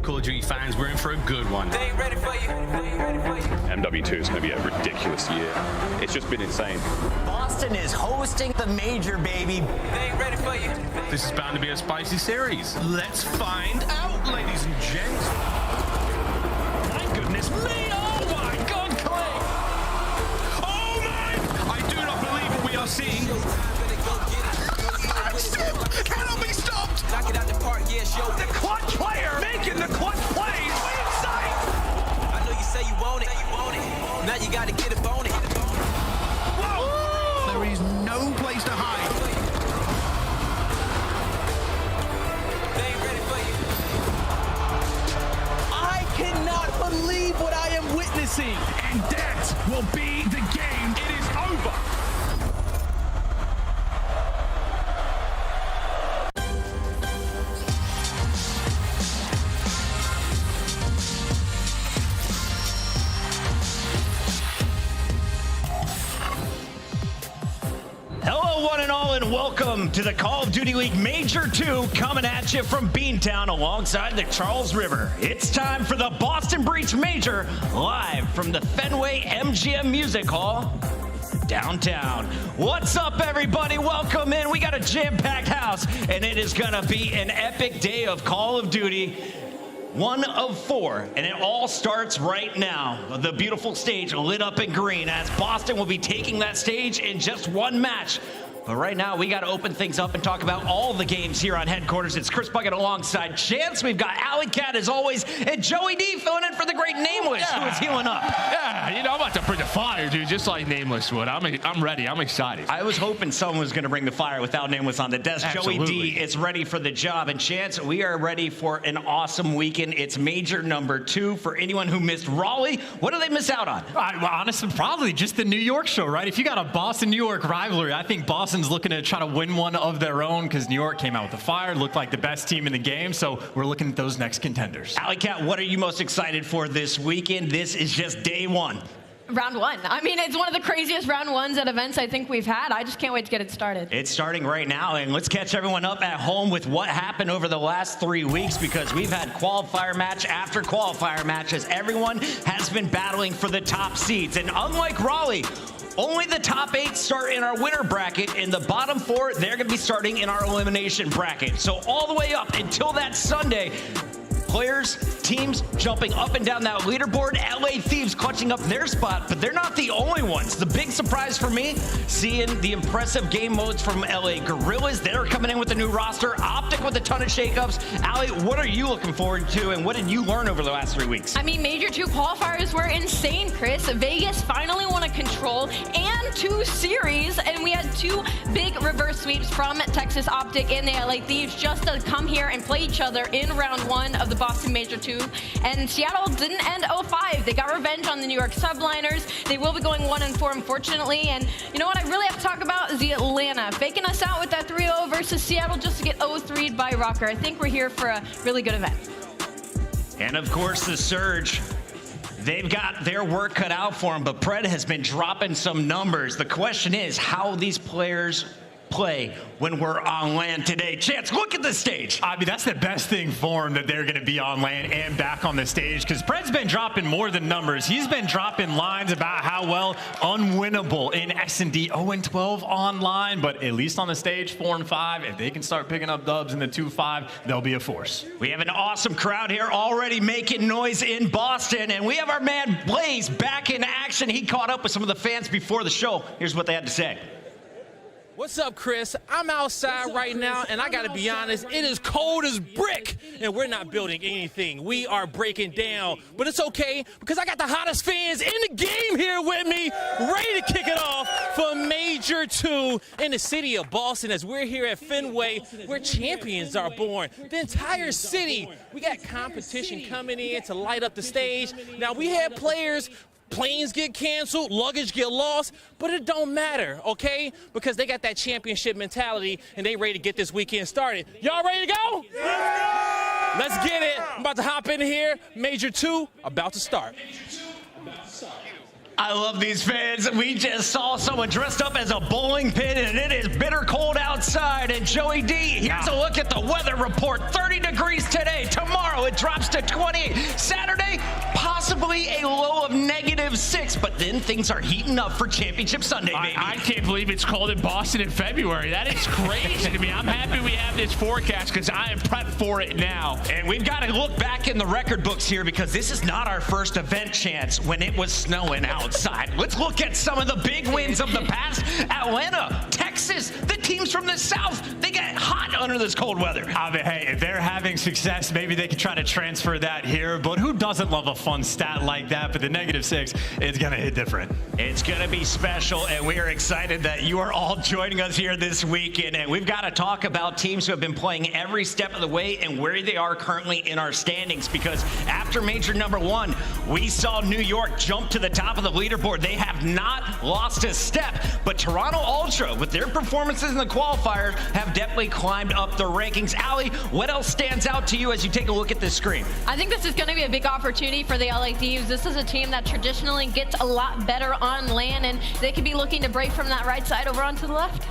Call of Duty fans, we're in for a good one. They ain't ready for you. They ain't ready for you. MW2 is going to be a ridiculous year. It's just been insane. Boston is hosting the major, baby. They ain't ready for you. This is bound to be a spicy series. Let's find out, ladies and gents. My goodness me! Oh my God, Clay! Oh my! I do not believe what we are seeing. Simp cannot be stopped. Knock it out the park, yeah, show. The clutch player making the clutch plays. Inside. I know you say you want it. Now you gotta get up on it. Whoa! There is no place to hide. They ain't ready for you. I cannot believe what I am witnessing. And that will be the game. It is over. Hello, one and all, and welcome to the Call of Duty League Major 2, coming at you from Beantown alongside the Charles River. It's time for the Boston Breach Major, live from the Fenway MGM Music Hall, downtown. What's up, everybody? Welcome in. We got a jam-packed house, and it is gonna be an epic day of Call of Duty. 1 of 4, and it all starts right now. The beautiful stage lit up in green as Boston will be taking that stage in just one match. But right now, we got to open things up and talk about all the games here on headquarters. It's Chris Bucket alongside Chance. We've got Alley Cat as always, and Joey D filling in for the great Nameless, who is healing up. Yeah, you know, I'm about to bring the fire, dude, just like Nameless would. I'm ready. I'm excited. I was hoping someone was going to bring the fire without Nameless on the desk. Absolutely. Joey D is ready for the job. And Chance, we are ready for an awesome weekend. It's major number 2 for anyone who missed Raleigh. What do they miss out on? Well, honestly, probably just the New York show, right? If you got a Boston-New York rivalry, I think Boston's looking to try to win one of their own because New York came out with the fire, looked like the best team in the game, so we're looking at those next contenders. Alley Cat, what are you most excited for this weekend? This is just day 1. Round 1. I mean, it's one of the craziest round 1s at events I think we've had. I just can't wait to get it started. It's starting right now, and let's catch everyone up at home with what happened over the last 3 weeks, because we've had qualifier match after qualifier match as everyone has been battling for the top seeds. And unlike Raleigh, only the top 8 start in our winner bracket, and the bottom 4, they're going to be starting in our elimination bracket. So all the way up until that Sunday, players, teams jumping up and down that leaderboard. LA Thieves clutching up their spot, but they're not the only ones. The big surprise for me, seeing the impressive game modes from LA Guerrillas. They're coming in with a new roster. OpTic with a ton of shakeups. Allie, what are you looking forward to, and what did you learn over the last 3 weeks? I mean, Major 2 qualifiers were insane, Chris. Vegas finally won a control and 2 series, and we had 2 big reverse sweeps from Texas OpTic and the LA Thieves just to come here and play each other in round 1 of the Boston Major 2. And Seattle didn't end 0-5. They got revenge on the New York Subliners. They will be going 1-4, unfortunately. And you know what I really have to talk about is the Atlanta. Faking us out with that 3-0 versus Seattle just to get 0-3'd by Røkkr. I think we're here for a really good event. And of course, the Surge. They've got their work cut out for them, but Pred has been dropping some numbers. The question is how these players play when we're on land today. Chance, look at the stage. I mean, that's the best thing for him, that they're going to be on land and back on the stage, because Pred's been dropping more than numbers. He's been dropping lines about how well unwinnable in S&D 0-12 online, but at least on the stage 4-5. If they can start picking up dubs in the 2-5, they'll be a force. We have an awesome crowd here already making noise in Boston, and we have our man Blaze back in action. He caught up with some of the fans before the show. Here's what they had to say. What's up, Chris? I'm outside right now, and I gotta be honest, it is cold as brick, and we're not building anything. We are breaking down, but it's okay, because I got the hottest fans in the game here with me, ready to kick it off for Major 2 in the city of Boston, as we're here at Fenway, where champions are born. The entire city, we got competition coming in to light up the stage. Now, we had players, planes get canceled, luggage get lost, but it don't matter, okay? Because they got that championship mentality, and they ready to get this weekend started. Y'all ready to go? Let's get it. I'm about to hop in here. Major 2, about to start. I love these fans. We just saw someone dressed up as a bowling pin, and it is bitter cold outside. And Joey D, here's a look at the weather report. 30 degrees today. Tomorrow it drops to 20. Saturday, possibly a low of -6. But then things are heating up for Championship Sunday, baby. I can't believe it's cold in Boston in February. That is crazy to me. I'm happy we have this forecast because I am prepped for it now. And we've got to look back in the record books here because this is not our first event chance when it was snowing outside. Let's look at some of the big wins of the past. Atlanta, Texas, the teams from the South, they get hot under this cold weather. I mean, hey, if they're having success, maybe they can try to transfer that here. But who doesn't love a fun stat like that? But the -6 is going to hit different. It's going to be special, and we are excited that you are all joining us here this weekend. And we've got to talk about teams who have been playing every step of the way and where they are currently in our standings. Because after Major number 1, we saw New York jump to the top of the leaderboard. They have not lost a step, but Toronto Ultra, with their performances in the qualifiers, have definitely climbed up the rankings. aLLeY, what else stands out to you as you take a look at this screen? I think this is going to be a big opportunity for the LA Thieves. This is a team that traditionally gets a lot better on LAN, and they could be looking to break from that right side over onto the left.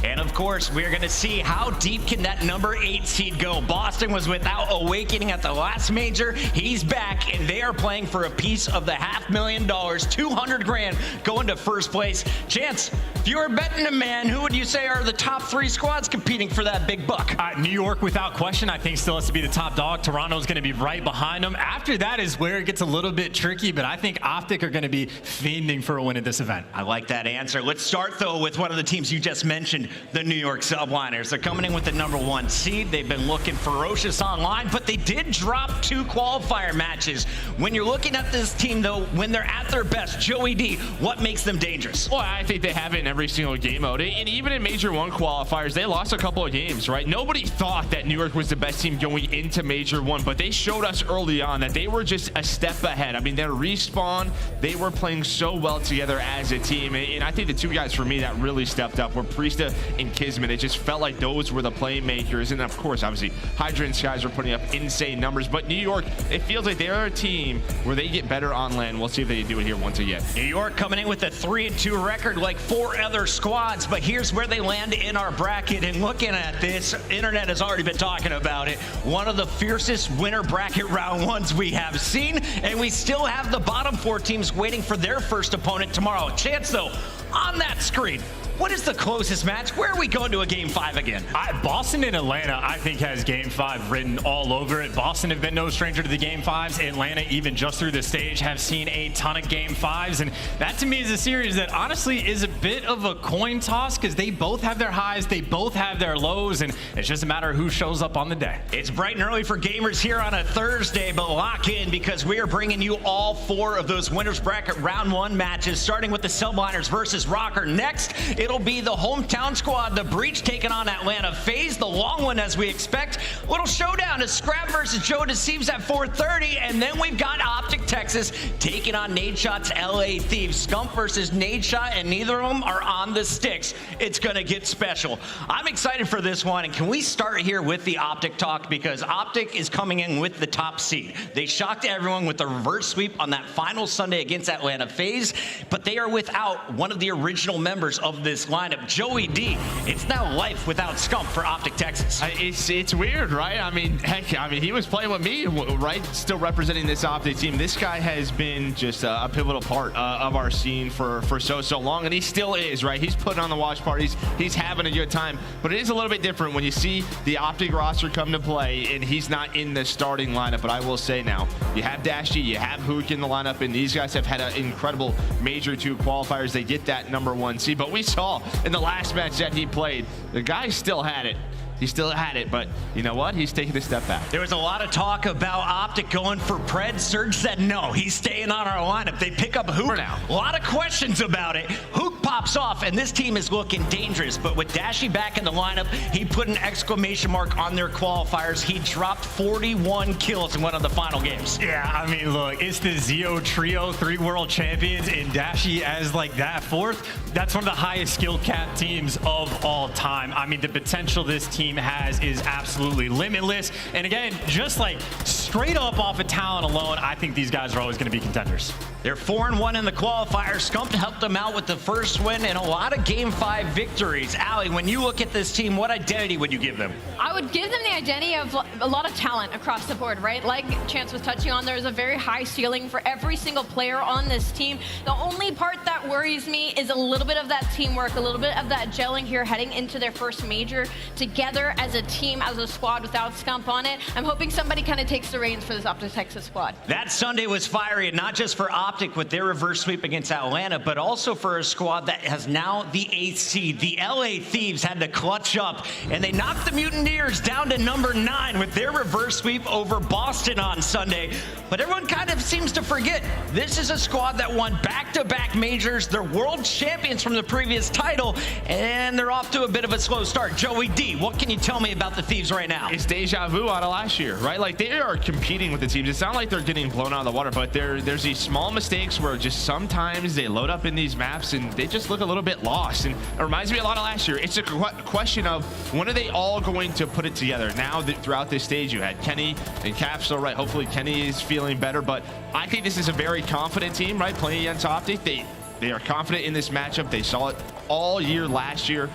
And of course, we're going to see how deep can that number 8 seed go. Boston was without Owakening at the last major. He's back, and they are playing for a piece of the $500,000, 200 grand, going to first place. Chance, if you were betting a man, who would you say are the top 3 squads competing for that big buck? New York, without question, I think still has to be the top dog. Toronto's going to be right behind them. After that is where it gets a little bit tricky, but I think OpTic are going to be fiending for a win at this event. I like that answer. Let's start, though, with one of the teams you just mentioned, the New York Subliners. They're coming in with the number 1 seed. They've been looking ferocious online, but they did drop 2 qualifier matches. When you're looking at this team, though, when they're at their best, Joey D, what makes them dangerous? Well, I think they have it in every single game mode. And even in Major 1 qualifiers, they lost a couple of games, right? Nobody thought that New York was the best team going into Major 1, but they showed us early on that they were just a step ahead. I mean, their respawn, they were playing so well together as a team. And I think the 2 guys for me that really stepped up were Priestahh and KiSMET. It just felt like those were the playmakers. And of course, obviously, HyDra and Skyz were putting up insane numbers. But New York, it feels like they're a team where they get better on LAN. We'll see if they do it here once again. New York coming in with a 3-2 record like 4 other squads. But here's where they land in our bracket. And looking at this, internet has already been talking about it. One of the fiercest winner bracket round 1s we have seen. And we still have the bottom 4 teams waiting for their first opponent tomorrow. Chance, though, on that screen, what is the closest match? Where are we going to a Game 5 again? Boston and Atlanta, I think, has Game 5 written all over it. Boston have been no stranger to the Game 5s. Atlanta, even just through the stage, have seen a ton of Game 5s. And that, to me, is a series that honestly is a bit of a coin toss because they both have their highs, they both have their lows, and it's just a matter of who shows up on the day. It's bright and early for gamers here on a Thursday, but lock in because we are bringing you all 4 of those winners bracket round 1 matches, starting with the Subliners versus Røkkr. Next, it'll be the hometown squad, the Breach, taking on Atlanta FaZe, the long one as we expect. Little showdown is Scrapz versus Joe Deceives at 4:30, and then we've got OpTic Texas taking on Nadeshot's LA Thieves. Scump versus Nadeshot, and neither of them are on the sticks. It's gonna get special. I'm excited for this one, and can we start here with the OpTic talk, because OpTic is coming in with the top seed. They shocked everyone with the reverse sweep on that final Sunday against Atlanta FaZe, but they are without one of the original members of this lineup, Joey D. It's now life without Scump for OpTic Texas. It's weird, right? I mean, heck, he was playing with me, right? Still representing this OpTic team. This guy has been just a pivotal part of our scene for so long, and he still is, right? He's putting on the watch parties. He's having a good time, but it is a little bit different when you see the OpTic roster come to play and he's not in the starting lineup. But I will say now, you have Dashy, you have Huke in the lineup, and these guys have had an incredible Major 2 qualifiers. They get that number 1 seed, but we saw in the last match that he played, the guy still had it. He still had it, but you know what? He's taking a step back. There was a lot of talk about OpTic going for Pred. Surge said no, he's staying on our lineup. They pick up Huke. Now. A lot of questions about it. Huke pops off, and this team is looking dangerous, but with Dashy back in the lineup, he put an exclamation mark on their qualifiers. He dropped 41 kills in one of the final games. Yeah, I mean, look, it's the Zeo trio, 3 world champions, and Dashy as like that 4th. That's one of the highest skill cap teams of all time. I mean, the potential this team has is absolutely limitless. And again, just like straight up off of talent alone, I think these guys are always going to be contenders. They're 4-1 in the qualifier. Scump helped them out with the first win and a lot of Game 5 victories. aLLeY, when you look at this team, what identity would you give them? I would give them the identity of a lot of talent across the board, right? Like Chance was touching on, there's a very high ceiling for every single player on this team. The only part that worries me is a little bit of that teamwork, a little bit of that gelling here heading into their first major together as a team, as a squad without Scump on it. I'm hoping somebody kind of takes the reins for this OpTic Texas squad. That Sunday was fiery, and not just for OpTic with their reverse sweep against Atlanta, but also for a squad that has now the 8th seed. The LA Thieves had to clutch up, and they knocked the Mutineers down to number 9 with their reverse sweep over Boston on Sunday. But everyone kind of seems to forget, this is a squad that won back-to-back majors. They're world champions from the previous title, and they're off to a bit of a slow start. Joey D, what can you tell me about the Thieves right now? It's deja vu out of last year, right? Like, they are competing with the teams. It's not like they're getting blown out of the water, but there's these small mistakes where just sometimes they load up in these maps and they just look a little bit lost. And it reminds me a lot of last year. It's a question of when are they all going to put it together? Now that throughout this stage, you had Kenny and Capsule, right? Hopefully Kenny is feeling better, but I think this is a very confident team, right? Playing against OpTic. They are confident in this matchup. They saw it all year last year.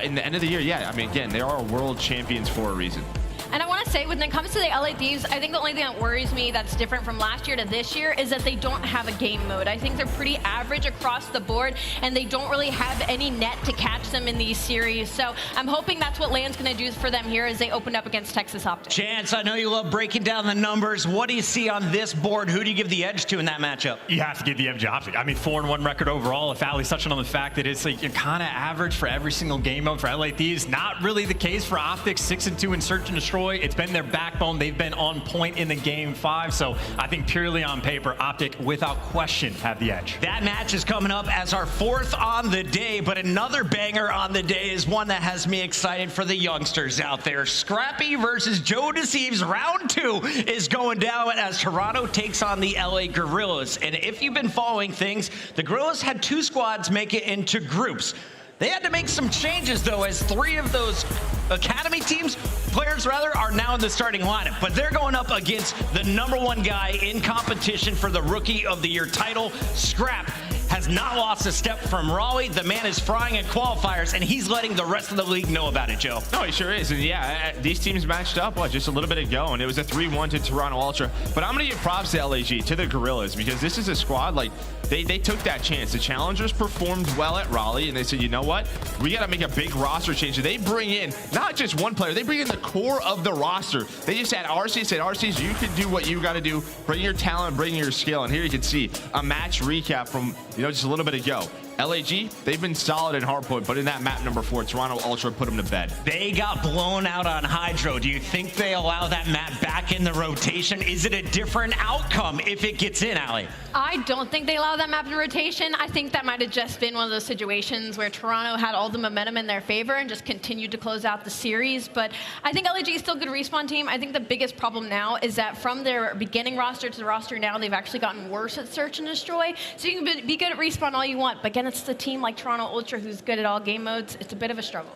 In the end of the year, yeah, I mean, again, they are world champions for a reason. And I want to say, when it comes to the LA Thieves, I think the only thing that worries me that's different from last year to this year is that they don't have a game mode. I think they're pretty average across the board, and they don't really have any net to catch them in these series. So I'm hoping that's what Land's going to do for them here as they open up against Texas OpTic. Chance, I know you love breaking down the numbers. What do you see on this board? Who do you give the edge to in that matchup? You have to give the edge to OpTic. I mean, 4-1 record overall. If aLLeY's touching on the fact that it's like you're kind of average for every single game mode for LA Thieves, not really the case for OpTic. 6-2 in Search and Destroy. It's been their backbone. They've been on point in the Game 5. So I think purely on paper, OpTic, without question, have the edge. That match is coming up as our 4th on the day, but another banger on the day is one that has me excited for the youngsters out there. Scrappy versus Joe Deceives. Round 2 is going down as Toronto takes on the LA Guerrillas. And if you've been following things, the Guerrillas had 2 squads make it into groups. They had to make some changes, though, as 3 of those academy players are now in the starting lineup. But they're going up against the #1 guy in competition for the Rookie of the Year title. Scrapz has not lost a step from Raleigh. The man is frying at qualifiers, and he's letting the rest of the league know about it, Joe. No, he sure is. And yeah, these teams matched up, just a little bit ago, and it was a 3-1 to Toronto Ultra. But I'm going to give props to LAG, to the Guerrillas, because this is a squad, like, they took that chance. The challengers performed well at Raleigh, and they said, you know what? We got to make a big roster change. So they bring in not just one player, they bring in the core of the roster. They just had RC, said, RCs, you can do what you got to do. Bring your talent, bring your skill. And here you can see a match recap from, just a little bit ago. LAG, they've been solid in hardpoint, but in that map number 4, Toronto Ultra put them to bed. They got blown out on HyDra. Do you think they allow that map back in the rotation? Is it a different outcome if it gets in, aLLeY? I don't think they allow that map in rotation. I think that might have just been one of those situations where Toronto had all the momentum in their favor and just continued to close out the series. But I think LAG is still a good respawn team. I think the biggest problem now is that from their beginning roster to the roster now, they've actually gotten worse at Search and Destroy. So you can be good at respawn all you want, but again, it's the team like Toronto Ultra who's good at all game modes. It's a bit of a struggle.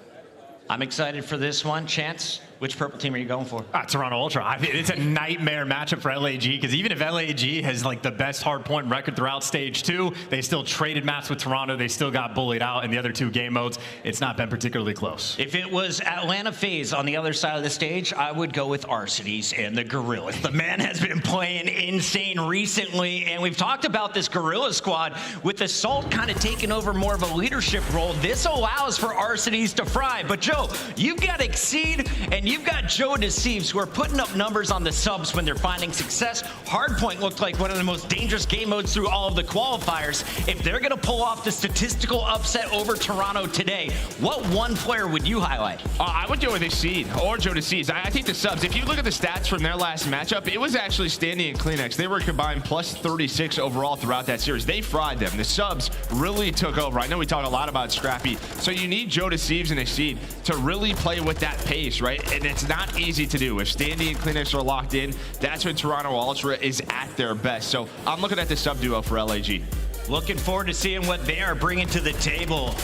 I'm excited for this one. Chance, which purple team are you going for? Toronto Ultra. I mean, it's a nightmare matchup for LAG, because even if LAG has like the best hardpoint record throughout stage 2, they still traded maps with Toronto. They still got bullied out in the other 2 game modes. It's not been particularly close. If it was Atlanta FaZe on the other side of the stage, I would go with Arcides and the Guerrillas. The man has been playing insane recently, and we've talked about this Guerrilla squad with Assault kind of taking over more of a leadership role. This allows for Arcides to fry. But Joe, you've got Exceed and you've got Joe Deceives, who are putting up numbers on the subs when they're finding success. Hardpoint looked like one of the most dangerous game modes through all of the qualifiers. If they're going to pull off the statistical upset over Toronto today, what one player would you highlight? I would go with Exceed or Joe Deceives. I think the subs, if you look at the stats from their last matchup, it was actually Standing and Kleenex. They were combined plus 36 overall throughout that series. They fried them. The subs really took over. I know we talk a lot about Scrappy, so you need Joe Deceives and Exceed to really play with that pace, right? And it's not easy to do. If Standy and Kleenex are locked in, that's when Toronto Ultra is at their best. So I'm looking at the sub duo for LAG. Looking forward to seeing what they are bringing to the table.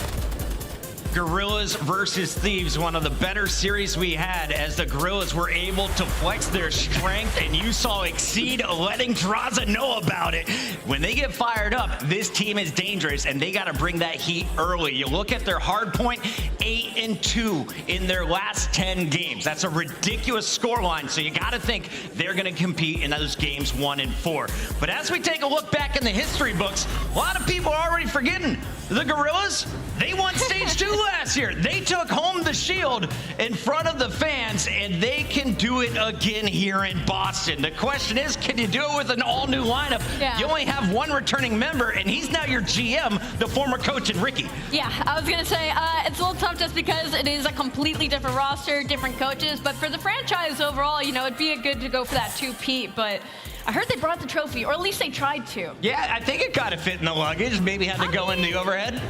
Guerrillas versus Thieves, one of the better series we had, as the Guerrillas were able to flex their strength, and you saw Exceed letting Drazah know about it. When they get fired up, this team is dangerous, and they got to bring that heat early. You look at their hard point, 8-2 in their last 10 games. That's a ridiculous scoreline, so you got to think they're going to compete in those games 1 and 4. But as we take a look back in the history books, a lot of people are already forgetting the Guerrillas. They won stage 2 last year. They took home the shield in front of the fans, and they can do it again here in Boston. The question is, can you do it with an all-new lineup? Yeah. You only have one returning member, and he's now your GM, the former coach in Ricky. Yeah, I was gonna say, it's a little tough just because it is a completely different roster, different coaches, but for the franchise overall, you know, it'd be good to go for that 2-peat, but I heard they brought the trophy, or at least they tried to. Yeah, I think it got to fit in the luggage. Maybe had to go in the overhead.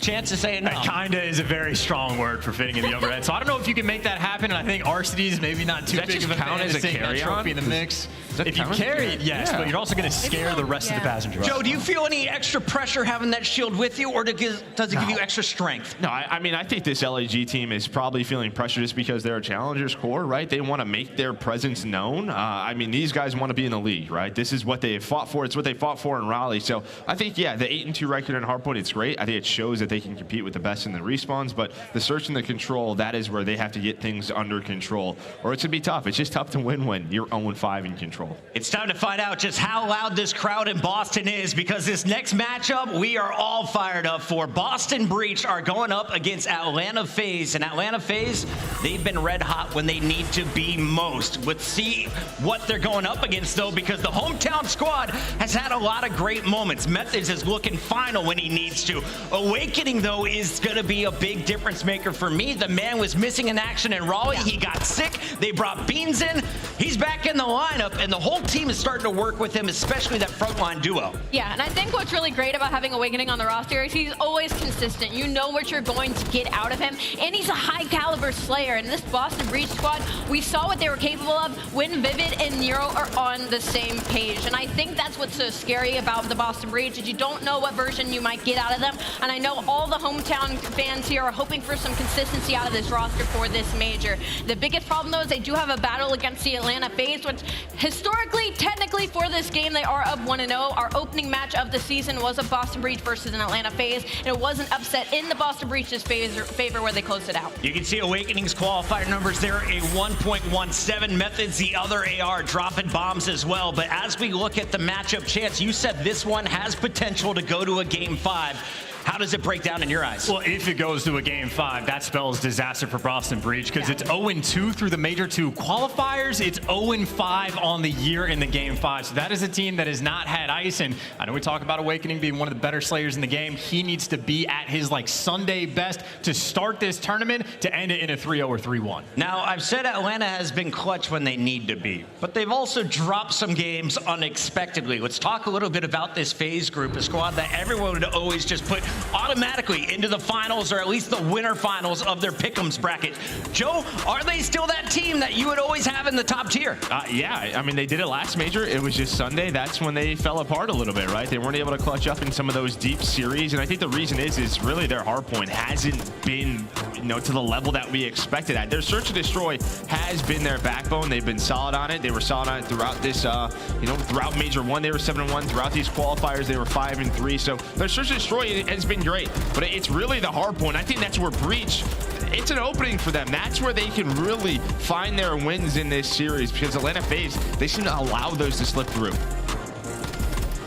Chance to say no. That kinda is a very strong word for fitting in the overhead. So I don't know if you can make that happen, and I think Arcidy's maybe not too big of a fan of seeing that trophy in the mix. If you carry it, yes, but you're also going to scare the rest of the passengers. Joe, do you feel any extra pressure having that shield with you, or does it give you extra strength? No, I mean, I think this LAG team is probably feeling pressure just because they're a challengers core, right? They want to make their presence known. I mean, these guys want to be in the league, right? This is what they fought for. It's what they fought for in Raleigh. So I think, yeah, the 8-2 record in hardpoint, it's great. I think it shows that they can compete with the best in the respawns, but the search and the control, that is where they have to get things under control, or it's going to be tough. It's just tough to win when you're 0-5 in control. It's time to find out just how loud this crowd in Boston is, because this next matchup we are all fired up for. Boston Breach are going up against Atlanta FaZe, and Atlanta FaZe, they've been red hot when they need to be most. Let's see what they're going up against, though, because the hometown squad has had a lot of great moments. Methodz is looking final when he needs to. Owakening, though, is going to be a big difference maker for me. The man was missing in action in Raleigh. He got sick. They brought Beans in. He's back in the lineup, and the whole team is starting to work with him, especially that frontline duo. Yeah, and I think what's really great about having Owakening on the roster is he's always consistent. You know what you're going to get out of him, and he's a high-caliber slayer. And this Boston Breach squad, we saw what they were capable of when Vivid and Nero are on the same page. And I think that's what's so scary about the Boston Breach, is you don't know what version you might get out of them. And I know all the hometown fans here are hoping for some consistency out of this roster for this major. The biggest problem, though, is they do have a battle against the Atlanta FaZe, which historically, technically for this game, they are up 1-0. Our opening match of the season was a Boston Breach versus an Atlanta FaZe, and it was an upset in the Boston Breach's favor where they closed it out. You can see Awakening's qualifier numbers there, a 1.17. Methodz, the other AR, dropping bombs as well. But as we look at the matchup, Chance, you said this one has potential to go to a Game 5. How does it break down in your eyes? Well, if it goes to a Game 5, that spells disaster for Boston Breach, because it's 0-2 through the Major 2 qualifiers. It's 0-5 on the year in the Game 5. So that is a team that has not had ice. And I know we talk about Owakening being one of the better slayers in the game. He needs to be at his Sunday best to start this tournament, to end it in a 3-0 or 3-1. Now, I've said Atlanta has been clutch when they need to be, but they've also dropped some games unexpectedly. Let's talk a little bit about this FaZe group, a squad that everyone would always just put automatically into the finals, or at least the winner finals of their pick'ems bracket. Joe, are they still that team that you would always have in the top tier? Yeah, I mean, they did it last major. It was just Sunday. That's when they fell apart a little bit, right? They weren't able to clutch up in some of those deep series, and I think the reason is really their hardpoint hasn't been, to the level that we expected at. Their search and destroy has been their backbone. They've been solid on it. They were solid on it throughout this, throughout Major 1, they were 7-1. Throughout these qualifiers, they were 5-3. So their search and destroy has been great, but it's really the hard point. I think that's where Breach, it's an opening for them. That's where they can really find their wins in this series, because Atlanta FaZe, they seem to allow those to slip through.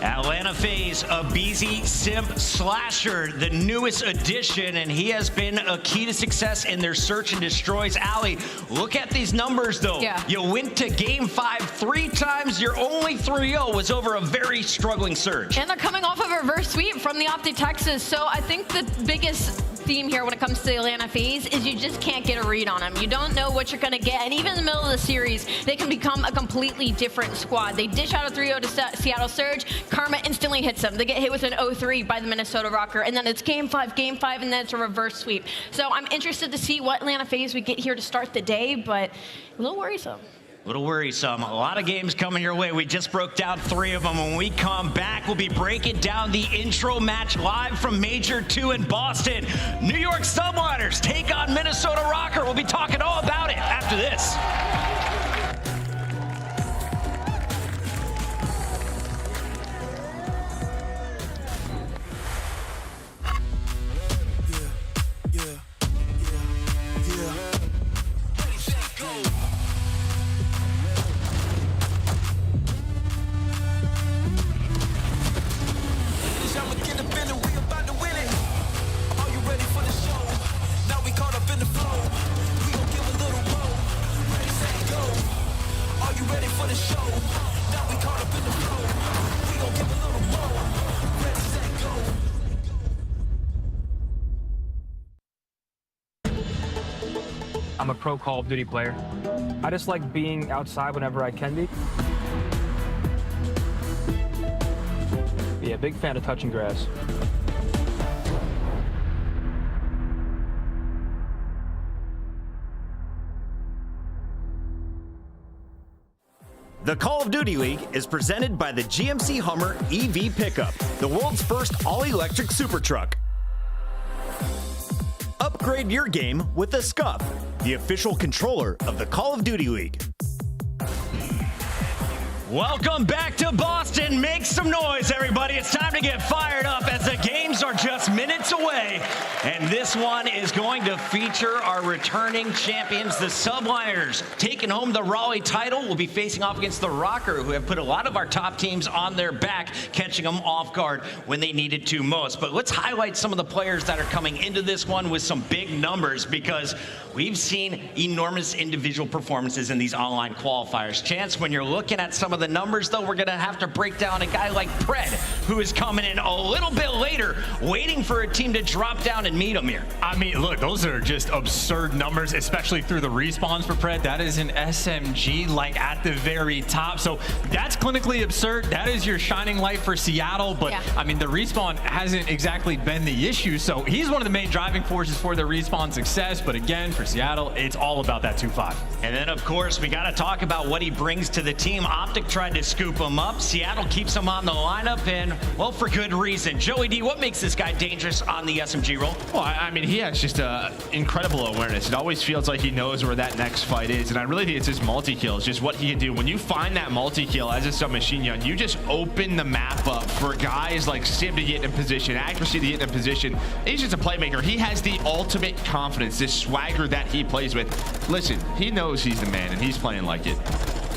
Atlanta FaZe, aBeZy, Simp, Slasher, the newest addition, and he has been a key to success in their search and destroys. aLLeY, look at these numbers, though. Yeah. You went to Game 5 3 times. Your only 3-0 was over a very struggling Surge. And they're coming off of a reverse sweep from the OpTic Texas, so I think the biggest theme here when it comes to the Atlanta FaZe is you just can't get a read on them. You don't know what you're going to get, and even in the middle of the series, they can become a completely different squad. They dish out a 3-0 to Seattle Surge. Karma instantly hits them. They get hit with an 0-3 by the Minnesota Røkkr, and then it's Game 5, and then it's a reverse sweep. So I'm interested to see what Atlanta FaZe we get here to start the day, but a little worrisome. Little worrisome. A lot of games coming your way. We just broke down 3 of them. When we come back, we'll be breaking down the intro match live from Major 2 in Boston. New York Subliners take on Minnesota Røkkr. We'll be talking all about it after this. I'm a pro Call of Duty player. I just like being outside whenever I can be. Yeah, big fan of touching grass. The Call of Duty League is presented by the GMC Hummer EV Pickup, the world's first all-electric super truck. Upgrade your game with the Scuff, the official controller of the Call of Duty League. Welcome back to Boston. Make some noise, everybody. It's time to get fired up as the games are just minutes away. And this one is going to feature our returning champions, the Subliners, taking home the Raleigh title. We'll be facing off against the Røkkr, who have put a lot of our top teams on their back, catching them off guard when they needed to most. But let's highlight some of the players that are coming into this one with some big numbers, because we've seen enormous individual performances in these online qualifiers. Chance, when you're looking at some of the numbers, though, we're going to have to break down a guy like Pred, who is coming in a little bit later, waiting for a team to drop down and meet him here. I mean, look, those are just absurd numbers, especially through the respawns for Pred. That is an SMG, like, at the very top. So that's clinically absurd. That is your shining light for Seattle. But, yeah, I mean, the respawn hasn't exactly been the issue. So he's one of the main driving forces for the respawn success. But again, for Seattle, it's all about that 2-5. And then, of course, we got to talk about what he brings to the team. OpTic tried to scoop him up. Seattle keeps him on the lineup, and, well, for good reason. Joey D, what makes this guy dangerous on the SMG role? Well, I mean, he has just incredible awareness. It always feels like he knows where that next fight is, and I really think it's his multi-kill. It's just what he can do. When you find that multi-kill as a submachine gun, you just open the map up for guys like Simp to get in position, accuracy to get in position. He's just a playmaker. He has the ultimate confidence, this swagger that he plays with. Listen, he knows he's the man, and he's playing like it.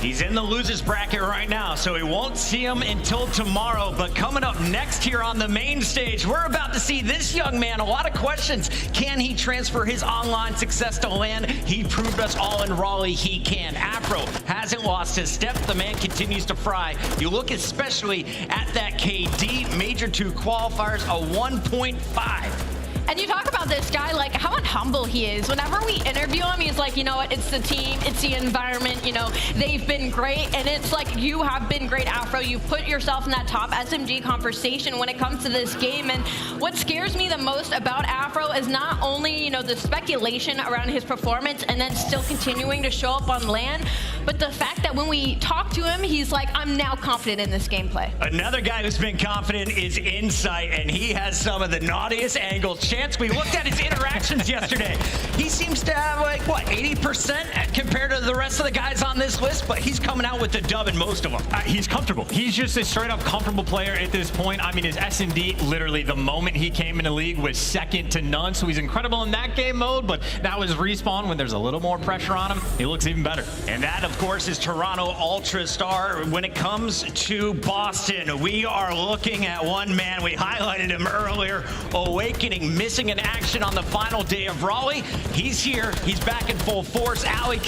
He's in the losers bracket right now, so we won't see him until tomorrow. But coming up next here on the main stage, we're about to see this young man. A lot of questions. Can he transfer his online success to LAN? He proved us all in Raleigh he can. Afro hasn't lost his step. The man continues to fry. You look especially at that KD Major 2 qualifiers, a 1.5. And you talk about this guy, like, how humble he is. Whenever we interview him, he's like, you know what, it's the team, it's the environment, you know, they've been great. And it's like, you have been great, Afro. You've put yourself in that top SMG conversation when it comes to this game. And what scares me the most about Afro is not only, you know, the speculation around his performance and then still continuing to show up on LAN, but the fact that when we talk to him, he's like, I'm now confident in this gameplay. Another guy who's been confident is Insight, and he has some of the naughtiest angles. Chance, we looked at his interactions yesterday. He seems to have, like, what, 80% compared to the rest of the guys on this list, but he's coming out with the dub in most of them. He's comfortable. He's just a straight-up comfortable player at this point. I mean, his S&D, literally, the moment he came in the league, was second to none, so he's incredible in that game mode, but now his respawn, when there's a little more pressure on him, he looks even better. And that, of course, is Toronto Ultra Star. When it comes to Boston, we are looking at one man. We highlighted him earlier, Owakening, missing in action on the final day of Raleigh. He's here. He's back in full force. aLLeY,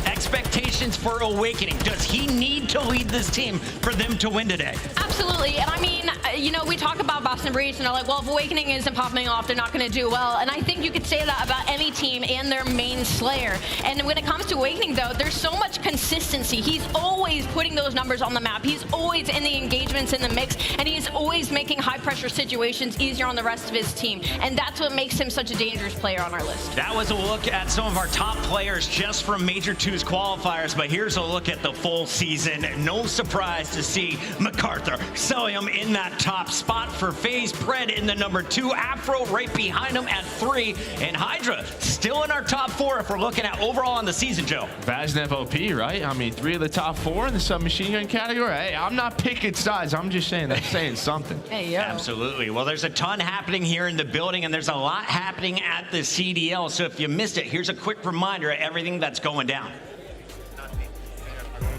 expectations for Owakening. Does he need to lead this team for them to win today? Absolutely. And I mean, you know, we talk about Boston Breeze and are like, well, if Awakening isn't popping off, they're not going to do well. And I think you could say that about any team and their main Slayer. And when it comes to Awakening, though, there's so much consistency. He's always putting those numbers on the map. He's always in the engagements in the mix, and he's always making high-pressure situations easier on the rest of his team. And that's what makes him such a dangerous player on our list. That was a look at some of our top players just from Major 2's qualifiers, but here's a look at the full season. No surprise to see MacArthur, Cellium in that top spot for FaZe, Pred in the number 2, Afro right behind him at 3, and HyDra still in our top 4 if we're looking at overall on the season, Joe. Vaznev OP, right? I mean, 3 of the top 4 in the submachine gun category. Hey, I'm not picking sides. I'm just saying that's saying something. Hey, yo. Absolutely. Well, there's a ton happening here in the building, and there's a lot happening at the CDL. So if you missed it, here's a quick reminder of everything that's going down.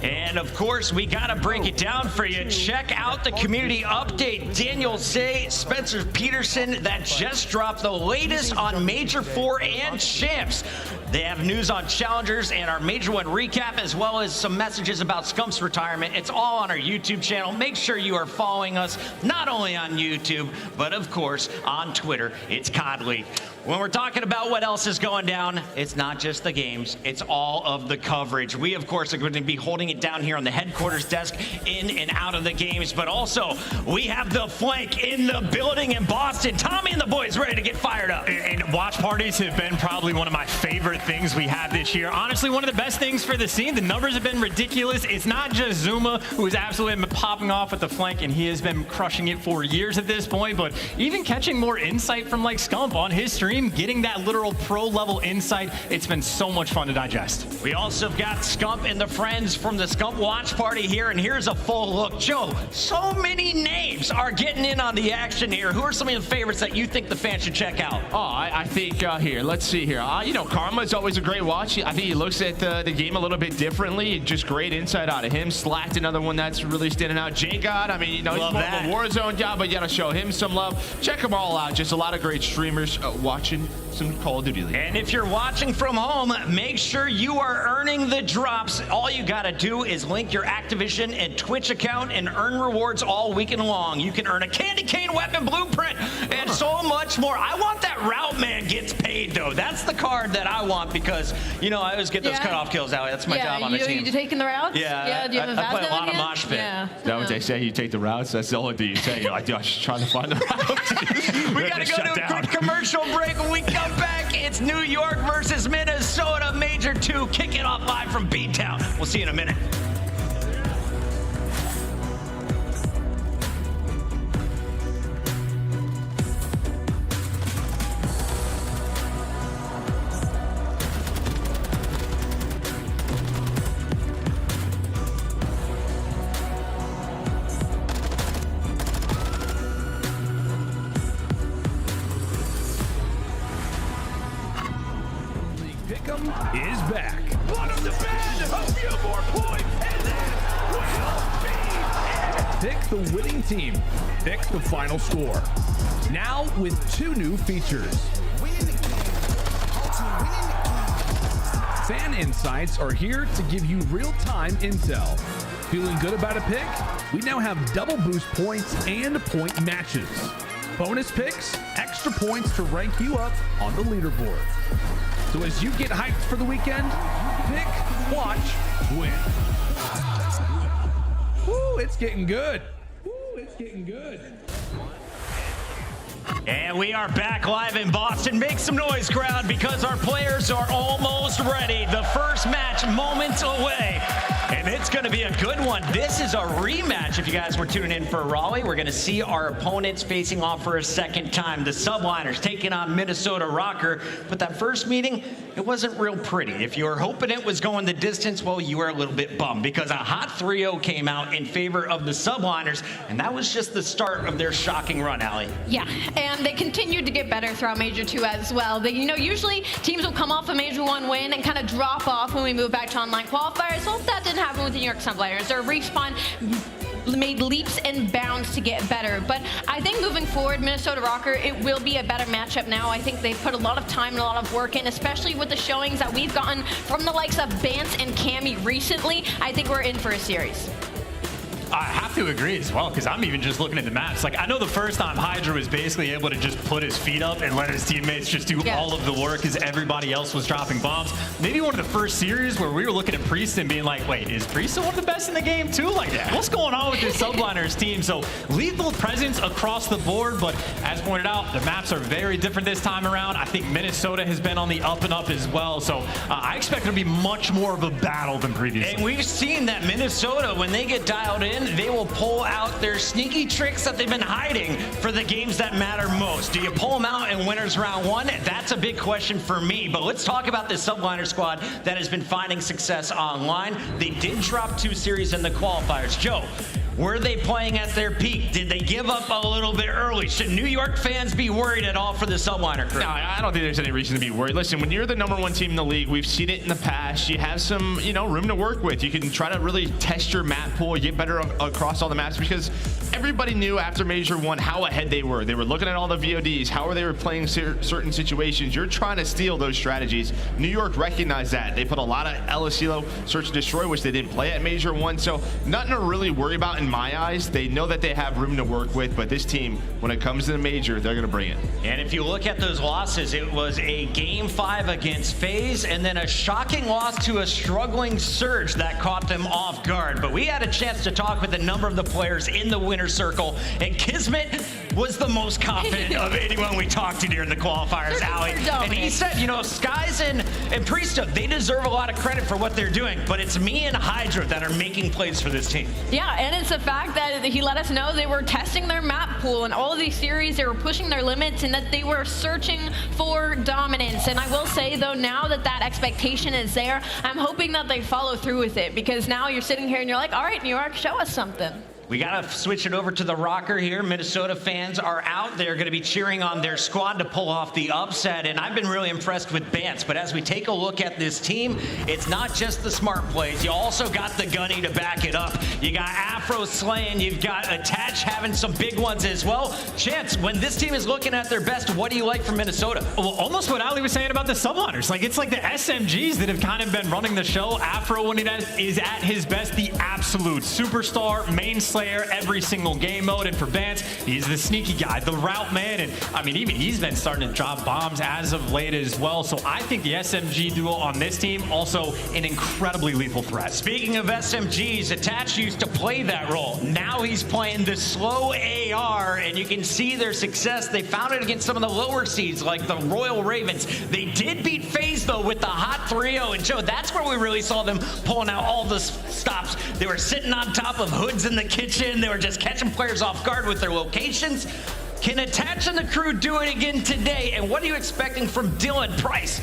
And of course, we gotta break it down for you. Check out the community update. Daniel Say, Spencer Peterson, that just dropped the latest on Major 4 and Champs. They have news on Challengers and our Major 1 recap, as well as some messages about Scump's retirement. It's all on our YouTube channel. Make sure you are following us, not only on YouTube, but of course, on Twitter. It's Codley. When we're talking about what else is going down, it's not just the games, it's all of the coverage. We, of course, are going to be holding it down here on the headquarters desk, in and out of the games, but also we have the flank in the building in Boston. Tommy and the boys ready to get fired up. And watch parties have been probably one of my favorite things we have this year. Honestly, one of the best things for the scene. The numbers have been ridiculous. It's not just Zuma, who has absolutely been popping off with the flank, and he has been crushing it for years at this point, but even catching more insight from like Scump on his stream, getting that literal pro level insight, it's been so much fun to digest. We also got Scump and the friends from the Scump watch party here, and here's a full look. Joe, so many names are getting in on the action here. Who are some of the favorites that you think the fans should check out? Oh, I think here, let's see here. You know, Karma's always a great watch. I think he looks at the game a little bit differently. Just great insight out of him. Slacked, another one that's really standing out. J-God, I mean, you know, he's more of a Warzone job, but you gotta show him some love. Check them all out. Just a lot of great streamers watching some Call of Duty League. And if you're watching from home, make sure you are earning the drops. All you gotta do is link your Activision and Twitch account and earn rewards all weekend long. You can earn a candy cane weapon blueprint and so much more. I want that Route Man gets paid though. That's the card that I want because, you know, I always get those cutoff kills out. That's my job on the team. You taking the routes? Yeah, do you have I play a lot of mosh pit. Yeah. Is that what they say? You take the routes? That's the only thing you say. You're like, dude, I should try to find the route. We gotta go to a quick commercial break. When we come back, it's New York versus Minnesota, Major 2, kicking off live from Beantown. We'll see you in a minute. Is back. Bottom defend. A few more points, and then pick the winning team. Pick the final score. Now with 2 new features. Fan Insights are here to give you real-time intel. Feeling good about a pick? We now have double boost points and point matches. Bonus picks, extra points to rank you up on the leaderboard. So as you get hyped for the weekend, pick, watch, win. Woo, it's getting good. Woo, it's getting good. And we are back live in Boston. Make some noise, crowd, because our players are almost ready. The first match moments away. And it's going to be a good one. This is a rematch. If you guys were tuning in for Raleigh, we're going to see our opponents facing off for a second time. The Subliners taking on Minnesota Røkkr. But that first meeting, it wasn't real pretty. If you were hoping it was going the distance, well, you were a little bit bummed because a hot 3-0 came out in favor of the Subliners. And that was just the start of their shocking run, aLLeY. Yeah, and they continued to get better throughout Major 2 as well. They, you know, usually teams will come off a Major 1 win and kind of drop off when we move back to online qualifiers. Hope that didn't happen with the New York Subliners. Their respawn made leaps and bounds to get better. But I think moving forward, Minnesota Røkkr, it will be a better matchup now. I think they've put a lot of time and a lot of work in, especially with the showings that we've gotten from the likes of Bance and Cammy recently. I think we're in for a series. I have have to agree as well, because I'm even just looking at the maps. Like, I know the first time HyDra was basically able to just put his feet up and let his teammates just do all of the work as everybody else was dropping bombs. Maybe one of the first series where we were looking at Priestahh and being like, wait, is Priestahh one of the best in the game too? Like, what's going on with this Subliners team? So lethal presence across the board, but as pointed out, the maps are very different this time around. I think Minnesota has been on the up and up as well, so I expect it to be much more of a battle than previously. And we've seen that Minnesota, when they get dialed in, they will pull out their sneaky tricks that they've been hiding for the games that matter most. Do you pull them out in winners round one? That's a big question for me, but let's talk about this Subliner squad that has been finding success online. They did drop 2 series in the qualifiers. Joe, were they playing at their peak? Did they give up a little bit early? Should New York fans be worried at all for the Subliner crew? No, I don't think there's any reason to be worried. Listen, when you're the #1 team in the league, we've seen it in the past. You have some, room to work with. You can try to really test your map pool, get better across all the maps, because everybody knew after Major 1 how ahead they were. They were looking at all the VODs, how they were playing certain situations. You're trying to steal those strategies. New York recognized that. They put a lot of aLLeY Search and Destroy, which they didn't play at Major 1, so nothing to really worry about in my eyes. They know that they have room to work with, but this team, when it comes to the Major, they're going to bring it. And if you look at those losses, it was a Game 5 against FaZe, and then a shocking loss to a struggling Surge that caught them off guard. But we had a chance to talk with a number of the players in the winner's circle, and KiSMET was the most confident of anyone we talked to during the qualifiers, aLLeY. And he said, Skyz and Priestahh, they deserve a lot of credit for what they're doing, but it's me and HyDra that are making plays for this team. Yeah, and it's the fact that he let us know they were testing their map pool, and all of these series, they were pushing their limits, and that they were searching for dominance. And I will say, though, now that that expectation is there, I'm hoping that they follow through with it, because now you're sitting here and you're like, all right, New York, show us something. We got to switch it over to the Røkkr here. Minnesota fans are out. They're going to be cheering on their squad to pull off the upset, and I've been really impressed with Bance. But as we take a look at this team, it's not just the smart plays. You also got the gunny to back it up. You got Afro slaying. You've got Attach having some big ones as well. Chance, when this team is looking at their best, what do you like from Minnesota? Well, almost what aLLeY was saying about the Subliners. Like, it's like the SMGs that have kind of been running the show. Afro, when he is at his best, the absolute superstar, main slayer every single game mode. And for Bance, he's the sneaky guy, the route man, and I mean, even he's been starting to drop bombs as of late as well. So I think the SMG duo on this team, also an incredibly lethal threat. Speaking of SMGs, Attach used to play that role. Now he's playing the slow AR, and you can see their success. They found it against some of the lower seeds like the Royal Ravens. They did beat FaZe though with the hot 3-0, and Joe, that's where we really saw them pulling out all the stops. They were sitting on top of hoods in the kitchen. They were just catching players off guard with their locations. Can Attach and the crew do it again today? And what are you expecting from Dylan Price,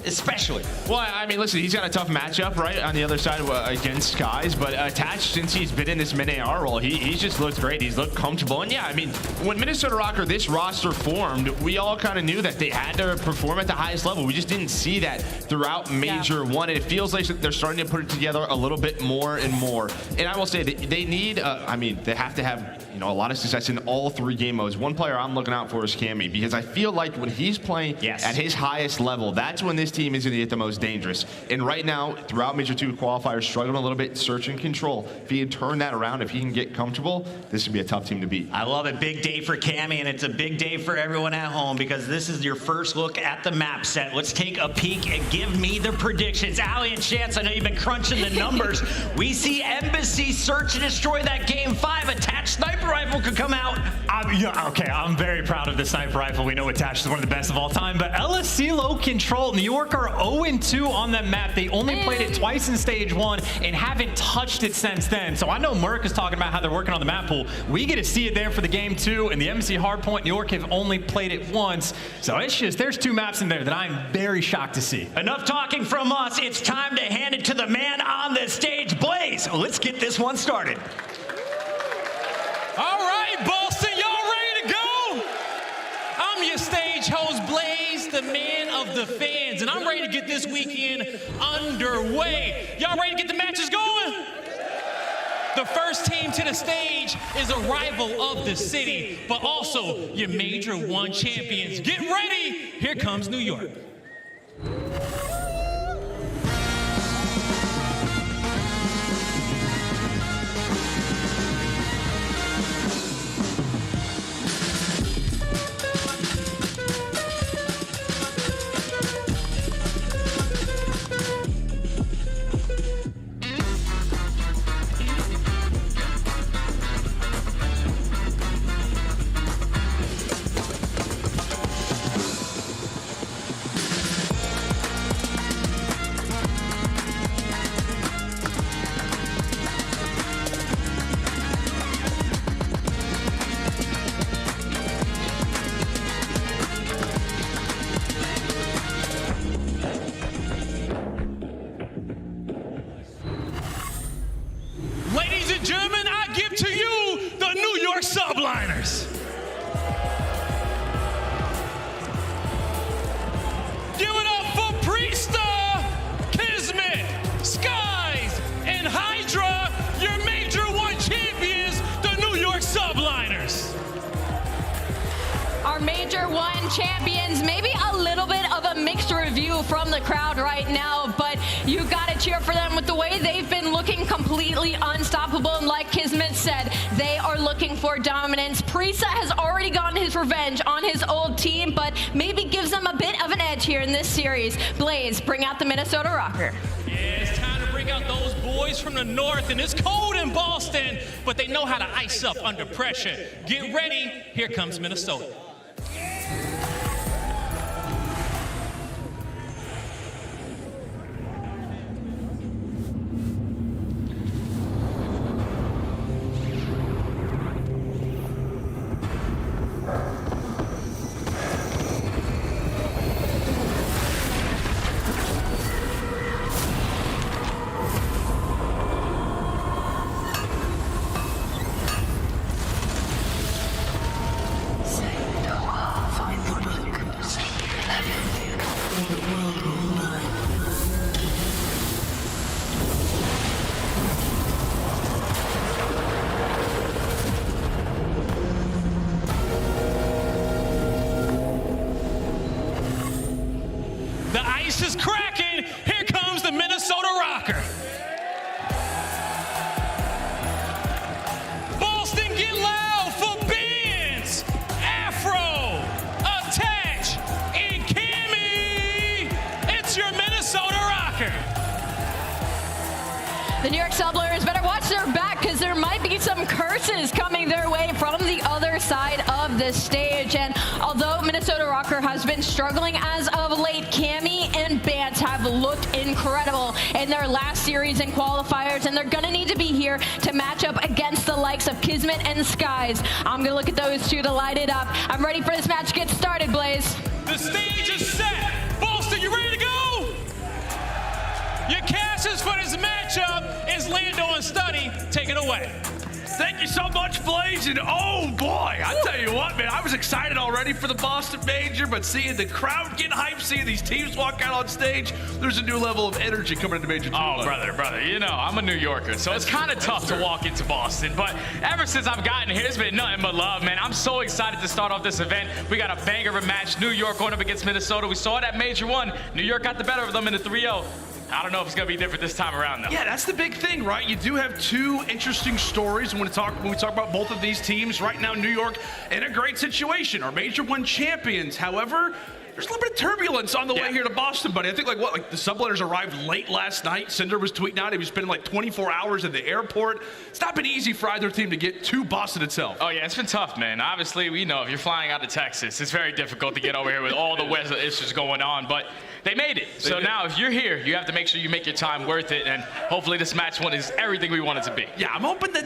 especially? Well, I mean, listen, he's got a tough matchup, right, on the other side against Skyz, but Attach, since he's been in this mid-AR role, he's just looked great. He's looked comfortable. And yeah, I mean, when Minnesota Røkkr, this roster formed, we all kind of knew that they had to perform at the highest level. We just didn't see that throughout Major 1. And it feels like they're starting to put it together a little bit more and more. And I will say that they need, I mean, they have to have, a lot of success in all 3 game modes. One player I'm looking out for is Cammy, because I feel like when he's playing at his highest level, that's when this team is going to get the most dangerous. And right now, throughout Major 2 qualifiers, struggling a little bit, search and control. If he can turn that around, if he can get comfortable, this should be a tough team to beat. I love it. Big day for Cammy, and it's a big day for everyone at home, because this is your first look at the map set. Let's take a peek and give me the predictions. aLLeY and Chance, I know you've been crunching the numbers. We see aBeZy search and destroy that Game 5. Attach sniper rifle could come out. I'm very proud of the sniper rifle. We know Attach is one of the best of all time, but aLLeY control. New York are 0-2 on that map. They only played it twice in stage 1 and haven't touched it since then. So I know Merc is talking about how they're working on the map pool. We get to see it there for the Game 2, and the MC Hardpoint, New York have only played it once. So it's just, there's 2 maps in there that I'm very shocked to see. Enough talking from us. It's time to hand it to the man on the stage, Blaze. Let's get this one started. All right, Boston, y'all ready to go? I'm your stage host, Blaze, the man of the fans, and I'm ready to get this weekend underway. Y'all ready to get the matches going? The first team to the stage is a rival of the city, but also your Major 1 champions. Get ready. Here comes New York. Ladies and gentlemen, I give to you the New York Subliners. Give it up for Priestahh, KiSMET, Skyz, and HyDra, your Major 1 champions, the New York Subliners. Our Major 1 champions, maybe a little bit of a mixed review from the crowd right now, but you gotta cheer for them with the way they've been looking completely unstoppable. And like KiSMET said, they are looking for dominance. Priestahh has already gotten his revenge on his old team, but maybe gives them a bit of an edge here in this series. Blaze, bring out the Minnesota Røkkr. Yeah, it's time to bring out those boys from the north, and it's cold in Boston, but they know how to ice up under pressure. Get ready, here comes Minnesota. The ice is cracking. Here comes the Minnesota Røkkr. Boston, get loud for Bance, Afro, Attach, and Cammy. It's your Minnesota Røkkr. The New York Subliners better watch their back, because there might be some curses coming their way from the other side of the stage. And although Minnesota Røkkr has been struggling as of late, Cammy and Bance have looked incredible in their last series and qualifiers, and they're gonna need to be here to match up against the likes of KiSMET and Skyz. I'm gonna look at those two to light it up. I'm ready for this match to get started, Blaze. The stage is set. Boston, you ready to go? Your casters for this matchup is Lando and Study. Take it away. Thank you so much, Blaze, and oh boy, I tell you what, man, I was excited already for the Boston Major, but seeing the crowd get hyped, seeing these teams walk out on stage, there's a new level of energy coming into Major 2. Oh, brother, you know, I'm a New Yorker, so it's kind of tough to walk into Boston, but ever since I've gotten here, it's been nothing but love, man. I'm so excited to start off this event. We got a banger of a match, New York going up against Minnesota. We saw that Major 1. New York got the better of them in the 3-0. I don't know if it's going to be different this time around, though. Yeah, that's the big thing, right? You do have two interesting stories when we talk about both of these teams. Right now, New York in a great situation, our Major 1 champions. However, there's a little bit of turbulence on the way here to Boston, buddy. I think like the Subliners arrived late last night. Cinder was tweeting out he was spending like 24 hours at the airport. It's not been easy for either team to get to Boston itself. Oh yeah, it's been tough, man. Obviously, we know if you're flying out of Texas, it's very difficult to get over here with all the weather issues going on, but they made it. So now if you're here, you have to make sure you make your time worth it, and hopefully this match one is everything we want it to be. Yeah, I'm hoping that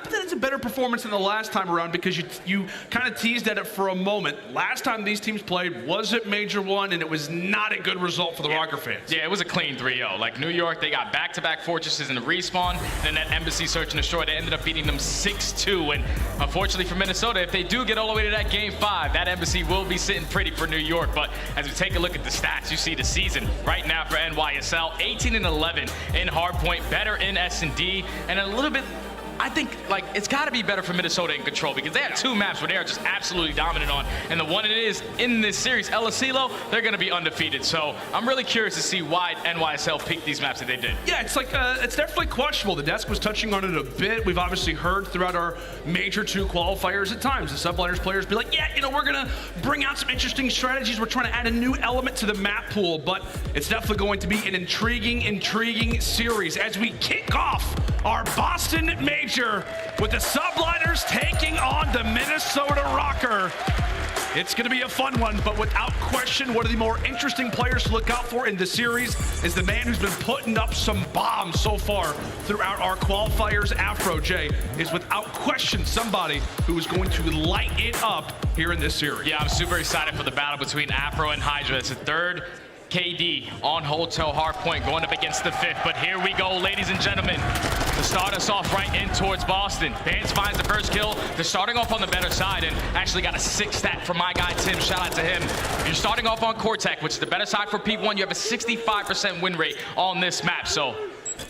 it's a better performance than the last time around, because you kind of teased at it for a moment. Last time these teams played was at Major 1, and it was not a good result for the Røkkr fans. Yeah, it was a clean 3-0. Like New York, they got back-to-back fortresses in the respawn, and then that embassy search and destroy, they ended up beating them 6-2. And unfortunately for Minnesota, if they do get all the way to that game 5, that embassy will be sitting pretty for New York. But as we take a look at the stats, you see the season right now for NYSL, 18-11 in hardpoint, better in S&D, and a little bit, I think, like, it's got to be better for Minnesota in control, because they have 2 maps where they are just absolutely dominant on, and the one it is in this series, LSELO, they're going to be undefeated. So I'm really curious to see why NYSL picked these maps that they did. Yeah, it's like, it's definitely questionable. The desk was touching on it a bit. We've obviously heard throughout our Major 2 qualifiers at times, the Subliners players be like, yeah, you know, we're going to bring out some interesting strategies. We're trying to add a new element to the map pool, but it's definitely going to be an intriguing series as we kick off our Boston Major with the Subliners taking on the Minnesota Røkkr. It's going to be a fun one, but without question, one of the more interesting players to look out for in the series is the man who's been putting up some bombs so far throughout our qualifiers. Afro, Jay, is without question somebody who is going to light it up here in this series. Yeah, I'm super excited for the battle between Afro and HyDra. It's the third KD on hotel hardpoint going up against the 5th. But here we go, ladies and gentlemen, to start us off right in towards Boston. Bance finds the first kill. They're starting off on the better side and actually got a 6 stat from my guy Tim. Shout out to him. You're starting off on Cortec, which is the better side for P1. You have a 65% win rate on this map. So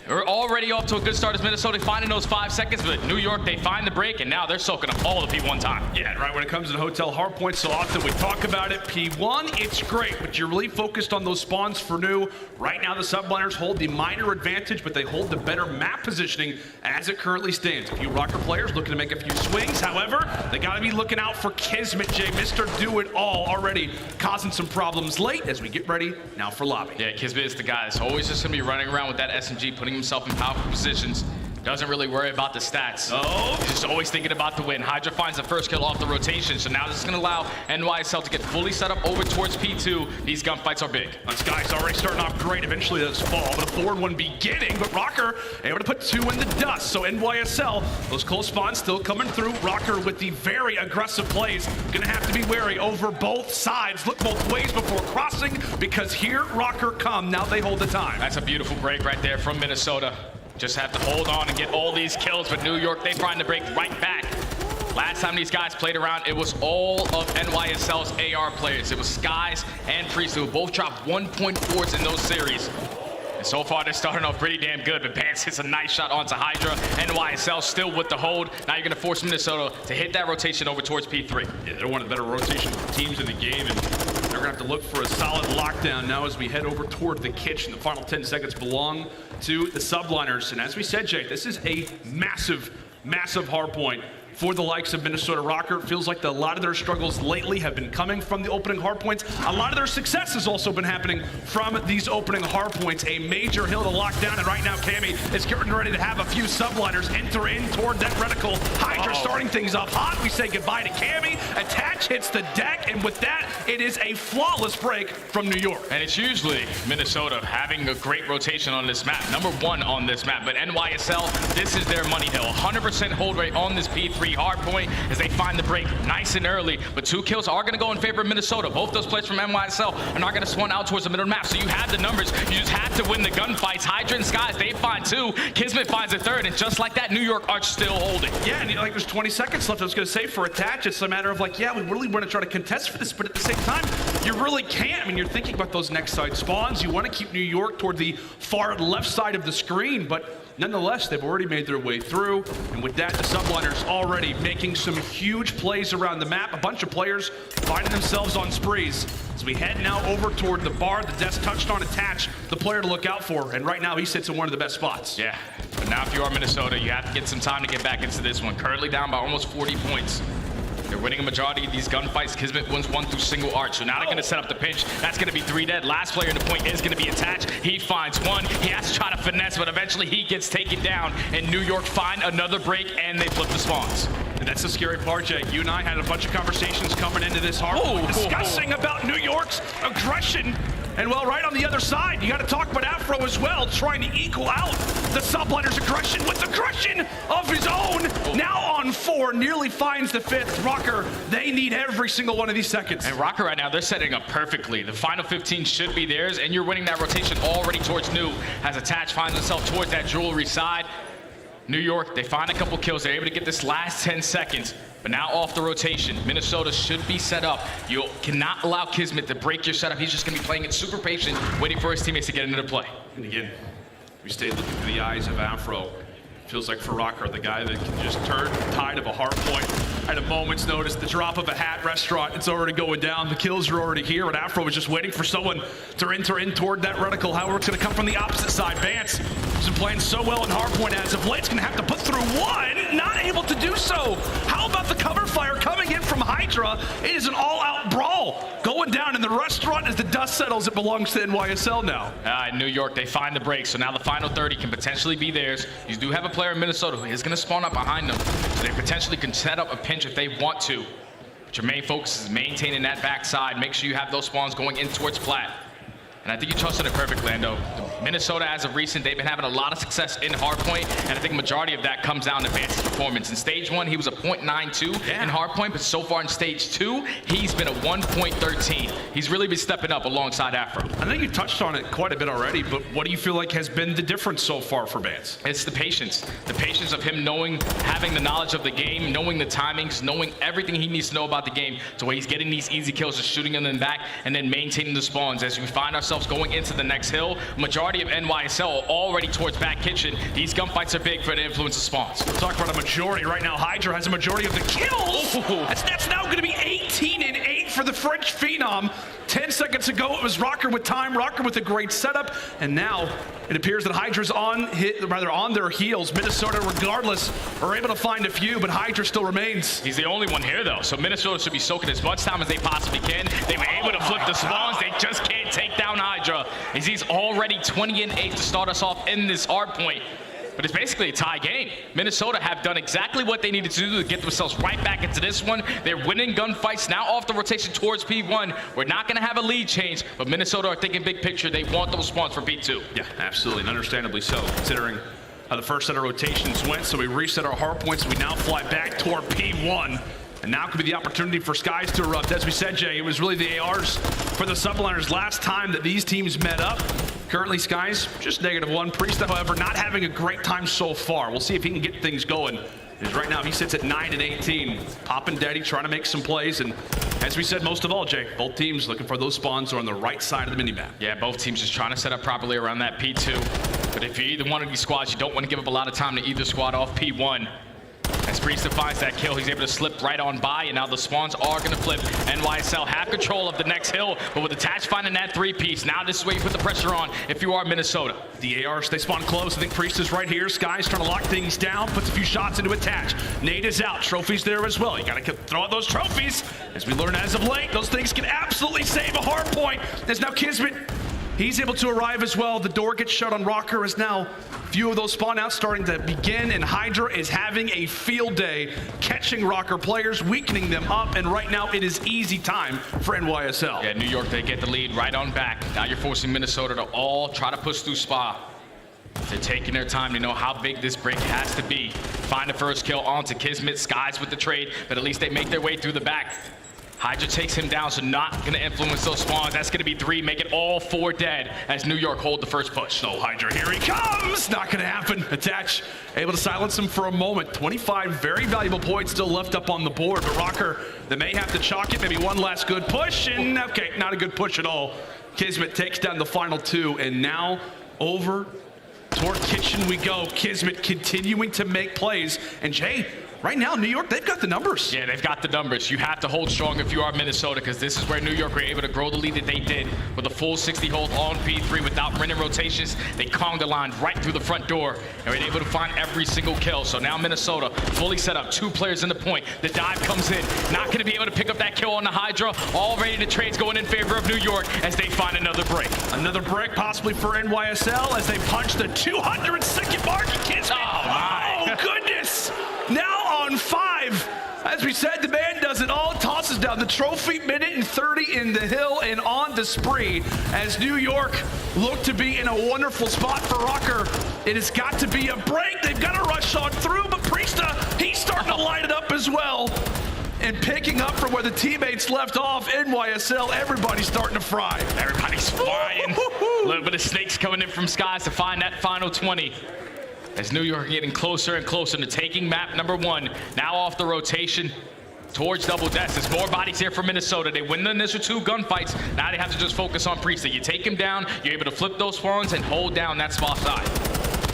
we're already off to a good start as Minnesota finding those 5 seconds, but New York, they find the break, and now they're soaking up all the P1 time. Yeah, right, when it comes to the hotel hardpoint, so often we talk about it. P1, it's great, but you're really focused on those spawns for New. Right now, the Subliners hold the minor advantage, but they hold the better map positioning as it currently stands. A few Røkkr players looking to make a few swings. However, they got to be looking out for KiSMET, Jay. Mr. Do-It-All already causing some problems late as we get ready now for lobby. Yeah, KiSMET is the guy that's always just going to be running around with that SMG, putting himself in powerful positions. Doesn't really worry about the stats. Oh. He's just always thinking about the win. HyDra finds the first kill off the rotation, so now this is going to allow NYSL to get fully set up over towards P2. These gunfights are big. Skyz already starting off great. Eventually those fall, but a forward one beginning. But Røkkr able to put 2 in the dust. So NYSL, those close spawns still coming through. Røkkr with the very aggressive plays. Gonna have to be wary over both sides. Look both ways before crossing, because here Røkkr come. Now they hold the time. That's a beautiful break right there from Minnesota. Just have to hold on and get all these kills, but New York, they find the break right back. Last time these guys played around, it was all of NYSL's AR players. It was Skyz and Priestahh, who both dropped 1.4s in those series. And so far, they're starting off pretty damn good, but Bance hits a nice shot onto HyDra. NYSL still with the hold. Now you're going to force Minnesota to hit that rotation over towards P3. Yeah, they're one of the better rotation teams in the game, and they're going to have to look for a solid lockdown now as we head over toward the kitchen. The final 10 seconds belong to the Subliners. And as we said, Jay, this is a massive, massive hard point for the likes of Minnesota Røkkr. It feels like a lot of their struggles lately have been coming from the opening hardpoints. A lot of their success has also been happening from these opening hardpoints. A major hill to lock down, and right now Cammy is getting ready to have a few Subliners enter in toward that reticle. HyDra starting things off hot. We say goodbye to Cammy. Attach hits the deck, and with that, it is a flawless break from New York. And it's usually Minnesota having a great rotation on this map. #1 on this map, but NYSL, this is their money hill. 100% hold rate on this P3 hard point as they find the break nice and early, but 2 kills are going to go in favor of Minnesota. Both those players from NYSL are not going to spawn out towards the middle of the map, so you have the numbers. You just have to win the gunfights. HyDra and Skyz, they find 2. KiSMET finds a 3rd, and just like that, New York are still holding. Yeah, and like there's 20 seconds left. I was going to say for attach, it's a matter of like, yeah, we really want to try to contest for this, but at the same time, you really can't. I mean, you're thinking about those next side spawns. You want to keep New York toward the far left side of the screen, but nonetheless, they've already made their way through, and with that, the Subliners already making some huge plays around the map. A bunch of players finding themselves on sprees. As we head now over toward the bar, the desk touched on attach, the player to look out for, and right now he sits in one of the best spots. Yeah, but now if you are Minnesota, you have to get some time to get back into this one. Currently down by almost 40 points. They're winning a majority of these gunfights. KiSMET wins 1 through single arch, so now they're going to set up the pinch. That's going to be 3 dead. Last player in the point is going to be attached. He finds 1. He has to try to finesse, but eventually he gets taken down, and New York find another break, and they flip the spawns. And that's the scary part, Jay. You and I had a bunch of conversations coming into this hard discussing about New York's aggression. And well, right on the other side, you got to talk about Afro as well, trying to equal out the Subliners' aggression with aggression of his own. Now on 4, nearly finds the 5th. Røkkr, they need every single one of these seconds. And Røkkr right now, they're setting up perfectly. The final 15 should be theirs, and you're winning that rotation already towards New. As attached finds himself towards that jewelry side. New York, they find a couple kills. They're able to get this last 10 seconds. But now off the rotation, Minnesota should be set up. You cannot allow KiSMET to break your setup. He's just going to be playing it super patient, waiting for his teammates to get into the play. And again, we stayed looking through the eyes of Afro. Feels like for Røkkr, the guy that can just turn the tide of a hard point at a moment's notice. The drop of a hat restaurant, it's already going down. The kills are already here, and Afro was just waiting for someone to enter in toward that reticle. However, it's going to come from the opposite side. Bance has been playing so well in hard point as of late. It's going to have to put through 1, not able to do so. How about the cover fire coming in from HyDra? It is an all-out brawl going down in the restaurant. As the dust settles, it belongs to NYSL now. New York, they find the break, so now the final 30 can potentially be theirs. You do have a player in Minnesota who is going to spawn up behind them, so they potentially can set up a pinch if they want to. But your main focus is maintaining that backside. Make sure you have those spawns going in towards flat. And I think you touched on it perfect, Lando. Minnesota, as of recent, they've been having a lot of success in hardpoint, and I think a majority of that comes down to Bance's performance. In stage 1, he was a .92 in hardpoint, but so far in stage 2, he's been a 1.13. He's really been stepping up alongside Afro. I think you touched on it quite a bit already, but what do you feel like has been the difference so far for Bance? It's the patience of him knowing, having the knowledge of the game, knowing the timings, knowing everything he needs to know about the game, to where he's getting these easy kills, just shooting them in the back, and then maintaining the spawns. As we find ourselves going into the next hill, majority of NYSL already towards back kitchen. These gunfights are big for the influence of spawns. We'll talk about a majority right now. HyDra has a majority of the kills. That's now going to be 18 and 8 for the French phenom. 10 seconds ago, it was Røkkr with time, Røkkr with a great setup, and now it appears that HyDra's on their heels. Minnesota, regardless, are able to find a few, but HyDra still remains. He's the only one here, though, so Minnesota should be soaking as much time as they possibly can. They were able to flip the spawns. They just can't take down HyDra, as he's already 20 and 8 to start us off in this hard point. But it's basically a tie game. Minnesota have done exactly what they needed to do to get themselves right back into this one. They're winning gunfights now off the rotation towards P1. We're not going to have a lead change, but Minnesota are thinking big picture. They want those spawns for P2. Yeah, absolutely, and understandably so, considering how the first set of rotations went. So we reset our hard points. We now fly back toward P1. And now could be the opportunity for Skyz to erupt. As we said, Jay, it was really the ARs for the Subliners last time that these teams met up. Currently, Skyz just -1. Priestahh, however, not having a great time so far. We'll see if he can get things going. Because right now, he sits at 9 and 18. Popping Daddy, trying to make some plays. And as we said, most of all, Jay, both teams looking for those spawns are on the right side of the minimap. Yeah, both teams just trying to set up properly around that P2. But if you're either one of these squads, you don't want to give up a lot of time to either squad off P1. As Priestahh finds that kill, he's able to slip right on by, and now the spawns are going to flip. NYSL have control of the next hill, but with Attach finding that 3-piece, now this is where you put the pressure on if you are Minnesota. The ARs, they spawn close. I think Priestahh's right here. Skyz trying to lock things down, puts a few shots into Attach. Nade is out. Trophies there as well. You got to throw out those trophies. As we learn as of late, those things can absolutely save a hard point. There's now KiSMET. He's able to arrive as well. The door gets shut on Røkkr as now a few of those spawn outs starting to begin, and HyDra is having a field day catching Røkkr players, weakening them up, and right now it is easy time for NYSL. Yeah, New York, they get the lead right on back. Now you're forcing Minnesota to all try to push through Spa. They're taking their time to know how big this break has to be. Find the first kill onto KiSMET, Skyz with the trade, but at least they make their way through the back. HyDra takes him down, so not going to influence those spawns. That's going to be 3, make it all 4 dead as New York hold the first push. No, HyDra, here he comes! Not going to happen. Attach, able to silence him for a moment. 25 very valuable points still left up on the board, but Røkkr, they may have to chalk it. Maybe one last good push, and okay, not a good push at all. KiSMET takes down the final 2, and now over toward kitchen we go. KiSMET continuing to make plays, and Jay, right now, New York, they've got the numbers. Yeah, they've got the numbers. You have to hold strong if you are Minnesota, because this is where New York were able to grow the lead that they did with a full 60 hold on P3 without running rotations. They conged the line right through the front door and were able to find every single kill. So now Minnesota fully set up, 2 players in the point. The dive comes in, not going to be able to pick up that kill on the HyDra. Already the trades going in favor of New York as they find another break. Another break possibly for NYSL as they punch the 202nd mark. KiSMET. Oh, my. Oh, goodness. Now on 5. As we said, the man does it all. Tosses down the trophy, minute and 30 in the hill and on to spree as New York look to be in a wonderful spot for Røkkr. It has got to be a break. They've got to rush on through, but Priestahh, he's starting to light it up as well. And picking up from where the teammates left off, NYSL, everybody's starting to fry. Everybody's flying. A little bit of snakes coming in from Skyz to find that final 20. As New York getting closer and closer to taking map number 1. Now off the rotation towards double deaths. There's more bodies here for Minnesota. They win the initial 2 gunfights. Now they have to just focus on Priestahh. You take him down, you're able to flip those spawns and hold down that spot side.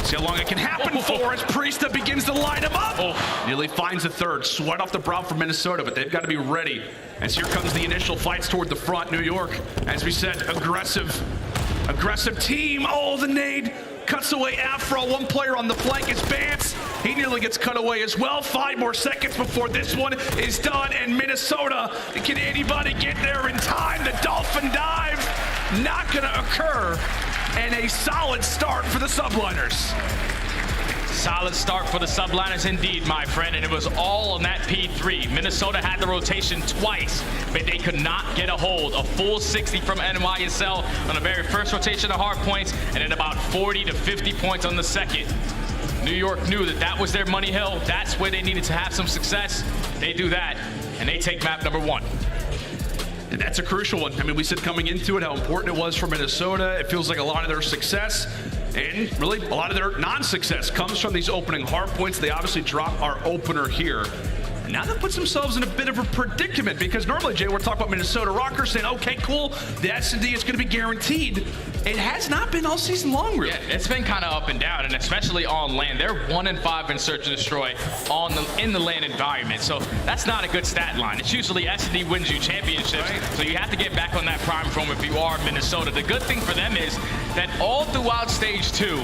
See how long it can happen for as Priestahh begins to line him up. Nearly finds a 3rd. Sweat off the brow for Minnesota, but they've got to be ready. As here comes the initial fights toward the front. New York, as we said, aggressive team. Oh, the nade cuts away Afro. 1 player on the flank is Bance. He nearly gets cut away as well. 5 more seconds before this one is done. And Minnesota, can anybody get there in time? The Dolphin dive, not going to occur. And a solid start for the Subliners. solid start for the Subliners indeed, my friend, and it was all on that P3. Minnesota had the rotation twice, but they could not get a hold. A full 60 from NYSL on the very first rotation of hard points, and then about 40 to 50 points on the second. New York knew that that was their money hill. That's where they needed to have some success. They do that, and they take map number 1. And that's a crucial one. I mean, we said coming into it how important it was for Minnesota. It feels like a lot of their success and really a lot of their non-success comes from these opening hard points. They obviously drop our opener here. And now that puts themselves in a bit of a predicament because normally, Jay, we're talking about Minnesota Røkkr saying, okay, cool, the S&D is going to be guaranteed. It has not been all season long, really. Yeah, it's been kind of up and down, and especially on land. They're 1-5 in search and destroy in the land environment, so that's not a good stat line. It's usually S&D wins you championships, so you have to get back on that prime form if you are Minnesota. The good thing for them is that all throughout Stage 2,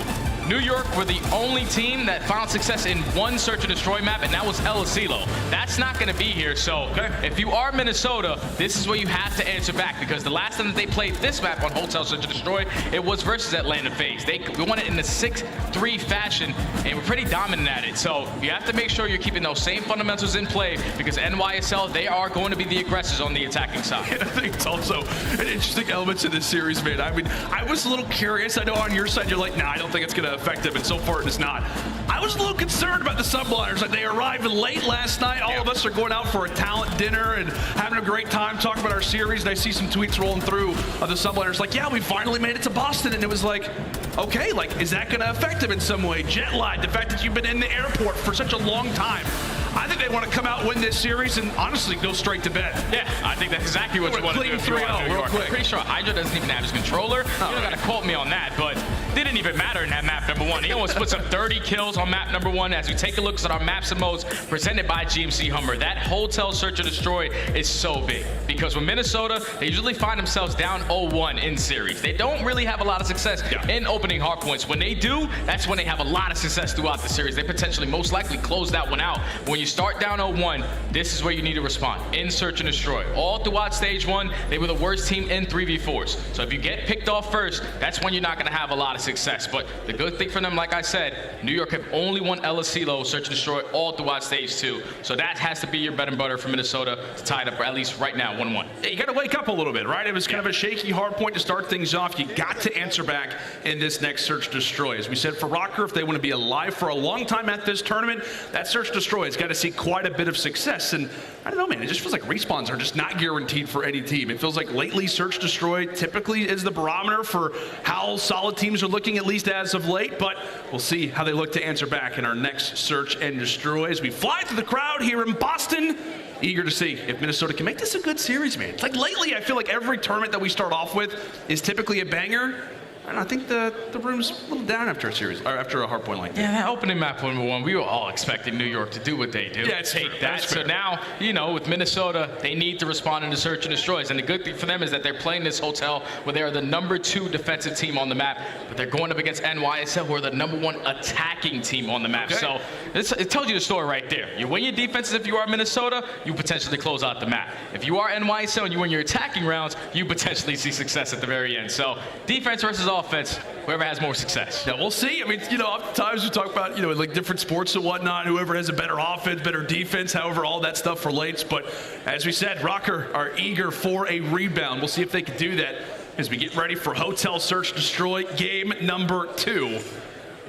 New York were the only team that found success in one search and destroy map, and that was aLLeY. That's not going to be here, so if you are Minnesota, this is where you have to answer back, because the last time that they played this map on Hotel Search and Destroy, it was versus Atlanta FaZe. We won it in a 6-3 fashion, and we're pretty dominant at it, so you have to make sure you're keeping those same fundamentals in play, because NYSL, they are going to be the aggressors on the attacking side. And I think it's also an interesting element to this series, man. I mean, I was a little curious. I know on your side, you're like, nah, I don't think it's going to affect them, and so far it is not. I was a little concerned about the Subliners. Like, they arrived late last night. All of us are going out for a talent dinner and having a great time talking about our series, and I see some tweets rolling through of the Subliners like, yeah, we finally made it to Boston, and it was like, okay, like, is that going to affect them in some way? Jet lag, the fact that you've been in the airport for such a long time. I think they want to come out, win this series, and honestly go straight to bed. Yeah, I think that's exactly what you want to do if you are New York. I'm pretty sure HyDra doesn't even have his controller. You don't got to quote me on that, but it didn't even matter in that map number 1. He almost puts up 30 kills on map number 1 as we take a look at our maps and modes presented by GMC Hummer. That Hotel Search and Destroy is so big because with Minnesota, they usually find themselves down 0-1 in series. They don't really have a lot of success in opening hard points. When they do, that's when they have a lot of success throughout the series. They potentially most likely close that one out. When you start down 0-1, this is where you need to respond. In Search and Destroy. All throughout Stage 1, they were the worst team in 3v4s. So if you get picked off first, that's when you're not going to have a lot of success. But the good thing for them, like I said, New York have only won aLLeY Search and Destroy all throughout Stage 2. So that has to be your bread and butter for Minnesota to tie it up, or at least right now, 1-1. Yeah, you got to wake up a little bit, right? It was kind of a shaky hard point to start things off. You got to answer back in this next Search Destroy. As we said, for Røkkr, if they want to be alive for a long time at this tournament, that Search Destroy has got to see quite a bit of success. And I don't know, man, it just feels like respawns are just not guaranteed for any team. It feels like lately Search Destroy typically is the barometer for how solid teams are looking, at least as of late, but we'll see how they look to answer back in our next Search and Destroy as we fly through the crowd here in Boston. Eager to see if Minnesota can make this a good series, man. It's like lately, I feel like every tournament that we start off with is typically a banger. And I think the room's a little down after a series, or after a hard point like that. Yeah, that opening map number 1, we were all expecting New York to do what they do. Yeah, take that. So now, you know, with Minnesota, they need to respond into Search and Destroys. And the good thing for them is that they're playing this hotel where they are the number 2 defensive team on the map, but they're going up against NYSL, who are the number 1 attacking team on the map. So it tells you the story right there. You win your defenses if you are Minnesota, you potentially close out the map. If you are NYSL and you win your attacking rounds, you potentially see success at the very end. So defense versus offense, whoever has more success. Yeah, we'll see. I mean, you know, oftentimes we talk about, you know, like different sports and whatnot, whoever has a better offense, better defense, however all that stuff relates. But as we said, Røkkr are eager for a rebound. We'll see if they can do that as we get ready for Hotel Search Destroy game number 2.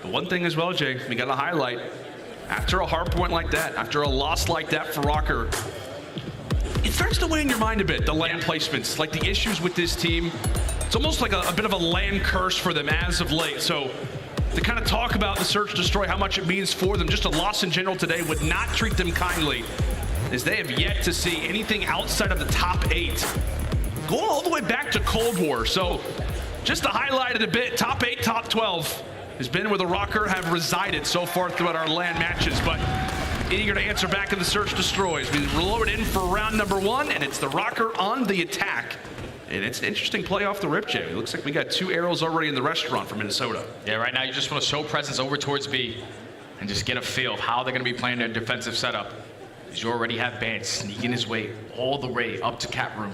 But one thing as well, Jay, we got to highlight, after a hard point like that, after a loss like that for Røkkr, it starts to weigh in your mind a bit, the land placements, like the issues with this team. It's almost like a bit of a land curse for them as of late. So to kind of talk about the Search Destroy, how much it means for them, just a loss in general today would not treat them kindly, as they have yet to see anything outside of the top 8. Going all the way back to Cold War. So just to highlight it a bit, top 8, top 12 has been where the Røkkr have resided so far throughout our land matches. But eager to answer back in the Search Destroys. We reload in for round number 1, and it's the Røkkr on the attack. And it's an interesting play off the rip, Jay. It looks like we got 2 arrows already in the restaurant for Minnesota. Yeah, right now you just want to show presence over towards B and just get a feel of how they're going to be playing their defensive setup. Because you already have Bance sneaking his way all the way up to cap room.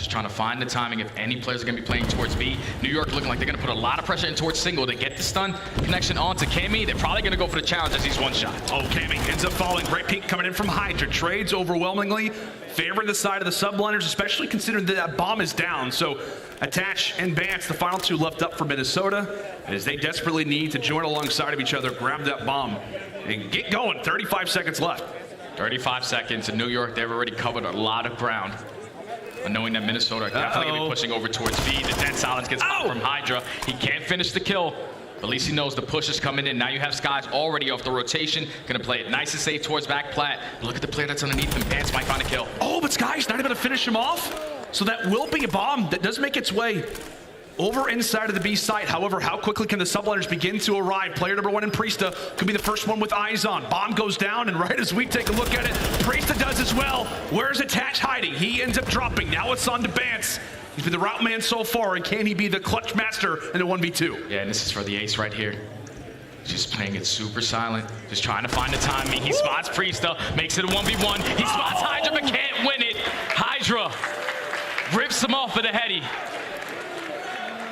Just trying to find the timing if any players are going to be playing towards B. New York looking like they're going to put a lot of pressure in towards single to get the stun connection onto Cammy. They're probably going to go for the challenge as he's one shot. Oh, Cammy ends up falling. Great peek coming in from HyDra. Trades overwhelmingly favoring the side of the Subliners, especially considering that bomb is down. So Attach and Bance, the final two left up for Minnesota, as they desperately need to join alongside of each other, grab that bomb, and get going. 35 seconds left. 35 seconds in New York. They've already covered a lot of ground. And knowing that Minnesota are definitely going to be pushing over towards B. The dead silence gets popped from HyDra. He can't finish the kill, but at least he knows the push is coming in. Now you have Skyz already off the rotation. Going to play it nice and safe towards back plat. Look at the player that's underneath him. Bance might find a kill. Oh, but Skyz not able to finish him off. So that will be a bomb that does make its way over inside of the B site. However, how quickly can the Subliners begin to arrive? Player number 1 in Priestahh could be the first one with eyes on. Bomb goes down, and right as we take a look at it, Priestahh does as well. Where's Attach hiding? He ends up dropping. Now it's on to Bance. He's been the route man so far, and can he be the clutch master in a 1v2? Yeah, and this is for the ace right here. Just playing it super silent, just trying to find the timing. He spots Priestahh, makes it a 1v1. He spots HyDra, but can't win it. HyDra rips him off of the heady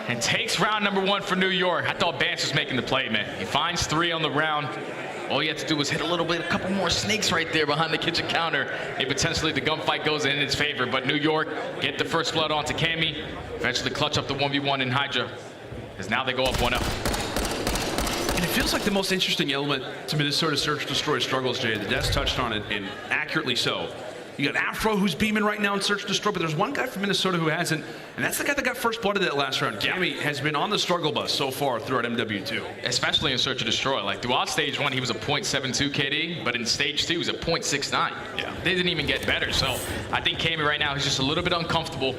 and takes round number 1 for New York. I thought Bance was making the play, man. He finds 3 on the round. All you have to do is hit a couple more snakes right there behind the kitchen counter. And potentially the gunfight goes in its favor. But New York get the first blood onto Cammy. Eventually clutch up the 1v1 in HyDra, as now they go up 1-0. And it feels like the most interesting element to Minnesota's Search Destroy struggles, Jay. The Des touched on it, and accurately so. You got Afro, who's beaming right now in Search Destroy, but there's one guy from Minnesota who hasn't, and that's the guy that got first blood of that last round. Cammy has been on the struggle bus so far throughout MW2. Especially in Search and Destroy. Like throughout stage 1, he was a .72 KD, but in stage 2, he was a .69. Yeah. They didn't even get better. So I think Cammy right now is just a little bit uncomfortable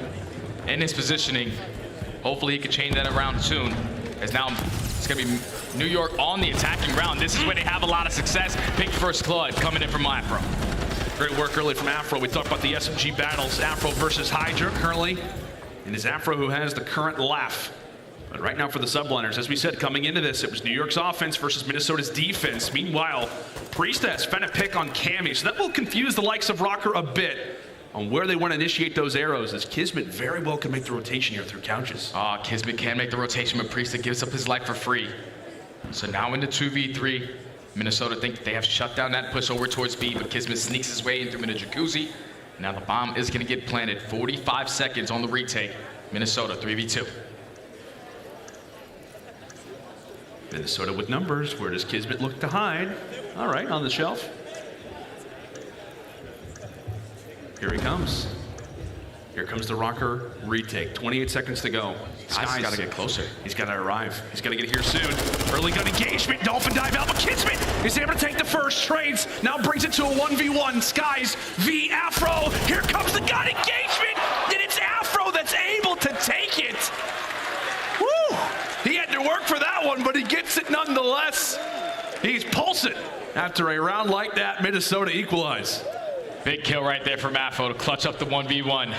in his positioning. Hopefully he can change that around soon, as now it's going to be New York on the attacking round. This is where they have a lot of success. Big first blood coming in from Afro. Great work early from Afro. We talked about the SMG battles. Afro versus HyDra currently. And it's Afro who has the current laugh. But right now for the Subliners, as we said, coming into this, it was New York's offense versus Minnesota's defense. Meanwhile, Priestahh has found a pick on Cammy. So that will confuse the likes of Røkkr a bit on where they want to initiate those arrows, as KiSMET very well can make the rotation here through couches. KiSMET can make the rotation, but Priestahh gives up his life for free. So now into 2v3. Minnesota think they have shut down that push over towards B, but KiSMET sneaks his way in through the jacuzzi. Now the bomb is going to get planted. 45 seconds on the retake. Minnesota 3v2. Minnesota with numbers. Where does KiSMET look to hide? All right, on the shelf. Here he comes. Here comes the Røkkr retake. 28 seconds to go. Skyz got to get closer. He's got to arrive. He's got to get here soon. Early gun engagement. Dolphin dive out, but KiSMET is able to take the first. Trades. Now brings it to a 1v1. Skyz v Afro. Here comes the gun engagement. And it's Afro that's able to take it. Woo! He had to work for that one, but he gets it nonetheless. He's pulsing. After a round like that, Minnesota equalize. Big kill right there from Afro to clutch up the 1v1.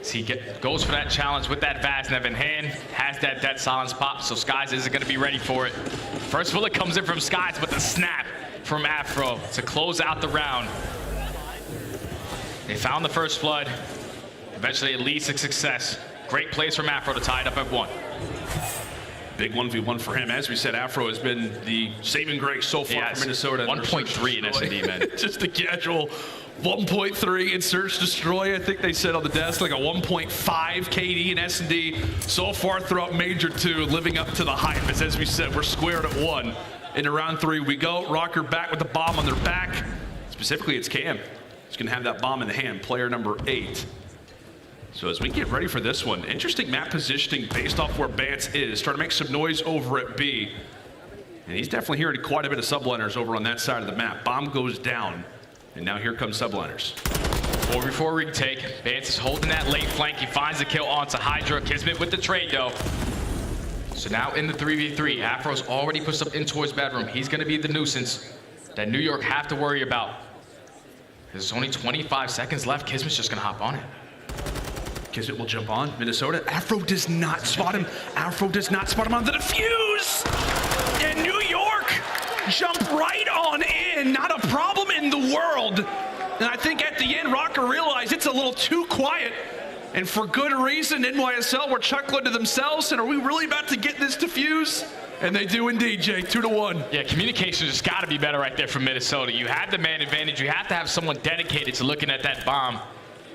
So he goes for that challenge with that Vaznev in hand, has that dead silence pop, so Skyz isn't going to be ready for it. First bullet comes in from Skyz, but the snap from Afro to close out the round. They found the first blood. Eventually it leads to success. Great plays from Afro to tie it up at 1. Big 1v1 for him. As we said, Afro has been the saving grace so far for Minnesota. 1.3 in S&D, man. Just a casual 1.3 in Search Destroy. I think they said on the desk like a 1.5 KD in S&D so far throughout Major 2, living up to the hype. As we said, we're squared at 1. Into round 3 we go. Røkkr back with the bomb on their back. Specifically, it's Cam. He's going to have that bomb in the hand, player number 8. So as we get ready for this one, interesting map positioning based off where Bance is. Trying to make some noise over at B. And he's definitely hearing quite a bit of Subliners over on that side of the map. Bomb goes down. And now here comes Subliners. 4v4 retake. Bance is holding that late flank. He finds the kill onto HyDra. KiSMET with the trade though. So now in the 3v3, Afro's already pushed up in towards bedroom. He's going to be the nuisance that New York have to worry about. There's only 25 seconds left. KiSMET's just going to hop on it. KiSMET will jump on. Minnesota. Afro does not spot him. Afro does not spot him on the defuse. And New York jump right on in. Not a problem in the world. And I think think at the end, Røkkr realized it's a little too quiet. And for good reason, NYSL were chuckling to themselves, and are we really about to get this defuse? And they do indeed, Jake, 2-1. Yeah, communication just got to be better right there from Minnesota. You have the man advantage. You have to have someone dedicated to looking at that bomb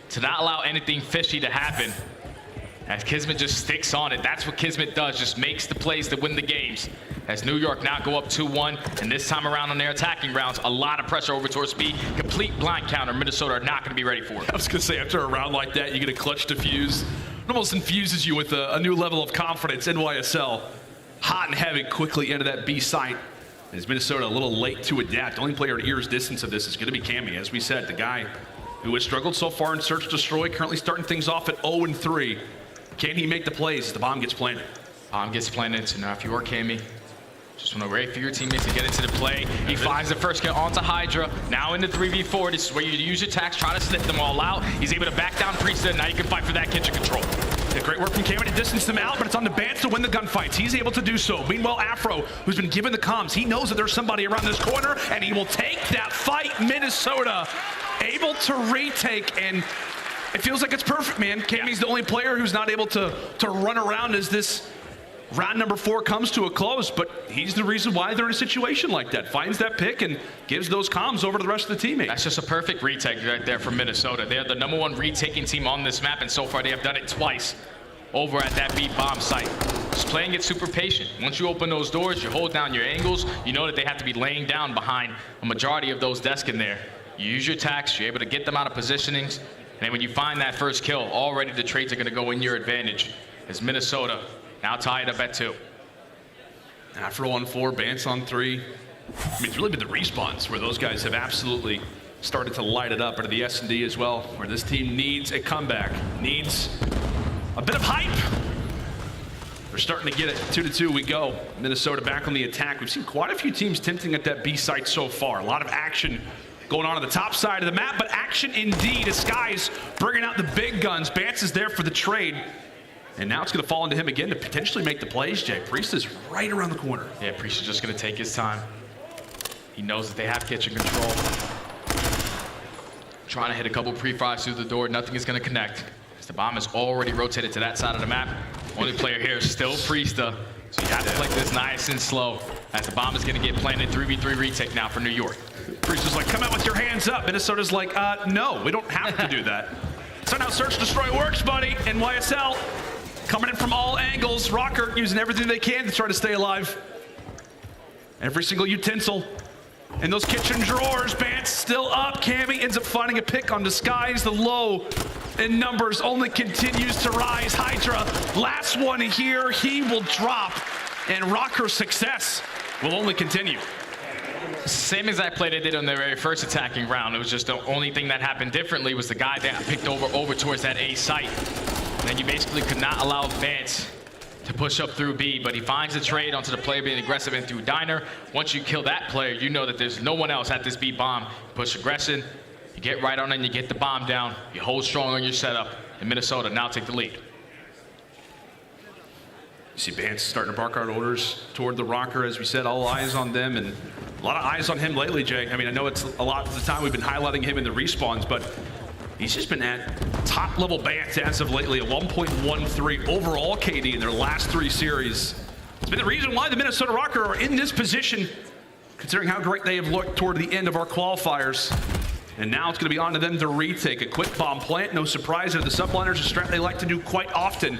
to not allow anything fishy to happen. As KiSMET just sticks on it. That's what KiSMET does, just makes the plays to win the games. As New York now go up 2-1, and this time around on their attacking rounds, a lot of pressure over towards B. Complete blind counter. Minnesota are not going to be ready for it. I was going to say, after a round like that, you get a clutch defuse. It almost infuses you with a new level of confidence. NYSL, hot and heavy, quickly into that B site. As Minnesota a little late to adapt. The only player at ear's distance of this is going to be Cammy. As we said, the guy who has struggled so far in Search Destroy, currently starting things off at 0-3. Can he make the plays as the bomb gets planted? Bomb gets planted, so now if you are Cammy, just want to wait for your teammates to get into the play. He finds the first kill onto HyDra. Now into 3v4. This is where you use your attacks, try to snip them all out. He's able to back down Priestahh. Now you can fight for that kitchen control. Yeah, great work from Cammy to distance them out, but it's on the Bance to win the gunfights. He's able to do so. Meanwhile, Afro, who's been given the comms, he knows that there's somebody around this corner, and he will take that fight. Minnesota able to retake, and it feels like it's perfect, man. Cammy's the only player who's not able to run around as this round number 4 comes to a close, but he's the reason why they're in a situation like that. Finds that pick and gives those comms over to the rest of the teammates. That's just a perfect retake right there from Minnesota. They're the #1 retaking team on this map, and so far they have done it twice over at that B bomb site. Just playing it super patient. Once you open those doors, you hold down your angles, you know that they have to be laying down behind a majority of those desks in there. You use your attacks, you're able to get them out of positionings, and then when you find that first kill, already the trades are going to go in your advantage. As Minnesota now tied up at 2. Afro on 4, Bance on 3. I mean, it's really been the respawns where those guys have absolutely started to light it up, or the S&D as well, where this team needs a comeback, needs a bit of hype. They're starting to get it. 2-2 we go. Minnesota back on the attack. We've seen quite a few teams tempting at that B site so far. A lot of action going on the top side of the map, but action indeed as Skyz bringing out the big guns. Bance is there for the trade. And now it's going to fall into him again to potentially make the plays, Jay. Priestahh's right around the corner. Yeah, Priestahh's just going to take his time. He knows that they have kitchen control. Trying to hit a couple pre-fires through the door. Nothing is going to connect. As the bomb is already rotated to that side of the map. Only player here is still Priestahh. So you have to play this nice and slow. As the bomb is going to get planted. 3v3 retake now for New York. Priestahh's like, come out with your hands up. Minnesota's like, no, we don't have to do that. So now Search Destroy works, buddy. NYSL. Coming in from all angles. Røkkr using everything they can to try to stay alive. Every single utensil in those kitchen drawers. Bance still up. Cammy ends up finding a pick on Skyz. The low in numbers only continues to rise. HyDra, last one here. He will drop. And Røkkr's success will only continue. Same exact play they did on their very first attacking round. It was just the only thing that happened differently was the guy that picked over towards that A site. Then you basically could not allow Bance to push up through B, but he finds the trade onto the player being aggressive and through Diner. Once you kill that player, you know that there's no one else at this B bomb. Push aggression, you get right on it and you get the bomb down. You hold strong on your setup, and Minnesota now take the lead. You see Bance starting to bark out orders toward the Røkkr, as we said, all eyes on them, and a lot of eyes on him lately, Jay. I mean, I know it's a lot of the time we've been highlighting him in the respawns, but he's just been at top level Bance as of lately, a 1.13 overall KD in their last 3 series. It's been the reason why the Minnesota Røkkr are in this position, considering how great they have looked toward the end of our qualifiers. And now it's going to be on to them to retake a quick bomb plant. No surprise that the Subliners, a strat they like to do quite often.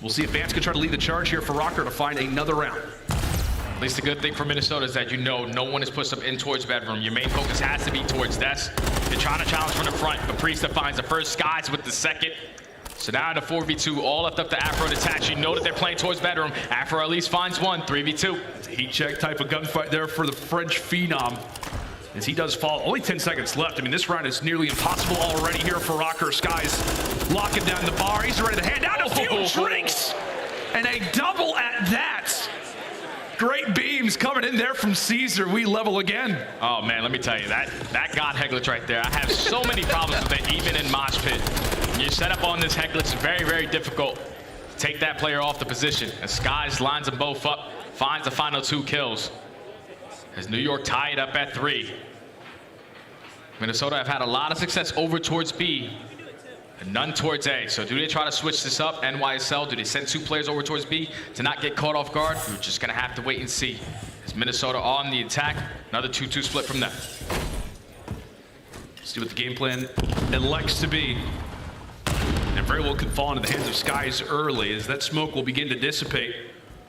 We'll see if Bance can try to lead the charge here for Røkkr to find another round. At least the good thing for Minnesota is that you know no one is pushed up in towards bedroom. Your main focus has to be towards desk. They're trying to challenge from the front, but Priestahh finds the first, Skyz with the second. So now in a 4v2, all left up to Afro to attach. You know that they're playing towards bedroom. Afro at least finds one, 3v2. It's a heat check type of gunfight there for the French phenom. As he does fall, only 10 seconds left. I mean, this round is nearly impossible already here for Røkkr. Skyz locking down the bar. He's ready to hand out a few drinks. And a double at that. Great beams coming in there from Caesar. We level again. Oh man, let me tell you, that God Heglitch right there. I have so many problems with it, even in Mosh Pit. When you set up on this Heglitch, it's very, very difficult to take that player off the position. As Skyz lines them both up, finds the final 2 kills. As New York tie it up at 3. Minnesota have had a lot of success over towards B and none towards A. So do they try to switch this up? NYSL, do they send 2 players over towards B to not get caught off guard? We're just gonna have to wait and see. As Minnesota on the attack, another 2-2 split from them. See what the game plan elects to be. And very well could fall into the hands of Skyz early as that smoke will begin to dissipate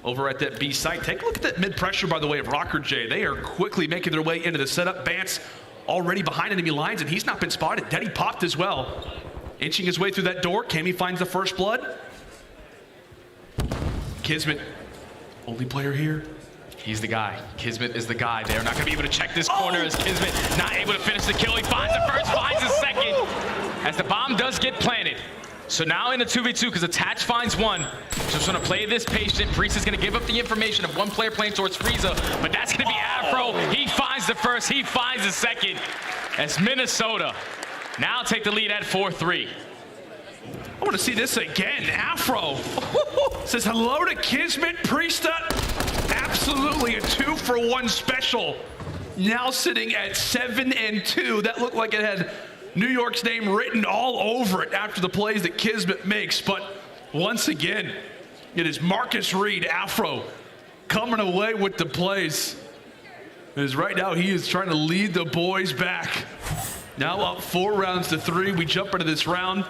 over at that B site. Take a look at that mid pressure, by the way, of Røkkr J. They are quickly making their way into the setup. Bance already behind enemy lines, and he's not been spotted. Denny popped as well. Inching his way through that door. Cammy finds the first blood. KiSMET, only player here. He's the guy. KiSMET is the guy. They're not going to be able to check this corner as KiSMET not able to finish the kill. He finds the first, finds the second. As the bomb does get planted. So now in a 2v2 because Attach finds one. Just going to play this patient. Priestahh is going to give up the information of one player playing towards Frieza, but that's going to be Afro. He finds the first, he finds the second. As Minnesota now take the lead at 4-3. I want to see this again. Afro says hello to KiSMET. Priestahh, absolutely a 2-for-1 special. Now sitting at 7-2. That looked like it had New York's name written all over it after the plays that KiSMET makes. But once again, it is Marcus Reed, Afro, coming away with the plays. As right now he is trying to lead the boys back. Now up 4-3. We jump into this round.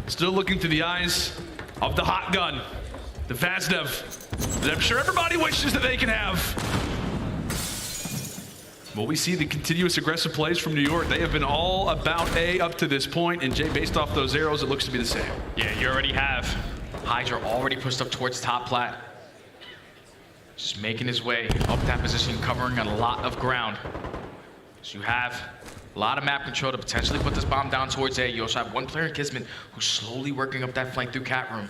Still looking through the eyes of the hot gun, the Vaznev, that I'm sure everybody wishes that they can have. Well, we see the continuous aggressive plays from New York. They have been all about A up to this point, and Jay, based off those arrows, it looks to be the same. Yeah, you already have HyDra already pushed up towards top plat. Just making his way up that position, covering a lot of ground. So you have a lot of map control to potentially put this bomb down towards A. You also have one player in KiSMET who's slowly working up that flank through cat room.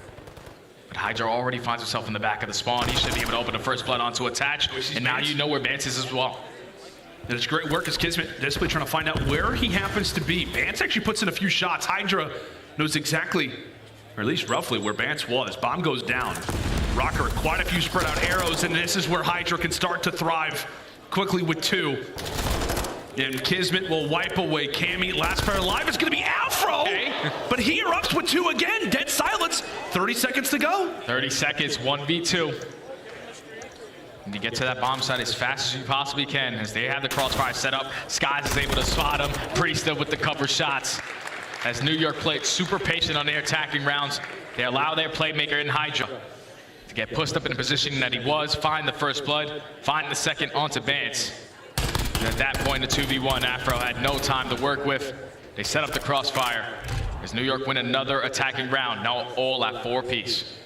But HyDra already finds himself in the back of the spawn. He should be able to open the first blood onto Attach. And now you know where Bance is as well. And it's great work as KiSMET desperately trying to find out where he happens to be. Bance actually puts in a few shots. HyDra knows exactly, or at least roughly, where Bance was. Bomb goes down. Røkkr, quite a few spread out arrows, and this is where HyDra can start to thrive quickly with 2. And KiSMET will wipe away Cammy. Last player alive is going to be Afro. Okay. But he erupts with 2 again. Dead silence. 30 seconds to go. 30 seconds, 1v2. And you get to that bomb site as fast as you possibly can. As they have the crossfire set up, Skyz is able to spot him. Priestahh with the cover shots. As New York played super patient on their attacking rounds, they allow their playmaker in HyDra to get pushed up in the position that he was, find the first blood, find the second onto Bance. And at that point, the 2v1, Afro had no time to work with. They set up the crossfire as New York win another attacking round, now all at 4 apiece.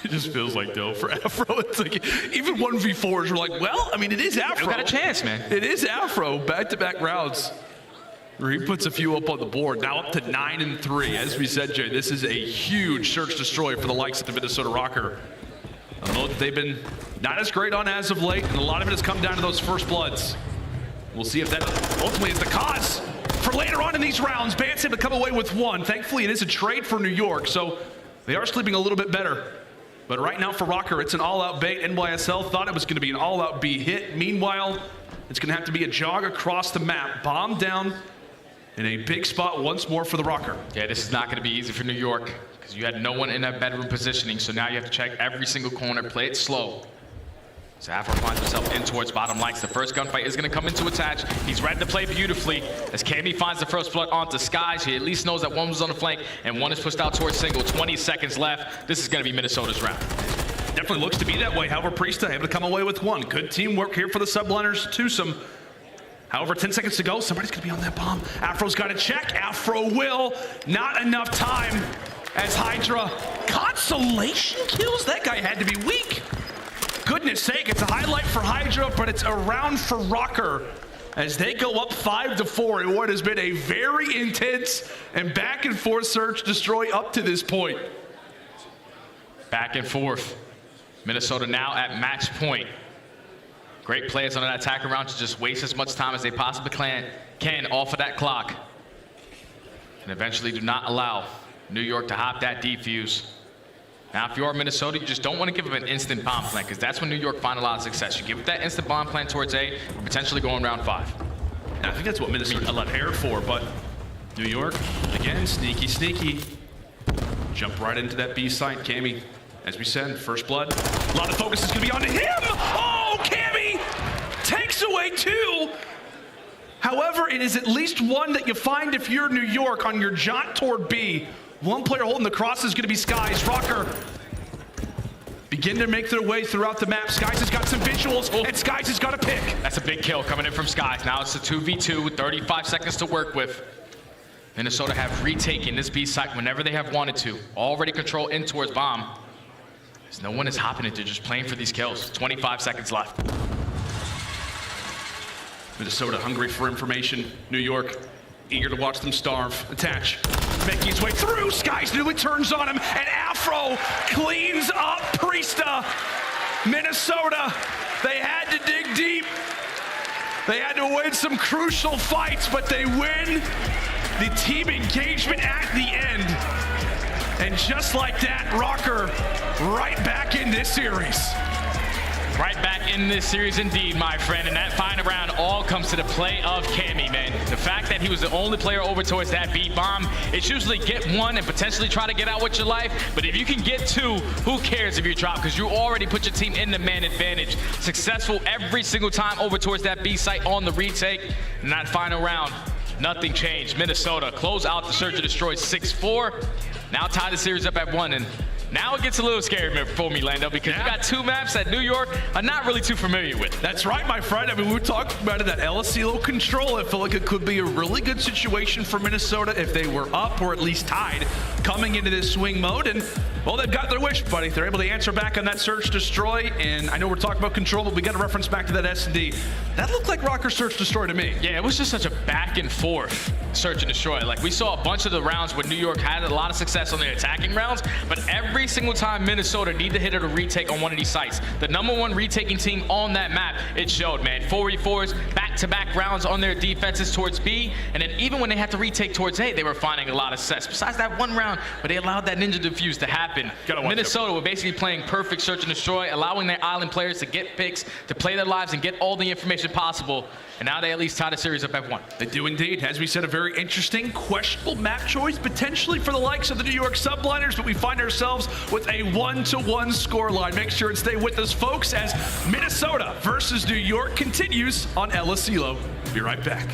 It just feels like, though, for Afro, it's like, even 1v4s, we're like, well, I mean, it is Afro. You got a chance, man. It is Afro, back-to-back rounds, where he puts a few up on the board, now up to 9-3. As we said, Jay, this is a huge search destroy for the likes of the Minnesota Røkkr. A mode that they've been not as great on as of late, and a lot of it has come down to those first bloods. We'll see if that ultimately is the cause for later on in these rounds. Bance able to come away with 1. Thankfully, it is a trade for New York, so they are sleeping a little bit better. But right now for Røkkr, it's an all-out bait. NYSL thought it was going to be an all-out B hit. Meanwhile, it's going to have to be a jog across the map. Bomb down in a big spot once more for the Røkkr. Yeah, this is not going to be easy for New York because you had no one in that bedroom positioning, so now you have to check every single corner, play it slow. So Afro finds himself in towards bottom lights. The first gunfight is going to come into Attach. He's read the play beautifully as Cammy finds the first blood onto Skyz. He at least knows that one was on the flank and one is pushed out towards single. 20 seconds left. This is going to be Minnesota's round. Definitely looks to be that way. However, Priestahh able to come away with 1. Good teamwork here for the Subliners. Twosome. However, 10 seconds to go. Somebody's going to be on that bomb. Afro's got to check. Afro will. Not enough time as HyDra. Consolation kills? That guy had to be weak. Goodness sake, it's a highlight for HyDra, but it's a round for Røkkr as they go up 5-4 in what has been a very intense and back and forth search destroy up to this point. Back and forth. Minnesota now at match point. Great players on an attack around to just waste as much time as they possibly can off of that clock. And eventually do not allow New York to hop that defuse. Now, if you are Minnesota, you just don't want to give them an instant bomb plant because that's when New York find a lot of success. You give it that instant bomb plant towards A, potentially going round 5. And I think that's what Minnesota prepared for, but New York, again, sneaky, sneaky. Jump right into that B site. Cammy, as we said, first blood. A lot of focus is going to be on him. Oh, Cammy takes away 2. However, it is at least one that you find if you're New York on your jaunt toward B. One player holding the cross is going to be Skyz. Røkkr begin to make their way throughout the map. Skyz has got some visuals, and Skyz has got a pick. That's a big kill coming in from Skyz. Now it's a 2v2, 35 seconds to work with. Minnesota have retaken this B site whenever they have wanted to. Already control in towards bomb. As no one is hopping it, they're just playing for these kills. 25 seconds left. Minnesota hungry for information. New York eager to watch them starve. Attach, making his way through. Skyz nearly turns on him, and Afro cleans up Priestahh. Minnesota, they had to dig deep. They had to win some crucial fights, but they win the team engagement at the end. And just like that, Røkkr right back in this series. Right back in this series indeed, my friend. And that final round all comes to the play of Cammy, man. The fact that he was the only player over towards that B bomb, it's usually get 1 and potentially try to get out with your life. But if you can get 2, who cares if you drop? Because you already put your team in the man advantage. Successful every single time over towards that B site on the retake. And that final round, nothing changed. Minnesota close out the search and destroy 6-4. Now tie the series up at 1. And now it gets a little scary for me, Lando, because you got 2 maps that New York are not really too familiar with. That's right, my friend. I mean, we were talking about it, that aLLeY control. I feel like it could be a really good situation for Minnesota if they were up or at least tied coming into this swing mode. And, well, they've got their wish, buddy. They're able to answer back on that search destroy. And I know we're talking about control, but we got to reference back to that S&D. That looked like Røkkr search destroy to me. Yeah, it was just such a back and forth search and destroy. Like, we saw a bunch of the rounds where New York had a lot of success on their attacking rounds, but every single time Minnesota need to hit a retake on one of these sites. The #1 retaking team on that map, it showed, man. 4v4s, back-to-back rounds on their defenses towards B, and then even when they had to retake towards A, they were finding a lot of success. Besides that one round where they allowed that ninja defuse to happen, Minnesota were basically playing perfect search and destroy, allowing their island players to get picks, to play their lives and get all the information possible. And now they at least tie the series up at 1. They do indeed. As we said, a very interesting, questionable map choice, potentially for the likes of the New York Subliners, but we find ourselves with a 1-1 scoreline. Make sure and stay with us, folks, as Minnesota versus New York continues on aLLeY. Be right back.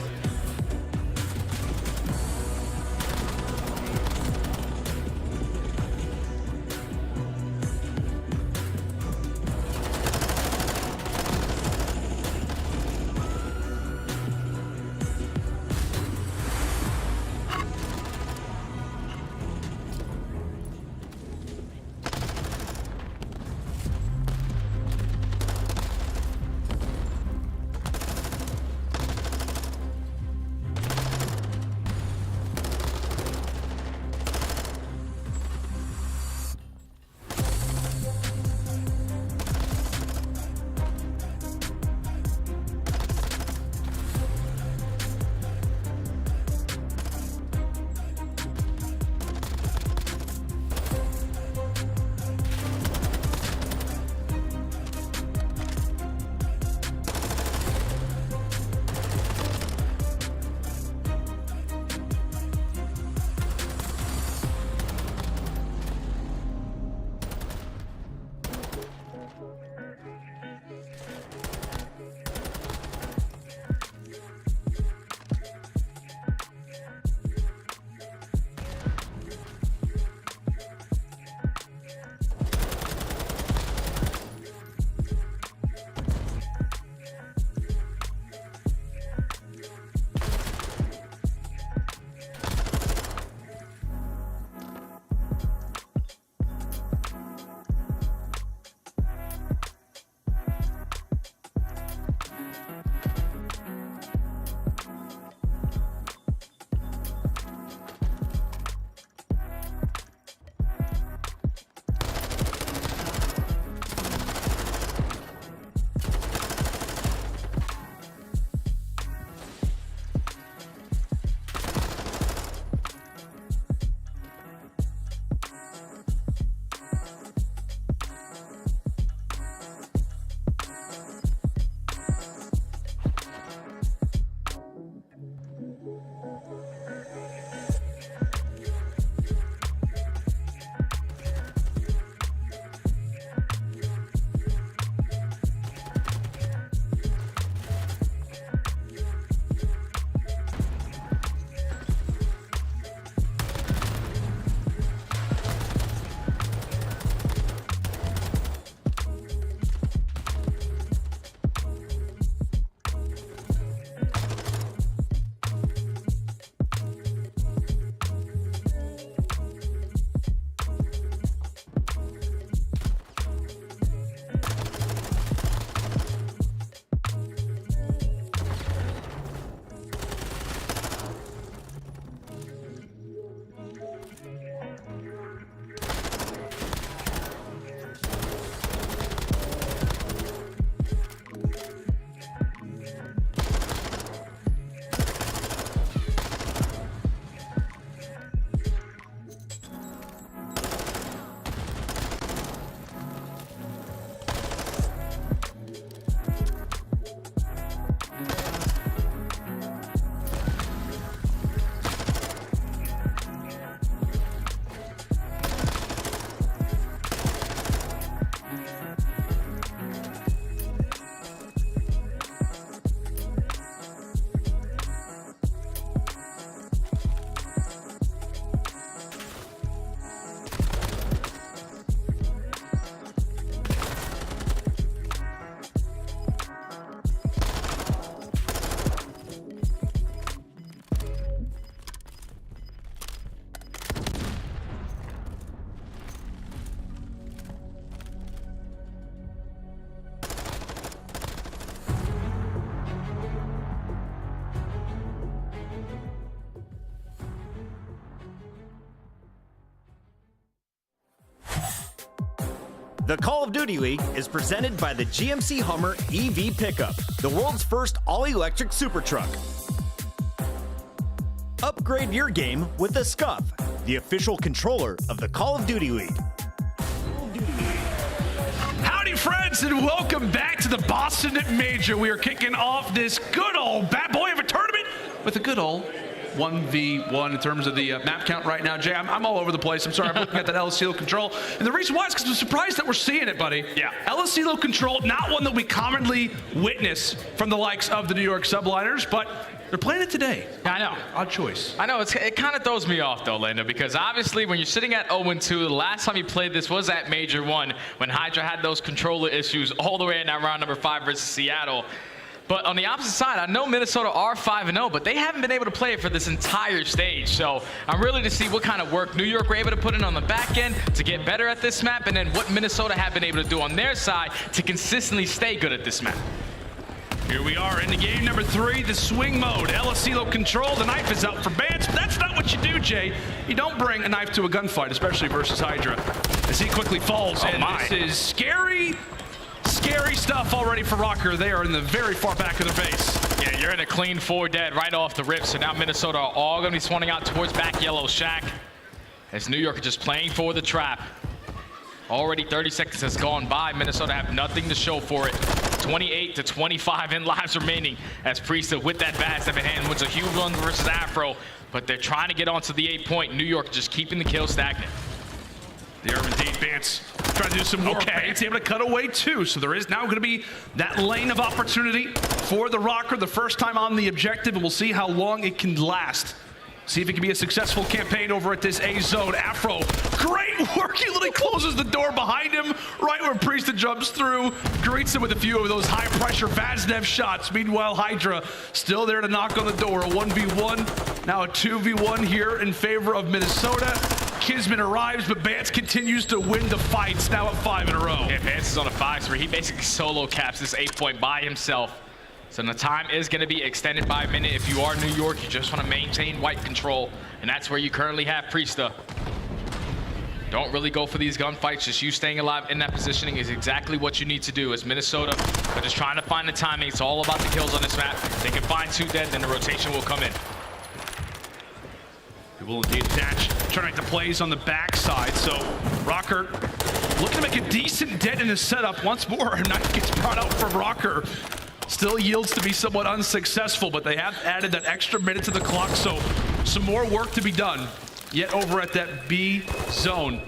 The Call of Duty League is presented by the GMC Hummer EV Pickup, the world's first all-electric super truck. Upgrade your game with the Scuff, the official controller of the Call of Duty League. Howdy, friends, and welcome back to the Boston Major. We are kicking off this good old bad boy of a tournament with a good old 1v1 in terms of the map count right now. Jay, I'm all over the place. I'm sorry, I'm looking at that LSCO control. And the reason why is because I'm surprised that we're seeing it, buddy. Yeah. LSCO control, not one that we commonly witness from the likes of the New York Subliners, but they're playing it today. Yeah, I know. Odd choice. I know. It kind of throws me off, though, Lando, because obviously when you're sitting at 0-2, the last time you played this was at Major 1 when HyDra had those controller issues all the way in that round number 5 versus Seattle. But on the opposite side, I know Minnesota are 5-0, but they haven't been able to play it for this entire stage. So I'm really to see what kind of work New York were able to put in on the back end to get better at this map, and then what Minnesota have been able to do on their side to consistently stay good at this map. Here we are in the game number 3, the swing mode. LSCO control, the knife is out for Bance, but that's not what you do, Jay. You don't bring a knife to a gunfight, especially versus HyDra, as he quickly falls. Oh, and my. This is scary stuff already for Røkkr. They are in the very far back of their base. Yeah, you're in a clean 4 dead right off the rip, so now Minnesota are all going to be swanning out towards back yellow shack as New York are just playing for the trap. Already 30 seconds has gone by. Minnesota have nothing to show for it. 28 to 25 in lives remaining as Priestahh with that Bance in hand wins a huge run versus Afro, but they're trying to get onto the 8-point. New York just keeping the kill stagnant. They are indeed. Bance trying to do some work. Bance able to cut away too, so there is now going to be that lane of opportunity for the Røkkr, the first time on the objective, and we'll see how long it can last. See if it can be a successful campaign over at this A zone. Afro, great work. He literally closes the door behind him right where Priestahh jumps through, greets him with a few of those high-pressure Vaznev shots. Meanwhile, HyDra still there to knock on the door. A 1v1, now a 2v1 here in favor of Minnesota. KiSMET arrives, but Bance continues to win the fights, now at 5 in a row. Yeah, Bance is on a 5-3. He basically solo caps this 8-point by himself. So the time is going to be extended by a minute. If you are New York, you just want to maintain white control, and that's where you currently have Priestahh. Don't really go for these gunfights. Just you staying alive in that positioning is exactly what you need to do. As Minnesota are just trying to find the timing. It's all about the kills on this map. They can find 2 dead, then the rotation will come in. He will indeed attach, trying to make the plays on the backside. So Røkkr looking to make a decent dent in his setup once more. A knife gets brought out from Røkkr. Still yields to be somewhat unsuccessful, but they have added that extra minute to the clock, so some more work to be done yet over at that B zone.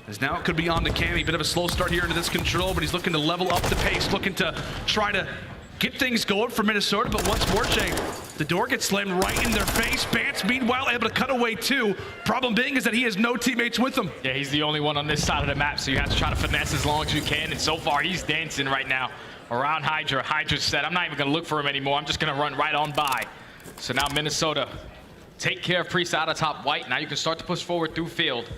As now it could be on to Cammy. Bit of a slow start here into this control, but he's looking to level up the pace, looking to try to get things going for Minnesota. But once more, Jay, the door gets slammed right in their face. Bance, meanwhile, able to cut away too. Problem being is that he has no teammates with him. Yeah, he's the only one on this side of the map, so you have to try to finesse as long as you can, and so far he's dancing right now around HyDra. HyDra said, I'm not even going to look for him anymore. I'm just going to run right on by. So now Minnesota take care of Priestahh out of top white. Now you can start to push forward through field.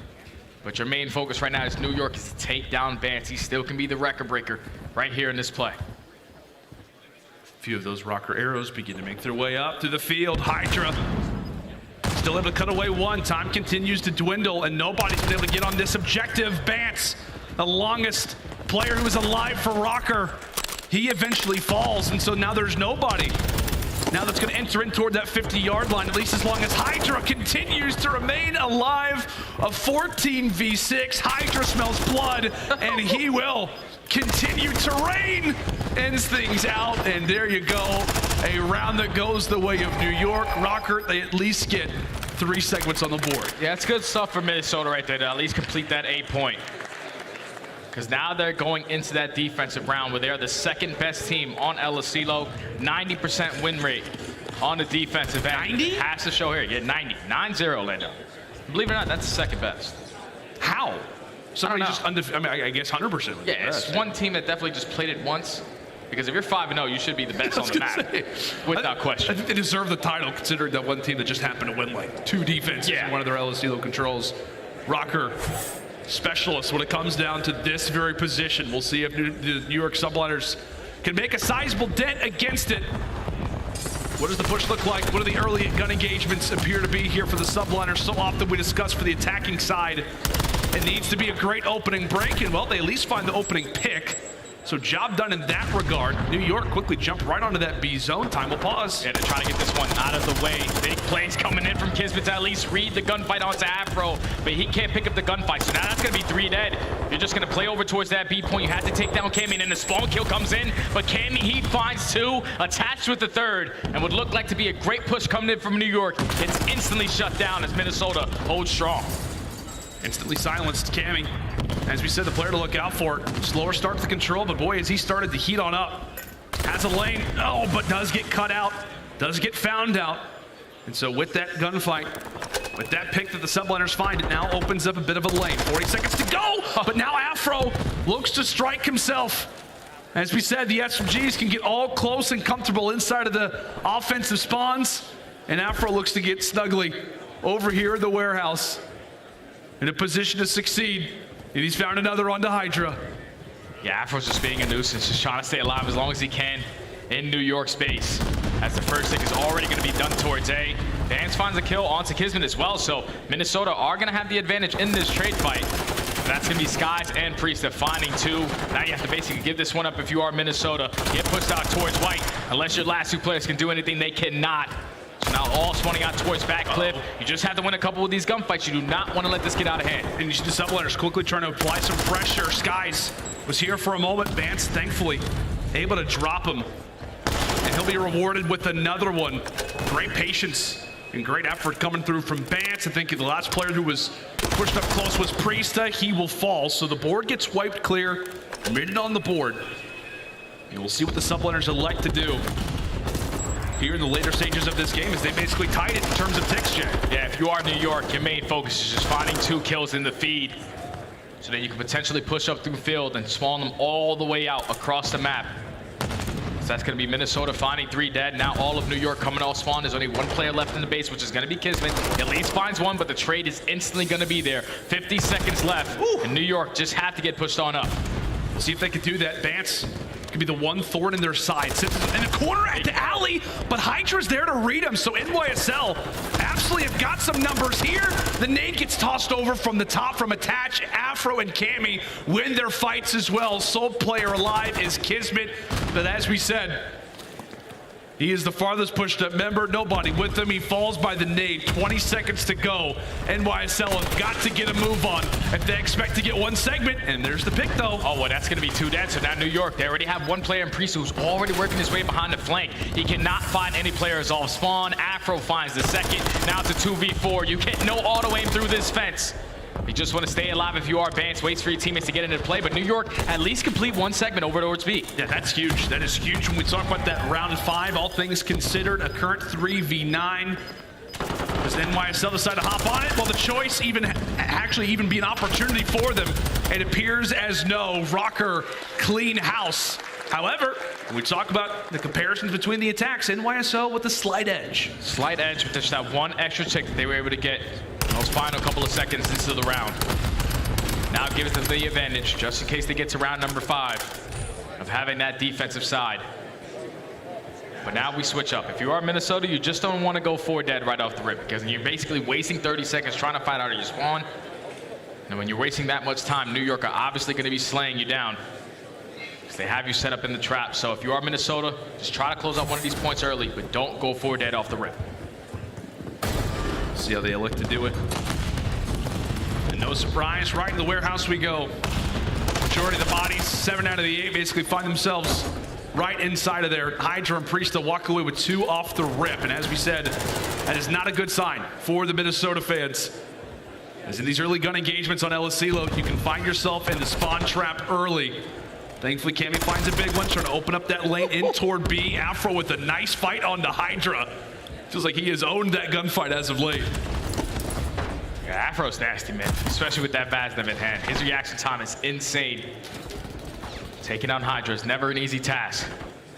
But your main focus right now is New York is to take down Bance. He still can be the record breaker right here in this play. A few of those Røkkr arrows begin to make their way up to the field. HyDra still able to cut away one. Time continues to dwindle, and nobody's been able to get on this objective. Bance, the longest player who was alive for Røkkr, he eventually falls, and so now there's nobody. Now that's going to enter in toward that 50-yard line, at least as long as HyDra continues to remain alive. A 14 v 6. HyDra smells blood, and he will continue to rain. Ends things out, and there you go. A round that goes the way of New York. Røkkr, they at least get 3 segments on the board. Yeah, it's good stuff for Minnesota right there to at least complete that 8-point. Because now they're going into that defensive round where they're the 2nd best team on LSCO. 90% win rate on the defensive end. 90? Has to show here. Yeah, 90. 9-0, Lando. Believe it or not, that's the 2nd best. How? Somebody just I mean, I guess 100%. Yeah, it's one team that definitely just played it once. Because if you're 5-0, you should be the best on the map, without question. I think they deserve the title, considering that one team that just happened to win like 2 defenses in one of their LSCO controls. Røkkr, specialists when it comes down to this very position. We'll see if the New York Subliners can make a sizable dent against it. What does the push look like? What do the early gun engagements appear to be here for the Subliners? So often we discuss for the attacking side. It needs to be a great opening break, and well, they at least find the opening pick. So job done in that regard. New York quickly jump right onto that B zone. Time will pause. Yeah, they're trying to get this one out of the way. Big plays coming in from KiSMET to at least read the gunfight onto Afro, but he can't pick up the gunfight. So now that's going to be 3 dead. You're just going to play over towards that B point. You had to take down Cammy, and then the spawn kill comes in, but Cammy, he finds 2, attached with the 3rd, and would look like to be a great push coming in from New York. It's instantly shut down as Minnesota holds strong. Instantly silenced Cammy. As we said, the player to look out for. Slower start to the control, but boy, as he started to heat on up. Has a lane, but does get cut out. Does get found out. And so with that gunfight, with that pick that the Subliners find, it now opens up a bit of a lane. 40 seconds to go, but now Afro looks to strike himself. As we said, the SMGs can get all close and comfortable inside of the offensive spawns, and Afro looks to get snugly over here in the warehouse in a position to succeed. And he's found another onto HyDra. Yeah, Afro's just being a nuisance, just trying to stay alive as long as he can in New York space. As the first pick is already going to be done towards A. Bance finds a kill onto KiSMET as well, so Minnesota are going to have the advantage in this trade fight. That's going to be Skyz and Priestahh finding 2. Now you have to basically give this one up if you are Minnesota. Get pushed out towards white. Unless your last 2 players can do anything, they cannot. So now all spawning out towards back cliff. You just have to win a couple of these gunfights. You do not want to let this get out of hand. And you see the Subliners quickly trying to apply some pressure. Skyz was here for a moment. Bance, thankfully, able to drop him. And he'll be rewarded with another one. Great patience and great effort coming through from Bance. I think the last player who was pushed up close was Priestahh. He will fall. So the board gets wiped clear. Made it on the board. And we'll see what the Subliners elect to do here in the later stages of this game, as they basically tied it in terms of ticks, Jay. Yeah, if you are New York, your main focus is just finding 2 kills in the feed, so that you can potentially push up through field and spawn them all the way out across the map. So that's going to be Minnesota finding 3 dead. Now all of New York coming off spawn. There's only 1 player left in the base, which is going to be KiSMET. At least finds 1, but the trade is instantly going to be there. 50 seconds left, and New York just have to get pushed on up. We'll see if they can do that. Bance could be the one thorn in their side. Sits in the corner at the alley, but HyDra's there to read him. So NYSL absolutely have got some numbers here. The nade gets tossed over from the top from Attach. Afro and Cammy win their fights as well. Sole player alive is KiSMET, but as we said, he is the farthest pushed up member. Nobody with him. He falls by the nade. 20 seconds to go. NYSL have got to get a move on if they expect to get 1 segment. And there's the pick, though. Oh, well, that's going to be 2 dead. So now New York, they already have 1 player in Priestahh who's already working his way behind the flank. He cannot find any players off spawn. Afro finds the second. Now it's a 2v4. You get no auto aim through this fence. You just want to stay alive if you are Bance. Waits for your teammates to get into play, but New York at least complete 1 segment over towards B. Yeah, that's huge. That is huge. When we talk about that round 5, all things considered, a current 3v9. Does NYSL decide to hop on it? Well, the choice actually even be an opportunity for them. It appears as no. Røkkr, clean house. However, when we talk about the comparisons between the attacks, NYSL with a slight edge. Slight edge with just that 1 extra tick that they were able to get those final couple of seconds into the round. Now it gives them the advantage, just in case they get to round number 5, of having that defensive side. But now we switch up. If you are Minnesota, you just don't want to go 4 dead right off the rip, because you're basically wasting 30 seconds trying to find out your spawn. And when you're wasting that much time, New York are obviously going to be slaying you down, because they have you set up in the trap. So if you are Minnesota, just try to close out 1 of these points early, but don't go 4 dead off the rip. See how they elect to do it. And no surprise, right in the warehouse we go. Majority of the bodies, 7 out of the 8, basically find themselves right inside of there. HyDra and Priestahh walk away with 2 off the rip. And as we said, that is not a good sign for the Minnesota fans. As in these early gun engagements on aLLeY, you can find yourself in the spawn trap early. Thankfully, Cammy finds a big one, trying to open up that lane in toward B. Afro with a nice fight on the HyDra. Feels like he has owned that gunfight as of late. Yeah, Afro's nasty, man, especially with that Vaznev in hand. His reaction time is insane. Taking down HyDra is never an easy task.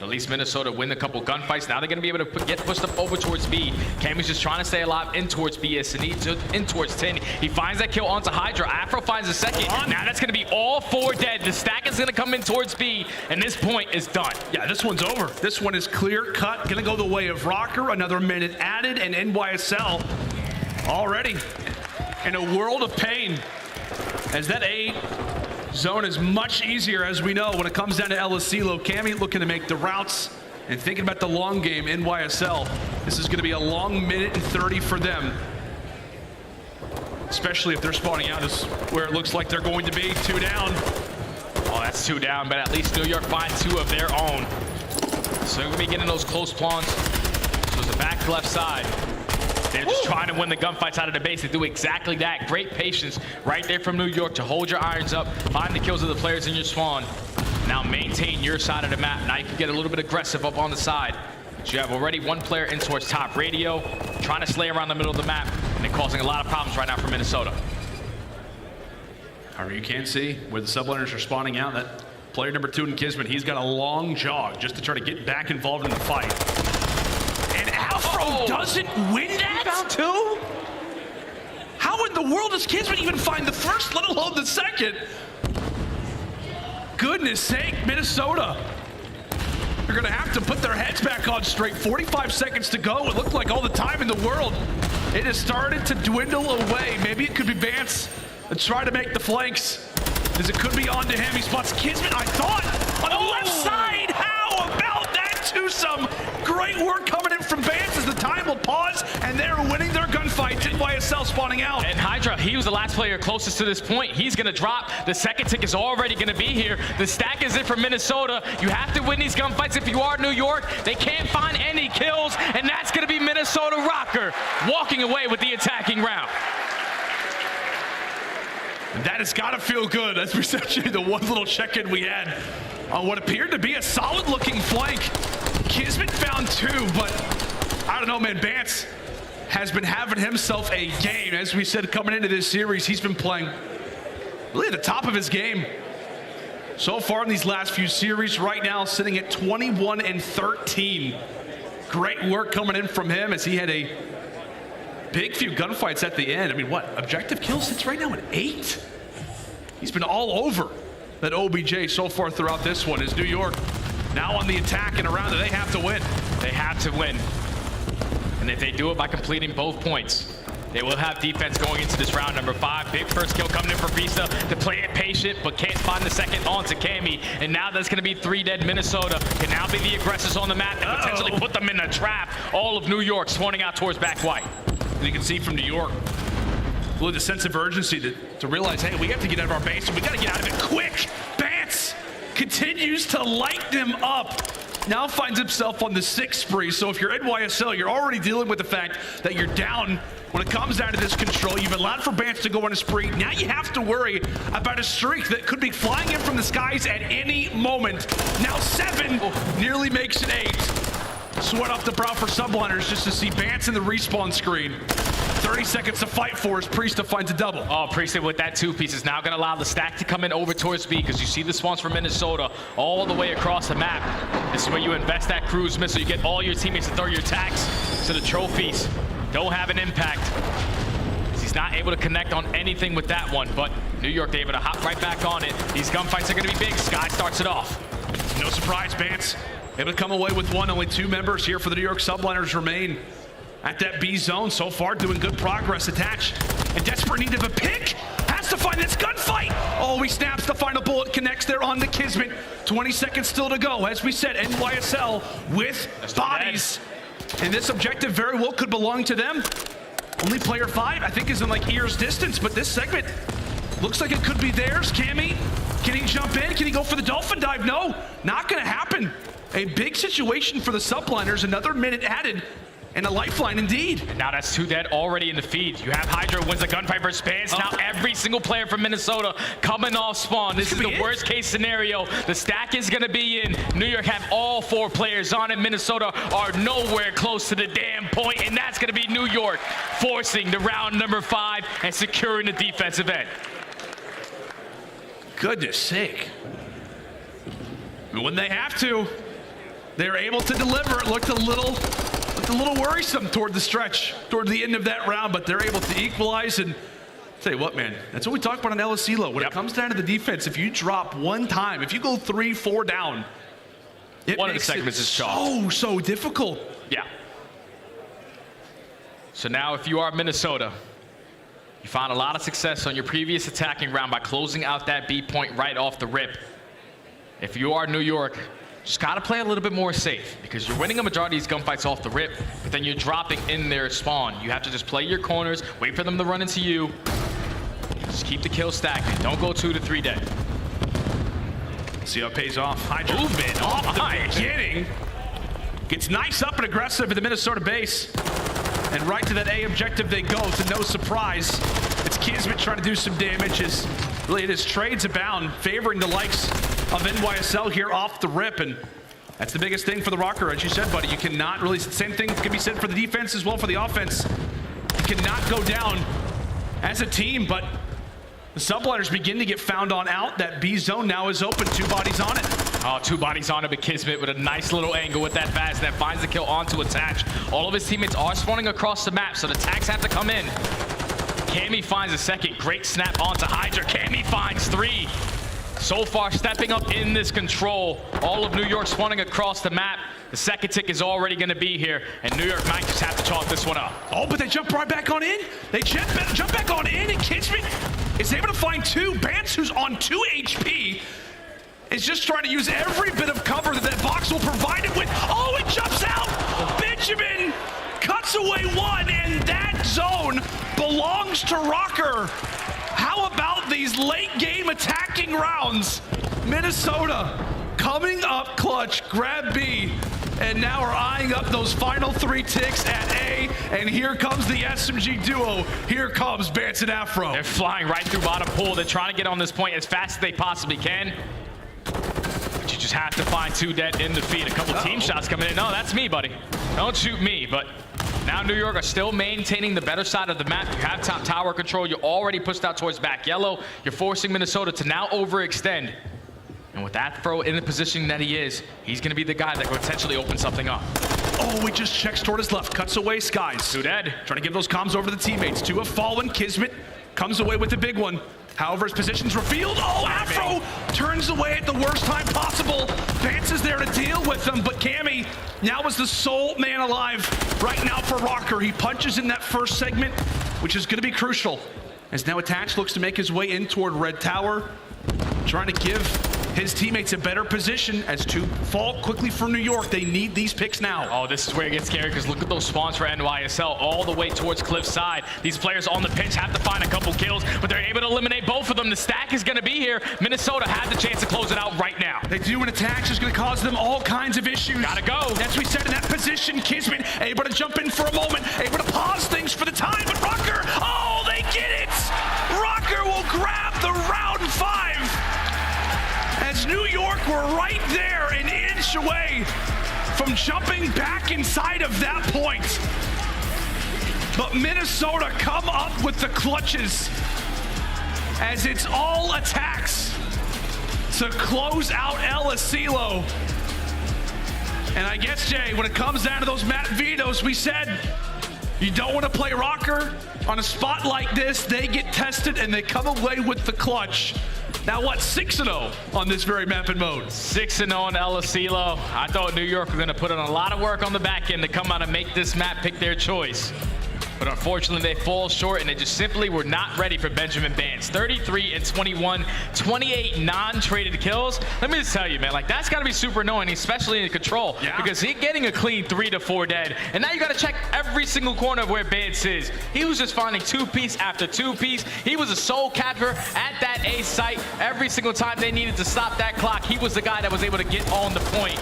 At least Minnesota win a couple gunfights. Now they're going to be able to get pushed up over towards B. Cammy's just trying to stay alive in towards B as he needs in towards 10. He finds that kill onto HyDra. Afro finds a second. Now that's going to be all 4 dead. The stack is going to come in towards B, and this point is done. Yeah, this one's over. This one is clear cut. Going to go the way of Røkkr. Another minute added, and NYSL already in a world of pain. as that A zone is much easier, as we know, when it comes down to aBeZy. Cammy looking to make the routes and thinking about the long game. NYSL, this is going to be a long minute and 30 for them, especially if they're spawning out as where it looks like they're going to be. 2 down. Oh, that's 2 down, but at least New York find 2 of their own. So they're going to be getting those close spawns. So it's the back left side. They're just trying to win the gunfights out of the base. They do exactly that. Great patience right there from New York to hold your irons up, find the kills of the players in your spawn. Now maintain your side of the map. Now you can get a little bit aggressive up on the side. But you have already 1 player in towards top radio, trying to slay around the middle of the map, and they're causing a lot of problems right now for Minnesota. However, you can see where the Subliners are spawning out. That player number 2 in KiSMET, he's got a long jog just to try to get back involved in the fight. And Afro doesn't win that? Down 2? How in the world does KiSMET even find the first, let alone the second? Goodness sake, Minnesota. They're gonna have to put their heads back on straight. 45 seconds to go. It looked like all the time in the world. It has started to dwindle away. Maybe it could be Bance and try to make the flanks, as it could be onto him. He spots KiSMET, I thought, on the left side. How about that twosome? Great work coming in from Bance as the time will pause, and they're winning their gunfights. NYSL spawning out. And HyDra, he was the last player closest to this point. He's going to drop. The second tick is already going to be here. The stack is in for Minnesota. You have to win these gunfights if you are New York. They can't find any kills, and that's going to be Minnesota Røkkr walking away with the attacking round. That has got to feel good. That's essentially the one little check-in we had on what appeared to be a solid-looking flank. KiSMET found 2, but I don't know, man. Bance has been having himself a game. As we said, coming into this series, he's been playing really at the top of his game so far in these last few series. Right now, sitting at 21 and 13. Great work coming in from him as he had a big few gunfights at the end. I mean, what? Objective kills sits right now at 8. He's been all over that OBJ so far throughout this one. Is New York now on the attack and around it? They have to win. They have to win. And if they do it by completing both points, they will have defense going into this round number 5. Big first kill coming in for Priestahh to play it patient, but can't find the second onto Cammy. And now that's going to be 3 dead. Minnesota can now be the aggressors on the map and potentially put them in a trap. All of New York spawning out towards back white. And you can see from New York, really the sense of urgency to realize, hey, we have to get out of our base and we got to get out of it quick. Bance continues to light them up. Now finds himself on the 6th spree. So if you're NYSL, you're already dealing with the fact that you're down when it comes down to this control. You've allowed for Bance to go on a spree. Now you have to worry about a streak that could be flying in from the skies at any moment. Now 7 nearly makes it 8. Sweat off the brow for Subliners just to see Bance in the respawn screen. 30 seconds to fight for as Priestahh finds a double. Oh, Priestahh with that 2-piece is now going to allow the stack to come in over towards B, because you see the spawns from Minnesota all the way across the map. This is where you invest that cruise missile. You get all your teammates to throw your attacks so the trophies don't have an impact. He's not able to connect on anything with that one, but New York, they're able to hop right back on it. These gunfights are going to be big. Skyz starts it off. No surprise, Bance able to come away with 1. Only 2 members here for the New York Subliners remain at that B zone. So far, doing good progress. Attached in desperate need of a pick. Has to find this gunfight. Oh, he snaps the final bullet. Connects there on the KiSMET. 20 seconds still to go. As we said, NYSL with bodies. And this objective very well could belong to them. Only player 5, I think, is in like ear's distance. But this segment looks like it could be theirs. Cammy, can he jump in? Can he go for the dolphin dive? No, not going to happen. A big situation for the Subliners. Another minute added. And a lifeline indeed. And now that's 2 dead already in the feed. You have HyDra wins the gunfight versus Bance. Now every single player from Minnesota coming off spawn. This is the worst case scenario. The stack is going to be in. New York have all 4 players on it. Minnesota are nowhere close to the damn point. And that's going to be New York forcing the round number 5 and securing the defensive end. Goodness sake. When they have to, they're able to deliver. It looked a little worrisome toward the stretch, toward the end of that round, but they're able to equalize. And tell you what, man, that's what we talk about on aBeZy. When it comes down to the defense, if you drop 1 time, if you go 3, 4 down, one of the segments is chalked. So difficult. Yeah. So now if you are Minnesota, You found a lot of success on your previous attacking round by closing out that B point right off the rip. If you are New York, just gotta play a little bit more safe because you're winning a majority of these gunfights off the rip, but then you're dropping in their spawn. You have to just play your corners, wait for them to run into you. Just keep the kills stacking. Don't go 2 to 3 dead. See how it pays off. HyDra movement off the beginning. Gets nice up and aggressive at the Minnesota base. And right to that A objective they go, to no surprise. It's KiSMET trying to do some damage. Really, it is trades abound, favoring the likes of NYSL here off the rip. And that's the biggest thing for the Røkkr, as you said, buddy. You cannot really, same thing can be said for the defense as well for the offense. You cannot go down as a team, but the Subliners begin to get found on out. That B zone now is open, 2 bodies on it. Oh, 2 bodies on it, but KiSMET with a nice little angle with that FaZe that finds the kill onto attach. All of his teammates are spawning across the map, so the tags have to come in. Cammy finds a second. Great snap onto HyDra. Cammy finds 3. So far, stepping up in this control. All of New York spawning across the map. The second tick is already going to be here, and New York might just have to chalk this one up. Oh, but they jump right back on in. They jump back on in, and KiSMET is able to find 2. Bance, who's on 2 HP, is just trying to use every bit of cover that that box will provide it with. Oh, it jumps out! Benjamin cuts away 1, and that zone belongs to Røkkr. How about these late game attacking rounds? Minnesota coming up clutch, grab B, and now we're eyeing up those final 3 ticks at A, and here comes the SMG duo. Here comes Bance and Afro. They're flying right through bottom pool. They're trying to get on this point as fast as they possibly can. But you just have to find 2 dead in the feed. A couple team shots coming in. No, that's me, buddy. Don't shoot me, but now New York are still maintaining the better side of the map. You have top tower control. You're already pushed out towards back yellow. You're forcing Minnesota to now overextend. And with Afro in the position that he is, he's going to be the guy that could potentially open something up. Oh, he just checks toward his left, cuts away Skyz. 2 dead. Trying to give those comms over to the teammates. 2 have fallen. KiSMET comes away with the big one. However, his position's revealed. Oh, Afro turns away at the worst time possible. Bance is there to deal with him, but Cammy now is the sole man alive right now for Røkkr. He punches in that first segment, which is going to be crucial. As now Attach looks to make his way in toward Red Tower, trying to give his teammates a better position as 2 fall quickly from New York. They need these picks now. Oh, this is where it gets scary because look at those spawns for NYSL all the way towards Cliffside. These players on the pitch have to find a couple kills, but they're able to eliminate both of them. The stack is going to be here. Minnesota had the chance to close it out right now. They do, and Attach is going to cause them all kinds of issues. Gotta go. As we said, in that position, KiSMET able to jump in for a moment, able to pause things for the time, but Røkkr, oh, they get it! Røkkr will grab the round 5. As New York were right there, an inch away from jumping back inside of that point. But Minnesota come up with the clutches as it's all attacks to close out aBeZy. And I guess, Jay, when it comes down to those map vetoes, we said you don't want to play Røkkr on a spot like this. They get tested and they come away with the clutch. Now what, 6-0 on this very map and mode? 6-0 on aBeZy. I thought New York were going to put in a lot of work on the back end to come out and make this map pick their choice. But unfortunately, they fall short, and they just simply were not ready for Benjamin Bance. 33 and 21, 28 non-traded kills. Let me just tell you, man, like that's got to be super annoying, especially in control, because he's getting a clean 3 to 4 dead, and now you got to check every single corner of where Bance is. He was just finding 2-piece after 2-piece. He was a soul capture at that A site. Every single time they needed to stop that clock, he was the guy that was able to get on the point.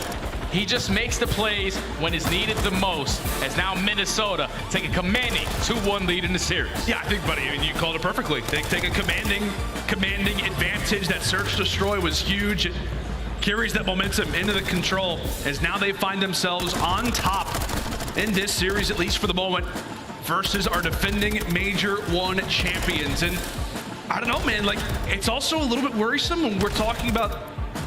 He just makes the plays when it's needed the most, as now Minnesota take a commanding 2-1 lead in the series. Yeah, I think, buddy, I mean, you called it perfectly. They take a commanding advantage. That search destroy was huge. It carries that momentum into the control, as now they find themselves on top in this series, at least for the moment, versus our defending Major 1 champions. And I don't know, man, like, it's also a little bit worrisome when we're talking about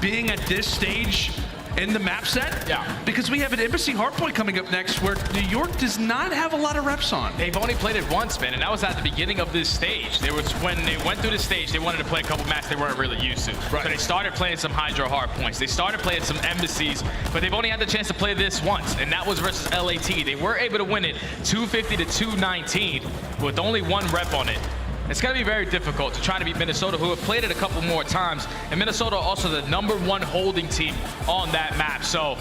being at this stage in the map set, because we have an aBeZy hardpoint coming up next where New York does not have a lot of reps on. They've only played it once, man, and that was at the beginning of this stage. There was when they went through the stage, they wanted to play a couple maps they weren't really used to. So they started playing some HyDra hardpoints. They started playing some aBeZys, but they've only had the chance to play this once, and that was versus LAT. They were able to win it 250 to 219 with only 1 rep on it. it's going to be very difficult to try to beat Minnesota, who have played it a couple more times. And Minnesota also the #1 holding team on that map. So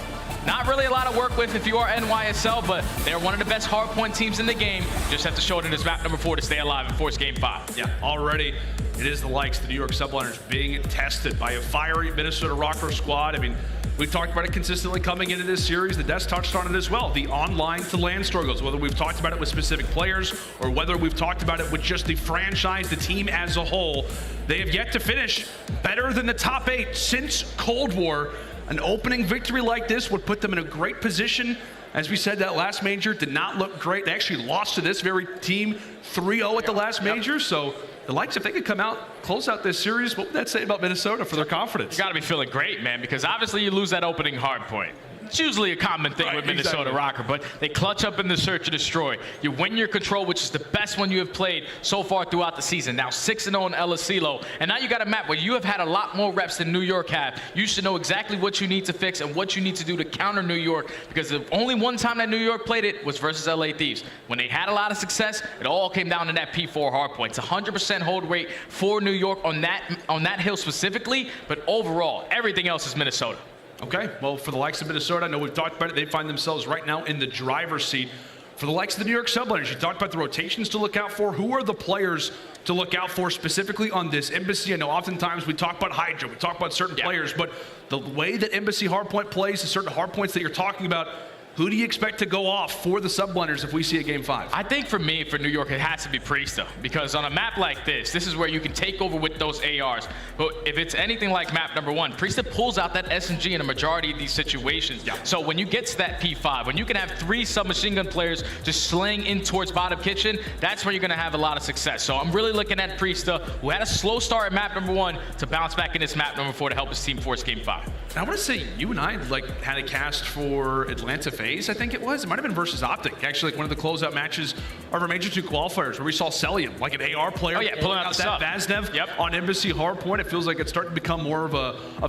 not really a lot of work with if you are NYSL, but they're one of the best hardpoint teams in the game. Just have to show it in this map #4 to stay alive and force game 5. Yeah, already it is the likes of the New York Subliners being tested by a fiery Minnesota Røkkr squad. I mean, we've talked about it consistently coming into this series. The Des touched on it as well. The online to LAN struggles, whether we've talked about it with specific players or whether we've talked about it with just the franchise, the team as a whole. They have yet to finish better than the top 8 since Cold War. An opening victory like this would put them in a great position. As we said, that last major did not look great. They actually lost to this very team 3-0 at the last major. So the likes, if they could come out, close out this series, what would that say about Minnesota for their confidence? You got to be feeling great, man, because obviously you lose that opening hard point. It's usually a common thing with Minnesota Røkkr, but they clutch up in the search and destroy. You win your control, which is the best one you have played so far throughout the season. Now 6-0 in aLLeY, and now you got a map where you have had a lot more reps than New York have. You should know exactly what you need to fix and what you need to do to counter New York, because the only one time that New York played it was versus LA Thieves. When they had a lot of success, it all came down to that P4 hardpoint. It's 100% hold rate for New York on that hill specifically, but overall, everything else is Minnesota. Okay, well, for the likes of Minnesota, I know we've talked about it. They find themselves right now in the driver's seat. For the likes of the New York Subliners, you talked about the rotations to look out for. Who are the players to look out for specifically on this aBeZy? I know oftentimes we talk about HyDra, we talk about certain players, but the way that aBeZy hardpoint plays, the certain hardpoints that you're talking about, who do you expect to go off for the Subliners if we see a game 5? I think for me, for New York, it has to be Priestahh, because on a map like this is where you can take over with those ARs. But if it's anything like map #1, Priestahh pulls out that SMG in a majority of these situations. So when you get to that P5, when you can have 3 submachine gun players just slaying in towards bottom kitchen, that's where you're going to have a lot of success. So I'm really looking at Priestahh, who had a slow start at map #1, to bounce back in this map #4 to help his team force game 5. I want to say you and I had a cast for Atlanta FaZe, I think it was. It might have been versus OpTic, actually, like one of the closeout matches of our Major 2 qualifiers, where we saw Cellium, like an AR player, pulling out that Vaznev on aBeZy hardpoint. It feels like it's starting to become more of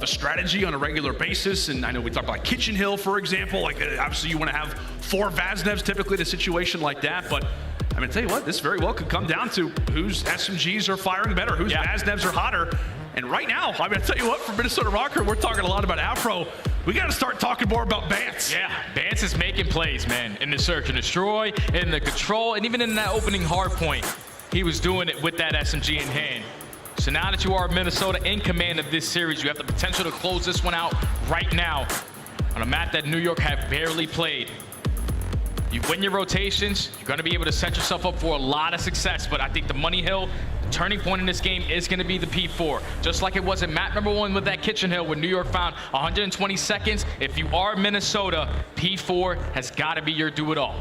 a strategy on a regular basis. And I know we talked about Kitchen Hill, for example. Like, obviously, you want to have 4 Vaznevs typically in a situation like that, but I'm going to tell you what, this very well could come down to whose SMGs are firing better, whose Vaznevs are hotter. And right now, I'm going to tell you what, for Minnesota Røkkr, we're talking a lot about Afro. We got to start talking more about Bance. Yeah, Bance is making plays, man, in the search and destroy, in the control, and even in that opening hard point. He was doing it with that SMG in hand. So now that you are Minnesota in command of this series, you have the potential to close this one out right now on a map that New York have barely played. You win your rotations, you're going to be able to set yourself up for a lot of success, but I think the money hill, the turning point in this game is going to be the P4. Just like it was in map #1 with that Kitchen Hill where New York found 120 seconds. If you are Minnesota, P4 has got to be your do-it-all.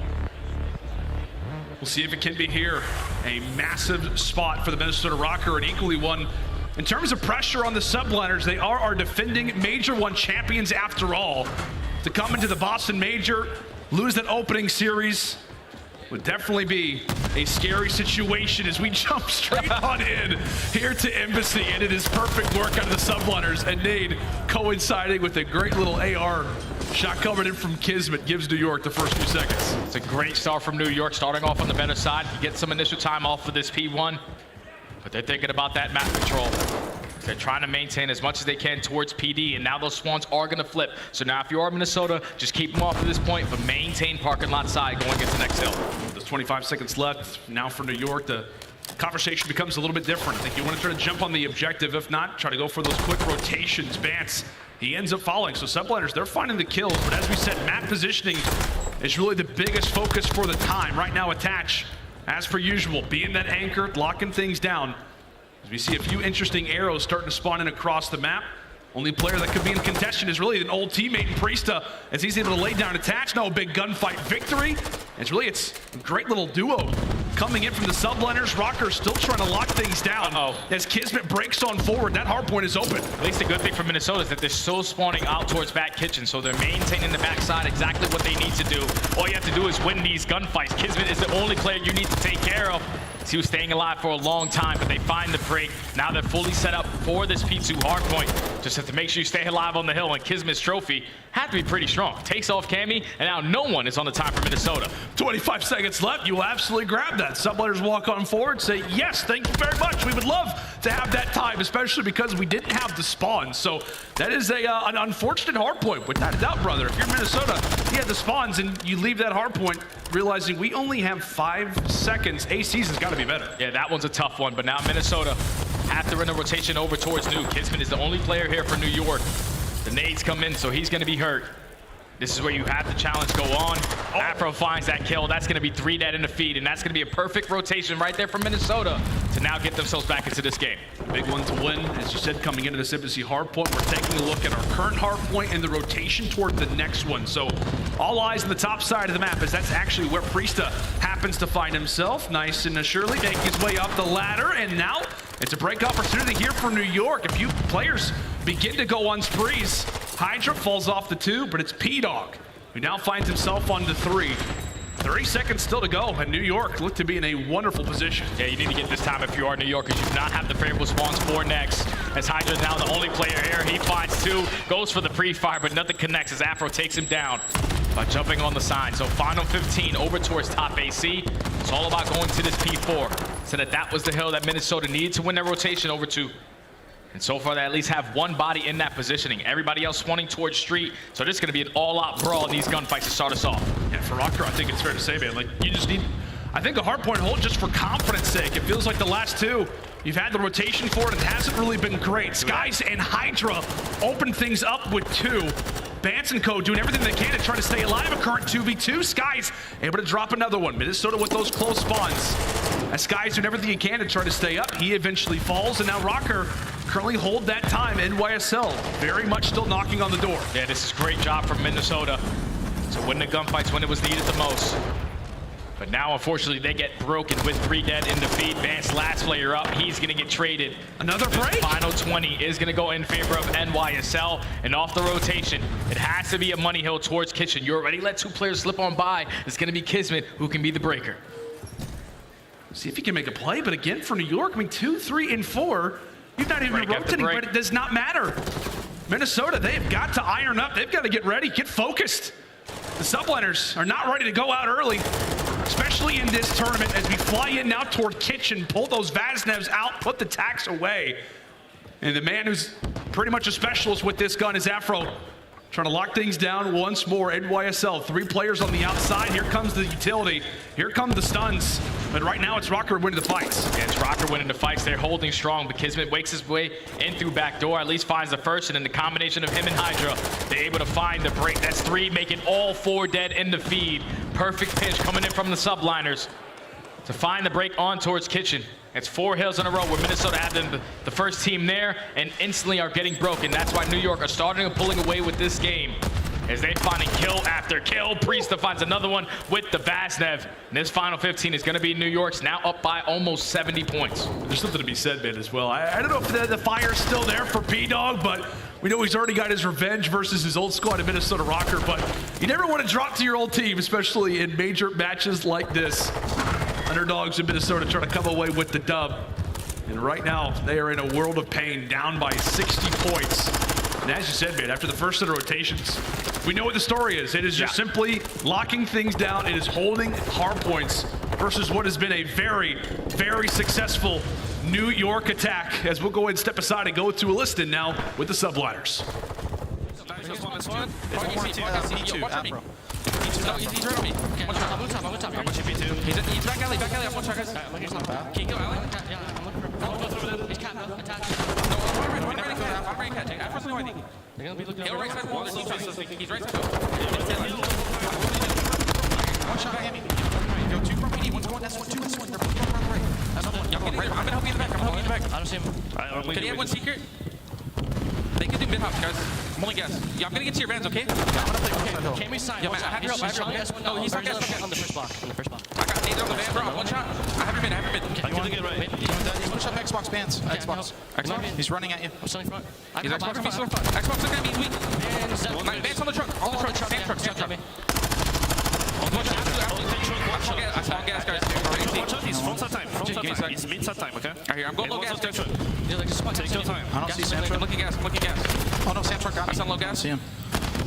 We'll see if it can be here. A massive spot for the Minnesota Røkkr, and equally one in terms of pressure on the Subliners. They are our defending Major 1 champions after all. To come into the Boston Major, lose that opening series would definitely be a scary situation as we jump straight on in here to aBeZy, and it is perfect work out of the Subliners, and Nade coinciding with a great little AR shot coming in from KiSMET gives New York the first few seconds. It's a great start from New York, starting off on the better side. You get some initial time off for this P1, but they're thinking about that map control. They're trying to maintain as much as they can towards PD, and now those Swans are going to flip. So now if you are Minnesota, just keep them off at this point, but maintain parking lot side going into the next hill. There's 25 seconds left. Now for New York, the conversation becomes a little bit different. I think you want to try to jump on the objective. If not, try to go for those quick rotations. Bance, he ends up falling. So Subliners, they're finding the kills, but as we said, map positioning is really the biggest focus for the time. Right now, attach, as per usual, being that anchor, locking things down. As we see a few interesting arrows starting to spawn in across the map. Only player that could be in contention is really an old teammate in Priestahh, as he's able to lay down attach. Now a big gunfight victory. It's a great little duo coming in from the Subliners. Røkkr still trying to lock things down. As KiSMET breaks on forward, that hardpoint is open. At least the good thing for Minnesota is that they're still spawning out towards back kitchen, so they're maintaining the backside exactly what they need to do. All you have to do is win these gunfights. KiSMET is the only player you need to take care of. He was staying alive for a long time, but they find the break. Now they're fully set up for this P2 hardpoint. Just have to make sure you stay alive on the hill, and KiSMET's trophy had to be pretty strong. Takes off Cammy, and now no one is on the time for Minnesota. 25 seconds left. You will absolutely grab that. Subliners walk on forward, say, yes, thank you very much. We would love to have that time, especially because we didn't have the spawns. So that is an unfortunate hard point, without a doubt, brother. If you're Minnesota, you had the spawns and you leave that hard point realizing we only have 5 seconds. A season's got to be better. Yeah, that one's a tough one, but now Minnesota have to run a rotation over towards New. KiSMET is the only player here for New York. The nades come in, so he's going to be hurt. This is where you have the challenge go on. Afro finds that kill. That's going to be 3 dead in the feed, and that's going to be a perfect rotation right there for Minnesota to now get themselves back into this game. Big one to win, as you said, coming into this aBeZy hard point. We're taking a look at our current hard point and the rotation toward the next one. So all eyes on the top side of the map, as that's actually where Priestahh happens to find himself. Nice and surely making his way up the ladder, and now it's a break opportunity here for New York. A few players begin to go on sprees. HyDra falls off the 2, but it's P-Dog, who now finds himself on the 3. 30 seconds still to go, and New York look to be in a wonderful position. Yeah, you need to get this time if you are New York, because you do not have the favorable spawns for next. As HyDra is now the only player here. He finds 2, goes for the pre-fire, but nothing connects as Afro takes him down by jumping on the sign. So final 15 over towards top AC. It's all about going to this P4. So that was the hill that Minnesota needed to win their rotation over to. And so far, they at least have 1 body in that positioning. Everybody else spawning towards street. So this is going to be an all-out brawl in these gunfights to start us off. Yeah, for Røkkr, I think it's fair to say, man, like, you just need, I think, a hard point hold just for confidence sake. It feels like the last 2, you've had the rotation for it. It hasn't really been great. Skyz and HyDra open things up with 2. Bance and co doing everything they can to try to stay alive. A current 2v2. Skyz able to drop another one. Minnesota with those close spawns. As Skyz doing everything he can to try to stay up, he eventually falls, and now Røkkr currently hold that time. NYSL very much still knocking on the door. Yeah, this is a great job from Minnesota to win the gunfights when it was needed the most. But now, unfortunately, they get broken with 3 dead in the feed. Bance, last player up. He's going to get traded. Another break? Final 20 is going to go in favor of NYSL. And off the rotation, it has to be a money hill towards Kitchen. You already let 2 players slip on by. It's going to be KiSMET who can be the breaker. See if he can make a play. But again, for New York, I mean, 2, 3, and 4, you've not even rotating, but it does not matter. Minnesota, they've got to iron up. They've got to get ready, get focused. The Subliners are not ready to go out early, especially in this tournament, as we fly in now toward Kitchen, pull those Vaznevs out, put the tax away. And the man who's pretty much a specialist with this gun is Afro, trying to lock things down once more. NYSL, 3 players on the outside. Here comes the utility. Here come the stuns. But right now, it's Røkkr winning the fights. Yeah, it's Røkkr winning the fights. They're holding strong, but KiSMET wakes his way in through back door, at least finds the first, and then the combination of him and HyDra, they're able to find the break. That's 3, making all 4 dead in the feed. Perfect pinch coming in from the Subliners to find the break on towards Kitchen. It's 4 hills in a row where Minnesota have the first team there and instantly are getting broken. That's why New York are starting and pulling away with this game, as they finding kill after kill. Priestahh finds another one with the Vaznev. And this final 15 is going to be New York's, now up by almost 70 points. There's something to be said, man, as well. I don't know if the fire's still there for P-Dog, but we know he's already got his revenge versus his old squad in Minnesota Røkkr. But you never want to drop to your old team, especially in major matches like this. Underdogs in Minnesota trying to come away with the dub. And right now, they are in a world of pain, down by 60 points. And as you said, man, after the first set of rotations, we know what the story is. It is just simply locking things down. It is holding hard points versus what has been a very, very successful New York attack. As we'll go ahead and step aside and go to a listen now with the Subliners. He's right on me. Okay, I'm watching P2. He's back alley, I'm one shot, guys. Can you go alley? Yeah, I'm looking for he's cat, attached. No, I'm right catching. Afro's north. They're gonna be looking at right side wall. He's right side. One shot, Cammy. Go 2 from PD, 1 to 1, that's 1, 2, that's 1. They're both on the right. That's not one. I'm gonna help you in the back, I don't see him. Can you have one secret? They can do mid hops, guys. I'm only guess. Yeah, I'm gonna get to your vans, okay? Yeah, I'm gonna play. Okay. Can we sign? Yeah, man, I have your help. No, he's not gas. On the first block. I got Nero on the van, bro. I'm one shot. I have your mid. Okay, you want to get push up Xbox Bance. Xbox. He's running at you. I'm still in front. He's Xbox me so far. Xbox look at me, he's weak. Vance on the truck. On the truck. Sand truck. I saw gas, guys. He's front side time. It's mid side time, okay? Right here, I'm going low gas. Take your time. I don't see sand truck. I'm looking gas. Oh no, sand truck got me. I saw low gas. See him.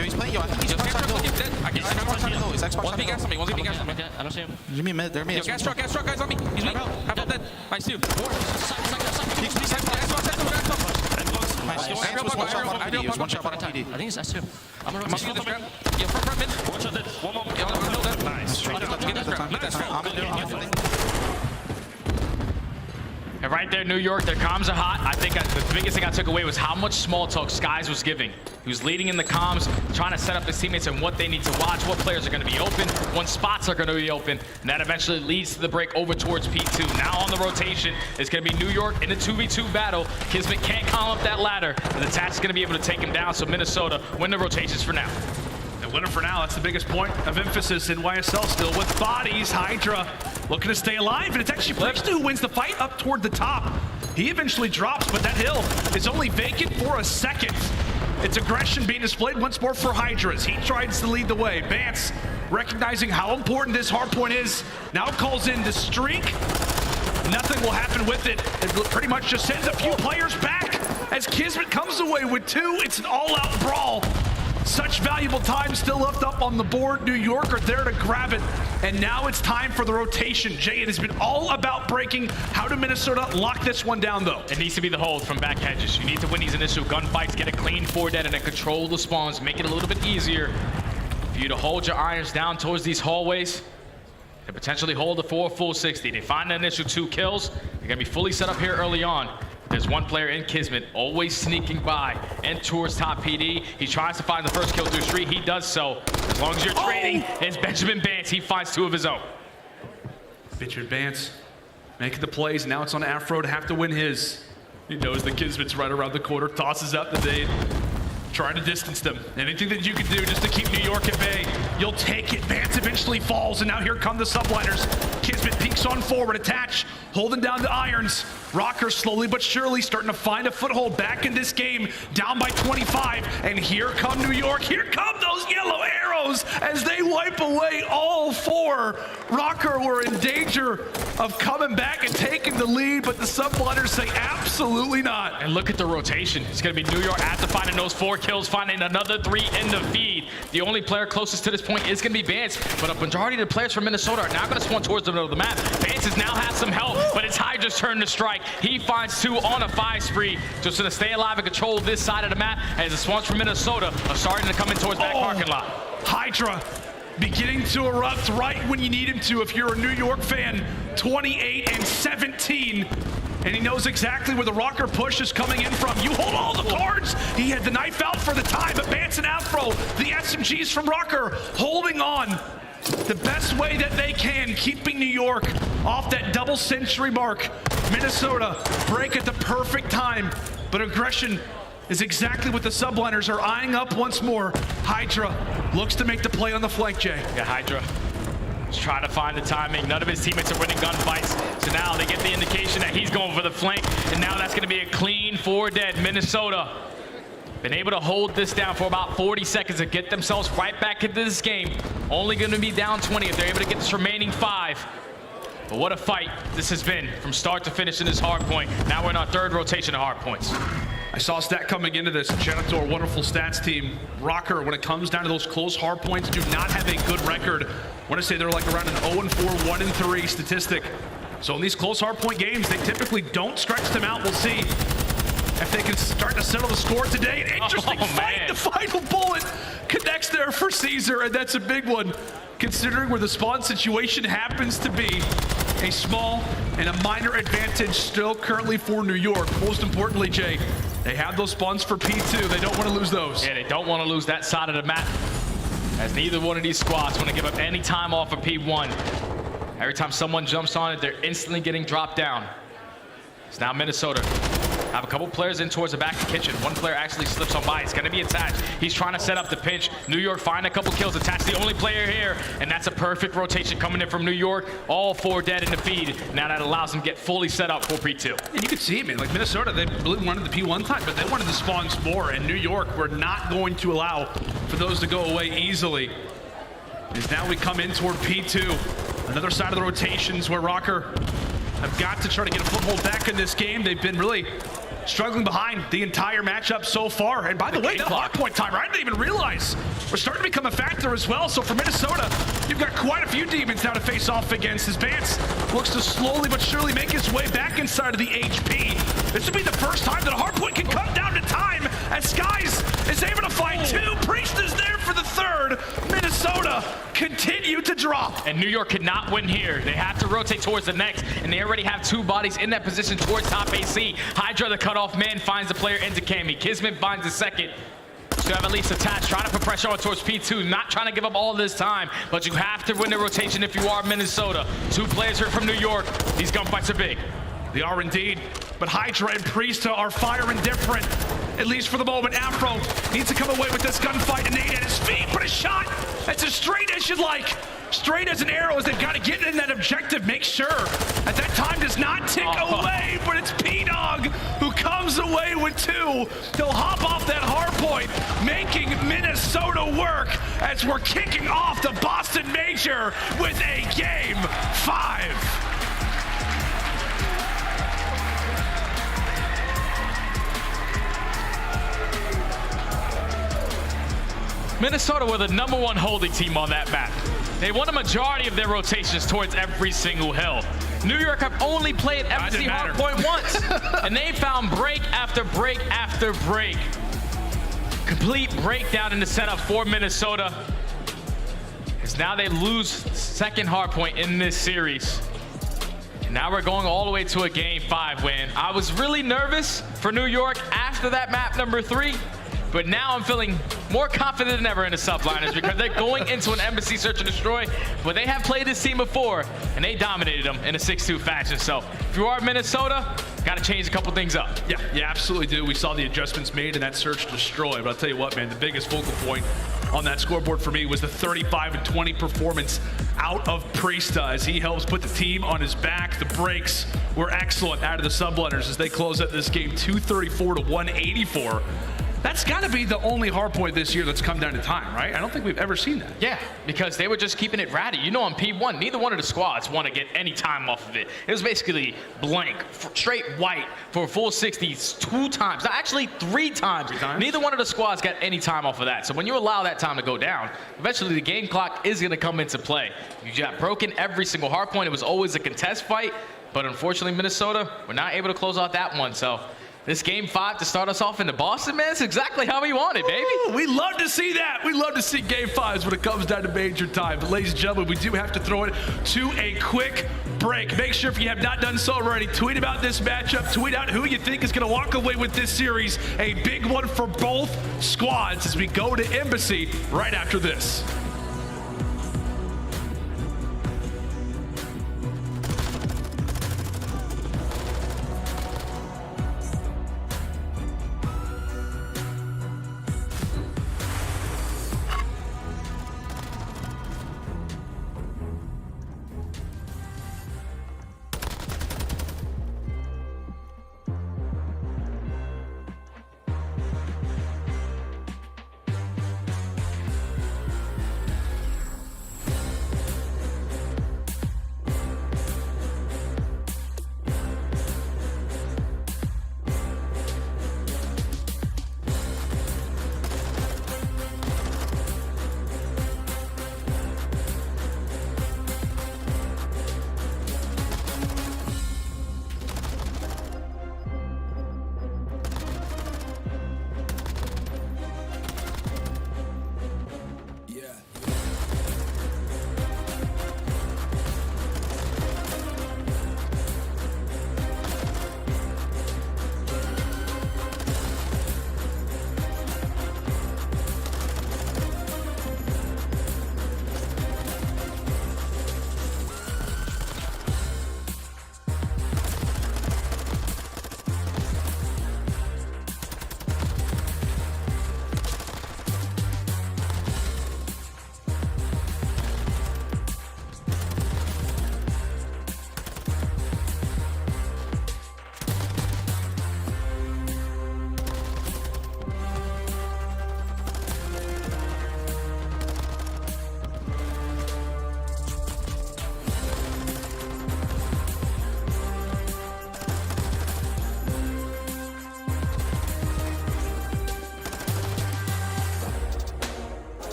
Yo, he's playing. Yo, I think he's Xbox dead. I can see He's Xbox. One big gas on me. One big gas on me. I don't see him. Give me a mid. They're me. Yo, gas truck, guys on me. He's me. Half of dead. Nice, dude. Nice. One shot on TD. I think it's S2. I'm gonna rotate this grab. Yeah, front mid. One shot dead. One more. Nice. And right there, New York, their comms are hot. I think the biggest thing I took away was how much small talk Skyz was giving. He was leading in the comms, trying to set up his teammates and what they need to watch, what players are going to be open, when spots are going to be open. And that eventually leads to the break over towards P2. Now on the rotation, it's going to be New York in a 2v2 battle. KiSMET can't climb up that ladder, and the Tat's going to be able to take him down, so Minnesota win the rotations for now. Winner for now. That's the biggest point of emphasis in YSL still with bodies. HyDra looking to stay alive, and it's actually Priestahh who wins the fight up toward the top. He eventually drops, but that hill is only vacant for a second. It's aggression being displayed once more for HyDra as he tries to lead the way. Bance, recognizing how important this hardpoint is, now calls in the streak. Nothing will happen with it. It pretty much just sends a few players back as KiSMET comes away with 2. It's an all-out brawl. Such valuable time still left up on the board. New York are there to grab it. And now it's time for the rotation. Jay, it has been all about breaking. How do Minnesota lock this one down, though? It needs to be the hold from back hedges. You need to win these initial gunfights, get a clean 4 dead, and then control the spawns. Make it a little bit easier for you to hold your irons down towards these hallways and potentially hold the 4 full 60. They find the initial 2 kills. They're going to be fully set up here early on. There's one player in KiSMET always sneaking by and towards top PD. He tries to find the first kill through street. He does so. As long as you're trading, it's Benjamin Bance. He finds 2 of his own. Benjamin Bance making the plays. Now it's on Afro to have to win his. He knows the KiSMET's right around the corner. Tosses out the nade. Trying to distance them. Anything that you can do just to keep New York at bay, you'll take it. Bance eventually falls, and now here come the Subliners. KiSMET peeks on forward, attach, holding down the irons. Røkkr slowly but surely starting to find a foothold back in this game, down by 25. And here come New York. Here come those yellow arrows as they wipe away all 4. Røkkr were in danger of coming back and taking the lead, but the Subliners say absolutely not. And look at the rotation. It's going to be New York after finding those 4 kills, finding another 3 in the feed. The only player closest to this point is going to be Bance, but a majority of the players from Minnesota are now going to spawn towards the middle of the map. Bance has now had some help, but it's HyDra's turn to strike. He finds 2 on a 5 spree, just going to stay alive and control this side of the map as the spawns from Minnesota are starting to come in towards that parking lot. HyDra beginning to erupt right when you need him to if you're a New York fan. 28 and 17. And he knows exactly where the Røkkr push is coming in from. You hold all the cards. He had the knife out for the time, but Bance and Afro, the SMGs from Røkkr, holding on the best way that they can, keeping New York off that double century mark. Minnesota break at the perfect time, but aggression is exactly what the Subliners are eyeing up once more. HyDra looks to make the play on the flank, Jay. Yeah, HyDra is trying to find the timing. None of his teammates are winning gunfights, so now they get the indication that he's going for the flank, and now that's going to be a clean 4 dead. Minnesota been able to hold this down for about 40 seconds to get themselves right back into this game. Only going to be down 20 if they're able to get this remaining 5. But what a fight this has been from start to finish in this hard point. Now we're in our 3rd rotation of hard points. I saw a stat coming into this. Shout out to our wonderful stats team. Røkkr, when it comes down to those close hard points, do not have a good record. I want to say they're like around an 0-4, 1-3 statistic. So in these close hard point games, they typically don't stretch them out. We'll see if they can start to settle the score today. An interesting fight. The final bullet connects there for Caesar, and that's a big one, considering where the spawn situation happens to be. A small and a minor advantage still currently for New York. Most importantly, Jay, they have those spawns for P2. They don't want to lose those. Yeah, they don't want to lose that side of the map, as neither one of these squads want to give up any time off of P1. Every time someone jumps on it, they're instantly getting dropped down. It's now Minnesota have a couple players in towards the back of the kitchen. One player actually slips on by. It's going to be attached. He's trying to set up the pinch. New York find a couple kills. Attached the only player here, and that's a perfect rotation coming in from New York. All 4 dead in the feed. Now that allows them to get fully set up for P2. And you can see, man, like Minnesota, they really wanted the P1 time, but they wanted the spawns more, and New York were not going to allow for those to go away easily. As now we come in toward P2. Another side of the rotations where Røkkr have got to try to get a foothold back in this game. They've been really struggling behind the entire matchup so far. And by the way, that hard point timer, I didn't even realize were starting to become a factor as well. So for Minnesota, you've got quite a few demons now to face off against as Bance looks to slowly but surely make his way back inside of the HP. This would be the first time that a hardpoint can cut down to time as Skyz is able to find two. Priestahh is there for the third. Minnesota continue to drop. And New York could not win here. They have to rotate towards the next, and they already have two bodies in that position towards top AC. HyDra, the cutoff man, finds the player into Cammy. KiSMET finds the second. So have at least attached, trying to put pressure on towards P2, not trying to give up all this time, but you have to win the rotation if you are Minnesota. Two players here from New York. These gunfights are big. They are indeed, but HyDra and Priestahh are firing different, at least for the moment. Afro needs to come away with this gunfight, and Nate at his feet, but a shot that's as straight as you'd like. Straight as an arrow as they've got to get in that objective. Make sure that that time does not tick away, but it's P-Dog who comes away with two. They'll hop off that hard point, making Minnesota work as we're kicking off the Boston Major with a Game 5. Minnesota were the #1 holding team on that map. They won a majority of their rotations towards every single hill. New York have only played aBeZy hardpoint once, and they found break after break after break. Complete breakdown in the setup for Minnesota, as now they lose second hardpoint in this series. And now we're going all the way to a Game 5 win. I was really nervous for New York after that map #3. But now I'm feeling more confident than ever in the Subliners because they're going into an aBeZy search and destroy. But they have played this team before, and they dominated them in a 6-2 fashion. So if you are Minnesota, got to change a couple things up. Yeah, you absolutely do. We saw the adjustments made in that search and destroy. But I'll tell you what, man, the biggest focal point on that scoreboard for me was the 35-20 performance out of Priestahh as he helps put the team on his back. The breaks were excellent out of the Subliners as they close out this game 234-184. That's got to be the only hardpoint this year that's come down to time, right? I don't think we've ever seen that. Yeah, because they were just keeping it ratty. You know, on P1, neither one of the squads want to get any time off of it. It was basically blank, straight white for a full 60s 2 times. No, actually 3 times. Neither one of the squads got any time off of that. So when you allow that time to go down, eventually the game clock is going to come into play. You got broken every single hardpoint. It was always a contest fight, but unfortunately Minnesota were not able to close out that one. So this Game 5 to start us off into Boston, man, it's exactly how we wanted, baby. Ooh, we love to see that. We love to see Game 5s when it comes down to major time. But ladies and gentlemen, we do have to throw it to a quick break. Make sure if you have not done so already, tweet about this matchup, tweet out who you think is going to walk away with this series. A big one for both squads as we go to aBeZy right after this.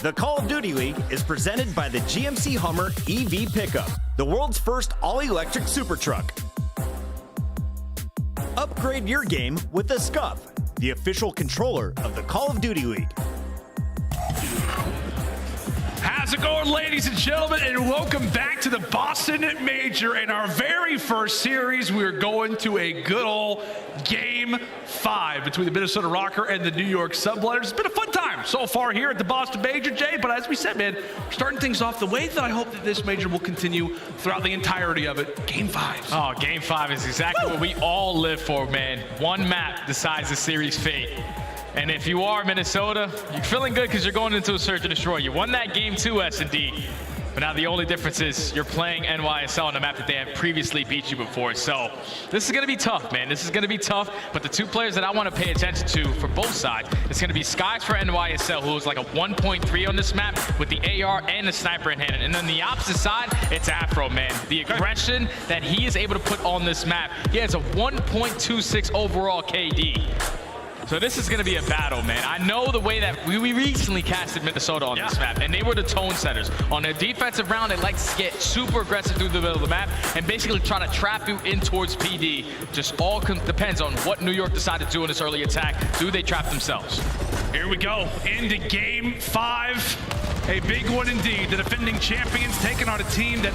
The Call of Duty League is presented by the GMC Hummer EV Pickup, the world's first all-electric super truck. Upgrade your game with the Scuff, the official controller of the Call of Duty League. How's it going, ladies and gentlemen, and welcome back to the Boston Major. In our very first series, we're going to a good old Game 5 between the Minnesota Røkkr and the New York Subliners. It's been a fun time so far here at the Boston Major, Jay, but as we said, man, we're starting things off the way that I hope that this Major will continue throughout the entirety of it. Game 5. Oh, Game 5 is exactly what we all live for, man. One map decides the series fate. And if you are Minnesota, you're feeling good because you're going into a search and destroy. You won that game 2, S&D. But now the only difference is you're playing NYSL on a map that they have previously beat you before. So this is going to be tough, man. This is going to be tough. But the two players that I want to pay attention to for both sides, it's going to be Skyz for NYSL, who is like a 1.3 on this map with the AR and the sniper in hand. And then the opposite side, it's Afro, man. The aggression that he is able to put on this map, he has a 1.26 overall KD. So this is going to be a battle, man. I know the way that we recently casted Minnesota on this map, and they were the tone setters. On their defensive round, they like to get super aggressive through the middle of the map and basically try to trap you in towards PD. Just all depends on what New York decided to do in this early attack. Do they trap themselves? Here we go, into Game 5. A big one indeed. The defending champions taking on a team that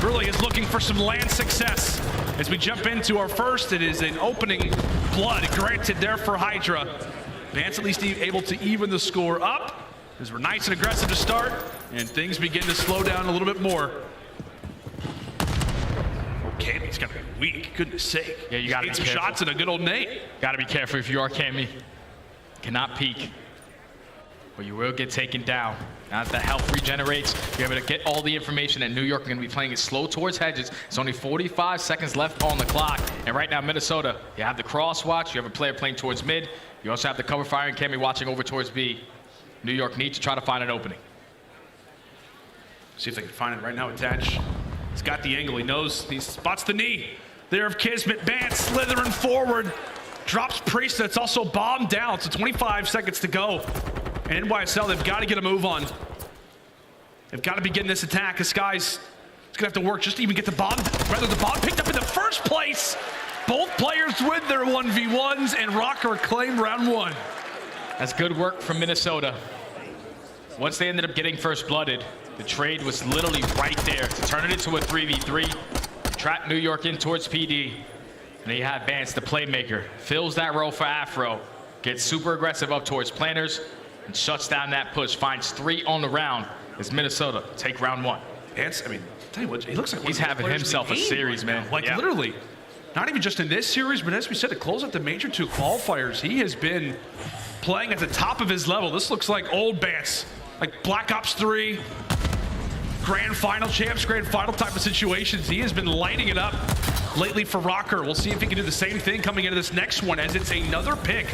really is looking for some land success. As we jump into our first, it is an opening blood granted there for HyDra. Bance at least able to even the score up, as we're nice and aggressive to start, and things begin to slow down a little bit more. Okay, he's got to be weak, goodness sake. Yeah, you got to be some careful. shots and a good old nade. Got to be careful if you are Cammy. Cannot peek, but you will get taken down. As the health regenerates, you're able to get all the information that New York are going to be playing it slow towards hedges. It's only 45 seconds left on the clock. And right now, Minnesota, you have the cross watch. You have a player playing towards mid. You also have the cover fire and Cammy watching over towards B. New York need to try to find an opening. See if they can find it right now. Attach. He's got the angle. He knows. He spots the knee there of KiSMET. Bance slithering forward. Drops Priestahh. It's also bombed down. So 25 seconds to go. And NYSL, they've got to get a move on. They've got to begin this attack. Because Skyz is going to have to work just to even get the bomb. Rather, the bomb picked up in the first place. Both players win their 1v1s, and Røkkr claim round 1. That's good work from Minnesota. Once they ended up getting first blooded, the trade was literally right there to turn it into a 3v3, trap New York in towards PD. And then you have Bance, the playmaker, fills that role for Afro, gets super aggressive up towards planners, and shuts down that push, finds 3 on the round as Minnesota take round 1. Bance, I mean, tell you what, he looks like he's having himself a series, man. Like literally, not even just in this series, but as we said, to close out the Major 2 qualifiers, he has been playing at the top of his level. This looks like old Bance, like Black Ops 3, Grand Final champs, Grand Final type of situations. He has been lighting it up lately for Røkkr. We'll see if he can do the same thing coming into this next one, as it's another pick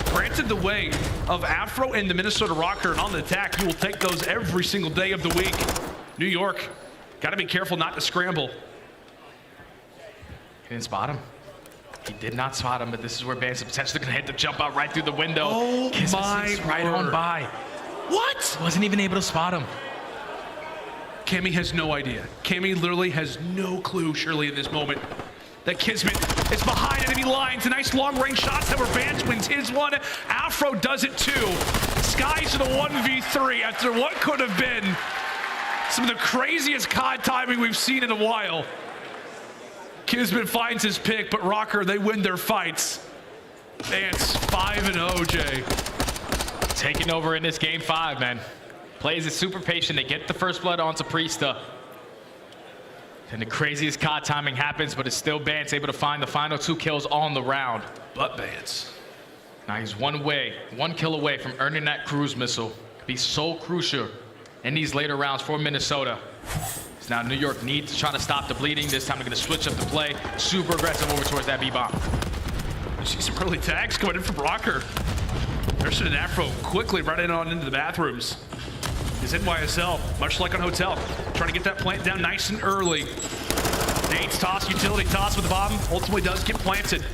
granted the way of Afro and the Minnesota Røkkr, and on the attack, you will take those every single day of the week. New York, got to be careful not to scramble. He didn't spot him. He did not spot him, but this is where Bance is potentially going to hit the jump out right through the window. Oh my right word. on by. What? Wasn't even able to spot him. Cammy has no idea. Cammy literally has no clue, surely, in this moment, that KiSMET is behind enemy lines. A nice long-range shots that were Bance wins his one. Afro does it too. Skyz in a 1v3 after what could have been some of the craziest COD timing we've seen in a while. KiSMET finds his pick, but Røkkr, they win their fights. Bance 5-0, Jay. Taking over in this Game 5, man. Plays it super patient. They get the first blood onto Priestahh. And the craziest COD timing happens, but it's still Bance able to find the final 2 kills on the round. But Bance. Now he's one kill away from earning that cruise missile. Be so crucial in these later rounds for Minnesota. So now New York needs to try to stop the bleeding. This time they're going to switch up the play. Super aggressive over towards that B-bomb. You see some early tags going in from Røkkr. There's an Afro quickly running on into the bathrooms. Is NYSL, much like on Hotel, trying to get that plant down nice and early. Nate's toss, utility toss with the bomb, ultimately does get planted.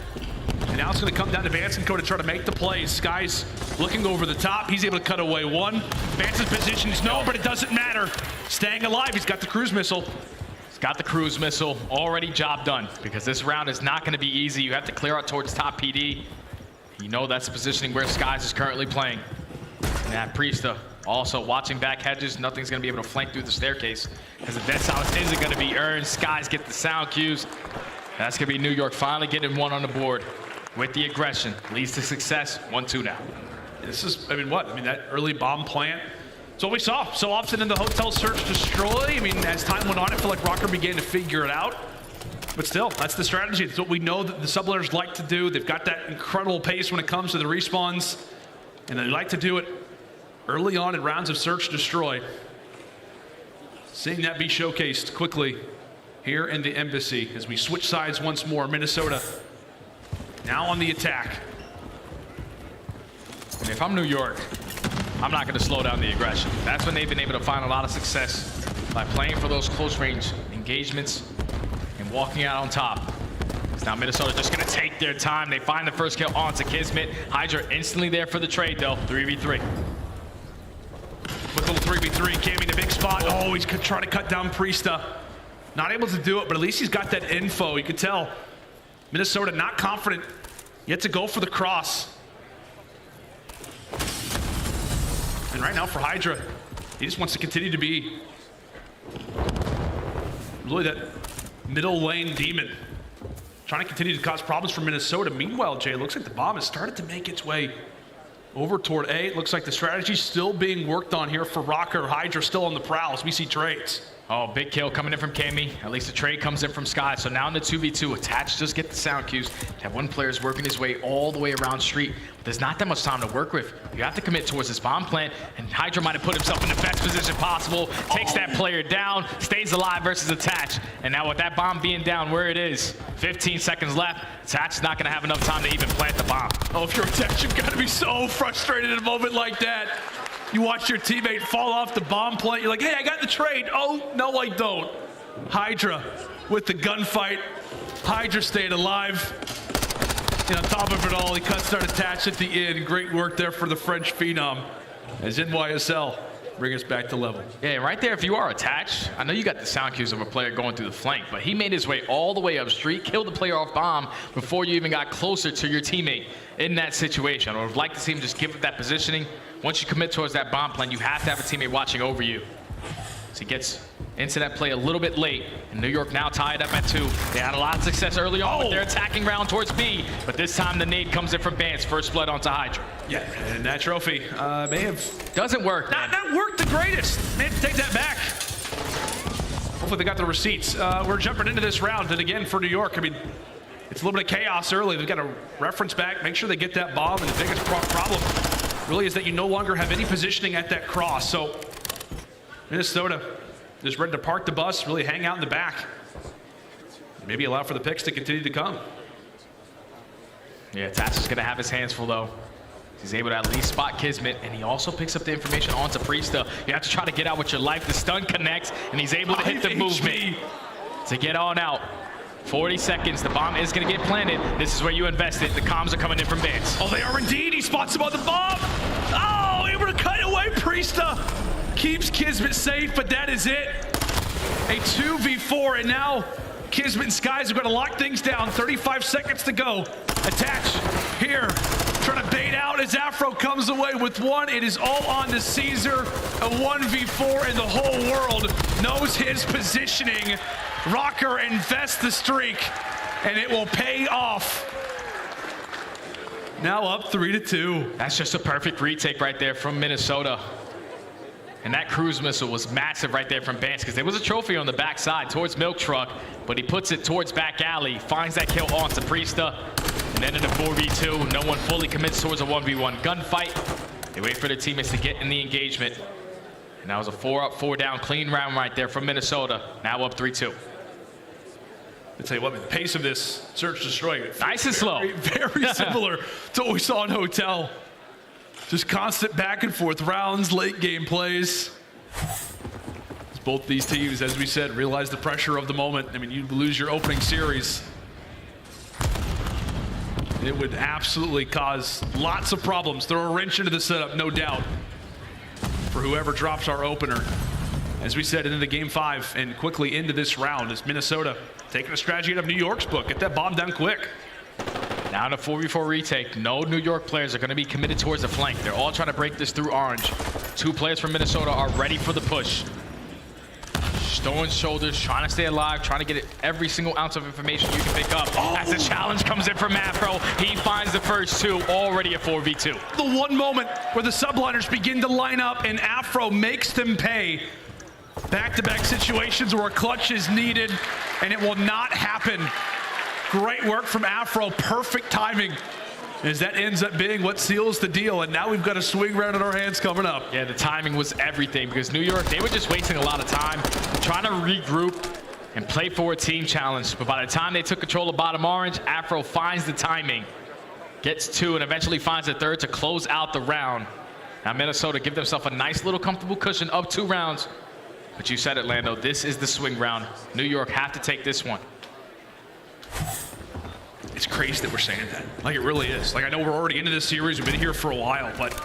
now it's going to come down to Bance and Co to try to make the plays. Skyz looking over the top. He's able to cut away one. Bance's position is no, but it doesn't matter. Staying alive, he's got the cruise missile. He's got the cruise missile. Already job done, because this round is not going to be easy. You have to clear out towards top PD. You know that's the positioning where Skyz is currently playing. And that Priestahh also watching back hedges. Nothing's going to be able to flank through the staircase, as the death silence isn't going to be earned. Skyz get the sound cues. That's going to be New York finally getting one on the board with the aggression. Leads to success. 1-2 now. This is, I mean, what? I mean, that early bomb plant. It's what we saw so often in the hotel search destroy. I mean, as time went on, I feel like Røkkr began to figure it out. But still, that's the strategy. It's what we know that the Subliners like to do. They've got that incredible pace when it comes to the respawns. And they like to do it early on in rounds of search destroy. Seeing that be showcased quickly here in the embassy as we switch sides once more. Minnesota now on the attack. And if I'm New York, I'm not going to slow down the aggression. That's when they've been able to find a lot of success, by playing for those close range engagements and walking out on top. Now Minnesota just going to take their time. They find the first kill onto KiSMET. HyDra instantly there for the trade though. 3v3. Quick little 3v3. Cammy in the big spot. Oh, he's trying to cut down Priestahh. Not able to do it, but at least he's got that info. You can tell Minnesota not confident yet to go for the cross. And right now for HyDra, he just wants to continue to be really that middle lane demon, trying to continue to cause problems for Minnesota. Meanwhile, Jay, it looks like the bomb has started to make its way over toward A. It looks like the strategy's still being worked on here for Røkkr. HyDra still on the prowl as we see trades. Oh, big kill coming in from Cammy. At least the trade comes in from Skyz. So now in the 2v2, attached, just get the sound cues. Have one player's working his way all the way around street. But there's not that much time to work with. You have to commit towards this bomb plant, and HyDra might have put himself in the best position possible. Takes that player down, stays alive versus attached. And now with that bomb being down where it is, 15 seconds left, attached not gonna have enough time to even plant the bomb. Oh, if you're attached, you've got to be so frustrated in a moment like that. You watch your teammate fall off the bomb plant. You're like, hey, I got the trade. Oh, no, I don't. HyDra with the gunfight. HyDra stayed alive. And on top of it all, he cuts down attached at the end. Great work there for the French phenom as NYSL bring us back to level. Yeah, right there, if you are attached, I know you got the sound cues of a player going through the flank, but he made his way all the way up street, killed the player off bomb before you even got closer to your teammate in that situation. I would like to see him just give it that positioning. Once you commit towards that bomb plan, you have to have a teammate watching over you. So he gets into that play a little bit late, and New York now tied up at 2. They had a lot of success early on with their attacking round towards B, but this time the nade comes in from Bance. First blood onto HyDra. Yeah, and that trophy may have... Doesn't work. Not worked the greatest. May have to take that back. Hopefully they got the receipts. We're jumping into this round, and again, for New York, I mean, it's a little bit of chaos early. They've got to reference back, make sure they get that bomb, and the biggest problem really is that you no longer have any positioning at that cross. So Minnesota just ready to park the bus, really hang out in the back. Maybe allow for the picks to continue to come. Yeah, Tats is going to have his hands full, though. He's able to at least spot KiSMET, and he also picks up the information onto Priestahh. You have to try to get out with your life. The stun connects, and he's able to hit the movement to get on out. 40 seconds. The bomb is going to get planted. This is where you invest it. The comms are coming in from Bance. Oh, they are indeed. He spots him on the bomb. Oh, able to cut away. Priestahh keeps KiSMET safe, but that is it. A 2v4, and now KiSMET and Skyz are going to lock things down. 35 seconds to go. Attach here. Trying to bait out as Afro comes away with one. It is all on to Caesar. A 1v4, and the whole world knows his positioning. Røkkr invests the streak, and it will pay off. Now up 3-2. That's just a perfect retake right there from Minnesota. And that cruise missile was massive right there from Bance, because there was a trophy on the backside towards Milk Truck, but he puts it towards back alley, finds that kill onto Priestahh, and then in a 4v2, no one fully commits towards a 1v1 gunfight. They wait for their teammates to get in the engagement. And that was a 4-up, 4-down clean round right there from Minnesota. Now up 3-2. I'll tell you what, the pace of this search destroy nice and slow. Very similar to what we saw in Hotel. Just constant back and forth rounds, late game plays. As both these teams, as we said, realize the pressure of the moment. I mean, you lose your opening series. It would absolutely cause lots of problems. Throw a wrench into the setup, no doubt, for whoever drops our opener. As we said, into the game 5 and quickly into this round is Minnesota taking a strategy out of New York's book. Get that bomb down quick. Now in a 4v4 retake, no New York players are going to be committed towards the flank. They're all trying to break this through orange. 2 players from Minnesota are ready for the push. Throwing shoulders, trying to stay alive, trying to get every single ounce of information you can pick up. As the challenge comes in from Afro, he finds the first 2, already a 4v2. The one moment where the Subliners begin to line up and Afro makes them pay. Back-to-back situations where a clutch is needed, and it will not happen. Great work from Afro, perfect timing, as that ends up being what seals the deal. And now we've got a swing round in our hands coming up. Yeah, the timing was everything, because New York, they were just wasting a lot of time trying to regroup and play for a team challenge. But by the time they took control of bottom orange, Afro finds the timing, gets 2, and eventually finds a 3rd to close out the round. Now Minnesota give themselves a nice little comfortable cushion up 2 rounds. But you said it, Lando, this is the swing round. New York have to take this one. It's crazy that we're saying that. Like, it really is. Like, I know we're already into this series. We've been here for a while, but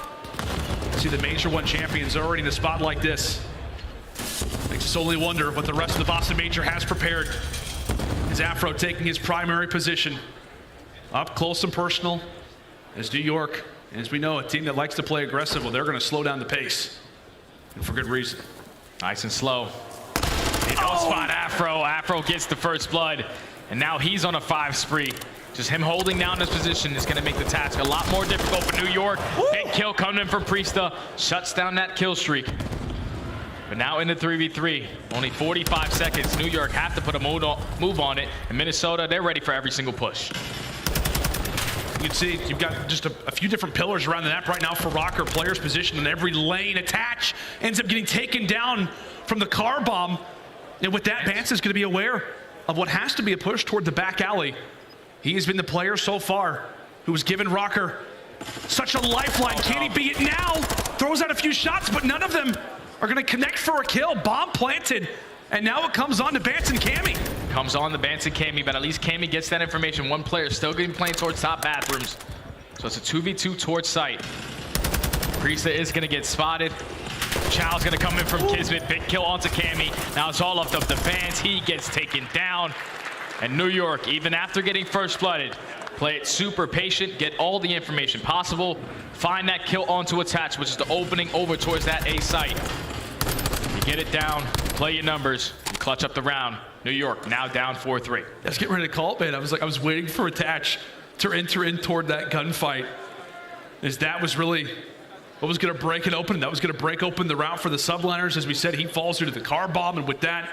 see the Major 1 champions already in a spot like this. Makes us only wonder what the rest of the Boston Major has prepared. Is Afro taking his primary position up close and personal as New York. And as we know, a team that likes to play aggressive, well, they're going to slow down the pace. And for good reason. Nice and slow. They don't spot Afro. Afro gets the first blood. And now he's on a 5 spree. Just him holding down his position is going to make the task a lot more difficult for New York. Big kill coming in from Priestahh. Shuts down that kill streak. But now into 3v3. Only 45 seconds. New York have to put a move on it. And Minnesota, they're ready for every single push. You can see you've got just a few different pillars around the map right now for Røkkr. Players positioned in every lane. Attach ends up getting taken down from the car bomb. And with that, Bance is going to be aware of what has to be a push toward the back alley. He has been the player so far who has given Røkkr such a lifeline. Can he beat it now? Throws out a few shots, but none of them are going to connect for a kill. Bomb planted. And now it comes on to Bance and Cammy. Comes on to Bance and Cammy, but at least Cammy gets that information. One player still getting playing towards top bathrooms. So it's a 2v2 towards site. Priestahh is going to get spotted. Chow's going to come in from KiSMET. Big kill onto Cammy. Now it's all up to the Bance. He gets taken down. And New York, even after getting first blooded, play it super patient, get all the information possible, find that kill onto attach, which is the opening over towards that A site. You get it down, play your numbers, and clutch up the round. New York now down 4-3. Let's get ready to call it, man. I was waiting for attach to enter in toward that gunfight, as that was really what was going to break it open. That was going to break open the route for the Subliners. As we said, he falls due to the car bomb, and with that,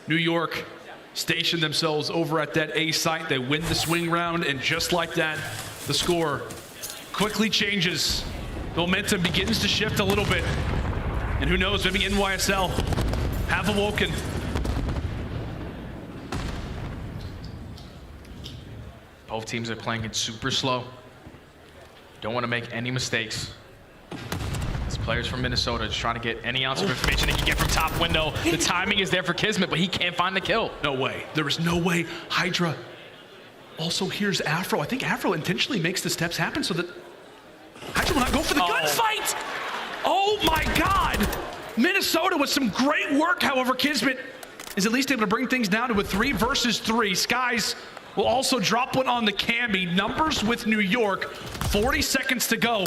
New York station themselves over at that A site. They win the swing round, and just like that, the score quickly changes. The momentum begins to shift a little bit. And who knows, maybe NYSL have awoken. Both teams are playing it super slow. Don't want to make any mistakes. These players from Minnesota just trying to get any ounce of information they can get from top window. The timing is there for KiSMET, but he can't find the kill. No way. There is no way. HyDra also hears Afro. I think Afro intentionally makes the steps happen so that HyDra will not go for the gunfight. Oh my God. Minnesota with some great work. However, KiSMET is at least able to bring things down to a 3 versus 3. Skyz will also drop one on the Cammy. Numbers with New York. 40 seconds to go.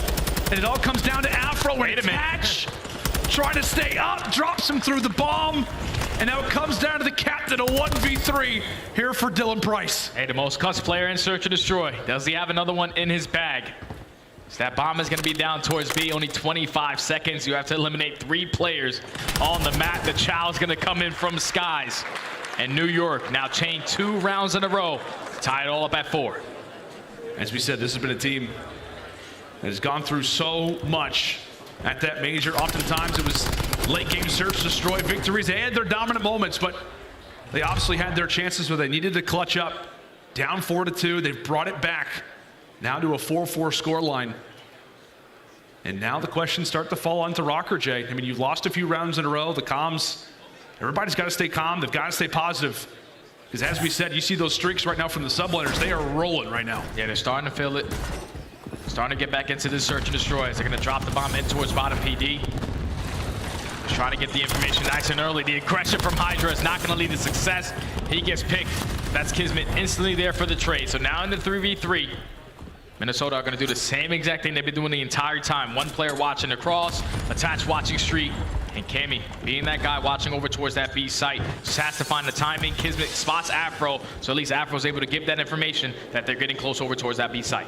And it all comes down to Afro. Wait a minute. Trying to stay up. Drops him through the bomb. And now it comes down to the captain. A 1v3 here for Dylan Price. Hey, the most cussed player in Search and Destroy. Does he have another one in his bag? So that bomb is going to be down towards B. Only 25 seconds. You have to eliminate 3 players on the map. The Chow is going to come in from Skyz. And New York now chain 2 rounds in a row. Tie it all up at 4. As we said, this has been a team that has gone through so much at that major. Oftentimes it was late game search, destroy victories. They had their dominant moments, but they obviously had their chances where they needed to clutch up. Down 4-2, they've brought it back. Now to a 4-4 score line. And now the questions start to fall onto Røkkr, Jay. I mean, you've lost a few rounds in a row. The comms, everybody's got to stay calm. They've got to stay positive. Because as we said, you see those streaks right now from the Subliners. They are rolling right now. Yeah, they're starting to feel it. Starting to get back into this search and destroy as they're going to drop the bomb in towards bottom PD. Just trying to get the information nice and early. The aggression from HyDra is not going to lead to success. He gets picked. That's KiSMET instantly there for the trade. So now in the 3v3, Minnesota are going to do the same exact thing they've been doing the entire time. One player watching across, attached watching street, and Cammy being that guy watching over towards that B site. Just has to find the timing. KiSMET spots Afro, so at least Afro's able to give that information that they're getting close over towards that B site.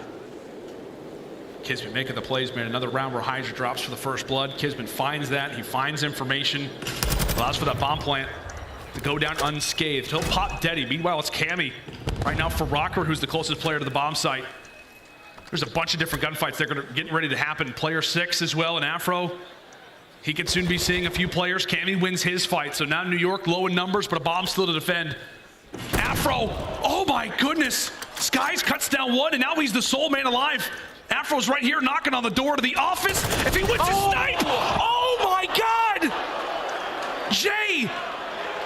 KiSMET making the plays, man. Another round where HyDra drops for the first blood. KiSMET finds that. He finds information. Allows for that bomb plant to go down unscathed. He'll pop Deddy. Meanwhile, it's Cammy right now for Røkkr, who's the closest player to the bomb site. There's a bunch of different gunfights that are getting ready to happen. Player 6 as well, and Afro. He could soon be seeing a few players. Cammy wins his fight. So now New York low in numbers, but a bomb still to defend. Afro, oh my goodness. Skyz cuts down one, and now he's the sole man alive. Afro's right here knocking on the door to the office. If he wins his snipe, oh my God! Jay,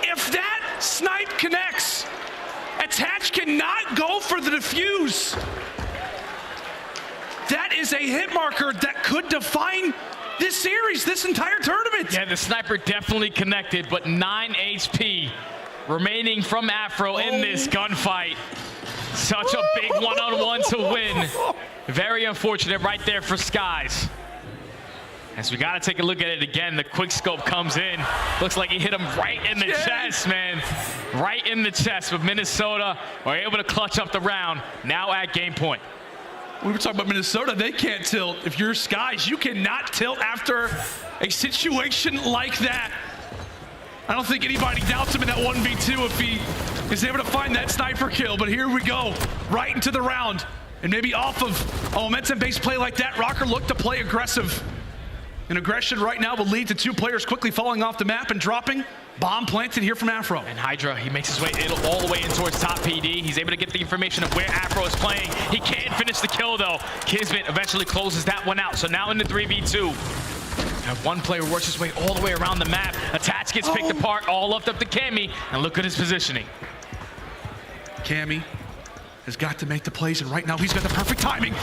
if that snipe connects, Attach cannot go for the defuse. That is a hit marker that could define this series, this entire tournament. Yeah, the sniper definitely connected, but 9 HP remaining from Afro in this gunfight. Such a big one-on-one to win. Very unfortunate right there for Skyz. As we got to take a look at it again, the quick scope comes in. Looks like he hit him right in the chest, man. Right in the chest, but Minnesota are able to clutch up the round, now at game point. We were talking about Minnesota, they can't tilt. If you're Skyz, you cannot tilt after a situation like that. I don't think anybody doubts him in that 1v2 if he is able to find that sniper kill, but here we go, right into the round. And maybe off of a momentum-based play like that, Røkkr looked to play aggressive. And aggression right now will lead to 2 players quickly falling off the map and dropping. Bomb planted here from Afro. And HyDra, he makes his way all the way in towards top PD. He's able to get the information of where Afro is playing. He can't finish the kill though. KiSMET eventually closes that one out. So now in the 3v2, have one player works his way all the way around the map. Attach gets picked apart, all left up to Cammy. And look at his positioning. Cammy has got to make the plays, and right now he's got the perfect timing.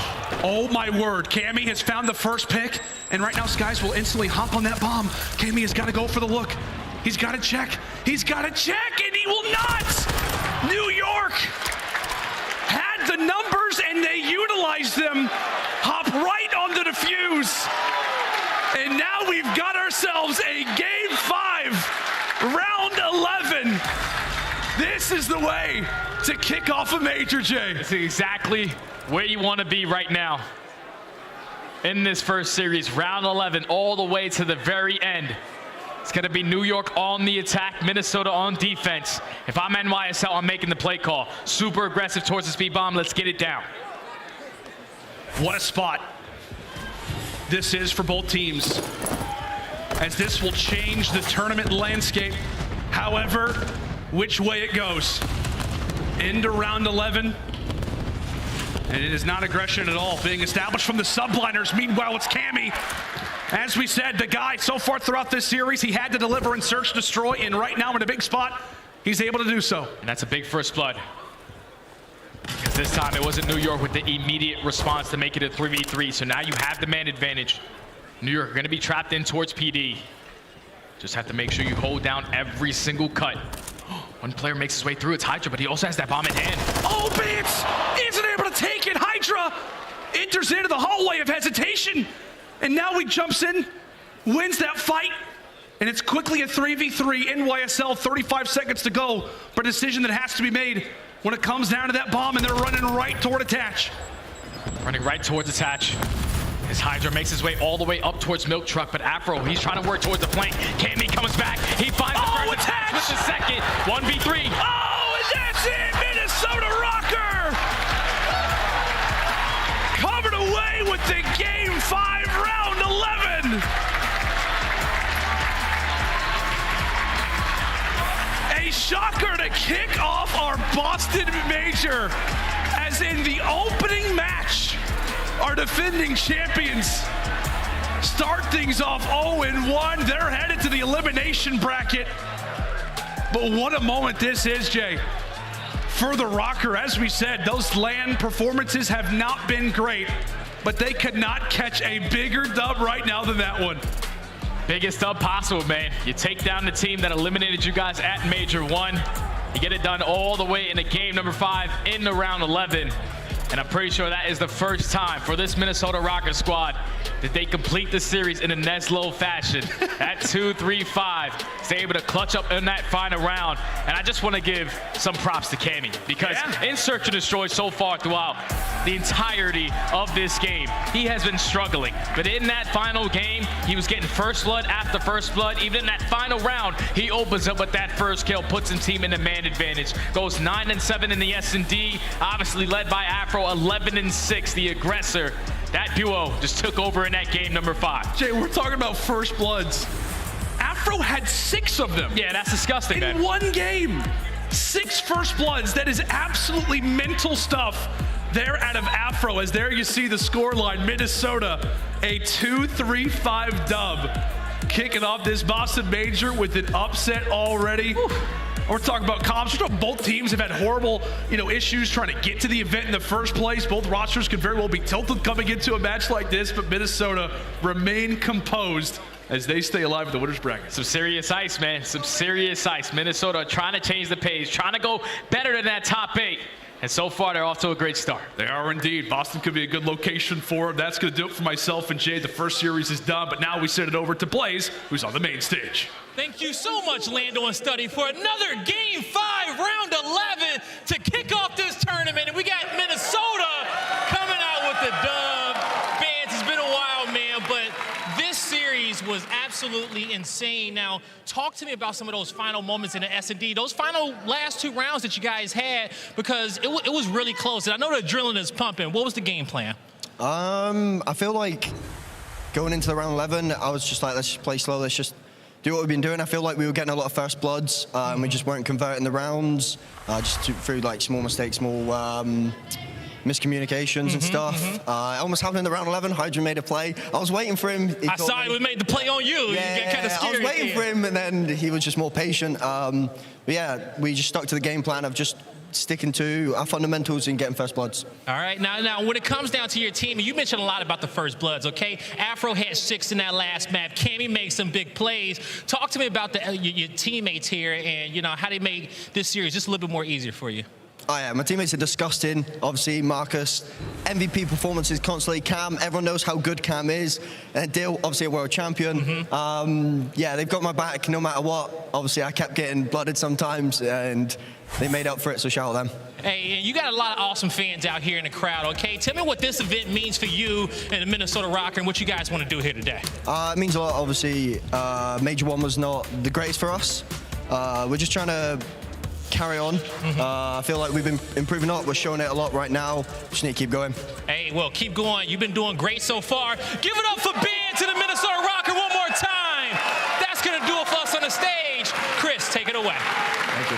Oh my word, Cammy has found the first pick, and right now Skyz will instantly hop on that bomb. Cammy has got to go for the look. He's got to check. He's got to check, and he will not. New York had the numbers, and they utilized them. Hop right on the defuse. And now we've got ourselves a game 5, round 11. This is the way to kick off a major, Jay. It's exactly where you want to be right now in this first series, round 11, all the way to the very end. It's going to be New York on the attack, Minnesota on defense. If I'm NYSL, I'm making the play call. Super aggressive towards the speed bomb. Let's get it down. What a spot this is for both teams, as this will change the tournament landscape. However, which way it goes. Into round 11. And it is not aggression at all being established from the Subliners. Meanwhile, it's Cammy. As we said, the guy so far throughout this series, he had to deliver and search, destroy, and right now in a big spot, he's able to do so. And that's a big first blood. Because this time it wasn't New York with the immediate response to make it a 3v3. So now you have the man advantage. New York are going to be trapped in towards PD. Just have to make sure you hold down every single cut. One player makes his way through, it's HyDra, but he also has that bomb in hand. Oh, Bance isn't able to take it. HyDra enters into the hallway of hesitation. And now he jumps in, wins that fight, and it's quickly a 3v3. NYSL, 35 seconds to go for a decision that has to be made when it comes down to that bomb, and they're running right toward Attach. Running right towards Attach. As HyDra makes his way all the way up towards Milk Truck, but Afro, he's trying to work towards the flank. Cammy comes back. He finds the first Attach with the second. 1v3. Oh, and that's it! Minnesota Røkkr coming away with the Game 5, round 11. A shocker to kick off our Boston Major, as in the opening match, our defending champions start things off 0-1. They're headed to the elimination bracket. But what a moment this is, Jay. for the Røkkr. As we said, those LAN performances have not been great, but they could not catch a bigger dub right now than that one. Biggest dub possible, man. You take down the team that eliminated you guys at Major 1. You get it done all the way into game number 5 in the round 11. And I'm pretty sure that is the first time for this Minnesota Røkkr squad that they complete the series in a Neslo fashion. At 2-3-5, they're able to clutch up in that final round. And I just want to give some props to Cammy, because in Search and Destroy so far throughout the entirety of this game, he has been struggling. But in that final game, he was getting first blood after first blood. Even in that final round, he opens up with that first kill, puts his team in the man advantage. Goes 9-7 in the S&D, obviously led by Afro, 11-6, the aggressor. That duo just took over in that game number 5. Jay, we're talking about first bloods. Afro had 6 of them. Yeah, that's disgusting, man. In one game. 6 first bloods. That is absolutely mental stuff there out of Afro. As there you see the scoreline, Minnesota, a 2-3-5 dub. Kicking off this Boston Major with an upset already. Whew. We're talking about comps. Both teams have had horrible, issues trying to get to the event in the first place. Both rosters could very well be tilted coming into a match like this, but Minnesota remain composed as they stay alive in the winner's bracket. Some serious ice, man. Some serious ice. Minnesota trying to change the pace, trying to go better than that top 8. And so far, they're off to a great start. They are indeed. Boston could be a good location for them. That's going to do it for myself and Jay. The first series is done, but now we send it over to Blaze, who's on the main stage. Thank you so much, Lando and Study, for another Game 5, Round 11 to kick off this tournament. And we got Minnesota coming out with the dub. Bance, it's been a while, man, but this series was absolutely insane. Now, talk to me about some of those final moments in the S&D, those final last 2 rounds that you guys had, because it was really close. And I know the adrenaline is pumping. What was the game plan? I feel like going into the round 11, I was just like, let's just play slow. Let's just do what we've been doing. I feel like we were getting a lot of first bloods, and we just weren't converting the rounds, just through like small mistakes, small miscommunications and stuff. I almost happened in the round 11. HyDra made a play. I was waiting for him. I saw he made the play on you. Yeah, you get kind of scared. I was waiting for him, and then he was just more patient. But yeah, we just stuck to the game plan of just sticking to our fundamentals and getting first bloods. All right, now when it comes down to your team, you mentioned a lot about the first bloods, okay? Afro had 6 in that last map. Cammy made some big plays. Talk to me about your teammates here and how they made this series just a little bit more easier for you. Oh yeah, my teammates are disgusting. Obviously, Marcus, MVP performances constantly. Cam, everyone knows how good Cam is. And Dill, obviously a world champion. Yeah, they've got my back no matter what. Obviously, I kept getting blooded sometimes, and they made up for it, so shout out to them. Hey, you got a lot of awesome fans out here in the crowd, okay? Tell me what this event means for you and the Minnesota Røkkr and what you guys want to do here today. It means a lot, obviously. Major 1 was not the greatest for us. We're just trying to carry on. I feel like we've been improving a lot. We're showing it a lot right now. Just need to keep going. Hey, well, keep going. You've been doing great so far. Give it up for Bance and the Minnesota Røkkr one more time. That's going to do it for us on the stage. Chris, take it away. Thank you.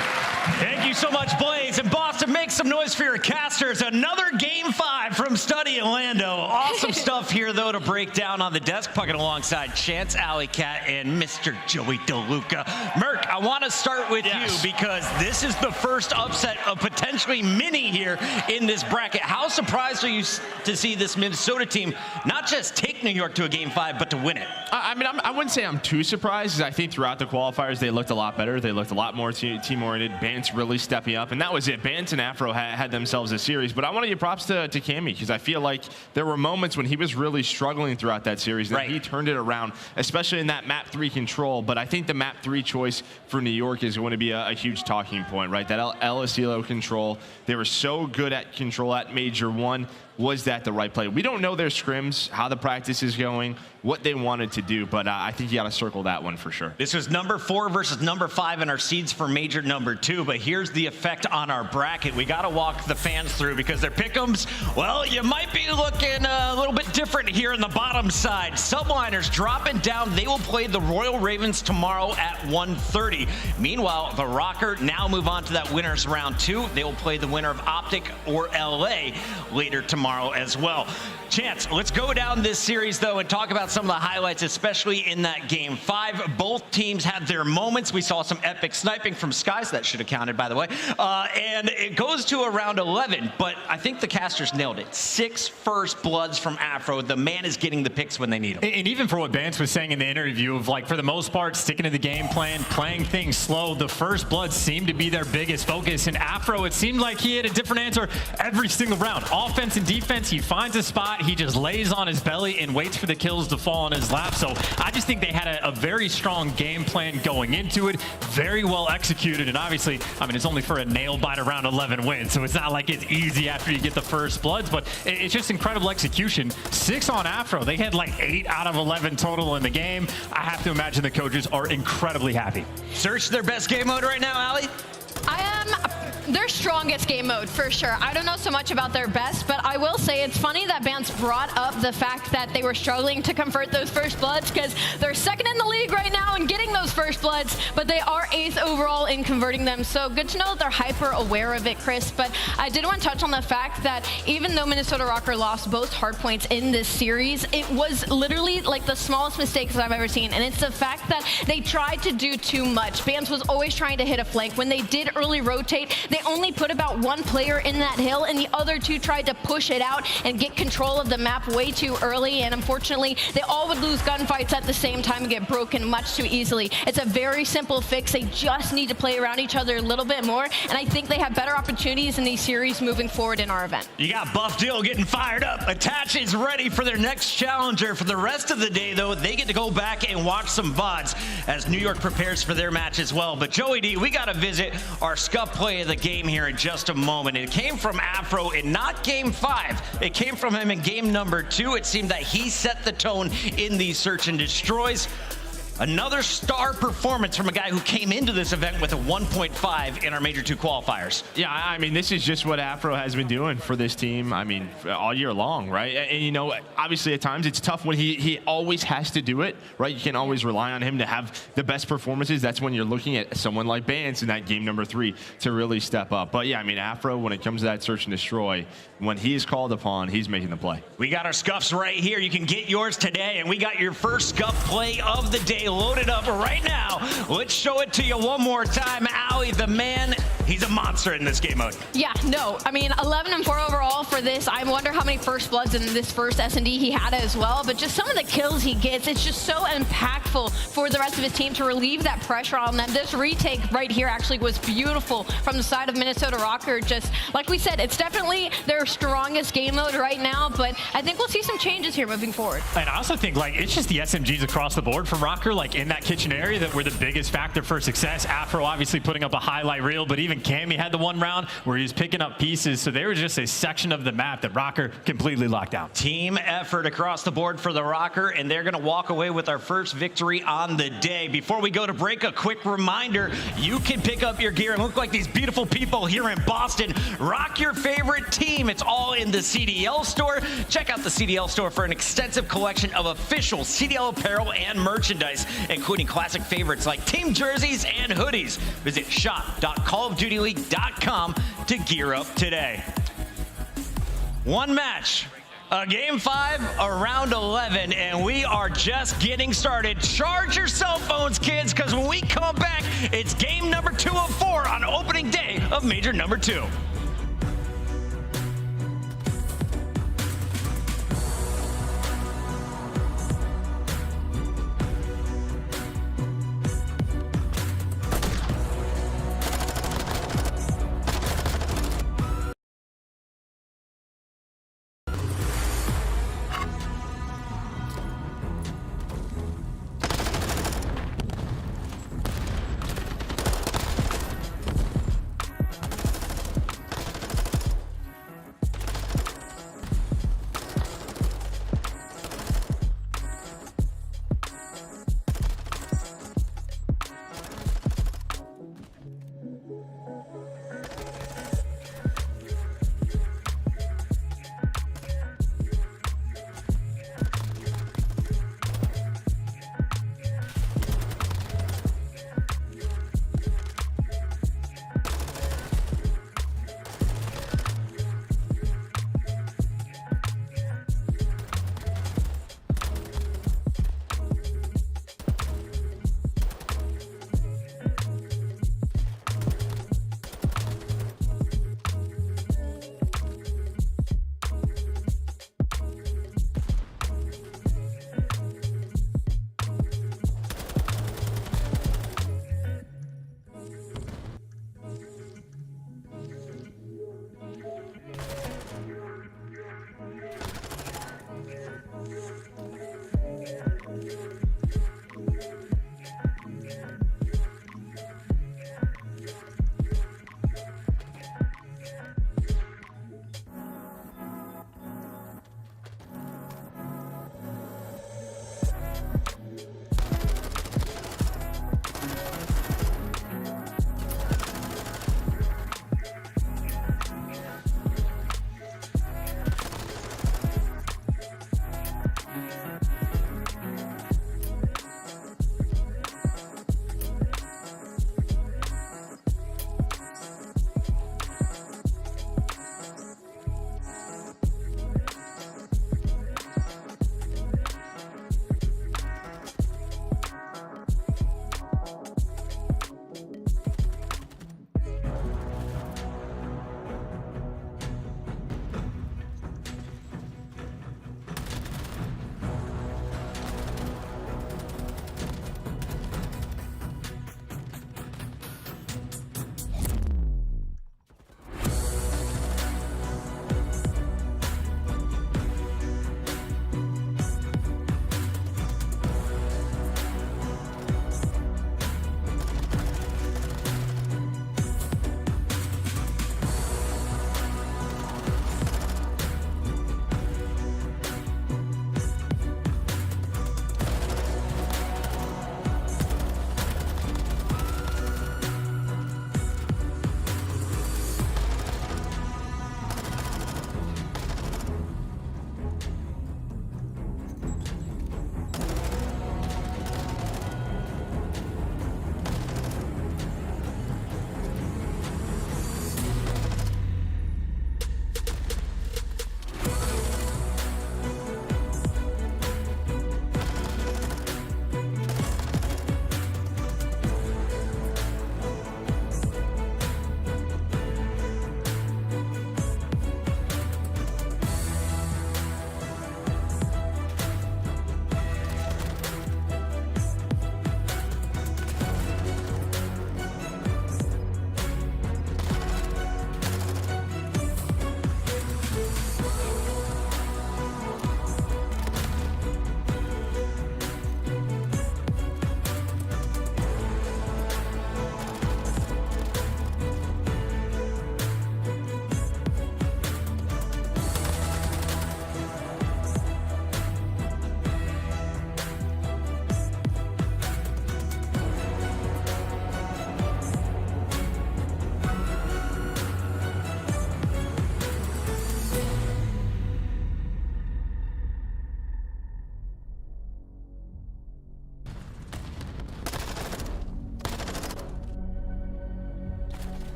Thank you so much, Blaze. And Boston, make some noise for your casters. Another Game 5 from Study Orlando. Awesome stuff here, though, to break down on the desk. Pucking alongside Chance, Alley Cat, and Mr. Joey DeLuca. Merk, I want to start with you because this is the first upset of potentially many here in this bracket. How surprised are you to see this Minnesota team not just take New York to a Game 5, but to win it? I mean, I wouldn't say I'm too surprised, because I think throughout the qualifiers, they looked a lot better. They looked a lot more team-oriented. Bance really stepping up, and that was it. Bance and Afro had themselves a series, but I want to give props to Cammy, because I feel like there were moments when he was really struggling throughout that series, and he turned it around, especially in that map 3 control. But I think the map 3 choice for New York is going to be a huge talking point, right? That aBeZy control, they were so good at control at Major 1. Was that the right play? We don't know their scrims, how the practice is going, what they wanted to do, but I think you got to circle that one for sure. This was number 4 versus number 5 in our seeds for Major number 2, but here's the effect on our bracket. We got to walk the fans through because their pick'ems, well, you might be looking a little bit different here in the bottom side. Subliners dropping down. They will play the Royal Ravens tomorrow at 1:30. Meanwhile, the Røkkr now move on to that winners round 2. They will play the winner of OpTic or LA later tomorrow. tomorrow as well. Chance, let's go down this series, though, and talk about some of the highlights, especially in that Game 5. Both teams had their moments. We saw some epic sniping from Skyz. That should have counted, by the way. And it goes to around 11, but I think the casters nailed it. 6 first bloods from Afro. The man is getting the picks when they need them. And even for what Bance was saying in the interview of, like, for the most part, sticking to the game plan, playing things slow, the first bloods seemed to be their biggest focus. And Afro, it seemed like he had a different answer every single round. Offense and defense, he finds a spot, he just lays on his belly and waits for the kills to fall on his lap. So I just think they had a very strong game plan going into it, very well executed. And obviously, I mean, it's only for a nail-biter round 11 win, so it's not like it's easy after you get the first bloods, but it's just incredible execution. 6 on Afro. They had like 8 out of 11 total in the game. I have to imagine the coaches are incredibly happy. Search their best game mode right now, aLLeY? I am their strongest game mode, for sure. I don't know so much about their best, but I will say it's funny that Bance brought up the fact that they were struggling to convert those first bloods, because they're second in the league right now in getting those first bloods, but they are 8th overall in converting them. So good to know that they're hyper aware of it, Chris. But I did want to touch on the fact that even though Minnesota Røkkr lost both hardpoints in this series, it was literally like the smallest mistakes that I've ever seen. And it's the fact that they tried to do too much. Bance was always trying to hit a flank. When they did early rotate, they only put about 1 player in that hill, and the other 2 tried to push it out and get control of the map way too early. And unfortunately, they all would lose gunfights at the same time and get broken much too easily. It's a very simple fix. They just need to play around each other a little bit more, and I think they have better opportunities in these series moving forward in our event. You got Buff Dill getting fired up. Attach is ready for their next challenger. For the rest of the day, though, they get to go back and watch some VODs as New York prepares for their match as well. But Joey D, we got to visit our scuff play of the game here in just a moment. It came from Afro in not Game 5. It came from him in game number 2. It seemed that he set the tone in these search and destroys. Another star performance from a guy who came into this event with a 1.5 in our Major 2 qualifiers. Yeah, I mean, this is just what Afro has been doing for this team, I mean, all year long, right? And, you know, obviously at times it's tough when he always has to do it, right? You can't always rely on him to have the best performances. That's when you're looking at someone like Bance in that game number 3 to really step up. But yeah, I mean, Afro, when it comes to that search and destroy, when he is called upon, he's making the play. We got our scuffs right here. You can get yours today, and we got your first scuff play of the day loaded up right now. Let's show it to you one more time. aLLeY, the man, he's a monster in this game mode. Yeah, no, I mean, 11 and 4 overall for this. I wonder how many first bloods in this first S&D he had as well, but just some of the kills he gets, it's just so impactful for the rest of his team to relieve that pressure on them. This retake right here actually was beautiful from the side of Minnesota Røkkr. Just like we said, it's definitely their strongest game mode right now, but I think we'll see some changes here moving forward. And I also think, like, it's just the SMGs across the board from Røkkr, like in that kitchen area, that were the biggest factor for success. Afro obviously putting up a highlight reel, but even Cammy had the one round where he was picking up pieces, so there was just a section of the map that Røkkr completely locked down. Team effort across the board for the Røkkr, and they're going to walk away with our first victory on the day. Before we go to break, a quick reminder, you can pick up your gear and look like these beautiful people here in Boston. Rock your favorite team. It's all in the CDL store. Check out the CDL store for an extensive collection of official CDL apparel and merchandise, including classic favorites like team jerseys and hoodies. Visit shop.callofdutyleague.com to gear up today. One match, a game 5, a round 11, and we are just getting started. Charge your cell phones, kids, because when we come back, it's game number 2 of 4 on opening day of Major number 2.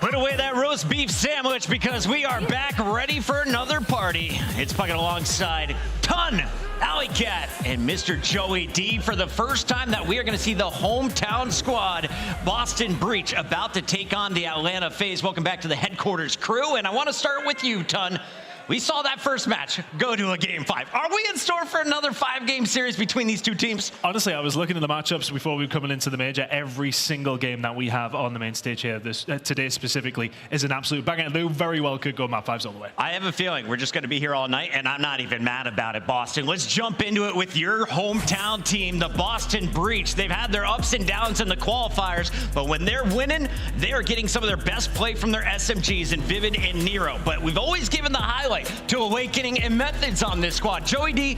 Put away that roast beef sandwich because we are back ready for another party. It's Puckett alongside Ton, Alley Cat, and Mr. Joey D for the first time that we are going to see the hometown squad, Boston Breach, about to take on the Atlanta FaZe. Welcome back to the headquarters crew, and I want to start with you, Ton. We saw that first match go to a Game 5. Are we in store for another 5-game series between these two teams? Honestly, I was looking at the matchups before we were coming into the major. Every single game that we have on the main stage here today specifically is an absolute banger. They very well could go map 5s all the way. I have a feeling we're just going to be here all night, and I'm not even mad about it, Boston. Let's jump into it with your hometown team, the Boston Breach. They've had their ups and downs in the qualifiers, but when they're winning, they're getting some of their best play from their SMGs in Vivid and Nero. But we've always given the highlight to Owakening and Methodz on this squad. Joey D,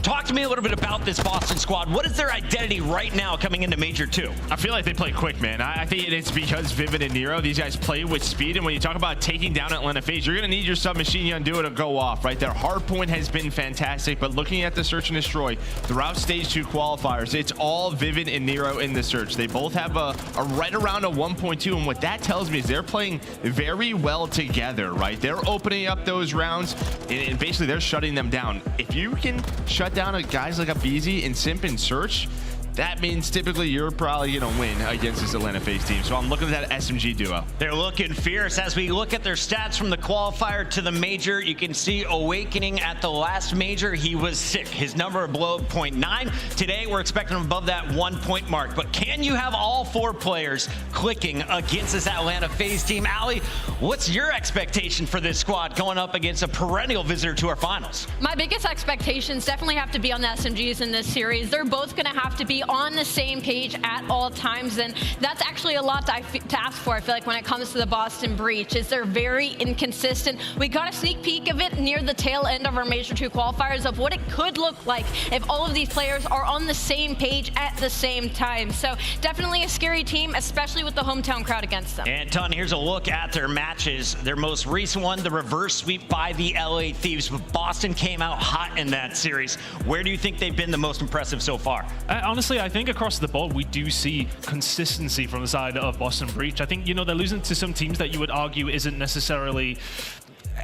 talk to me a little bit about this Boston squad. What is their identity right now coming into Major 2? I feel like they play quick, man. I think it's because Vivid and Nero, these guys play with speed, and when you talk about taking down Atlanta FaZe, you're going to need your submachine gun duo to go off, right? Their hard point has been fantastic, but looking at the search and destroy throughout stage 2 qualifiers, it's all Vivid and Nero in the search. They both have a right around a 1.2, and what that tells me is they're playing very well together, right? They're opening up those rounds, and basically they're shutting them down. If you can shut down guys like aBeZy and Simp and Search, that means typically you're probably going to win against this Atlanta FaZe team. So I'm looking at that SMG duo. They're looking fierce. As we look at their stats from the qualifier to the major, you can see Owakening at the last major, he was sick. His number below 0.9. Today, we're expecting him above that 1-point mark. But can you have all 4 players clicking against this Atlanta FaZe team? Allie, what's your expectation for this squad going up against a perennial visitor to our finals? My biggest expectations definitely have to be on the SMGs in this series. They're both going to have to be on the same page at all times, and that's actually a lot to ask for. I feel like when it comes to the Boston Breach, is they're very inconsistent. We got a sneak peek of it near the tail end of our Major 2 qualifiers of what it could look like if all of these players are on the same page at the same time. So definitely a scary team, especially with the hometown crowd against them. And Ton, here's a look at their matches. Their most recent one, the reverse sweep by the LA Thieves, but Boston came out hot in that series. Where do you think they've been the most impressive so far? Honestly, I think across the board, we do see consistency from the side of Boston Breach. I think, you know, they're losing to some teams that you would argue isn't necessarily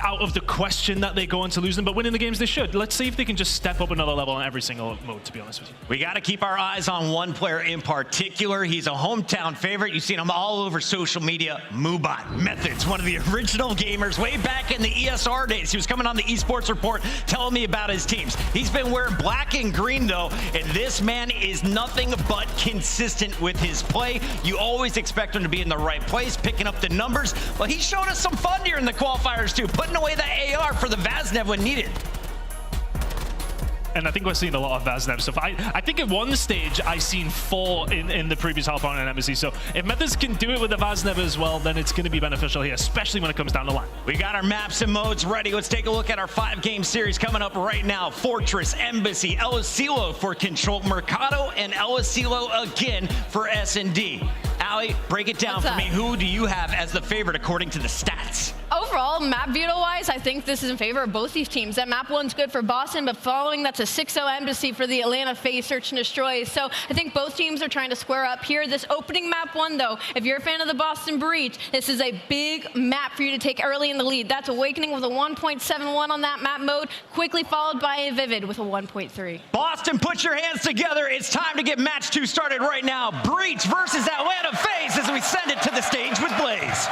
out of the question that they go on to lose them, but winning the games they should. Let's see if they can just step up another level on every single mode, to be honest with you. We got to keep our eyes on one player in particular. He's a hometown favorite. You've seen him all over social media. Mubot, Methodz, one of the original gamers way back in the ESR days. He was coming on the Esports Report telling me about his teams. He's been wearing black and green though, and this man is nothing but consistent with his play. You always expect him to be in the right place, picking up the numbers. Well, he showed us some fun here in the qualifiers too, putting away the AR for the Vaznev when needed. And I think we're seeing a lot of Vaznev stuff. I think at one stage I seen 4 in the previous half on an aBeZy. So if Methodz can do it with the Vaznev as well, then it's going to be beneficial here, especially when it comes down the line. We got our maps and modes ready. Let's take a look at our 5-game series coming up right now. Fortress, Embassy, aBeZy for Control, Mercado, and aBeZy again for S&D. Allie, break it down for me. Who do you have as the favorite according to the stats? Overall, map veto-wise, I think this is in favor of both these teams. That map 1's good for Boston, but following that's a 6-0 Embassy for the Atlanta FaZe Search and Destroy. So I think both teams are trying to square up here. This opening map 1, though, if you're a fan of the Boston Breach, this is a big map for you to take early in the lead. That's Owakening with a 1.71 on that map mode, quickly followed by a Vivid with a 1.3. Boston, put your hands together. It's time to get match 2 started right now. Breach versus Atlanta FaZe as we send it to the stage with Blaze.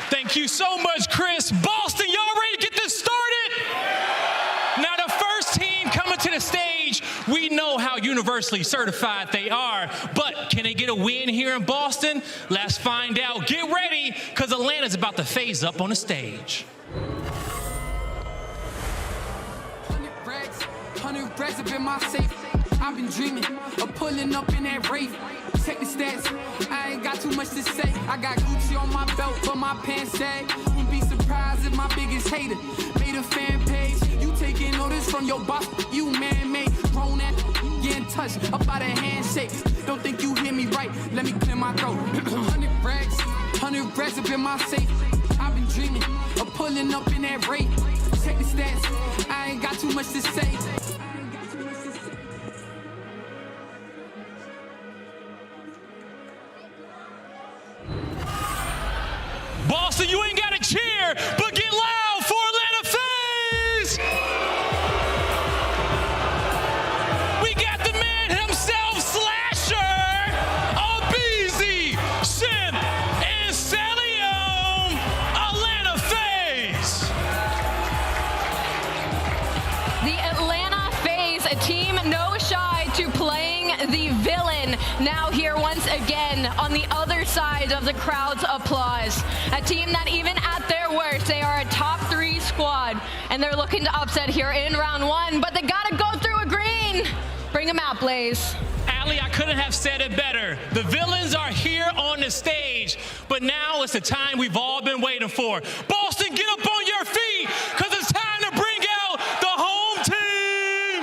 Thank you so much, Chris. Boston, y'all ready to get this started? Now, the first team coming to the stage, we know how universally certified they are, but can they get a win here in Boston? Let's find out. Get ready, because Atlanta's about to phase up on the stage. 100 racks up in my safe. I've been dreaming of pulling up in that Wraith. Check the stats, I ain't got too much to say. I got Gucci on my belt, but my pants sag. Wouldn't be surprised if my biggest hater made a fan page. You taking notice from your boss, you man-made. Grown at, getting touched up by the handshake. Don't think you hear me right, let me clear my throat. 100 racks up in my safe. I've been dreaming of pulling up in that Wraith. Check the stats, I ain't got too much to say. Boston, you ain't got to cheer, but get loud for Atlanta FaZe! We got the man himself, Slasher, aBeZy, Simp, and Cellium, Atlanta FaZe! The Atlanta FaZe, a team no shy to playing the villain, now here once again on the other side of the crowd's applause. A team that even at their worst, they are a top 3 squad, and they're looking to upset here in round 1, but they gotta go through a green. Bring them out, Blaze. aLLeY, I couldn't have said it better. The villains are here on the stage, but now it's the time we've all been waiting for. Boston, get up on your feet, because it's time to bring out the home team.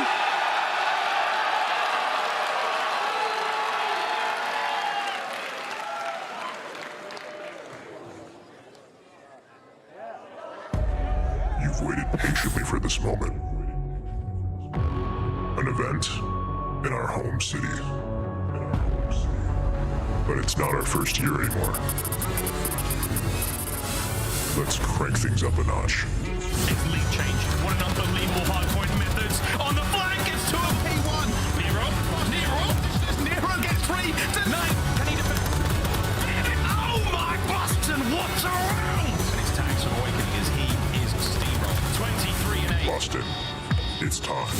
You've waited patiently for this moment. An event in our home city. But it's not our first year anymore. Let's crank things up a notch. It's lead change. What an unbelievable hardpoint Methodz. On the flank, it's 2 of P1. Nero. Nero gets 3 to 9. Can he defend? Oh my, Boston, what's around? And his tags from Awakening as he is steamrolled. 23 and 8. Boston, it's time.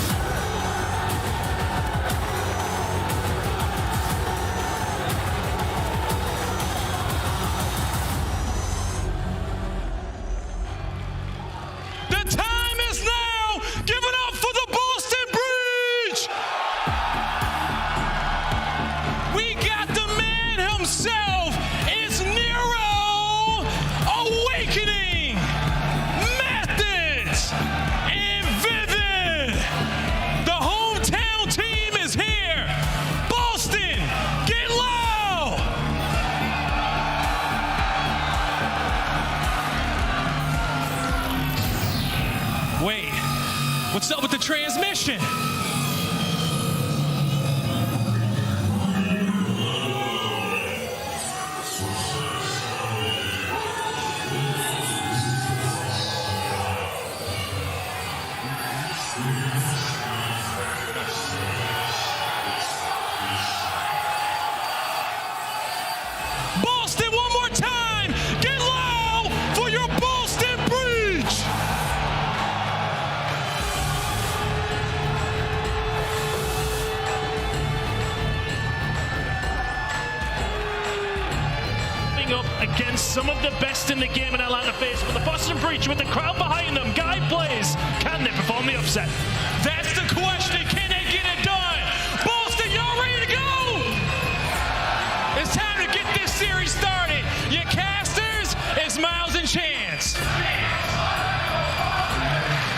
What's up with the transmission? Boston, one more time! Get loud for your Boston Breach! Up against some of the best in the game in Atlanta FaZe, but the Boston Breach with the crowd behind them. Guy plays. Can they perform the upset? That's the question. Can they get it done? Boston, y'all ready to go? It's time to get this series started. Your casters, it's Miles and Chance.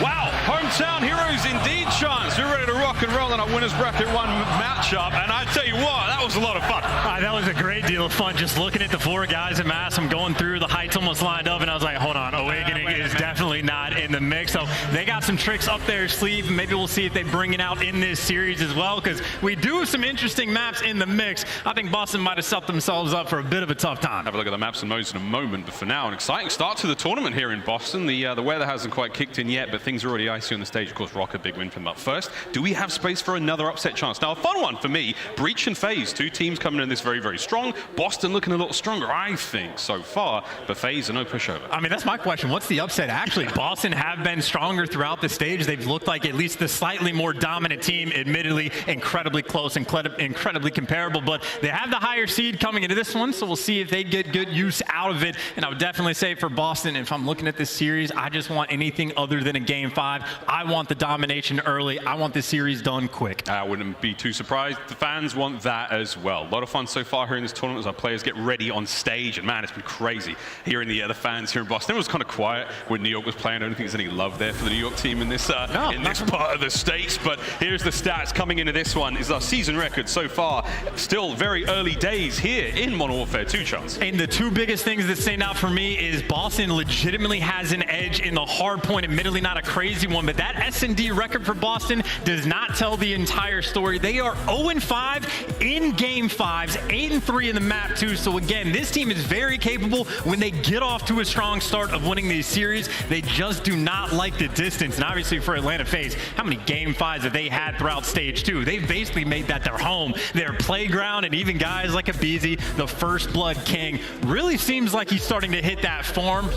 Wow, hometown heroes indeed, Chance. We're ready to rock and roll in our Winners Bracket 1 matchup, and I tell you what, that was a lot of fun. That was a great deal of fun, just looking at the 4 guys at Asim going through, the heights almost lined up, and I was like, hold on, Awakening is definitely not in the mix. So they got some tricks up their sleeve, and maybe we'll see if they bring it out in this series as well, because we do have some interesting maps in the mix. I think Boston might have set themselves up for a bit of a tough time. Have a look at the maps and modes in a moment, but for now, an exciting start to the tournament here in Boston. The weather hasn't quite kicked in yet, but things are already icy on the stage. Of course, Røkkr, big win from that first. Do we have space for another upset chance? Now, a fun one for me, Breach and FaZe, 2 teams coming in this very, very strong. Boston looking a little stronger, I think, so far, but FaZe are no pushover. I mean, that's my question. What's the upset? Actually, Boston have been stronger throughout the stage. They've looked like at least the slightly more dominant team, admittedly incredibly close, incredibly comparable, but they have the higher seed coming into this one, so we'll see if they get good use out of it. And I would definitely say for Boston, if I'm looking at this series, I just want anything other than a Game 5. I want the domination early. I want this series done quick. I wouldn't be too surprised. The fans want that as well. A lot of fun so far here in this tournament as our players get ready on stage, and man, it's been crazy hearing the fans here in Boston. It was kind of quiet when New York was playing. I don't think there's any love there for the New York team in this part of the States. But here's the stats coming into this one. Is our season record so far. Still very early days here in Modern Warfare 2, Chance. And the two biggest things that stand out for me is Boston legitimately has an edge in the hard point. Admittedly not a crazy one, but that S&D record for Boston does not tell the entire story. They are 0-5 in game 5s, 8-3 in the map 2. So again, this team is very capable when they get off to a strong start of winning these series. They just do not like the distance. And obviously for Atlanta FaZe, how many game 5s have they had throughout stage 2? They've basically made that their home, their playground, and even guys like aBeZy, the first blood king, really seems like he's starting to hit that form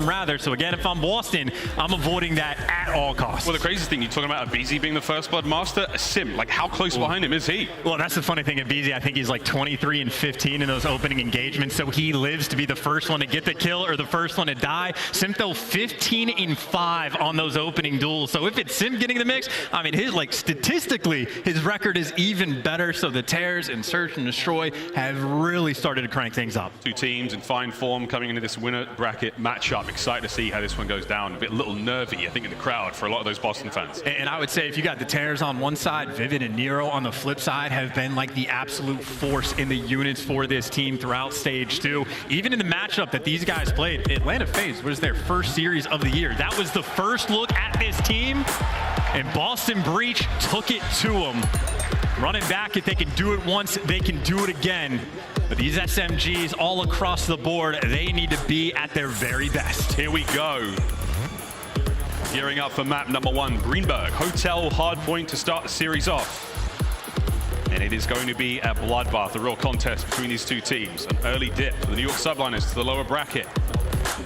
rather. So again, if I'm Boston, I'm avoiding that at all costs. Well, the craziest thing, you're talking about aBeZy being the first blood master, Simp, like how close behind him is he? Well, that's the funny thing, aBeZy, I think he's like 23-15 in those opening engagements, so he lives to be the first one to get the kill or the first one to die. Simp, though, 15-5 on those opening duels. So if it's Simp getting the mix, I mean, his, like, statistically, his record is even better. So the Tears and Search and Destroy have really started to crank things up. Two teams in fine form coming into this winner bracket matchup. Excited to see how this one goes down. A little nervy, I think, in the crowd for a lot of those Boston fans. And I would say if you got the Tears on one side, Vivid and Nero on the flip side have been like the absolute force in the units for this team throughout stage 2. Even in the matchup that these guys played, Atlanta FaZe was their first series of the year. That was the first look at this team, and Boston Breach took it to them. Running back, if they can do it once, they can do it again. But these SMGs all across the board, they need to be at their very best. Here we go. Gearing up for map number 1, Greenberg Hotel Hardpoint to start the series off. And it is going to be a bloodbath, a real contest between these two teams. An early dip for the New York Subliners to the lower bracket.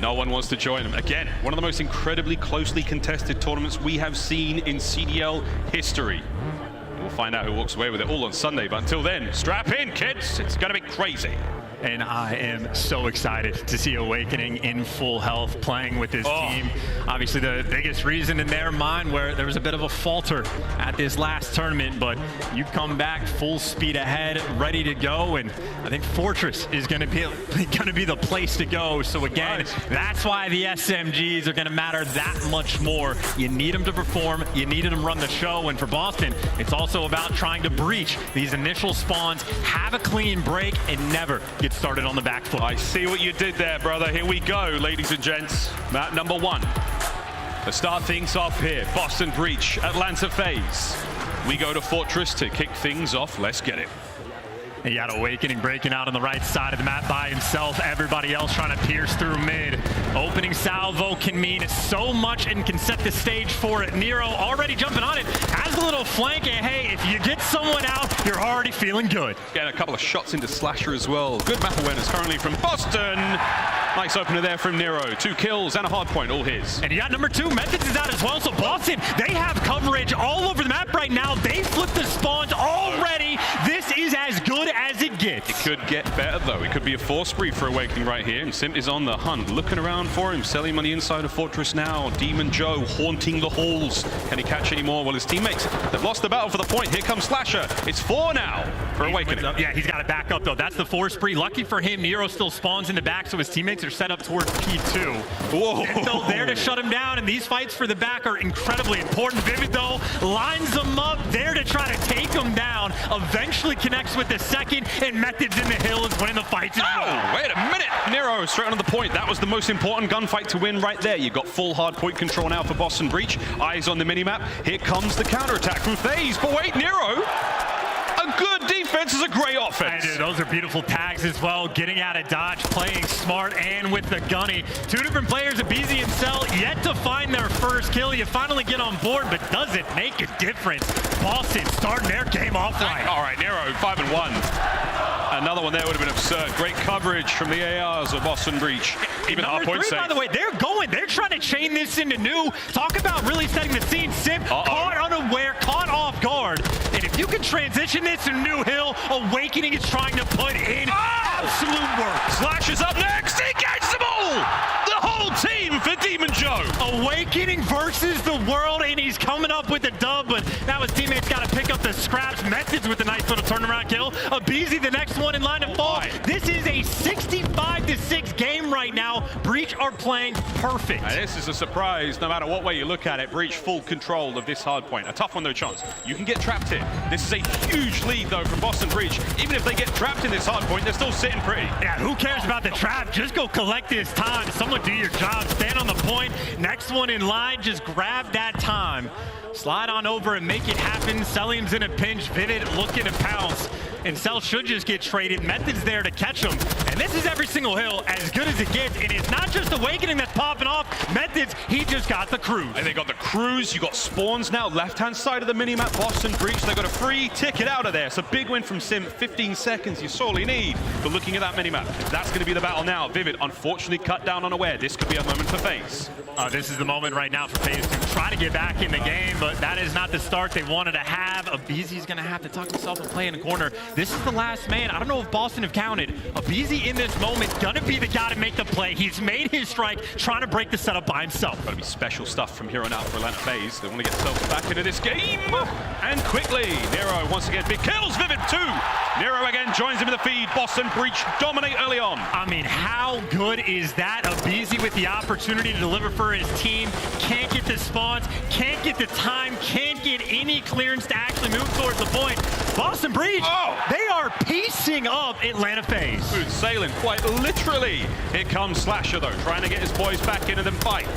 No one wants to join them. Again, one of the most incredibly closely contested tournaments we have seen in CDL history. We'll find out who walks away with it all on Sunday, but until then, strap in, kids. It's going to be crazy. And I am so excited to see Owakening in full health playing with this team. Obviously the biggest reason in their mind where there was a bit of a falter at this last tournament, but you come back full speed ahead, ready to go, and I think Fortress is going to be the place to go. So again, that's why the SMGs are going to matter that much more. You need them to perform, you need them to run the show, and for Boston, it's also about trying to breach these initial spawns, have a clean break, and never get started on the back foot. I see what you did there, brother. Here we go, ladies and gents. Map number 1. To start things off here, Boston Breach, Atlanta FaZe. We go to Fortress to kick things off. Let's get it. And you got Owakening breaking out on the right side of the map by himself. Everybody else trying to pierce through mid. Opening salvo can mean so much and can set the stage for it. Nero already jumping on it. Has a little flank, and hey, if you get someone out, you're already feeling good. Getting a couple of shots into Slasher as well. Good map awareness currently from Boston. Nice opener there from Nero. 2 kills and a hard point, all his. And you got number 2, Methodz is out as well. So Boston, they have coverage all over the map right now. They flipped the spawns already. This is as good as it gets. It could get better though. It could be a force spree for Awakening right here. And Simp is on the hunt, looking around for him. Cellium on the inside of Fortress now. Demon Joe haunting the halls. Can he catch any more? Well, his teammates, they've lost the battle for the point. Here comes Slasher. It's 4 now for Awakening. Yeah, he's got to back up though. That's the force spree. Lucky for him, Nero still spawns in the back, so his teammates are set up towards P2. Whoa. They're still there to shut him down, and these fights for the back are incredibly important. Vivid though lines them up there to try to take him down. Eventually connects with the second, and Methodz in the hill is winning the fight as well. Wait a minute. Nero straight on the point. That was the most important gunfight to win right there. You got full hard point control now for Boston Breach. Eyes on the minimap. Here comes the counterattack from FaZe. But wait, Nero, a good defense is a great offense. Hey, dude, those are beautiful tags as well. Getting out of dodge, playing smart, and with the gunny. 2 different players, aBeZy and Cell, yet to find their first kill. You finally get on board, but does it make a difference? Boston starting their game off right. All right, Nero, 5-1. Another one there would have been absurd. Great coverage from the ARs of Boston Breach. Even number 3, by the way, they're trying to chain this into new. Talk about really setting the scene. Simp caught unaware, caught off guard. And if you can transition this to New Hill, Awakening is trying to put in absolute work. Slash is up next. He gets them all. The whole team for Demon Joe. Awakening versus the world, and he's coming up with a dub, but now his teammates got to pick up the scraps. Methodz with a nice little turnaround kill. aBeZy, the next one in line to fall. This is a 65-6 game right right now. Breach are playing perfect. Now, this is a surprise, no matter what way you look at it. Breach full control of this hard point. A tough one though, Chance. You can get trapped here. This is a huge lead though from Boston Breach. Even if they get trapped in this hard point, they're still sitting pretty. Yeah, who cares about the trap? Just go collect this time. Someone do your job. Stand on the point. Next one in line, just grab that time. Slide on over and make it happen. Cellium's in a pinch. Vivid looking to pounce. And Cell should just get traded. Method's there to catch him. And this is every single hill, as good as it gets. And it's not just Awakening that's popping off. Method's, he just got the cruise. And they got the cruise. You got spawns now. Left-hand side of the minimap, Boston Breach. They got a free ticket out of there. It's a big win from Simp. 15 seconds you sorely need. But looking at that minimap, that's going to be the battle now. Vivid, unfortunately, cut down unaware. This could be a moment for FaZe. This is the moment right now for FaZe to try to get back in the game, but that is not the start they wanted to have. aBeZy's going to have to tuck himself and play in the corner. This is the last man. I don't know if Boston have counted. aBeZy in this moment going to be the guy to make the play. He's made his strike, trying to break the setup by himself. Got to be special stuff from here on out for Atlanta FaZe. They want to get themselves back into this game. And quickly, Nero once again, big kills, Vivid 2. Nero again joins him in the feed. Boston Breach dominate early on. I mean, how good is that? aBeZy with the opportunity to deliver for his team. Can't get the spawns, can't get the time, can't get any clearance to actually move towards the point. Boston Breach, they are piecing up Atlanta FaZe. Smooth sailing, quite literally. Here comes Slasher though, trying to get his boys back into the fight.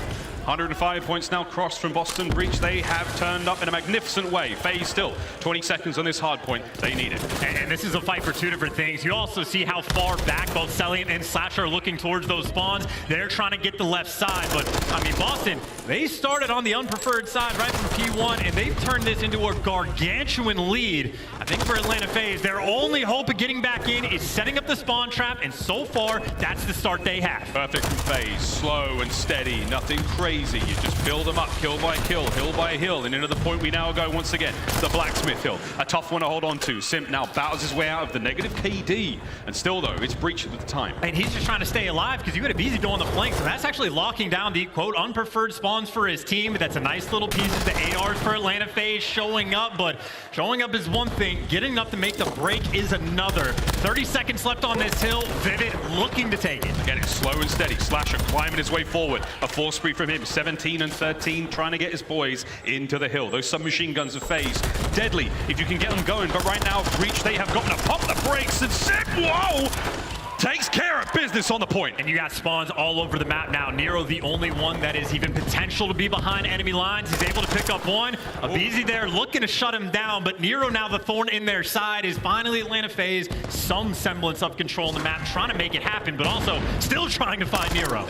105 points now crossed from Boston Breach. They have turned up in a magnificent way. FaZe still 20 seconds on this hard point. They need it. And this is a fight for two different things. You also see how far back both Cellium and Slasher are looking towards those spawns. They're trying to get the left side. But, I mean, Boston, they started on the unpreferred side right from P1, and they've turned this into a gargantuan lead. I think for Atlanta FaZe, their only hope of getting back in is setting up the spawn trap, and so far, that's the start they have. Perfect from FaZe. Slow and steady. Nothing crazy. You just build them up, kill by kill, hill by hill, and into the point we now go once again. The Blacksmith Hill, a tough one to hold on to. Simp now battles his way out of the negative KD, and still though, it's Breach at the time. And he's just trying to stay alive because you got aBeZy go on the flank, so that's actually locking down the quote unpreferred spawns for his team. That's a nice little piece of the ARs for Atlanta FaZe showing up, but showing up is one thing, getting up to make the break is another. 30 seconds left on this hill. Vivid looking to take it. Again, it's slow and steady. Slasher climbing his way forward. A force spree from him. 17 and 13, trying to get his boys into the hill. Those submachine guns of FaZe, deadly if you can get them going. But right now, Breach, they have gotten to pump the brakes, and Simp, whoa, takes care of business on the point. And you got spawns all over the map now. Nero, the only one that is even potential to be behind enemy lines. He's able to pick up one. aBeZy there looking to shut him down, but Nero now the thorn in their side is finally Atlanta FaZe. Some semblance of control in the map, trying to make it happen, but also still trying to find Nero.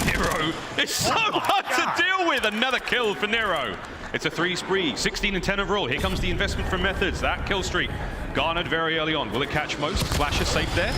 Nero is so hard to deal with. Another kill for Nero. It's a 3 spree, 16 and 10 overall. Here comes the investment from Methodz. That kill streak garnered very early on. Will it catch most? Slasher safe there.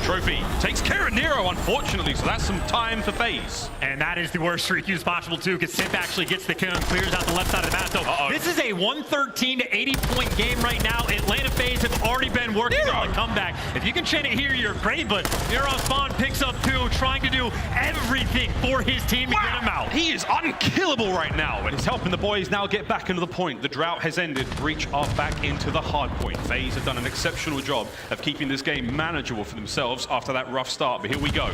Trophy takes care of Nero, unfortunately, so that's some time for FaZe. And that is the worst streak used possible, too, because Simp actually gets the kill and clears out the left side of the map. So this is a 113 to 80-point game right now. Atlanta FaZe have already been working on the comeback. If you can chain it here, you're great, but Nero spawn picks up 2, trying to do everything for his team to get him out. He is unkillable right now, and he's helping the boys now get back into the point. The drought has ended. Breach are back into the hard point. FaZe have done an exceptional job of keeping this game manageable for themselves after that rough start, but here we go.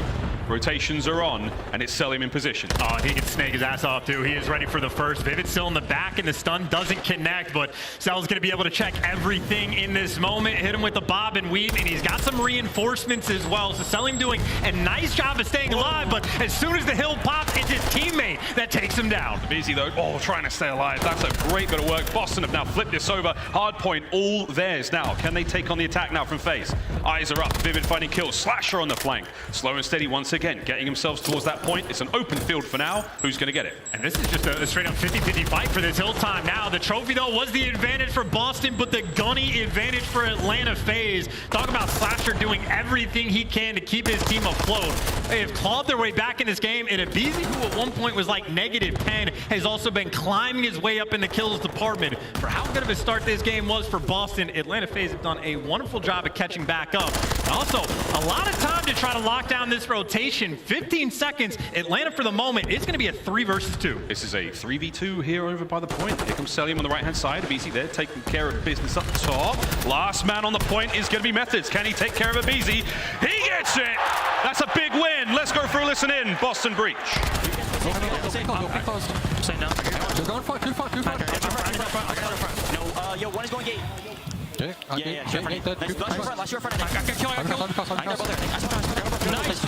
Rotations are on, and it's Cellium in position. Oh, he can snake his ass off, too. He is ready for the first. Vivid still in the back, and the stun doesn't connect, but Cell's going to be able to check everything in this moment, hit him with the bob and weave, and he's got some reinforcements as well. So Cellium doing a nice job of staying alive, but as soon as the hill pops, it's his teammate that takes him down. aBeZy, though, trying to stay alive. That's a great bit of work. Boston have now flipped this over. Hard point, all theirs now. Can they take on the attack now from FaZe? Eyes are up. Vivid finding kills. Slasher on the flank. Slow and steady once again, getting themselves towards that point. It's an open field for now. Who's going to get it? And this is just a straight up 50-50 fight for this hill time now. The trophy, though, was the advantage for Boston, but the gunny advantage for Atlanta FaZe. Talk about Slasher doing everything he can to keep his team afloat. They have clawed their way back in this game, and aBeZy, who at one point was like -10, has also been climbing his way up in the kills department. For how good of a start this game was for Boston, Atlanta FaZe have done a wonderful job of catching back up. Also, a lot of time to try to lock down this rotation. 15 seconds. Atlanta, for the moment, it's going to be a 3 versus 2. This is a 3v2 here over by the point. Here comes Cellium on the right-hand side. aBeZy there, taking care of business up top. Last man on the point is going to be Methodz. Can he take care of aBeZy? He gets it! That's a big win. Let's Let's go for a listen in, Boston Breach. Stay down. You're going for it, too far. No, yo, one is going gate. Okay, Yeah, last year front. I got kill. I got both there. Nice.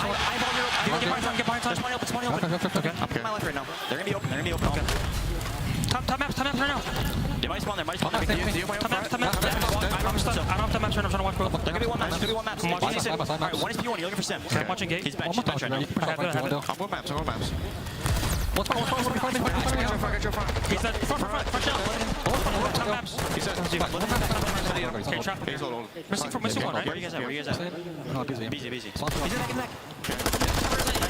Get behind. There's one open. Okay. I'm getting my left right now. They're gonna be open. Okay. Top maps right now. They might spawn there. Top maps. I don't have top maps right now. I'm trying to watch bro. They're gonna be one maps. I'm watching Simp. All right, one is P1. You're looking for Simp. I'm watching gate. He's bench right now. I'm going maps. What's front? He's at front shell. Top maps. Okay, trap. Missing one, right? Where you guys at? aBeZy. He's back.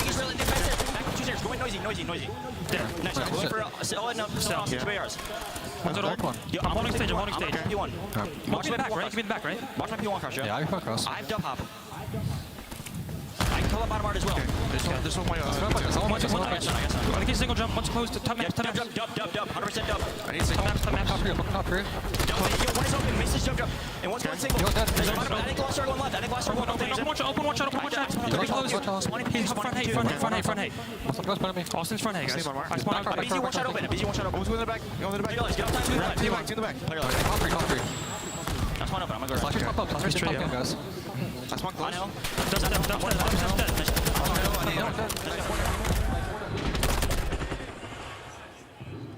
He's really defensive. 2 stairs. Going noisy. There. Nice. Going for ARs. One's at all. I'm holding stage. P1. Watch me back, right? Give me the back, right? Watch my P1 cross, Yeah, I can cross. I have dub hop. I can kill up bottom art as well. This one, I think he's single jump. One's close to top maps. Dub. 100% dub. I need single. Top maps. Top three. Yo, one is open. Mace's jump. And one's going single. There's a bottom. I think last one left. Open watch out. Pretty close. He's front hay. Austin's front hay, guys. I spawn out. aBeZy one shot open. Who's in the back? Get up Two in the back. Top three. That's one open. I'm gonna go. Flashers pop up, guys. That's one close.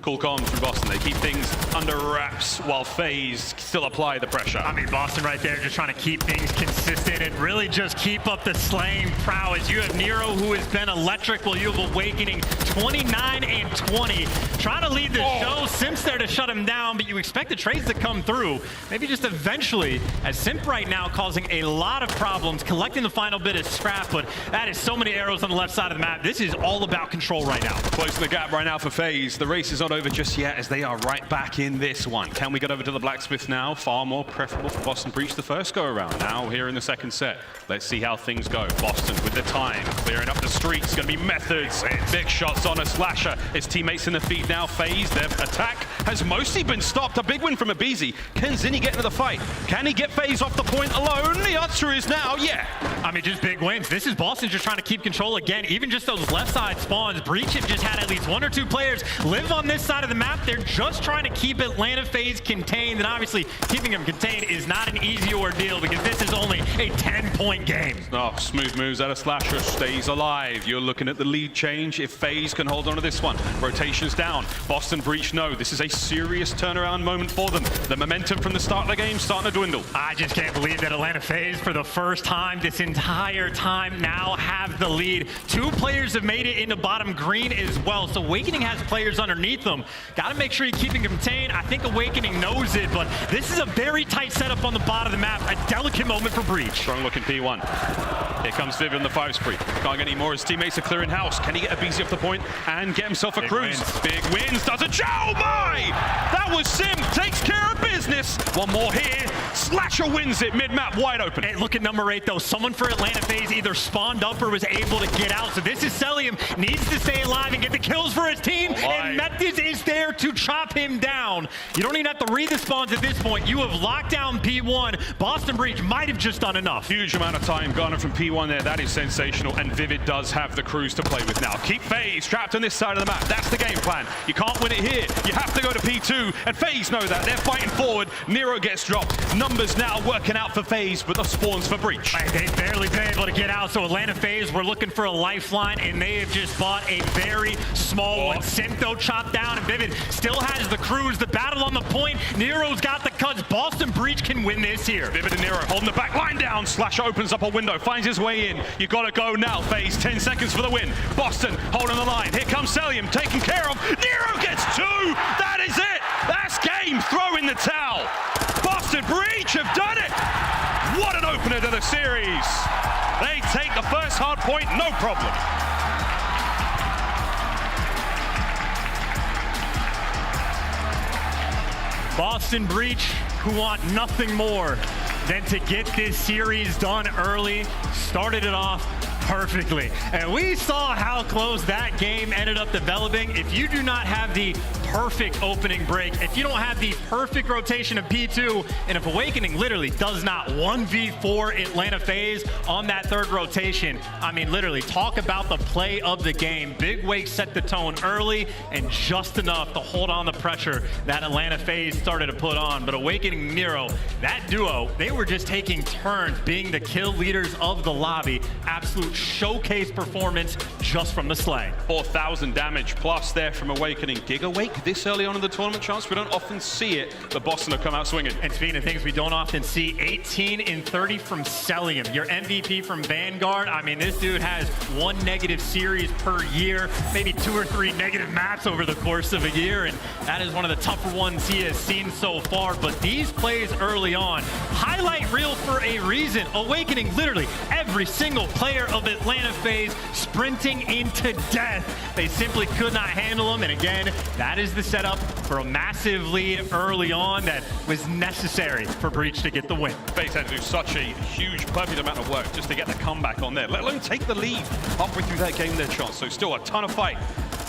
Cool comms from Boston. They keep things under wraps while FaZe still apply the pressure. I mean, Boston right there just trying to keep things consistent and really just keep up the slaying prowess. You have Nero, who has been electric, while you have Owakening 29 and 20. Trying to lead the show. Simp's there to shut him down, but you expect the trades to come through. Maybe just eventually, as Simp right now causing a lot of problems, collecting the final bit of scrap, but that is so many arrows on the left side of the map. This is all about control right now. Closing the gap right now for FaZe. The race is not over just yet, as they are right back in this one. Can we get over to the Blacksmith now? Far more preferable for Boston Breach the first go around. Now here in the second set. Let's see how things go. Boston with the time, clearing up the streets. Going to be Methodz. Big shots on a slasher. His teammates in the feed now. FaZe, their attack has mostly been stopped. A big win from aBeZy. Can Zinni get into the fight? Can he get FaZe off the point alone? The answer is now, yeah. I mean, just big wins. This is Boston just trying to keep control again. Even just those left side spawns. Breach have just had at least 1 or 2 players live on this side of the map. They're just trying to keep Atlanta FaZe contained, and obviously keeping them contained is not an easy ordeal because this is only a 10-point game. Oh, smooth moves out of Slasher, stays alive. You're looking at the lead change. If FaZe can hold on to this one, rotations down. Boston Breach, no, this is a serious turnaround moment for them. The momentum from the start of the game starting to dwindle. I just can't believe that Atlanta FaZe, for the first time this entire time, now have the lead. 2 players have made it into bottom green as well, so Awakening has players underneath them. Got to make sure you're keeping them contained. I think Owakening knows it, but this is a very tight setup on the bottom of the map. A delicate moment for Breach. Strong looking P1. Here comes Vivid on the 5 spree. Can't get any more. His teammates are clearing house. Can he get aBeZy off the point and get himself a cruise? Big wins. Does a chow my! That was Simp. Takes care of business. One more here. Slasher wins it mid-map, wide open. Hey, look at number 8 though. Someone for Atlanta FaZe either spawned up or was able to get out. So this is Cellium. Needs to stay alive and get the kills for his team. And Methodz is there to chop him down. You don't even have to read the spawns at this point. You have locked down P1. Boston Breach might have just done enough. Huge amount of time garnered from P1 there. That is sensational. And Vivid does have the cruise to play with now. Keep FaZe trapped on this side of the map. That's the game plan. You can't win it here. You have to go to P2. And FaZe know that. They're fighting forward. Nero gets dropped. Numbers now working out for FaZe, but the spawns for Breach. They've barely been able to get out. So Atlanta FaZe were looking for a lifeline, and they have just bought a very small one. Simp though chopped down, and Vivid still has the cruise. The battle on the point. Nero's got the cuts. Boston Breach can win this here. Vivid and Nero holding the back line down. Slasher opens up a window, finds his way in. You gotta go now, FaZe. 10 seconds for the win. Boston holding the line. Here comes Cellium, taken care of. Nero gets 2. That is it. That's game. Throw in the towel. Boston Breach have done it. What an opener to the series. They take the first hard point, no problem. Boston Breach, who want nothing more than to get this series done early, started it off perfectly. And we saw how close that game ended up developing. If you do not have the perfect opening break. If you don't have the perfect rotation of P2, and if Owakening literally does not 1v4 Atlanta FaZe on that third rotation, I mean, literally, talk about the play of the game. Big Wake set the tone early and just enough to hold on the pressure that Atlanta FaZe started to put on. But Owakening Nero, that duo, they were just taking turns being the kill leaders of the lobby. Absolute showcase performance just from the Slay. 4,000 damage plus there from Owakening. Gigawake this early on in the tournament, chance. We don't often see it, but Boston have come out swinging. And speaking of things we don't often see, 18 in 30 from Cellium, your MVP from Vanguard. I mean, this dude has 1 negative series per year, maybe 2 or 3 negative maps over the course of a year, and that is one of the tougher ones he has seen so far. But these plays early on, highlight reel for a reason. Awakening, literally every single player of Atlanta FaZe sprinting into death. They simply could not handle them, and again, that is the setup for a massive lead early on that was necessary for Breach to get the win. FaZe had to do such a huge, perfect amount of work just to get the comeback on there, let alone take the lead halfway through that game there, Chance. So still a ton of fight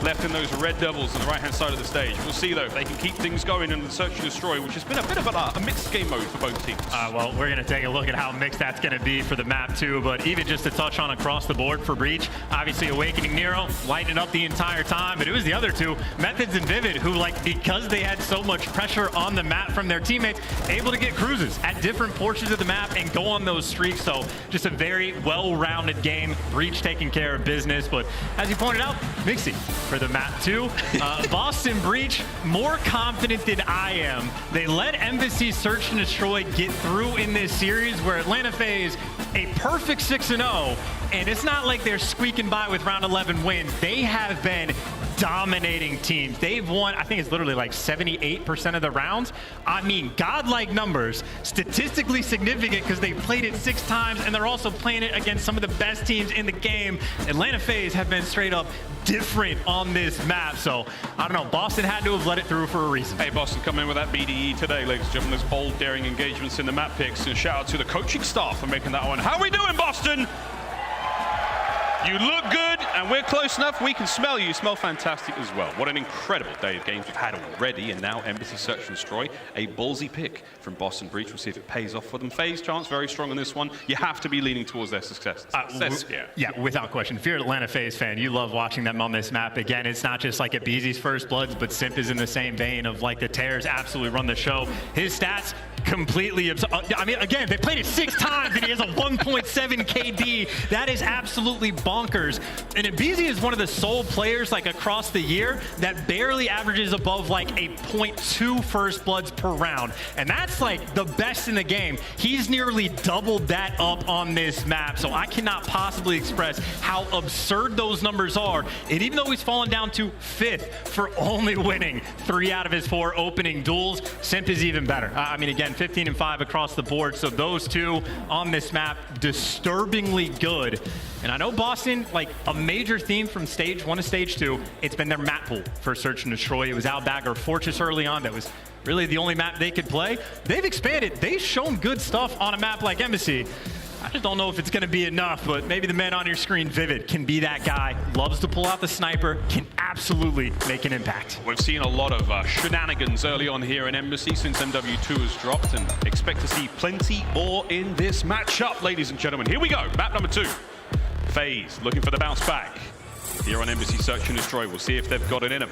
left in those Red Devils on the right-hand side of the stage. We'll see, though, if they can keep things going in the Search and Destroy, which has been a bit of a mixed game mode for both teams. Well, we're going to take a look at how mixed that's going to be for the map, too. But even just to touch on across the board for Breach, obviously Awakening Nero lighting up the entire time, but it was the other two, Methodz and Vivid, who, like, because they had so much pressure on the map from their teammates, able to get cruises at different portions of the map and go on those streaks. So just a very well-rounded game. Breach taking care of business, but as you pointed out, mixy for the map too. Boston Breach, more confident than I am. They let Embassy Search and Destroy get through in this series where Atlanta FaZe, a perfect 6-0, and it's not like they're squeaking by with round 11 wins. They have been dominating teams. They've won, I think it's literally like 78% of the rounds. I mean, godlike numbers, statistically significant because they've played it 6 times and they're also playing it against some of the best teams in the game. Atlanta FaZe have been straight up different on this map. So, I don't know, Boston had to have let it through for a reason. Hey, Boston coming in with that BDE today, ladies and gentlemen. Those bold, daring engagements in the map picks. And shout out to the coaching staff for making that one. How are we doing, Boston? You look good, and we're close enough. We can smell you. You smell fantastic as well. What an incredible day of games we've had already, and now Embassy Search and Destroy. A ballsy pick from Boston Breach. We'll see if it pays off for them. FaZe, Chance, very strong on this one. You have to be leaning towards their success. Yeah, without question. If you're an Atlanta FaZe fan, you love watching them on this map. Again, it's not just like aBeZy's first bloods, but Simp is in the same vein of like the Tears absolutely run the show. His stats completely I mean, again, they played it 6 times and he has a 1.7 KD. That is absolutely bonkers. And aBeZy is one of the sole players like across the year that barely averages above like a 0.2 first bloods per round. And that's like the best in the game. He's nearly doubled that up on this map. So I cannot possibly express how absurd those numbers are. And even though he's fallen down to 5th for only winning 3 out of his 4 opening duels, Simp is even better. I mean, again, 15 and 5 across the board. So those two on this map, disturbingly good. And I know Boston, like a major theme from stage 1 to stage 2, it's been their map pool for Search and Destroy. It was Outback or Fortress early on. That was really the only map they could play. They've expanded. They've shown good stuff on a map like Embassy. I just don't know if it's going to be enough, but maybe the man on your screen, Vivid, can be that guy. Loves to pull out the sniper, can absolutely make an impact. We've seen a lot of shenanigans early on here in Embassy since MW2 has dropped, and expect to see plenty more in this matchup, ladies and gentlemen. Here we go, map number 2. FaZe looking for the bounce back. Here on Embassy Search and Destroy, we'll see if they've got it in them.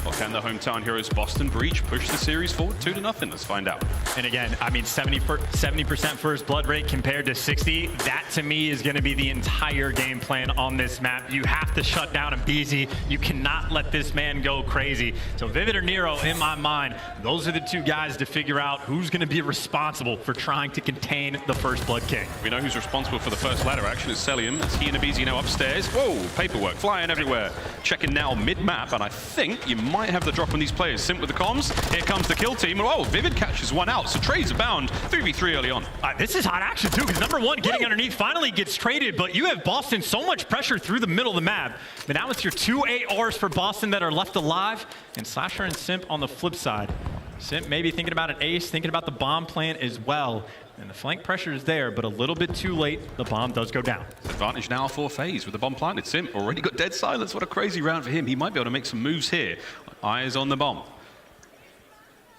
Or can the hometown heroes Boston Breach push the series forward 2-0? Let's find out. And again, I mean, 70% first blood rate compared to 60. That to me is going to be the entire game plan on this map. You have to shut down aBeZy. You cannot let this man go crazy. So Vivid or Nero, in my mind, those are the 2 guys to figure out who's going to be responsible for trying to contain the first blood king. We know who's responsible for the first ladder action is Cellium, as he and aBeZy now upstairs. Whoa, paperwork flying everywhere. Checking now mid-map, and I think you might have the drop on these players. Simp with the comms. Here comes the kill team. Oh, Vivid catches one out. So trades abound. 3v3 early on. This is hot action too, because number 1 getting underneath finally gets traded, but you have Boston so much pressure through the middle of the map. But now it's your 2 ARs for Boston that are left alive, and Slasher and Simp on the flip side. Simp maybe thinking about an ace, thinking about the bomb plan as well. And the flank pressure is there, but a little bit too late. The bomb does go down. Advantage now for FaZe with the bomb planted. Simp already got dead silence. What a crazy round for him. He might be able to make some moves here. Eyes on the bomb.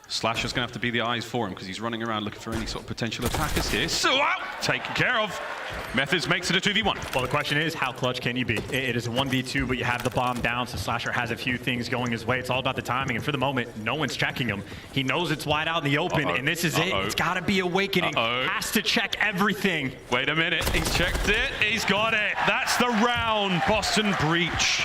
Slasher's going to have to be the eyes for him because he's running around looking for any sort of potential attackers here. So out, taken care of. Methodz makes it a 2v1. Well, the question is, how clutch can you be? It is a 1v2, but you have the bomb down, so Slasher has a few things going his way. It's all about the timing, and for the moment, no one's checking him. He knows it's wide out in the open, and this is it. It's got to be Awakening. Has to check everything. Wait a minute, he's checked it. He's got it. That's the round. Boston Breach.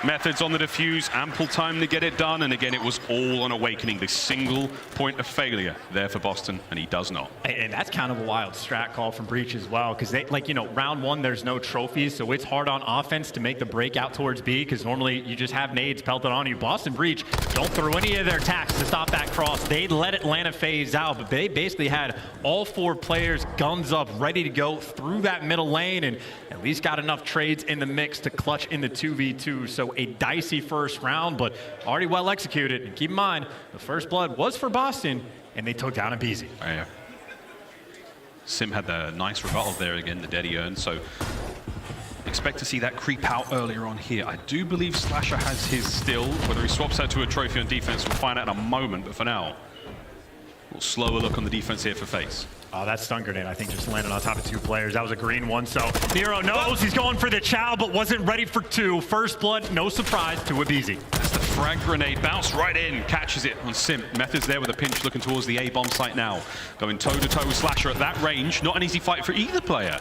Methodz on the defuse, ample time to get it done, and again, it was all on Awakening. The single point of failure there for Boston, and he does not. And that's kind of a wild strat call from Breach as well, because they, like, you know, round one, there's no trophies, so it's hard on offense to make the breakout towards B, because normally you just have nades pelted on you. Boston Breach don't throw any of their attacks to stop that cross. They let Atlanta phase out, but they basically had all 4 players guns up, ready to go through that middle lane, and at least got enough trades in the mix to clutch in the 2v2. So a dicey first round, but already well executed. And keep in mind, the first blood was for Boston, and they took down aBeZy. Oh, yeah. Sim had the nice rebuttal there again, the dead he earned, so expect to see that creep out earlier on here. I do believe Slasher has his still. Whether he swaps out to a trophy on defense, we'll find out in a moment, but for now, a little slower look on the defense here for FaZe. Oh, that stun grenade, I think, just landed on top of 2 players. That was a green one, so Nero knows he's going for the chow, but wasn't ready for 2. First blood, no surprise to aBeZy. That's the frag grenade, bounced right in, catches it on Simp. Methodz there with a pinch looking towards the A-bomb site now. Going toe-to-toe with Slasher at that range. Not an easy fight for either player.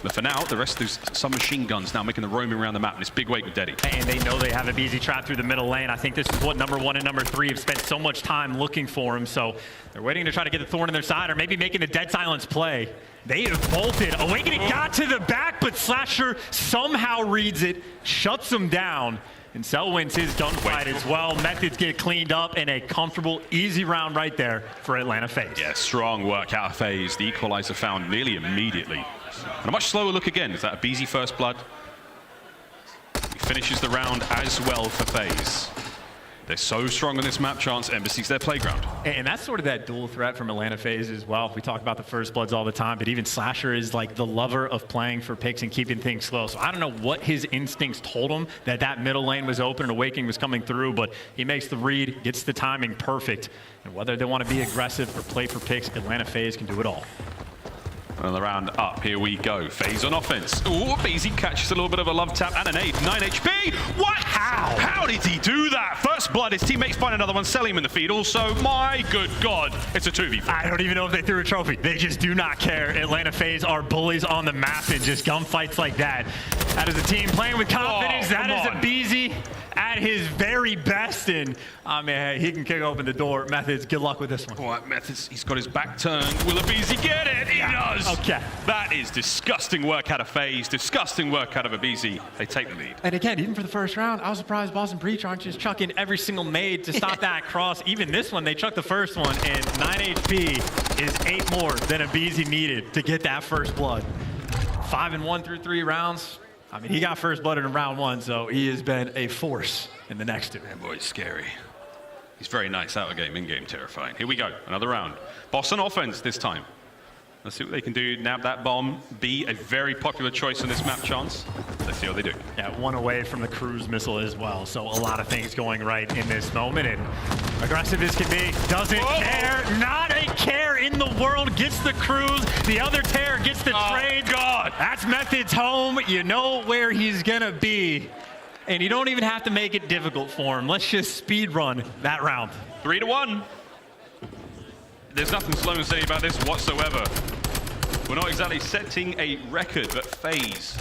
But for now, the rest of some machine guns now making the roaming around the map, and it's big wait with Deddy. And they know they have aBeZy trapped through the middle lane. I think this is what number 1 and number 3 have spent so much time looking for him, so they're waiting to try to get the thorn in their side, or maybe making the dead silence play. They have bolted. Awakening got to the back, but Slasher somehow reads it, shuts him down, and Cell wins his gunfight as well. Methodz get cleaned up, and a comfortable, easy round right there for Atlanta FaZe. Yeah, strong work out of FaZe. The equalizer found nearly immediately. And a much slower look again. Is that aBeZy first blood? He finishes the round as well for FaZe. They're so strong on this map, Chance. Embassy's their playground. And that's sort of that dual threat from Atlanta FaZe as well. We talk about the first bloods all the time, but even Slasher is like the lover of playing for picks and keeping things slow. So I don't know what his instincts told him that that middle lane was open and Awakening was coming through, but he makes the read, gets the timing perfect. And whether they want to be aggressive or play for picks, Atlanta FaZe can do it all. Another round up, here we go. FaZe on offense. Ooh, aBeZy catches a little bit of a love tap and an aid. 9 HP. What? How did he do that? First blood, his teammates find another one. Cellium in the feed. Also, my good God, it's a 2v4. I don't even know if they threw a trophy. They just do not care. Atlanta FaZe are bullies on the map and just gunfights like that. That is a team playing with confidence. That is aBeZy at his very best. And I mean, hey, he can kick open the door. Methodz, good luck with this one. All right, Methodz, he's got his back turned. Will aBeZy get it? He does. Okay. That is disgusting work out of FaZe. Disgusting work out of aBeZy. They take the lead. And again, even for the first round, I was surprised Boston Breach aren't just chucking every single nade to stop that cross. Even this one, they chucked the first one, and 9 HP is 8 more than aBeZy needed to get that first blood. 5-1 through 3 rounds. I mean, he got first blood in round 1, so he has been a force in the next 2. Man, boy, it's scary. He's very nice out of game, in-game terrifying. Here we go, another round. Boston offense this time. Let's see what they can do. Nab that bomb. B, a very popular choice on this map, Chance. Let's see what they do. Yeah, 1 away from the cruise missile as well. So a lot of things going right in this moment. And aggressive as can be. Doesn't care. Not a care in the world. Gets the cruise. The other tear gets the trade. God. That's Methodz home. You know where he's going to be. And you don't even have to make it difficult for him. Let's just speed run that round. 3-1. There's nothing slow and steady about this whatsoever. We're not exactly setting a record, but FaZe.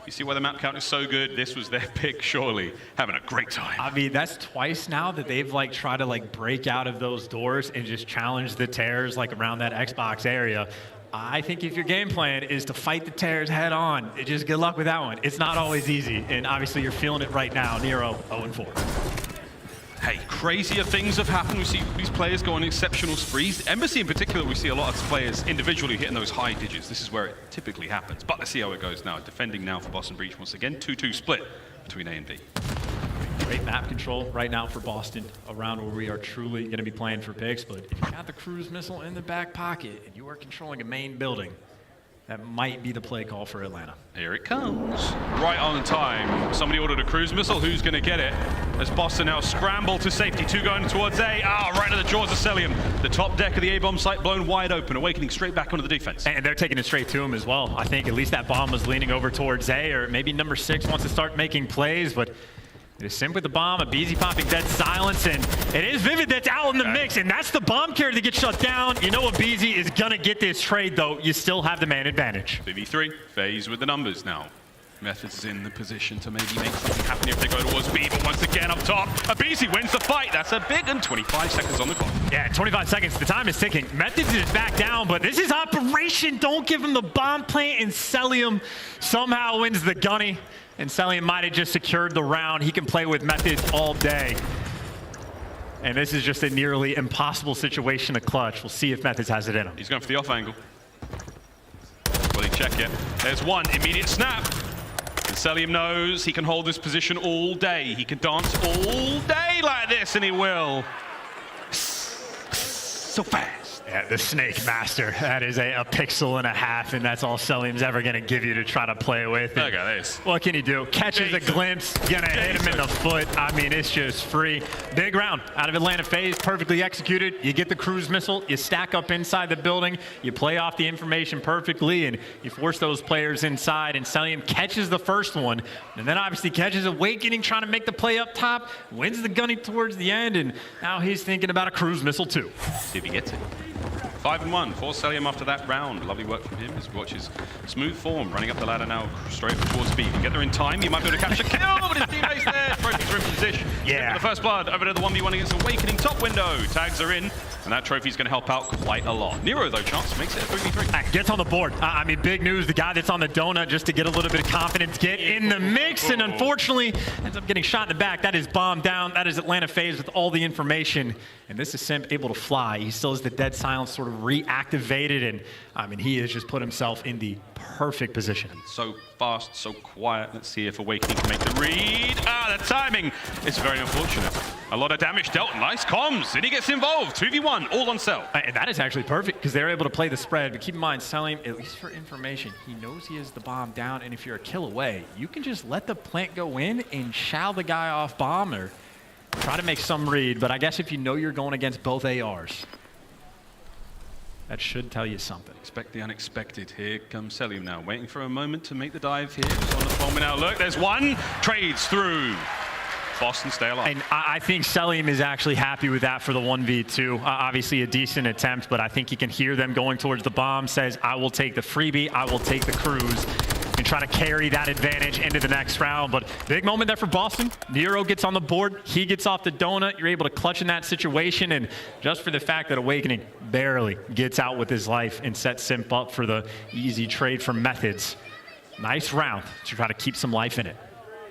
You see why the map count is so good? This was their pick, surely. Having a great time. I mean, that's twice now that they've like tried to like break out of those doors and just challenge the tears like around that Xbox area. I think if your game plan is to fight the tears head on, just good luck with that one. It's not always easy, and obviously you're feeling it right now. Nero 0-4. Hey, crazier things have happened. We see these players go on exceptional sprees. aBeZy in particular, we see a lot of players individually hitting those high digits. This is where it typically happens. But let's see how it goes now. Defending now for Boston Breach once again. 2-2 split between A and B. Great map control right now for Boston, around where we are truly going to be playing for picks. But if you got the cruise missile in the back pocket and you are controlling a main building, that might be the play call for Atlanta. Here it comes. Right on time. Somebody ordered a cruise missile. Who's going to get it? As Boston now scramble to safety. 2 going towards A. Right to the jaws of Cellium. The top deck of the A-bomb site blown wide open. Awakening straight back onto the defense. And they're taking it straight to him as well. I think at least that bomb was leaning over towards A, or maybe number 6 wants to start making plays, but it is Simp with the bomb, aBeZy popping dead silence, and it is Vivid that's out in the mix, and that's the bomb carrier that gets shut down. You know aBeZy is gonna get this trade though. You still have the man advantage. 2v3, FaZe with the numbers now. Methodz is in the position to maybe make something happen if they go towards B, but once again up top, aBeZy wins the fight. That's a big one. 25 seconds on the clock. Yeah, 25 seconds. The time is ticking. Methodz is back down, but this is Operation Don't Give him the bomb plant, and Cellium somehow wins the gunny. And Cellium might have just secured the round. He can play with Methodz all day. And this is just a nearly impossible situation to clutch. We'll see if Methodz has it in him. He's going for the off angle. Will he check it? There's one. Immediate snap. And Cellium knows he can hold this position all day. He can dance all day like this, and he will. So fast. Yeah, the Snake Master. That is a pixel and a half, and that's all Cellium's ever going to give you to try to play with. Look at this. What can he do? Catches a glimpse, gonna hit him in the foot. I mean, it's just free. Big round out of Atlanta FaZe, perfectly executed. You get the cruise missile, you stack up inside the building, you play off the information perfectly, and you force those players inside, and Cellium catches the first one, and then obviously catches Awakening, trying to make the play up top, wins the gunny towards the end, and now he's thinking about a cruise missile too. See if he gets it. 5-1 for Cellium after that round. Lovely work from him as we watch his smooth form running up the ladder now straight towards B. He can get there in time. He might be able to catch a kill, but his teammates there. Trophies are in position. Yeah. For the first blood over to the 1v1 against Awakening top window. Tags are in, and that trophy's going to help out quite a lot. Nero, though, chance makes it a 3v3. Gets on the board. I mean, big news. The guy that's on the donut just to get a little bit of confidence, get in the mix, and unfortunately ends up getting shot in the back. That is bomb down. That is Atlanta FaZe with all the information. And this is Simp able to fly. He still has the dead silence sort of reactivated, and I mean, he has just put himself in the perfect position. So fast, so quiet. Let's see if Awakening can make the read. The timing is very unfortunate. A lot of damage dealt. Nice comms, and he gets involved. 2v1, all on Cell. And that is actually perfect because they're able to play the spread. But keep in mind, Cellium, at least for information, he knows he has the bomb down, and if you're a kill away, you can just let the plant go in and chow the guy off bomb or try to make some read. But I guess if you know you're going against both ARs, that should tell you something. Expect the unexpected. Here comes Cellium now, waiting for a moment to make the dive here. He's on the phone now. Look, there's one. Trades through. Boston stay alive. And I think Cellium is actually happy with that for the 1v2. Obviously a decent attempt, but I think he can hear them going towards the bomb. Says, I will take the freebie, I will take the cruise, and try to carry that advantage into the next round. But big moment there for Boston. Nero gets on the board. He gets off the donut. You're able to clutch in that situation. And just for the fact that Awakening barely gets out with his life and sets Simp up for the easy trade from Methodz. Nice round to try to keep some life in it.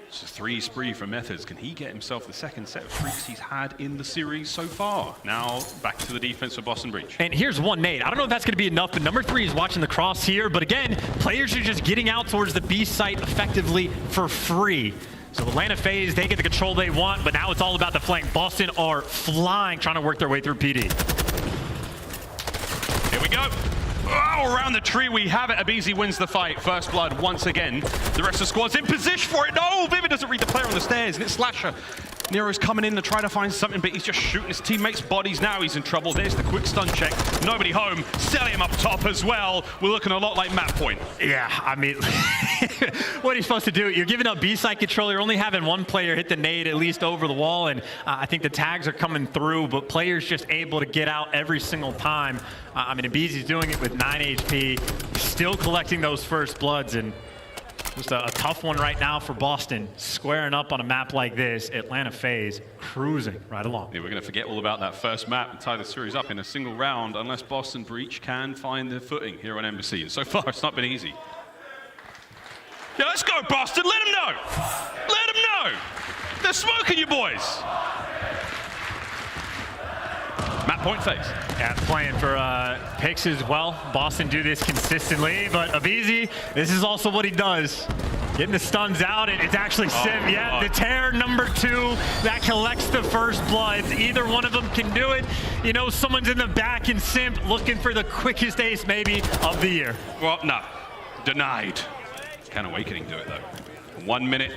It's a 3 spree from Methodz. Can he get himself the second set of streaks he's had in the series so far? Now back to the defense for Boston Breach. And here's one nade. I don't know if that's going to be enough, but number 3 is watching the cross here. But again, players are just getting out towards the B site effectively for free. So Atlanta FaZe, they get the control they want, but now it's all about the flank. Boston are flying, trying to work their way through PD. Here we go. Oh, around the tree we have it. aBeZy wins the fight. First blood once again. The rest of the squad's in position for it. No, Vivid doesn't read the player on the stairs, and it's Slasher. Nero's coming in to try to find something, but he's just shooting his teammates' bodies now. He's in trouble. There's the quick stun check. Nobody home. Cellium up top as well. We're looking a lot like map point. Yeah, I mean, what are you supposed to do? You're giving up B-side control. You're only having one player hit the nade at least over the wall, and I think the tags are coming through, but players just able to get out every single time. I mean, aBeZy's doing it with 9 HP, still collecting those first bloods, and just a tough one right now for Boston. Squaring up on a map like this, Atlanta FaZe cruising right along. Yeah, we're going to forget all about that first map and tie the series up in a single round unless Boston Breach can find their footing here on Embassy. And so far, it's not been easy. Yeah, let's go, Boston. Let them know. Let them know. They're smoking you boys. Map point FaZe. Yeah, playing for picks as well. Boston do this consistently, but aBeZy, this is also what he does. Getting the stuns out, and it's actually Simp. Yeah, the tear number 2 that collects the first bloods. Either one of them can do it. You know, someone's in the back, and Simp looking for the quickest ace maybe of the year. Well, no. Denied. Can Awakening do it though? 1 minute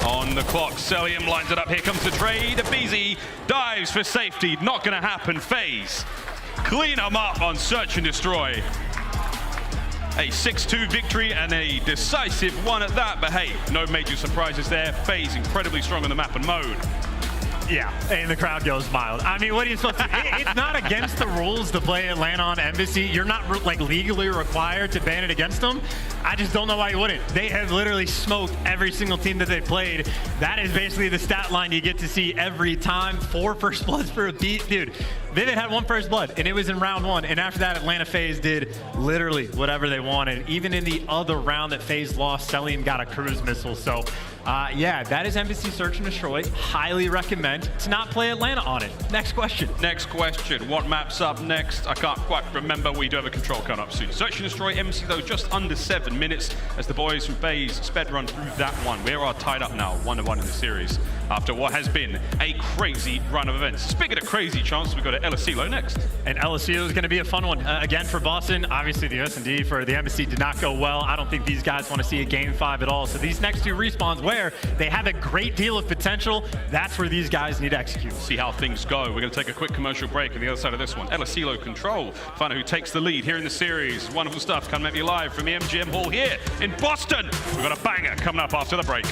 on the clock. Cellium lines it up. Here comes the trade. aBeZy dives for safety. Not going to happen. FaZe clean them up on search and destroy. A 6-2 victory and a decisive one at that. But hey, no major surprises there. FaZe incredibly strong on the map and mode. Yeah, and the crowd goes wild. I mean, what are you supposed to do? It's not against the rules to play Atlanta on aBeZy. You're not like legally required to ban it against them. I just don't know why you wouldn't. They have literally smoked every single team that they've played. That is basically the stat line you get to see every time. 4 first bloods for a beat. Dude, Vivid had 1 first blood, and it was in round 1. And after that, Atlanta FaZe did literally whatever they wanted. Even in the other round that FaZe lost, Cellium got a cruise missile. So, yeah, that is aBeZy Search and Destroy. Highly recommend to not play Atlanta on it. Next question. Next question. What map's up next? I can't quite remember. We do have a control coming up soon. Search and Destroy MC, though, just under 7 minutes as the boys from FaZe sped run through that one. We are tied up now, 1-1 in the series after what has been a crazy run of events. Speaking of crazy chance, we've got aLLeY next. And LSU is going to be a fun one. Again, for Boston, obviously the S&D for the aBeZy did not go well. I don't think these guys want to see a Game 5 at all. So these next 2 respawns where they have a great deal of potential, that's where these guys need to execute. See how things go. We're going to take a quick commercial break on the other side of this one. aLLeY control. Find out who takes the lead here in the series. Wonderful stuff coming at you live from the MGM Hall here in Boston. We've got a banger coming up after the break.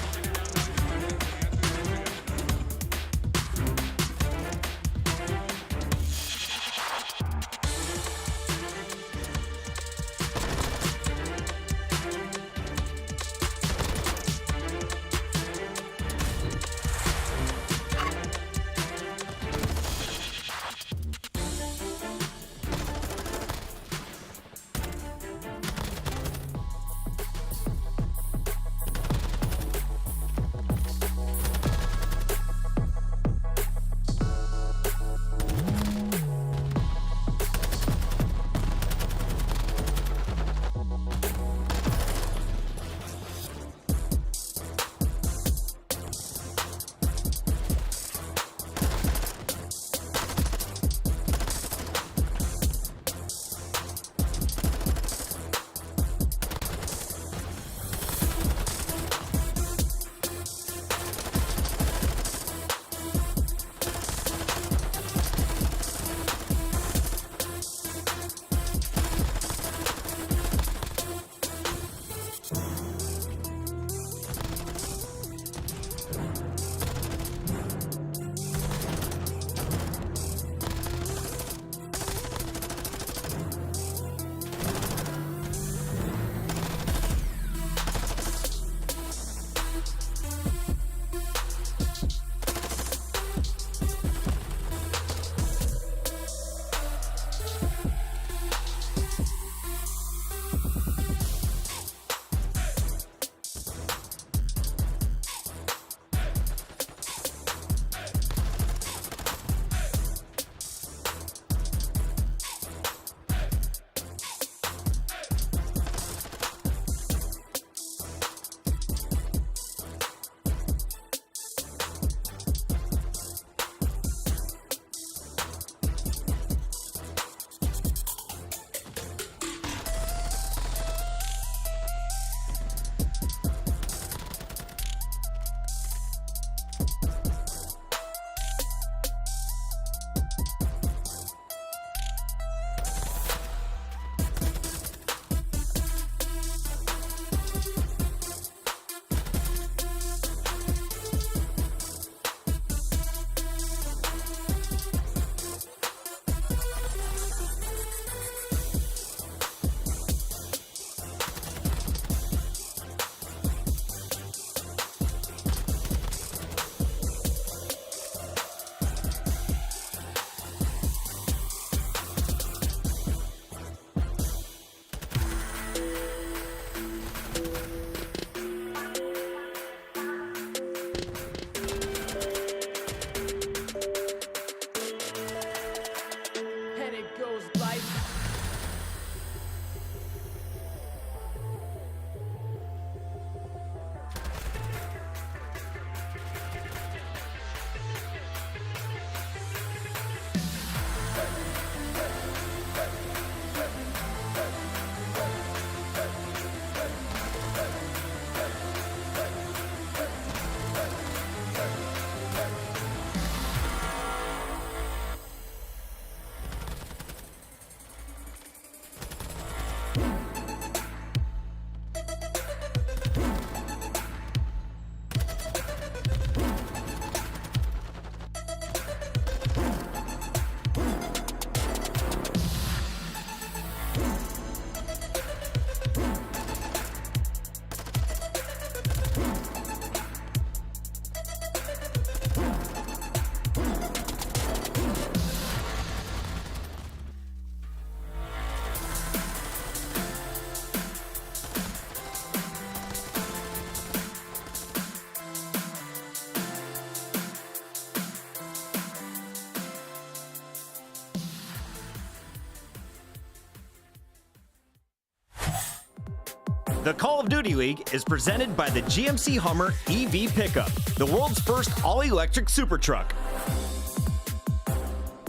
The Call of Duty League is presented by the GMC Hummer EV Pickup, the world's first all-electric super truck.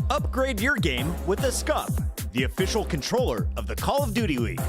Upgrade your game with the Scuff, the official controller of the Call of Duty League.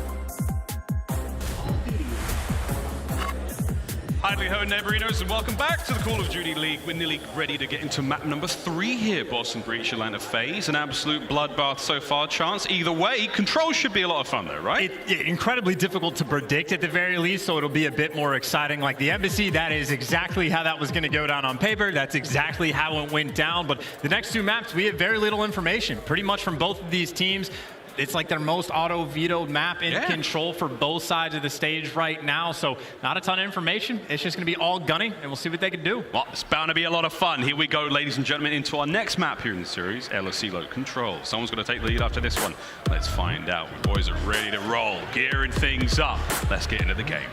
Hi, Neighborinos, and welcome back to the Call of Duty League. We're nearly ready to get into map number 3 here, Boston Breach, Atlanta FaZe. An absolute bloodbath so far, Chance. Either way, control should be a lot of fun though, right? Incredibly difficult to predict at the very least, so it'll be a bit more exciting. Like the aBeZy, that is exactly how that was going to go down on paper. That's exactly how it went down. But the next 2 maps, we have very little information, pretty much from both of these teams. It's like their most auto-vetoed map in control for both sides of the stage right now. So not a ton of information. It's just going to be all gunning, and we'll see what they can do. Well, it's bound to be a lot of fun. Here we go, ladies and gentlemen, into our next map here in the series, aBeZy Control. Someone's going to take the lead after this one. Let's find out. The boys are ready to roll, gearing things up. Let's get into the game.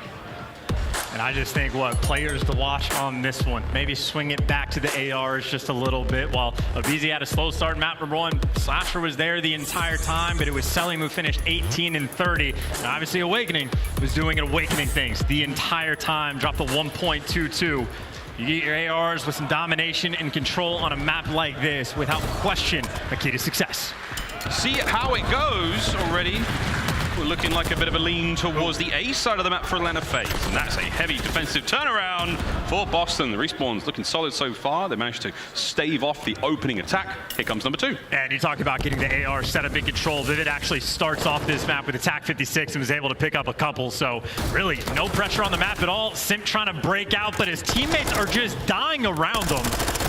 And I just think, what, players to watch on this one. Maybe swing it back to the ARs just a little bit. While aBeZy had a slow start, map number 1, Slasher was there the entire time, but it was Cellium who finished 18 and 30. And obviously Owakening was doing Awakening things the entire time, dropped a 1.22. You get your ARs with some domination and control on a map like this, without question, the key to success. See how it goes already. We're looking like a bit of a lean towards the A side of the map for Atlanta FaZe. And that's a heavy defensive turnaround for Boston. The respawn's looking solid so far. They managed to stave off the opening attack. Here comes number 2. And you talk about getting the AR set up in control. Vivid actually starts off this map with attack 56 and was able to pick up a couple. So really no pressure on the map at all. Simp trying to break out, but his teammates are just dying around him.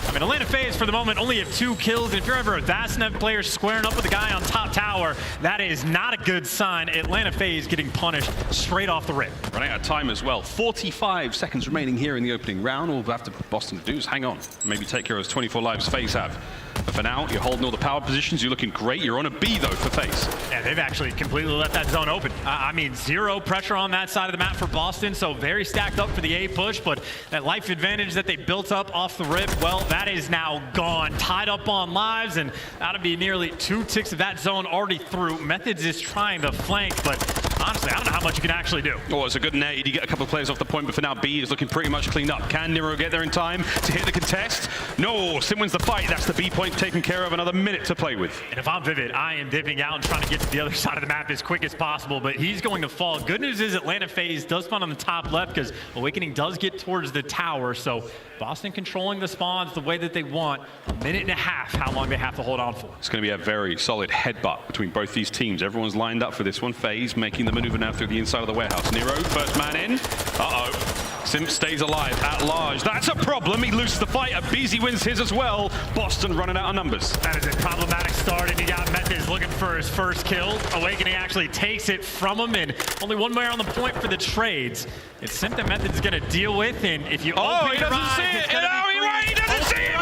I mean, Atlanta FaZe for the moment only have 2 kills. And if you're ever a Dasnet player squaring up with a guy on top tower, that is not a good sign. Atlanta FaZe getting punished straight off the rip. Running out of time as well. 45 seconds remaining here in the opening round. All we'll have to Boston to do is hang on. Maybe take care of those 24 lives FaZe have. But for now, you're holding all the power positions. You're looking great. You're on a B, though, for FaZe. Yeah, they've actually completely left that zone open. I mean, 0 pressure on that side of the map for Boston, so very stacked up for the A push, but that life advantage that they built up off the rip, well, that is now gone. Tied up on lives, and that'll be nearly 2 ticks of that zone already through. Methodz is trying to flank, but honestly, I don't know how much you can actually do. Oh, it's a good nade. You get a couple of players off the point, but for now, B is looking pretty much cleaned up. Can Nero get there in time to hit the contest? No, Sim wins the fight. That's the B point taken care of. Another minute to play with. And if I'm Vivid, I am dipping out and trying to get to the other side of the map as quick as possible, but he's going to fall. Good news is Atlanta FaZe does spawn on the top left because Awakening does get towards the tower, so Boston controlling the spawns the way that they want. 1.5 minutes, how long they have to hold on for. It's going to be a very solid headbutt between both these teams. Everyone's lined up for this one. FaZe making the maneuver now through the inside of the warehouse. Nero, first man in. Uh-oh. Simp stays alive at large. That's a problem. He loses the fight. aBeZy wins his as well. Boston running out of numbers. That is a problematic start, and you got Methodz looking for his first kill. Awakening actually takes it from him, and only 1 player on the point for the trades. It's Simp that Methodz is going to deal with, and if you open he your doesn't eyes, see it. it's going to be free. He doesn't see it.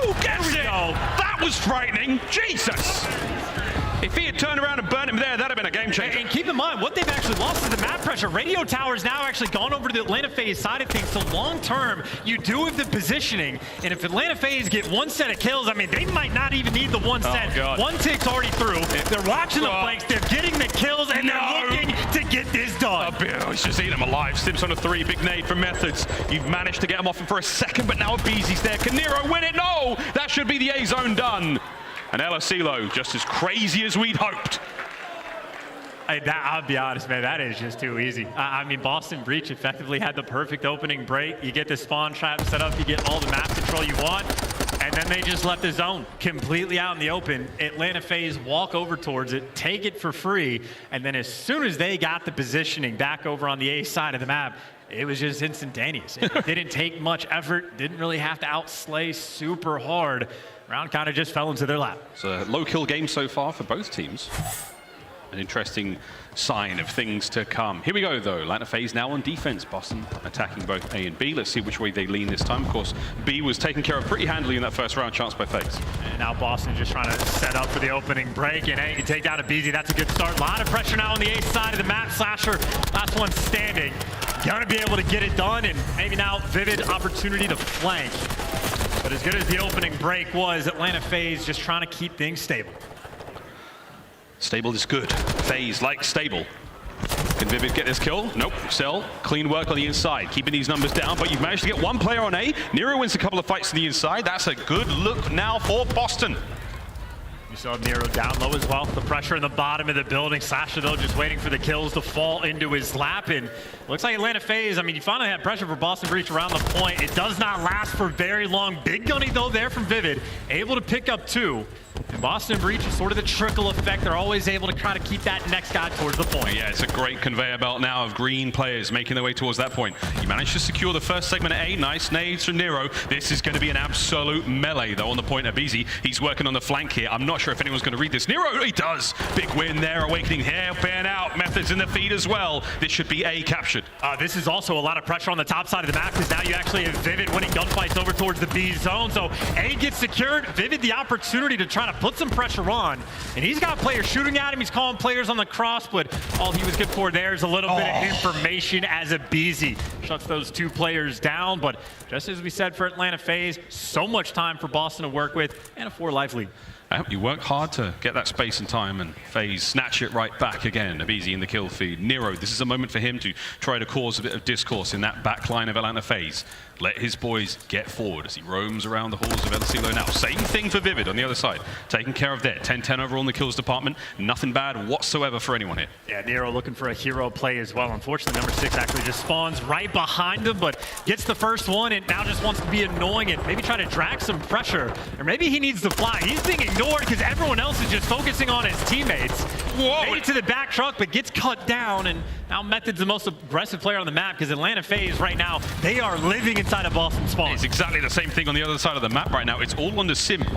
Woo! Gets it. That was frightening. Jesus. If he had turned around and burnt him there, that'd have been a game changer. And keep in mind, what they've actually lost is the map pressure. Radio Tower's now actually gone over to the Atlanta FaZe side of things. So long term, you do have the positioning. And if Atlanta FaZe get 1 set of kills, I mean, they might not even need the 1 set. God. 1 tick's already through. They're watching the flanks. They're getting the kills, and they're looking to get this done. He's just eating him alive. Simps on a 3. Big nade from Methodz. You've managed to get him off him for a second, but now aBeZy's there. Can Nero win it? No! That should be the A zone done. And aLLeY just as crazy as we'd hoped. I'll be honest, man, that is just too easy. I mean, Boston Breach effectively had the perfect opening break. You get the spawn trap set up, you get all the map control you want, and then they just left the zone completely out in the open. Atlanta FaZe walk over towards it, take it for free, and then as soon as they got the positioning back over on the A side of the map, it was just instantaneous. It didn't take much effort, didn't really have to outslay super hard. Round kind of just fell into their lap. It's a low kill game so far for both teams. An interesting sign of things to come. Here we go, though. Atlanta FaZe now on defense. Boston attacking both A and B. Let's see which way they lean this time. Of course, B was taken care of pretty handily in that first round chance by FaZe. And now Boston just trying to set up for the opening break. And hey, you take down aBeZy. That's a good start. A lot of pressure now on the A side of the map. Slasher, last one standing. Gonna be able to get it done. And maybe now Vivid opportunity to flank. But as good as the opening break was, Atlanta FaZe just trying to keep things stable. Stable is good. FaZe like stable. Can Vivid get this kill? Nope. Cell, clean work on the inside, keeping these numbers down, but you've managed to get one player on A. Nero wins a couple of fights to the inside. That's a good look now for Boston. You saw Nero down low as well. The pressure in the bottom of the building. Sasha, though, just waiting for the kills to fall into his lap. And looks like Atlanta FaZe, I mean, you finally had pressure for Boston Breach around the point. It does not last for very long. Big gunny, though, there from Vivid. Able to pick up 2. And Boston Breach is sort of the trickle effect. They're always able to try to keep that next guy towards the point. Yeah, it's a great conveyor belt now of green players making their way towards that point. You managed to secure the first segment at A. Nice nades from Nero. This is going to be an absolute melee, though, on the point of aBeZy. He's working on the flank here. I'm not sure if anyone's going to read this. Nero, he does. Big win there. Awakening here. Ban out. Methodz in the feed as well. This should be A captured. This is also a lot of pressure on the top side of the map because now you actually have Vivid winning gunfights over towards the B zone. So A gets secured. Vivid the opportunity to try to put some pressure on. And he's got players shooting at him. He's calling players on the cross, but all he was good for there is a little bit of information as aBeZy shuts those 2 players down. But just as we said for Atlanta FaZe, so much time for Boston to work with and a 4 life lead. You work hard to get that space and time, and FaZe snatch it right back again. aBeZy in the kill feed. Nero, this is a moment for him to try to cause a bit of discourse in that back line of Atlanta FaZe. Let his boys get forward as he roams around the halls of iLLeY now. Same thing for Vivid on the other side. Taking care of there. 10-10 overall in the kills department. Nothing bad whatsoever for anyone here. Yeah, Nero looking for a hero play as well. Unfortunately, number 6 actually just spawns right behind him, but gets the first one and now just wants to be annoying and maybe try to drag some pressure. Or maybe he needs to fly. He's being ignored because everyone else is just focusing on his teammates. Whoa! Made it to the back truck, but gets cut down, and now Methodz the most aggressive player on the map because Atlanta FaZe right now, they are living inside of Boston spawn. It's exactly the same thing on the other side of the map right now. It's all under Simp.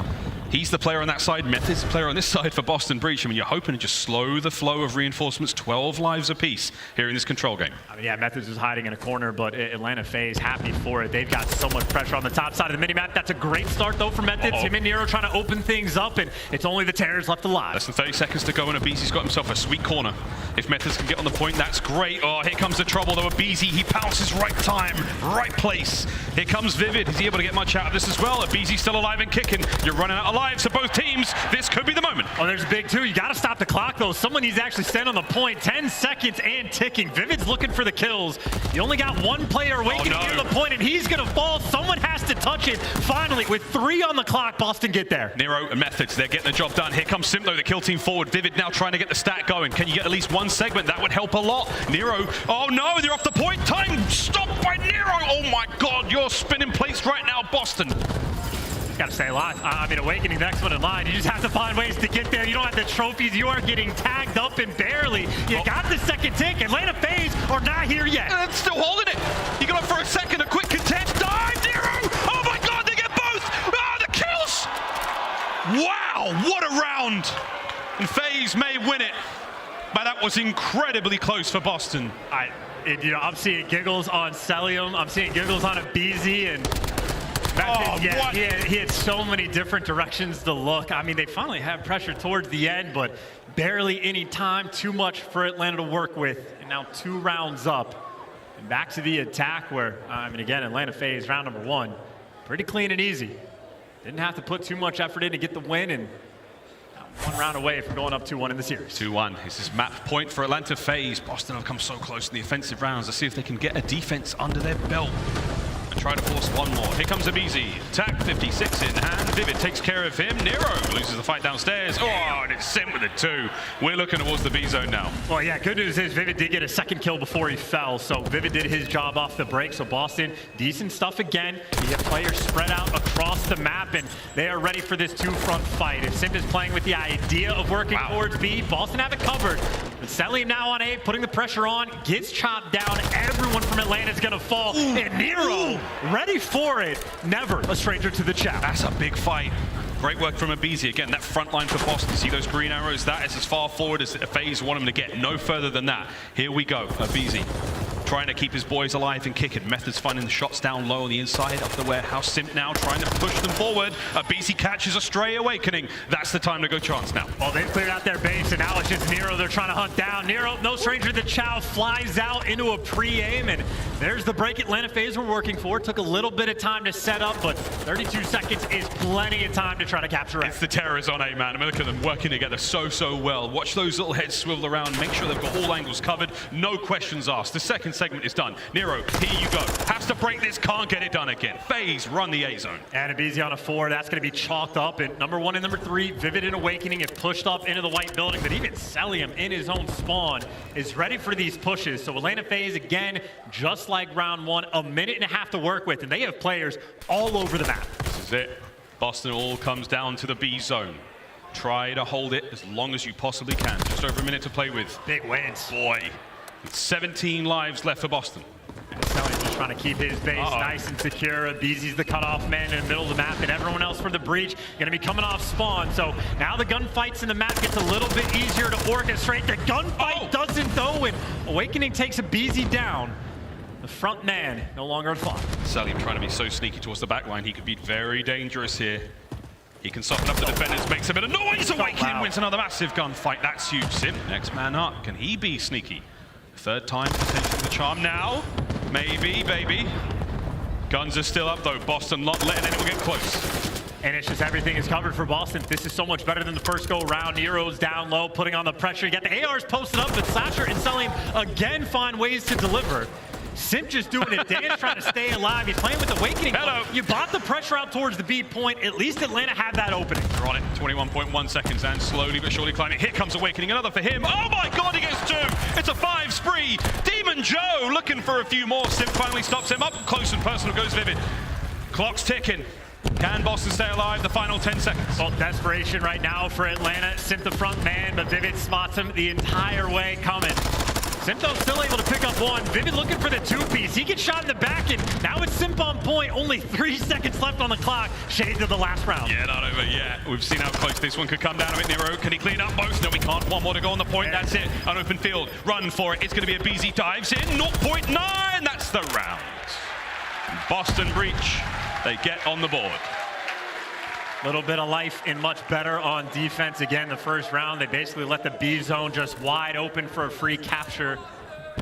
He's the player on that side. Methodz the player on this side for Boston Breach. I mean, you're hoping to just slow the flow of reinforcements. 12 lives apiece here in this control game. I mean, yeah, Methodz is hiding in a corner, but Atlanta FaZe happy for it. They've got so much pressure on the top side of the minimap. That's a great start, though, for Methodz. Him and Nero trying to open things up, and it's only the Terrors left alive. Less than 30 seconds to go, and aBeZy's got himself a sweet corner. If Methodz can get on the point, that's great. Oh, here comes the trouble, though. aBeZy, he pounces right time, right place. Here comes Vivid. Is he able to get much out of this as well? aBeZy's still alive and kicking. You're running out of lives for both teams. This could be the moment. Oh, there's big too. You got to stop the clock, though. Someone needs to actually stand on the point. 10 seconds and ticking. Vivid's looking for the kills. You only got one player Awakening near the point, and he's going to fall. Someone has to touch it. Finally, with 3 on the clock, Boston get there. Nero and Methodz, they're getting the job done. Here comes Simp, though, the kill team forward. Vivid now trying to get the stack going. Can you get at least one segment? That would help a lot. Nero, oh no, they're off the point. Time stopped by Nero. Oh my God, you're spinning plates right now, Boston. Got to stay alive. I mean, Awakening, the next one in line. You just have to find ways to get there. You don't have the trophies. You are getting tagged up and barely. You got the second tick. Atlanta FaZe are not here yet. And still holding it. He got up for a second. A quick contest. Dive, Nero. Oh my God, they get both. Ah, the kills. Wow, what a round. And FaZe may win it. But that was incredibly close for Boston. I'm seeing giggles on Cellium. I'm seeing giggles on aBeZy, and he had so many different directions to look. I mean, they finally had pressure towards the end, but barely any time. Too much for Atlanta to work with. And now 2 rounds up. And back to the attack where, I mean, again, Atlanta FaZe, round number 1. Pretty clean and easy. Didn't have to put too much effort in to get the win, and 1 round away from going up 2-1 in the series. 2-1. This is map point for Atlanta FaZe. Boston have come so close in the offensive rounds. Let's see if they can get a defense under their belt and try to force one more. Here comes aBeZy. Attack 56 in hand. Vivid takes care of him. Nero loses the fight downstairs. Oh, and it's Simp with a 2. We're looking towards the B zone now. Well, yeah, good news is Vivid did get a second kill before he fell, so Vivid did his job off the break. So Boston, decent stuff again. You have players spread out across the map, and they are ready for this 2-front fight. If Simp is playing with the idea of working towards B, Boston have it covered. But Cellium now on A, putting the pressure on, gets chopped down. Everyone from Atlanta is going to fall. And Nero, ready for it. Never a stranger to the chat. That's a big fight. Great work from aBeZy. Again, that front line for Boston. See those green arrows? That is as far forward as FaZe want him to get. No further than that. Here we go. aBeZy trying to keep his boys alive and kicking. Methodz finding the shots down low on the inside of the warehouse. Simp now trying to push them forward. aBeZy catches a stray Awakening. That's the time to go chance now. Well, they've cleared out their base, and now it's just Nero they're trying to hunt down. Nero, no stranger to chow, flies out into a pre-aim, and there's the break Atlanta FaZe were working for. Took a little bit of time to set up, but 32 seconds is plenty of time to try to capture it. It's the terrors on A, man. I mean, look at them working together so well. Watch those little heads swivel around. Make sure they've got all angles covered. No questions asked. The second segment is done. Nero, here you go. Has to break this, can't get it done again. FaZe run the A zone. And aBeZy on a 4, that's going to be chalked up. And number 1 and number 3, Vivid and Awakening have pushed up into the white building, but even Cellium in his own spawn is ready for these pushes. So Atlanta FaZe, again, just like round 1, a minute and a half to work with, and they have players all over the map. This is it. Boston all comes down to the B zone. Try to hold it as long as you possibly can. Just over a minute to play with. Big wins. Boy, 17 lives left for Boston. And Cellium just trying to keep his base nice and secure. aBeZy's the cutoff man in the middle of the map, and everyone else for the breach going to be coming off spawn. So now the gunfights in the map gets a little bit easier to orchestrate. The gunfight doesn't though, and Awakening takes aBeZy down. The front man no longer on fire. Cellium trying to be so sneaky towards the back line. He could be very dangerous here. He can soften up the defenders, makes a bit of noise. Awakening wins another massive gunfight. That's huge. Simp, next man up. Can he be sneaky? Third time, potentially the charm now. Maybe, baby. Guns are still up though. Boston not letting anyone get close. And it's just everything is covered for Boston. This is so much better than the first go round. Nero's down low, putting on the pressure. You got the ARs posted up, but Slasher and Cellium again find ways to deliver. Simp just doing a dance, trying to stay alive. He's playing with Awakening. Hello. You bought the pressure out towards the B point. At least Atlanta had that opening. They're on it. 21.1 seconds and slowly but surely climbing. Here comes Awakening. Another for him. Oh my God, he gets 2. It's a 5 spree. Demon Joe looking for a few more. Simp finally stops him up. Close and personal goes Vivid. Clock's ticking. Can Boston stay alive? The final 10 seconds. Well, desperation right now for Atlanta. Simp the front man, but Vivid spots him the entire way coming. Simp though still able to pick up 1. Vivid looking for the 2-piece. He gets shot in the back, and now it's Simp on point. Only 3 seconds left on the clock. Shades of the last round. Yeah, not over yet. We've seen how close this one could come down a bit. Nero, can he clean up both? No, he can't. 1 more to go on the point. That's it. An open field. Run for it. It's going to be aBeZy dives in. 0.9. That's the round. Boston breach. They get on the board. Little bit of life and much better on defense. Again, the first round, they basically let the B zone just wide open for a free capture.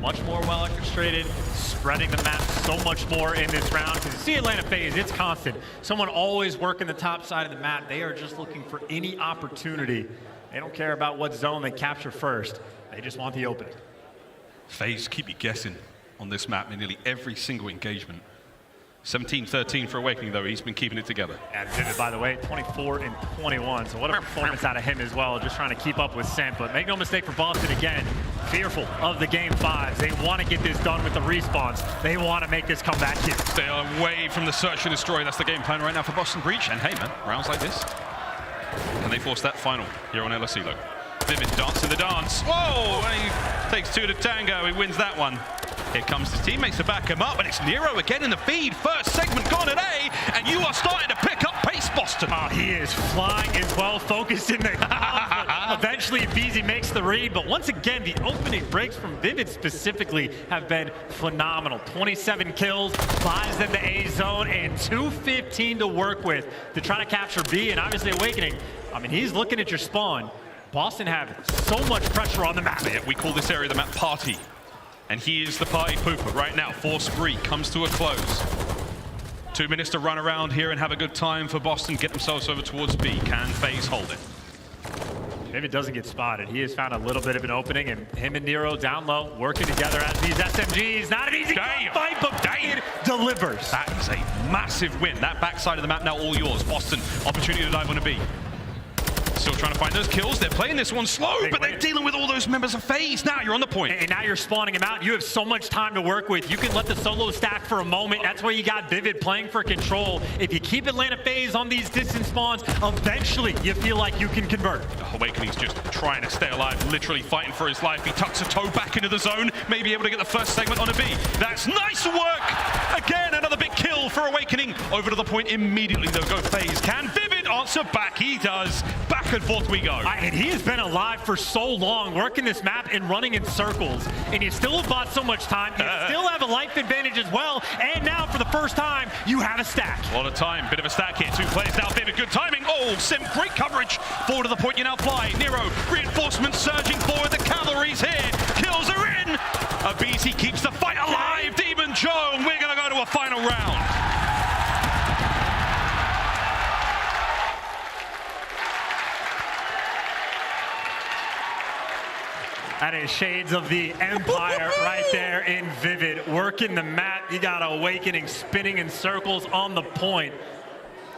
Much more well orchestrated, spreading the map so much more in this round. Because you see Atlanta FaZe, it's constant. Someone always working the top side of the map. They are just looking for any opportunity. They don't care about what zone they capture first. They just want the opening. FaZe keep you guessing on this map in nearly every single engagement. 17-13 for Awakening, though. He's been keeping it together. And Vivid, by the way, 24 and 21. So what a performance out of him as well, just trying to keep up with Simp. But make no mistake for Boston, again, fearful of the game 5s. They want to get this done with the respawns. They want to make this comeback here. Stay away from the search and destroy. That's the game plan right now for Boston Breach. And hey, man, rounds like this, can they force that final here on aLLeY? Vivid dancing the dance. Whoa! He takes 2 to tango. He wins that one. Here comes his teammates to back him up, and it's Nero again in the feed. First segment gone at A, and you are starting to pick up pace, Boston. Oh, he is flying as well, focused in the eventually aBeZy makes the read, but once again, the opening breaks from Vivid specifically have been phenomenal. 27 kills, buys them the A zone, and 2:15 to work with to try to capture B, and obviously Awakening. I mean, he's looking at your spawn. Boston have so much pressure on the map. Yeah, we call this area the map party. And he is the party pooper right now. 4 spree comes to a close. 2 minutes to run around here and have a good time for Boston. Get themselves over towards B. Can FaZe hold it? Vivid doesn't get spotted. He has found a little bit of an opening, and him and Nero down low, working together as these SMGs. Not an easy fight, but it delivers. That is a massive win. That backside of the map now all yours. Boston, opportunity to dive on a B. Still trying to find those kills. They're playing this one slow, but they're dealing with all those members of FaZe. Now you're on the point. And now you're spawning him out. You have so much time to work with. You can let the solo stack for a moment. That's where you got Vivid playing for control. If you keep Atlanta FaZe on these distance spawns, eventually you feel like you can convert. Awakening's just trying to stay alive, literally fighting for his life. He tucks a toe back into the zone, maybe able to get the first segment on a B. That's nice work. Again, another big kill for Awakening. Over to the point immediately, though, go FaZe. Can Vivid Vivid answer back. He does. Back and forth we go. And he has been alive for so long, working this map and running in circles. And you still have bought so much time. You still have a life advantage as well. And now, for the first time, you have a stack. A lot of time. Bit of a stack here. 2 players now. Vivid, good timing. Oh, Simp, great coverage. Forward to the point you now fly. Nero, reinforcements surging forward. The cavalry's here. Kills are in. aBeZy keeps the fight alive. Demon Joe, and we're going to go to a final round. That is shades of the Empire right there in Vivid. Working the map, you got Owakening spinning in circles on the point.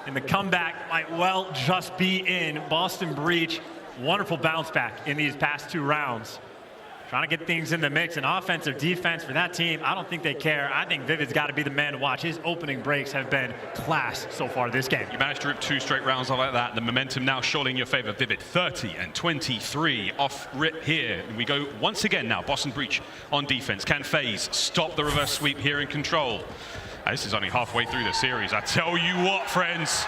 And the comeback might well just be in. Boston Breach, wonderful bounce back in these past 2 rounds. Trying to get things in the mix, and offense or defense for that team, I don't think they care. I think Vivid's got to be the man to watch. His opening breaks have been class so far this game. You managed to rip 2 straight rounds like that. The momentum now surely in your favor. Vivid 30 and 23 off rip here. And we go once again now. Boston Breach on defense. Can FaZe stop the reverse sweep here in control? This is only halfway through the series. I tell you what, friends.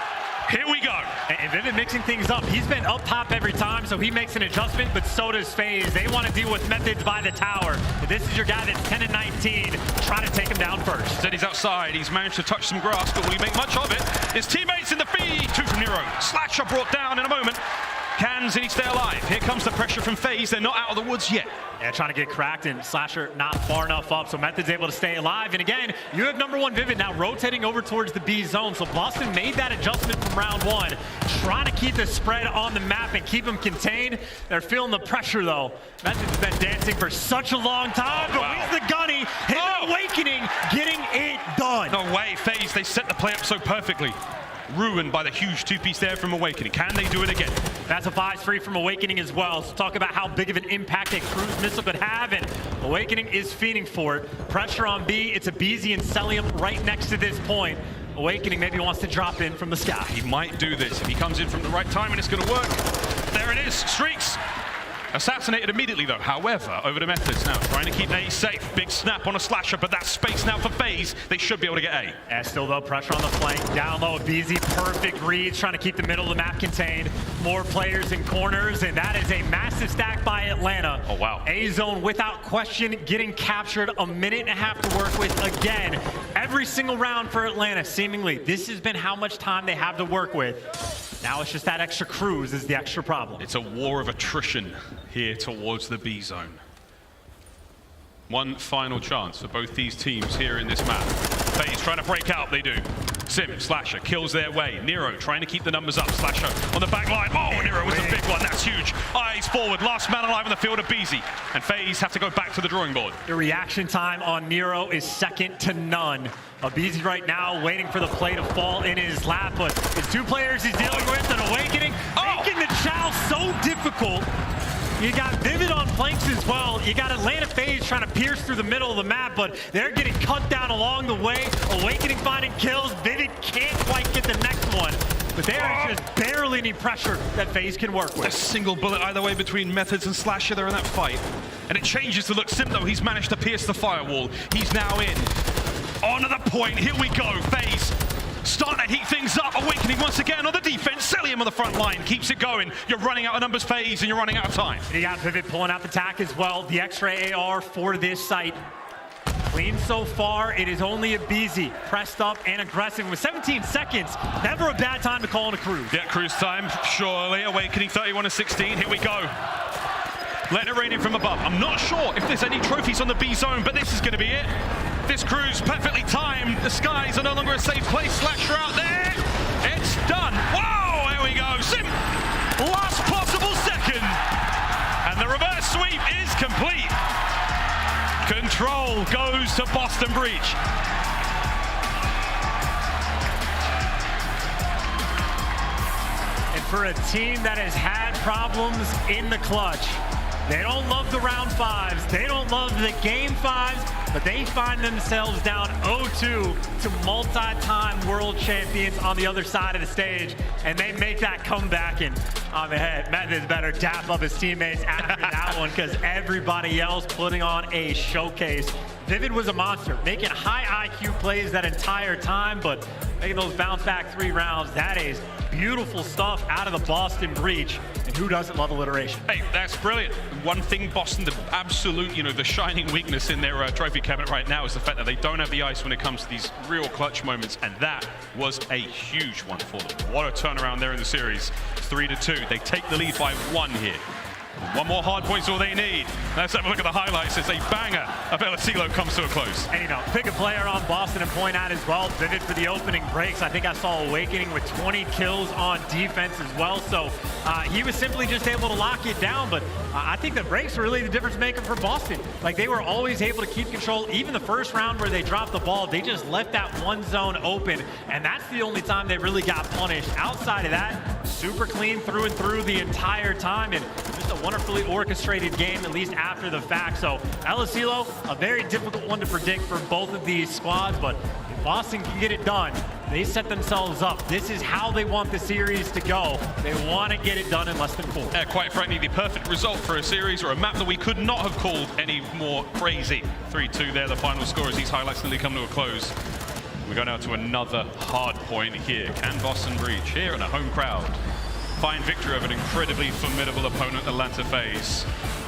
Here we go. And Vivid mixing things up. He's been up top every time, so he makes an adjustment, but so does FaZe. They want to deal with Methodz by the tower. But this is your guy that's 10 and 19. Try to take him down first. Said he's outside. He's managed to touch some grass, but will he make much of it? His teammates in the feed. 2 from Nero. Slasher brought down in a moment. Can he stay alive? Here comes the pressure from FaZe. They're not out of the woods yet. Yeah, trying to get cracked, and Slasher not far enough up, so Methodz able to stay alive. And again, you have #1 Vivid now rotating over towards the B zone. So Boston made that adjustment from round 1, trying to keep the spread on the map and keep them contained. They're feeling the pressure, though. Methodz has been dancing for such a long time, but where's the gunny? His Awakening getting it done. No way, FaZe. They set the play up so perfectly. Ruined by the huge 2-piece there from Awakening. Can they do it again? That's a 5-3 from Awakening as well. So talk about how big of an impact a cruise missile could have, and Awakening is feeding for it. Pressure on B. It's aBeZy and Cellium right next to this point. Awakening maybe wants to drop in from the sky. He might do this if he comes in from the right time, and it's going to work. There it is. Streaks. Assassinated immediately, though. However, over to Methodz now, trying to keep A safe. Big snap on a Slasher, but that's space now for FaZe. They should be able to get A. Yeah, still, though, pressure on the flank. Down low, aBeZy, perfect reads, trying to keep the middle of the map contained. More players in corners, and that is a massive stack by Atlanta. Oh, wow. A zone, without question, getting captured. A minute and a half to work with again. Every single round for Atlanta, seemingly. This has been how much time they have to work with. Now it's just that extra cruise is the extra problem. It's a war of attrition here towards the B zone. One final chance for both these teams here in this map. FaZe trying to break out, they do. Simp, Slasher kills their way. Nero trying to keep the numbers up. Slasher on the back line. Oh, Nero was a big one. That's huge. Eyes forward. Last man alive on the field, aBeZy. And FaZe have to go back to the drawing board. The reaction time on Nero is second to none. aBeZy right now waiting for the play to fall in his lap, but it's 2 players he's dealing with, and Awakening making the chow so difficult. You got Vivid on flanks as well. You got Atlanta FaZe trying to pierce through the middle of the map, but they're getting cut down along the way. Awakening finding kills. Vivid can't quite get the next one, but there is just barely any pressure that FaZe can work with. A single bullet either way between Methodz and Slasher. They're in that fight. And it changes to look Simp, though. He's managed to pierce the firewall. He's now in. On to the point. Here we go. FaZe starting to heat things up. Awakening once again on the defense. Cellium on the front line keeps it going. You're running out of numbers, FaZe, and you're running out of time. And you got Vivid pulling out the tack as well. The extra AR for this site. Clean so far. It is only aBeZy pressed up and aggressive with 17 seconds. Never a bad time to call in a cruise. Yeah, cruise time, surely. Awakening 31-16. Here we go. Letting it rain in from above. I'm not sure if there's any trophies on the B zone, but this is going to be it. This cruise perfectly timed. The Skyz are no longer a safe place. Slasher out there. It's done. Whoa, here we go. Simp, last possible second. And the reverse sweep is complete. Control goes to Boston Breach. And for a team that has had problems in the clutch, they don't love the round 5s, they don't love the game 5s, but they find themselves down 0-2 to multi-time world champions on the other side of the stage, and they make that comeback. And Methodz better dap up his teammates after that one, because everybody else putting on a showcase. Vivid was a monster, making high IQ plays that entire time, but making those bounce back 3 rounds, that is beautiful stuff out of the Boston Breach. And who doesn't love alliteration? Hey, that's brilliant. One thing Boston, the absolute, the shining weakness in their trophy cabinet right now is the fact that they don't have the ice when it comes to these real clutch moments, and that was a huge one for them. What a turnaround there in the series. 3-2. They take the lead by 1 here. One more hard point's all they need. Let's have a look at the highlights as a banger of aBeZy comes to a close. And pick a player on Boston and point out as well. Vivid for the opening breaks. I think I saw Awakening with 20 kills on defense as well. So he was simply just able to lock it down. But I think the breaks were really the difference maker for Boston. Like, they were always able to keep control. Even the first round where they dropped the ball, they just left that one zone open. And that's the only time they really got punished. Outside of that, super clean through and through the entire time. And just a wonderfully orchestrated game, at least after the fact. So aLLeY, a very difficult one to predict for both of these squads, but if Boston can get it done, they set themselves up. This is how they want the series to go. They want to get it done in less than 4. Quite frankly, the perfect result for a series or a map that we could not have called any more crazy. 3-2 there, the final score as these highlights nearly come to a close. We go now to another hard point here. Can Boston Breach here in a home crowd find victory over an incredibly formidable opponent, Atlanta FaZe?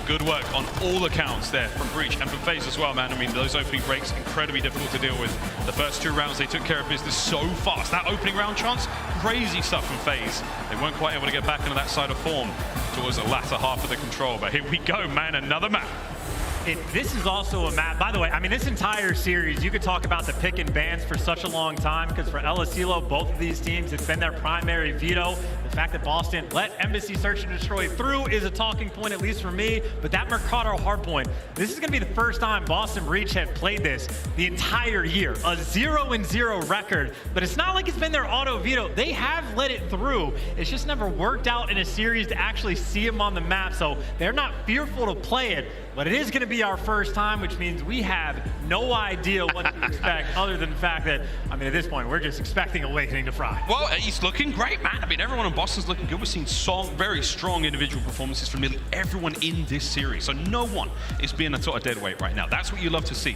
Good work on all accounts there from Breach and from FaZe as well, man. I mean, those opening breaks, incredibly difficult to deal with. The first 2 rounds, they took care of business so fast. That opening round chance, crazy stuff from FaZe. They weren't quite able to get back into that side of form towards the latter half of the control. But here we go, man, another map. This is also a map, by the way, I mean, this entire series, you could talk about the pick and bans for such a long time, because for aLLeY, both of these teams, it's been their primary veto. The fact that Boston let aBeZy Search and Destroy through is a talking point, at least for me, but that Mercado hardpoint, this is gonna be the first time Boston Breach have played this the entire year. A 0-0 record, but it's not like it's been their auto veto. They have let it through. It's just never worked out in a series to actually see them on the map, so they're not fearful to play it. But it is going to be our first time, which means we have no idea what to expect other than the fact that, I mean, at this point, we're just expecting Awakening to fry. Well, he's looking great, man. I mean, everyone in Boston's looking good. We're seeing very strong individual performances from nearly everyone in this series. So no one is being a sort of dead weight right now. That's what you love to see.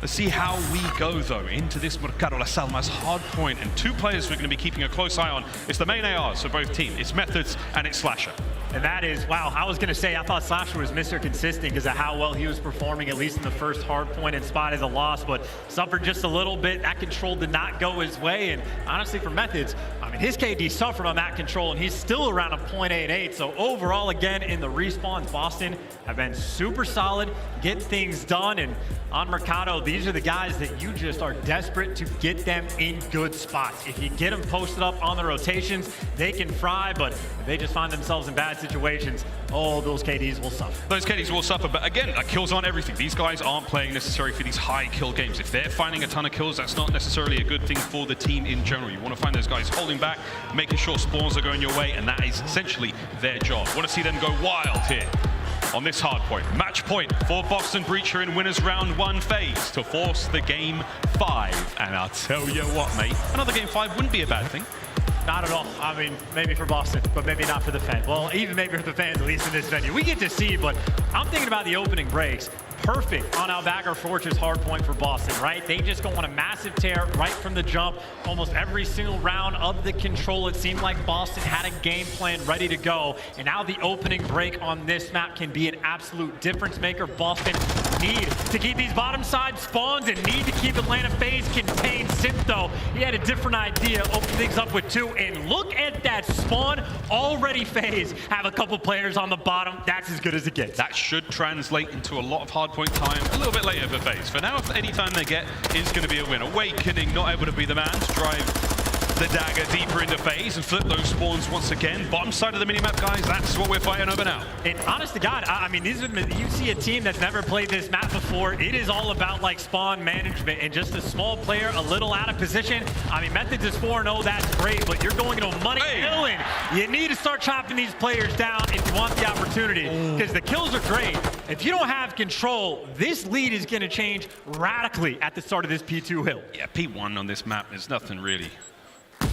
Let's see how we go, though, into this Mercado Las Almas hard point. And 2 players we're going to be keeping a close eye on. It's the main ARs for both teams. It's Methodz and it's Slasher. And that is, wow, I was going to say, I thought Slasher was Mr. Consistent because of how well he was performing, at least in the first hard point in spite of the loss, but suffered just a little bit. That control did not go his way. And honestly, for Methodz, I mean, his KD suffered on that control, and he's still around a .88. So overall, again, in the respawns, Boston have been super solid, get things done. And on Mercado, these are the guys that you just are desperate to get them in good spots. If you get them posted up on the rotations, they can fry, but if they just find themselves in bad situations, oh, those KDs will suffer. Those KDs will suffer, but again, kills aren't everything. These guys aren't playing necessarily for these high kill games. If they're finding a ton of kills, that's not necessarily a good thing for the team in general. You want to find those guys holding back, making sure spawns are going your way, and that is essentially their job. Want to see them go wild here on this hard point. Match point for Boston Breach here in winners round 1 FaZe to force the game 5. And I'll tell you what, mate, another game 5 wouldn't be a bad thing. Not at all. I mean, maybe for Boston, but maybe not for the fans. Well, even maybe for the fans, at least in this venue. We get to see, but I'm thinking about the opening breaks. Perfect on aBeZy Fortress hard point for Boston, right? They just go on a massive tear right from the jump. Almost every single round of the control, it seemed like Boston had a game plan ready to go. And now the opening break on this map can be an absolute difference maker. Boston need to keep these bottom side spawns and need to keep Atlanta FaZe contained. Simp, though, he had a different idea, open things up with 2. And look at that spawn. Already FaZe have a couple players on the bottom. That's as good as it gets. That should translate into a lot of hard point time a little bit later for FaZe. For now, if any time they get is going to be a win. Awakening not able to be the man to drive the dagger deeper into FaZe and flip those spawns once again. Bottom side of the minimap, guys, that's what we're fighting over now. And honest to God, I mean, these are, you see a team that's never played this map before. It is all about like spawn management and just a small player a little out of position. I mean, Methodz is 4-0, that's great, but you're going to money hill, and you need to start chopping these players down if you want the opportunity, because the kills are great. If you don't have control, this lead is going to change radically at the start of this P2 hill. Yeah, P1 on this map is nothing really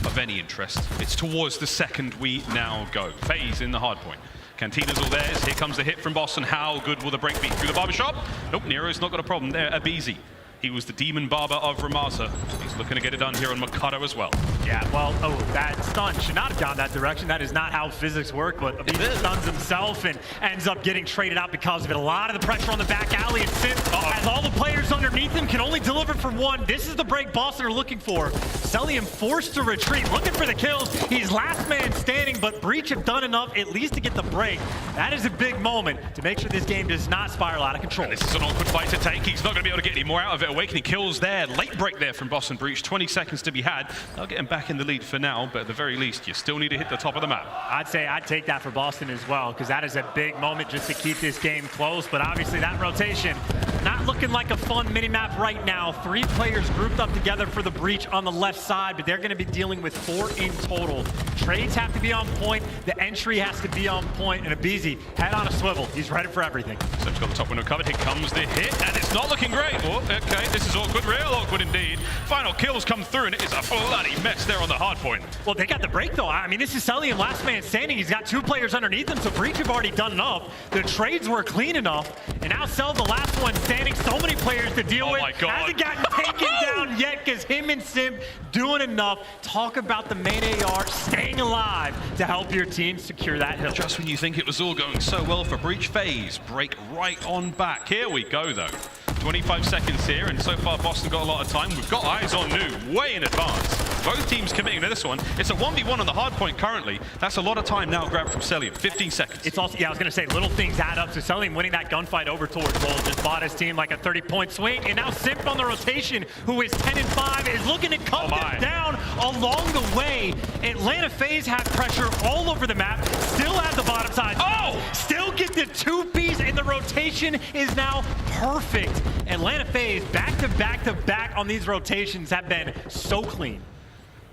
of any interest. It's towards the second we now go. FaZe in the hard point. Cantina's all theirs. Here comes the hit from Boston. How good will the break be? Through the barbershop? Nope, Nero's not got a problem there. aBeZy. He was the demon barber of Ramasa. He's looking to get it done here on Mikado as well. Yeah, well, that stun should not have gone that direction. That is not how physics work, but aBeZy stuns himself and ends up getting traded out because of it. A lot of the pressure on the back alley, and Simp, as all the players underneath him can only deliver for one. This is the break Boston are looking for. Cellium forced to retreat, looking for the kills. He's last man standing, but Breach have done enough at least to get the break. That is a big moment to make sure this game does not spiral out of control. And this is an awkward fight to take. He's not going to be able to get any more out of it. Awakening kills there. Late break there from Boston Breach. 20 seconds to be had. They'll get him back in the lead for now, but at the very least, you still need to hit the top of the map. I'd say I'd take that for Boston as well, because that is a big moment just to keep this game close. But obviously that rotation, not looking like a fun mini-map right now. 3 players grouped up together for the Breach on the left side, but they're going to be dealing with 4 in total. Trades have to be on point. The entry has to be on point. And aBeZy, head on a swivel. He's ready for everything. Simp's got the top window covered. Here comes the hit, and it's not looking great. Oh, okay, this is awkward. Real awkward indeed. Final kills come through, and it is a bloody mess there on the hard point. Well, they got the break, though. I mean, this is Cellium, last man standing. He's got 2 players underneath him, so Breach have already done enough. The trades were clean enough, and now Cell, the last one standing. So many players to deal with. My God. Hasn't gotten taken down yet, because him and Simp doing enough. Talk about the main AR staying alive to help your team secure that hill. Just when you think it was all going so well for Breach, FaZe break right on back. Here we go, though. 25 seconds here, and so far Boston got a lot of time. We've got eyes on New way in advance. Both teams committing to this one. It's a 1v1 on the hard point currently. That's a lot of time now grabbed from Cellium. 15 seconds. It's also, yeah, I was going to say, little things add up. So Cellium winning that gunfight over towards Bull just bought his team like a 30-point swing. And now Simp on the rotation, who is 10-5, is looking to cut them down along the way. Atlanta FaZe have pressure all over the map. Still at the bottom side. Oh! Still get the 2-piece, and the rotation is now perfect. Atlanta FaZe back on these rotations have been so clean.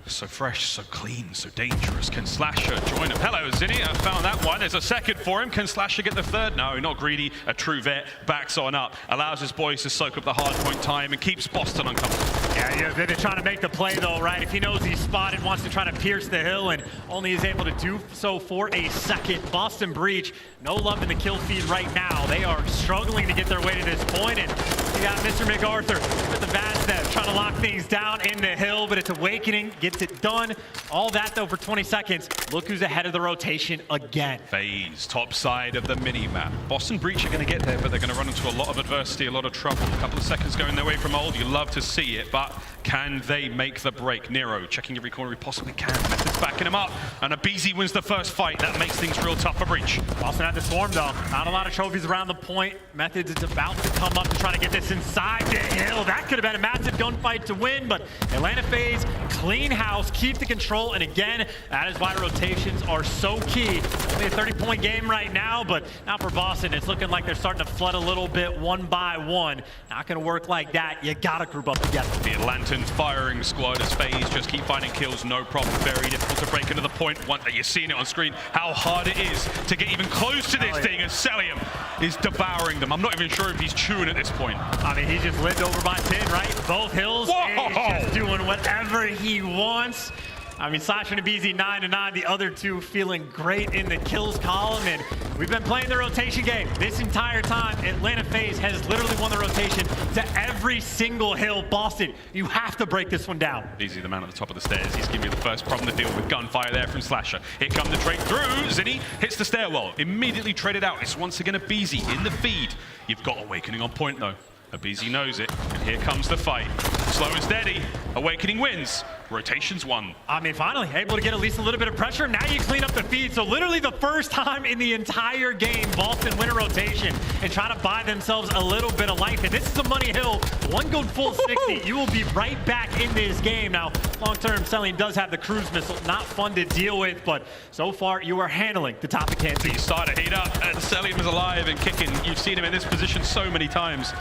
So fresh, so clean, so dangerous. Can Slasher join him? Hello, Zinni. I found that one. There's a second for him. Can Slasher get the third? No, not greedy. A true vet. Backs on up. Allows his boys to soak up the hard point time and keeps Boston uncomfortable. Yeah, they're trying to make the play, though, right? If he knows he's spotted, wants to try to pierce the hill, and only is able to do so for a second. Boston Breach, no love in the kill feed right now. They are struggling to get their way to this point, and you got Mr. MacArthur with the Vaz Dev trying to lock things down in the hill, but it's Awakening, gets it done. All that, though, for 20 seconds. Look who's ahead of the rotation again. FaZe, top side of the mini-map. Boston Breach are going to get there, but they're going to run into a lot of adversity, a lot of trouble. A couple of seconds going their way from old. You love to see it, but can they make the break? Nero checking every corner he possibly can. Methodz backing him up, and aBeZy wins the first fight. That makes things real tough for Breach. Boston had the swarm, though. Not a lot of trophies around the point. Methodz is about to come up to try to get this inside the hill. That could have been a massive gunfight to win, but Atlanta FaZe, clean house, keep the control, and again, that is why rotations are so key. Only a 30-point game right now, but now for Boston, it's looking like they're starting to flood a little bit one by one. Not going to work like that. You got to group up together. The Atlantan firing squad as FaZe just keep finding kills, no problem. Very difficult to break into the point. You're seeing it on screen, how hard it is to get even close to this thing, as Cellium is devouring them. I'm not even sure if he's chewing at this point. I mean, he just lived over by 10, right? Both hills. Whoa! He's just doing whatever he wants. I mean, Slasher and aBeZy 9-9, the other two feeling great in the kills column, and we've been playing the rotation game this entire time. Atlanta FaZe has literally won the rotation to every single hill. Boston, you have to break this one down. aBeZy, the man at the top of the stairs. He's giving you the first problem to deal with. Gunfire there from Slasher. Here comes the trade through. Zinni hits the stairwell. Immediately traded out. It's once again aBeZy in the feed. You've got Awakening on point, though. aBeZy knows it, and here comes the fight. Slow and steady. Awakening wins. Rotations won. I mean, finally able to get at least a little bit of pressure. Now you clean up the feed. So literally the first time in the entire game, Boston win a rotation and try to buy themselves a little bit of life. And this is a money hill. One good full 60. You will be right back in this game. Now, long-term, Cellium does have the cruise missile. Not fun to deal with, but so far you are handling the top of Canteen. He started to heat up, and Cellium is alive and kicking. You've seen him in this position so many times.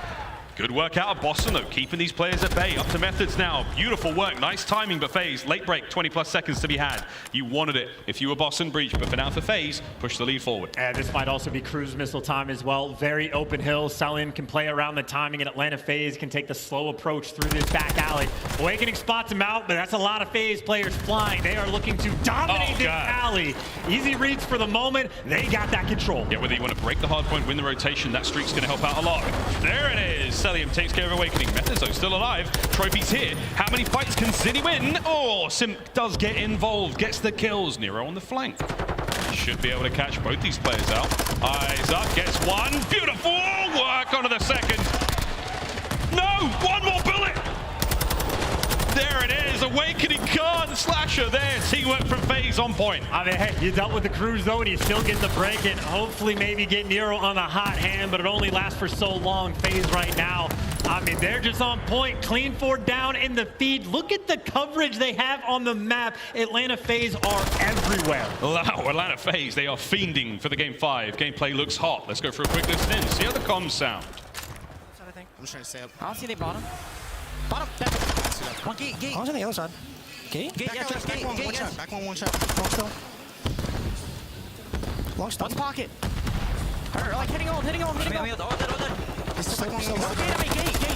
Good work out of Boston, though, keeping these players at bay. Up to Methodz now. Beautiful work. Nice timing, but FaZe, late break, 20+ seconds to be had. You wanted it if you were Boston Breach, but for now for FaZe, push the lead forward. And this might also be cruise missile time as well. Very open hill. Cellium can play around the timing, and Atlanta FaZe can take the slow approach through this back alley. Owakening spots him out, but that's a lot of FaZe players flying. They are looking to dominate this alley. Easy reads for the moment. They got that control. Yeah, whether you want to break the hard point, win the rotation, that streak's going to help out a lot. There it is. Cellium takes care of Awakening. Methodz, though, still alive. Trophies here. How many fights can Zinni win? Oh, Simp does get involved. Gets the kills. Nero on the flank. Should be able to catch both these players out. Eyes up. Gets one. Beautiful work onto the second. No! One more bullet! There it is. Awakening card slasher there. Teamwork from FaZe on point. I mean, hey, you dealt with the cruise though, and you still get the break, and hopefully maybe get Nero on the hot hand, but it only lasts for so long. FaZe right now, I mean, they're just on point. Clean 4 down in the feed. Look at the coverage they have on the map. Atlanta FaZe are everywhere. Wow, Atlanta FaZe, they are fiending for the game 5. Gameplay looks hot. Let's go for a quick listen in. See how the comms sound. I'm just trying to stay up. I don't see they bottom. Bottom. One gate. I was on the other side. Gate? Gate, Back one shot. Back one shot. Long still. Long still. One's pocket. Her, like hitting on. It's just like one still.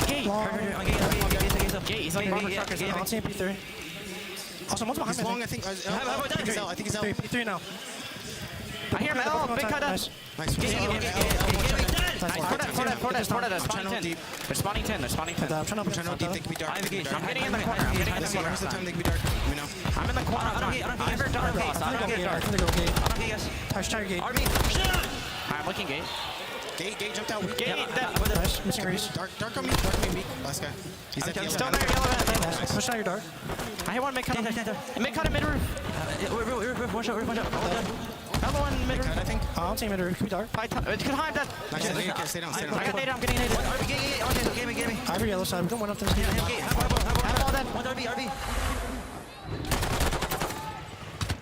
Gate. Gate. He's on bottom truck. I'll see P3. Also, one's behind me. Long, I think. I think he's out. P3 now. I hear him. Oh, big cut. Nice. They're spawning 10. I'm trying to deep. They can be dark. I'm getting in the corner. Where's the time they can be dark? Let me know. I'm in the corner. I don't get dark. I think they go gate. Touch gate. I'm looking gate. Gate jumped out. Gate. Nice. Missing Reese. Dark on me. Meek. Last guy. He's at the still yellow. there. Yellow. Push out your dark. I hit one mid cut. Mid cut in mid roof. One shot. Another one mid roof. I think. I'll take mid roof. Could be dark. It could hide that. Stay down. I'm getting naded. Give me. Ivory yellow side. Don't win up this game. Have all that. One RB.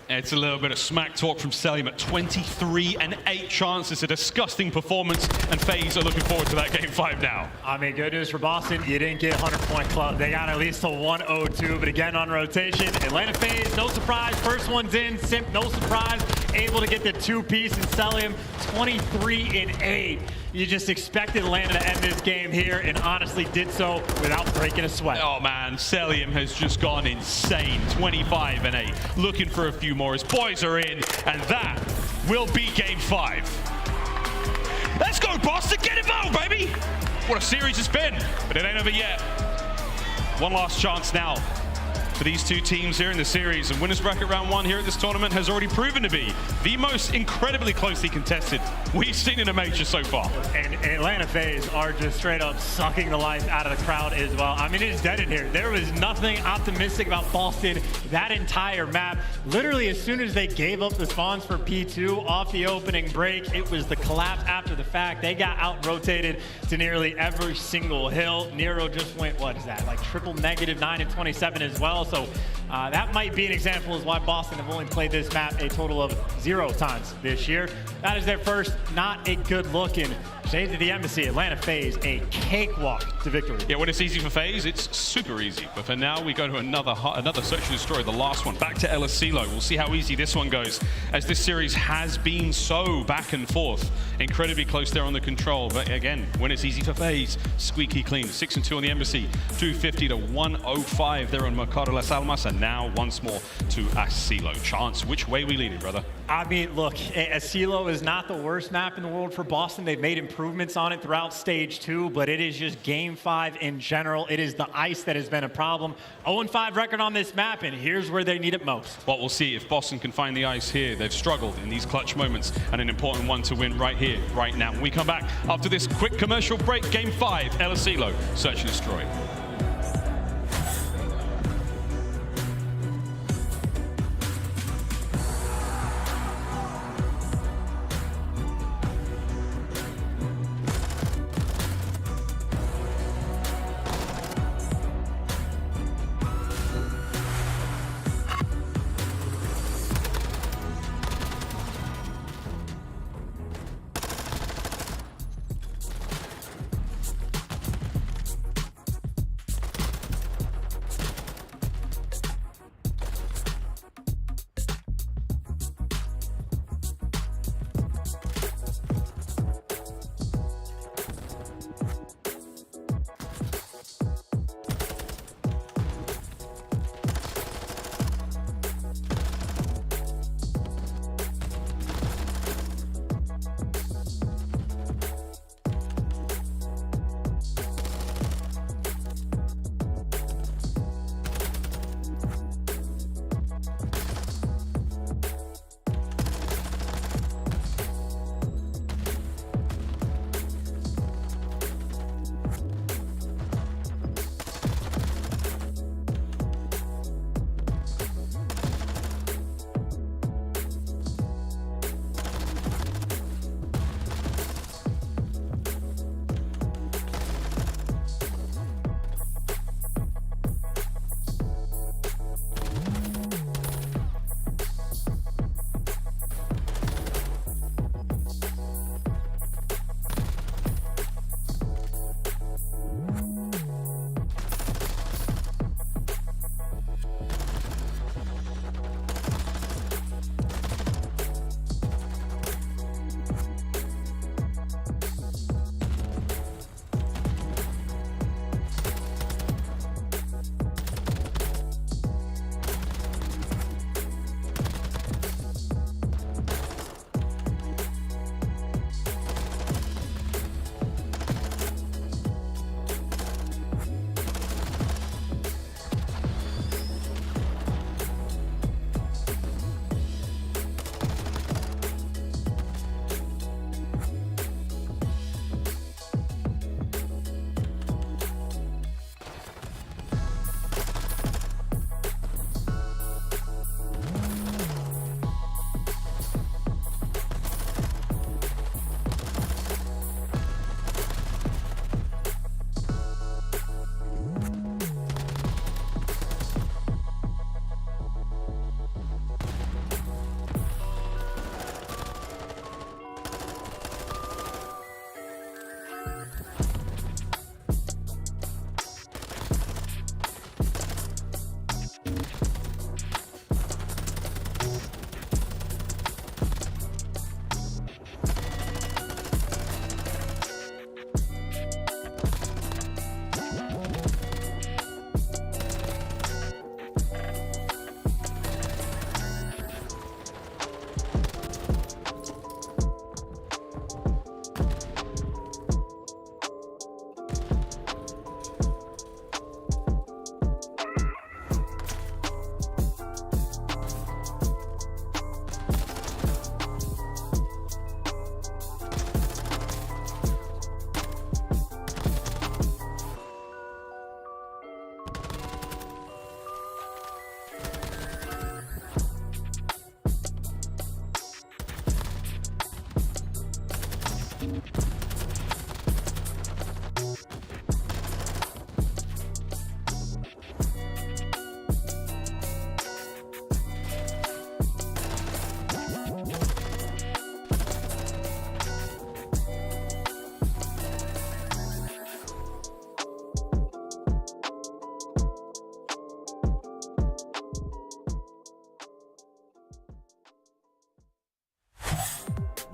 It's a little bit of smack talk from Cellium at 23 and 8 chances. A disgusting performance, and FaZe are looking forward to that game 5 now. I mean, good news for Boston. You didn't get 100-point club. They got at least a 102, but again on rotation. Atlanta FaZe, no surprise. First one's in. Simp, no surprise. Able to get the 2-piece, and Cellium 23 and 8. You just expected Atlanta to end this game here, and honestly did so without breaking a sweat. Oh man, Cellium has just gone insane. 25 and 8. Looking for a few more. His boys are in, and that will be game 5. Let's go, Boston. Get involved, baby. What a series it's been, but it ain't over yet. One last chance now for these two teams here in the series, and winners bracket round 1 here at this tournament has already proven to be the most incredibly closely contested we've seen in a major so far. And Atlanta FaZe are just straight up sucking the life out of the crowd as well. I mean, it's dead in here. There was nothing optimistic about Boston that entire map. Literally, as soon as they gave up the spawns for P2 off the opening break, it was the collapse after the fact. They got out-rotated to nearly every single hill. Nero just went, what is that, like triple negative 9 and 27 as well. So that might be an example as why Boston have only played this map a total of 0 times this year. That is their first, not a good look in. Shades of the Embassy, Atlanta FaZe, a cakewalk to victory. Yeah, when it's easy for FaZe, it's super easy. But for now, we go to another search and destroy, the last one. Back to aBeZy. We'll see how easy this one goes, as this series has been so back and forth. Incredibly close there on the control. But again, when it's easy for FaZe, squeaky clean. 6 and 2 on the Embassy, 250 to 105 there on Mercado Las Almas, and now once more to aBeZy. Chance, which way we leaning, brother? I mean, look, aBeZy is not the worst map in the world for Boston. They've made improvements on it throughout stage 2, but it is just game 5 in general. It is the ice that has been a problem. 0-5 record on this map, and here's where they need it most. Well, we'll see if Boston can find the ice here. They've struggled in these clutch moments, and an important one to win right here, right now. When we come back after this quick commercial break, game 5, aBeZy, search and destroy.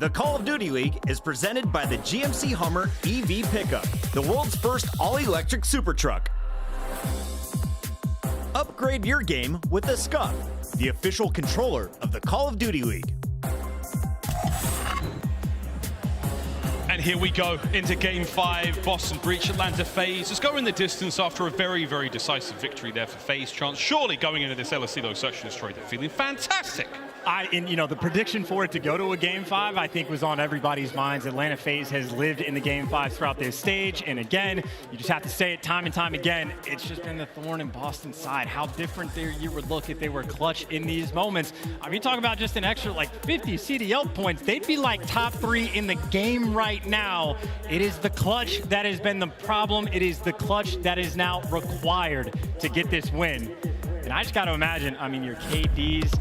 The Call of Duty League is presented by the GMC Hummer EV Pickup, the world's first all-electric super truck. Upgrade your game with the Scuff, the official controller of the Call of Duty League. And here we go into Game 5. Boston Breach, Atlanta FaZe. Just going the distance after a very, very decisive victory there for FaZe. Chance surely going into this LSC though, Search and Destroy, they're feeling fantastic. The prediction for it to go to a Game 5, I think, was on everybody's minds. Atlanta FaZe has lived in the Game 5 throughout this stage, and again, you just have to say it time and time again, it's just been the thorn in Boston's side. How different their year would look if they were clutch in these moments. I mean, talk about just an extra like 50 CDL points. They'd be like top 3 in the game right now. It is the clutch that has been the problem. It is the clutch that is now required to get this win. And I just got to imagine, I mean, your KDs,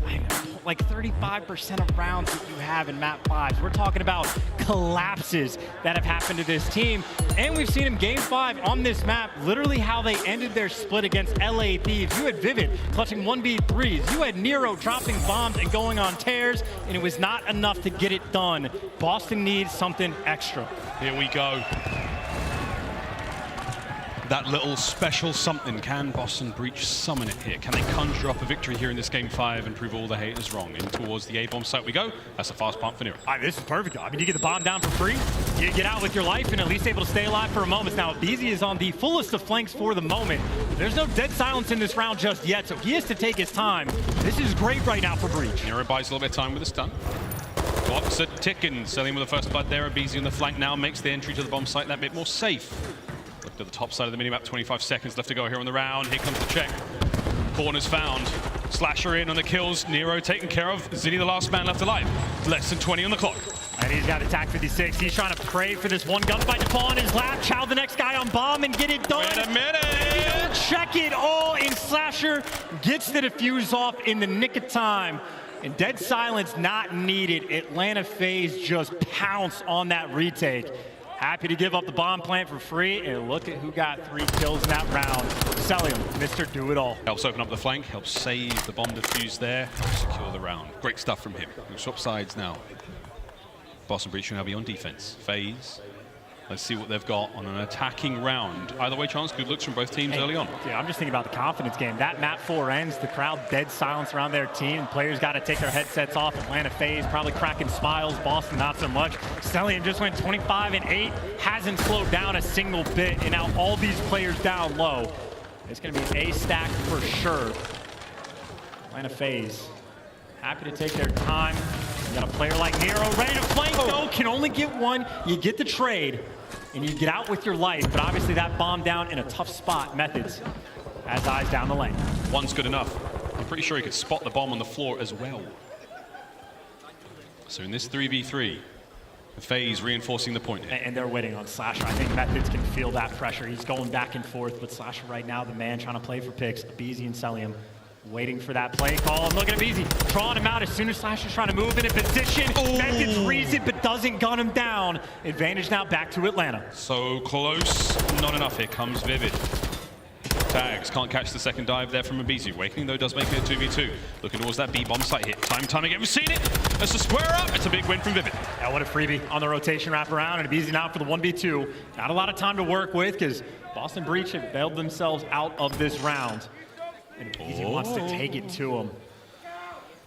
like 35% of rounds that you have in map 5s. We're talking about collapses that have happened to this team. And we've seen in Game 5 on this map, literally how they ended their split against LA Thieves. You had Vivid clutching 1v3s. You had Nero dropping bombs and going on tears, and it was not enough to get it done. Boston needs something extra. Here we go. That little special something. Can Boston Breach summon it here? Can they conjure up a victory here in this Game 5 and prove all the haters wrong? In towards the A-bomb site we go. That's a fast pump for Nero. This is perfect. I mean, you get the bomb down for free. You get out with your life and at least able to stay alive for a moment. Now, aBeZy is on the fullest of flanks for the moment. There's no dead silence in this round just yet, so he has to take his time. This is great right now for Breach. Nero buys a little bit of time with a stun. Clock's a ticking. Cellium with the first blood there. aBeZy on the flank now makes the entry to the bomb site that bit more safe. Look to the top side of the minimap, 25 seconds left to go here on the round. Here comes the check. Corners found. Slasher in on the kills. Nero taken care of. Zinni the last man left alive. Less than 20 on the clock. And he's got attack 56. He's trying to pray for this one gunfight to fall on his lap. Chow the next guy on bomb and get it done. Wait a minute. Check it all in. Slasher gets the defuse off in the nick of time. And dead silence not needed. Atlanta FaZe just pounce on that retake. Happy to give up the bomb plant for free, and look at who got 3 kills in that round. Cellium, Mr. Do-It-All. Helps open up the flank, helps save the bomb defuse there, helps secure the round. Great stuff from him. We'll swap sides now. Boston Breach will now be on defense. FaZe. Let's see what they've got on an attacking round. Either way, Chance, good looks from both teams early on. Yeah, I'm just thinking about the confidence game. That map 4 ends, the crowd dead silence around their team. Players got to take their headsets off. Atlanta FaZe probably cracking smiles. Boston not so much. Cellium just went 25 and 8, hasn't slowed down a single bit, and now all these players down low. It's going to be an A stack for sure. Atlanta FaZe happy to take their time. You got a player like Nero ready to flank though, can only get one. You get the trade and you get out with your life, but obviously that bomb down in a tough spot. Methodz has eyes down the lane. One's good enough. I'm pretty sure he could spot the bomb on the floor as well. So in this 3v3, FaZe reinforcing the point here. And they're waiting on Slasher. I think Methodz can feel that pressure. He's going back and forth with Slasher right now, the man trying to play for picks. aBeZy and Cellium waiting for that play call. And look at aBeZy drawing him out as soon as Slasher's trying to move in a position. Methodz reads it but doesn't gun him down. Advantage now back to Atlanta. So close, not enough. Here comes Vivid. Tags, can't catch the second dive there from aBeZy. Awakening though does make it a 2v2. Looking towards that B bomb site hit. Time again, we've seen it. That's a square up. It's a big win from Vivid. Yeah, what a freebie on the rotation wraparound, and aBeZy now for the 1v2. Not a lot of time to work with because Boston Breach have bailed themselves out of this round. And aBeZy wants to take it to him.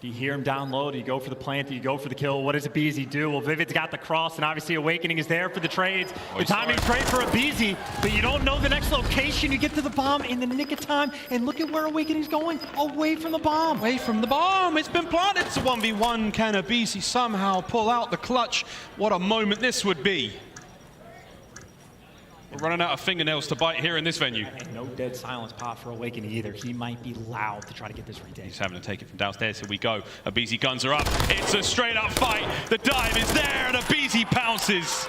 Do you hear him down low? Do you go for the plant? Do you go for the kill? What does aBeZy do? Well, Vivid's got the cross, and obviously Awakening is there for the trades. The timing's great for aBeZy, but you don't know the next location. You get to the bomb in the nick of time, and look at where Awakening's going, away from the bomb. Away from the bomb. It's been planted. It's a 1v1. Can aBeZy somehow pull out the clutch? What a moment this would be. We're running out of fingernails to bite here in this venue. And no dead silence pop for Awakening either. He might be loud to try to get this retake. He's having to take it from downstairs. Here we go. aBeZy guns are up. It's a straight up fight. The dive is there and aBeZy pounces.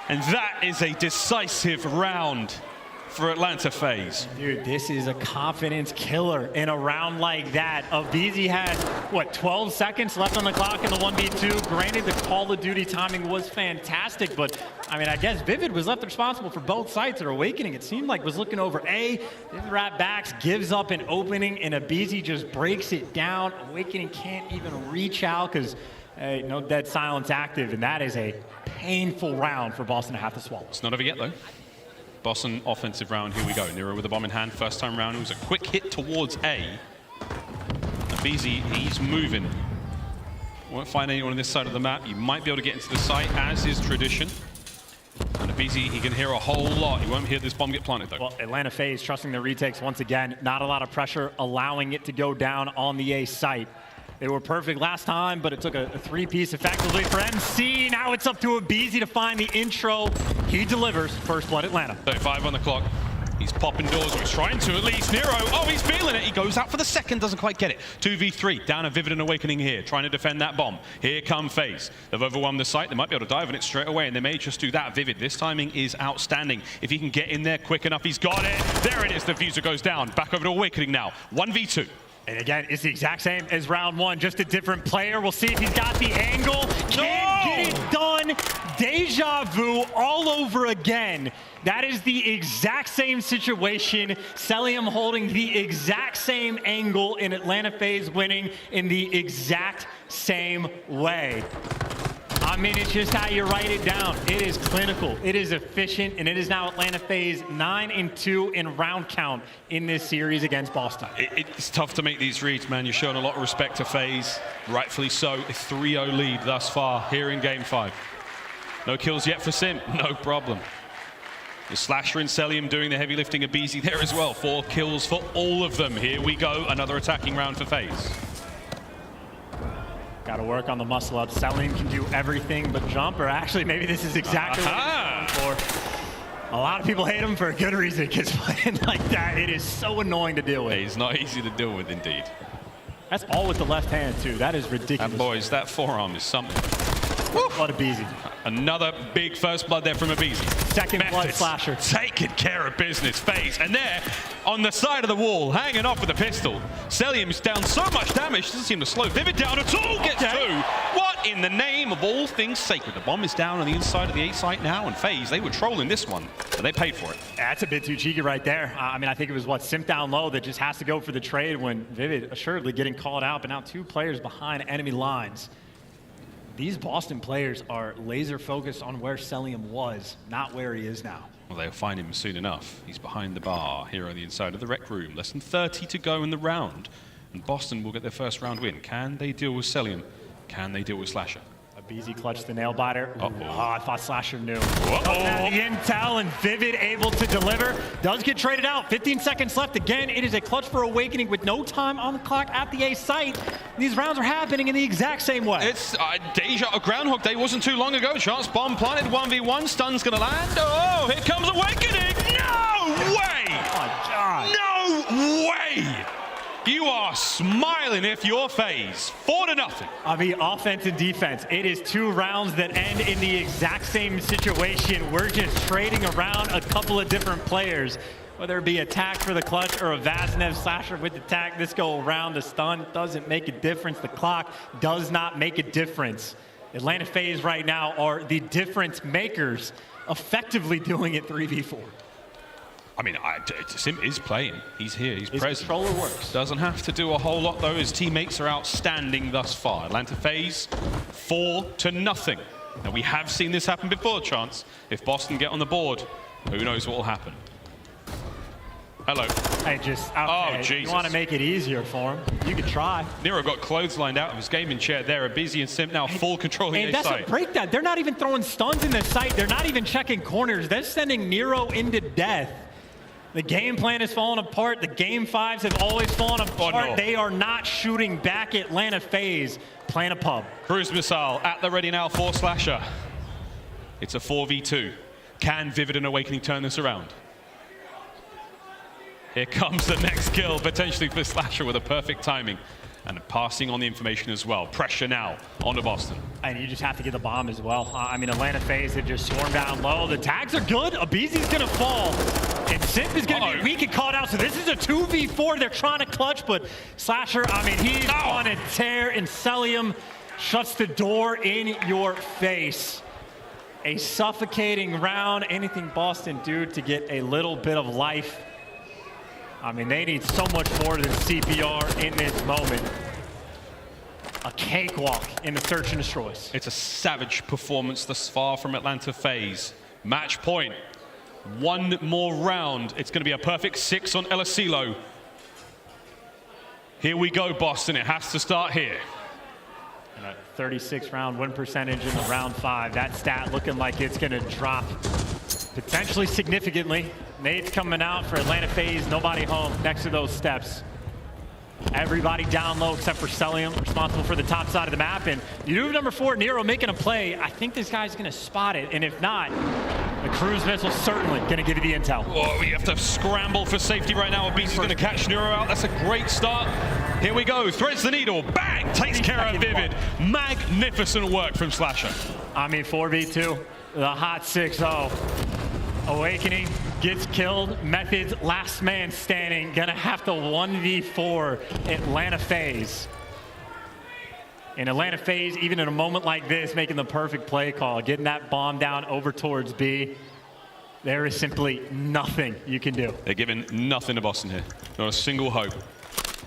And that is a decisive round for Atlanta FaZe. Dude, this is a confidence killer in a round like that. aBeZy had, what, 12 seconds left on the clock in the 1v2. Granted, the Call of Duty timing was fantastic, but I mean, I guess Vivid was left responsible for both sites. Or Awakening, it seemed like, was looking over A. Vivid rat backs, gives up an opening, and aBeZy just breaks it down. Awakening can't even reach out because Hey, no dead silence active, and that is a painful round for Boston to have to swallow. It's not over yet, though. Boston offensive round, here we go. Nero with the bomb in hand, first time round. It was a quick hit towards A. aBeZy, he's moving. Won't find anyone on this side of the map. You might be able to get into the site, as is tradition. And aBeZy, he can hear a whole lot. He won't hear this bomb get planted, though. Well, Atlanta FaZe trusting the retakes once again. Not a lot of pressure, allowing it to go down on the A site. They were perfect last time, but it took a three-piece effectively for MC. Now it's up to aBeZy to find the intro. He delivers. First blood Atlanta. 35 on the clock. He's popping doors, or he's trying to at least. Nero, oh, he's feeling it. He goes out for the second, doesn't quite get it. 2v3, down a Vivid and Awakening here, trying to defend that bomb. Here come FaZe. They've overwhelmed the site. They might be able to dive on it straight away, and they may just do that. Vivid, this timing is outstanding. If he can get in there quick enough, he's got it. There it is, the fuser goes down. Back over to Awakening now, 1v2. And again, it's the exact same as round one, just a different player. We'll see if he's got the angle. Can't get it done. Deja vu all over again. That is the exact same situation. Cellium holding the exact same angle in Atlanta FaZe winning in the exact same way. I mean, it's just how you write it down. It is clinical, it is efficient, and it is now Atlanta FaZe 9-2 in round count in this series against Boston. It's tough to make these reads, man. You're showing a lot of respect to FaZe, rightfully so. A 3-0 lead thus far here in Game 5. No kills yet for Simp, no problem. The Slasher and Cellium doing the heavy lifting of aBeZy there as well. 4 kills for all of them. Here we go, another attacking round for FaZe. Got to work on the muscle up. Cellium can do everything but jump, or actually maybe this is exactly what he's going for. A lot of people hate him for a good reason, because playing like that, it is so annoying to deal with. He's not easy to deal with indeed. That's all with the left hand too. That is ridiculous. And boys, that forearm is something. What aBeZy. Another big first blood there from aBeZy. Second blood Slasher. Taking care of business. FaZe. And there, on the side of the wall, hanging off with a pistol. Cellium's down so much damage, doesn't seem to slow Vivid down at all. Gets 2. What in the name of all things sacred? The bomb is down on the inside of the A site now, and FaZe, they were trolling this one, but they paid for it. That's a bit too cheeky right there. I mean, I think it was what, Simp down low that just has to go for the trade when Vivid assuredly getting called out, but now 2 players behind enemy lines. These Boston players are laser focused on where Cellium was, not where he is now. Well, they'll find him soon enough. He's behind the bar here on the inside of the rec room. Less than 30 to go in the round, and Boston will get their first round win. Can they deal with Cellium? Can they deal with Slasher? aBeZy clutched the nail biter. Uh-oh. Oh, I thought Slasher knew. The intel and Vivid able to deliver. Does get traded out. 15 seconds left. Again, it is a clutch for Awakening with no time on the clock at the A site. These rounds are happening in the exact same way. It's Deja, Groundhog Day wasn't too long ago. Chance bomb planted, 1v1. Stun's gonna land. Oh, here comes Awakening. No way! Oh my God. No way! You are smiling if you're FaZe. 4-0. I mean, offense and defense. It is 2 rounds that end in the exact same situation. We're just trading around a couple of different players. Whether it be attack for the clutch or a Vaznev Slasher with attack, this go around the stun doesn't make a difference. The clock does not make a difference. Atlanta FaZe right now are the difference makers, effectively doing it 3v4. I mean, Simp is playing. He's here. He's His present. controller works. Doesn't have to do a whole lot, though. His teammates are outstanding thus far. Atlanta FaZe, 4-0. Now, we have seen this happen before, Chance. If Boston get on the board, who knows what will happen. Hello. Hey, just, okay, oh, Jesus. You want to make it easier for him, you could try. Nero got clotheslined out of his gaming chair there. aBeZy and Simp now full control of the And that's site. a breakdown. They're not even throwing stuns in the site. They're not even checking corners. They're sending Nero into death. The game plan is falling apart. The game 5s have always fallen apart. Oh, no. They are not shooting back at Atlanta FaZe. Playing a pub. Cruise missile at the ready now for Slasher. It's a 4v2. Can Vivid and Awakening turn this around? Here comes the next kill, potentially for Slasher with a perfect timing. And passing on the information as well. Pressure now onto Boston. And you just have to get the bomb as well. I mean, Atlanta FaZe have just swarmed down low. The tags are good. aBeZy's going to fall. And Simp is going to be weak and called out. So this is a 2v4. They're trying to clutch, but Slasher, I mean, he's on a tear, and Cellium shuts the door in your face. A suffocating round. Anything Boston do to get a little bit of life? I mean, they need so much more than CPR in this moment. a cakewalk in the search and destroys. It's a savage performance thus far from Atlanta FaZe. Match point. One more round. It's going to be a perfect 6 on aBeZy. Here we go, Boston. It has to start here. And a 36 round win percentage in the round 5. That stat looking like it's going to drop potentially significantly. Nade's coming out for Atlanta FaZe. Nobody home next to those steps. Everybody down low except for Cellium, responsible for the top side of the map. And you do have number 4, Nero, making a play. I think this guy's going to spot it. And if not, the cruise missile certainly going to give you the intel. Oh, we have to scramble for safety right now. aBeZy's going to catch Nero out. That's a great start. Here we go. Threads the needle. Bang! Takes care of Vivid. Magnificent work from Slasher. I mean, 4v2. The hot 6-0. Owakening gets killed. Methodz, last man standing. Gonna have to 1v4 Atlanta FaZe. And Atlanta FaZe, even in a moment like this, making the perfect play call, getting that bomb down over towards B. There is simply nothing you can do. They're giving nothing to Boston here. Not a single hope.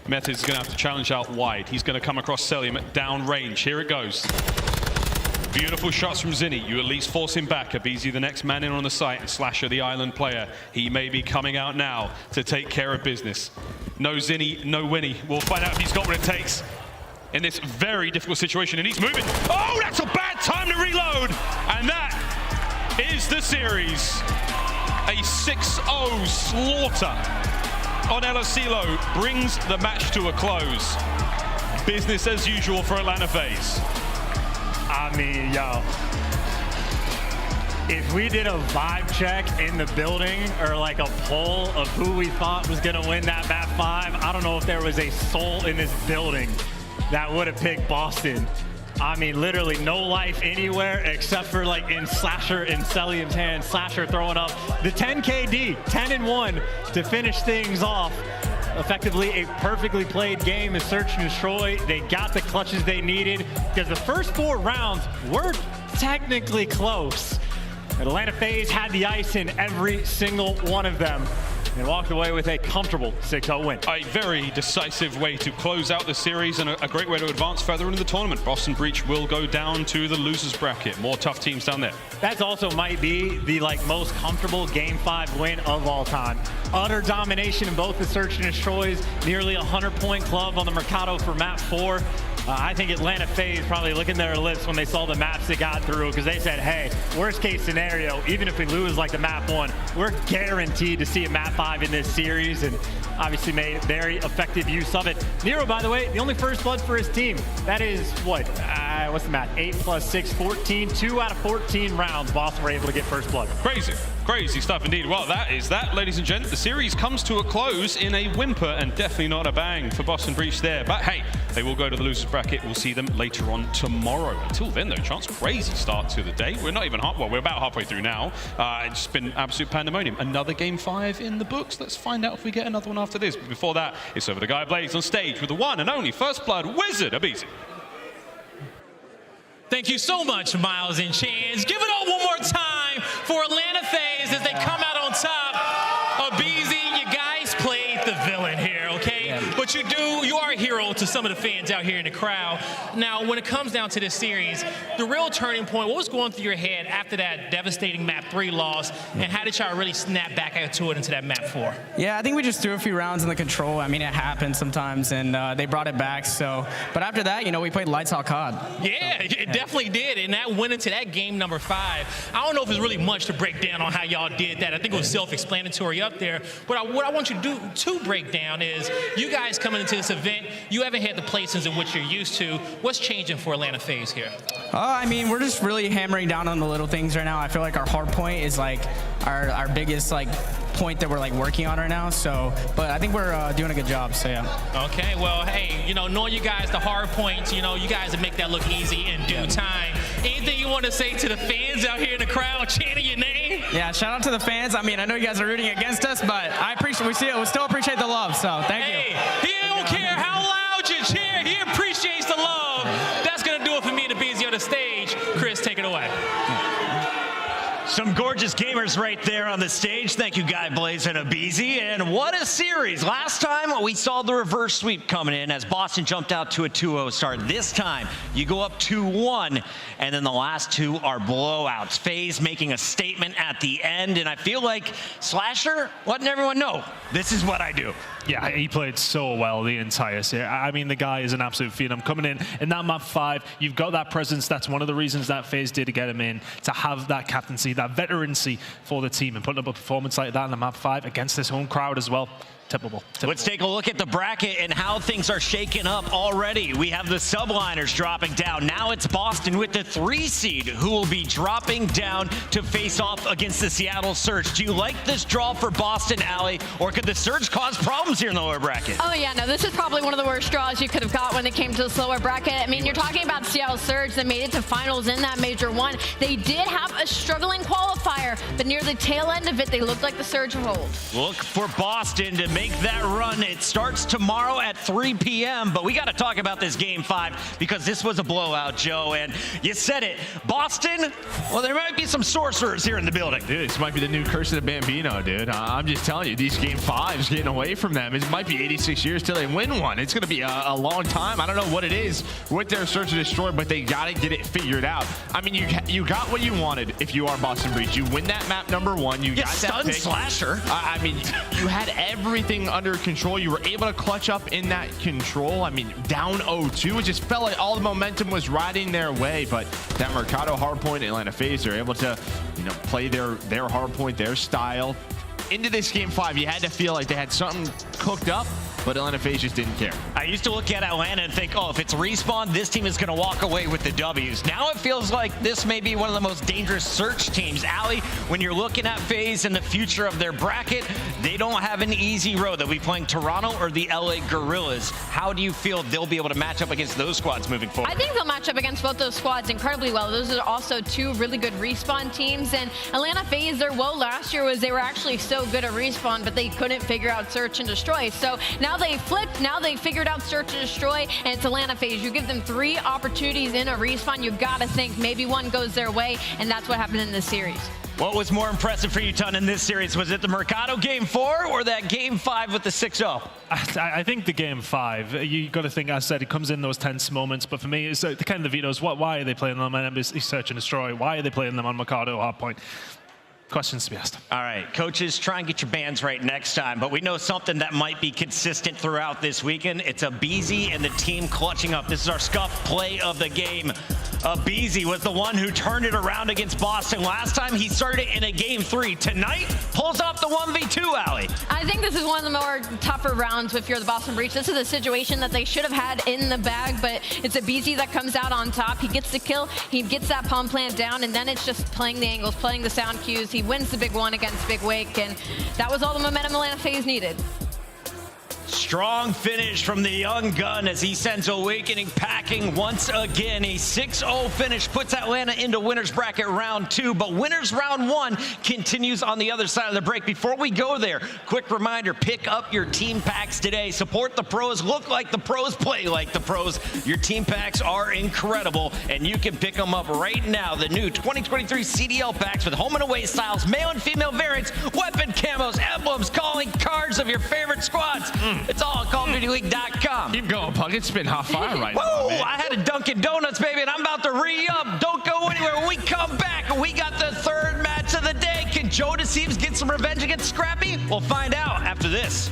Methodz is going to have to challenge out wide. He's going to come across Cellium at down range. Here it goes. Beautiful shots from Zinni. You at least force him back. aBeZy the next man in on the site, and Slasher the island player. He may be coming out now to take care of business. No Zinni, no Winnie. We'll find out if he's got what it takes in this very difficult situation, and he's moving. Oh, that's a bad time to reload! And that is the series. A 6-0 slaughter on aBeZy brings the match to a close. Business as usual for Atlanta FaZe. I mean, yo, if we did a vibe check in the building or like a poll of who we thought was going to win that map 5, I don't know if there was a soul in this building that would have picked Boston. I mean, literally no life anywhere except for like in Slasher and Cellium's hand. Slasher throwing up the 10 KD, 10-1 to finish things off. Effectively a perfectly played game, a search and destroy. They got the clutches they needed because the first 4 rounds were technically close. Atlanta FaZe had the ice in every single one of them and walked away with a comfortable 6-0 win. A very decisive way to close out the series and a great way to advance further into the tournament. Boston Breach will go down to the losers bracket. More tough teams down there. That also might be the most comfortable Game 5 win of all time. Utter domination in both the search and destroys. Nearly 100-point club on the Mercado for map 4. I think Atlanta FaZe probably licking their lips when they saw the maps they got through because they said, hey, worst case scenario, even if we lose like the map 1, we're guaranteed to see a map 5 in this series, and obviously made very effective use of it. Nero, by the way, the only first blood for his team. That is, what, what's the math? 8 + 6, 14. 2 out of 14 rounds, Boston were able to get first blood. Crazy stuff indeed. Well, that is that, ladies and gents. The series comes to a close in a whimper and definitely not a bang for Boston Breach there. But hey, they will go to the losers bracket. We'll see them later on tomorrow. Until then, though, Chance, crazy start to the day. We're not even we're about halfway through now. It's been absolute pandemonium. Another Game 5 in the books. Let's find out if we get another one after this. But before that, it's over to Guy Blaze on stage with the one and only First Blood Wizard, aBeZy. Thank you so much, Miles and Chance. Give it up one more time for Atlanta FaZe as they come out on top. aBeZy, you guys played the villain here, okay? Yeah. But you are a hero to some of the fans out here in the crowd. Now, when it comes down to this series, the real turning point, what was going through your head after that devastating map 3 loss, and how did y'all really snap back into it into that map 4? Yeah, I think we just threw a few rounds in the control. I mean, it happens sometimes, and they brought it back. So, but after that, you know, we played lights out COD. Yeah, it definitely did, and that went into that game number 5. I don't know if there's really much to break down on how y'all did that. I think it was self-explanatory up there. But what I want you to do to break down is you guys coming into this event, you haven't had the placings in which you're used to. What's changing for Atlanta FaZe here? I mean, we're just really hammering down on the little things right now. I feel like our hard point is like our biggest point that we're working on right now. So, but I think we're doing a good job. So yeah. Okay. Well, hey, you know, knowing you guys the hard points, you know, you guys will make that look easy in due time. Anything you want to say to the fans out here in the crowd chanting your name? Yeah. Shout out to the fans. I mean, I know you guys are rooting against us, but I appreciate we still appreciate the love. So thank you. He don't care how loud you cheer. He appreciates the love. That's gonna do it for me and aBeZy on the stage. Chris, take it away. Some gorgeous gamers right there on the stage. Thank you, Guy Blaze and aBeZy. And what a series. Last time we saw the reverse sweep coming in as Boston jumped out to a 2-0 start. This time you go up 2-1, and then the last two are blowouts. FaZe making a statement at the end, and I feel like Slasher letting everyone know, this is what I do. Yeah, he played so well the entire series. I mean, the guy is an absolute phenom. Coming in that map 5, you've got that presence. That's one of the reasons that FaZe did to get him in, to have that captaincy, that veterancy for the team, and putting up a performance like that in the map 5 against this home crowd as well. Typical. Let's take a look at the bracket and how things are shaking up already. We have the Subliners dropping down. Now it's Boston with the 3 seed who will be dropping down to face off against the Seattle Surge. Do you like this draw for Boston, aLLeY, or could the Surge cause problems here in the lower bracket? Oh yeah, no, this is probably one of the worst draws you could have got when it came to this lower bracket. I mean, you're talking about Seattle Surge that made it to finals in that Major 1. They did have a struggling qualifier, but near the tail end of it, they looked like the Surge of old. Look for Boston to make that run. It starts tomorrow at 3 p.m., but we got to talk about this game 5 because this was a blowout, Joe, and you said it. Boston, well, there might be some sorcerers here in the building. Dude, this might be the new curse of the Bambino, dude. I'm just telling you, these game 5s getting away from them. It might be 86 years till they win one. It's going to be a long time. I don't know what it is with their search to destroy, but they got to get it figured out. I mean, you got what you wanted if you are Boston Breach. You win that map number 1. You got that stun pick. Slasher. I mean, you had everything under control. You were able to clutch up in that control. I mean, down 0-2. It just felt like all the momentum was riding their way, but that Mercado hardpoint, Atlanta FaZe are able to, you know, play their hardpoint, their style. Into this game 5, you had to feel like they had something cooked up, but Atlanta FaZe just didn't care. I used to look at Atlanta and think, oh, if it's respawn, this team is going to walk away with the W's. Now it feels like this may be one of the most dangerous search teams. aLLeY, when you're looking at FaZe and the future of their bracket, they don't have an easy road. They'll be playing Toronto or the LA Guerrillas. How do you feel they'll be able to match up against those squads moving forward? I think they'll match up against both those squads incredibly well. Those are also 2 really good respawn teams, and Atlanta FaZe, their woe last year was they were actually so good at respawn, but they couldn't figure out search and destroy. So now they flipped, now they figured out search and destroy, and it's Atlanta FaZe. You give them 3 opportunities in a respawn, you gotta think maybe one goes their way, and that's what happened in this series. What was more impressive for you, Ton, in this series? Was it the Mercado game 4 or that game 5 with the 6-0? I think the game 5, you got to think, as I said, it comes in those tense moments, but for me, it's the kind of the vetoes. Why are they playing them on aBeZy Search and Destroy? Why are they playing them on Mercado Hardpoint? Questions to be asked. All right, coaches, try and get your bands right next time, but we know something that might be consistent throughout this weekend. It's aBeZy and the team clutching up. This is our scuff play of the game. aBeZy was the one who turned it around against Boston last time. He started in a game 3. Tonight, pulls off the 1v2, aLLeY. I think this is one of the more tougher rounds if you're the Boston Breach. This is a situation that they should have had in the bag, but it's aBeZy that comes out on top. He gets the kill, he gets that palm plant down, and then it's just playing the angles, playing the sound cues. He wins the big 1 against Big Wake, and that was all the momentum Atlanta FaZe needed. Strong finish from the young gun as he sends Owakening packing once again. A 6-0 finish puts Atlanta into winners bracket round 2, but winners round 1 continues on the other side of the break. Before we go there, quick reminder, pick up your team packs today. Support the pros, look like the pros, play like the pros. Your team packs are incredible, and you can pick them up right now. The new 2023 CDL packs with home and away styles, male and female variants, weapon camos, emblems, calling cards of your favorite squads. It's all at CallOfDutyLeague.com. Keep going, Puck. It's been hot fire right now. Whoa, Man. I had a Dunkin' Donuts, baby, and I'm about to re-up. Don't go anywhere. When we come back, we got the 3rd match of the day. Can Joe Thieves get some revenge against Scrappy? We'll find out after this.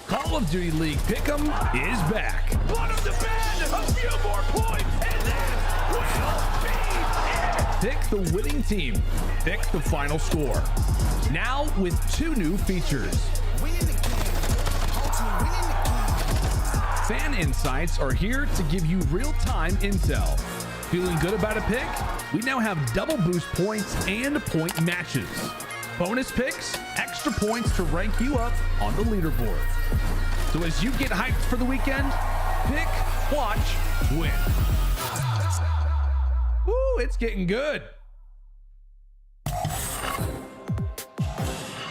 Call of Duty League Pick'em is back. One of the band, a few more points, and this will be it. Pick the winning team. Pick the final score. Now with 2 new features. Fan Insights are here to give you real-time intel. Feeling good about a pick? We now have double boost points and point matches. Bonus picks, extra points to rank you up on the leaderboard. So as you get hyped for the weekend, pick, watch, win. Woo, it's getting good.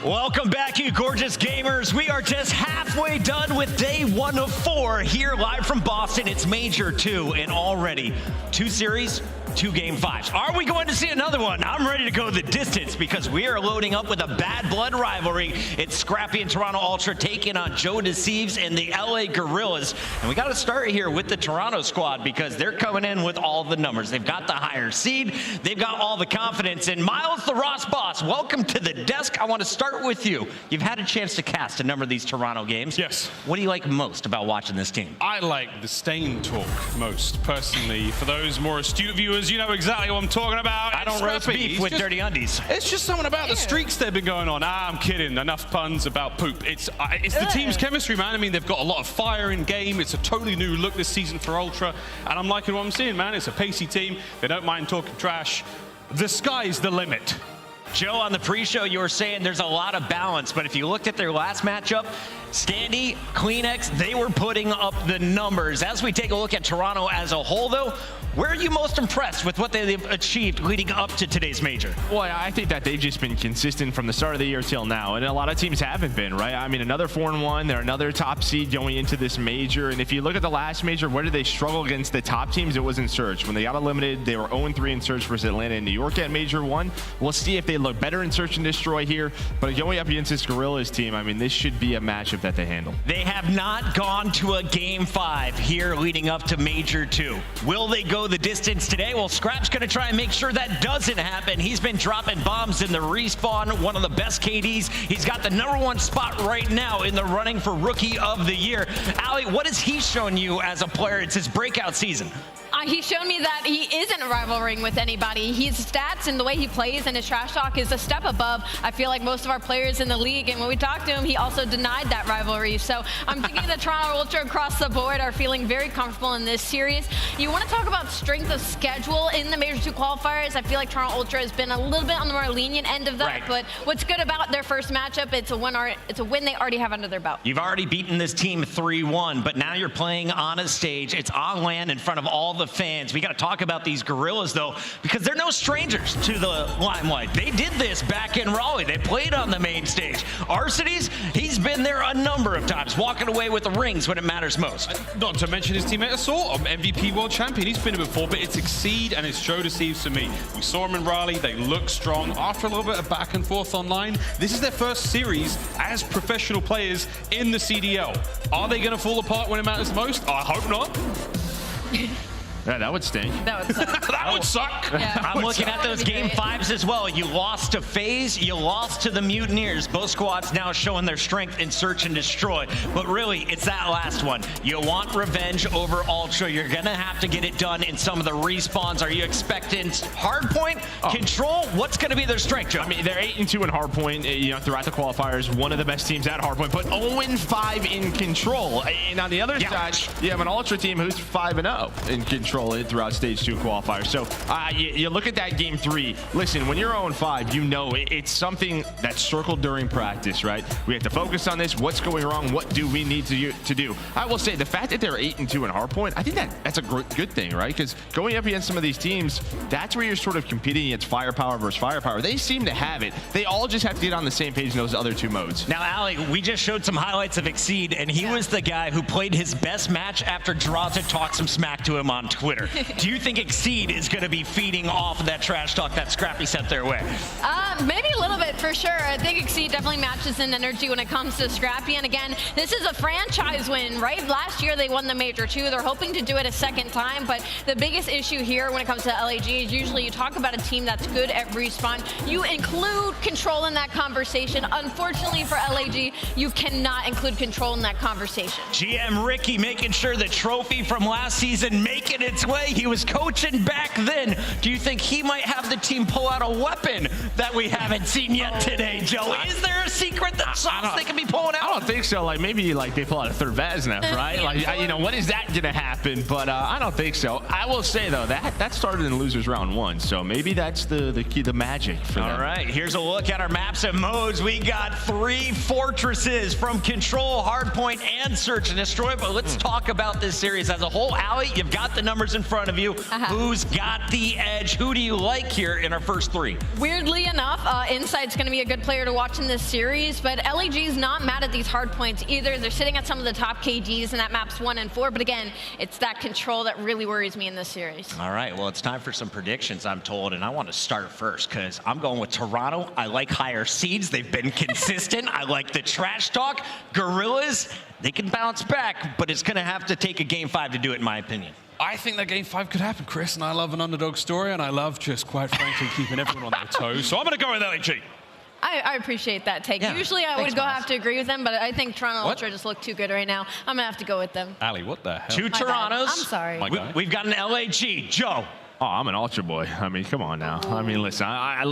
Welcome back, you gorgeous gamers. We are just halfway done with day 1 of 4 here live from Boston. It's Major 2, and already 2 series, 2 Game 5s. Are we going to see another one? I'm ready to go the distance because we are loading up with a bad blood rivalry. It's Scrappy and Toronto Ultra taking on Joe Thieves and the LA Guerrillas. And we got to start here with the Toronto squad because they're coming in with all the numbers. They've got the higher seed. They've got all the confidence. And Miles, the Ross boss, welcome to the desk. I want to start with you. You've had a chance to cast a number of these Toronto games. Yes. What do you like most about watching this team? I like the Stain talk most, personally. For those more astute viewers, Roasters, you know exactly what I'm talking about. I don't roast beef with dirty undies. It's just something about the streaks they've been going on. I'm kidding. Enough puns about poop. It's the team's chemistry, man. I mean, they've got a lot of fire in game. It's a totally new look this season for Ultra, and I'm liking what I'm seeing, man. It's a pacey team. They don't mind talking trash. The sky's the limit. Joe, on the pre-show, you were saying there's a lot of balance, but if you looked at their last matchup, Standy, Kleenex, they were putting up the numbers. As we take a look at Toronto as a whole, though, where are you most impressed with what they've achieved leading up to today's major? Well, I think that they've just been consistent from the start of the year till now, and a lot of teams haven't been, right? I mean, another 4-1, they're another top seed going into this major, and if you look at the last major, where did they struggle against the top teams? It was in Surge. When they got eliminated, they were 0-3 in Surge versus Atlanta and New York at Major 1. We'll see if they look better in Search and Destroy here, but going up against this Guerrillas team, I mean, this should be a matchup that they handle. They have not gone to a Game 5 here leading up to Major 2. Will they go the distance today? Well, Scrapz going to try and make sure that doesn't happen. He's been dropping bombs in the respawn, one of the best KDs. He's got the #1 spot right now in the running for Rookie of the Year. aLLeY, what has he shown you as a player? It's his breakout season. He's shown me that he isn't rivaling with anybody. His stats and the way he plays and his trash talk is a step above, I feel like, most of our players in the league. And when we talked to him, he also denied that rivalry. So I'm thinking the Toronto Ultra across the board are feeling very comfortable in this series. You want to talk about strength of schedule in the Major 2 qualifiers. I feel like Toronto Ultra has been a little bit on the more lenient end of that. Right. But what's good about their first matchup, it's a win they already have under their belt. You've already beaten this team 3-1, but now you're playing on a stage. It's on land in front of all the fans. We got to talk about these Guerrillas, though, because they're no strangers to the limelight. They did this back in Raleigh. They played on the main stage. Arcitys, he's been there a number of times, walking away with the rings when it matters most. Not to mention his teammate Assault, MVP world champion. He's been here before, but it's Exceed and it's Joe Deceives to me. We saw him in Raleigh. They look strong. After a little bit of back and forth online, this is their first series as professional players in the CDL. Are they going to fall apart when it matters most? I hope not. Yeah, that would stink. That would suck. That would suck. Yeah. I'm looking at those Game 5s as well. You lost to FaZe, you lost to the Mutineers. Both squads now showing their strength in Search and Destroy. But really, it's that last one. You want revenge over Ultra. You're going to have to get it done in some of the respawns. Are you expecting Hardpoint, Control? What's going to be their strength, Joe? I mean, they're 8-2 in Hardpoint, you know, throughout the qualifiers. One of the best teams at Hardpoint, but 0-5 in Control. And on the other side, you have an Ultra team who's 5-0 in Control throughout Stage 2 qualifiers. So you look at that Game 3. Listen, when you're 0-5, you know it's something that's circled during practice, right? We have to focus on this. What's going wrong? What do we need to do? I will say the fact that they're 8-2 in Hardpoint, I think that's a good thing, right? Because going up against some of these teams, that's where you're sort of competing against firepower versus firepower. They seem to have it. They all just have to get on the same page in those other 2 modes. Now, aLLeY, we just showed some highlights of Exceed, and he was the guy who played his best match after Drazah talked some smack to him on Twitter. Do you think Exceed is going to be feeding off of that trash talk that Scrappy sent their way? Maybe a little bit, for sure. I think Exceed definitely matches in energy when it comes to Scrappy. And again, this is a franchise win, right? Last year they won the Major 2. They're hoping to do it a second time. But the biggest issue here when it comes to LAG is usually you talk about a team that's good at respawn. You include Control in that conversation. Unfortunately for LAG, you cannot include Control in that conversation. GM Ricky making sure the trophy from last season making its way. He was coaching back then. Do you think he might have the team pull out a weapon that we haven't seen yet today, Joe? Is there a secret that sauce they can be pulling out? I don't think so. Like, maybe like they pull out a third Vazna, right? Like, you know, when is that gonna happen? But I don't think so. I will say though, that started in losers round 1, so maybe that's the key, the magic for them. All right, here's a look at our maps and modes. We got 3 fortresses from Control, Hardpoint, and Search and Destroy. But let's talk about this series as a whole. aLLeY, you've got the numbers in front of you. Who's got the edge? Who do you like here in our first 3? Weirdly enough, Insight's going to be a good player to watch in this series, but LAG's not mad at these hard points either. They're sitting at some of the top KDs in that maps 1 and 4, but again, it's that Control that really worries me in this series. All right, well, it's time for some predictions, I'm told, and I want to start first because I'm going with Toronto. I like higher seeds. They've been consistent. I like the trash talk. Guerrillas, they can bounce back, but it's going to have to take a Game 5 to do it, in my opinion. I think that Game 5 could happen, Chris, and I love an underdog story, and I love just, quite frankly, keeping everyone on their toes. So I'm going to go with LAG. I appreciate that take. Yeah. Usually I would have to agree with them, but I think Toronto Ultra just look too good right now. I'm going to have to go with them. aLLeY, what the hell? 2 Torontos. I'm sorry. We've got an LAG. Joe, Oh, I'm an Ultra boy. I mean, come on now. I mean, listen, I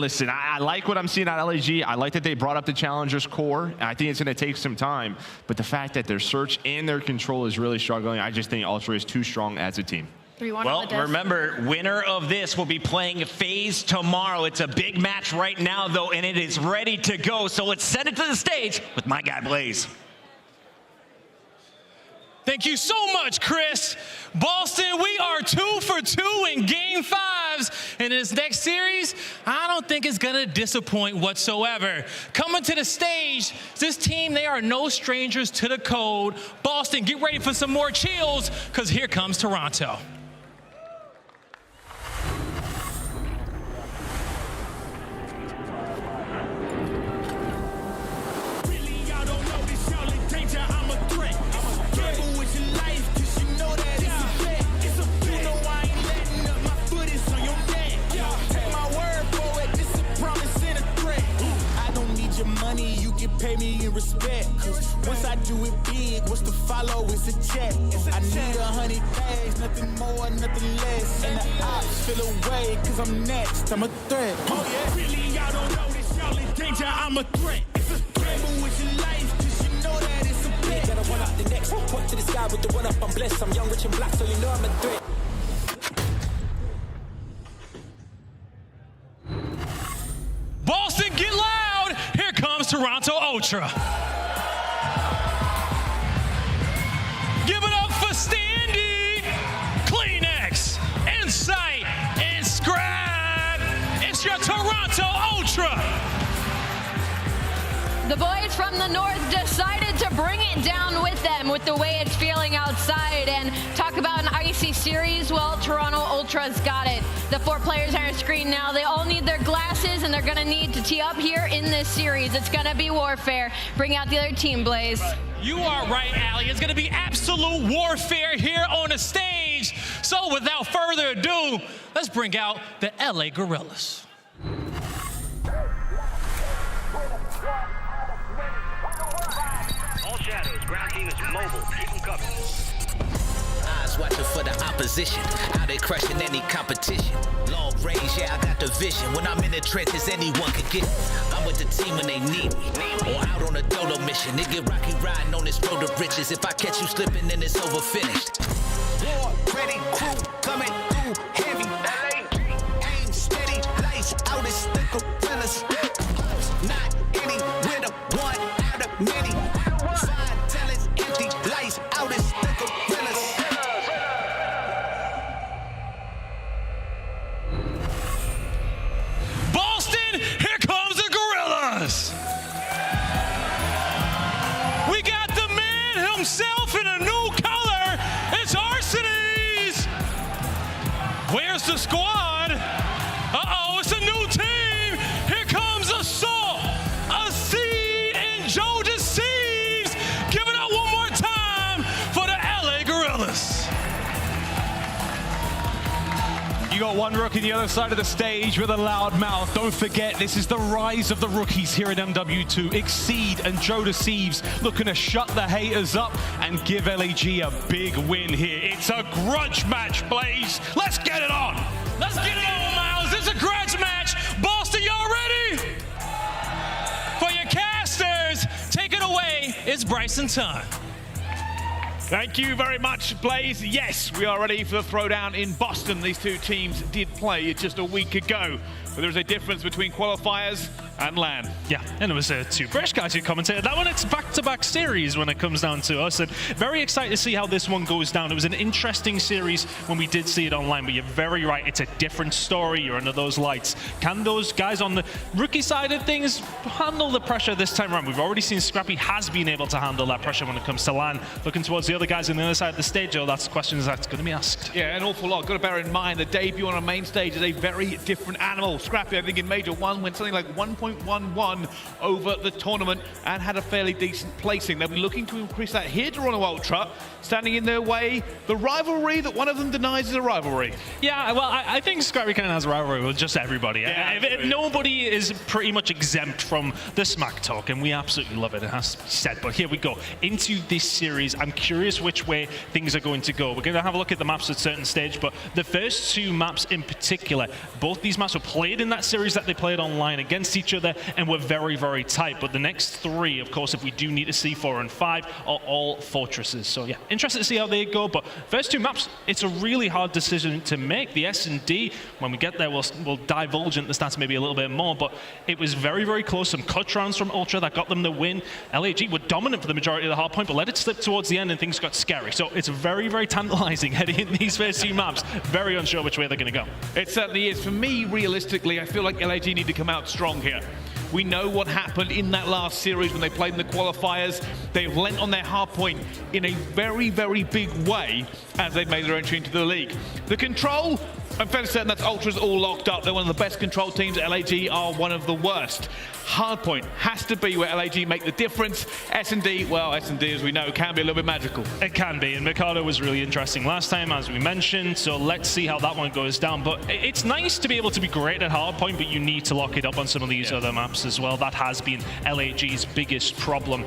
like what I'm seeing at LAG. I like that they brought up the Challengers core. I think it's going to take some time, but the fact that their search and their control is really struggling, I just think Ultra is too strong as a team. Well, remember, winner of this will be playing FaZe tomorrow. It's a big match right now, though, and it is ready to go. So let's send it to the stage with my guy, Blaze. Thank you so much, Chris. Boston, we are 2 for 2 in Game 5s. And in this next series, I don't think it's going to disappoint whatsoever. Coming to the stage, this team, they are no strangers to the code. Boston, get ready for some more chills, because here comes Toronto. Pay me in respect, cause once I do it big, what's to follow is a check. I need 100 bags, nothing more, nothing less. And the ops feel away, cause I'm next, I'm a threat. Oh yeah, really, y'all don't know this, y'all in danger, I'm a threat. It's a gamble with your life, cause you know that it's a bet. Gotta one up the next, point to the sky with the one up, I'm blessed. I'm young, rich and black, so you know I'm a threat. Boston, get loud! Here comes Toronto Ultra. Give it up for Standy, Kleenex, Insight, and Scrapz. It's your Toronto Ultra. The boys from the north decided to bring it down with them with the way it's feeling outside. And talk about an icy series, well, Toronto Ultra's got it. The 4 players on our screen now, they all need their glasses, and they're going to need to tee up here in this series. It's going to be warfare. Bring out the other team, Blaze. You are right, aLLeY. It's going to be absolute warfare here on the stage. So without further ado, let's bring out the LA Guerrillas. All shadows, ground team is mobile. Keep them covered. Eyes watching for the opposition. How they crushing any competition. Long range, yeah, I got the vision. When I'm in the trenches, anyone can get me. I'm with the team when they need me. Or out on a dolo mission. They get rocky riding on this road to riches. If I catch you slipping, then it's over finished. War, ready, crew, coming through heavy. Aim steady, lights out, it's the gorillas. Not any winner, one out of many. Five talents, empty, lights out, it's the gorillas. Boston, here comes the Guerrillas. We got the man himself in a new color. It's Arsenes. Where's the squad? Uh-oh, it's a new team. Here comes Assault, Asim, and Joe Deceives. Give it up one more time for the LA Guerrillas. You got one rookie on the other side of the stage with a loud mouth. Don't forget, this is the rise of the rookies here in MW2. Exceed and Joe Deceives looking to shut the haters up and give LAG a big win here. It's a grudge match, Blaze. Let's get it on. Let's get it on, Miles. It's a grudge match. Boston, y'all ready? For your casters, take it away. It's Bryson time. Thank you very much, Blaze. Yes, we are ready for the throwdown in Boston. These two teams did play just a week ago, but there is a difference between qualifiers and LAN. Yeah, and it was 2 British guys who commentated. That one, it's back-to-back series when it comes down to us, and very excited to see how this one goes down. It was an interesting series when we did see it online, but you're very right, it's a different story. You're under those lights. Can those guys on the rookie side of things handle the pressure this time around? We've already seen Scrappy has been able to handle that pressure when it comes to LAN. Looking towards the other guys on the other side of the stage, that's the questions that's going to be asked. Yeah, an awful lot. Got to bear in mind the debut on a main stage is a very different animal. Scrappy, I think in Major 1 went something like 1.5 1.11 over the tournament and had a fairly decent placing. They'll be looking to increase that here. Toronto Ultra standing in their way. The rivalry that one of them denies is a rivalry. Yeah, well, I think Scrapz kind of has a rivalry with just everybody. Yeah, if nobody is pretty much exempt from the smack talk, and we absolutely love it, it has to be said. But here we go. Into this series, I'm curious which way things are going to go. We're going to have a look at the maps at a certain stage, but the first two maps in particular, both these maps were played in that series that they played online against each other and were very, very tight. But the next three, of course, if we do need to see 4 and 5, are all fortresses. So yeah, interested to see how they go. But first two maps, it's a really hard decision to make. The S&D, when we get there, we'll divulge into the stats maybe a little bit more, but it was very, very close. Some clutch rounds from Ultra that got them the win. LAG were dominant for the majority of the hard point, but let it slip towards the end and things got scary. So it's very, very tantalizing heading in these first two maps. Very unsure which way they're going to go. It certainly is. For me, realistically, I feel like LAG need to come out strong here. We know what happened in that last series when they played in the qualifiers. They've lent on their hard point in a very, very big way as they've made their entry into the league. The control, I'm fairly certain that's Ultra's all locked up. They're one of the best control teams. LAG are one of the worst. Hardpoint has to be where LAG make the difference. S&D, well, S&D, as we know, can be a little bit magical. It can be, and Mikado was really interesting last time, as we mentioned, so let's see how that one goes down. But it's nice to be able to be great at hardpoint, but you need to lock it up on some of these other maps as well. That has been LAG's biggest problem.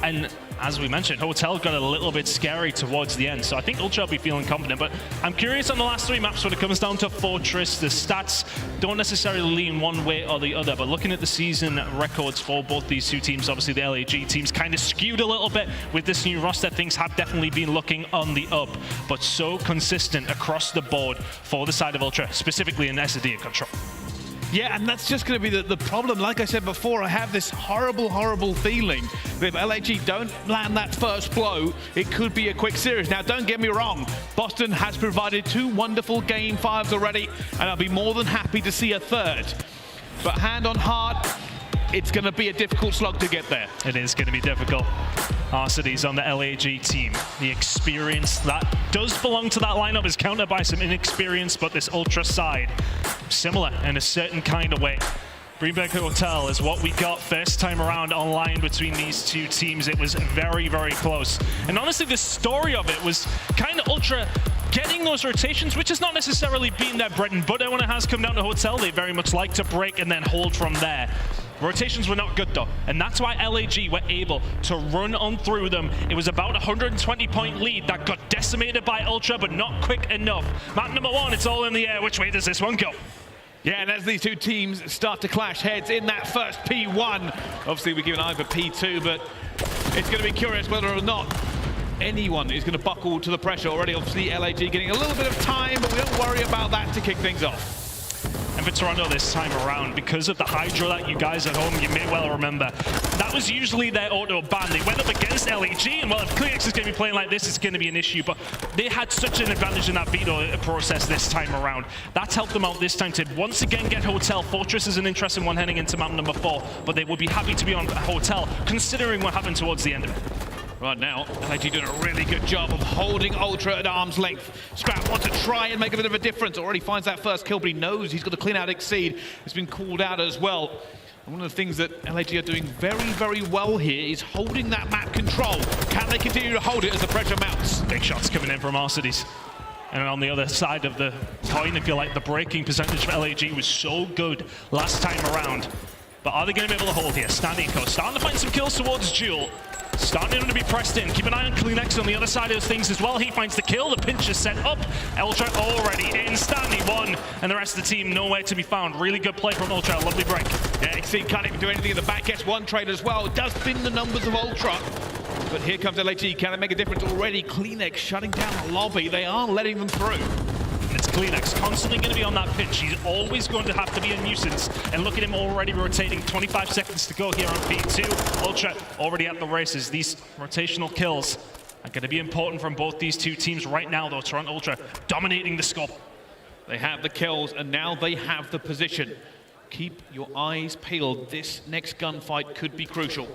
And as we mentioned, Hotel got a little bit scary towards the end, so I think Ultra will be feeling confident. But I'm curious on the last three maps when it comes down to Fortress. The stats don't necessarily lean one way or the other, but looking at the season records for both these two teams, obviously the LAG teams kind of skewed a little bit with this new roster. Things have definitely been looking on the up, but so consistent across the board for the side of Ultra, specifically in S&D and control. Yeah, and that's just going to be the problem. Like I said before, I have this horrible, horrible feeling that if LAG don't land that first blow, it could be a quick series. Now, don't get me wrong. Boston has provided 2 wonderful Game 5s already, and I'll be more than happy to see a third. But hand on heart, it's going to be a difficult slog to get there. It is going to be difficult. Arcides on the LAG team. The experience that does belong to that lineup is countered by some inexperience, but this Ultra side, similar in a certain kind of way. Greenberg Hotel is what we got first time around online between these two teams. It was very, very close. And honestly, the story of it was kind of Ultra getting those rotations, which has not necessarily been their bread and butter when it has come down to Hotel. They very much like to break and then hold from there. Rotations were not good though, and that's why LAG were able to run on through them. It was about a 120-point lead that got decimated by Ultra, but not quick enough. Map number 1, it's all in the air. Which way does this one go? Yeah, and as these two teams start to clash heads in that first P1, obviously we give an eye for P2, but it's going to be curious whether or not anyone is going to buckle to the pressure already. Obviously, LAG getting a little bit of time, but we don't worry about that to kick things off. And for Toronto this time around, because of the HyDra that you guys at home, you may well remember, that was usually their auto ban. They went up against LAG, and well, if ClearX is going to be playing like this, it's going to be an issue, but they had such an advantage in that veto process this time around. That's helped them out this time to once again get Hotel. Fortress is an interesting one heading into map number 4, but they would be happy to be on Hotel, considering what happened towards the end of it. Right now, LAG doing a really good job of holding Ultra at arm's length. Scrapz wants to try and make a bit of a difference. Already finds that first kill, but he knows he's got to clean out Exceed. It's been called out as well. And one of the things that LAG are doing very, very well here is holding that map control. Can they continue to hold it as the pressure mounts? Big shots coming in from Arcides. And on the other side of the coin, if you like, the breaking percentage for LAG was so good last time around. But are they going to be able to hold here? Standing Coast starting to find some kills towards Jewel. Starting to be pressed in. Keep an eye on CleanX on the other side of things as well. He finds the kill. The pinch is set up. Ultra already in. Standy 1. And the rest of the team nowhere to be found. Really good play from Ultra. Lovely break. Yeah, Exceed can't even do anything in the back. Gets one trade as well. It does thin the numbers of Ultra. But here comes LAG. Can it make a difference already? CleanX shutting down the lobby. They are letting them through. It's CleanX constantly going to be on that pitch. He's always going to have to be a nuisance. And look at him already rotating. 25 seconds to go here on P2. Ultra already at the races. These rotational kills are going to be important from both these two teams right now, though. Toronto Ultra dominating the scope. They have the kills, and now they have the position. Keep your eyes peeled. This next gunfight could be crucial.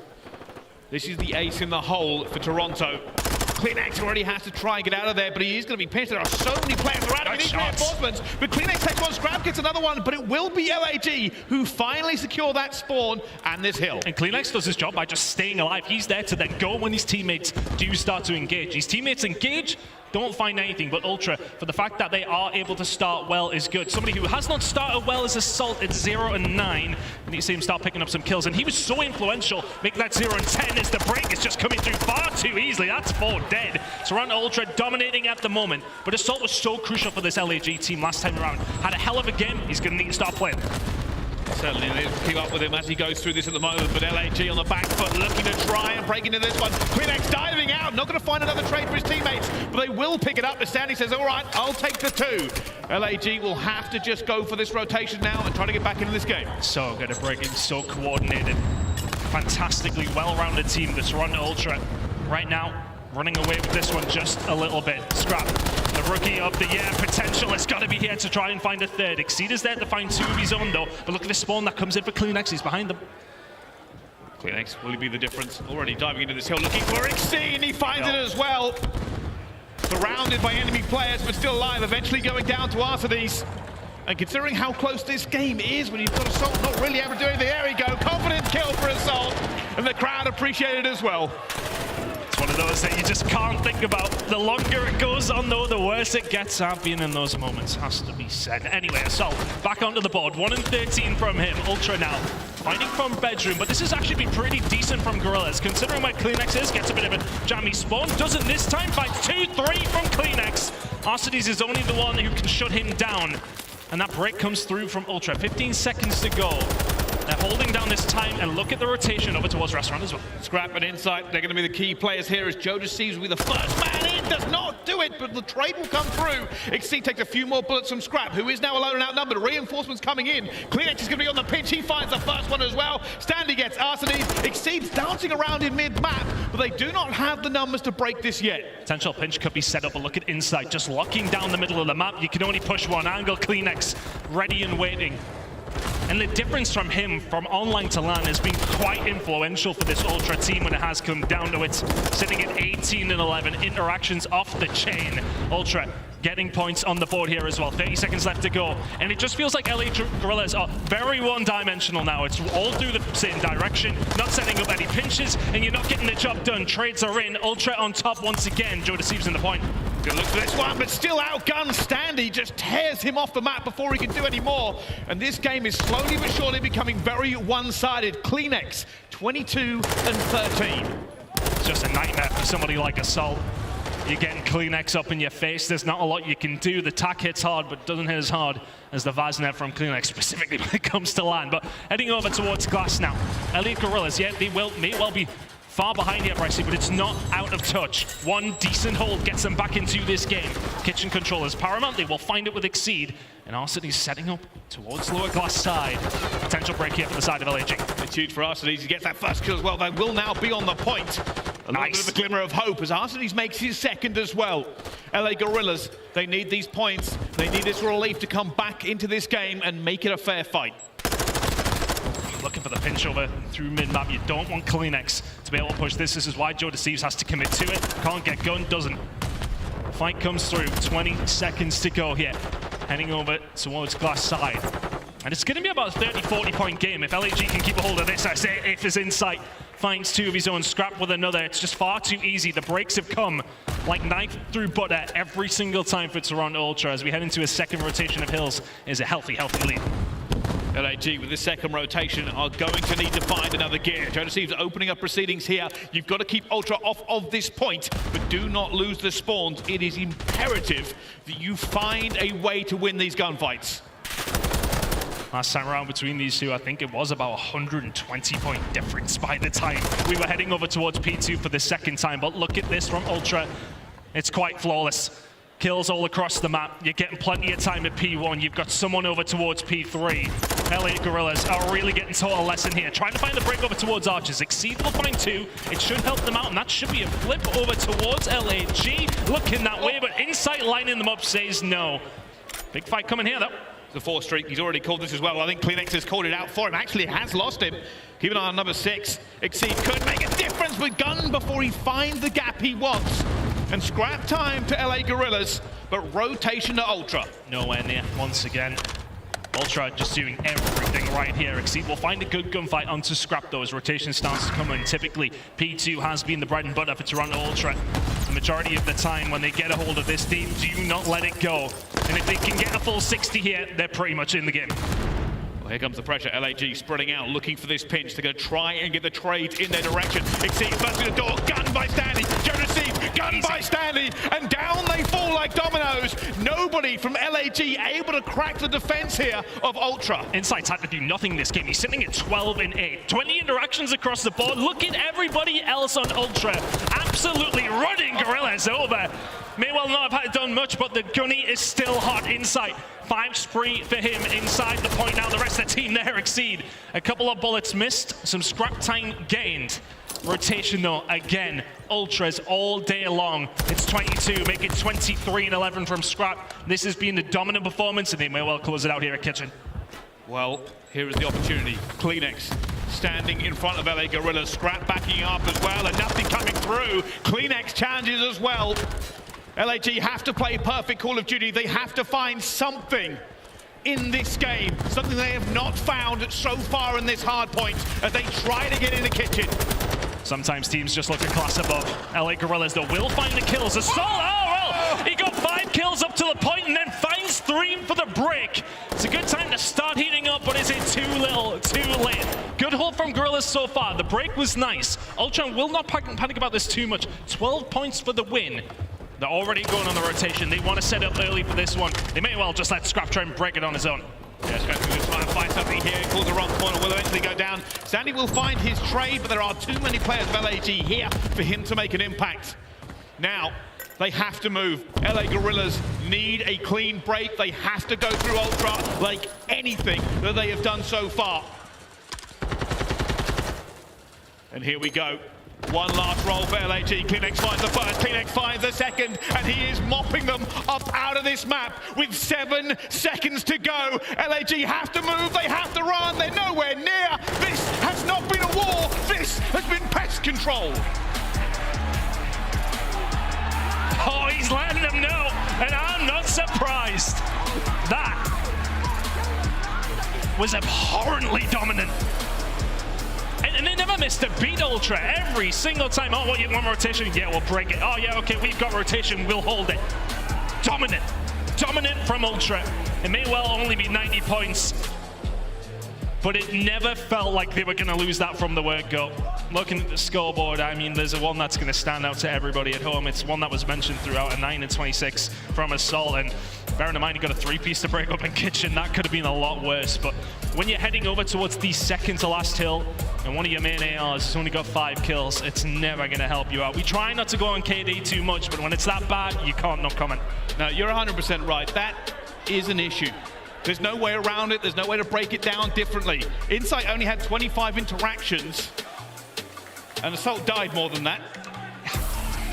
This is the ace in the hole for Toronto. KliNX already has to try and get out of there, but he is going to be pinched. There are so many players around him. He needs reinforcements, but KliNX takes one, Scrapz gets another one, but it will be LAG who finally secure that spawn and this hill. And KliNX does his job by just staying alive. He's there to then go when his teammates do start to engage. His teammates engage, don't find anything, but Ultra, for the fact that they are able to start well, is good. Somebody who has not started well is Assault at 0 and 9, and you see him start picking up some kills, and he was so influential, making that 0 and 10 as the break is just coming through far too easily. That's 4 dead. So around Ultra dominating at the moment, but Assault was so crucial for this LAG team last time around. Had a hell of a game. He's going to need to start playing. Certainly need to keep up with him as he goes through this at the moment, but LAG on the back foot looking to try and break into this one. KliNX diving out, not going to find another trade for his teammates, but they will pick it up. The Standy says, all right, I'll take the 2. LAG will have to just go for this rotation now and try to get back into this game. So good at breaking, so coordinated. Fantastically well-rounded team that's run Ultra right now. Running away with this one just a little bit. Scrap, the rookie of the year potential has got to be here to try and find a third. Exceed is there to find 2 of his own though, but look at the spawn that comes in for KliNX. He's behind them. KliNX, will he be the difference? Already diving into this hill, looking for Exceed, and he finds it as well. Surrounded by enemy players, but still alive, eventually going down to aBeZy. And considering how close this game is, when you've got Assault not really able to do anything, there we go, confident kill for Assault, and the crowd appreciate it as well. It's one of those that you just can't think about. The longer it goes on though, the worse it gets. I've been in those moments, has to be said. Anyway, Assault back onto the board. 1 and 13 from him. Ultra now fighting from bedroom, but this has actually been pretty decent from Guerrillas. Considering where KliNX is, gets a bit of a jammy spawn. Doesn't this time, finds 2-3 from KliNX. aBeZy is only the one who can shut him down. And that break comes through from Ultra. 15 seconds to go. They're holding down this time, and look at the rotation over towards Restaurant as well. Scrap and Insight, they're going to be the key players here as Thieves will be the first man in. Does not do it, but the trade will come through. Exceed takes a few more bullets from Scrap, who is now alone and outnumbered. Reinforcements coming in. KliNX is going to be on the pitch. He finds the first one as well. Standy gets aBeZy. Exceed's dancing around in mid-map, but they do not have the numbers to break this yet. Potential pinch could be set up, but look at Insight, just locking down the middle of the map. You can only push one angle. KliNX ready and waiting. And the difference from him from online to LAN has been quite influential for this Ultra team when it has come down to it. Sitting at 18 and 11, interactions off the chain. Ultra getting points on the board here as well. 30 seconds left to go. And it just feels like LA Guerrillas are very one-dimensional now. It's all through the same direction, not setting up any pinches, and you're not getting the job done. Trades are in. Ultra on top once again. Thieves in the point. Good look for this one, but still outgunned. Standy just tears him off the map before he can do any more. And this game is slowly but surely becoming very one-sided. KliNX, 22 and 13. It's just a nightmare for somebody like Assault. You're getting KliNX up in your face. There's not a lot you can do. The tack hits hard, but doesn't hit as hard as the Vaznet from KliNX, specifically when it comes to LAN. But heading over towards Glass now. LA Guerrillas, yeah, they may well be far behind here, Pricey, but it's not out of touch. One decent hold gets them back into this game. Kitchen control is paramount. They will find it with Exceed. And aBeZy's setting up towards lower Glass side. Potential break here for the side of LAG. It's huge for aBeZy. He gets that first kill as well. They will now be on the point. A little bit of a glimmer of hope as aBeZy makes his second as well. LA Guerrillas, they need these points. They need this relief to come back into this game and make it a fair fight. Looking for the pinch over through mid-map. You don't want KliNX to be able to push this. This is why Thieves has to commit to it. Can't get gun, doesn't. Fight comes through. 20 seconds to go here. Heading over towards Glass side. And it's going to be about a 30-40 point game. If LAG can keep a hold of this, I say if his Insight finds 2 of his own, Scrap with another. It's just far too easy. The breaks have come like knife through butter every single time for Toronto Ultra as we head into a second rotation of hills. Is a healthy lead. LAG with this second rotation are going to need to find another gear. Thieves opening up proceedings here. You've got to keep Ultra off of this point, but do not lose the spawns. It is imperative that you find a way to win these gunfights. Last time around between these two, I think it was about 120 point difference by the time we were heading over towards P2 for the second time. But look at this from Ultra. It's quite flawless. Kills all across the map. You're getting plenty of time at P1. You've got someone over towards P3. LA Guerrillas are really getting taught a lesson here. Trying to find the break over towards Archers. Exceed will find 2. It should help them out, and that should be a flip over towards LAG. Looking that way, but Insight lining them up says no. Big fight coming here, though. The 4th streak, he's already called this as well. I think KliNX has called it out for him. Actually has lost him. Keep an eye on number 6. Exceed could make a difference with gun before he finds the gap he wants. and scrap time to LA Guerrillas, but rotation to Ultra. Nowhere near once again. Ultra just doing everything right here. Exceed will find a good gunfight onto Scrap though as rotation starts to come in. Typically, P2 has been the bread and butter for Toronto Ultra. The majority of the time when they get a hold of this team, do not let it go. And if they can get a full 60 here, they're pretty much in the game. Well, here comes the pressure. LAG spreading out, looking for this pinch. They're going to try and get the trade in their direction. Exceed burst through the door, gun by Stanley. Jonas, gun by Stanley, and down they fall like dominoes. Nobody from LAG able to crack the defense here of Ultra. Insight's had to do nothing this game. He's sitting at 12 and 8. 20 interactions across the board. Look at everybody else on Ultra. Absolutely running Guerrillas over. May well not have done much, but the gunny is still hot inside. 5 spree for him inside the point now. The rest of the team there exceed. A couple of bullets missed, some scrap time gained. Rotation though, again, Ultras all day long. It's 22, make it 23 and 11 from Scrap. This has been the dominant performance and they may well close it out here at Kitchen. Well, here is the opportunity. Kleenex standing in front of LA Guerrillas. Scrap backing up as well and nothing coming through. Kleenex challenges as well. LAG have to play perfect Call of Duty. They have to find something in this game, something they have not found so far in this hard point as they try to get in the kitchen. Sometimes teams just look a class above. LA Guerrillas though will find the kills. Assault, oh well, he got 5 kills up to the point and then finds 3 for the break. It's a good time to start heating up, but is it too little, too late? Good hold from Guerrillas so far. The break was nice. Ultra will not panic about this too much. 12 points for the win. They're already going on the rotation. They want to set up early for this one. They may well just let Scrap try and break it on his own. Yeah, Scrapz going to try and find something here. Calls the wrong corner, will eventually go down. Sandy will find his trade, but there are too many players of LAG here for him to make an impact. Now, they have to move. LA Guerrillas need a clean break. They have to go through Ultra like anything that they have done so far. And here we go. One last roll for LAG. Kleenex finds the first, Kleenex finds the second, and he is mopping them up out of this map with 7 seconds to go. LAG have to move, they have to run, they're nowhere near. This has not been a war, this has been pest control. Oh, he's letting them know, and I'm not surprised. That was abhorrently dominant. And they never missed a beat, Ultra. Every single time. Oh, what, you want rotation? Yeah, we'll break it. Oh, yeah, okay, we've got rotation. We'll hold it. Dominant. Dominant from Ultra. It may well only be 90 points. But it never felt like they were going to lose that from the word go. Looking at the scoreboard, I mean, there's one that's going to stand out to everybody at home. It's one that was mentioned throughout, a 9 and 26 from Assault. And bearing in mind, you got a 3-piece to break up in Kitchen. That could have been a lot worse. But when you're heading over towards the second to last hill, and one of your main ARs has only got 5 kills, it's never going to help you out. We try not to go on KD too much, but when it's that bad, you can't not comment. No, you're 100% right. That is an issue. There's no way around it. There's no way to break it down differently. Insight only had 25 interactions, and Assault died more than that.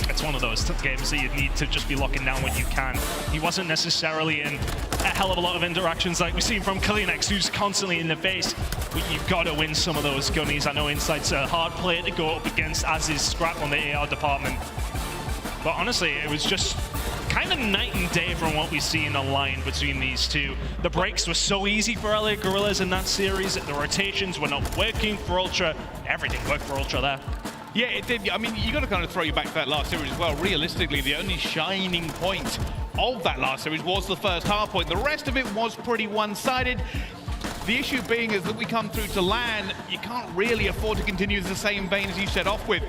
It's one of those games that you need to just be locking down when you can. He wasn't necessarily in a hell of a lot of interactions like we've seen from Kleenex, who's constantly in the face. But you've got to win some of those gunnies. I know Insight's a hard player to go up against, as is Scrap on the AR department. But honestly, it was just kind of night and day from what we see in the line between these two. The breaks were so easy for LA Guerrillas in that series. The rotations were not working for Ultra. Everything worked for Ultra there. Yeah, it did. I mean, you got to kind of throw you back to that last series as well. Realistically, the only shining point of that last series was the first hard point. The rest of it was pretty one-sided. The issue being is that we come through to LAN, you can't really afford to continue the same vein as you set off with.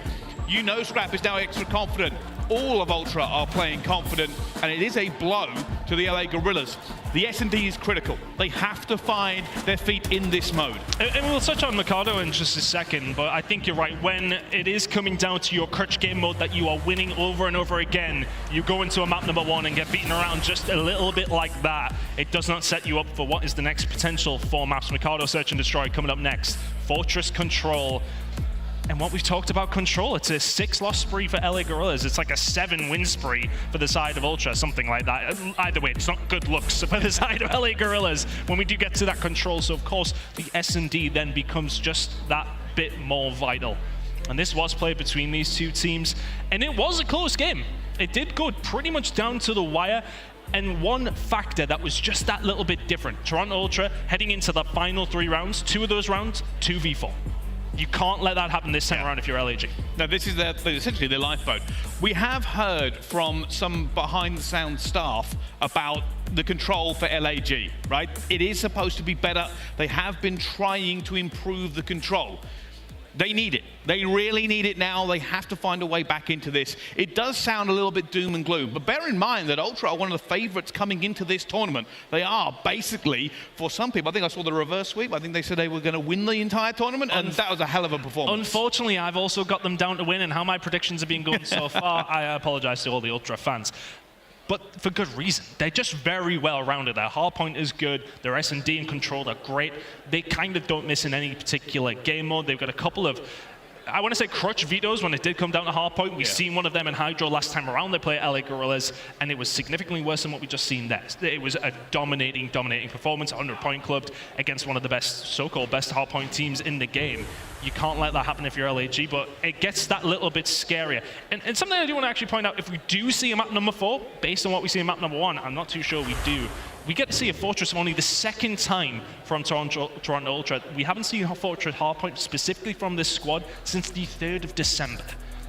You know Scrap is now extra confident. All of Ultra are playing confident, and it is a blow to the LA Guerrillas. The S&D is critical. They have to find their feet in this mode. And we'll touch on Mikado in just a second, but I think you're right. When it is coming down to your crutch game mode that you are winning over and over again, you go into a map number 1 and get beaten around just a little bit like that. It does not set you up for what is the next potential 4 maps. Mikado Search and Destroy coming up next. Fortress Control. And what we've talked about Control, it's a 6-loss spree for LA Guerrillas. It's like a 7-win spree for the side of Ultra, something like that. Either way, it's not good looks for the side of LA Guerrillas when we do get to that Control. So of course, the S&D then becomes just that bit more vital. And this was played between these two teams, and it was a close game. it did go pretty much down to the wire. And one factor that was just that little bit different, Toronto Ultra heading into the final 3 rounds, 2 of those rounds, 2v4. You can't let that happen this time around if you're LAG. No, this is essentially their lifeboat. We have heard from some behind-the-sound staff about the control for LAG, right? It is supposed to be better. They have been trying to improve the control. They need it. They really need it now. They have to find a way back into this. It does sound a little bit doom and gloom, but bear in mind that Ultra are one of the favorites coming into this tournament. They are basically, for some people, I think I saw the reverse sweep. I think they said they were going to win the entire tournament, and that was a hell of a performance. Unfortunately, I've also got them down to win, and how my predictions have been going so far, I apologize to all the Ultra fans. But for good reason. They're just very well rounded. Their hardpoint is good. Their S&D and control are great. They kind of don't miss in any particular game mode. They've got a couple of, I want to say, crutch vetoes when it did come down to hardpoint. We've seen one of them in HyDra last time around. They play LA Guerrillas, and it was significantly worse than what we just seen there. It was a dominating performance, 100-point clubbed against one of the best, so-called best hardpoint teams in the game. You can't let that happen if you're LAG, but it gets that little bit scarier. And something I do want to actually point out, if we do see a map number 4, based on what we see in map number 1, I'm not too sure we do. We get to see a Fortress only the 2nd time from Toronto Ultra. We haven't seen a Fortress hardpoint specifically from this squad since the 3rd of December.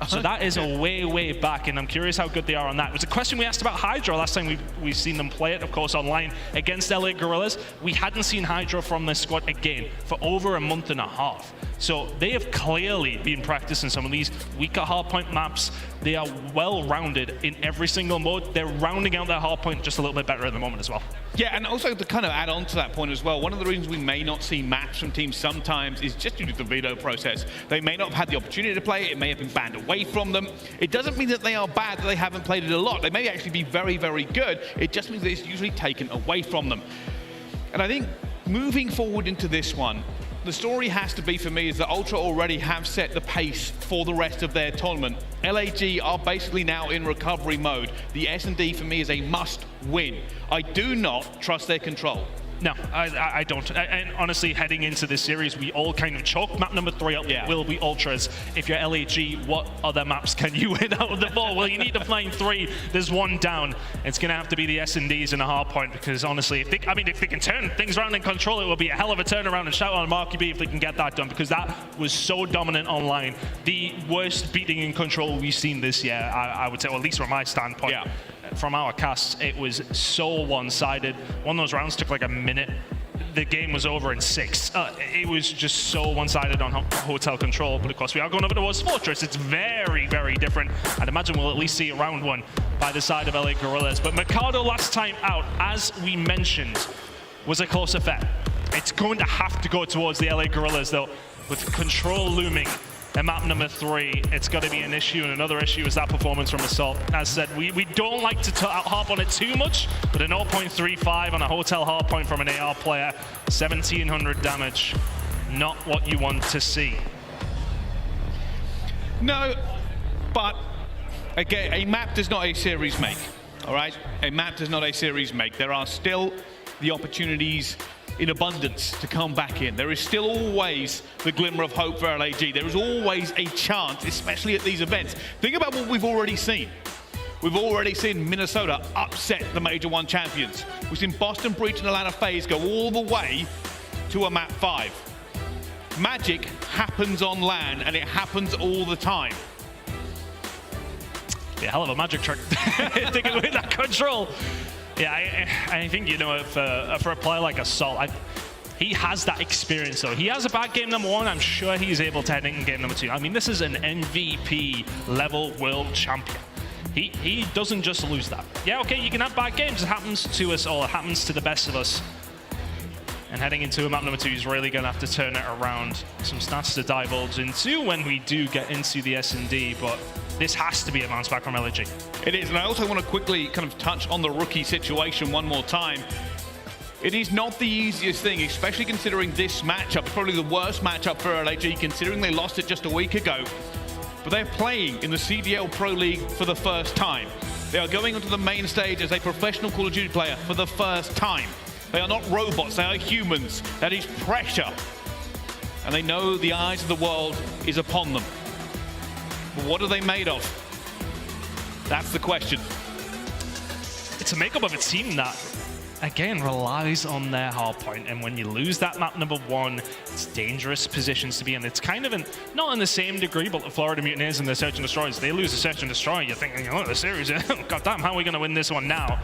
So that is a way back, and I'm curious how good they are on that. It was a question we asked about HyDra last time we've seen them play it, of course, online against LA Guerrillas. We hadn't seen HyDra from this squad again for over a month and a half. So they have clearly been practicing some of these weaker hardpoint maps. They are well-rounded in every single mode. They're rounding out their hardpoint just a little bit better at the moment as well. Yeah, and also to kind of add on to that point as well, one of the reasons we may not see maps from teams sometimes is just due to the veto process. They may not have had the opportunity to play it. It may have been banned away from them. It doesn't mean that they are bad, that they haven't played it a lot. They may actually be very, very good. It just means that it's usually taken away from them. And I think moving forward into this one, the story has to be, for me, is that Ultra already have set the pace for the rest of their tournament. LAG are basically now in recovery mode. The S&D, for me, is a must-win. I do not trust their control. No, I don't. And honestly, heading into this series, we all kind of chalk map number 3 up. Will be Ultras. If you're LAG, what other maps can you win out of the ball? Well, you need to find 3. There's 1 down. It's going to have to be the S&Ds and a hard point, because honestly, if they can turn things around and control it, will be a hell of a turnaround. And shout out to Marky B if they can get that done, because that was so dominant online. The worst beating in control we've seen this year, I would say, or at least from my standpoint. Yeah. From our casts, it was so one-sided. One of those rounds took like a minute. The game was over in 6. It was just so one-sided on hotel control. But of course, we are going over towards Fortress. It's very, very different. I'd imagine we'll at least see a round 1 by the side of LA Guerrillas. But Mikado last time out, as we mentioned, was a close affair. It's going to have to go towards the LA Guerrillas, though, with control looming. And map number 3, it's got to be an issue, and another issue is that performance from Assault. As said, we don't like to harp on it too much, but a 0.35 on a hotel hardpoint from an AR player, 1700 damage, not what you want to see. No, but again, a map does not a series make, all right? A map does not a series make. There are still the opportunities in abundance to come back in. There is still always the glimmer of hope for LAG. There is always a chance, especially at these events. Think about what we've already seen. We've already seen Minnesota upset the Major 1 champions. We've seen Boston Breach and Atlanta FaZe go all the way to a map 5. Magic happens on LAN, and it happens all the time. Yeah, hell of a magic trick. Taking away that control. Yeah, I think, you know, for a player like Assault, he has that experience, though. He has a bad game number 1. I'm sure he's able to head in game number 2. I mean, this is an MVP level world champion. He doesn't just lose that. Yeah, okay, you can have bad games. It happens to us all. It happens to the best of us. And heading into map number 2, he's really going to have to turn it around. Some stats to divulge into when we do get into the S&D, but this has to be a bounce back from LAG. It is, and I also want to quickly kind of touch on the rookie situation one more time. It is not the easiest thing, especially considering this matchup, probably the worst matchup for LAG, considering they lost it just a week ago. But they're playing in the CDL Pro League for the first time. They are going onto the main stage as a professional Call of Duty player for the first time. They are not robots, they are humans. That is pressure. And they know the eyes of the world is upon them. But what are they made of? That's the question. It's a makeup of a team that, again, relies on their hard point, and when you lose that map number 1, it's dangerous positions to be in. It's kind of not in the same degree, but the Florida Mutineers and the Search and Destroyers, they lose the Search and Destroy, you're thinking, oh, the series, goddamn, how are we going to win this one now?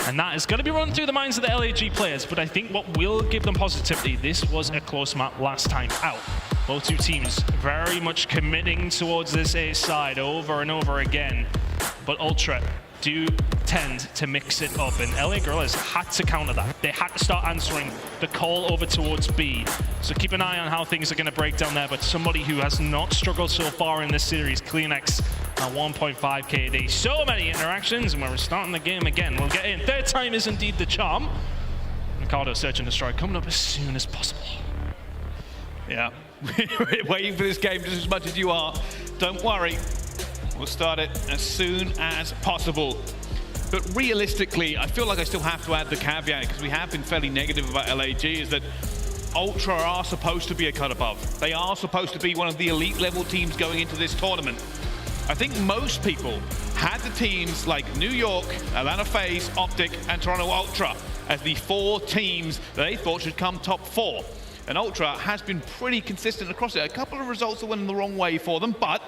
And that is going to be run through the minds of the LAG players, but I think what will give them positivity, this was a close map last time out. Both two teams very much committing towards this A side over and over again, but Ultra do tend to mix it up, and LA Guerrillas had to counter that. They had to start answering the call over towards B. So keep an eye on how things are going to break down there, but somebody who has not struggled so far in this series, CleanX, at 1.5 KD. So many interactions, and we're starting the game again. We'll get in. Third time is indeed the charm. Ricardo, Search and Destroy coming up as soon as possible. Yeah, we're waiting for this game just as much as you are. Don't worry. We'll start it as soon as possible. But realistically, I feel like I still have to add the caveat, because we have been fairly negative about LAG, is that Ultra are supposed to be a cut above. They are supposed to be one of the elite level teams going into this tournament. I think most people had the teams like New York, Atlanta FaZe, OpTic, and Toronto Ultra as the 4 teams that they thought should come top 4. And Ultra has been pretty consistent across it. A couple of results that went the wrong way for them, but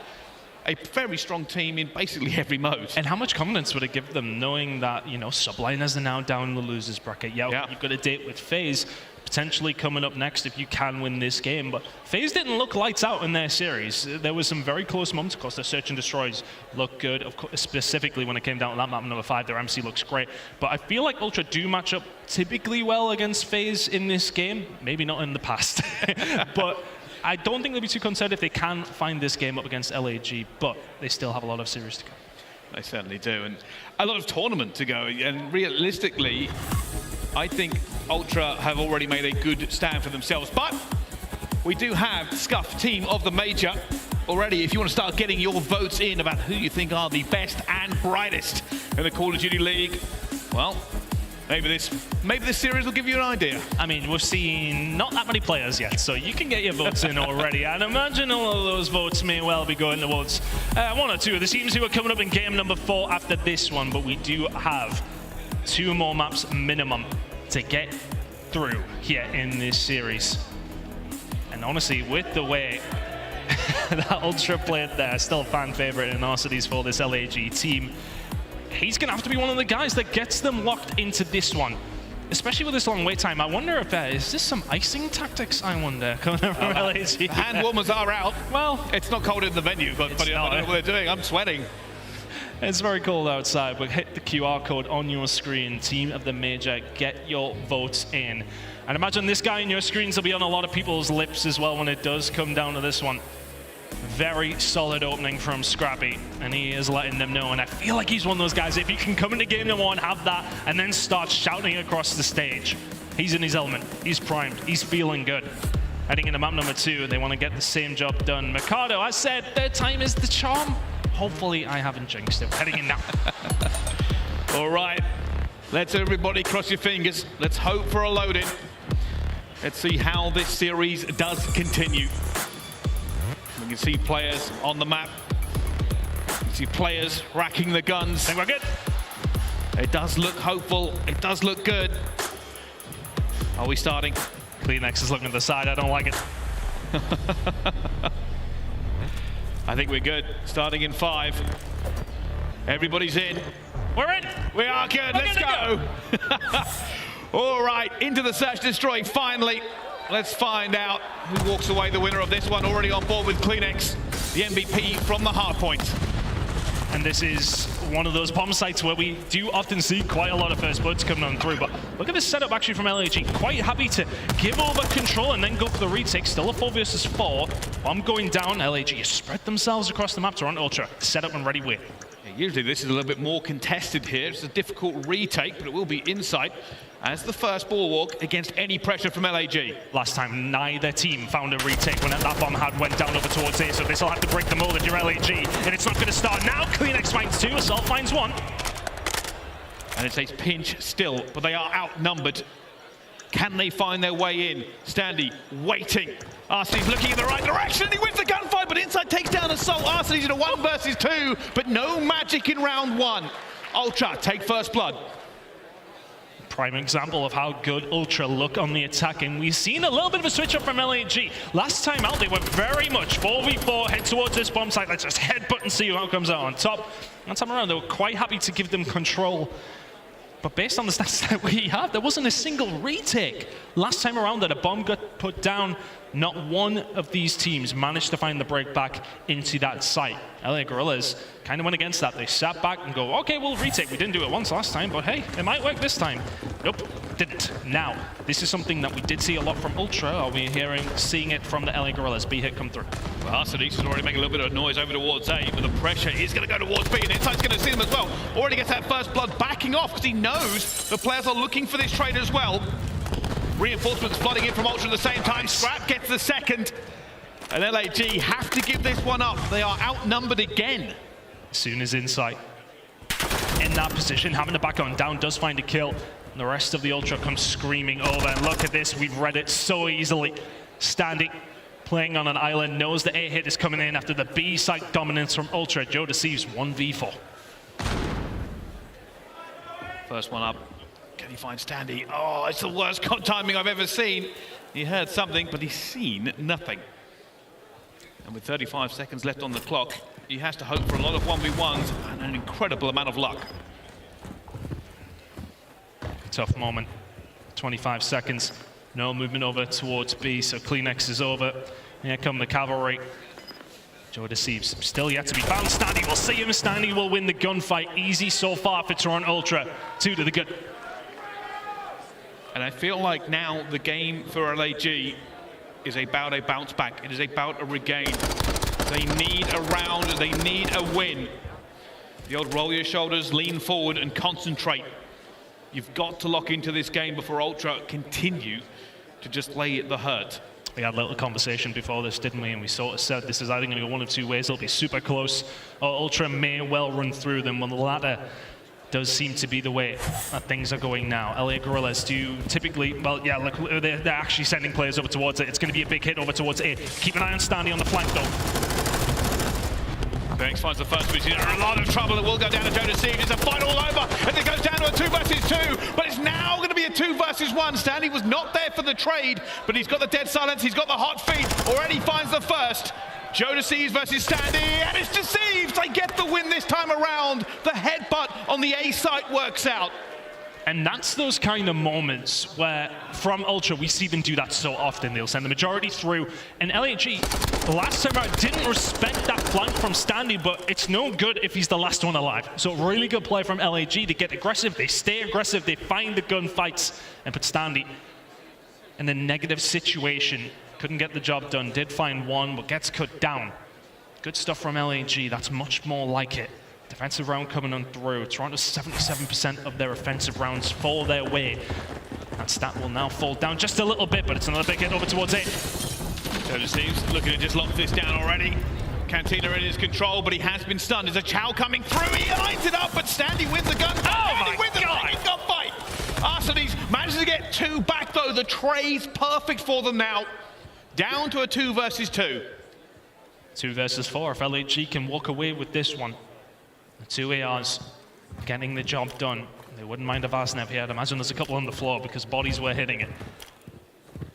a very strong team in basically every mode. And how much confidence would it give them knowing that, you know, Subliners are now down in the losers bracket? Yeah, you've got a date with FaZe potentially coming up next if you can win this game, but FaZe didn't look lights out in their series. There was some very close moments. Of course, their Search and Destroys look good, of course, specifically when it came down to that map number 5, their MC looks great, but I feel like Ultra do match up typically well against FaZe in this game, maybe not in the past, but I don't think they'll be too concerned if they can find this game up against LAG, but they still have a lot of series to go. They certainly do, and a lot of tournament to go, and realistically, I think Ultra have already made a good stand for themselves, but we do have Scuff Team of the Major already. If you want to start getting your votes in about who you think are the best and brightest in the Call of Duty League, well, maybe this series will give you an idea. I mean, we've seen not that many players yet, so you can get your votes in already. I'd imagine all of those votes may well be going towards 1 or 2 of the teams who are coming up in game number 4 after this one, but we do have 2 more maps minimum to get through here in this series. And honestly, with the way that Ultra played there, still a fan favorite in Narcity's for this LAG team, he's going to have to be one of the guys that gets them locked into this one, especially with this long wait time. I wonder if is this some icing tactics, I wonder, coming from LAG? The hand warmers are out. Well, it's not cold in the venue, but I don't know what they're doing. I'm sweating. It's very cold outside, but hit the QR code on your screen. Team of the Major, get your votes in. And imagine this guy on your screens will be on a lot of people's lips as well when it does come down to this one. Very solid opening from Scrappy, and he is letting them know, and I feel like he's one of those guys, if you can come into game number 1, have that, and then start shouting across the stage. He's in his element, he's primed, he's feeling good. Heading into map number 2, they want to get the same job done. Mikado, I said, third time is the charm. Hopefully I haven't jinxed it. Heading in now. All right, let's everybody cross your fingers. Let's hope for a load-in. Let's see how this series does continue. We can see players on the map. We can see players racking the guns. I think we're good. It does look hopeful. It does look good. Are we starting? CleanX is looking at the side. I don't like it. I think we're good. Starting in 5. Everybody's in. We're in. We are good. Let's go. All right, into the Search Destroy finally. Let's find out who walks away the winner of this one. Already on board with CleanX, the MVP from the hardpoint. And this is one of those bomb sites where we do often see quite a lot of first bloods coming on through. But look at this setup actually from LAG. Quite happy to give over control and then go for the retake. Still a 4 versus 4. Bomb going down. LAG spread themselves across the map to run Ultra. Set up and ready with. Usually this is a little bit more contested here. It's a difficult retake, but it will be insight as the first bulwark against any pressure from LAG. Last time, neither team found a retake when that bomb went down over towards A, so this will have to break the mold if you're LAG, and it's not going to start now. CleanX finds 2, Assault finds 1. And it's a pinch still, but they are outnumbered. Can they find their way in? Standy waiting. Arseny's looking in the right direction. He wins the gunfight, but Inside takes down Assault. Arseny's in a 1 versus 2, but no magic in round 1. Ultra take first blood. Prime example of how good Ultra look on the attack, and we've seen a little bit of a switch up from LAG. Last time out, they were very much 4v4, head towards this bomb site, let's just headbutt and see who comes out on top. That time around, they were quite happy to give them control. But based on the stats that we have, there wasn't a single retake. Last time around that a bomb got put down, not one of these teams managed to find the break back into that site. LA Guerrillas kind of went against that. They sat back and go, okay, we'll retake. We didn't do it once last time, but hey, it might work this time. Nope, didn't. Now, this is something that we did see a lot from Ultra. Are we seeing it from the LA Guerrillas? B hit come through. Well, Arseny's is already making a little bit of noise over towards A, but the pressure is going to go towards B, and Inside's going to see them as well. Already gets that first blood backing off because he knows the players are looking for this trade as well. Reinforcements flooding in from Ultra at the same time. Scrapz gets the second. And LAG have to give this one up. They are outnumbered again. As soon as Inside in that position, having to back on down, does find a kill. And the rest of the Ultra comes screaming over. And look at this, we've read it so easily. Standing, playing on an island, knows the A hit is coming in after the B site dominance from Ultra. Joe deceives 1v4. First one up. Can he find Standy? Oh, it's the worst timing I've ever seen. He heard something, but he's seen nothing. And with 35 seconds left on the clock, he has to hope for a lot of 1v1s and an incredible amount of luck. Tough moment. 25 seconds. No movement over towards B, so Kleenex is over. Here come the cavalry. Joe deceives. Still yet to be found. Standy will see him. Standy will win the gunfight. Easy so far for Toronto Ultra. 2 to the good. And I feel like now the game for LAG is about a bounce back. It is about a regain. They need a round, they need a win. The old roll your shoulders, lean forward and concentrate. You've got to lock into this game before Ultra continue to just lay the hurt. We had a little conversation before this, didn't we? And we sort of said this is either going to go one of 2 ways. It'll be super close, or Ultra may well run through them. Well, the latter does seem to be the way that things are going now. LA Guerrillas do typically, well, yeah, look, they're actually sending players over towards it. It's going to be a big hit over towards A. Keep an eye on Standy on the flank, though. Banks finds the first, which is in a lot of trouble. It will go down to Joe Deceives. It's a fight all over, and it goes down to a 2 versus 2, but it's now going to be a 2 versus 1. Standy was not there for the trade, but he's got the dead silence, he's got the hot feet, already finds the first. Joe Deceives versus Standy, and it's Deceives! They get the win this time around. The headbutt on the A site works out. And that's those kind of moments where, from Ultra, we see them do that so often. They'll send the majority through, and LAG, last time out, didn't respect that flank from Standy, but it's no good if he's the last one alive. So really good play from LAG. They get aggressive, they stay aggressive, they find the gunfights, and put Standy in a negative situation. Couldn't get the job done, did find one, but gets cut down. Good stuff from LAG, that's much more like it. Defensive round coming on through. Toronto 77% of their offensive rounds fall their way. That stat will now fall down just a little bit, but it's another big hit over towards A. Joe Deceives looking to just lock this down already. Cantina in his control, but he has been stunned. There's a Chow coming through, he lines it up, but Standy wins the gun. Oh my God! Gunfight! Arseny's manages to get 2 back though. The tray's perfect for them now. Down to a 2 versus 2. 2 versus 4. If LAG can walk away with this one, the 2 ARs getting the job done. They wouldn't mind a Varsnev here. I'd imagine there's a couple on the floor because bodies were hitting it.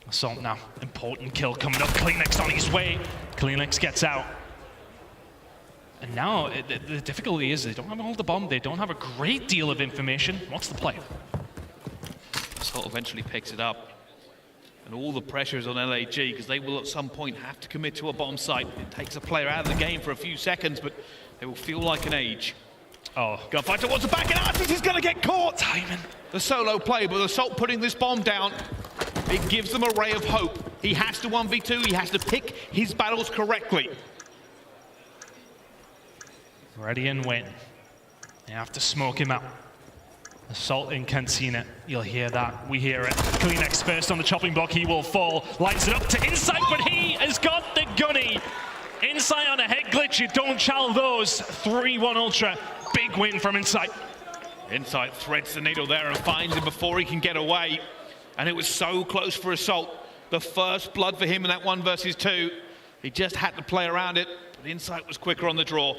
Assault now. Important kill coming up. Kleenex on his way. Kleenex gets out. And now the difficulty is they don't have all the bomb. They don't have a great deal of information. What's the play? Assault eventually picks it up. And all the pressure is on LAG because they will at some point have to commit to a bomb site. It takes a player out of the game for a few seconds, but they will feel like an age. Oh. Gunfight towards the back, and Artis is going to get caught! Timing. The solo play, but Assault putting this bomb down, it gives them a ray of hope. He has to 1v2, he has to pick his battles correctly. Ready and win. You have to smoke him out. Assault in Cantina. You'll hear that. We hear it. Kleenex first on the chopping block. He will fall. Lines it up to Inside, but he has got the gunny. Inside on a head glitch. You don't chow those. 3-1 Ultra. Big win from Inside. Inside threads the needle there and finds him before he can get away. And it was so close for Assault. The first blood for him in that 1 versus 2. He just had to play around it, but Insight was quicker on the draw.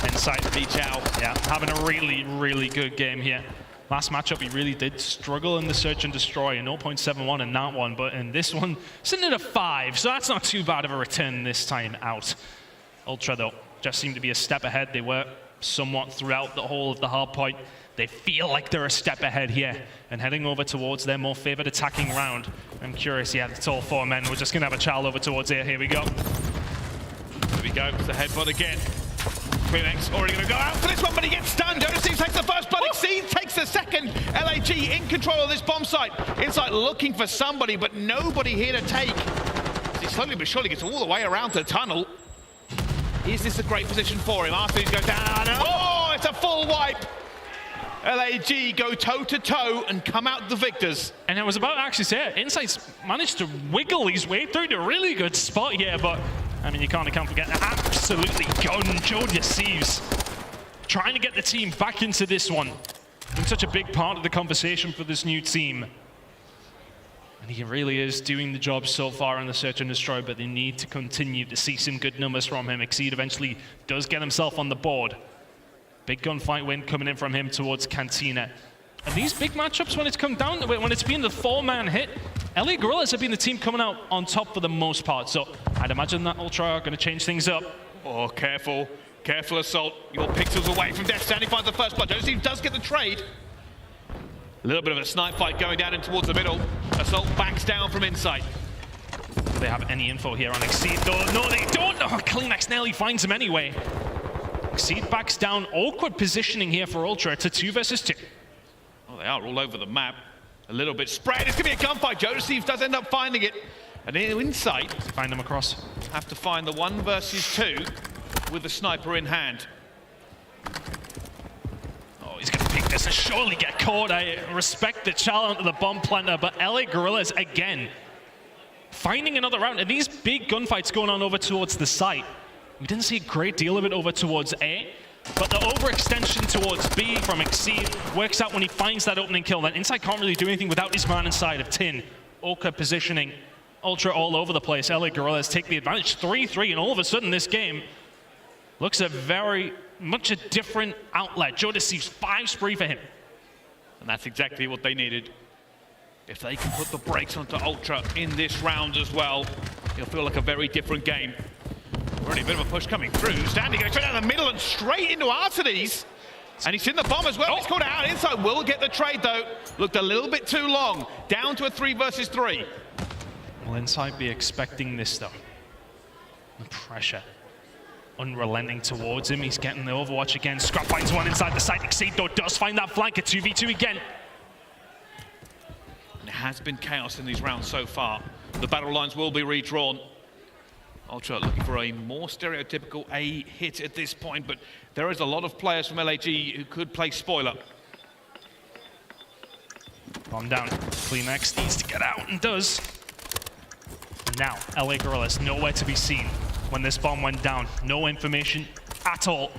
Insight, yeah, having a really, really good game here. Last matchup, he really did struggle in the search and destroy, a 0.71 in that one, but in this one, sitting at a 5, so that's not too bad of a return this time out. Ultra, though, just seemed to be a step ahead. They were somewhat throughout the whole of the hard point. They feel like they're a step ahead here and heading over towards their more favored attacking round. I'm curious, yeah, it's all 4 men. We're just going to have a child over towards here. Here we go. Here we go, it's the headbutt again. CleanX already going to go out for this one, but he gets stunned. Steve takes the first blood, Exceed takes the second. LAG in control of this bomb site. Insight looking for somebody, but nobody here to take. He slowly but surely gets all the way around the tunnel. Is this a great position for him? Arthur goes down. Oh, it's a full wipe. LAG go toe-to-toe and come out the victors. And I was about to actually say it. Insight's managed to wiggle his way through to a really good spot here, but I mean, you can't forget absolutely gun Thieves. Trying to get the team back into this one. It's such a big part of the conversation for this new team. And he really is doing the job so far in the search and destroy, but they need to continue to see some good numbers from him. Exceed eventually does get himself on the board. Big gunfight win coming in from him towards Cantina. And these big matchups, when it's come down to it, when it's been the 4-man hit, LA Guerrillas have been the team coming out on top for the most part. So I'd imagine that Ultra are going to change things up. Oh, careful. Careful, Assault. Your pixels away from Death Stand. He finds the first blood. Steve does get the trade. A little bit of a snipe fight going down in towards the middle. Assault backs down from Insight. Do they have any info here on Exceed? No, they don't. Oh, CleanX nearly finds him anyway. Exceed backs down. Awkward positioning here for Ultra. It's a 2 versus 2. Oh, they are all over the map. A little bit spread. It's going to be a gunfight. Steve does end up finding it. And in Insight, find him across. Have to find the 1 versus 2 with the sniper in hand. Oh, he's going to pick this and surely get caught. I respect the challenge of the bomb planter, but LA Guerrillas again finding another round. And these big gunfights going on over towards the site. We didn't see a great deal of it over towards A, but the overextension towards B from Exceed works out when he finds that opening kill. Then Insight can't really do anything without his man inside of Tin. Oka positioning, Ultra all over the place. LA Guerrillas take the advantage, 3-3, and all of a sudden this game looks a very much a different outlet. Joe receives 5 spree for him. And that's exactly what they needed. If they can put the brakes onto Ultra in this round as well, it'll feel like a very different game. Already a bit of a push coming through. Standing goes straight down the middle and straight into Artades. And he's in the bomb as well. He's called out. Insight will get the trade though. Looked a little bit too long. Down to a 3 versus 3. Will Insight be expecting this though? The pressure unrelenting towards him. He's getting the overwatch again. Scrapz finds one inside the site. Exceed though does find that flank at 2v2 again. And it has been chaos in these rounds so far. The battle lines will be redrawn. Ultra looking for a more stereotypical A hit at this point, but there is a lot of players from LAG who could play spoiler. Bomb down. CleanX needs to get out and does. And now, LA Guerrillas nowhere to be seen when this bomb went down. No information at all.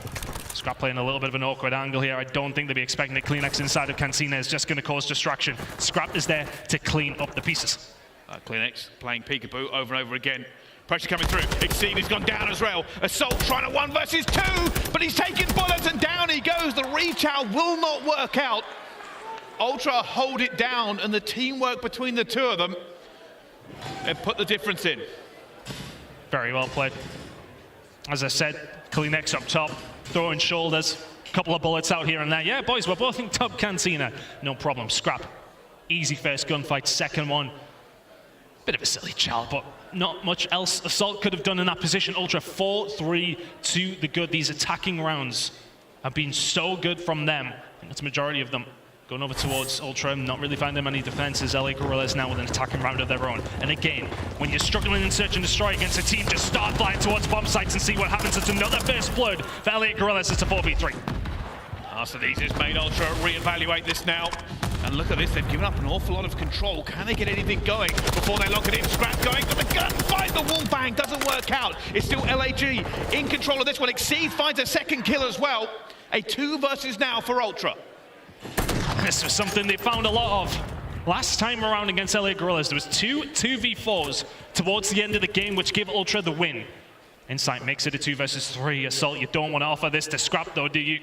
Scrapz playing a little bit of an awkward angle here. I don't think they'll be expecting that CleanX inside of Cantina is just going to cause distraction. Scrapz is there to clean up the pieces. CleanX playing peekaboo over and over again. Pressure coming through. Exceed has gone down as well. Assault trying to 1 versus 2, but he's taking bullets and down he goes. The reach out will not work out. Ultra hold it down, and the teamwork between the two of them and put the difference in. Very well played. As I said, CleanX up top, throwing shoulders, a couple of bullets out here and there. Yeah, boys, we're both in top Cantina. No problem. Scrapz. Easy first gunfight. Second one, bit of a silly child, but not much else Assault could have done in that position. Ultra 4-3 to the good. These attacking rounds have been so good from them. I think that's the majority of them. Going over towards Ultra, not really finding many defenses. LA Guerrillas now with an attacking round of their own. And again, when you're struggling in search and destroy against a team, just start flying towards bomb sites and see what happens. It's another first blood for LA Guerrillas. It's a 4v3. Artades has made Ultra reevaluate this now. And look at this, they've given up an awful lot of control. Can they get anything going before they lock it in? Scrapz going for the gun, find the wall bang, doesn't work out. It's still LAG in control of this one. Exceed finds a second kill as well. A 2 versus now for Ultra. This was something they found a lot of last time around against LA Guerrillas. There was 2v4s towards the end of the game, which gave Ultra the win. Insight makes it a 2 versus 3. Assault, you don't want to offer this to Scrap though, do you?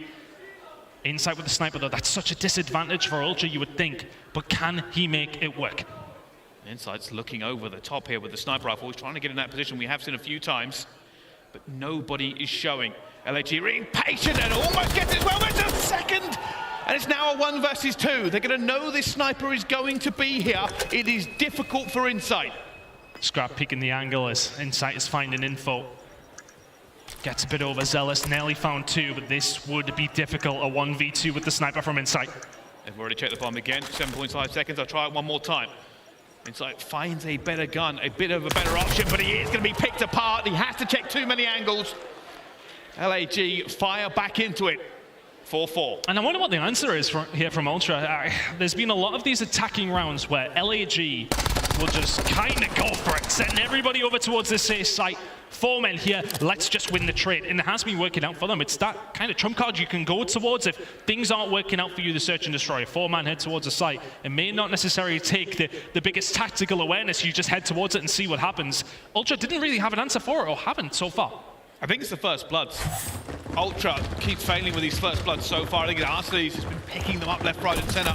Insight with the sniper though, that's such a disadvantage for Ultra, you would think. But can he make it work? Insight's looking over the top here with the sniper rifle. He's trying to get in that position we have seen a few times, but nobody is showing. LAG being patient and almost gets it. Well, it's a second! And it's now a 1 versus 2. They're going to know this sniper is going to be here. It is difficult for Insight. Scrap peeking the angle as Insight is finding info. Gets a bit overzealous, nearly found 2, but this would be difficult, a 1v2 with the sniper from Insight. They've already checked the bomb again, 7.5 seconds, I'll try it one more time. Insight finds a better gun, a bit of a better option, but he is going to be picked apart. He has to check too many angles. LAG fire back into it. 4-4. And I wonder what the answer is here from Ultra. There's been a lot of these attacking rounds where LAG will just kind of go for it, send everybody over towards this safe site. 4 men here, let's just win the trade. And it has been working out for them. It's that kind of trump card you can go towards if things aren't working out for you, the search and destroy. 4-man head towards a site. It may not necessarily take the biggest tactical awareness. You just head towards it and see what happens. Ultra didn't really have an answer for it, or haven't so far. I think it's the first bloods. Ultra keeps failing with these first bloods so far. I think aBeZy has been picking them up left, right, and center.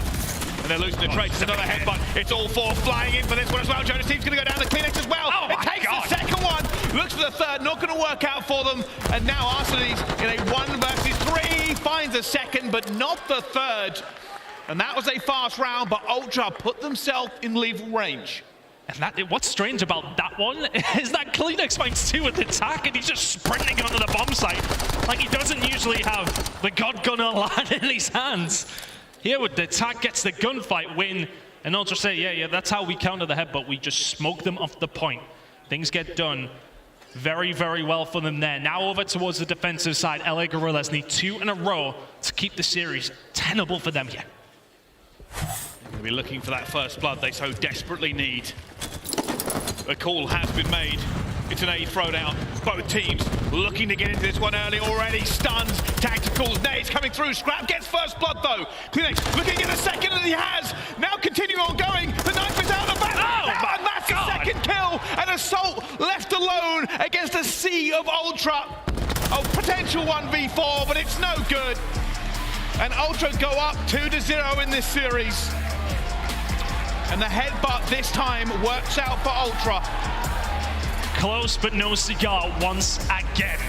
And they're losing the trade. It's another headbutt. It's all 4 flying in for this one as well. Jonas Team's going to go down the Kleenex as well. Oh, it takes the second one. Looks for the third. Not going to work out for them. And now aBeZy's in a 1 versus 3. Finds a second, but not the third. And that was a fast round, but Ultra put themselves in lethal range. And what's strange about that one is that Kleenex finds 2 with the attack and he's just sprinting onto the bomb site. Like he doesn't usually have the God Gunner land in his hands. Here with the attack gets the gunfight win, and Ultra say, yeah, that's how we counter the headbutt. We just smoke them off the point. Things get done very, very well for them there. Now over towards the defensive side, LA Guerrillas need 2 in a row to keep the series tenable for them here. They're going to be looking for that first blood they so desperately need. A call has been made. It's an A throwdown. Both teams looking to get into this one early already. Stuns, tacticals, nades coming through. Scrap gets first blood though. Kleenex looking at the second, and he has. Now continuing on going. The knife is out of the back. Oh, and that's the second kill. And Assault left alone against a sea of Ultra. A potential 1v4, but it's no good. And Ultra go up 2-0 in this series. And the headbutt this time works out for Ultra. Close but no cigar once again.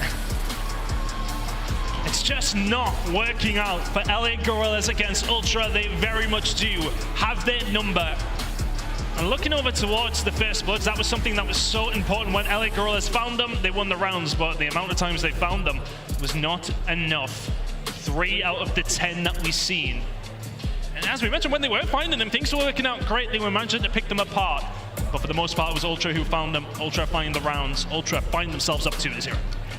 It's just not working out for LA Guerrillas against Ultra. They very much do have their number. And looking over towards the first bloods, that was something that was so important. When LA Guerrillas found them, they won the rounds, but the amount of times they found them was not enough. 3 out of the 10 that we've seen. And as we mentioned, when they were finding them, things were working out great. They were managing to pick them apart. But for the most part, it was Ultra who found them. Ultra find the rounds. Ultra find themselves up 2-0.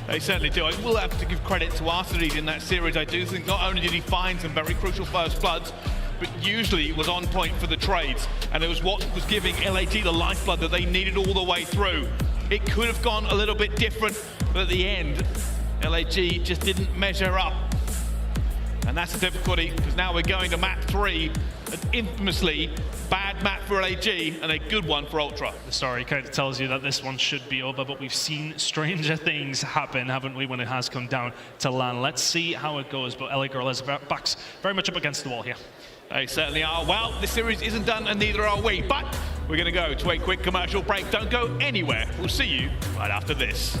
They certainly do. I will have to give credit to aBeZy in that series. I do think not only did he find some very crucial first bloods, but usually was on point for the trades. And it was what was giving LAG the lifeblood that they needed all the way through. It could have gone a little bit different, but at the end, LAG just didn't measure up. And that's the difficulty, because now we're going to map 3, an infamously bad map for LAG and a good one for Ultra. The story kind of tells you that this one should be over, but we've seen stranger things happen, haven't we, when it has come down to land. Let's see how it goes, but LA Guerrillas backs very much up against the wall here. They certainly are. Well, this series isn't done, and neither are we, but we're going to go to a quick commercial break. Don't go anywhere. We'll see you right after this.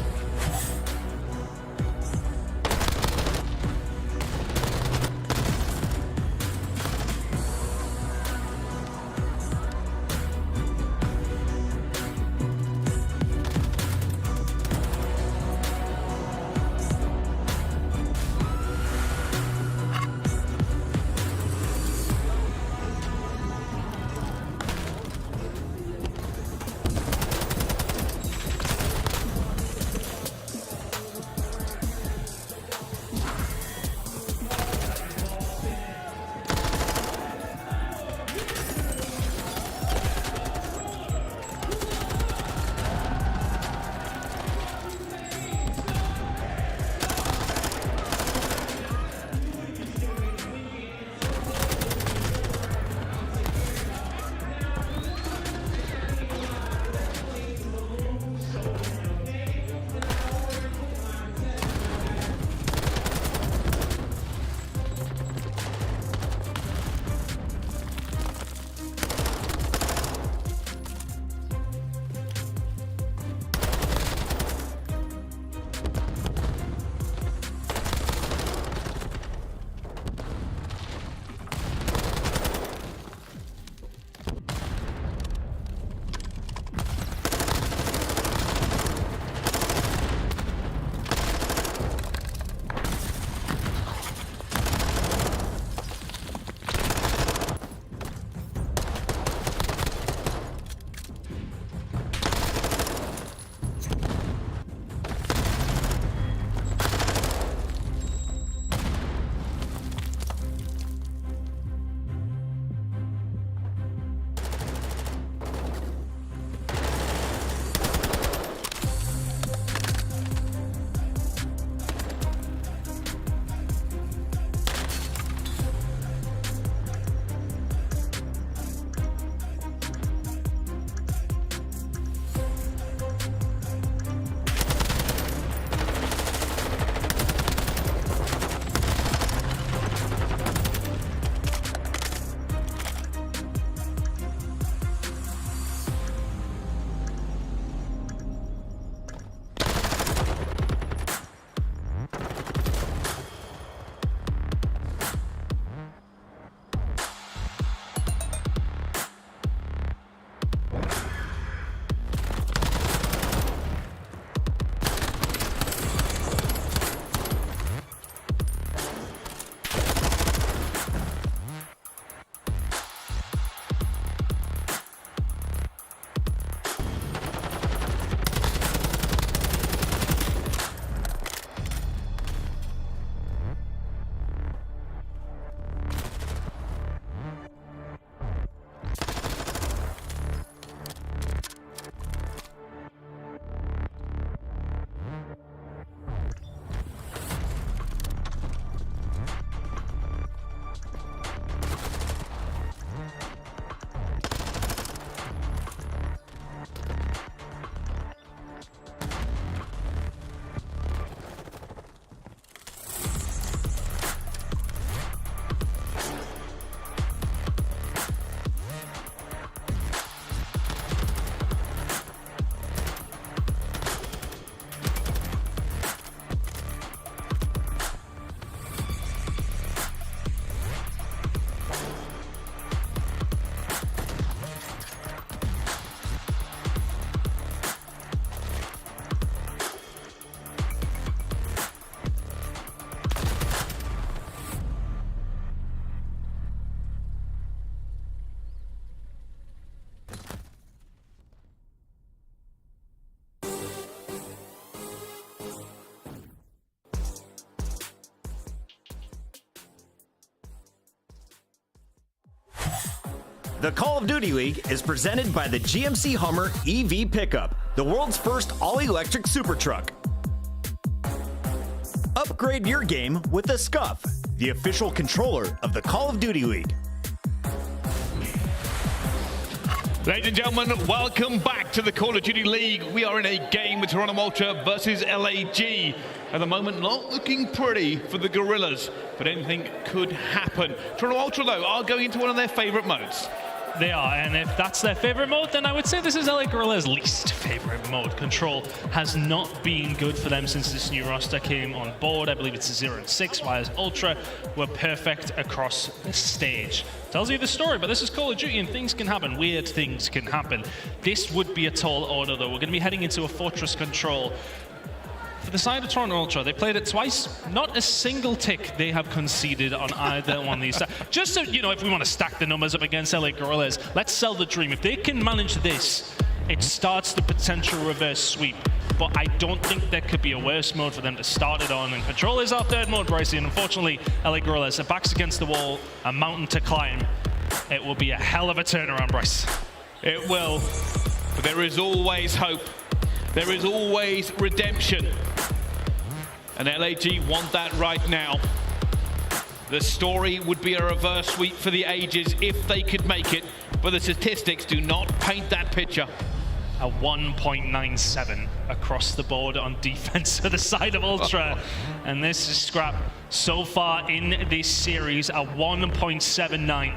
The Call of Duty League is presented by the GMC Hummer EV Pickup, the world's first all-electric super truck. Upgrade your game with the Scuff, the official controller of the Call of Duty League. Ladies and gentlemen, welcome back to the Call of Duty League. We are in a game with Toronto Ultra versus LAG. At the moment, not looking pretty for the Guerrillas, but anything could happen. Toronto Ultra, though, are going into one of their favorite modes. They are, and if that's their favorite mode, then I would say this is LA Guerrillas' least favorite mode. Control has not been good for them since this new roster came on board. I believe it's 0 and 6, whereas Ultra were perfect across the stage. Tells you the story, but this is Call of Duty and things can happen. Weird things can happen. This would be a tall order, though. We're going to be heading into a Fortress Control. For the side of Toronto Ultra, they played it twice. Not a single tick they have conceded on either one of these. Just so, you know, if we want to stack the numbers up against LA Guerrillas, let's sell the dream. If they can manage this, it starts the potential reverse sweep. But I don't think there could be a worse mode for them to start it on. And Control is our third mode, Brycey. And unfortunately, LA Guerrillas, their backs against the wall, a mountain to climb. It will be a hell of a turnaround, Bryce. It will, but there is always hope. There is always redemption. And LAG want that right now. The story would be a reverse sweep for the ages if they could make it, but the statistics do not paint that picture. A 1.97 across the board on defense to the side of Ultra. And this is Scrap so far in this series, a 1.79.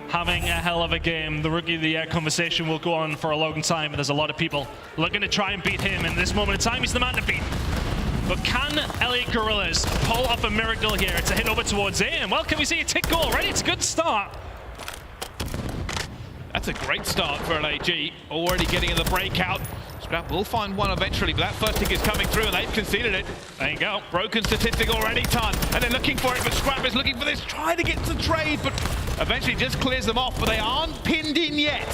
Having a hell of a game. The Rookie of the Year conversation will go on for a long time, but there's a lot of people looking to try and beat him. And at this moment in time, he's the man to beat. But can LA Guerrillas pull off a miracle here? It's a hit over towards A, and well, can we see a tick goal already? It's a good start. That's a great start for LAG, already getting in the breakout. Scrap will find one eventually, but that first tick is coming through and they've conceded it. There you go. Broken statistic already, Ton. And they're looking for it, but Scrap is looking for this, trying to get to the trade, but eventually just clears them off, but they aren't pinned in yet.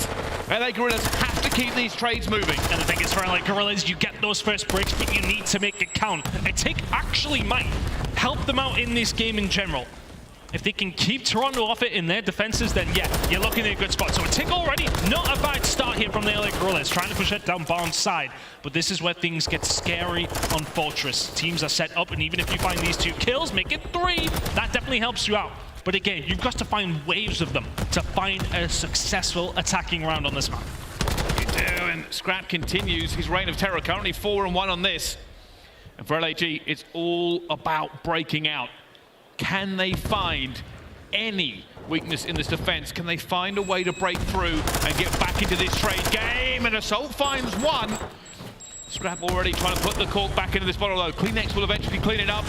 LA Guerrillas have to keep these trades moving. And the thing is, for LA Guerrillas, you get those first breaks, but you need to make it count. A tick actually might help them out in this game in general. If they can keep Toronto off it in their defenses, then yeah, you're looking at a good spot. So a tick already, not a bad start here from the LA Guerrillas, trying to push it down Barnes' side. But this is where things get scary on Fortress. Teams are set up, and even if you find these 2 kills, make it 3, that definitely helps you out. But again, you've got to find waves of them to find a successful attacking round on this map. You do, and Scrap continues his reign of terror, currently 4 and 1 on this. And for LAG, it's all about breaking out. Can they find any weakness in this defense? Can they find a way to break through and get back into this trade game? And Assault finds one. Scrap already trying to put the cork back into this bottle, though. CleanX will eventually clean it up.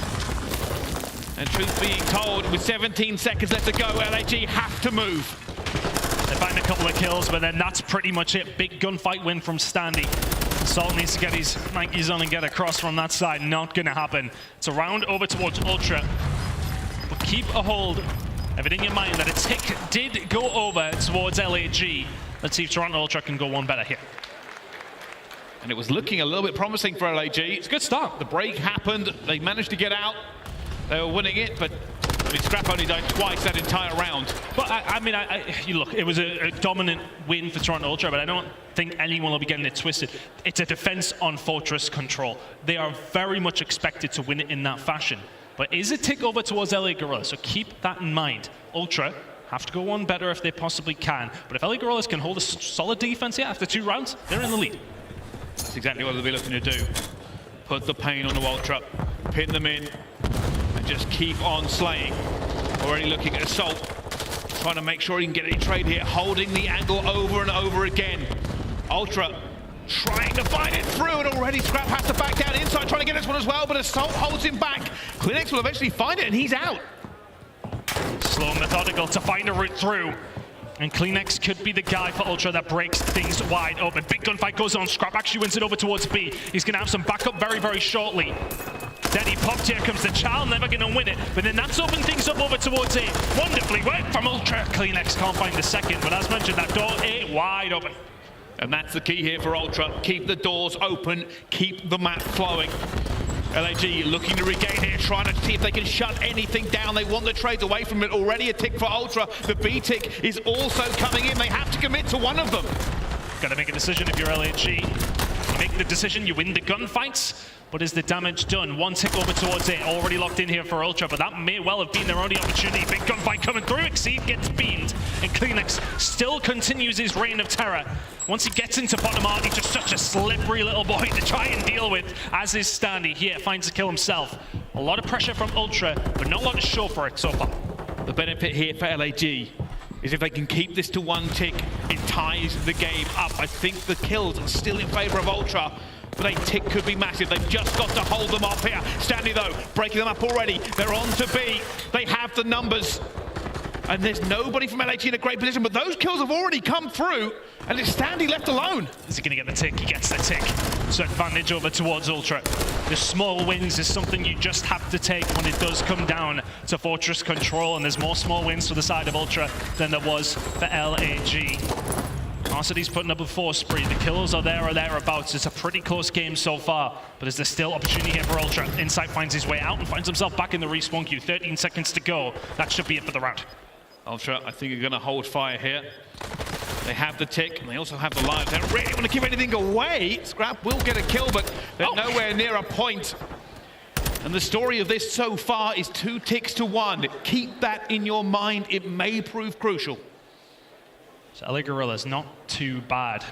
And truth being told, with 17 seconds left to go, LAG have to move. They find a couple of kills, but then that's pretty much it. Big gunfight win from Standy. Assault needs to get his Nikes on and get across from that side. Not gonna happen. It's a round over towards Ultra. But keep a hold, everything in mind, that a tick did go over towards LAG. Let's see if Toronto Ultra can go one better here. And it was looking a little bit promising for LAG. It's a good start. The break happened, they managed to get out. They were winning it, but I mean, Scrap only died twice that entire round. But you look, it was a dominant win for Toronto Ultra, but I don't think anyone will be getting it twisted. It's a defense on Fortress Control. They are very much expected to win it in that fashion. But is a tick over towards LA Guerrillas, so keep that in mind. Ultra have to go one better if they possibly can. But if LA Guerrillas can hold a solid defense here after 2 rounds, they're in the lead. That's exactly what they'll be looking to do. Put the pain on the Ultra, pin them in, and just keep on slaying. Already looking at Assault, trying to make sure he can get any trade here, holding the angle over and over again. Ultra trying to find it through, and already Scrap has to back down inside, trying to get this one as well, but Assault holds him back. CleanX will eventually find it, and he's out. Slow and methodical to find a route through. And CleanX could be the guy for Ultra that breaks things wide open. Big gunfight goes on. Scrap actually wins it over towards B. He's going to have some backup very, very shortly. Then he popped. Here comes the child, never going to win it. But then that's opened things up over towards A. Wonderfully worked from Ultra. CleanX can't find the second, but as mentioned, that door A wide open. And that's the key here for Ultra. Keep the doors open, keep the map flowing. LAG looking to regain here, trying to see if they can shut anything down. They want the trades away from it. Already a tick for Ultra. The B tick is also coming in. They have to commit to one of them. Got to make a decision if you're LAG. You make the decision, you win the gunfights, but is the damage done? One tick over towards it, already locked in here for Ultra, but that may well have been their only opportunity. Big gunfight coming through, Exceed gets beamed, and Kleenex still continues his reign of terror. Once he gets into bottom art, he's just such a slippery little boy to try and deal with, as is Standy here, finds the kill himself. A lot of pressure from Ultra, but not a lot to show for it so far. The benefit here for LAG is if they can keep this to one tick, it ties the game up. I think the kills are still in favor of Ultra, but a tick could be massive. They've just got to hold them off here. Standy though, breaking them up already. They're on to B. They have the numbers. And there's nobody from LAG in a great position, but those kills have already come through, and it's Standy left alone. Is he gonna get the tick? He gets the tick. So advantage over towards Ultra. The small wins is something you just have to take when it does come down to Fortress control, and there's more small wins for the side of Ultra than there was for LAG. Narcity's putting up a 4 spree. The kills are there or thereabouts. It's a pretty close game so far, but is there still opportunity here for Ultra? Insight finds his way out and finds himself back in the respawn queue. 13 seconds to go. That should be it for the round. Ultra, I think, are going to hold fire here. They have the tick, and they also have the lives. They don't really want to give anything away. Scrap will get a kill, but they're nowhere near a point. And the story of this so far is 2 ticks to 1. Keep that in your mind. It may prove crucial. So LA Guerrillas, not too bad,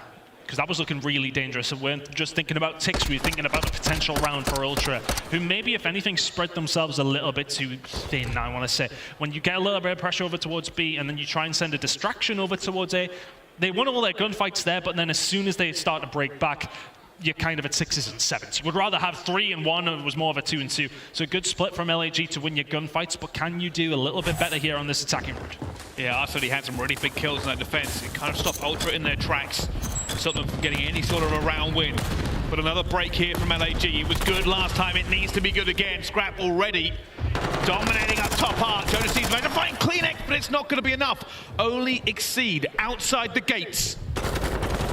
because that was looking really dangerous. So we weren't just thinking about ticks, we were thinking about a potential round for Ultra, who maybe, if anything, spread themselves a little bit too thin, I want to say. When you get a little bit of pressure over towards B, and then you try and send a distraction over towards A, they won all their gunfights there, but then as soon as they start to break back, you're kind of at 6s and 7s. You would rather have 3 and 1, and it was more of a 2 and 2. So a good split from LAG to win your gunfights, but can you do a little bit better here on this attacking route? Yeah, Arsenal had some really big kills in that defense. It kind of stopped Ultra in their tracks, stopped them from getting any sort of a round win. But another break here from LAG. It was good last time, it needs to be good again. Scrap already dominating up top art. Jodeci's going to find Kleenex, but it's not going to be enough. Only Exceed outside the gates.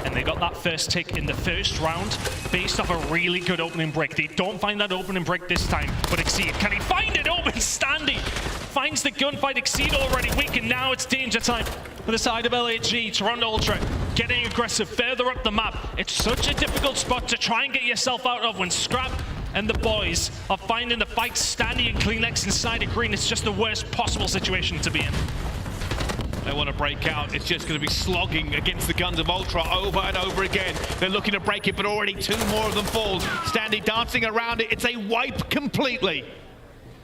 And they got that first tick in the first round based off a really good opening break. They don't find that opening break this time, but Exceed, can he find it? Open Standy finds the gunfight. Exceed already weak, and now it's danger time for the side of LAG. Toronto Ultra getting aggressive further up the map. It's such a difficult spot to try and get yourself out of when Scrap and the boys are finding the fight. Standy and Kleenex inside of green. It's just the worst possible situation to be in. They want to break out. It's just going to be slogging against the guns of Ultra over and over again. They're looking to break it, but already 2 more of them fall. Standy dancing around it. It's a wipe completely.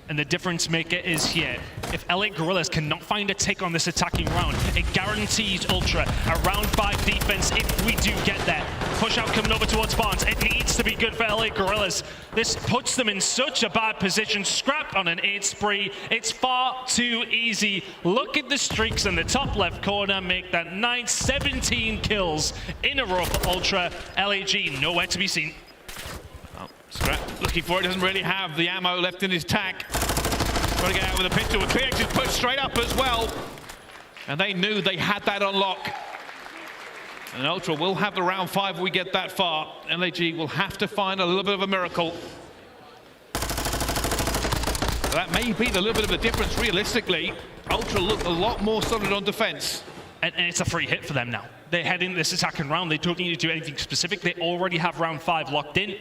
And the difference maker is here. If LA Guerrillas cannot find a tick on this attacking round, it guarantees Ultra a round 5 defense if we do get there. Push out coming over towards Bance. It needs to be good for LA Guerrillas. This puts them in such a bad position. Scrap on an 8 spree. It's far too easy. Look at the streaks in the top left corner. Make that 17 kills in a row for Ultra. LAG nowhere to be seen. Scrap looking for it, doesn't really have the ammo left in his tack. Trying to get out with a pistol. Kleenex is pushed straight up as well. And they knew they had that on lock. And Ultra will have the round 5 if we get that far. LAG will have to find a little bit of a miracle. That may be the little bit of a difference realistically. Ultra look a lot more solid on defense. And it's a free hit for them now. They're heading this attacking round. They don't need to do anything specific. They already have round 5 locked in.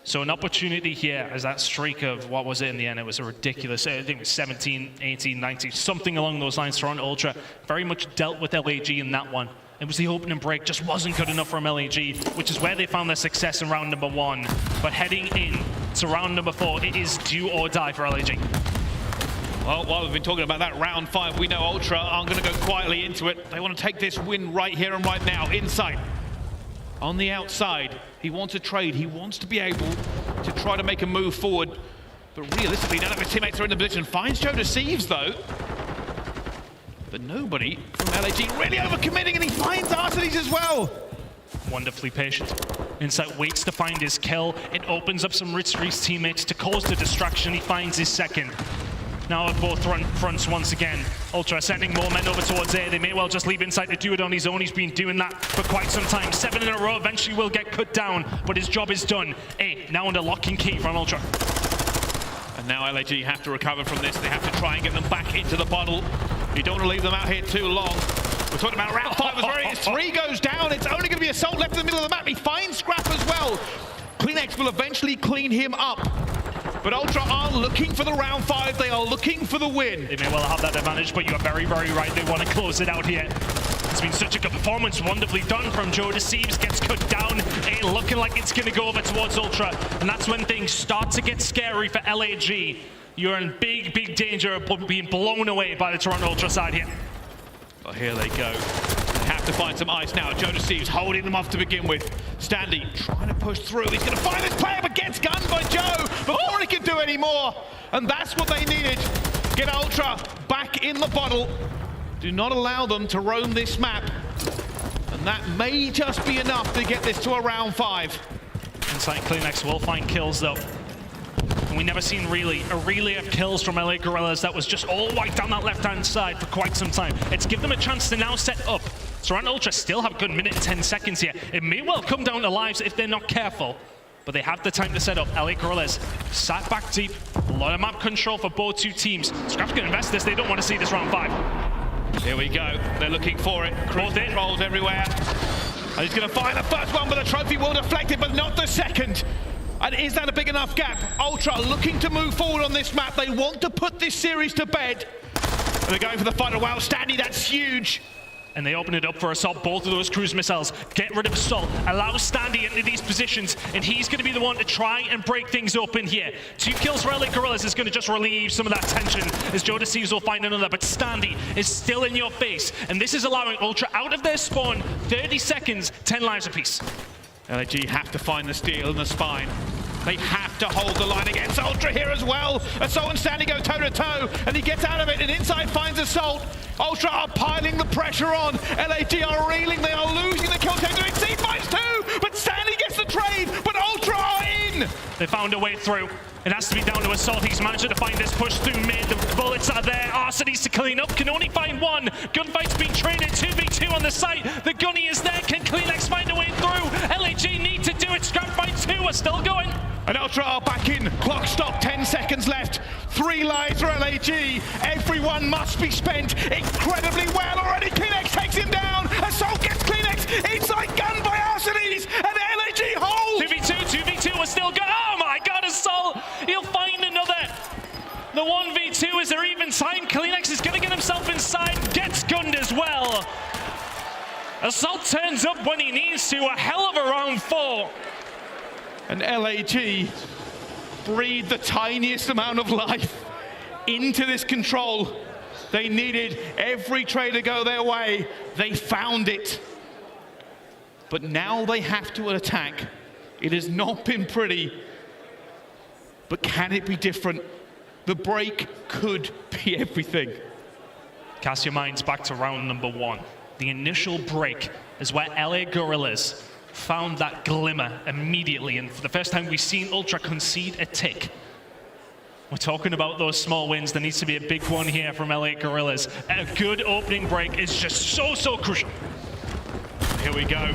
So an opportunity here as that streak of, what was it in the end? It was a ridiculous, I think it was 17, 18, 19, something along those lines. Toronto Ultra very much dealt with LAG in that one. It was the opening break, just wasn't good enough from LAG, which is where they found their success in round number 1. But heading in to round number 4, it is do or die for LAG. Well, while we've been talking about that round 5, we know Ultra aren't going to go quietly into it. They want to take this win right here and right now, inside. On the outside, he wants a trade. He wants to be able to try to make a move forward. But realistically, none of his teammates are in the position. Finds Thieves though. But nobody from LAG really overcommitting, and he finds Arsenes as well. Wonderfully patient. Insight waits to find his kill. It opens up some routes for his teammates to cause the distraction. He finds his second. now at both fronts once again. Ultra sending more men over towards A. They may well just leave inside to do it on his own. He's been doing that for quite some time. 7 in a row, eventually will get cut down, but his job is done. A now under lock and key from Ultra. And now aLLeY have to recover from this. They have to try and get them back into the bottle. You don't want to leave them out here too long. We're talking about round 5 as well. 3 goes down. It's only going to be Assault left in the middle of the map. He finds Scrapz as well. Cleanex will eventually clean him up. But Ultra are looking for the round 5. They are looking for the win. They may well have that advantage, but you are very, very right. They want to close it out here. It's been such a good performance, wonderfully done from Thieves. Gets cut down, looking like it's going to go over towards Ultra. And that's when things start to get scary for aLLeY. You're in big, big danger of being blown away by the Toronto Ultra side here. Well, here they go. They have to find some ice now. Thieves holding them off to begin with. Standy trying to push through. He's going to find this player, but gets gunned by Joe before he can do any more. And that's what they needed. Get Ultra back in the bottle. Do not allow them to roam this map. And that may just be enough to get this to a round 5. Inside Cleanex will find kills though. And we never seen really a relay of kills from LA Guerrillas that was just all white down that left-hand side for quite some time. It's give them a chance to now set up. Toronto Ultra still have a good minute and 10 seconds here. It may well come down to lives if they're not careful, but they have the time to set up. LA Guerrillas sat back deep. A lot of map control for both two teams. Scrapz can invest this. They don't want to see this round 5. Here we go. They're looking for it. Cruise controls everywhere. And he's going to find the first one, but the trophy will deflect it, but not the second. And is that a big enough gap? Ultra looking to move forward on this map. They want to put this series to bed. And they're going for the final. Wow, Standy, that's huge. And they open it up for Assault, both of those cruise missiles. Get rid of Assault, allow Standy into these positions, and he's going to be the one to try and break things open here. 2 kills for LA Guerrillas is going to just relieve some of that tension, as Thieves will find another, but Standy is still in your face, and this is allowing Ultra out of their spawn, 30 seconds, 10 lives apiece. aLLeY have to find the steel in the spine. They have to hold the line against Ultra here as well. Assault and Standy go toe-to-toe, and he gets out of it, and inside finds Assault. Ultra are piling the pressure on. aLLeY are reeling, they are losing the kill count. Exceed finds 2, but Standy gets the trade, but Ultra are in! They found a way through. It has to be down to Assault. He's managed to find this push through mid. The bullets are there. Arsa needs to clean up. Can only find 1. Gunfight's being traded. 2v2 on the site. The gunny is there. Can Cleanex find a way through? aLLeY need to do it. Scrap fight 2 are still going. And Ultra are back in. Clock stop, 10 seconds left. 3 lives for aLLeY. Everyone must be spent incredibly well already. Cleanex takes him down. Assault gets Cleanex. Inside gun by Arsenes. And aLLeY holds. 2v2 are still going. Oh my god, Assault. He'll find another. The 1v2 is there even time. Cleanex is going to get himself inside. Gets gunned as well. Assault turns up when he needs to. A hell of a round 4. And aLLeY breathed the tiniest amount of life into this control. They needed every trade to go their way. They found it. But now they have to attack. It has not been pretty. But can it be different? The break could be everything. Cast your minds back to round number 1. The initial break is where LA Guerrillas found that glimmer immediately, and for the first time we've seen Ultra concede a tick. We're talking about those small wins. There needs to be a big one here from LA Guerrillas. A good opening break is just so crucial. Here we go.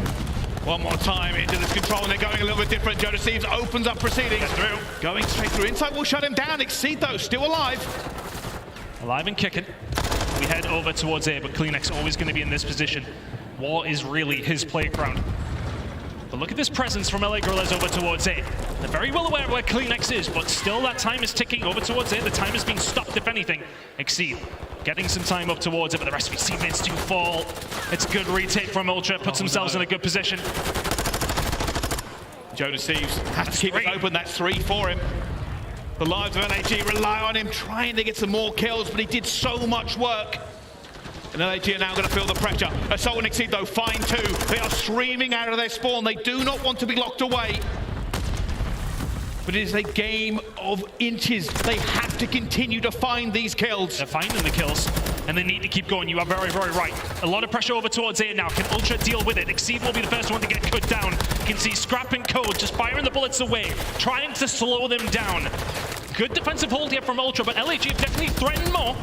One more time into this control, and they're going a little bit different. Thieves opens up proceedings. Through. Going straight through. Inside will shut him down. Exceed though, still alive. Alive and kicking. We head over towards A, but Cleanex always going to be in this position. War is really his playground. But look at this presence from LA Guerrillas over towards A. They're very well aware of where Cleanex is, but still that time is ticking over towards A. The time has been stopped, if anything. Exceed getting some time up towards it, but the rest of his teammates do fall. It's a good retake from Ultra, puts themselves in a good position. Thieves has to keep it open. That's 3 for him. The lives of aLLeY rely on him trying to get some more kills, but he did so much work. And aLLeY are now going to feel the pressure. Assault and Exceed, though, find 2. They are streaming out of their spawn. They do not want to be locked away. But it is a game of inches. They have to continue to find these kills. They're finding the kills, and they need to keep going. You are very right. A lot of pressure over towards A now. Can Ultra deal with it? Exceed will be the first one to get cut down. You can see Scrap and Code just firing the bullets away, trying to slow them down. Good defensive hold here from Ultra, but LAG have definitely threatened more.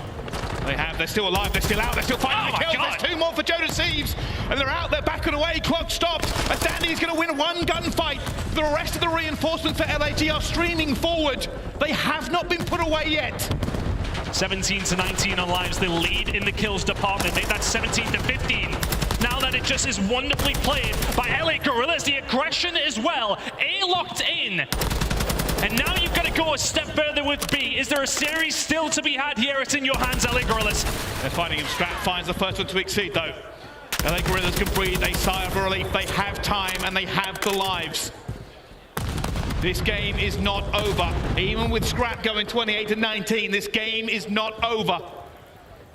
They're still alive, they're still out, they're still fighting the kills. There's 2 more for Thieves, and they're out, they're back and away, clock stopped. Astandi's gonna win 1 gunfight. The rest of the reinforcements for LAG are streaming forward. They have not been put away yet. 17 to 19 on lives, the lead in the kills department. Make that 17 to 15. Now that it just is wonderfully played by LA Guerrillas, the aggression as well. A locked in. And now you've got to go a step further with B. Is there a series still to be had here? It's in your hands, LA Guerrillas. They're fighting him. Scrapz finds the first one to exceed, though. LA Guerrillas can breathe a sigh of relief. They have time and they have the lives. This game is not over. Even with Scrapz going 28 to 19, this game is not over.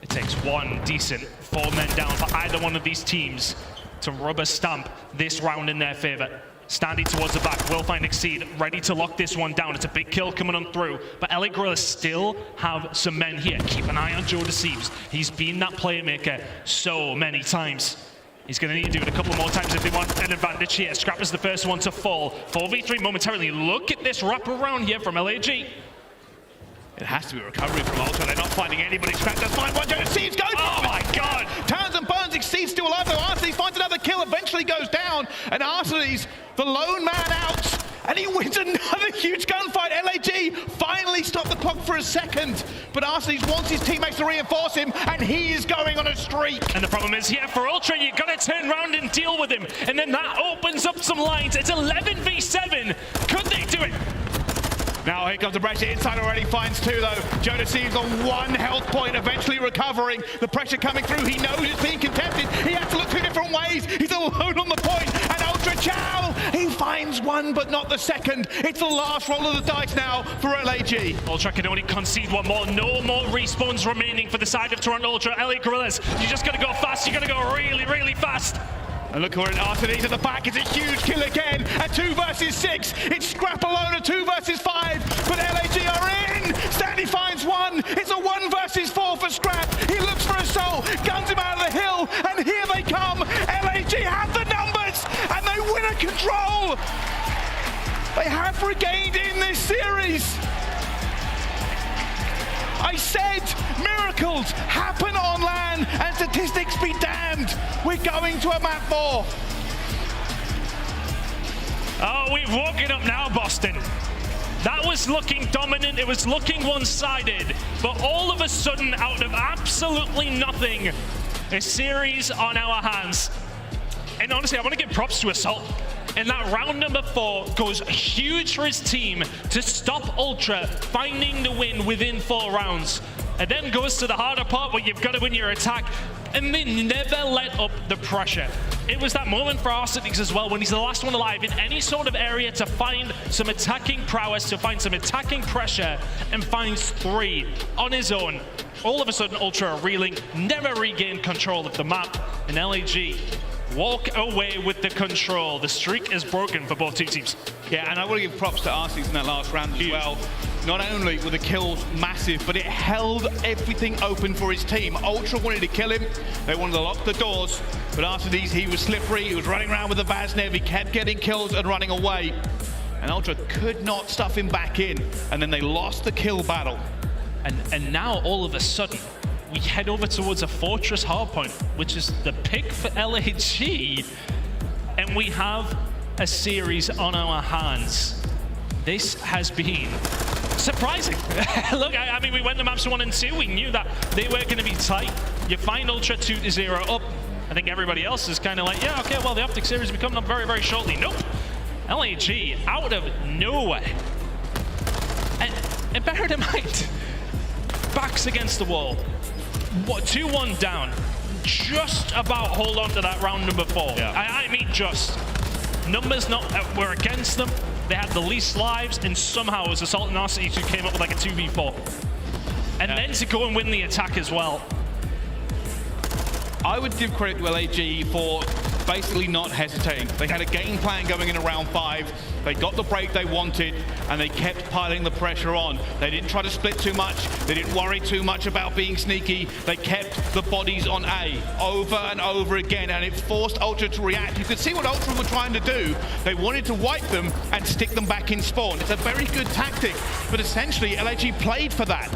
It takes 1 decent 4 men down for either one of these teams to rubber stamp this round in their favor. Standing towards the back, will find Exceed, ready to lock this one down. It's a big kill coming on through, but LA Guerrillas still have some men here. Keep an eye on Thieves. He's been that playmaker so many times. He's going to need to do it a couple more times if they want an advantage here. Scrapz is the first one to fall. 4v3 momentarily. Look at this wrap around here from LAG. It has to be a recovery from Ultra. They're not finding anybody. Scrapz does find one. Thieves goes. Oh my God! Turns and burns. Exceed still alive though. aBeZy finds another kill. Eventually goes down. And aBeZy's the lone man out. And he wins another huge gunfight. LAG finally stopped the clock for a second. But aBeZy wants his teammates to reinforce him. And he is going on a streak. And the problem is here for Ultra, you've got to turn around and deal with him. And then that opens up some lines. It's 11v7. Could they do it? Now here comes the pressure. Inside already finds 2 though. Thieves on 1 health point, eventually recovering. The pressure coming through. He knows it's being contested. He has to look 2 different ways. He's alone on the point. And Ultra Chow, he finds 1 but not the second. It's the last roll of the dice now for LAG. Ultra can only concede 1 more. No more respawns remaining for the side of Toronto Ultra. LA Guerrillas, you just got to go fast. You got to go really, really fast. And look where aBeZy's at the back. It's a huge kill again. At 2 versus 6. It's Scrapz alone at 2 versus 5. But LAG are in. Standy finds 1. It's a 1 versus 4 for Scrapz. He looks for a soul. Guns him out of the hill. And here they come. LAG have the numbers. And they win a control. They have regained in this series. I said miracles happen on land and statistics be damned. We're going to a map 4. Oh, we've woken up now, Boston. That was looking dominant. It was looking one-sided. But all of a sudden, out of absolutely nothing, a series on our hands. And honestly, I want to give props to Assault. And that round number 4 goes huge for his team to stop Ultra finding the win within 4 rounds. And then goes to the harder part where you've got to win your attack. And they never let up the pressure. It was that moment for aRestyx as well when he's the last one alive in any sort of area to find some attacking prowess, to find some attacking pressure, and finds 3 on his own. All of a sudden, Ultra are reeling, never regained control of the map, and LAG walk away with the control. The streak is broken for both 2 teams. Yeah, and I want to give props to aRestyx in that last round as well. Not only were the kills massive, but it held everything open for his team. Ultra wanted to kill him. They wanted to lock the doors. But after these, he was slippery. He was running around with the Vaznev. He kept getting kills and running away. And Ultra could not stuff him back in. And then they lost the kill battle. And now, all of a sudden, we head over towards a Fortress hardpoint, which is the pick for LAG, and we have a series on our hands. This has been surprising. Look, I mean, we went to maps 1 and 2. We knew that they were going to be tight. You find Ultra 2-0 up. I think everybody else is kind of like, yeah, okay, well, the OpTic series will be coming up very, very shortly. Nope. LAG out of nowhere. And bear in mind, backs against the wall. 2-1 down. Just about hold on to that round number 4. Yeah. I mean, just. Numbers were against them. They had the least lives, and somehow it was Assault and Nastie who came up with like a 2v4. And then to go and win the attack as well. I would give credit to LAG for basically not hesitating. They had a game plan going in round 5. They got the break they wanted, and they kept piling the pressure on. They didn't try to split too much. They didn't worry too much about being sneaky. They kept the bodies on A over and over again, and it forced Ultra to react. You could see what Ultra were trying to do. They wanted to wipe them and stick them back in spawn. It's a very good tactic, but essentially LAG played for that.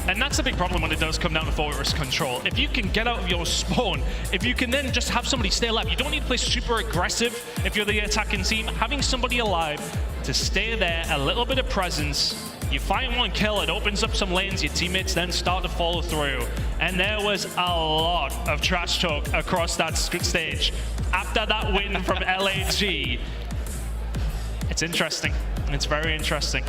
And that's a big problem when it does come down to fortress control. If you can get out of your spawn, if you can then just have somebody stay alive, you don't need to play super aggressive if you're the attacking team. Having somebody alive to stay there, a little bit of presence, you find one kill, it opens up some lanes, your teammates then start to follow through. And there was a lot of trash talk across that stage. After that win from LAG, it's interesting. It's very interesting.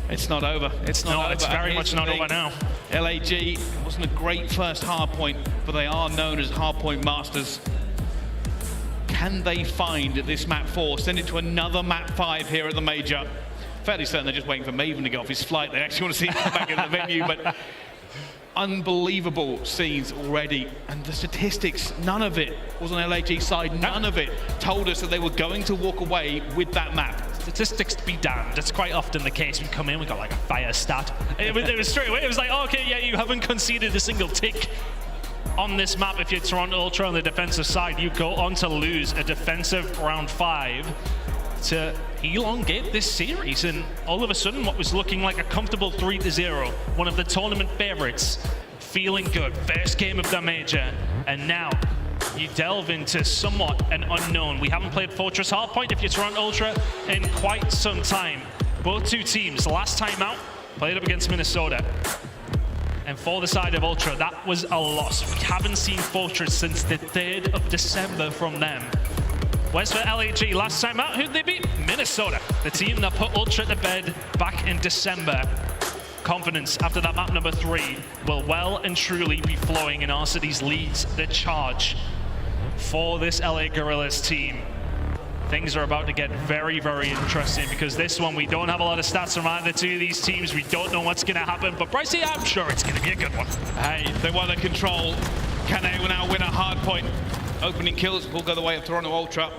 It's not over. It's not over. It's very much not over now. LAG, it wasn't a great first hardpoint, but they are known as hardpoint masters. Can they find this map 4? Send it to another map 5 here at the major. Fairly certain they're just waiting for Maven to get off his flight. They actually want to see him come back in the venue, but unbelievable scenes already. And the statistics, none of it was on LAG's side. None of it told us that they were going to walk away with that map. Statistics to be damned. It's quite often the case. We come in, we got like a fire stat. It was straight away. It was like, oh, okay, yeah, you haven't conceded a single tick on this map. If you're Toronto Ultra on the defensive side, you go on to lose a defensive round 5 to elongate this series. And all of a sudden, what was looking like a comfortable 3-0, one of the tournament favorites, feeling good. First game of the major, and now you delve into somewhat an unknown. We haven't played Fortress Hardpoint if you're Toronto Ultra in quite some time. Both two teams, last time out, played up against Minnesota. And for the side of Ultra, that was a loss. We haven't seen Fortress since the 3rd of December from them. Whereas for LAG, last time out, who'd they beat? Minnesota, the team that put Ultra to bed back in December. Confidence after that map number 3 will well and truly be flowing, and aRSity's leads the charge for this LA Guerrillas team. Things are about to get very, very interesting, because this one, we don't have a lot of stats from either two of these teams. We don't know what's going to happen, but Priestahh, I'm sure it's going to be a good one. Hey, they want the control. Can they now win a hard point? Opening kills will go the way of Toronto Ultra,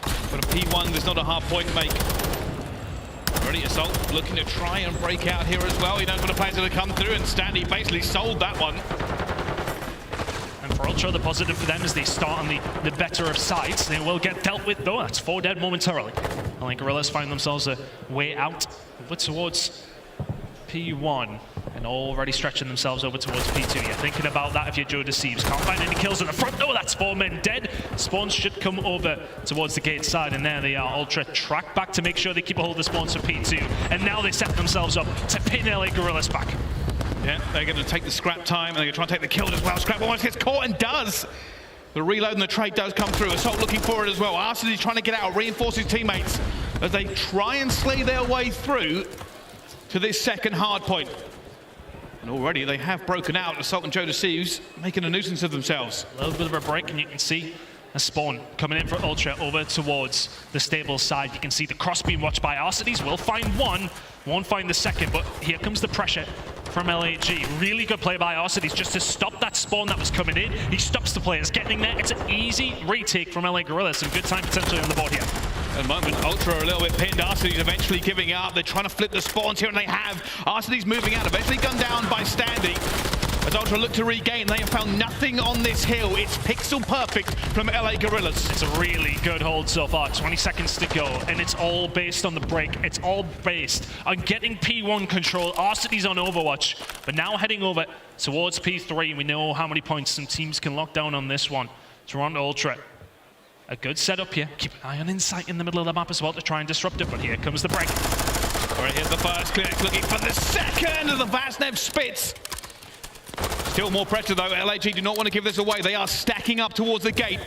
but a P1, there's not a hard point to make. Ready Assault looking to try and break out here as well. He knows what the plans are to come through, and Standy basically sold that one. And for Ultra, the positive for them is they start on the better of sides. They will get dealt with, though. That's 4 dead momentarily. LA Guerrillas find themselves a way out over towards P1, and already stretching themselves over towards P2. You're thinking about that if you're Joe Deceives. Can't find any kills in the front. Oh, that's 4 men dead. Spawns should come over towards the gate side, and there they are. Ultra track back to make sure they keep a hold of the spawns for P2, and now they set themselves up to pin LA Guerrillas back. Yeah, they're going to take the scrap time, and they're going to try and take the kill as well. Scrap almost gets caught and does. The reload and the trade does come through. Assault looking for it as well. aRSity's trying to get out, reinforce his teammates as they try and slay their way through to this second hard point. And already they have broken out. Assault and Joe Deceives making a nuisance of themselves. A little bit of a break, and you can see a spawn coming in for Ultra over towards the stable side. You can see the cross being watched by aRSity's. Will find one, won't find the second, but here comes the pressure from LAG. Really good play by aRSity's just to stop that spawn that was coming in. He stops the players getting there. It's an easy retake from LA Guerrillas. Some good time potentially on the board here. At the moment, Ultra are a little bit pinned. aRSity's eventually giving up. They're trying to flip the spawns here, and they have. aRSity's moving out, eventually gunned down by Standy. As Ultra look to regain, they have found nothing on this hill. It's pixel perfect from LA Guerrillas. It's a really good hold so far. 20 seconds to go, and it's all based on the break. It's all based on getting P1 control. aRSity's on Overwatch, but now heading over towards P3. We know how many points some teams can lock down on this one. Toronto Ultra, a good setup here. Keep an eye on Insight in the middle of the map as well to try and disrupt it, but here comes the break. Right, here's the first clinic, looking for the second, and the Vaznev spits. Still more pressure though. LAG do not want to give this away. They are stacking up towards the gate.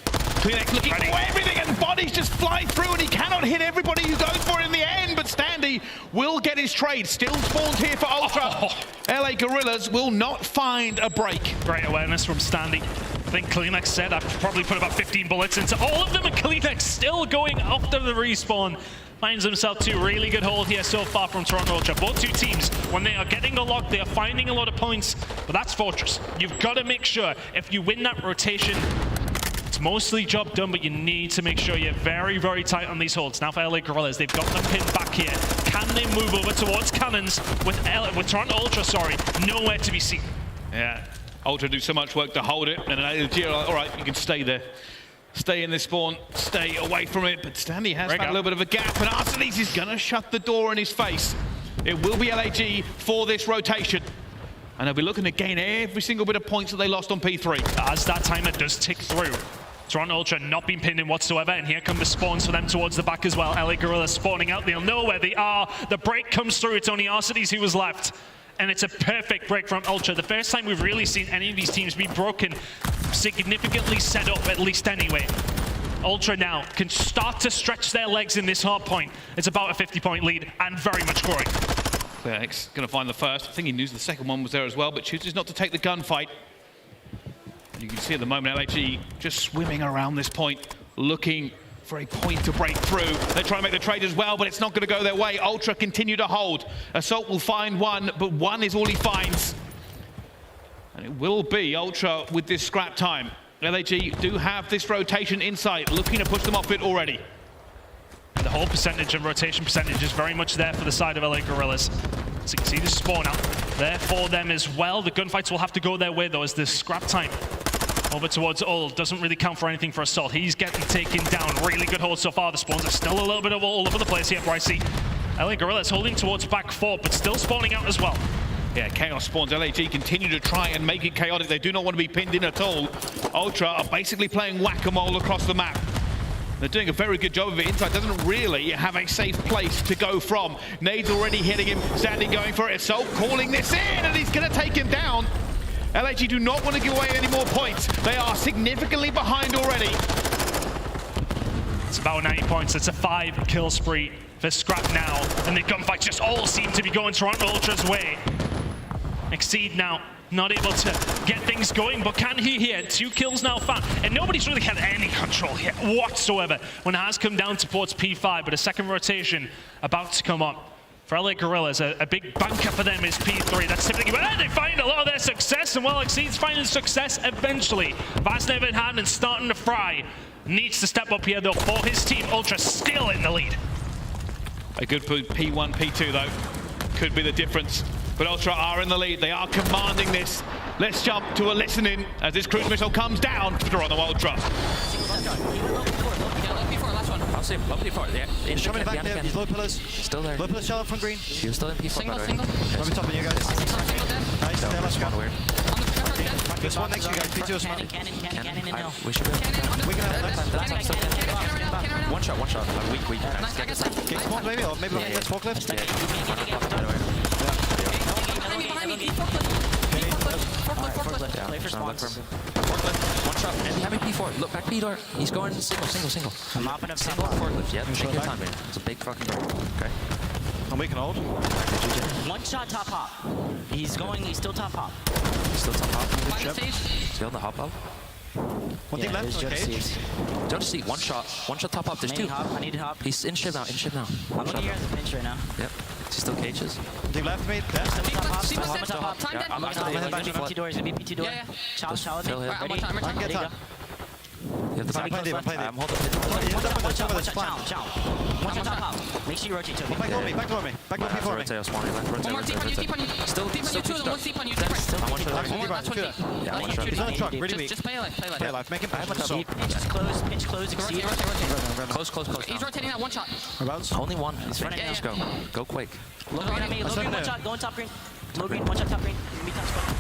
Klinex looking for everything, and bodies just fly through, and he cannot hit everybody who goes for it in the end, but Standy will get his trade. Still spawns here for Ultra. LA Guerrillas will not find a break. Great awareness from Standy. I think Klinex said I've probably put about 15 bullets into all of them, and Klinex still going after the respawn. Finds himself 2 really good hold here so far from Toronto Ultra. Both two teams, when they are getting the lock, they are finding a lot of points, but that's Fortress. You've got to make sure if you win that rotation, it's It's mostly job done, but you need to make sure you're very, very tight on these holds. Now for aLLeY Guerrillas, they've got them pinned back here. Can they move over towards cannons with Toronto Ultra, sorry, nowhere to be seen? Yeah, Ultra do so much work to hold it, and aBeZy are like, all right, you can stay there. Stay in this spawn, stay away from it, but Stanley has found a little bit of a gap, and aBeZy is gonna shut the door in his face. It will be aLLeY for this rotation. And they'll be looking to gain every single bit of points that they lost on P3. As that timer does tick through, Toronto Ultra not being pinned in whatsoever, and here come the spawns for them towards the back as well. aLLeY Guerrillas spawning out, they'll know where they are. The break comes through, it's only aBeZy who was left. And it's a perfect break from Ultra. The first time we've really seen any of these teams be broken, significantly set up at least anyway. Ultra now can start to stretch their legs in this hard point. It's about a 50-point lead and very much growing. Clearx going to find the first. I think he knew the second one was there as well, but chooses not to take the gunfight. You can see at the moment aLLeY just swimming around this point, looking for a point to break through. They're trying to make the trade as well, but it's not going to go their way. Ultra continue to hold. Assault will find one, but one is all he finds. And it will be Ultra with this scrap time. aLLeY do have this rotation insight, looking to push them off it already. The whole percentage and rotation percentage is very much there for the side of aLLeY Guerrillas. So you can see the spawn out there for them as well. The gunfights will have to go their way though, as the scrap time over towards Ul doesn't really count for anything for Assault. He's getting taken down. Really good hold so far. The spawns are still a little bit all over the place here, Brycey. aLLeY Guerrillas holding towards back 4, but still spawning out as well. Yeah, chaos spawns. aLLeY continue to try and make it chaotic. They do not want to be pinned in at all. Ultra are basically playing whack-a-mole across the map. They're doing a very good job of it. Inside doesn't really have a safe place to go from. Nade's already hitting him. Sandy going for it. Assault calling this in, and he's going to take him down. aLLeY do not want to give away any more points. They are significantly behind already. It's about 90 points. It's a 5-kill spree for Scrap now. And the gunfights just all seem to be going Toronto Ultra's way. Exceed now. Not able to get things going, but can he here? 2 kills now found, and nobody's really had any control here whatsoever when it has come down towards P5, but a second rotation about to come up. For aLLeY Guerrillas, a big banker for them is P3. That's typically where they find a lot of their success, and while Exceed's finding success eventually, Vasnev in hand and starting to fry. Needs to step up here though for his team. Ultra still in the lead. A good P1, P2 though. Could be the difference. But Ultra are in the lead. They are commanding this. Let's jump to a listening as this cruise missile comes down for Toronto Ultra. I'll see him. Low P4. Yeah. He's coming back there. He's low pillars. Still there. Low pillars, shallow from green. He was still in P4. Single. Right top of you guys. Nice. There, let's go. There's one next to you guys. P2 is smart. Cannon in now. We should be. We can have One shot. Weak. Gate spawn maybe, or maybe looking at forklift. Play for spawns. One shot. And having P4. Look back P door. He's going single. I'm hopping up single forklift. Yeah, take your time, man. It's a big fucking door. Okay. And we can hold. One shot top hop. He's still top hop. Still top hop. Find the stage. Still on the hop up. One thing left, okay. Just see one shot top hop. There's 2. I need to hop. He's in ship now. I'm looking here at the pinch right now. Yep. Is he still cages? One thing left, mate. Top hop. I'm going to P2 door. He's going to be P2 door. Challenge. Ready? I can get time. You have the I'm holding One shot top hop. Make sure you rotate to me. Back on me. Back on P4 me. One more deep on you. Still deep on you. One deep on you. One last one deep. He's on the truck. Really weak. Just play alive. Play alive. Make him push. Pinch close. Exceed. Close. He's rotating that one shot. Only one. He's running. Let's go. Go quick. Low green, one shot. Go on top green. Low green, one shot top green. Meet top spot.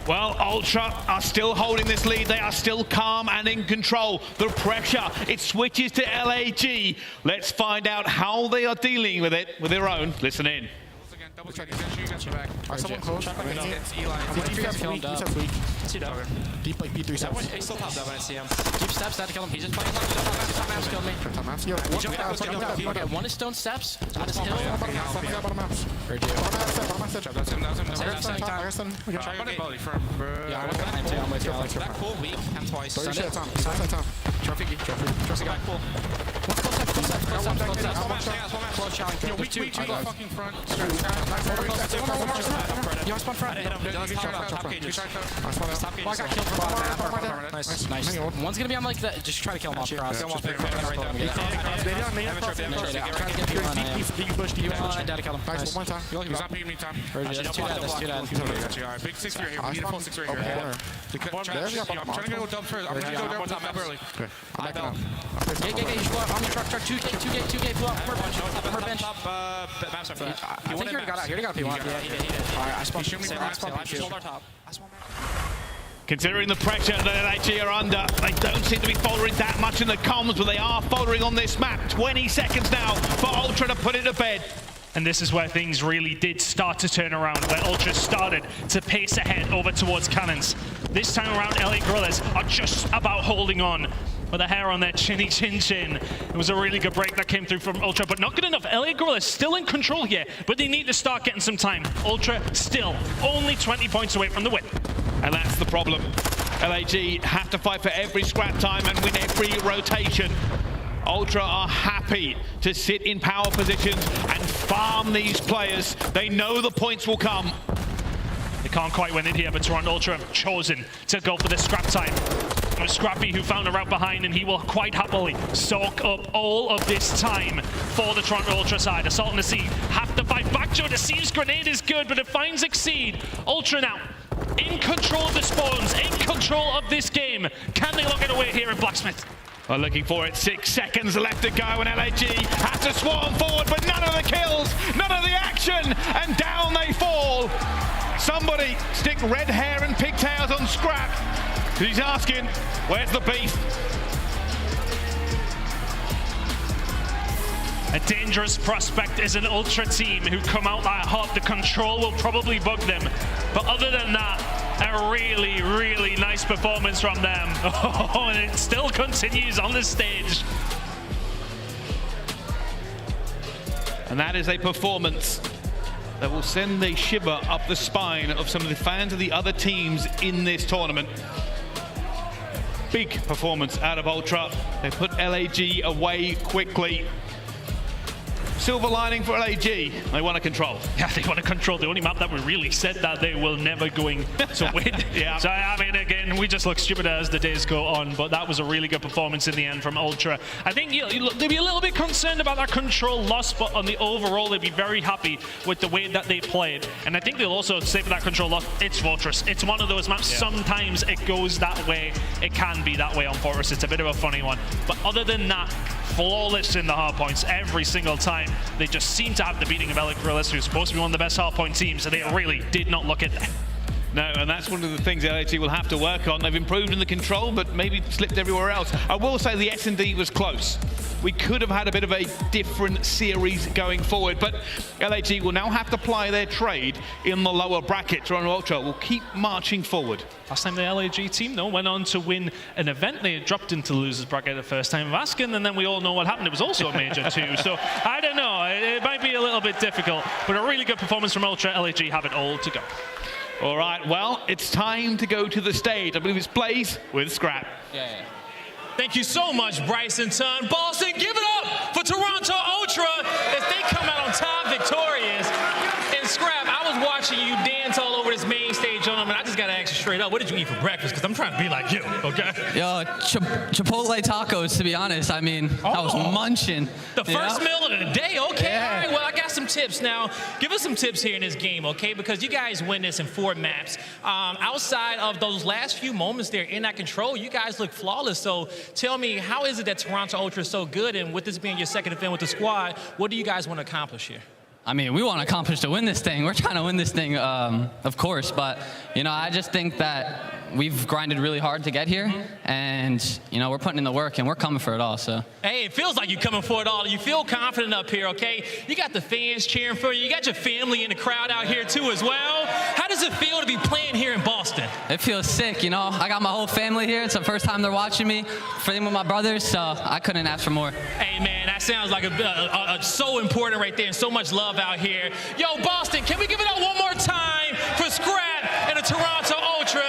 Well, Ultra are still holding this lead. They are still calm and in control. The pressure, it switches to aLLeY. Let's find out how they are dealing with it with their own. Listen in. Double check. You guys back. Someone close. It's eLLeY. Deep like P3 steps. He's still top when I see him. Deep steps, that to kill him. He's just playing top maps, kill me. Okay, one is stone steps. One is hill. Bottom maps. That's him. Try your body firm. Back pull, weak, and twice. Trophy guy. One's close Close challenge. Yo, we two go fucking front. Yo, spawn front. I got killed from Nice, nice. One's gonna be on like the. Just try to kill him off cross. I'm trying to get people on him. You want Daddy kill him. Nice, one time. He's not picking me time. That's too dead. Big 6 right here. We need a full 6 right here. I'm trying to go dump first. I'm trying to go there with the map early. I know. Gate, he's on me, truck, 2 gate, pull up, per bench. I think he already got out. He already got P1. Yeah, he did. Alright, I spawned P2. Considering the pressure that aLLeY are under, they don't seem to be following that much in the comms, but they are following on this map. 20 seconds now for Ultra to put it to bed. And this is where things really did start to turn around, where Ultra started to pace ahead over towards cannons. This time around, LA Guerrillas are just about holding on. With the hair on their chinny chin. It was a really good break that came through from Ultra, but not good enough. LA Guerrillas still in control here, but they need to start getting some time. Ultra still only 20 points away from the win. And that's the problem. aLLeY have to fight for every scrap time and win every rotation. Ultra are happy to sit in power positions and farm these players. They know the points will come. They can't quite win it here, but Toronto Ultra have chosen to go for the scrap time. It was Scrappy who found a route behind, and he will quite happily soak up all of this time for the Toronto Ultra side. Assault and Exceed have to fight back. Joe Deceive's grenade is good, but it finds Exceed. Ultra now in control of the spawns, in control of this game. Can they lock it away here in Blacksmith? Are looking for it. 6 seconds left to go, and aLLeY have to swarm forward, but none of the kills, none of the action, and down they fall. Somebody stick red hair and pigtails on Scrap. He's asking, where's the beef? A dangerous prospect is an Ultra team who come out that hot. The control will probably bug them. But other than that, a really, really nice performance from them. Oh, and it still continues on the stage. And that is a performance that will send the shiver up the spine of some of the fans of the other teams in this tournament. Big performance out of Ultra. They put aLLeY away quickly. Silver lining for aLLeY, they want to control. Yeah, they want to control the only map that we really said that they will never going to win. Yeah. So, I mean, again, we just look stupider as the days go on, but that was a really good performance in the end from Ultra. I think they'd be a little bit concerned about that control loss, but on the overall, they'd be very happy with the way that they played. And I think they'll also say for that control loss, it's Fortress. It's one of those maps. Yeah. Sometimes it goes that way. It can be that way on Fortress. It's a bit of a funny one. But other than that, flawless in the hard points every single time. They just seem to have the beating of LA Guerrillas, who's supposed to be one of the best hard point teams, and they really did not look at that. No, and that's one of the things aLLeY will have to work on. They've improved in the control, but maybe slipped everywhere else. I will say the S&D was close. We could have had a bit of a different series going forward, but aLLeY will now have to ply their trade in the lower bracket. Toronto Ultra will keep marching forward. Last time the aLLeY team, though, went on to win an event. They had dropped into losers bracket the first time of asking, and then we all know what happened. It was also a major too. So I don't know. It might be a little bit difficult, but a really good performance from Ultra. aLLeY have it all to go. All right, well, it's time to go to the stage. I believe it's Blaze with Scrap. Yeah. Thank you so much, Bryson Ton. Boston, give it up for Toronto Ultra as they come out on top victorious. And Scrap, I was watching you dance all over this main stage on them, and I just got to ask you straight up, what did you eat for breakfast? Because I'm trying to be like you, okay? Yo, Chipotle tacos, to be honest. I mean, I was munching. The first meal of the day, okay. Yeah. All right, well, I got some tips now. Give us some tips here in this game, okay? Because you guys win this in 4 maps. Outside of those last few moments there in that control, you guys look flawless. So tell me, how is it that Toronto Ultra is so good? And with this being your second event with the squad, what do you guys want to accomplish here? I mean, we want to accomplish to win this thing. We're trying to win this thing, of course. But, you know, I just think that we've grinded really hard to get here. And, you know, we're putting in the work, and we're coming for it all, so. Hey, it feels like you're coming for it all. You feel confident up here, okay? You got the fans cheering for you. You got your family in the crowd out here, too, as well. How does it feel to be playing here in Boston? It feels sick, you know. I got my whole family here. It's the first time they're watching me, playing with my brothers, so I couldn't ask for more. Hey, man, that sounds like so important right there, and so much love out here. Yo, Boston, can we give it up one more time for Scrap and the Toronto Ultra?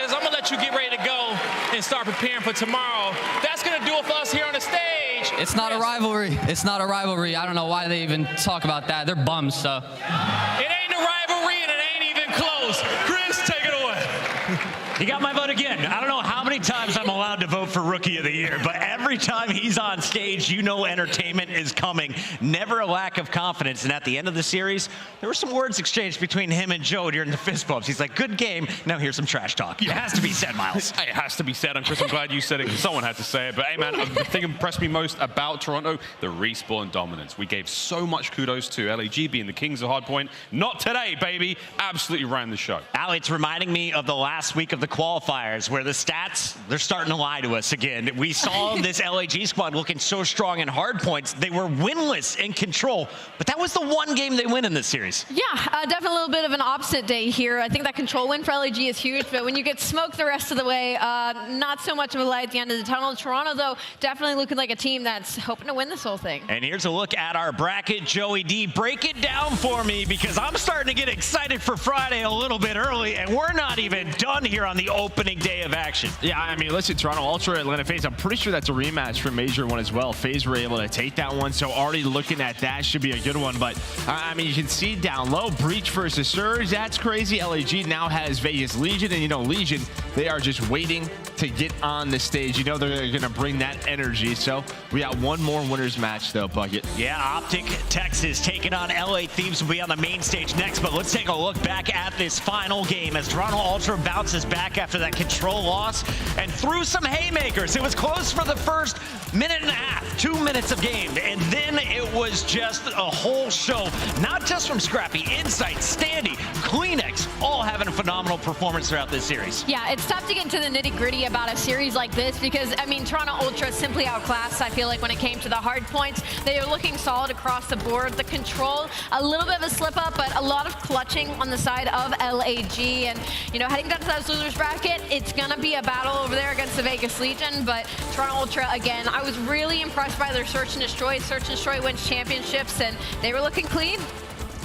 As I'm going to let you get ready to go and start preparing for tomorrow. That's going to gonna do with us here on the stage? It's not a rivalry. It's not a rivalry. I don't know why they even talk about that. They're bums, so. It ain't a rivalry and it ain't even close. Chris, take it away. He got my vote again. I don't know how many times I'm allowed to vote for Rookie of the Year, but every time he's on stage, you know entertainment is coming. Never a lack of confidence. And at the end of the series, there were some words exchanged between him and Joe during the fist bumps. He's like, good game. Now here's some trash talk. It has to be said, Miles. It has to be said. And Chris, I'm glad you said it. Someone had to say it. But hey, man, the thing that impressed me most about Toronto, the respawn dominance. We gave so much kudos to LAG being the kings of hardpoint. Not today, baby. Absolutely ran the show. Ali, it's reminding me of the last week of the qualifiers where the stats, they're starting to lie to us again. We saw this LAG squad looking so strong in hard points. They were winless in control, but that was the one game they win in this series. Yeah, definitely a little bit of an opposite day here. I think that control win for LAG is huge, but when you get smoked the rest of the way, not so much of a light at the end of the tunnel. Toronto, though, definitely looking like a team that's hoping to win this whole thing. And here's a look at our bracket. Joey D, break it down for me because I'm starting to get excited for Friday a little bit early, and we're not even done here on the opening day of action. Yeah, I mean, listen, Toronto Ultra, Atlanta FaZe, I'm pretty sure that's a rematch from Major 1 as well. FaZe were able to take that one, so already looking at that should be a good one. But, I mean, you can see down low, Breach versus Surge, that's crazy. LAG now has Vegas Legion, and, you know, Legion, they are just waiting to get on the stage. You know they're going to bring that energy. So we got one more winners match, though, Bucket. Yeah, OpTic Texas taking on LA Thieves will be on the main stage next, but let's take a look back at this final game as Toronto Ultra bounces back after that control loss and threw some haymakers. It was close for the first minute and a half, 2 minutes of game, and then it was just a whole show, not just from Scrappy, Insight, Standy, Kleenex, all having a phenomenal performance throughout this series. Yeah, it's tough to get into the nitty-gritty about a series like this because, I mean, Toronto Ultra simply outclassed, I feel like, when it came to the hard points. They are looking solid across the board. The control, a little bit of a slip-up, but a lot of clutching on the side of LAG. And, you know, heading down to that losers bracket, it's going to be a battle over there against the Vegas Legion, but Toronto Ultra, again, I was really impressed by their Search and Destroy. Search and Destroy wins championships, and they were looking clean.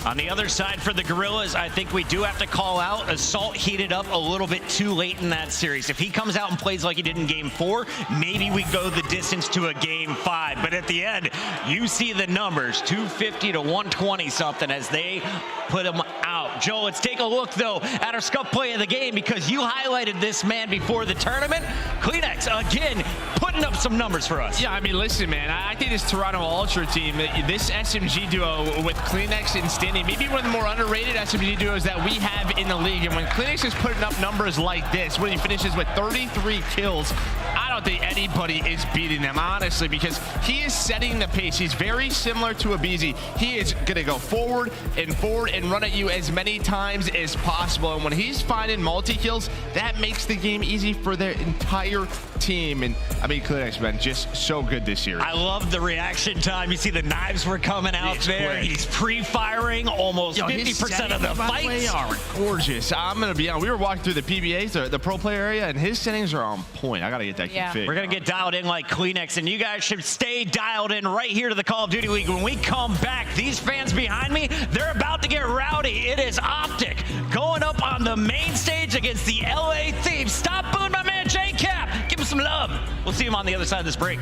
On the other side for the Guerrillas, I think we do have to call out Assault heated up a little bit too late in that series. If he comes out and plays like he did in Game 4, maybe we go the distance to a Game 5. But at the end, you see the numbers, 250 to 120 something as they put him out. Joe, let's take a look, though, at our Scuff play of the game because you highlighted this man before the tournament. Kleenex, again, putting up some numbers for us. Yeah, I mean, listen, man, I think this Toronto Ultra team, this SMG duo with Kleenex and Standy, maybe one of the more underrated SMG duos that we have in the league. And when Kleenex is putting up numbers like this, when he finishes with 33 kills, I don't think anybody is beating them, honestly, because he is setting the pace. He's very similar to aBeZy. He is going to go forward and run at you as many times as possible. And when he's finding multi-kills, that makes the game easy for their entire team. And I mean, Kleenex, man, just so good this year. I love the reaction time. You see the knives were coming out there. Quick. He's pre-firing almost 50% of the fights. Are gorgeous. I'm going to be honest. We were walking through the PBAs, the pro player area, and his settings are on point. I got to get that config. We're going to get dialed in like Kleenex, and you guys should stay dialed in right here to the Call of Duty League. When we come back, these fans behind me, they're about to get rowdy. It is OpTic going up on the main stage against the LA Thieves. Stop booing my man J-Cap. Give him some love. We'll see him on the other side of this break.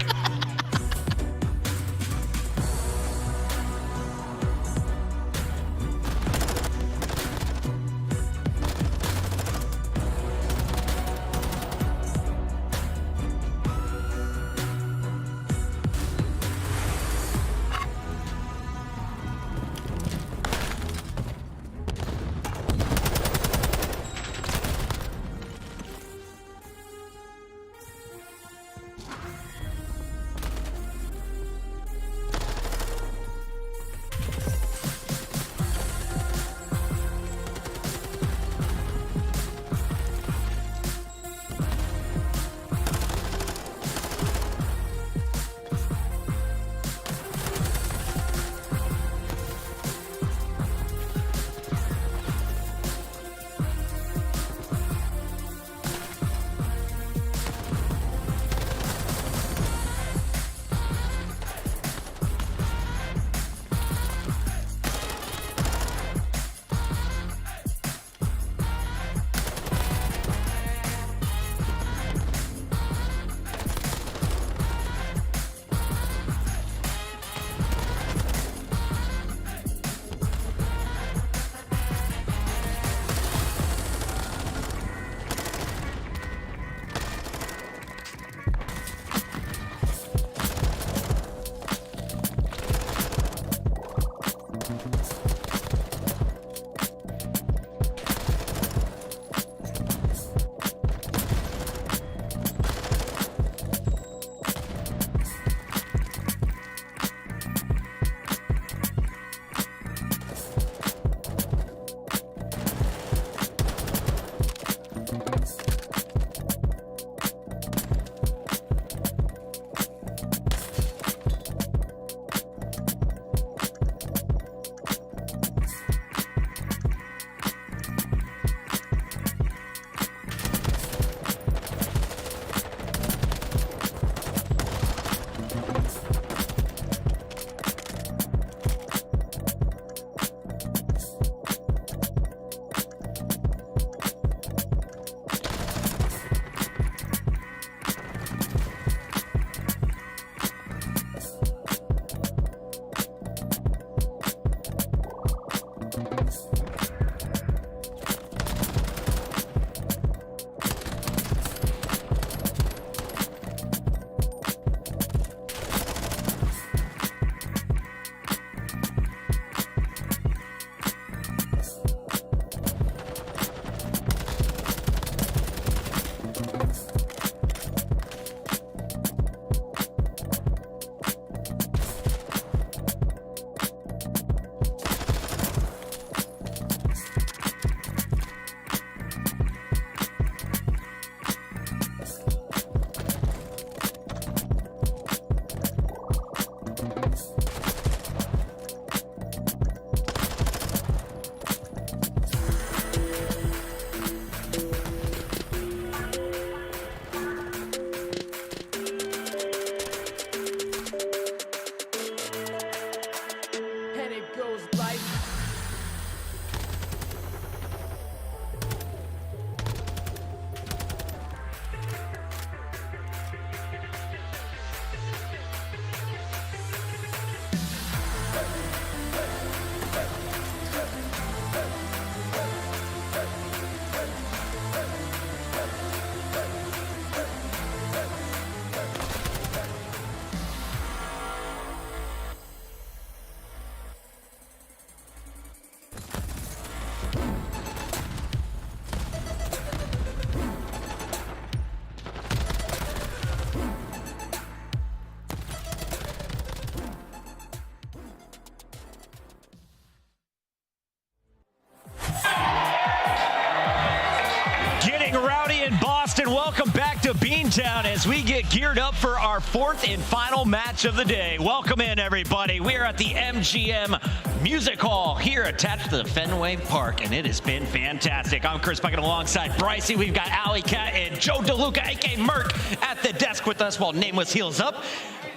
Boston, welcome back to Beantown as we get geared up for our 4th and final match of the day. Welcome in, everybody. We are at the MGM Music Hall here attached to the Fenway Park, and it has been fantastic. I'm Chris Bucket alongside Brycey. We've got Alley Cat and Joe DeLuca, a.k.a. Merc, at the desk with us while Nameless heals up.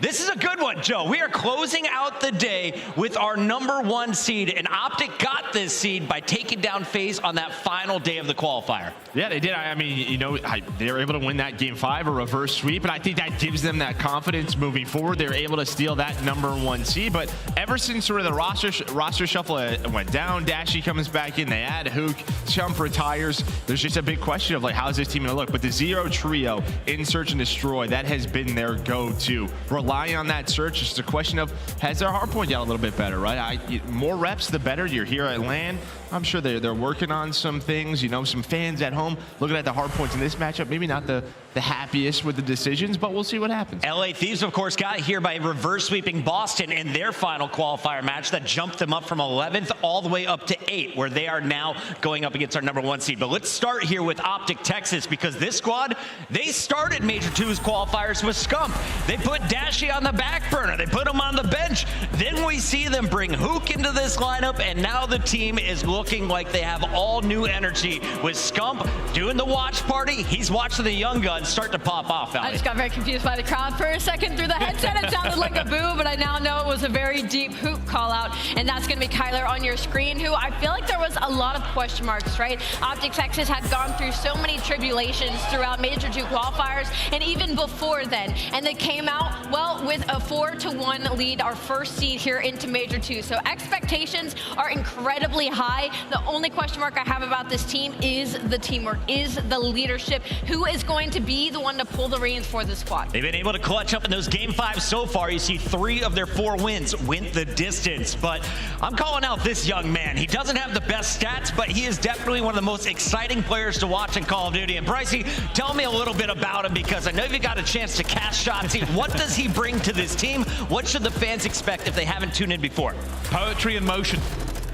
This is a good one, Joe. We are closing out the day with our #1 seed, and OpTic got this seed by taking down FaZe on that final day of the qualifier. Yeah, they did. I mean, you know, they were able to win that game 5, a reverse sweep, and I think that gives them that confidence moving forward. They were able to steal that #1 seed, but ever since sort of the roster shuffle went down, Dashy comes back in, they add Huke, Simp retires. There's just a big question of like, how's this team gonna look? But the Zero trio in Search and Destroy, that has been their go-to. Relying on that search, it's a question of, has their hardpoint got a little bit better, right? More reps, the better. You're here at LAN. I'm sure they're working on some things, you know, some fans at home looking at the hard points in this matchup. Maybe not the happiest with the decisions, but we'll see what happens. LA Thieves, of course, got here by reverse sweeping Boston in their final qualifier match that jumped them up from 11th all the way up to 8, where they are now going up against our #1 seed. But let's start here with OpTic Texas, because this squad, they started Major 2's qualifiers with Scump. They put Dashy on the back burner. They put him on the bench. Then we see them bring Huke into this lineup, and now the team is looking like they have all new energy with Scump doing the watch party. He's watching the young guns start to pop off. I just got very confused by the crowd for a second through the headset. It sounded like a boo, but I now know it was a very deep Huke call out, and that's going to be Kyler on your screen, who I feel like there was a lot of question marks, right? OpTic Texas had gone through so many tribulations throughout Major 2 qualifiers, and even before then, and they came out, well, with a 4-1 lead, our first seed here into Major 2. So expectations are incredibly high. The only question mark I have about this team is the teamwork, is the leadership. Who is going to be the one to pull the reins for the squad? They've been able to clutch up in those game 5s so far. You see 3 of their 4 wins went the distance, but I'm calling out this young man. He doesn't have the best stats, but he is definitely one of the most exciting players to watch in Call of Duty. And Brycey, tell me a little bit about him, because I know you got a chance to cast Shotzzy. What does he bring to this team? What should the fans expect if they haven't tuned in before? Poetry in motion.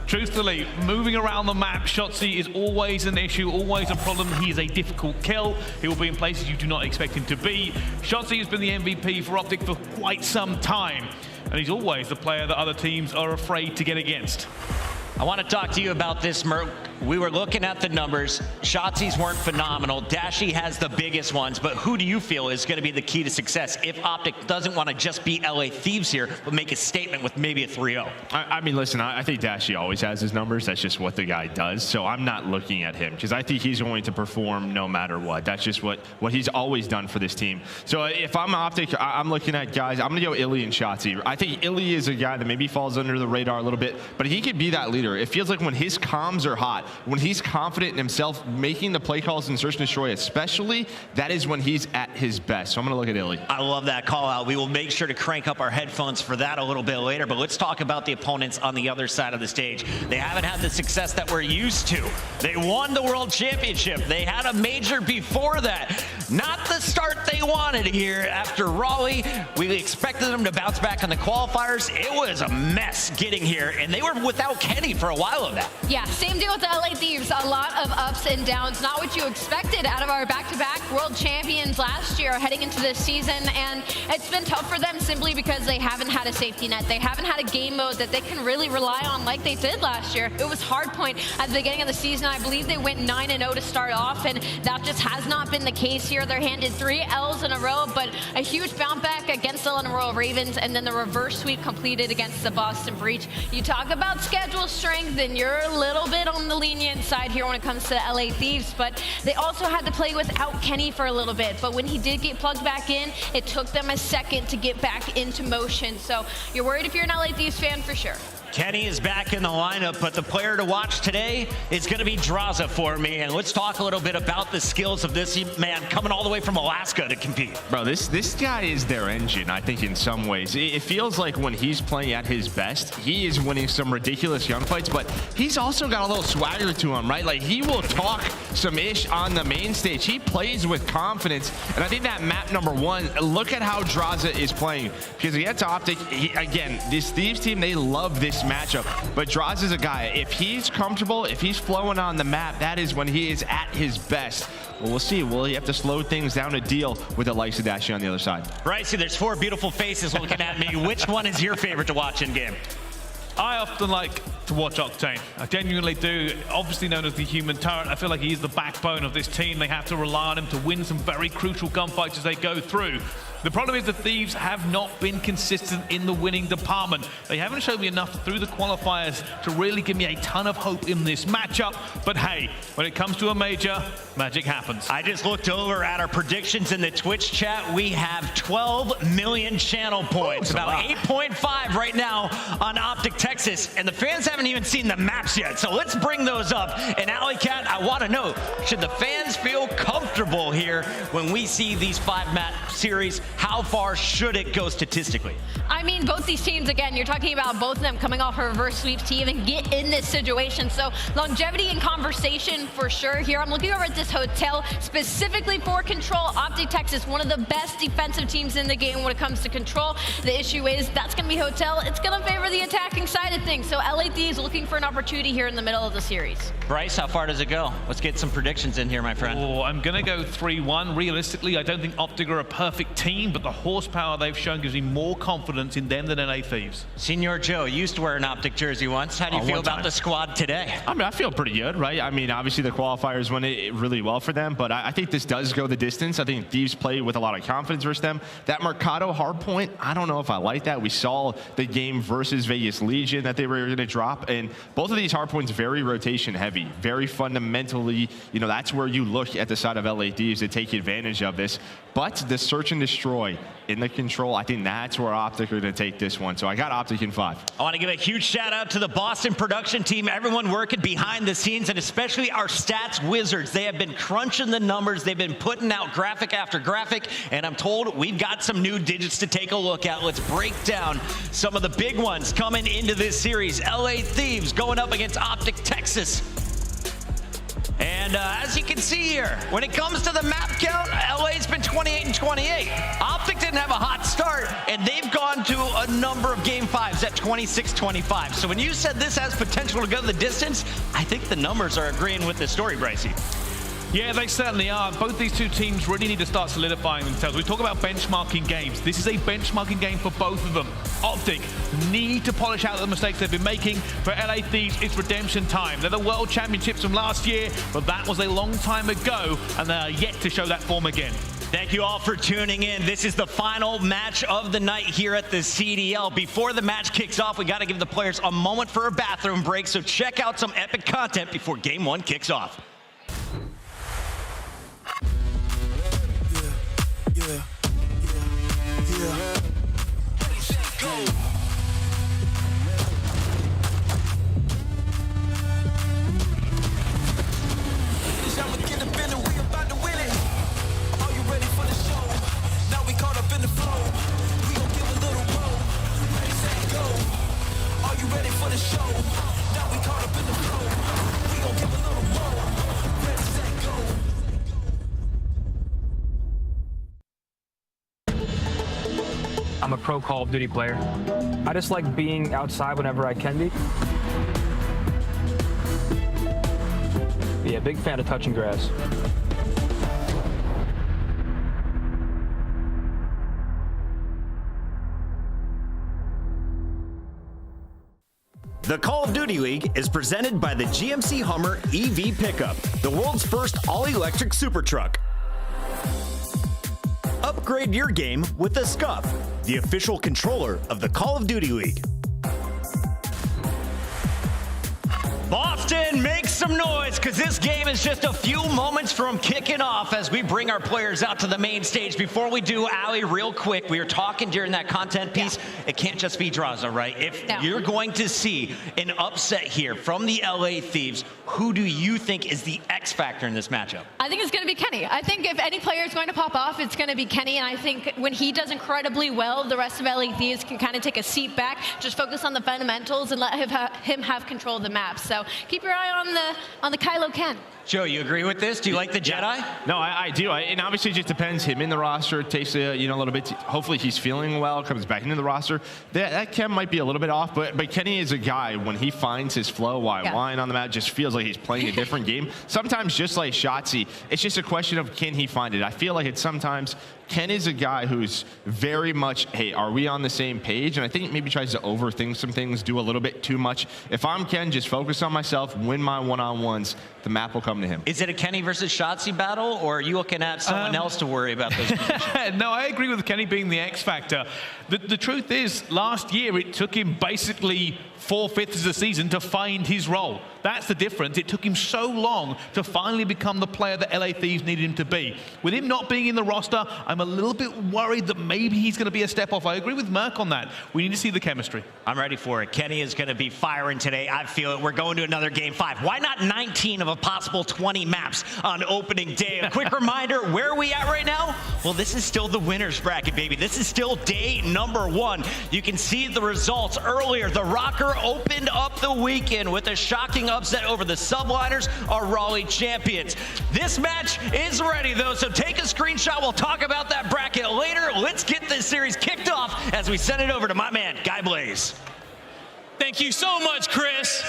Truthfully, moving around the map, Shotzzy is always an issue, always a problem. He is a difficult kill. He will be in places you do not expect him to be. Shotzzy has been the MVP for OpTic for quite some time, and he's always the player that other teams are afraid to get against. I want to talk to you about this, Merc. We were looking at the numbers. Shotzi's weren't phenomenal. Dashy has the biggest ones, but who do you feel is going to be the key to success if OpTic doesn't want to just beat LA Thieves here, but make a statement with maybe a 3-0? I mean, listen, I think Dashy always has his numbers. That's just what the guy does. So I'm not looking at him, because I think he's going to perform no matter what. That's just what he's always done for this team. So if I'm OpTic, I'm looking at guys. I'm going to go iLLeY and Shotzzy. I think iLLeY is a guy that maybe falls under the radar a little bit, but he could be that leader. It feels like when his comms are hot, when he's confident in himself, making the play calls in Search and Destroy especially, that is when he's at his best. So I'm going to look at iLLeY. I love that call out. We will make sure to crank up our headphones for that a little bit later, but let's talk about the opponents on the other side of the stage. They haven't had the success that we're used to. They won the World Championship. They had a major before that. Not the start they wanted here after Raleigh. We expected them to bounce back on the qualifiers. It was a mess getting here, and they were without Kenny for a while of that. Yeah, same deal with the LA Thieves. A lot of ups and downs. Not what you expected out of our back-to-back world champions last year heading into this season, and it's been tough for them simply because they haven't had a safety net. They haven't had a game mode that they can really rely on like they did last year. It was hardpoint at the beginning of the season. I believe they went 9-0 to start off, and that just has not been the case here. They're handed 3 L's in a row, but a huge bounce back against the Royal Ravens, and then the reverse sweep completed against the Boston Breach. You talk about schedule strength, and you're a little bit on the lenient side here when it comes to LA Thieves, but they also had to play without Kenny for a little bit. But when he did get plugged back in, it took them a second to get back into motion. So you're worried if you're an LA Thieves fan for sure. Kenny is back in the lineup, but the player to watch today is going to be Drazah for me. And let's talk a little bit about the skills of this man coming all the way from Alaska to compete. Bro, this guy is their engine, I think, in some ways. It feels like when he's playing at his best, he is winning some ridiculous gunfights, but he's also got a little swagger to him, right? Like, he will talk some ish on the main stage. He plays with confidence, and I think that map #1, look at how Drazah is playing. Because against OpTic, again, this Thieves team, they love this this matchup. But Drazah is a guy, if he's comfortable, if he's flowing on the map, that is when he is at his best. Well, we'll see. Will he have to slow things down to deal with the likes of Dashy on the other side? Brycey, there's 4 beautiful faces looking at me. Which one is your favorite to watch in game? I often like to watch Octane. I genuinely do. Obviously known as the human turret, I feel like he's the backbone of this team. They have to rely on him to win some very crucial gunfights as they go through. The problem is the Thieves have not been consistent in the winning department. They haven't shown me enough through the qualifiers to really give me a ton of hope in this matchup. But hey, when it comes to a major, magic happens. I just looked over at our predictions in the Twitch chat. We have 12 million channel points, about 8.5 right now on OpTic Texas, and the fans haven't even seen the maps yet. So let's bring those up. And aLLeY Cat, I want to know, should the fans feel comfortable here when we see these 5-map series? How far should it go statistically? I mean, both these teams, again, you're talking about both of them coming off a reverse sweeps to even get in this situation. So longevity and conversation for sure here. I'm looking over at this hotel specifically for control. OpTic Texas, one of the best defensive teams in the game when it comes to control. The issue is that's going to be hotel. It's going to favor the attacking side of things. So LA Thieves looking for an opportunity here in the middle of the series. Bryce, how far does it go? Let's get some predictions in here, my friend. Oh, I'm going to go 3-1. Realistically, I don't think OpTic are a perfect team, but the horsepower they've shown gives me more confidence in them than LA Thieves. Senior Joe, you used to wear an OpTic jersey once. How do you feel about the squad today? I mean, I feel pretty good, right? I mean, obviously the qualifiers went really well for them, but I think this does go the distance. I think Thieves play with a lot of confidence versus them. That Mercado hardpoint, I don't know if I like that. We saw the game versus Vegas Legion that they were going to drop, and both of these hardpoints very rotation heavy, very fundamentally, you know, that's where you look at the side of LA Thieves to take advantage of this. But the search and destroy in the control, I think that's where OpTic are going to take this one. So I got OpTic in 5. I want to give a huge shout out to the Boston production team, everyone working behind the scenes, and especially our stats wizards. They have been crunching the numbers. They've been putting out graphic after graphic, and I'm told we've got some new digits to take a look at. Let's break down some of the big ones coming into this series. LA Thieves going up against OpTic Texas. And as you can see here, when it comes to the map count, LA's been 28-28. OpTic didn't have a hot start, and they've gone to a number of game 5s at 26-25. So when you said this has potential to go the distance, I think the numbers are agreeing with the story, Brycey. Yeah, they certainly are. Both these two teams really need to start solidifying themselves. We talk about benchmarking games. This is a benchmarking game for both of them. OpTic need to polish out the mistakes they've been making. For LA Thieves, it's redemption time. They're the World Championships from last year, but that was a long time ago, and they are yet to show that form again. Thank you all for tuning in. This is the final match of the night here at the CDL. Before the match kicks off, we got to give the players a moment for a bathroom break, so check out some epic content before game 1 kicks off. Yeah. Go. I'ma get up in it, we about to win it. Are you ready for the show? Now we caught up in the flow. We gon' give a little roll. Ready, set, go. Are you ready for the show? Now we caught up in the flow. We gon' give a little roll. Ready, set, go. I'm a pro Call of Duty player. I just like being outside whenever I can be. But yeah, big fan of touching grass. The Call of Duty League is presented by the GMC Hummer EV Pickup, the world's first all-electric super truck. Upgrade your game with the Scuff, the official controller of the Call of Duty League. Boston, make some noise, because this game is just a few moments from kicking off as we bring our players out to the main stage. Before we do, aLLeY, real quick, we were talking during that content piece, it can't just be Drazah, right? If you're going to see an upset here from the LA Thieves, who do you think is the X factor in this matchup? I think it's going to be Kenny. I think if any player is going to pop off, it's going to be Kenny, and I think when he does incredibly well, the rest of LA Thieves can kind of take a seat back, just focus on the fundamentals, and let him have control of the map. So keep keep your eye on the Kylo Ken. Joe, you agree with this? Do you like the Jedi? No, I do. And obviously it just depends. Him in the roster takes a little bit. Hopefully he's feeling well, comes back into the roster. That Ken might be a little bit off, but Kenny is a guy, when he finds his flow, line on the mat, just feels like he's playing a different game. Sometimes just like Shotzzy, it's just a question of can he find it. I feel like it's sometimes Ken is a guy who's very much, hey, are we on the same page? And I think maybe tries to overthink some things, do a little bit too much. If I'm Ken, just focus on myself, win my one-on-ones, the map will come to him. Is it a Kenny versus Shotzzy battle, or are you looking at someone else to worry about those positions? No, I agree with Kenny being the X factor. The truth is, last year it took him basically 4/5 of the season to find his role. That's the difference. It took him so long to finally become the player that LA Thieves needed him to be. With him not being in the roster, I'm a little bit worried that maybe he's going to be a step off. I agree with Mack on that. We need to see the chemistry. I'm ready for it. Kenny is going to be firing today. I feel it. We're going to another Game 5. Why not 19 of a possible 20 maps on opening day? A quick reminder, where are we at right now? Well, this is still the winner's bracket, baby. This is still day number 1. You can see the results earlier. The Røkkr opened up the weekend with a shocking upset over the Subliners, our Raleigh champions. This match is ready, though, so take a screenshot. We'll talk about that bracket later. Let's get this series kicked off as we send it over to my man, GuyBlaze. Thank you so much, Chris.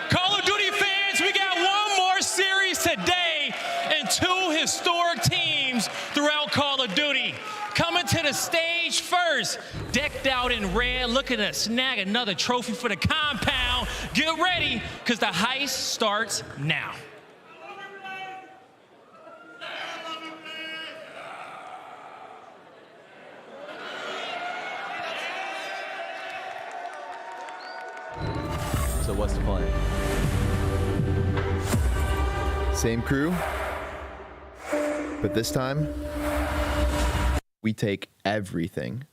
Call of Duty fans, we got one more series today and 2 historic teams throughout Call of Duty. Coming to the stage first, decked out in red, looking to snag another trophy for the compound. Get ready, because the heist starts now. So what's the plan? Same crew, but this time, we take everything.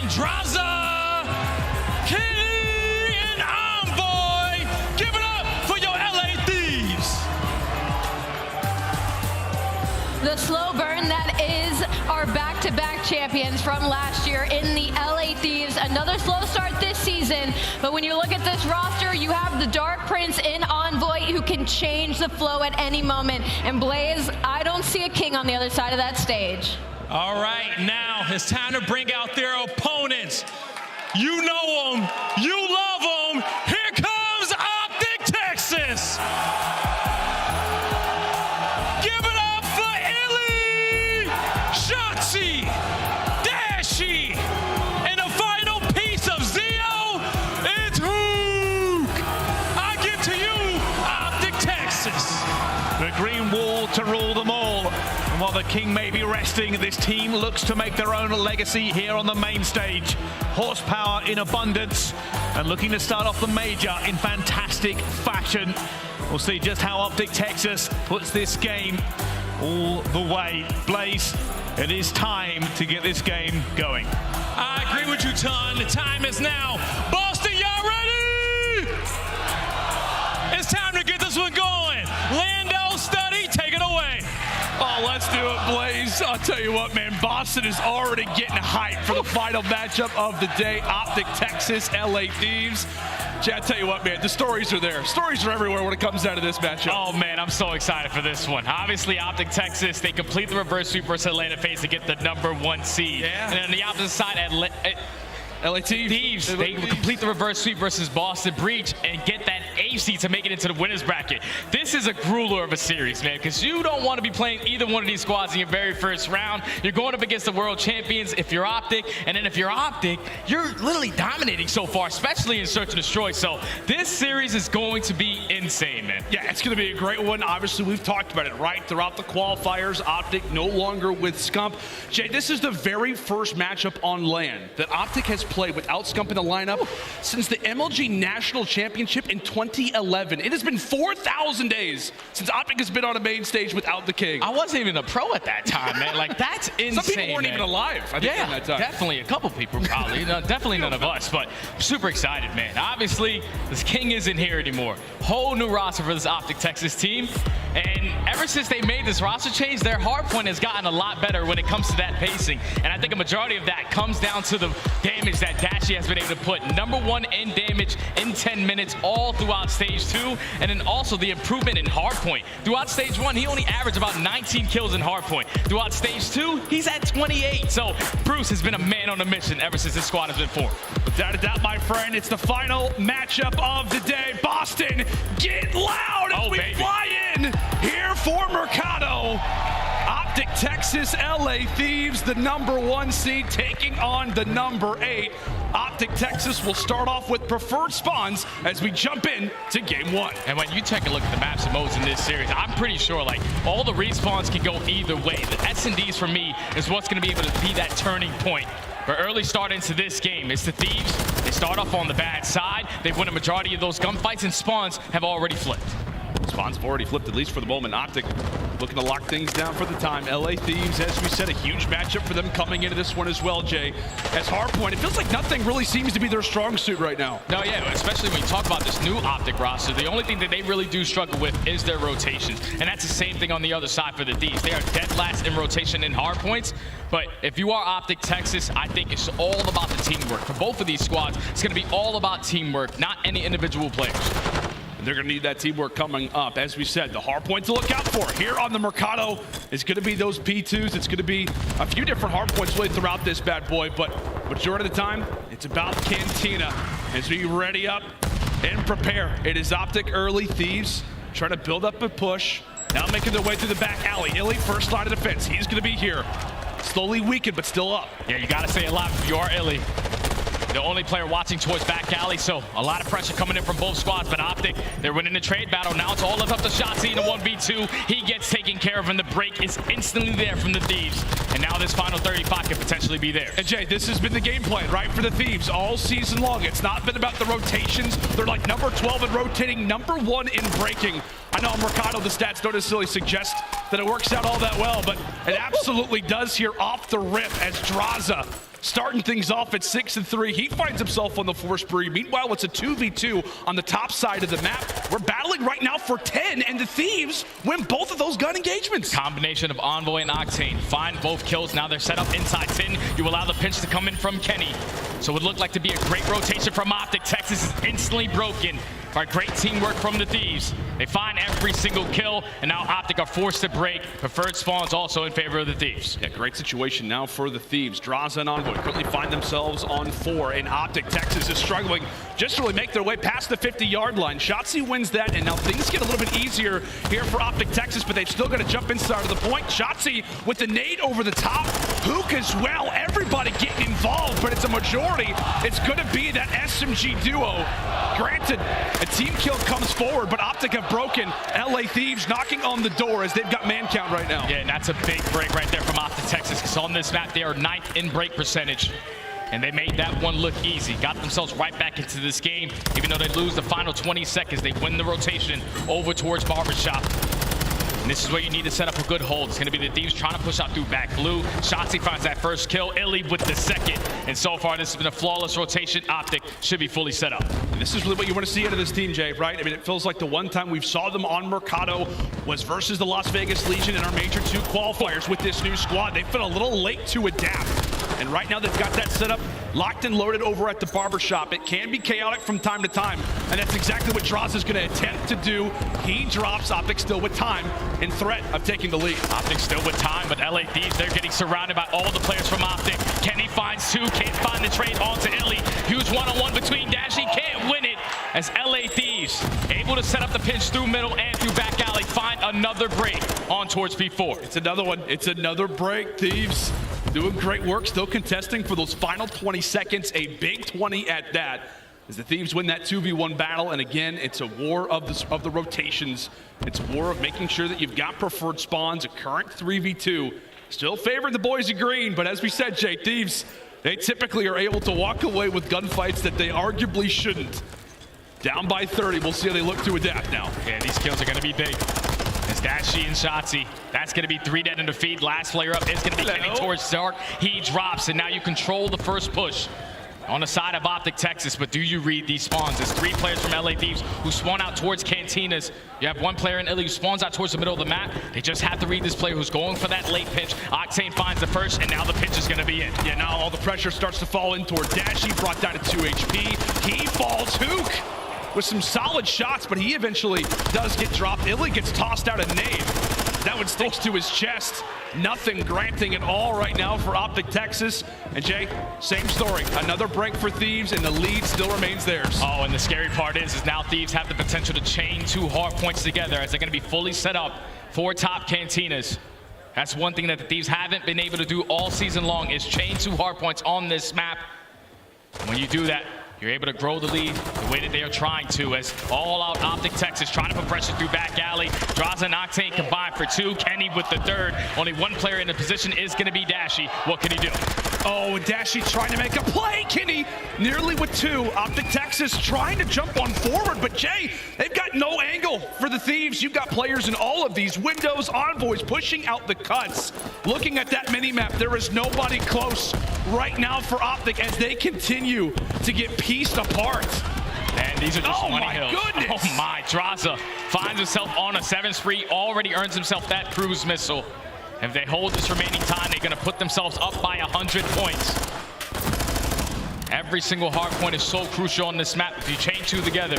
Drazah, Cammy, and Envoy. Give it up for your LA Thieves. The slow burn that is our back-to-back champions from last year in the LA Thieves. Another slow start this season, but when you look at this roster, you have the Dark Prince in Envoy who can change the flow at any moment. And Blaze, I don't see a king on the other side of that stage. All right, now it's time to bring out their opponents. You know them, you love them. Here comes OpTic Texas. Give it up for iLLeY, Shotzzy, Dashy, and the final piece of Zio, it's Huke. I give to you OpTic Texas. The green wall to rule them all. And while the king may be resting, this team looks to make their own legacy here on the main stage. Horsepower in abundance and looking to start off the major in fantastic fashion. We'll see just how OpTic Texas puts this game all the way. Blaze, it is time to get this game going. I agree with you, Ton. The time is now. Boston, y'all ready? It's time to get this one going. Lando, Study, take it away. Oh, let's do it, Blaze. I'll tell you what, man, Boston is already getting hyped for the final matchup of the day. OpTic Texas, LA Thieves. I'll tell you what, man, the stories are there. Stories are everywhere when it comes down to this matchup. Oh, man, I'm so excited for this one. Obviously, OpTic Texas, they complete the reverse sweep versus Atlanta FaZe to get the #1 seed. Yeah. And on the opposite side, LA Thieves, they complete the reverse sweep versus Boston Breach and get that AC to make it into the winner's bracket. This is a grueler of a series, man, because you don't want to be playing either one of these squads in your very first round. You're going up against the world champions if you're OpTic, and then if you're OpTic, you're literally dominating so far, especially in Search and Destroy. So this series is going to be insane, man. Yeah, it's going to be a great one. Obviously, we've talked about it, right? Throughout the qualifiers, OpTic no longer with Scump. Jay, this is the very first matchup on LAN that OpTic has played without Scump in the lineup since the MLG National Championship in 2011. It has been 4,000 days since OpTic has been on a main stage without the king. I wasn't even a pro at that time, man. Like, that's insane. Some people weren't even alive, I think, in that time. Definitely a couple people, probably. No, definitely none of us, but super excited, man. Obviously, this king isn't here anymore. Whole new roster for this OpTic Texas team. And ever since they made this roster change, their hardpoint has gotten a lot better when it comes to that pacing. And I think a majority of that comes down to the damage that Dashy has been able to put. #1 in damage in 10 minutes all throughout stage 2. And then also the improvement in hardpoint. Throughout stage 1, he only averaged about 19 kills in hardpoint. Throughout stage 2, he's at 28. So Bruce has been a man on a mission ever since this squad has been formed. Without a doubt, my friend, it's the final matchup of the day. Boston, get loud as we fly in here for Mercado. OpTic Texas, LA Thieves, the #1 seed, taking on the #8. OpTic Texas will start off with preferred spawns as we jump in to game 1. And when you take a look at the maps and modes in this series, I'm pretty sure like all the respawns can go either way. The S&Ds for me is what's going to be able to be that turning point. But early start into this game, it's the Thieves. They start off on the bad side. They win a majority of those gunfights, and spawns have already flipped. Spawns have already flipped, at least for the moment. OpTic looking to lock things down for the time. LA Thieves, as we said, a huge matchup for them coming into this one as well, Jay. As hardpoint, it feels like nothing really seems to be their strong suit right now. No, yeah, especially when you talk about this new OpTic roster, the only thing that they really do struggle with is their rotations. And that's the same thing on the other side for the Thieves. They are dead last in rotation in hardpoints. But if you are OpTic Texas, I think it's all about the teamwork. For both of these squads, it's going to be all about teamwork, not any individual players. And they're going to need that teamwork coming up. As we said, the hard point to look out for here on the Mercado is going to be those P2s. It's going to be a few different hard points played throughout this bad boy, but majority of the time, it's about Cantina. As we ready up and prepare, it is OpTic early Thieves trying to build up a push. Now making their way through the back alley. iLLeY, first line of defense. He's going to be here. Slowly weakened, but still up. Yeah, you got to stay alive if you are iLLeY. The only player watching towards back alley, so a lot of pressure coming in from both squads, but OpTic, they're winning the trade battle. Now it's all left up to Shotzzy in a 1v2. He gets taken care of, and the break is instantly there from the Thieves. And now this final 35 could potentially be there. And Jay, this has been the game plan, right, for the Thieves all season long. It's not been about the rotations. They're like number 12 in rotating, number 1 in breaking. I know on Mercado, the stats don't necessarily suggest that it works out all that well, but it absolutely does here off the rip as Drazah starting things off at 6-3. He finds himself on the 4th spree. Meanwhile, it's a 2v2 on the top side of the map. We're battling right now for 10, and the Thieves win both of those gun engagements. Combination of Envoy and Octane. Find both kills. Now they're set up inside 10. You allow the pinch to come in from Kenny. So it would look like to be a great rotation from OpTic. Texas is instantly broken by great teamwork from the Thieves. They find every single kill, and now OpTic are forced to break. Preferred spawns also in favor of the Thieves. Yeah, great situation now for the Thieves. Drazah and Envoy currently find themselves on 4, and OpTic Texas is struggling just to really make their way past the 50-yard line. Shotzzy wins that, and now things get a little bit easier here for OpTic Texas, but they've still got to jump inside of the point. Shotzzy with the nade over the top. Huke as well. Everybody getting involved, but it's a majority. It's going to be that SMG duo. Granted, a team kill comes forward, but OpTic have broken. LA Thieves knocking on the door as they've got man count right now. Yeah, and that's a big break right there from OpTic Texas, because on this map, they are 9th in break percentage. And they made that one look easy. Got themselves right back into this game. Even though they lose the final 20 seconds, they win the rotation over towards Barbershop. And this is where you need to set up a good hold. It's going to be the Thieves trying to push out through back blue. Shotzzy finds that first kill. iLLeY with the second. And so far, this has been a flawless rotation. OpTic should be fully set up. And this is really what you want to see out of this team, Jay, right? I mean, it feels like the one time we saw them on Mercado was versus the Las Vegas Legion in our Major 2 qualifiers with this new squad. They've been a little late to adapt. And right now, they've got that set up locked and loaded over at the barbershop. It can be chaotic from time to time, and that's exactly what Drazah is going to attempt to do. He drops, OpTic still with time, in threat of taking the lead. OpTic still with time, but LA Thieves, they're getting surrounded by all the players from OpTic. Kenny finds two, can't find the trade onto iLLeY. Huge one-on-one between Dashy, can't win it as LA Thieves able to set up the pinch through middle and through back alley, find another break on towards B4. It's another one. It's another break. Thieves doing great work, still contesting for those final 20 seconds, a big 20 at that, as the Thieves win that 2v1 battle. And again, it's a war of the rotations. It's a war of making sure that you've got preferred spawns, a current 3v2. Still favoring the boys in green, but as we said, Jay, Thieves, they typically are able to walk away with gunfights that they arguably shouldn't. Down by 30, we'll see how they look to adapt now. Yeah, these kills are gonna be big. It's Dashy and Shotzzy. That's going to be 3 dead in the feed. Last player up is going to be Kenny towards Dark. He drops, and now you control the first push on the side of OpTic Texas. But do you read these spawns? There's 3 players from LA Thieves who spawn out towards Cantinas. You have 1 player in iLLeY who spawns out towards the middle of the map. They just have to read this player who's going for that late pinch. Octane finds the first, and now the pinch is going to be in. Yeah, now all the pressure starts to fall in toward Dashy, brought down to 2 HP. He falls. Huke with some solid shots, but he eventually does get dropped. iLLeY gets tossed out a nade. That one sticks to his chest. Nothing granting at all right now for OpTic Texas. And Jay, same story. Another break for Thieves, and the lead still remains theirs. Oh, and the scary part is now Thieves have the potential to chain 2 hard points together as they're going to be fully set up for top Cantinas. That's one thing that the Thieves haven't been able to do all season long, is chain 2 hard points on this map. When you do that, you're able to grow the lead the way that they are trying to, as all-out OpTic Texas trying to put pressure through back alley. Drazah and Octane combined for 2. Kenny with the 3rd. Only 1 player in the position is going to be Dashy. What can he do? Oh, Dashy trying to make a play. Kenny nearly with 2. OpTic Texas trying to jump on forward, but Jay, they've got no angle for the Thieves. You've got players in all of these windows, envoys pushing out the cuts. Looking at that mini-map, there is nobody close right now for OpTic as they continue to get pieced apart. And these are just money hills. Goodness. Oh my, Drazah finds himself on a 7 spree, already earns himself that cruise missile. If they hold this remaining time, they're going to put themselves up by 100 points. Every single hard point is so crucial on this map. If you chain 2 together,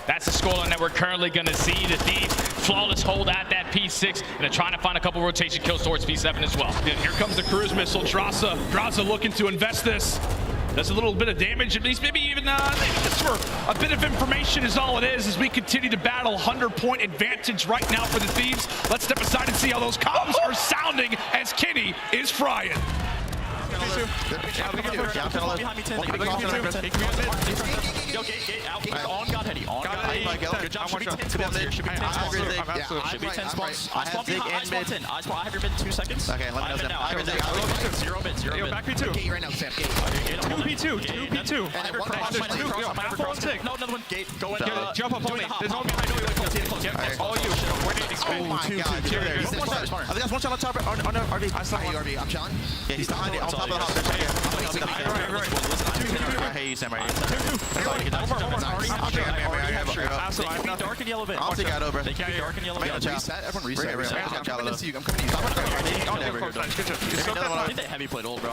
that's the scoreline that we're currently going to see. The Thieves, flawless hold at that P6, and they're trying to find a couple rotation kills towards P7 as well. And here comes the cruise missile. Drazah looking to invest this. Does a little bit of damage, at least maybe even just for a bit of information is all it is, as we continue to battle 100-point advantage right now for the Thieves. Let's step aside and see how those comms are sounding as Kenny is frying. Yo, gate out. On God Heady. On God Heady. Good job. Should be 10 spawns here. Should be 10 spawns here. Should be 10 spawns. I spawn behind. I spawn 10. I have your bid 2 seconds. Okay, let me know. I have bid 0 bid. 0 bid. Back P2. Gate right now, Sam. Gate. 2 P2. 2 P2. And then 1 Half tick. No, another one. Gate. Go in. Jump up on me. There's no behind me. All you. Oh my God. I think that's one shot on top. On RV. I saw RV. I'm chilling. Yeah, he's behind it. On top of the house. I hate you, Sam. Right here. Dark and yellow bit. I'll take that over. They can't be dark and yellow bit. Reset. Everyone reset. I'm coming to you. I'm coming to you. I think they heavy played old, bro.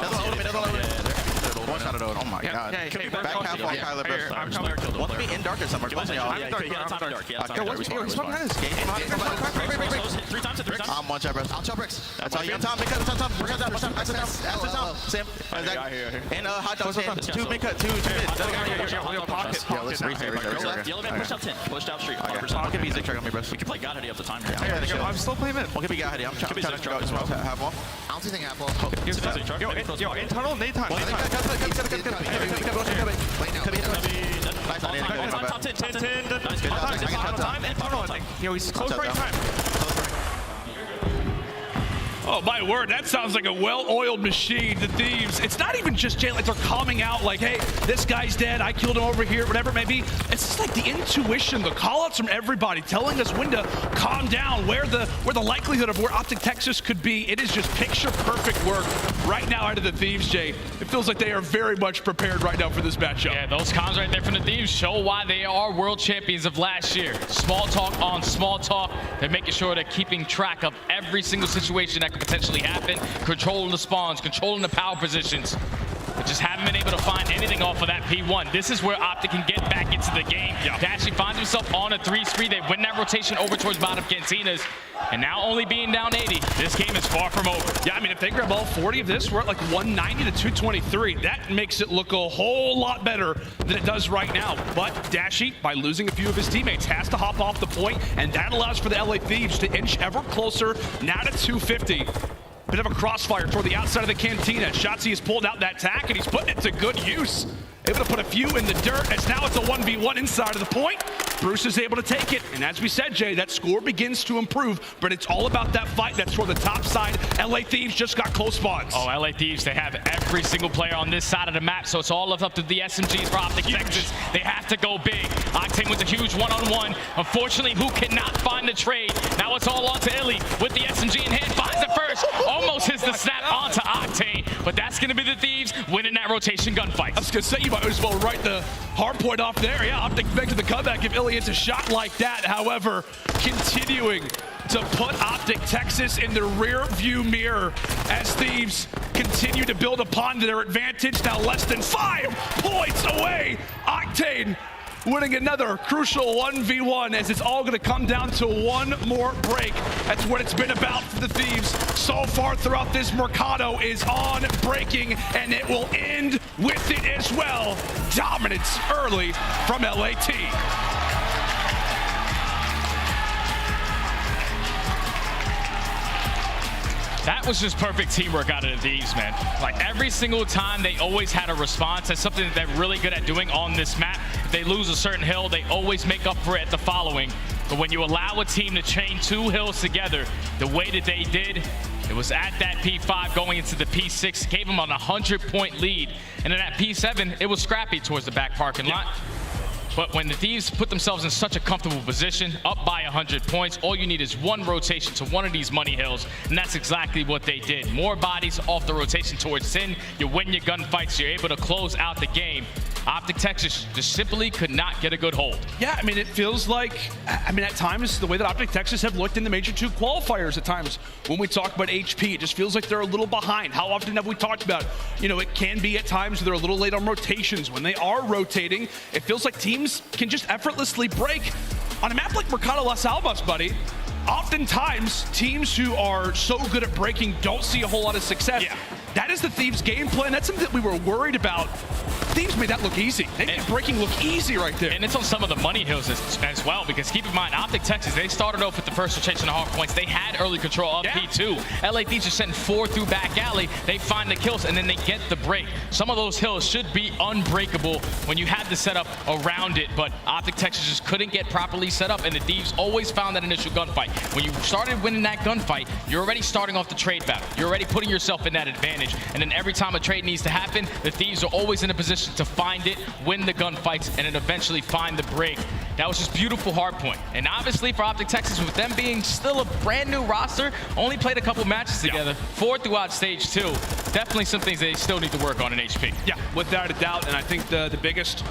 One shot at old. Oh my God. Back half on Kyler. Want me in dark or somewhere? Close y'all. I'm dark. He's behind us. 3 times. I'm one shot, bro. I'll chop bricks. That's all you on top. Because it's on top. We're going down. Sam. And hot dog. 2 mid cut. 2 mid. Yeah, let's reset. Yellow man pushed out 10. Pushed out street. I'll give you a trick on me, bro. We can play God Heady up the time here. I'm still playing mid. I'll give you God Heady. I'm trying to go half wall. I don't think half wall. Yo, in tunnel, nade time. Top 10. Yo, he's close right time. Oh, my word, that sounds like a well-oiled machine. The Thieves, it's not even just Jay, like they're calming out like, hey, this guy's dead, I killed him over here, whatever it may be. It's just like the intuition, the call-outs from everybody telling us when to calm down, where the likelihood of where OpTic Texas could be. It is just picture-perfect work right now out of the Thieves, Jay. It feels like they are very much prepared right now for this matchup. Yeah, those comms right there from the Thieves show why they are world champions of last year. Small talk on small talk. They're making sure they're keeping track of every single situation that could potentially happen, controlling the spawns, controlling the power positions. The but just haven't been able to find anything off of that P1. This is where OpTic can get back into the game. Dashy finds himself on a 3-3. They win that rotation over towards bottom Cantinas. And now only being down 80, this game is far from over. Yeah, I mean, if they grab all 40 of this, we're at like 190 to 223. That makes it look a whole lot better than it does right now. But Dashy, by losing a few of his teammates, has to hop off the point, and that allows for the LA Thieves to inch ever closer, now to 250. Bit of a crossfire toward the outside of the Cantina. Shotzzy has pulled out that tack, and he's putting it to good use. Able to put a few in the dirt, as now it's a 1v1 inside of the point. Bruce is able to take it, and as we said, Jay, that score begins to improve, but it's all about that fight that's toward the top side. LA Thieves just got close spawns. Oh, LA Thieves, they have every single player on this side of the map, so it's all up to the SMGs for OpTic Texas. They have to go big. Octane was a huge one-on-one. Unfortunately, Huke cannot find the trade. Now it's all on to iLLeY with the SMG in hand, finds it first. Almost hits the snap onto Octane, but that's going to be the Thieves winning that rotation gunfight. I was going to say, you might as well write the hard point off there. Yeah, OpTic back to the comeback if iLLeY hits a shot like that. However, continuing to put OpTic Texas in the rear view mirror as Thieves continue to build upon their advantage. Now less than 5 points away. Octane winning another crucial 1v1 as it's all going to come down to one more break. That's what it's been about for the Thieves so far throughout this Mercado is on breaking, and it will end with it as well. Dominance early from LAT. That was just perfect teamwork out of the Thieves, man. Like every single time, they always had a response. That's something that they're really good at doing on this map. If they lose a certain hill, they always make up for it at the following. But when you allow a team to chain 2 hills together, the way that they did, it was at that P5 going into the P6, gave them an 100-point lead. And then at P7, it was scrappy towards the back parking lot. But when the Thieves put themselves in such a comfortable position, up by 100 points, all you need is one rotation to one of these money hills, and that's exactly what they did. More bodies off the rotation towards Sin, you win your gunfights, you're able to close out the game. OpTic Texas just simply could not get a good hold. Yeah, I mean, it feels like, I mean, at times, the way that OpTic Texas have looked in the Major 2 qualifiers at times, when we talk about HP, it just feels like they're a little behind. How often have we talked about, you know, it can be at times they're a little late on rotations. When they are rotating, it feels like teams can just effortlessly break. On a map like Mercado Las Almas, buddy, oftentimes teams who are so good at breaking don't see a whole lot of success. Yeah. That is the Thieves' game plan. That's something that we were worried about. Thieves made that look easy. They made breaking look easy right there. And it's on some of the money hills as well, because keep in mind, OpTic Texas, they started off with the first rotation of half points. They had early control of P2. LA Thieves are sending 4 through back alley. They find the kills, and then they get the break. Some of those hills should be unbreakable when you had the setup around it, but OpTic Texas just couldn't get properly set up, and the Thieves always found that initial gunfight. When you started winning that gunfight, you're already starting off the trade battle. You're already putting yourself in that advantage. And then every time a trade needs to happen, the Thieves are always in a position to find it, win the gunfights, and then eventually find the break. That was just beautiful hardpoint. And obviously for OpTic Texas, with them being still a brand new roster, only played a couple matches together, 4 throughout stage 2. Definitely some things they still need to work on in HP. Yeah, without a doubt. And I think the biggest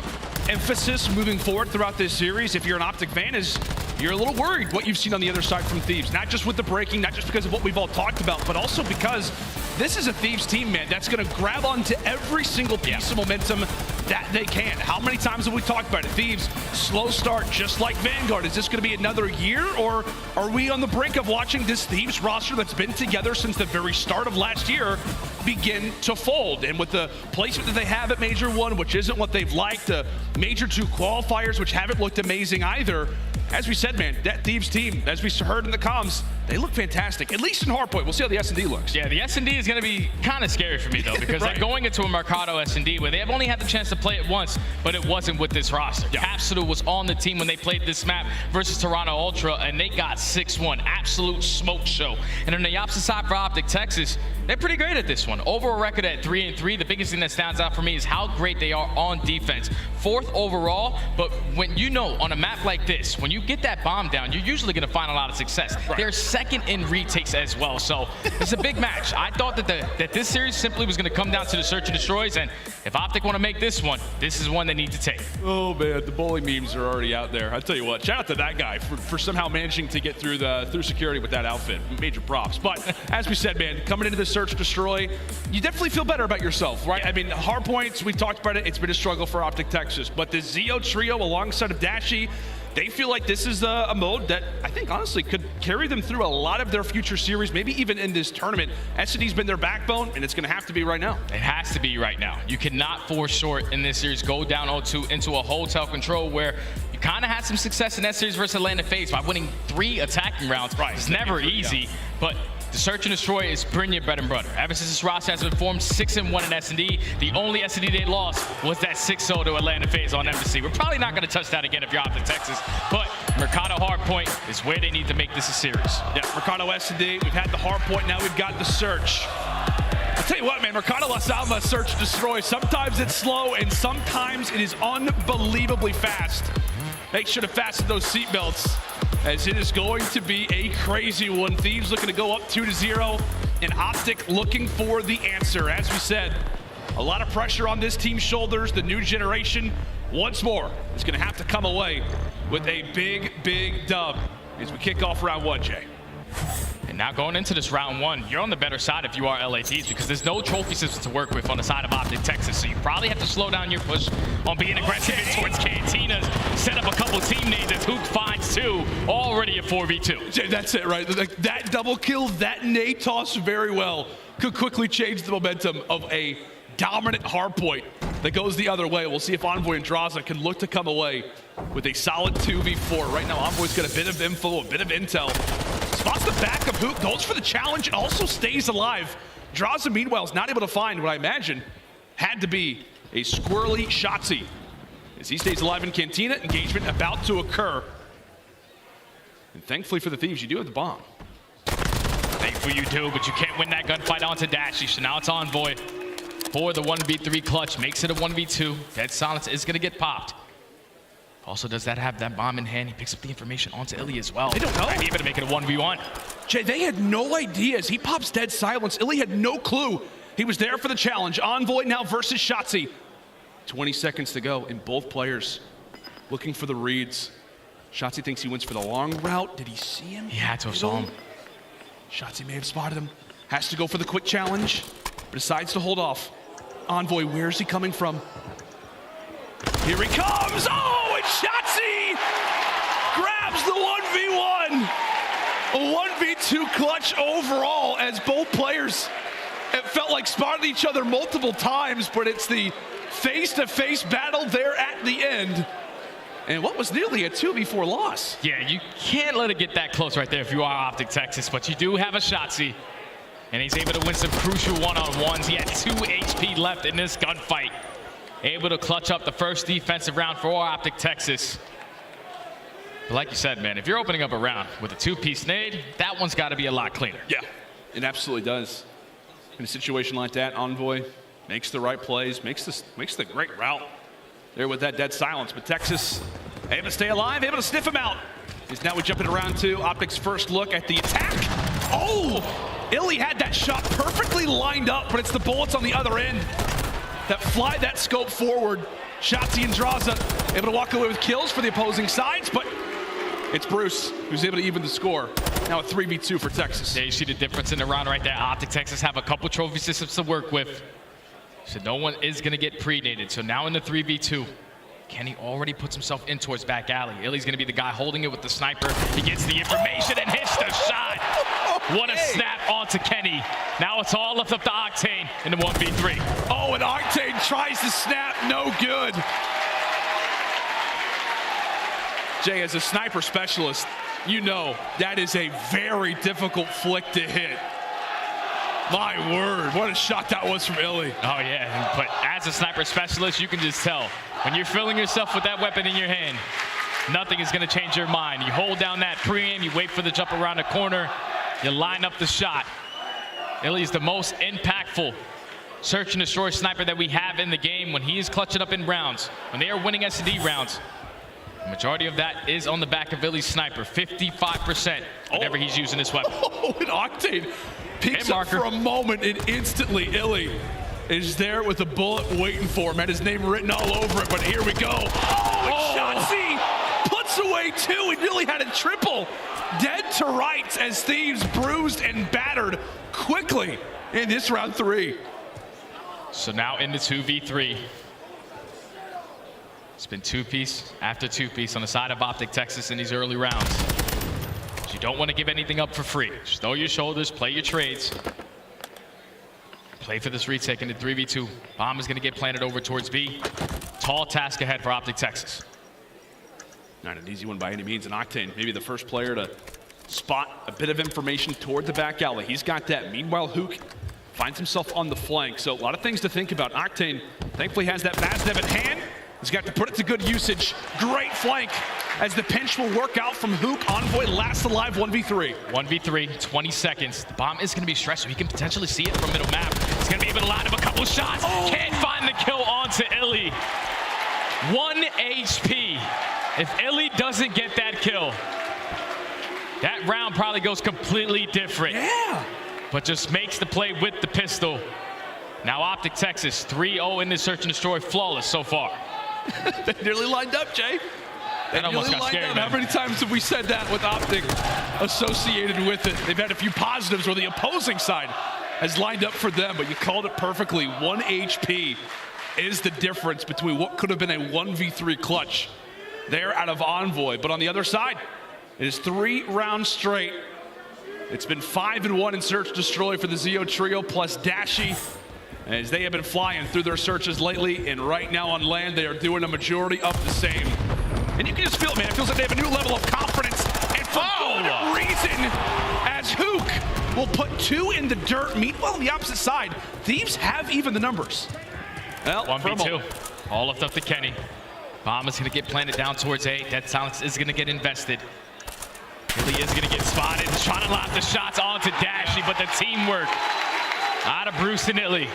emphasis moving forward throughout this series, if you're an OpTic fan, is you're a little worried what you've seen on the other side from Thieves. Not just with the breaking, not just because of what we've all talked about, but also because this is a Thieves team, man, that's going to grab onto every single piece of momentum that they can. How many times have we talked about it? Thieves, slow start, just like Vanguard. Is this going to be another year, or are we on the brink of watching this Thieves roster that's been together since the very start of last year begin to fold? And with the placement that they have at Major 1, which isn't what they've liked, the Major 2 qualifiers, which haven't looked amazing either, as we said, man, that Thieves team, as we heard in the comms, they look fantastic, at least in hardpoint. We'll see how the S&D looks. Yeah, the S&D is going to be kind of scary for me, though, because they're going into a Mercado S&D where they have only had the chance to play it once, but it wasn't with this roster. Capsule was on the team when they played this map versus Toronto Ultra, and they got 6-1. Absolute smoke show. And on the opposite side for OpTic Texas, they're pretty great at this one. Overall record at 3-3. The biggest thing that stands out for me is how great they are on defense. 4th overall, but when you know on a map like this, when you you get that bomb down, you're usually going to find a lot of success. They're second in retakes as well, so it's a big match. I thought that this series simply was going to come down to the search and destroys, and if OpTic want to make this one, this is one they need to take. Oh man, the bully memes are already out there. I tell you what, shout out to that guy for somehow managing to get through security with that outfit. Major props. But as we said, man, coming into the search and destroy, you definitely feel better about yourself, right? I mean, hard points, we talked about it. It's been a struggle for OpTic Texas, but the Zeo trio alongside of Dashy, they feel like this is a mode that I think honestly could carry them through a lot of their future series, maybe even in this tournament. SCD's been their backbone, and it's going to have to be right now. It has to be right now. You cannot fall short in this series, go down 0-2 into a hotel control where you kind of had some success in that series versus Atlanta FaZe by winning 3 attacking rounds. Right. It's never easy, but the search and destroy is bringing bread and butter. Ever since this roster has been formed, 6-1 in S&D. The only S&D they lost was that 6-0 to Atlanta FaZe on aBeZy. We're probably not going to touch that again if you're OpTic Texas, but Mercado Hardpoint is where they need to make this a series. Yeah, Mercado S&D, we've had the Hardpoint, now we've got the search. I'll tell you what, man, Mercado Las Almas search and destroy. Sometimes it's slow and sometimes it is unbelievably fast. Make sure to fasten those seatbelts, as it is going to be a crazy one. Thieves looking to go up 2-0, and OpTic looking for the answer. As we said, a lot of pressure on this team's shoulders. The new generation, once more, is going to have to come away with a big, big dub as we kick off round 1, Jay. And now going into this round 1, you're on the better side if you are LA Thieves because there's no trophy system to work with on the side of OpTic Texas. So you probably have to slow down your push on being aggressive towards Cantinas. Set up a couple team nades as Huke finds 2, already a 4v2. Jay, that's it, right? Like that double kill, that nade toss very well could quickly change the momentum of a dominant hardpoint that goes the other way. We'll see if Envoy and Drazah can look to come away with a solid 2v4. Right now, Envoy's got a bit of info, a bit of intel. Spots the back of Huke, goes for the challenge, and also stays alive. Drazah, meanwhile, is not able to find what I imagine had to be a squirrely Shotzzy. As he stays alive in Cantina, engagement about to occur. And thankfully for the Thieves, you do have the bomb. Thankfully you do, but you can't win that gunfight onto Dashy, so now it's Envoy for the 1v3 clutch. Makes it a 1v2. Dead silence is going to get popped. Also, does that have that bomb in hand? He picks up the information onto iLLeY as well. They don't know. Might be able to make it a 1v1. Jay, they had no idea as he pops dead silence. iLLeY had no clue. He was there for the challenge. Envoy now versus Shotzzy. 20 seconds to go, and both players looking for the reads. Shotzzy thinks he wins for the long route. Did he see him? He had to have saw him. Shotzzy may have spotted him. Has to go for the quick challenge, but decides to hold off. Envoy, where's he coming from? Here he comes! Oh, and Shotzzy grabs the 1v1. A 1v2 clutch overall as both players, it felt like spotted each other multiple times, but it's the face-to-face battle there at the end. And what was nearly a 2v4 loss. Yeah, you can't let it get that close right there if you are OpTic Texas, but you do have a Shotzzy. And he's able to win some crucial one-on-ones. He had 2 HP left in this gunfight. Able to clutch up the first defensive round for OpTic Texas. But like you said, man, if you're opening up a round with a 2-piece nade, that one's got to be a lot cleaner. Yeah, it absolutely does. In a situation like that, Envoy makes the right plays, makes the great route there with that dead silence. But Texas able to stay alive, able to sniff him out. As now we jump into round 2. OpTic's first look at the attack. Oh! iLLeY had that shot perfectly lined up, but it's the bullets on the other end that fly that scope forward. Shotzzy and Drazah able to walk away with kills for the opposing sides, but it's Bruce who's able to even the score. Now a 3v2 for Texas. Yeah, you see the difference in the round right there. OpTic Texas have a couple trophy systems to work with. So no one is going to get pre-nated. So now in the 3v2, Kenny already puts himself in towards back alley. iLLeY's going to be the guy holding it with the sniper. He gets the information and hits the shot. What a snap onto Kenny. Now it's all left up to Octane in the 1v3. Oh, and Octane tries to snap, no good. Jay, as a sniper specialist, you know that is a very difficult flick to hit. My word, what a shot that was from iLLeY. Oh yeah, but as a sniper specialist, you can just tell. When you're filling yourself with that weapon in your hand, nothing is gonna change your mind. You hold down that pre-aim, you wait for the jump around the corner, you line up the shot. iLLeY is the most impactful search and destroy sniper that we have in the game when he is clutching up in rounds. When they are winning S&D rounds, Majority of that is on the back of iLLeY's sniper, 55% whenever he's using this weapon. Oh, and Octane peeks up for a moment, and instantly iLLeY is there with a bullet waiting for him, had his name written all over it, but here we go. Oh, and Shotzzy puts away 2. He really had a triple. Dead to rights as Thieves bruised and battered quickly in this round 3. So now into 2v3. It's been 2-piece after 2-piece on the side of OpTic Texas in these early rounds. But you don't want to give anything up for free. Just throw your shoulders, play your trades. Play for this retake into 3v2. Bomb is going to get planted over towards B. Tall task ahead for OpTic Texas. Not an easy one by any means, and Octane, maybe the first player to spot a bit of information toward the back alley. He's got that. Meanwhile, Huke finds himself on the flank. So a lot of things to think about. Octane thankfully has that FaZe in hand. He's got to put it to good usage. Great flank as the pinch will work out from Huke. Envoy last alive 1v3. 1v3, 20 seconds. The bomb is going to be stretched, so he can potentially see it from middle map. He's going to be able to line up a couple shots. Can't find the kill onto iLLeY. 1 HP. If iLLeY doesn't get that kill, that round probably goes completely different. Yeah. But just makes the play with the pistol. Now OpTic Texas 3-0 in this search and destroy, flawless so far. They nearly lined up, Jay. They That almost got scary, man. How many times have we said that with OpTic associated with it? They've had a few positives where the opposing side has lined up for them, but you called it perfectly. 1 HP is the difference between what could have been a 1v3 clutch there out of Envoy. But on the other side, it is 3 rounds straight. It's been 5-1 in search destroy for the Zeo trio plus Dashy, as they have been flying through their searches lately, and right now on land they are doing a majority of the same. And you can just feel it, man. It feels like they have a new level of confidence, and for good reason, as Huke will put 2 in the dirt. Meanwhile, on the opposite side, Thieves have even the numbers. Well, 1v2, all left up to Kenny. Bomb is going to get planted down towards A. Dead Silence is going to get invested. iLLeY is going to get spotted, trying to lock the shots onto Dashy, but the teamwork out of Bruce and iLLeY.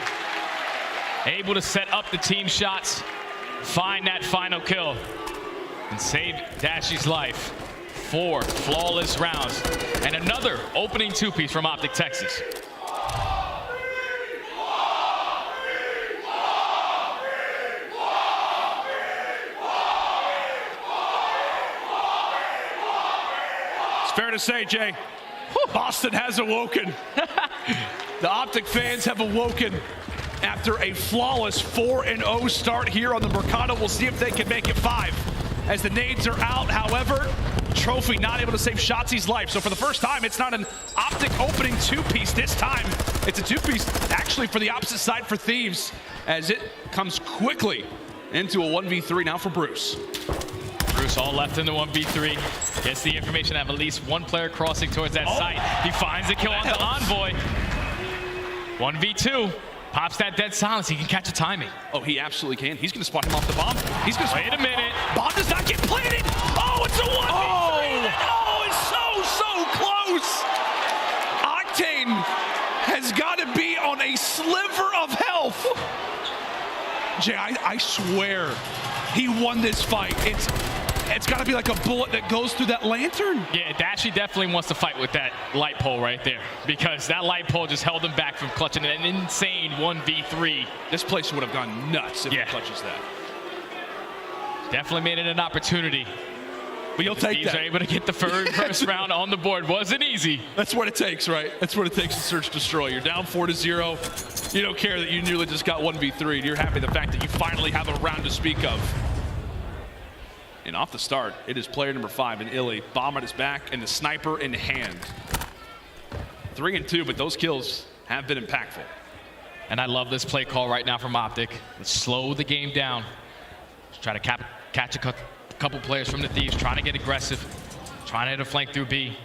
Able to set up the team shots, find that final kill, and save Dashy's life. 4 flawless rounds, and another opening 2-piece from OpTic Texas. It's fair to say, Jay, Boston has awoken. The OpTic fans have awoken after a flawless 4-0 start here on the Mercado. We'll see if they can make it 5 as the nades are out. However, Trophy not able to save Shotzzy's life. So for the first time, it's not an OpTic opening 2-piece this time. It's a 2-piece actually for the opposite side for Thieves, as it comes quickly into a 1v3 now for Bruce. Bruce all left in the 1v3. Gets the information of at least 1 player crossing towards that site. He finds the kill onto Envoy. 1v2. Pops that Dead Silence. He can catch a timing. Oh, he absolutely can. He's going to spot him off the bomb. He's going to wait a minute. Bomb does not get planted. Oh, it's a 1v3. Oh, it's so close. Octane has got to be on a sliver of health. Jay, I swear he won this fight. It's got to be like a bullet that goes through that lantern. Yeah, Dashy definitely wants to fight with that light pole right there, because that light pole just held him back from clutching an insane 1v3. This place would have gone nuts if he clutches that. Definitely made it an opportunity. But you'll take that. Thieves are able to get the first round on the board. Wasn't easy. That's what it takes, right? That's what it takes to search destroy. You're down 4-0. You don't care that you nearly just got 1v3. You're happy the fact that you finally have a round to speak of. And off the start, it is player number 5 in iLLeY. Bomb at his back and the sniper in hand. 3-2, but those kills have been impactful. And I love this play call right now from OpTic. Let's slow the game down. Let's try to catch a couple players from the Thieves, trying to get aggressive, trying to hit a flank through B.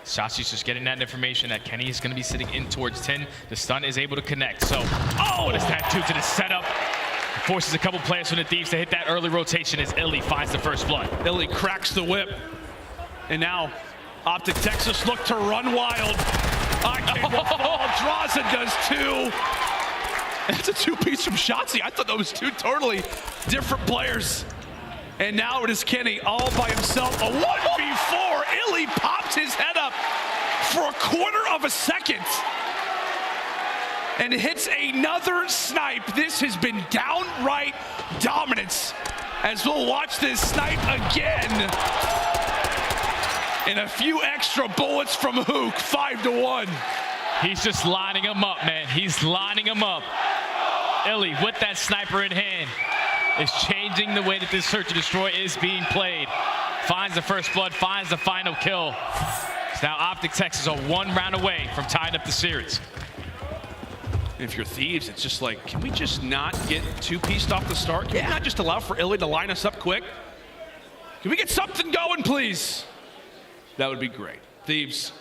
Shotzzy's just getting that information that Kenny is going to be sitting in towards 10. The stun is able to connect. So, what does that do to the setup? Forces a couple players from the Thieves to hit that early rotation as iLLeY finds the first blood. iLLeY cracks the whip. And now OpTic Texas look to run wild. Octane will fall. Drazah does 2. That's a 2-piece from Shotzzy. I thought that was 2 totally different players. And now it is Kenny all by himself. A 1v4. iLLeY pops his head up for a quarter of a second and hits another snipe. This has been downright dominance as we'll watch this snipe again. And a few extra bullets from Huke, 5-1. He's just lining him up, man. He's lining him up. iLLeY with that sniper in hand is changing the way that this search and destroy is being played. Finds the first blood, finds the final kill. So now OpTic Texas are 1 round away from tying up the series. If you're Thieves, it's just like, can we just not get 2-pieced off the start? Can we not just allow for iLLeY to line us up quick? Can we get something going, please? That would be great. Thieves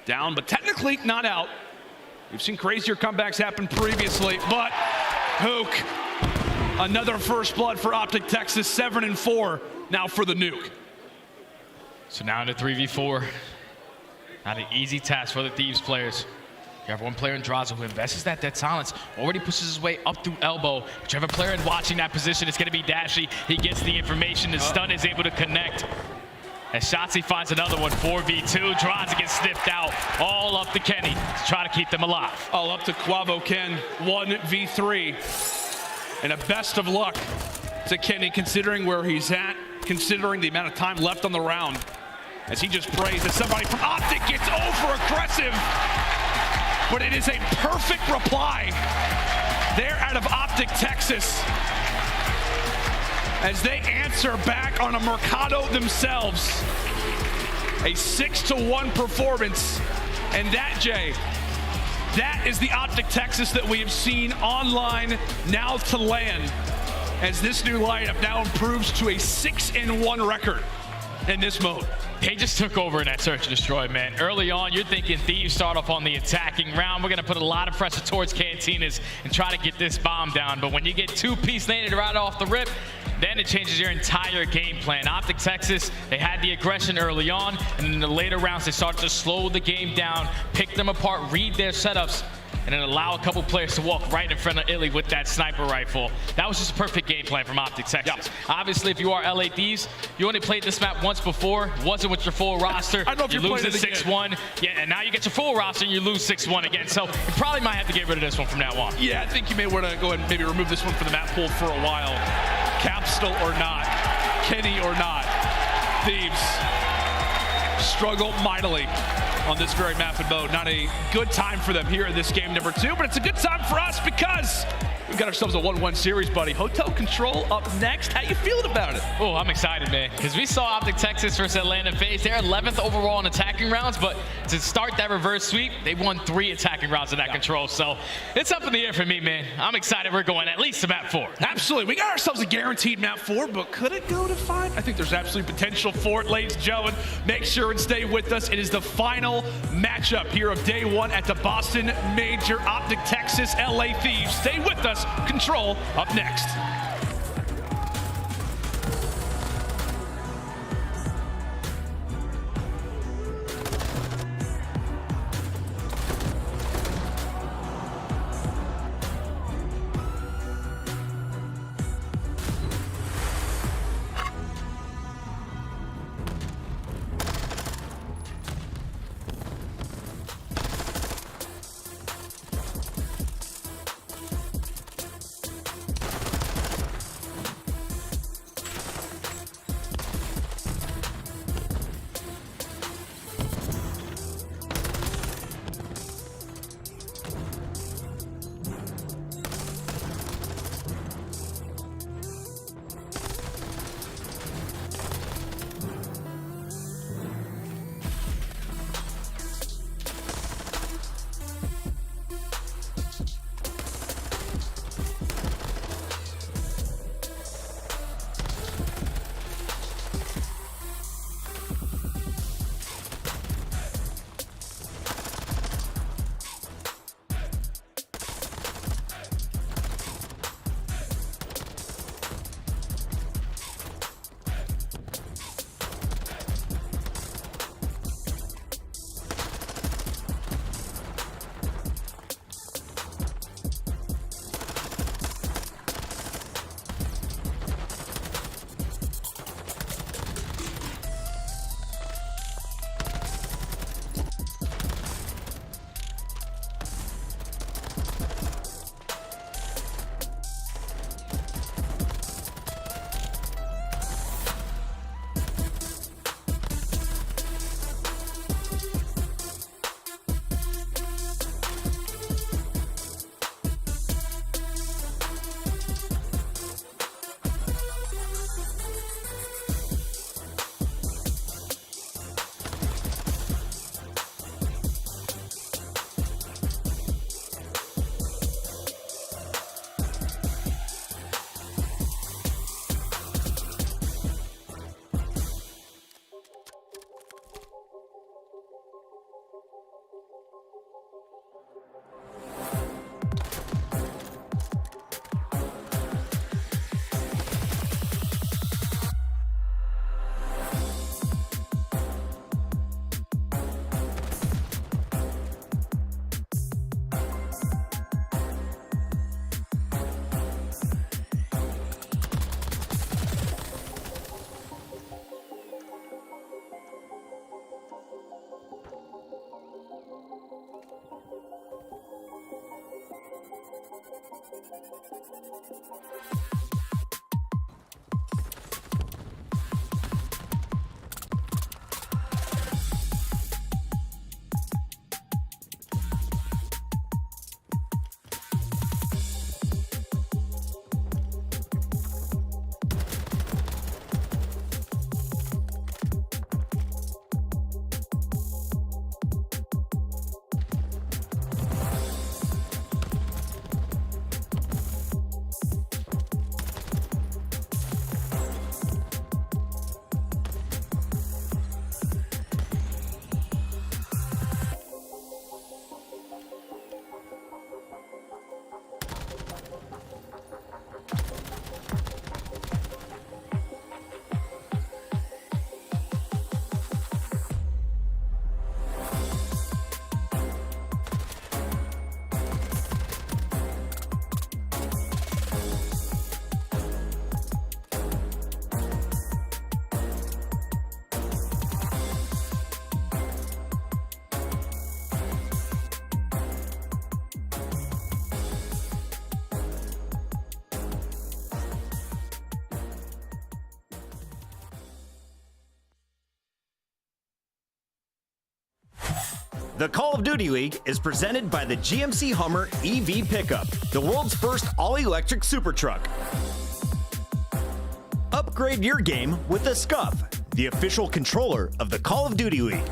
down, but technically not out. We've seen crazier comebacks happen previously, but Huke, another first blood for OpTic Texas, 7-4 now for the nuke. So now in the 3v4, not an easy task for the Thieves players. You have one player in Drazah who invests that dead silence, already pushes his way up through elbow. But you have a player in watching that position. It's going to be Dashy. He gets the information. The stun is able to connect. As Shotzzy finds another one, 4v2. Drazah gets sniffed out. All up to Kenny to try to keep them alive. All up to Quavo Ken, 1v3. And a best of luck to Kenny considering where he's at, considering the amount of time left on the round. As he just prays that somebody from OpTic gets over aggressive. But it is a perfect reply there out of OpTic Texas as they answer back on a Mercado themselves. A 6-1 performance. And that, Jay, that is the OpTic Texas that we have seen online now to land as this new lineup now improves to a 6-1 record in this mode. They just took over in that search and destroy, man. Early on, you're thinking Thieves start off on the attacking round. We're going to put a lot of pressure towards Cantinas and try to get this bomb down. But when you get 2-piece landed right off the rip, then it changes your entire game plan. OpTic Texas, they had the aggression early on, and in the later rounds, they started to slow the game down, pick them apart, read their setups, and then allow a couple players to walk right in front of iLLeY with that sniper rifle. That was just a perfect game plan from OpTic Texas. Yeah. Obviously, if you are LA Thieves, you only played this map once before, wasn't with your full roster. I don't know if you lose it 6-1. Yeah, and now you get your full roster and you lose 6-1 again. So you probably might have to get rid of this one from now on. Yeah, I think you may want to go ahead and maybe remove this one from the map pool for a while. Capstone or not, Kenny or not, Thieves struggle mightily on this very map and mode. Not a good time for them here in this game number 2, but it's a good time for us because we've got ourselves a 1-1 series, buddy. Hotel Control up next. How you feeling about it? Oh, I'm excited, man, because we saw OpTic Texas versus Atlanta FaZe. They're 11th overall in attacking rounds, but to start that reverse sweep, they won 3 attacking rounds in that control. So it's up in the air for me, man. I'm excited we're going at least to map 4. Absolutely. We got ourselves a guaranteed map 4, but could it go to 5? I think there's absolutely potential for it, ladies and gentlemen. Make sure and stay with us. It is the final matchup here of day 1 at the Boston Major. OpTic Texas, LA Thieves. Stay with us. Control up next. The Call of Duty League is presented by the GMC Hummer EV Pickup, the world's first all-electric super truck. Upgrade your game with the Scuff, the official controller of the Call of Duty League.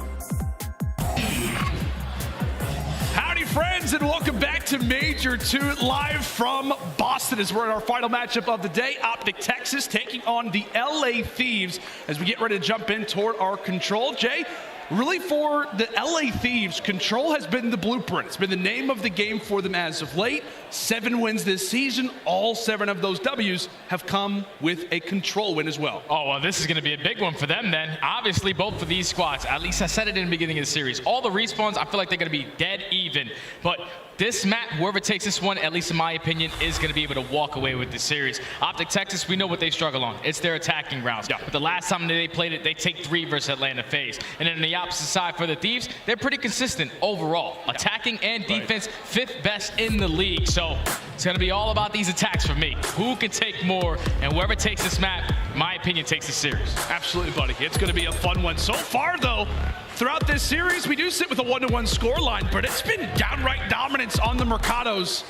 Howdy, friends, and welcome back to Major 2 live from Boston as we're in our final matchup of the day. OpTic Texas taking on the LA Thieves as we get ready to jump in toward our control. Jay, really for the LA Thieves, control has been the blueprint. It's been the name of the game for them as of late. 7 wins this season. All 7 of those W's have come with a control win as well. Oh, well, this is going to be a big one for them then. Obviously, both of these squads, at least I said it in the beginning of the series, all the respawns, I feel like they're going to be dead even. But this map, whoever takes this one, at least in my opinion, is going to be able to walk away with this series. OpTic Texas, we know what they struggle on. It's their attacking rounds. Yeah. But the last time they played it, they take 3 versus Atlanta FaZe. And then on the opposite side for the Thieves, they're pretty consistent overall. Yeah. Attacking and defense, 5th best in the league. So it's going to be all about these attacks for me. Who can take more? And whoever takes this map, in my opinion, takes the series. Absolutely, buddy. It's going to be a fun one. So far, though, throughout this series, we do sit with a 1-1 scoreline, but it's been downright dominance on the Mercados.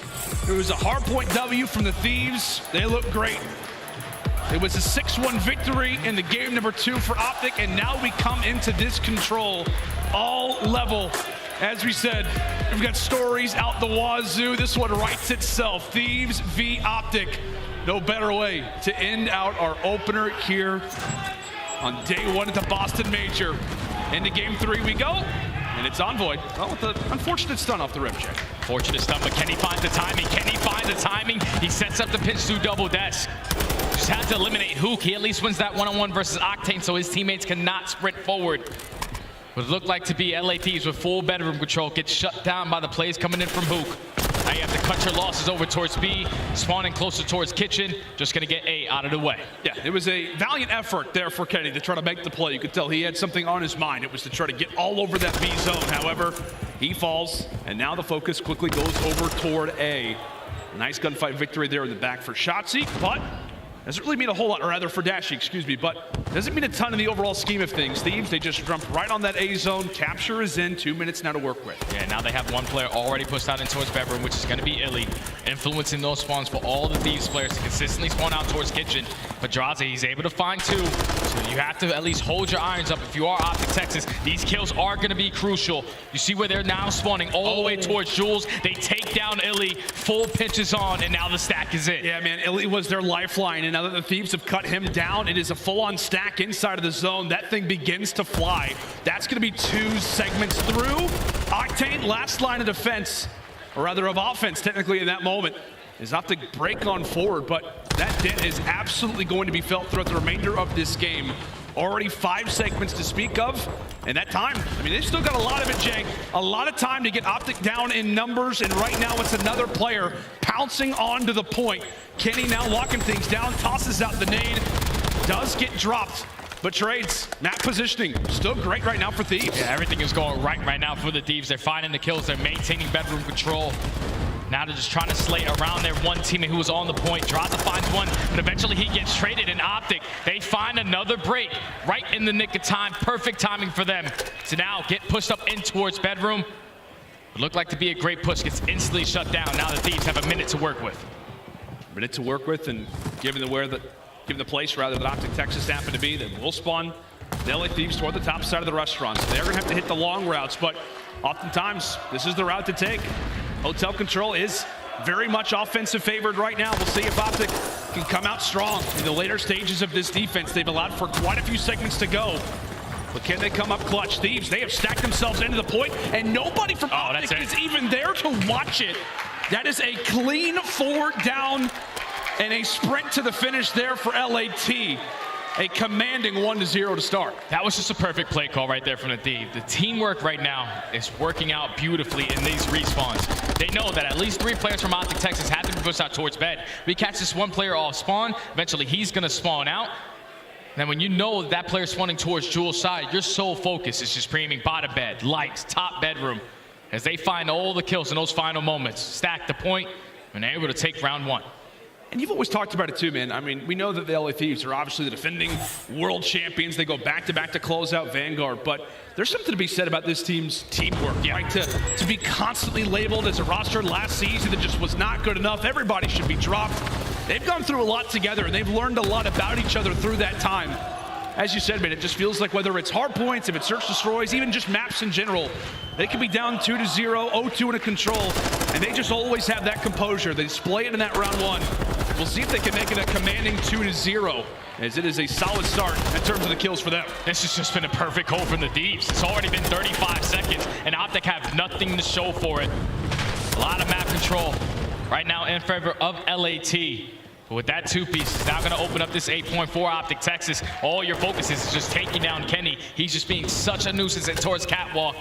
It was a hardpoint W from the Thieves. They look great. It was a 6-1 victory in the game number 2 for OpTic, and now we come into this control all level. As we said, we've got stories out the wazoo. This one writes itself. Thieves v OpTic. No better way to end out our opener here on day 1 at the Boston Major. Into game 3 we go, and it's Envoy. Well, with the unfortunate stun off the rim check. Fortunate stun, but can he find the timing? Can he find the timing? He sets up the pinch through double desk. Just had to eliminate Huke. He at least wins that 1-on-1 versus Octane, so his teammates cannot sprint forward. What it looked like to be LA Thieves with full bedroom control gets shut down by the plays coming in from Huke. Now you have to cut your losses over towards B, spawning closer towards kitchen, just gonna get A out of the way. Yeah, it was a valiant effort there for Kenny to try to make the play. You could tell he had something on his mind. It was to try to get all over that B zone. However, he falls, and now the focus quickly goes over toward A. Nice gunfight victory there in the back for Shotzzy, but doesn't really mean a whole lot, or rather for Dashy, excuse me, but doesn't mean a ton in the overall scheme of things. Thieves, they just jumped right on that A zone. Capture is in, 2 minutes now to work with. Yeah, now they have one player already pushed out in towards bedroom, which is going to be iLLeY, influencing those spawns for all the Thieves players to consistently spawn out towards kitchen. But Drazah, he's able to find 2, so you have to at least hold your irons up. If you are OpTic Texas, these kills are going to be crucial. You see where they're now spawning all the way towards Jules. They take down iLLeY, full pinches on, and now the stack is in. Yeah, man, iLLeY was their lifeline, and now that the Thieves have cut him down, it is a full-on stack inside of the zone. That thing begins to fly. That's going to be 2 segments through. Octane, last line of defense, or rather of offense, technically in that moment, is OpTic break on forward, but that dent is absolutely going to be felt throughout the remainder of this game. Already 5 segments to speak of, and that time, I mean, they've still got a lot of it, Jay. A lot of time to get OpTic down in numbers, and right now it's another player pouncing onto the point. Kenny now locking things down, tosses out the nade, does get dropped, but trades. Map positioning, still great right now for Thieves. Yeah, everything is going right now for the Thieves. They're finding the kills, they're maintaining bedroom control. Now they're just trying to slay around their one teammate who was on the point. Drazah finds one, but eventually he gets traded in OpTic. They find another break right in the nick of time. Perfect timing for them to now get pushed up in towards bedroom. It looked like to be a great push, gets instantly shut down. Now the Thieves have a minute to work with. Minute to work with, and given the place rather that OpTic Texas happened to be, they will spawn the LA Thieves toward the top side of the restaurant. So they're gonna have to hit the long routes, but oftentimes this is the route to take. Hotel control is very much offensive favored right now. We'll see if OpTic can come out strong in the later stages of this defense. They've allowed for quite a few segments to go. But can they come up clutch? Thieves, they have stacked themselves into the point, and nobody from OpTic is even there to watch it. That is a clean 4 down and a sprint to the finish there for LAT. A commanding 1-0 to start. That was just a perfect play call right there from the Thieves. The teamwork right now is working out beautifully in these respawns. They know that at least 3 players from OpTic Texas had to be pushed out towards bed. We catch this one player off spawn, eventually he's gonna spawn out. Then when you know that player's spawning towards Jules' side, your sole focus is just premiuming bottom bed, lights, top bedroom, as they find all the kills in those final moments, stack the point, and they're able to take round 1. And you've always talked about it too, man. I mean, we know that the LA Thieves are obviously the defending world champions. They go back-to-back to close out Vanguard, but there's something to be said about this team's teamwork, right? To be constantly labeled as a roster last season that just was not good enough. Everybody should be dropped. They've gone through a lot together, and they've learned a lot about each other through that time. As you said, man, it just feels like whether it's hard points, if it's search destroys, even just maps in general, they can be down 2-0, 0-2 in a control, and they just always have that composure. They display it in that round 1. We'll see if they can make it a commanding 2-0, as it is a solid start in terms of the kills for them. This has just been a perfect hold from the Thieves. It's already been 35 seconds, and OpTic have nothing to show for it. A lot of map control right now in favor of LAT. But with that 2-piece, it's now going to open up this 8.4 OpTic Texas. All your focus is just taking down Kenny. He's just being such a nuisance towards Catwalk.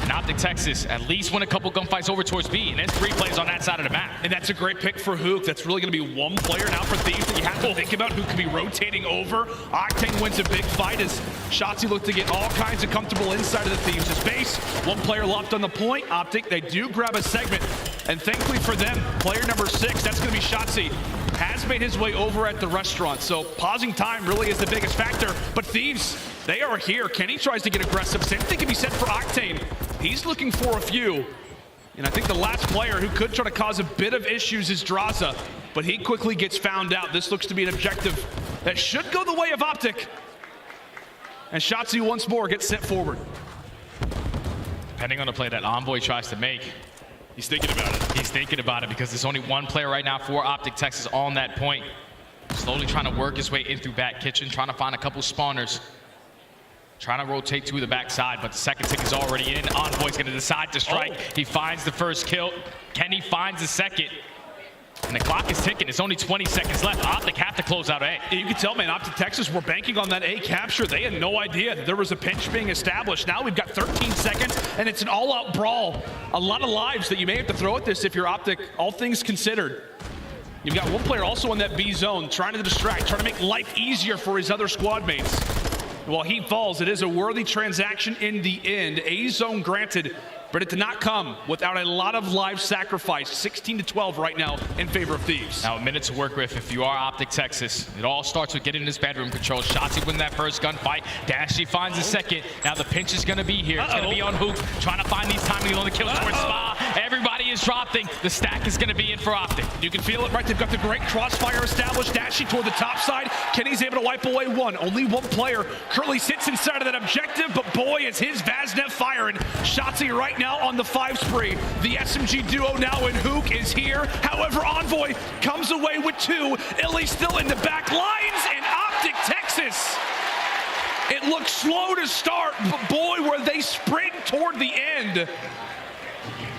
And OpTic Texas at least win a couple gunfights over towards B, and there's 3 plays on that side of the map. And that's a great pick for Huke. That's really going to be one player now for Thieves that you have to think about who could be rotating over. Octane wins a big fight as Shotzzy look to get all kinds of comfortable inside of the Thieves' base. One player locked on the point. OpTic, they do grab a segment. And thankfully for them, player number 6, that's going to be Shotzzy, has made his way over at the restaurant. So pausing time really is the biggest factor. But Thieves, they are here. Kenny tries to get aggressive. Same thing can be said for Octane. He's looking for a few. And I think the last player who could try to cause a bit of issues is Drazah, but he quickly gets found out. This looks to be an objective that should go the way of OpTic. And Shotzzy once more gets sent forward. Depending on the play that Envoy tries to make, he's thinking about it. He's thinking about it because there's only one player right now for OpTic Texas on that point. Slowly trying to work his way in through back kitchen, trying to find a couple spawners. Trying to rotate to the backside, but the second tick is already in. Envoy's going to decide to strike. He finds the first kill. Kenny finds the second. And the clock is ticking. It's only 20 seconds left. OpTic have to close out A. You can tell, man, OpTic Texas were banking on that A capture. They had no idea that there was a pinch being established. Now we've got 13 seconds, and it's an all-out brawl. A lot of lives that you may have to throw at this if you're OpTic, all things considered. You've got one player also in that B zone, trying to distract, trying to make life easier for his other squad mates. While he falls, it is a worthy transaction in the end. A zone granted, but it did not come without a lot of live sacrifice. 16-12 right now in favor of Thieves. Now a minute to work with if you are OpTic Texas. It all starts with getting this bedroom control. Shotzzy win that first gunfight. Dashy finds the second. Now the pinch is going to be here. It's going to be on Huke, trying to find these timing on the kills towards Spa. Everybody is dropping. The stack is going to be in for OpTic. You can feel it, right? They've got the great crossfire established. Dashy toward the top side. Kenny's able to wipe away one. Only one player currently sits inside of that objective, but boy, is his Vaznet firing. Shotzzy right now on the 5 spree. The SMG duo now in Huke is here. However, Envoy comes away with 2. iLLeY still in the back lines, and OpTic Texas. It looks slow to start, but boy, were they sprint toward the end.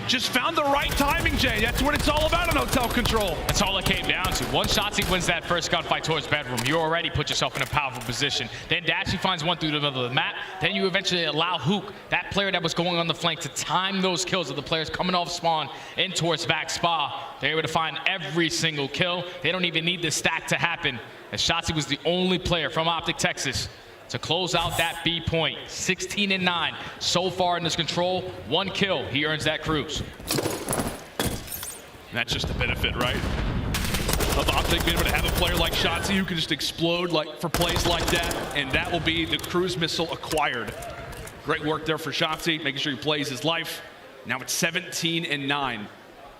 Just found the right timing, Jay. That's what it's all about in hotel control. That's all it came down to. Once Shotzzy wins that first gunfight towards bedroom, you already put yourself in a powerful position. Then Dashy finds one through the middle of the map. Then you eventually allow Huke, that player that was going on the flank, to time those kills of the players coming off spawn in towards back Spa. They're able to find every single kill. They don't even need the stack to happen, as Shotzzy was the only player from OpTic Texas to close out that B point. 16-9 so far in this control. 1 kill, he earns that cruise. that's just the benefit, right? Of OpTic being able to have a player like Shotzzy who can just explode like for plays like that, and that will be the cruise missile acquired. Great work there for Shotzzy, making sure he plays his life. Now it's 17-9.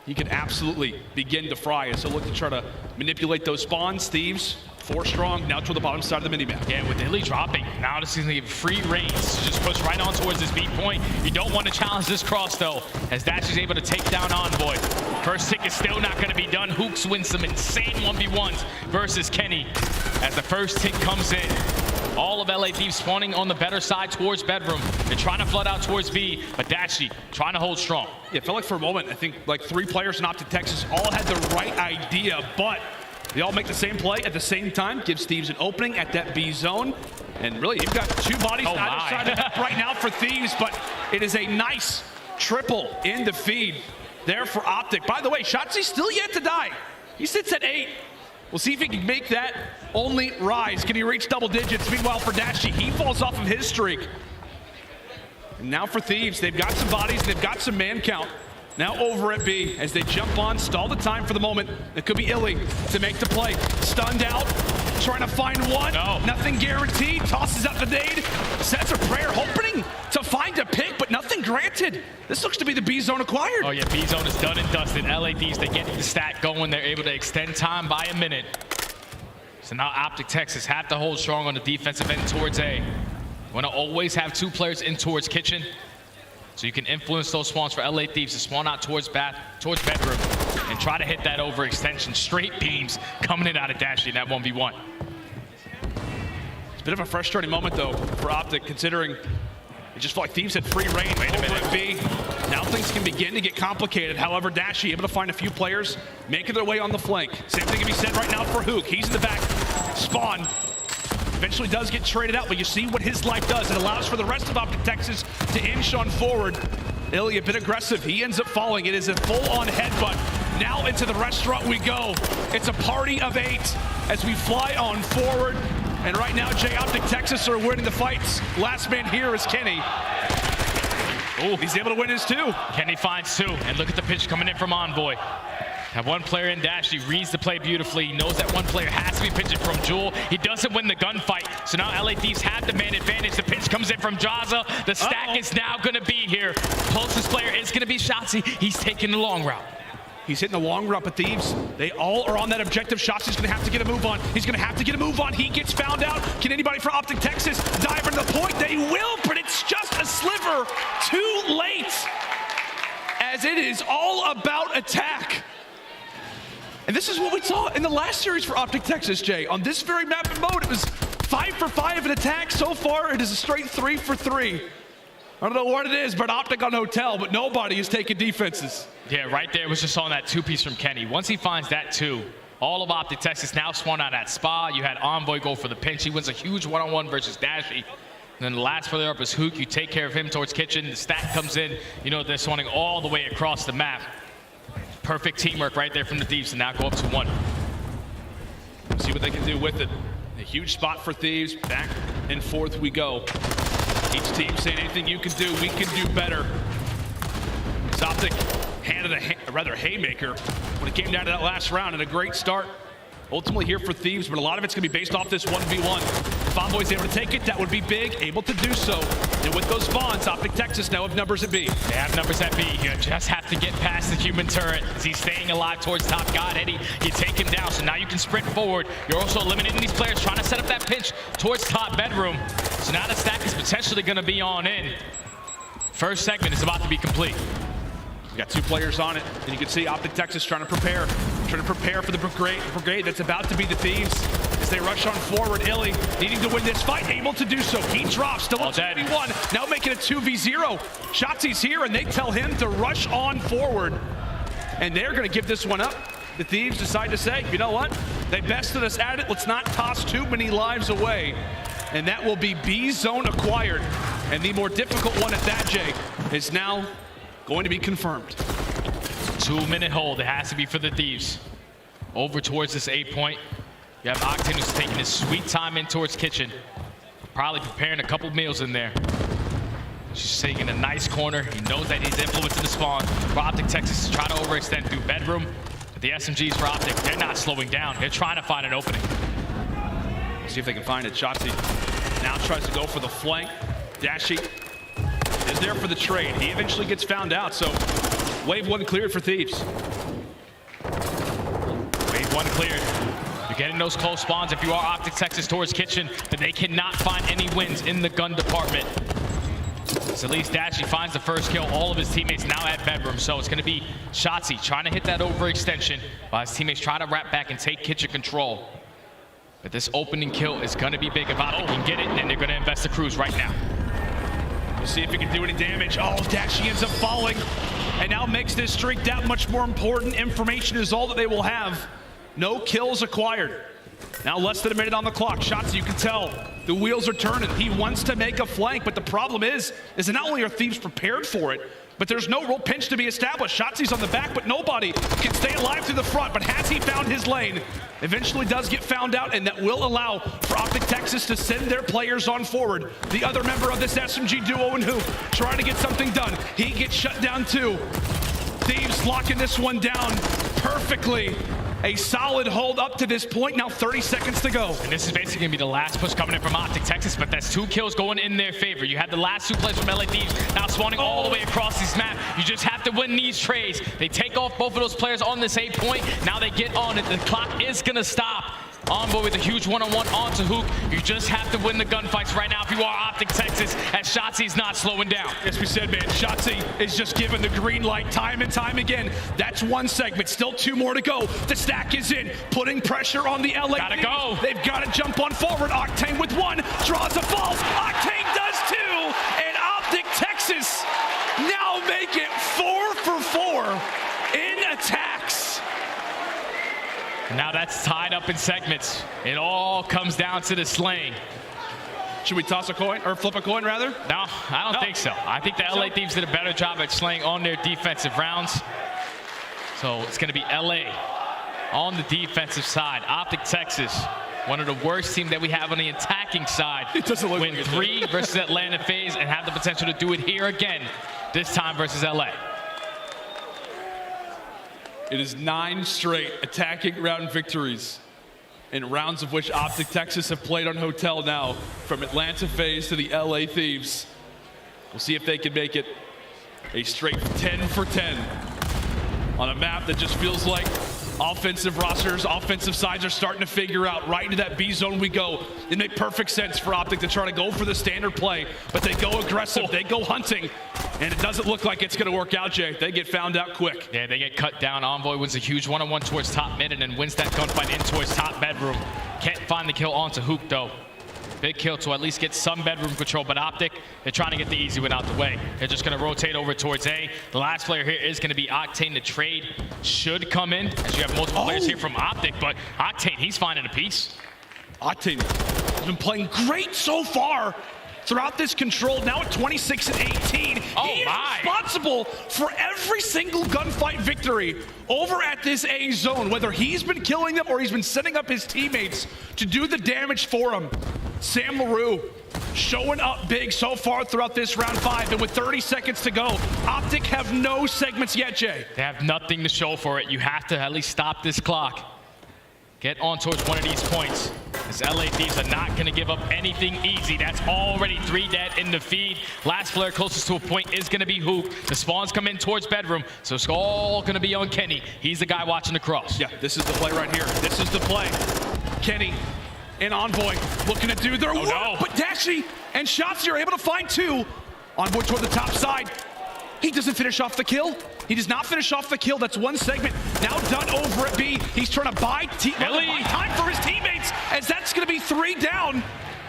He can absolutely begin to fry us. So look to try to manipulate those spawns. Thieves, 4 strong, now toward the bottom side of the minimap. Yeah, with iLLeY dropping, now this is going to give free reigns to just push right on towards this B point. You don't want to challenge this cross, though, as Dashy's able to take down Envoy. First tick is still not going to be done. Huke wins some insane 1v1s versus Kenny as the first tick comes in. All of LA Thieves spawning on the better side towards bedroom. They're trying to flood out towards B, but Dashy trying to hold strong. Yeah, it felt like for a moment, I think like 3 players in OpTic Texas all had the right idea, but they all make the same play at the same time. Gives Thieves an opening at that B zone. And really, you've got 2 bodies either side of it right now for Thieves, but it is a nice triple in the feed there for OpTic. By the way, Shotzzy's still yet to die. He sits at 8. We'll see if he can make that only rise. Can he reach double digits? Meanwhile, for Dashy, he falls off of his streak. And now for Thieves, they've got some bodies, they've got some man count. Now over at B, as they jump on, stall the time for the moment. It could be iLLeY to make the play. Stunned out, trying to find one. No. Nothing guaranteed, tosses up the nade, sets a prayer, hoping to find a pick, but nothing granted. This looks to be the B zone acquired. Oh yeah, B zone is done and dusted. LA Thieves, they get the stack going. They're able to extend time by a minute. So now OpTic Texas have to hold strong on the defensive end towards A. Want to always have 2 players in towards kitchen, so you can influence those spawns for LA Thieves to spawn out towards bedroom and try to hit that overextension. Straight beams coming in out of Dashy in that 1v1. It's a bit of a frustrating moment though for OpTic, considering it just felt like Thieves had free reign over at B. Now things can begin to get complicated. However, Dashy able to find a few players making their way on the flank. Same thing can be said right now for Huke. He's in the back. Spawn eventually does get traded out, but you see what his life does. It allows for the rest of OpTic Texas to inch on forward. iLLeY a bit aggressive. He ends up falling. It is a full-on headbutt. Now into the restaurant we go. It's a party of 8 as we fly on forward. And right now, OpTic Texas are winning the fights. Last man here is Kenny. Oh, he's able to win his 2. Kenny finds 2, and look at the pitch coming in from Envoy. Have 1 player in Dashy, reads the play beautifully. He knows that 1 player has to be pitching from Jewel. He doesn't win the gunfight, so now LA Thieves have the man advantage. The pitch comes in from Drazah. The stack is now going to be here. Closest player is going to be Shotzzy. He's taking the long route. He's hitting the long route, but Thieves, they all are on that objective. Shotzzy's going to have to get a move on. He's going to have to get a move on. He gets found out. Can anybody for OpTic Texas dive into the point? They will, but it's just a sliver too late, as it is all about attack. And this is what we saw in the last series for OpTic Texas, Jay. On this very map and mode, it was 5 for 5 in attack. So far, it is a straight 3 for 3. I don't know what it is, but OpTic on Hotel, but nobody is taking defenses. Yeah, right there was just on that 2-piece from Kenny. Once he finds that 2, all of OpTic Texas now spawn out at Spa. You had Envoy go for the pinch. He wins a huge 1-on-1 versus Dashy. And then the last player up is Huke. You take care of him towards kitchen. The stack comes in. You know they're spawning all the way across the map. Perfect teamwork right there from the Thieves to now go up to 1. See what they can do with it. A huge spot for Thieves. Back and forth we go. Each team saying anything you can do, we can do better. OpTic handed a haymaker when it came down to that last round, and a great start ultimately here for Thieves, but a lot of it's going to be based off this 1v1. If Envoy's able to take it, that would be big, able to do so. And with those spawns, OpTic Texas now have numbers at B. They have numbers at B. You just have to get past the human turret. As he's staying alive towards top. God, Eddie, you take him down, so now you can sprint forward. You're also eliminating these players, trying to set up that pinch towards top bedroom. So now the stack is potentially going to be on in. First segment is about to be complete. We got 2 players on it, and you can see OpTic Texas trying to prepare for the brigade that's about to be the Thieves as they rush on forward. iLLeY needing to win this fight, able to do so. He drops, still a 2v1, now making it 2v0. Shotzi's here, and they tell him to rush on forward, and they're going to give this one up. The Thieves decide to say, you know what? They bested us at it. Let's not toss too many lives away, and that will be B zone acquired. And the more difficult one at that, Jay, is now going to be confirmed. 2-minute hold. It has to be for the Thieves. Over towards this 8 point. You have Octane who's taking his sweet time in towards kitchen. Probably preparing a couple meals in there. She's sitting in a nice corner. He knows that he's influencing the spawn for OpTic Texas to try to overextend through bedroom. But the SMGs for OpTic, they're not slowing down. They're trying to find an opening. See if they can find it. Shotzzy now tries to go for the flank. Dashy is there for the trade. He eventually gets found out, so wave 1 cleared for Thieves. Wave 1 cleared. You're getting those close spawns if you are OpTic Texas towards kitchen, but they cannot find any wins in the gun department. So at least Dashy finds the first kill. All of his teammates now at bedroom. So it's going to be Shotzzy trying to hit that overextension while his teammates try to wrap back and take kitchen control. But this opening kill is going to be big. If OpTic can get it, and they're going to invest the cruise right now. We'll see if he can do any damage. Oh, Dashy ends up falling and now makes this streak that much more important. Information is all that they will have. No kills acquired. Now less than a minute on the clock. Shotzzy, you can tell the wheels are turning. He wants to make a flank, but the problem is that not only are Thieves prepared for it, but there's no real pinch to be established. Shotzzy's on the back, but nobody can stay alive through the front. But has he found his lane? Eventually does get found out, and that will allow for OpTic Texas to send their players on forward. The other member of this SMG duo and Huke trying to get something done. He gets shut down too. Thieves locking this one down perfectly. A solid hold up to this point. Now 30 seconds to go. And this is basically going to be the last push coming in from OpTic Texas, but that's 2 kills going in their favor. You had the last 2 plays from aLLeY Thieves now spawning all the way across this map. You just have to win these trades. They take off both of those players on this 8 point. Now they get on it. The clock is going to stop. Envoy with a huge one-on-one onto Huke. You just have to win the gunfights right now if you are OpTic Texas, as Shotzzy's not slowing down. Yes, we said, man, Shotzzy is just given the green light time and time again. That's 1 segment, still 2 more to go. The stack is in, putting pressure on the aLLeY. Gotta go. They've got to jump on forward. Octane with 1, Drazah falls. Octane does 2, and OpTic Texas now make it 4 for 4 in attacks. Now that's tied up in segments. It all comes down to the slaying. Should we toss a coin, or flip a coin rather? No, I don't think so. I think the aLLeY Thieves did a better job at slaying on their defensive rounds. So it's going to be aLLeY on the defensive side. OpTic Texas, one of the worst teams that we have on the attacking side. It doesn't look win like 3 versus Atlanta FaZe and have the potential to do it here again, this time versus aLLeY. It is 9 straight attacking round victories, in rounds of which OpTic Texas have played on Hotel now, from Atlanta FaZe to the aLLeY Thieves. We'll see if they can make it a straight 10 for 10 on a map that just feels like offensive rosters, offensive sides are starting to figure out. Right into that B zone we go. It made perfect sense for OpTic to try to go for the standard play, but they go aggressive, they go hunting, and it doesn't look like it's going to work out, Jay. They get found out quick. Yeah, they get cut down. Envoy wins a huge one-on-one towards top mid and then wins that gunfight in towards top bedroom. Can't find the kill onto Huke, though. Big kill to at least get some bedroom control, but OpTic, they're trying to get the easy one out the way. They're just going to rotate over towards A. The last player here is going to be Octane. The trade should come in, as you have multiple players here from OpTic, but Octane, he's finding a piece. Octane has been playing great so far throughout this control, now at 26 and 18. Oh, he is responsible for every single gunfight victory over at this A zone, whether he's been killing them or he's been setting up his teammates to do the damage for him. Sam LaRue showing up big so far throughout this round 5, and with 30 seconds to go, OpTic have no segments yet, Jay. They have nothing to show for it. You have to at least stop this clock. Get on towards one of these points. As aLLeY Thieves are not going to give up anything easy. That's already 3 dead in the feed. Last player closest to a point is going to be Huke. The spawns come in towards bedroom, so it's all going to be on Kenny. He's the guy watching the cross. Yeah, this is the play right here. This is the play. Kenny and Envoy looking to do their work, no. But Dashy and Shotzzy are able to find 2. Envoy toward the top side. He doesn't finish off the kill. He does not finish off the kill. That's 1 segment now done over at B. He's trying to buy time for his teammates, as that's going to be 3 down.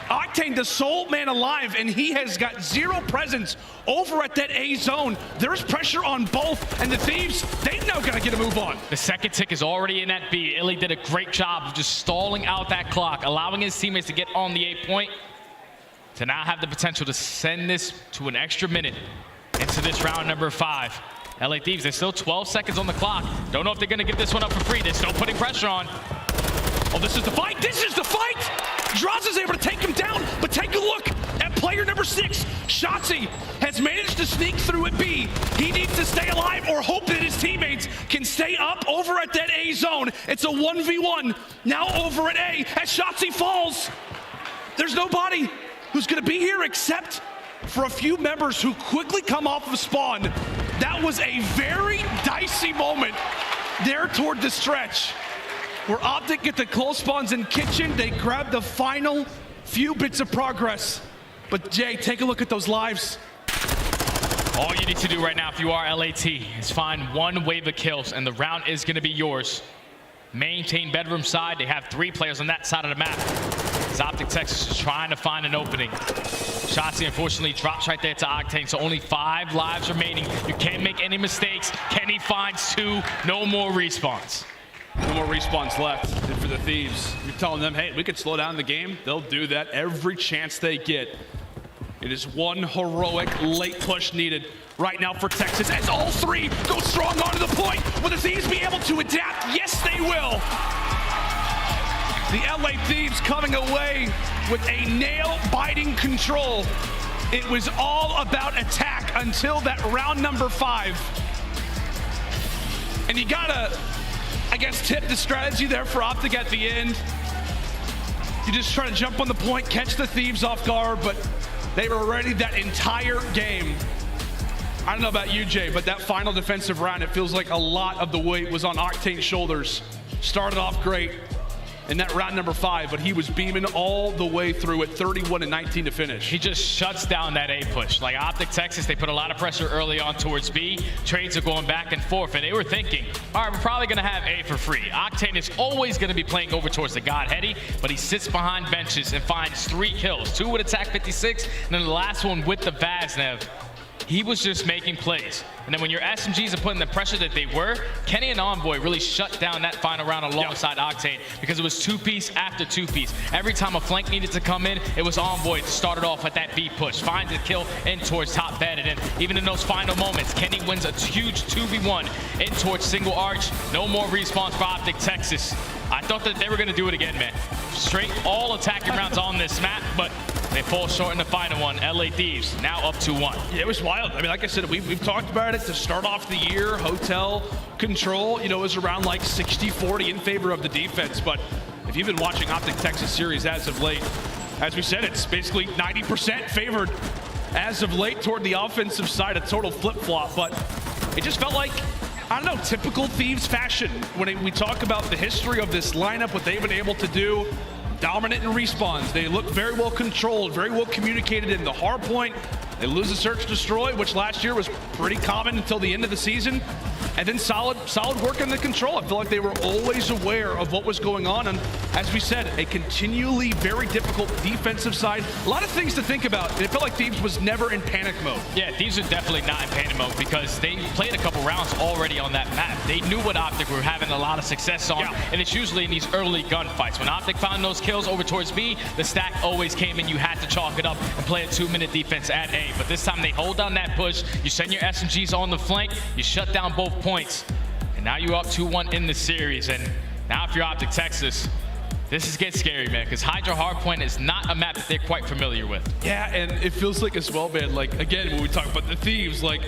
Octane, the sole man alive, and he has got 0 presence over at that A zone. There's pressure on both, and the Thieves, they now got to get a move on. The second tick is already in that B. aLLeY did a great job of just stalling out that clock, allowing his teammates to get on the 8 point, to now have the potential to send this to an extra minute into this round number 5. aLLeY Thieves, there's still 12 seconds on the clock. Don't know if they're going to give this one up for free. They're still putting pressure on. Oh, this is the fight. This is the fight. Drazah's able to take him down, but take a look at play player number 6, Shotzzy, has managed to sneak through at B. He needs to stay alive or hope that his teammates can stay up over at that A zone. It's a 1v1 now over at A as Shotzzy falls. There's nobody who's gonna be here except for a few members who quickly come off of spawn. That was a very dicey moment there toward the stretch where OpTic get the close spawns in kitchen. They grab the final few bits of progress. But Jay, take a look at those lives. All you need to do right now if you are LAT is find one wave of kills and the round is gonna be yours. Maintain bedroom side. They have 3 players on that side of the map. OpTic Texas is trying to find an opening. Shotzzy unfortunately drops right there to Octane, so only 5 lives remaining. You can't make any mistakes. Kenny finds 2, no more respawns. No more respawns left for the Thieves. You're telling them, hey, we could slow down the game. They'll do that every chance they get. It is one heroic late push needed right now for Texas as all 3 go strong onto the point. Will the Thieves be able to adapt? Yes, they will. The LA Thieves coming away with a nail-biting control. It was all about attack until that round number 5. And you gotta, I guess, tip the strategy there for OpTic at the end. You just try to jump on the point, catch the Thieves off guard, but they were ready that entire game. I don't know about you, Jay, but that final defensive round, it feels like a lot of the weight was on Octane's shoulders. Started off great in that round number 5, but he was beaming all the way through at 31 and 19 to finish. He just shuts down that A push. Like OpTic Texas, they put a lot of pressure early on towards B. Trades are going back and forth, and they were thinking, all right, we're probably gonna have A for free. Octane is always gonna be playing over towards the God Heady, but he sits behind benches and finds 3 kills, 2 with attack 56, and then the last one with the Vaznev. He was just making plays. And then when your SMGs are putting the pressure that they were, Kenny and Envoy really shut down that final round alongside Octane because it was 2-piece after 2-piece. Every time a flank needed to come in, it was Envoy to start it off at that B push, find the kill in towards top bed. And then even in those final moments, Kenny wins a huge 2v1 in towards single arch. No more respawns for OpTic Texas. I thought that they were gonna do it again, man. Straight all attacking rounds on this map, but they fall short in the final one. LA Thieves now up 2-1. Yeah, it was wild. I mean, like I said, we've talked about it to start off the year. Hotel control, you know, is around like 60-40 in favor of the defense. But if you've been watching OpTic Texas series as of late, as we said, it's basically 90% favored as of late toward the offensive side, a total flip-flop. But it just felt like, I don't know, typical Thieves fashion. When we talk about the history of this lineup, what they've been able to do, dominant in respawns. They look very well controlled, very well communicated in the hard point. They lose the search destroy, which last year was pretty common until the end of the season. And then solid work in the control. I feel like they were always aware of what was going on. And as we said, a continually very difficult defensive side. A lot of things to think about. It felt like Thieves was never in panic mode. Yeah, Thieves are definitely not in panic mode because they played a couple rounds already on that map. They knew what OpTic were having a lot of success on. Yeah. And it's usually in these early gunfights. When OpTic found those kills over towards B, the stack always came in. You had to chalk it up and play a 2-minute defense at A. But this time they hold down that push. You send your SMGs on the flank. You shut down both points. And now you're up 2-1 in the series. And now if you're OpTic Texas, this gets scary, man, because HyDra Hardpoint is not a map that they're quite familiar with. Yeah, and it feels like as well, man, like, again, when we talk about the Thieves, like,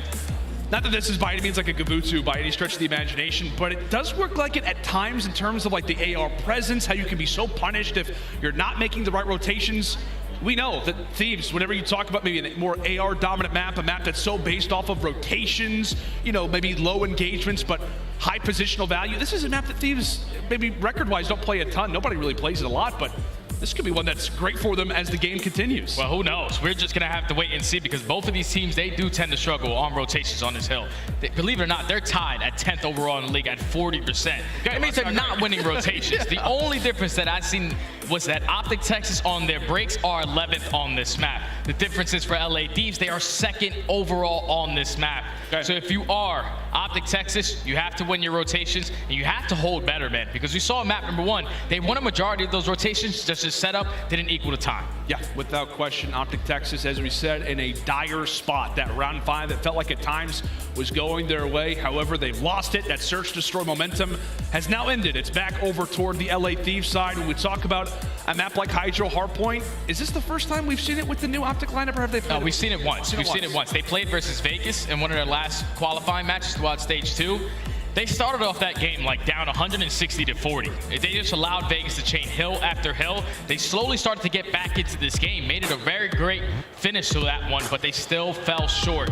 not that this is by any means like a Gavutsu by any stretch of the imagination, but it does work like it at times in terms of like the AR presence, how you can be so punished if you're not making the right rotations. We know that Thieves, whenever you talk about maybe a more AR dominant map, a map that's so based off of rotations, you know, maybe low engagements, but high positional value. This is a map that Thieves, maybe record-wise, don't play a ton. Nobody really plays it a lot, but this could be one that's great for them as the game continues. Well, who knows? We're just going to have to wait and see because both of these teams, they do tend to struggle on rotations on this hill. Believe it or not, they're tied at 10th overall in the league at 40%. It means they're not winning rotations. The only difference that I've seen was that OpTic Texas on their breaks are 11th on this map. The difference is for LA Thieves, they are 2nd overall on this map. Okay. So if you are OpTic Texas, you have to win your rotations and you have to hold better, man, because we saw map number 1, they won a majority of those rotations, just the setup didn't equal the time. Yeah, without question, OpTic Texas, as we said, in a dire spot. That round 5 that felt like at times was going their way. However, they've lost it. That search destroy momentum has now ended. It's back over toward the LA Thieves side. When we talk about a map like HyDra Hardpoint, is this the first time we've seen it with the new OpTic lineup, or have they played we've seen it once. We've seen it once. They played versus Vegas in one of their last qualifying matches throughout stage 2. They started off that game like down 160 to 40. They just allowed Vegas to chain hill after hill. They slowly started to get back into this game, made it a very great finish to that one, but they still fell short.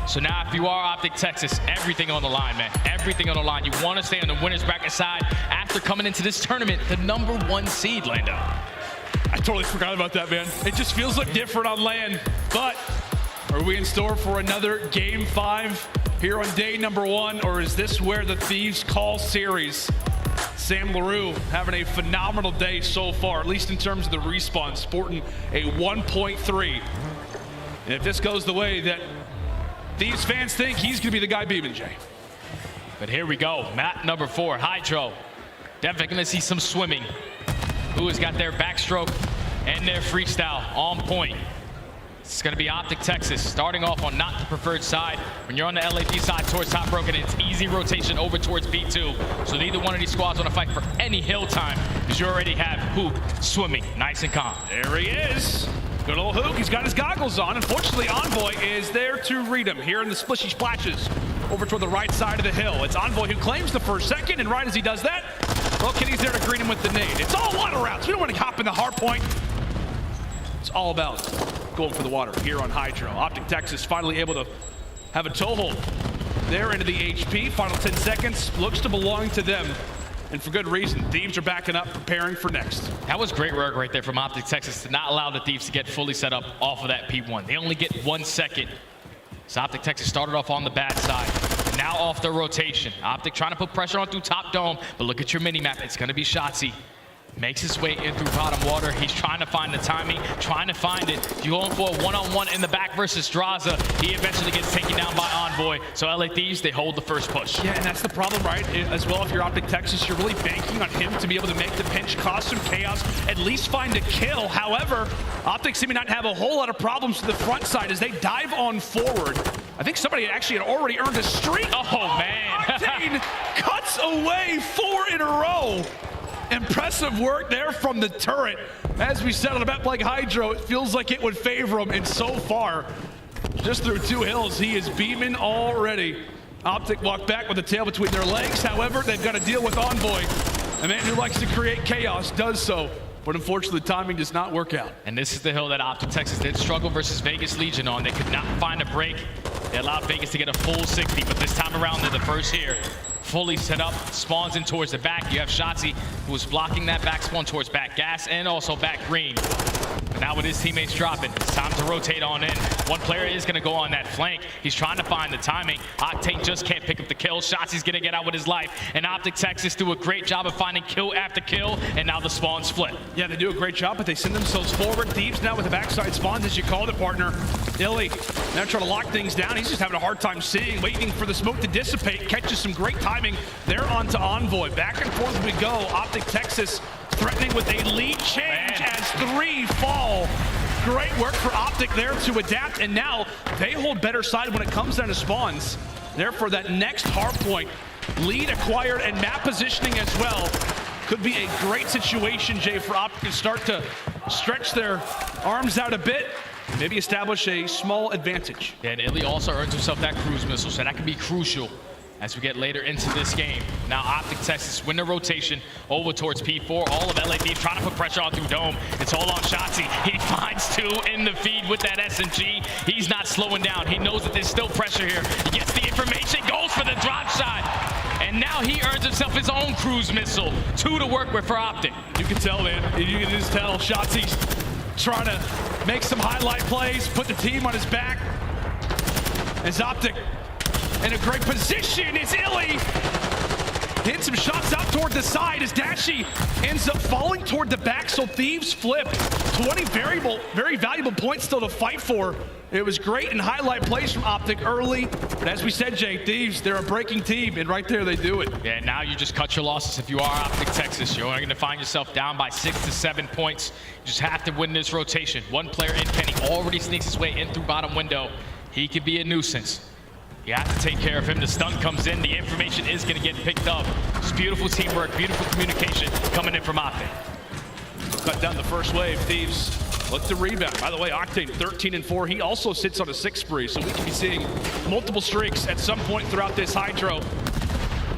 So now if you are OpTic Texas, everything on the line, man. Everything on the line. You want to stay on the winner's bracket side after coming into this tournament, the #1 seed, Lando. I totally forgot about that, man. It just feels like different on land. But are we in store for another Game 5 here on day #1, or is this where the Thieves call series? Sam LaRue having a phenomenal day so far, at least in terms of the respawn, sporting a 1.3. And if this goes the way that Thieves fans think, he's going to be the guy beaming, Jay. But here we go, map #4, HyDra. Definitely going to see some swimming. Who has got their backstroke and their freestyle on point? It's going to be OpTic Texas, starting off on not the preferred side. When you're on the LAD side towards top broken, it's easy rotation over towards B2. So neither one of these squads want to fight for any hill time, because you already have Huke swimming nice and calm. There he is. Good old Huke, he's got his goggles on. Unfortunately, Envoy is there to read him here in the splishy splashes over toward the right side of the hill. It's Envoy who claims the first second, and right as he does that, Røkkr there to greet him with the nade. It's all water routes. We don't want to hop in the hard point. It's all about going for the water here on HyDra. OpTic Texas finally able to have a toehold there into the HP. Final 10 seconds looks to belong to them, and for good reason. Thieves are backing up, preparing for next. That was great work right there from OpTic Texas to not allow the Thieves to get fully set up off of that P1. They only get 1 second. So OpTic Texas started off on the bad side. Now off the rotation. OpTic trying to put pressure on through top dome, but look at your mini map. It's going to be Shotzzy. Makes his way in through bottom water. He's trying to find the timing, trying to find it. You're going for a one-on-one in the back versus Drazah. He eventually gets taken down by Envoy. So LA Thieves, they hold the first push. Yeah, and that's the problem, right? As well, if you're OpTic Texas, you're really banking on him to be able to make the pinch, cause some chaos, at least find a kill. However, OpTic seem to not have a whole lot of problems to the front side as they dive on forward. I think somebody actually had already earned a streak. Oh, man. Octane cuts away 4 in a row. Impressive work there from the turret. As we said on a map like HyDra, it feels like it would favor him, and so far, just through 2 hills, he is beaming already. OpTic walk back with the tail between their legs. However, they've got to deal with Envoy. A man who likes to create chaos does so, but unfortunately, the timing does not work out. And this is the hill that OpTic Texas did struggle versus Vegas Legion on. They could not find a break. They allowed Vegas to get a full 60, but this time around, they're the first here. Fully set up, spawns in towards the back. You have Shotzzy, who is blocking that back spawn towards back gas and also back green. But now with his teammates dropping, it's time to rotate on in. One player is going to go on that flank. He's trying to find the timing. Octane just can't pick up the kill. Shotzy's going to get out with his life. And OpTic Texas do a great job of finding kill after kill, and now the spawns flip. Yeah, they do a great job, but they send themselves forward. Thieves now with the backside spawns, as you called it, partner. iLLeY now trying to lock things down. He's just having a hard time seeing, waiting for the smoke to dissipate. Catches some great timing there onto Envoy. Back and forth we go. OpTic Texas threatening with a lead change as 3 fall. Great work for OpTic there to adapt, and now they hold better side when it comes down to spawns. Therefore, that next hard point, lead acquired and map positioning as well, could be a great situation, Jay, for OpTic to start to stretch their arms out a bit, maybe establish a small advantage. Yeah, and iLLeY also earns himself that cruise missile, so that can be crucial as we get later into this game. Now OpTic Texas win the rotation over towards P4. All of LA Thieves trying to put pressure on through Dome. It's all on Shotzzy. He finds 2 in the feed with that SMG. He's not slowing down. He knows that there's still pressure here. He gets the information, goes for the drop shot. And now he earns himself his own cruise missile. 2 to work with for OpTic. You can tell, man. You can just tell Shotzy's trying to make some highlight plays, put the team on his back. As OpTic in a great position, it's iLLeY. Hit some shots out toward the side as Dashy ends up falling toward the back, so Thieves flip. 20 very valuable points still to fight for. It was great and highlight plays from OpTic early, but as we said, Jay, Thieves, they're a breaking team, and right there they do it. Yeah, now you just cut your losses if you are OpTic Texas. You're only going to find yourself down by 6 to 7 points. You just have to win this rotation. One player in Kenny already sneaks his way in through bottom window. He could be a nuisance. You have to take care of him. The stun comes in. The information is going to get picked up. It's beautiful teamwork, beautiful communication coming in from OpTic. Cut down the first wave. Thieves look to rebound. By the way, Octane 13-4. He also sits on a 6 spree, so we can be seeing multiple streaks at some point throughout this HyDra.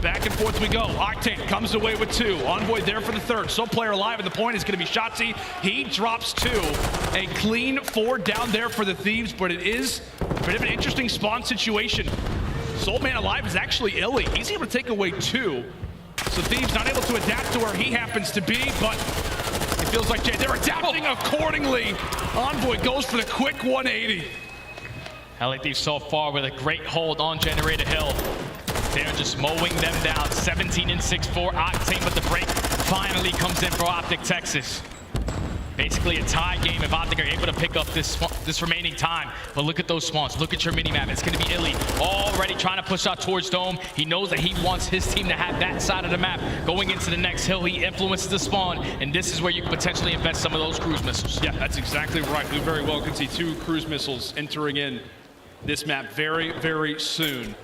Back and forth we go. Octane comes away with 2. Envoy there for the 3rd. So player alive, and the point is going to be Shotzzy. He drops 2. A clean 4 down there for the Thieves, but it is a bit of an interesting spawn situation. Sole man alive is actually iLLeY. He's able to take away 2. So Thieves not able to adapt to where he happens to be, but it feels like they're adapting accordingly. Envoy goes for the quick 180. aLLeY Thieves so far with a great hold on Generator Hill. They're just mowing them down. 17-6 for Octane, but the break finally comes in for OpTic Texas. Basically a tie game if OpTic are able to pick up this remaining time. But look at those spawns. Look at your mini-map. It's going to be iLLeY already trying to push out towards Dome. He knows that he wants his team to have that side of the map. Going into the next hill, he influences the spawn, and this is where you can potentially invest some of those cruise missiles. Yeah, that's exactly right. We very well could see 2 cruise missiles entering in this map very, very soon.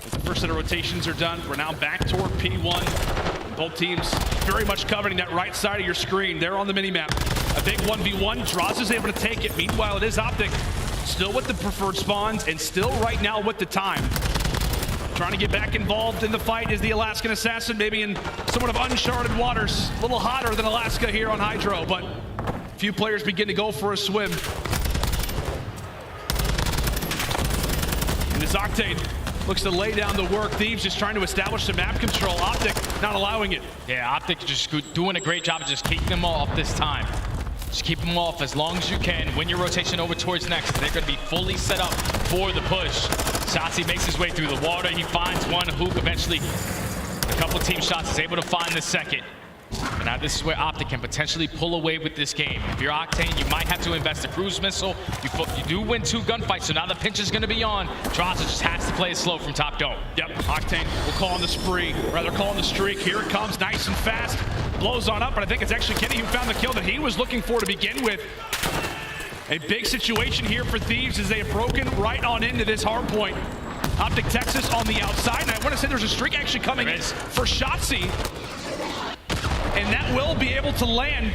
As the first set of rotations are done, we're now back toward P1. Both teams very much covering that right side of your screen. They're on the mini-map. A big 1v1. Drazah is able to take it. Meanwhile, it is OpTic still with the preferred spawns and still right now with the time. Trying to get back involved in the fight is the Alaskan Assassin, maybe in somewhat of uncharted waters. A little hotter than Alaska here on HyDra, but a few players begin to go for a swim. And as Octane looks to lay down the work, Thieves just trying to establish some map control. OpTic not allowing it. Yeah, OpTic just doing a great job of just keeping them off this time. Just keep them off as long as you can. When your rotation over towards next, they're going to be fully set up for the push. Shotzzy makes his way through the water. He finds one. Huke eventually, a couple team shots, is able to find the second. But now this is where OpTic can potentially pull away with this game. If you're Octane, you might have to invest a cruise missile. You do win 2 gunfights, so now the pinch is going to be on. Drazah just has to play it slow from top dome. Yep, Octane will call on the spree, rather call on the streak. Here it comes, nice and fast. Blows on up, but I think it's actually Kenny who found the kill that he was looking for to begin with. A big situation here for Thieves as they have broken right on into this hard point. OpTic Texas on the outside, and I want to say there's a streak actually coming in for Shotzzy. And that will be able to land.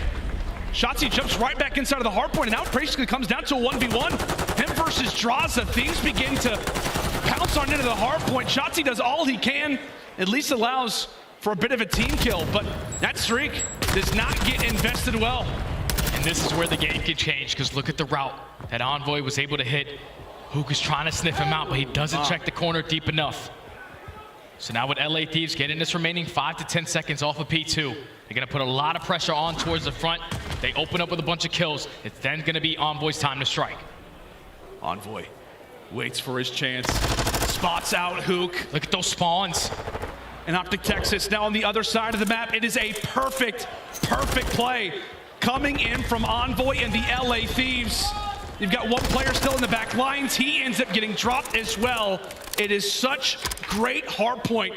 Shotzzy jumps right back inside of the hard point, and now it basically comes down to a 1v1. Him versus Drazah. Thieves begin to pounce on into the hard point. Shotzzy does all he can, at least allows for a bit of a team kill, but that streak does not get invested well. And this is where the game can change, because look at the route that Envoy was able to hit. Huke is trying to sniff him out, but he doesn't check the corner deep enough. So now with aLLeY Thieves getting this remaining 5 to 10 seconds off of P2, they're going to put a lot of pressure on towards the front. They open up with a bunch of kills. It's then going to be Envoy's time to strike. Envoy waits for his chance. Spots out Huke. Look at those spawns. And OpTic Texas now on the other side of the map. It is a perfect play coming in from Envoy and the aLLeY Thieves. You've got one player still in the back lines. He ends up getting dropped as well. It is such great hard point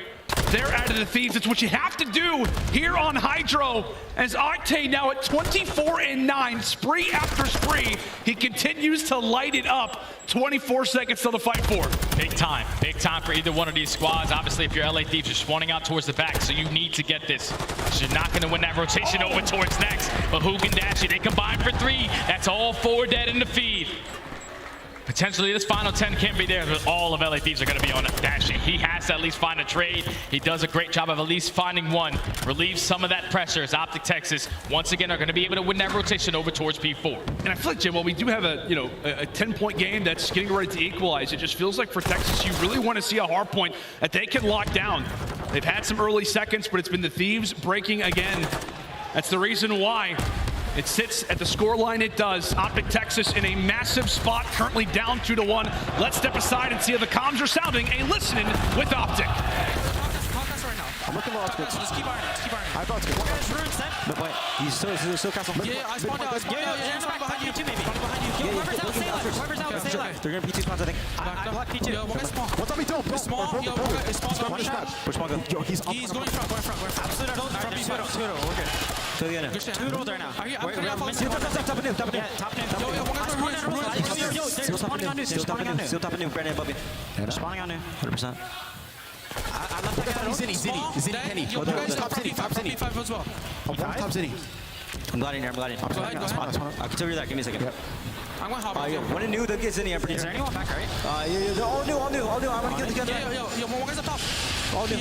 there out of the Thieves. It's what you have to do here on HyDra. As Octane now at 24-9, spree after spree, he continues to light it up. 24 seconds till the fight for. Big time for either one of these squads. Obviously, if you're aLLeY Thieves, you're spawning out towards the back, so you need to get this. You're not going to win that rotation over towards next. But Huke and Dashy, they combine for 3. That's all 4 dead in the feed. Potentially, this final 10 can't be there, but all of aLLeY Thieves are going to be on Dashy. He has to at least find a trade. He does a great job of at least finding one. Relieves some of that pressure as OpTic Texas, once again, are going to be able to win that rotation over towards P4. And I feel like, Jim, while we do have a 10-point game that's getting ready to equalize, it just feels like for Texas, you really want to see a hard point that they can lock down. They've had some early seconds, but it's been the Thieves breaking again. That's the reason why it sits at the scoreline it does. OpTic Texas in a massive spot, currently down 2-1. Let's step aside and see how the comms are sounding. A listening with OpTic. I'm looking low OpTic. Just keep ironing. I have OpTic. No, wait. He's so castle. Yeah, I spawned out. Yeah, behind you too, maybe. Whoever's out, stay left. Whoever's out, stay left. They're going to P2 spawns, I think. I blocked P2. Yo, one guy spawn. What's up, P2? Small. Yo, one guy spawn. Which spawn go? He's going front. Absolute. From P2. We're good. Go again. Two rolled right now. Top noob. Still top noob. Brandon above you. Spawning on noob. 100%. I left that guy. Zinni, Penny. You guys top Zinni. Top Zinni. I'm gliding here. I can tell you that. Give me a second. I'm going to hop on. When a new that gets in here, Is there anyone back, right? All new. I'm gonna get together. Yo, one guy's up top. All new.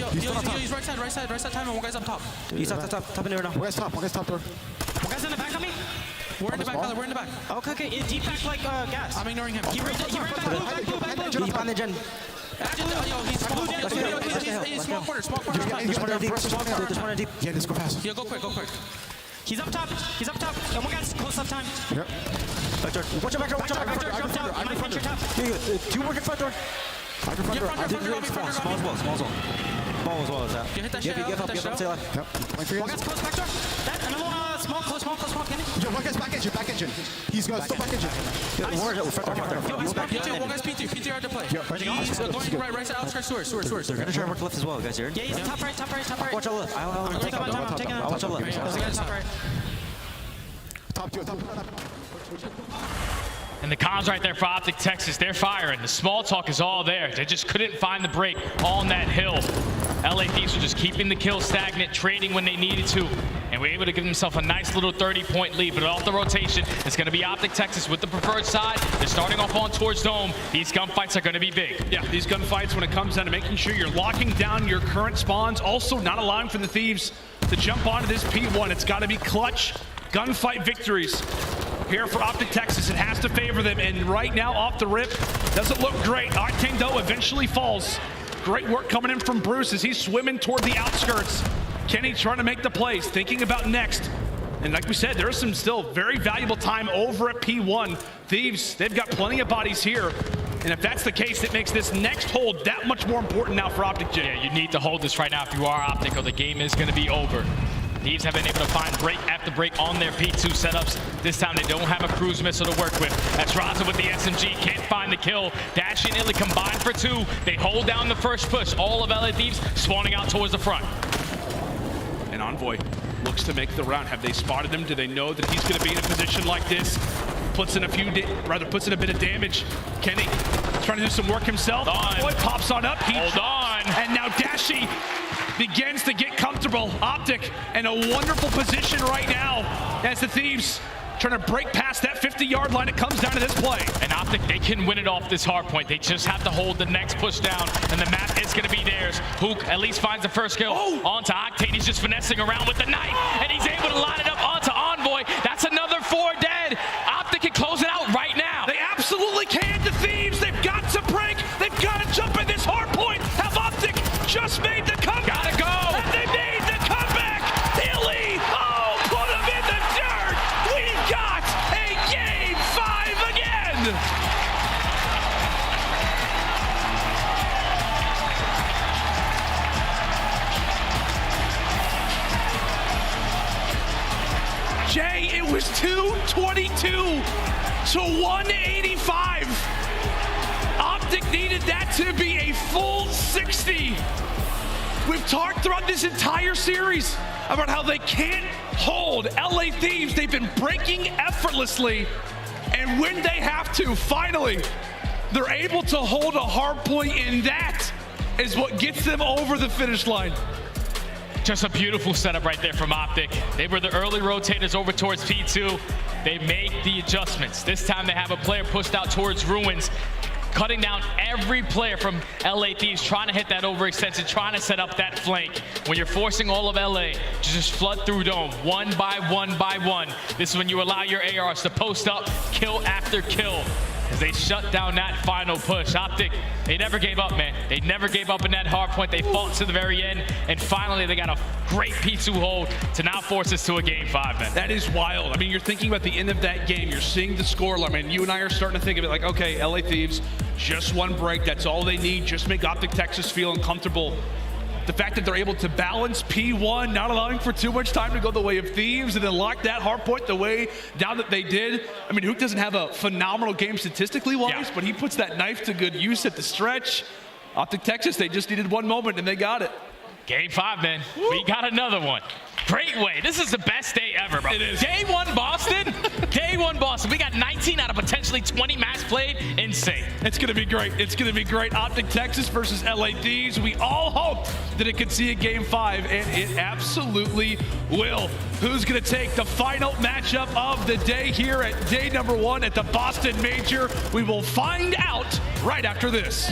He's right side time, and one guy's up top. He's top in there now. One guy's top door. One guy's in the back on me. We're in the back, We're in the back. Okay. Deep back like gas. I'm ignoring him. He ran back. He's behind the gen. He's small corner. There's one deep. Yeah, let's go fast. Yo, go quick. He's up top. And one guy's close up time. Yep. Watch out, Jump down. You might pinch your top. Two working front door. Small zone. Small as well as that. You hit that shit out. Give up, say left. Yep. One guy's close back door. Another one, small, Kenny. Yo, one guy's back engine. He's going still back engine. Yo, one guy's PT hard to play. He's going right side, outskirts sewers. They're gonna try to work left as well, guys here. Yeah, he's top right. Watch out left. I'll take out. Watch out left. Top right. Top two. And the comms right there for OpTic Texas, they're firing. The small talk is all there. They just couldn't find the break on that hill. LA Thieves were just keeping the kill stagnant, trading when they needed to, and were able to give themselves a nice little 30-point lead. But off the rotation, it's going to be OpTic Texas with the preferred side. They're starting off on towards Dome. These gunfights are going to be big. Yeah, these gunfights, when it comes down to making sure you're locking down your current spawns, also not allowing for the Thieves to jump onto this P1. It's got to be clutch gunfight victories. Here for OpTic Texas, it has to favor them, and right now, off the rip, doesn't look great. Octane, though, eventually falls. Great work coming in from Bruce as he's swimming toward the outskirts. Kenny trying to make the plays, thinking about next. And like we said, there's some still very valuable time over at P1. Thieves, they've got plenty of bodies here. And if that's the case, it makes this next hold that much more important now for OpTic Gen. Yeah, you need to hold this right now if you are OpTic, or the game is going to be over. Thieves have been able to find break after break on their P2 setups. This time they don't have a cruise missile to work with. That's Drazah with the SMG, can't find the kill. Dashy and iLLeY combined for two. They hold down the first push. All of LA Thieves spawning out towards the front. And Envoy looks to make the round. Have they spotted him? Do they know that he's going to be in a position like this? Puts in a bit of damage. Kenny trying to do some work himself. Envoy pops on up. Hold on. And now Dashy begins to get comfortable. OpTic in a wonderful position right now as the Thieves trying to break past that 50-yard line. It comes down to this play. And OpTic, they can win it off this hard point. They just have to hold the next push down, and the map is going to be theirs. Huke at least finds the first kill onto Octane. He's just finessing around with the knife, and he's able to line it up onto Envoy. That's another 4 dead. OpTic can close it out right now. They absolutely can. The Thieves, they've got to break. They've got to jump in this hard point. Have OpTic just made the comeback. Gotta go. And they made the comeback. iLLeY, put him in the dirt. We've got a game 5 again. Jay, it was 222 to 185. OpTic needed that to be a full 60. We've talked throughout this entire series about how they can't hold LA Thieves. They've been breaking effortlessly, and when they have to, finally, they're able to hold a hard point, and that is what gets them over the finish line. Just a beautiful setup right there from OpTic. They were the early rotators over towards P2. They make the adjustments. This time they have a player pushed out towards Ruins, cutting down every player from LA Thieves, trying to hit that overextension, trying to set up that flank. When you're forcing all of LA to just flood through Dome, one by one, this is when you allow your ARs to post up, kill after kill, as they shut down that final push. OpTic, they never gave up, man. They never gave up in that hard point. They fought to the very end, and finally they got a great P2 hold to now force us to a game 5, man. That is wild. I mean, you're thinking about the end of that game. You're seeing the score. I mean, you and I are starting to think of it like, okay, LA Thieves, just one break. That's all they need. Just make OpTic Texas feel uncomfortable. The fact that they're able to balance P1, not allowing for too much time to go the way of Thieves, and then lock that hard point the way down that they did. I mean, Huke doesn't have a phenomenal game statistically wise, but he puts that knife to good use at the stretch. OpTic Texas, they just needed one moment, and they got it. Game 5, man. We got another one. Great way. This is the best day ever, bro. It is. Day one Boston. Day one Boston. We got 19 out of potentially 20 matches played. Insane. It's going to be great. It's going to be great. OpTic Texas versus LA Thieves. We all hope that it could see a game 5, and it absolutely will. Who's going to take the final matchup of the day here at day number 1 at the Boston Major? We will find out right after this.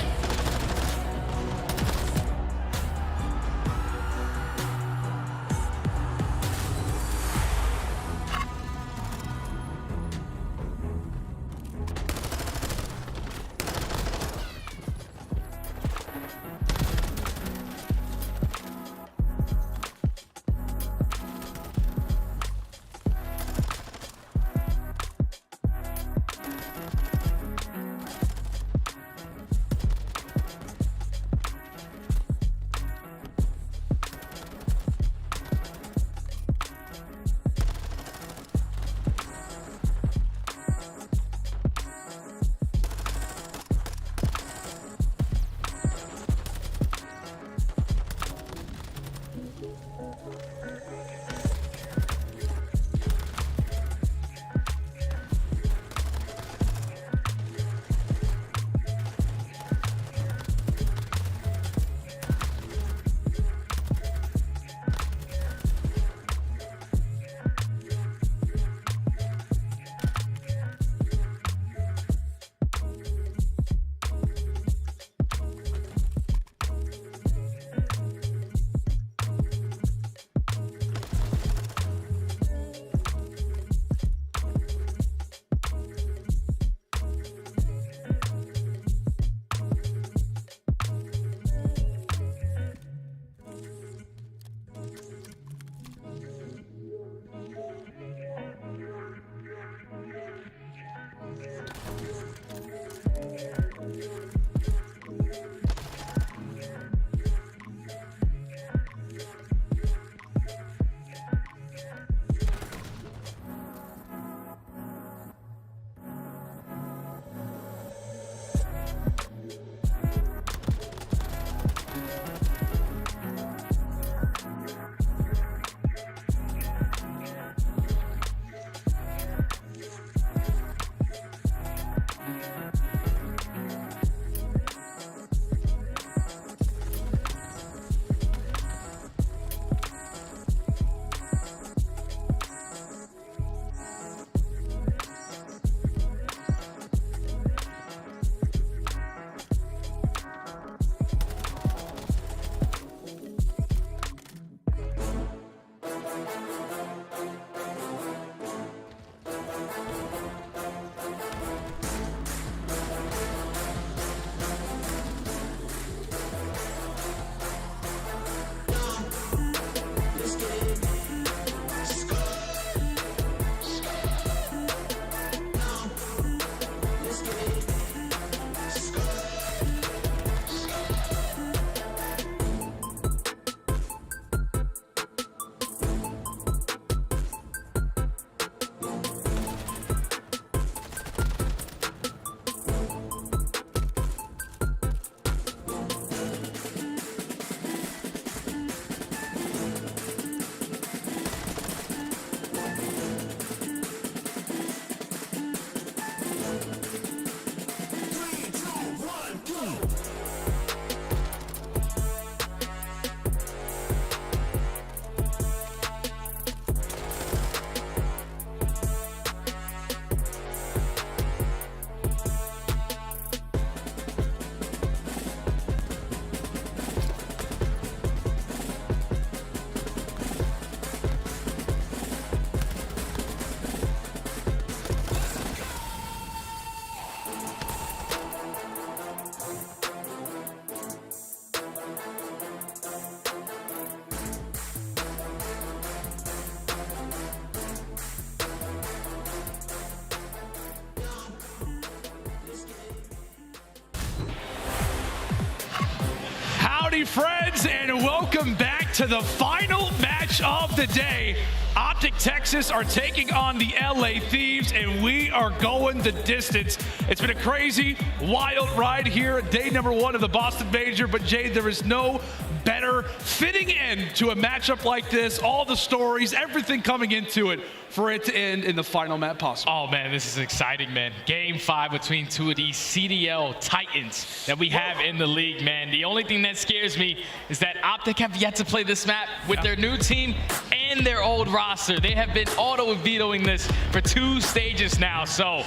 Howdy, friends, and welcome back to the final match of the day. OpTic Texas are taking on the LA Thieves, and we are going the distance. It's been a crazy, wild ride here at day number 1 of the Boston Major, but Jay, there is no better fitting end to a matchup like this. All the stories, everything coming into it for it to end in the final map possible. Oh man, this is exciting, man. Game 5 between 2 of these CDL Titans that we have in the league, man. The only thing that scares me is that OpTic have yet to play this map with their new team and their old roster. They have been auto-vetoing this for 2 stages now, so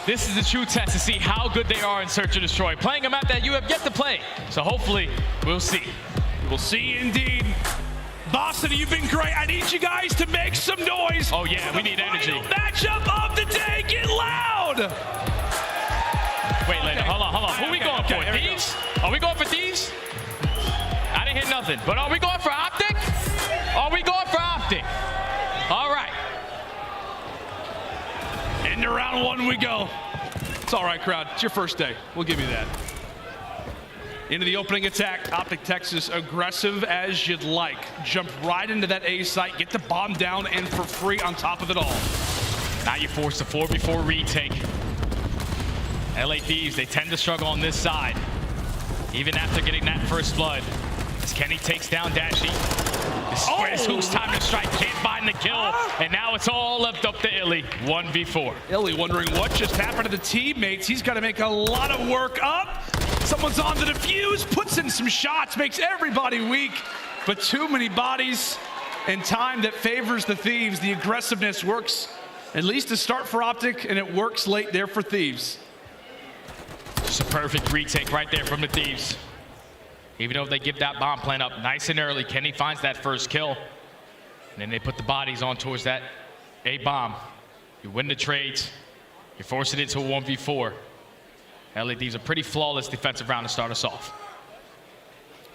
this is the true test to see how good they are in Search and Destroy. Playing a map that you have yet to play, so hopefully we'll see. We'll see indeed. Boston, you've been great. I need you guys to make some noise. Oh yeah, we need energy. Matchup of the day, get loud. Wait, later, hold on. Who are we going for? Thieves? Are we going for Thieves? I didn't hear nothing, but are we going for OpTic? Are we going for OpTic? All right. Into round 1 we go. It's all right, crowd. It's your first day. We'll give you that. Into the opening attack. OpTic Texas, aggressive as you'd like. Jump right into that A site, get the bomb down, and for free on top of it all. Now you force a 4v4 retake. LA Thieves, they tend to struggle on this side, even after getting that first blood. As Kenny takes down Dashy. This is Huke's time to strike, can't find the kill, and now it's all left up to iLLeY, 1v4. iLLeY wondering what just happened to the teammates. He's got to make a lot of work up. Someone's on the defuse, puts in some shots, makes everybody weak, but too many bodies and time that favors the Thieves. The aggressiveness works, at least to start for OpTic, and it works late there for Thieves. Just a perfect retake right there from the Thieves. Even though they give that bomb plant up nice and early, Kenny finds that first kill. And then they put the bodies on towards that A bomb. You win the trades, you're forcing it to a 1v4. LA Thieves a pretty flawless defensive round to start us off.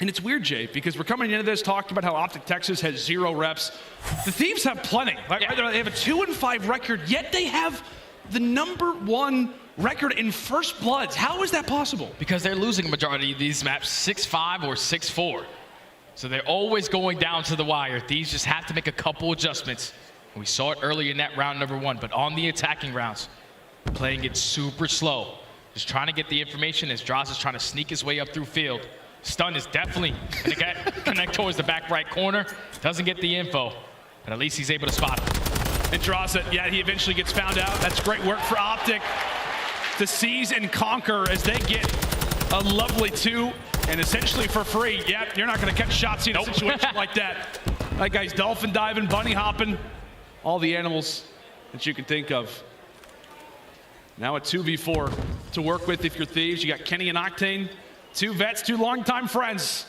And it's weird, Jay, because we're coming into this talking about how OpTic Texas has 0 reps. The Thieves have plenty. Right? They have a 2-5 record, yet they have the #1 record in first bloods. How is that possible? Because they're losing a majority of these maps 6-5 or 6-4. So they're always going down to the wire. These just have to make a couple adjustments. And we saw it earlier in that round #1, but on the attacking rounds, playing it super slow. Just trying to get the information as Drazah is trying to sneak his way up through field. Stun is definitely going to connect towards the back right corner. Doesn't get the info, but at least he's able to spot him. And Drazah, yeah, he eventually gets found out. That's great work for OpTic to seize and conquer as they get a lovely 2 and essentially for free. Yeah, you're not going to catch Shotzzy in a situation like that. That guy's dolphin diving, bunny hopping, all the animals that you can think of. Now a 2v4 to work with if you're Thieves. You got Kenny and Octane, 2 vets, 2 longtime friends.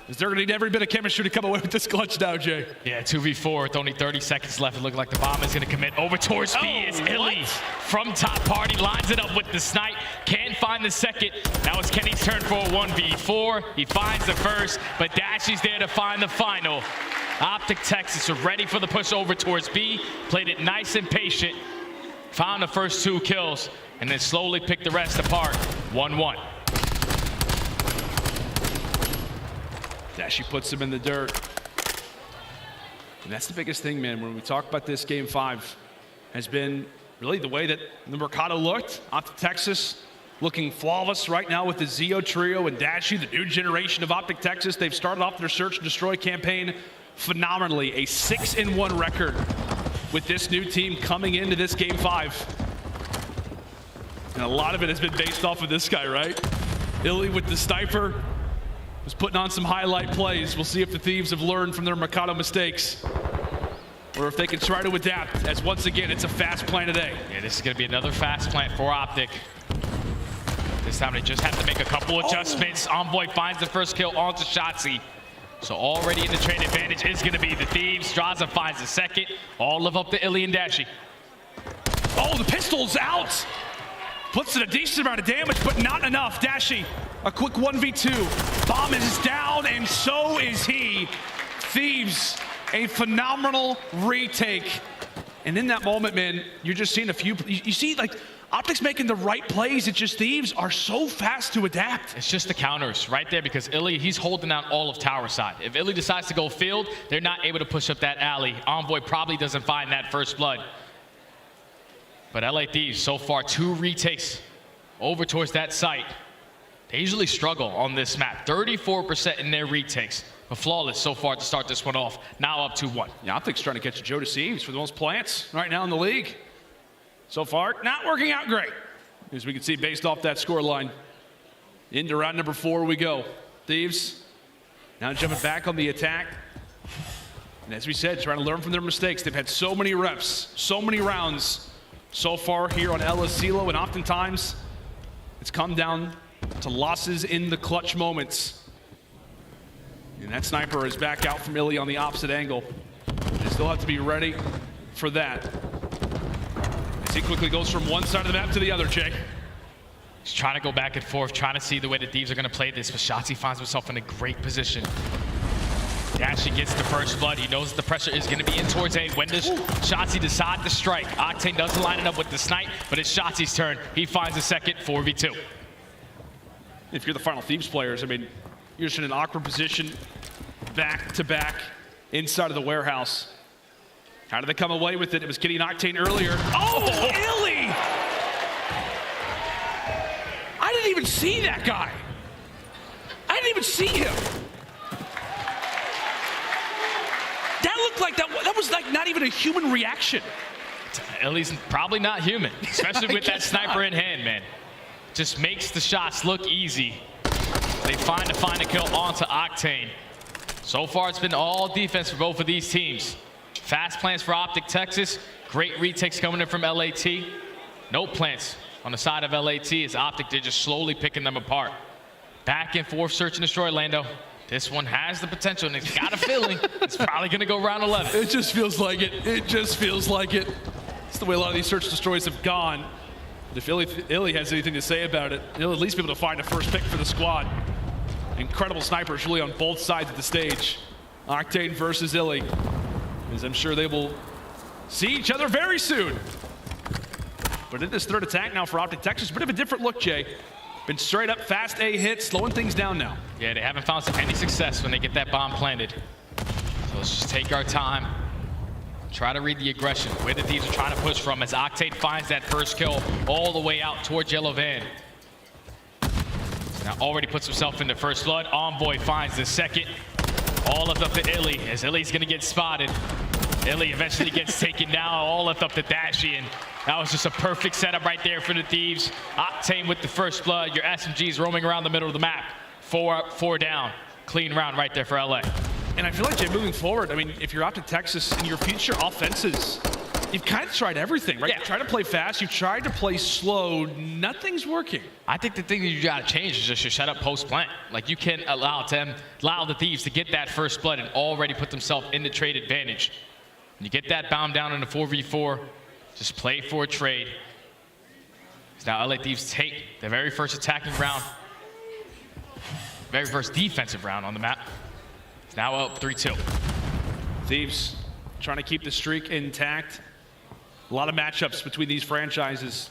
Is they're going to need every bit of chemistry to come away with this clutch now, Jay. Yeah, 2v4 with only 30 seconds left. It looked like the bomb is going to commit over towards B. It's iLLeY from top party, lines it up with the snipe. Can't find the second. Now it's Kenny's turn for a 1v4. He finds the first, but Dashy's there to find the final. OpTic Texas are ready for the push over towards B. Played it nice and patient. Found the first 2 kills, and then slowly picked the rest apart. 1-1. Dashy puts him in the dirt. And that's the biggest thing, man, when we talk about this game 5, has been really the way that the Mercado looked. OpTic Texas looking flawless right now with the Zeo trio and Dashy, the new generation of OpTic Texas. They've started off their Search and Destroy campaign phenomenally. A 6-1 record with this new team coming into this game 5. And a lot of it has been based off of this guy, right? iLLeY with the sniper was putting on some highlight plays. We'll see if the Thieves have learned from their Mercado mistakes, or if they can try to adapt, as once again, it's a fast plant today. Yeah, this is going to be another fast plant for OpTic. This time they just have to make a couple adjustments. Envoy finds the first kill onto Shotzzy. So already in the trade advantage is going to be the Thieves. Drazah finds the second. All live up to iLLeY and Dashy. Oh, the pistol's out. Puts in a decent amount of damage, but not enough. Dashy, a quick 1v2. Bomb is down, and so is he. Thieves, a phenomenal retake. And in that moment, man, you're just seeing a few, you see like OpTic's making the right plays. It's just Thieves are so fast to adapt. It's just the counters right there because iLLeY, he's holding out all of tower side. If iLLeY decides to go field, they're not able to push up that alley. Envoy probably doesn't find that first blood. But LA Thieves, so far, 2 retakes over towards that site. They usually struggle on this map. 34% in their retakes. But flawless so far to start this one off. Now up 2-1. Yeah, OpTic's trying to catch Joe Thieves for the most plants right now in the league. So far, not working out great, as we can see based off that score line. Into round number 4 we go. Thieves now jumping back on the attack. And as we said, trying to learn from their mistakes. They've had so many reps, so many rounds so far here on iLLeY, and oftentimes it's come down to losses in the clutch moments. And that sniper is back out from iLLeY on the opposite angle. They still have to be ready for that. As he quickly goes from one side of the map to the other, Jay. He's trying to go back and forth, trying to see the way the Thieves are going to play this, but Shotzzy finds himself in a great position. Dashy gets the first blood. He knows the pressure is going to be in towards A. When does Shotzzy decide to strike? Octane doesn't line it up with the snipe, but it's Shotzzy's turn. He finds a second 4v2. If you're the final Thieves players, I mean, you're just in an awkward position, back to back, inside of the warehouse. How did they come away with it? It was getting Octane earlier. Oh, iLLeY! I didn't even see that guy. I didn't even see him. That looked like that was like not even a human reaction. iLLeY's probably not human, especially with that sniper in hand, man. Just makes the shots look easy. They find a kill onto Octane. So far, it's been all defense for both of these teams. Fast plants for OpTic Texas. Great retakes coming in from LAT. No plants on the side of LAT as OpTic, they're just slowly picking them apart. Back and forth, search and destroy, Lando. This one has the potential, and it's got a feeling it's probably going to go round 11. It just feels like it. It just feels like it. It's the way a lot of these search destroys have gone. But if iLLeY has anything to say about it, he'll at least be able to find a first pick for the squad. Incredible snipers really on both sides of the stage. Octane versus iLLeY, as I'm sure they will see each other very soon. But in this third attack now for OpTic Texas, a bit of a different look, Jay. Been straight up fast A hits, slowing things down now. Yeah, they haven't found any success when they get that bomb planted. So let's just take our time. Try to read the aggression, where the Thieves are trying to push from as Octane finds that first kill all the way out towards Yellow Van. Now already puts himself into first blood. Envoy finds the second. All left up to iLLeY as iLLeY's gonna get spotted. iLLeY eventually gets taken down, all left up to Dashy, and that was just a perfect setup right there for the Thieves. Octane with the first blood. Your SMGs roaming around the middle of the map. 4 up, 4 down. Clean round right there for LA. And I feel like, Jay, moving forward, I mean, if you're OpTic Texas in your future offenses, you've kind of tried everything, right? Yeah. You've tried to play fast, you've tried to play slow, nothing's working. I think the thing that you gotta change is just your setup post-plant. Like, you can allow the Thieves to get that first blood and already put themselves in the trade advantage. When you get that bomb down in the 4v4, just play for a trade. Now LA Thieves take the very first attacking round, very first defensive round on the map. It's now up 3-2. Thieves trying to keep the streak intact. A lot of matchups between these franchises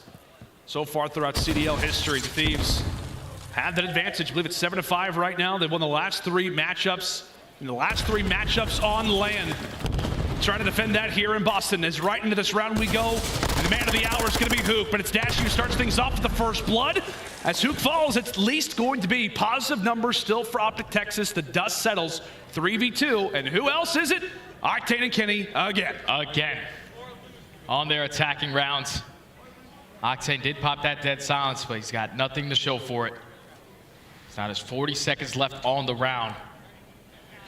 so far throughout CDL history. The Thieves have that advantage. I believe it's 7-5 right now. They've won the last 3 matchups. And the last 3 matchups on land. Trying to defend that here in Boston. As right into this round we go. And the man of the hour is going to be Huke, but it's Dashy who starts things off with the first blood. As Huke falls, it's at least going to be positive numbers still for OpTic Texas. The dust settles 3v2. And who else is it? Octane and Kenny again. Again. On their attacking rounds. Octane did pop that dead silence, but he's got nothing to show for it. It's now there's 40 seconds left on the round.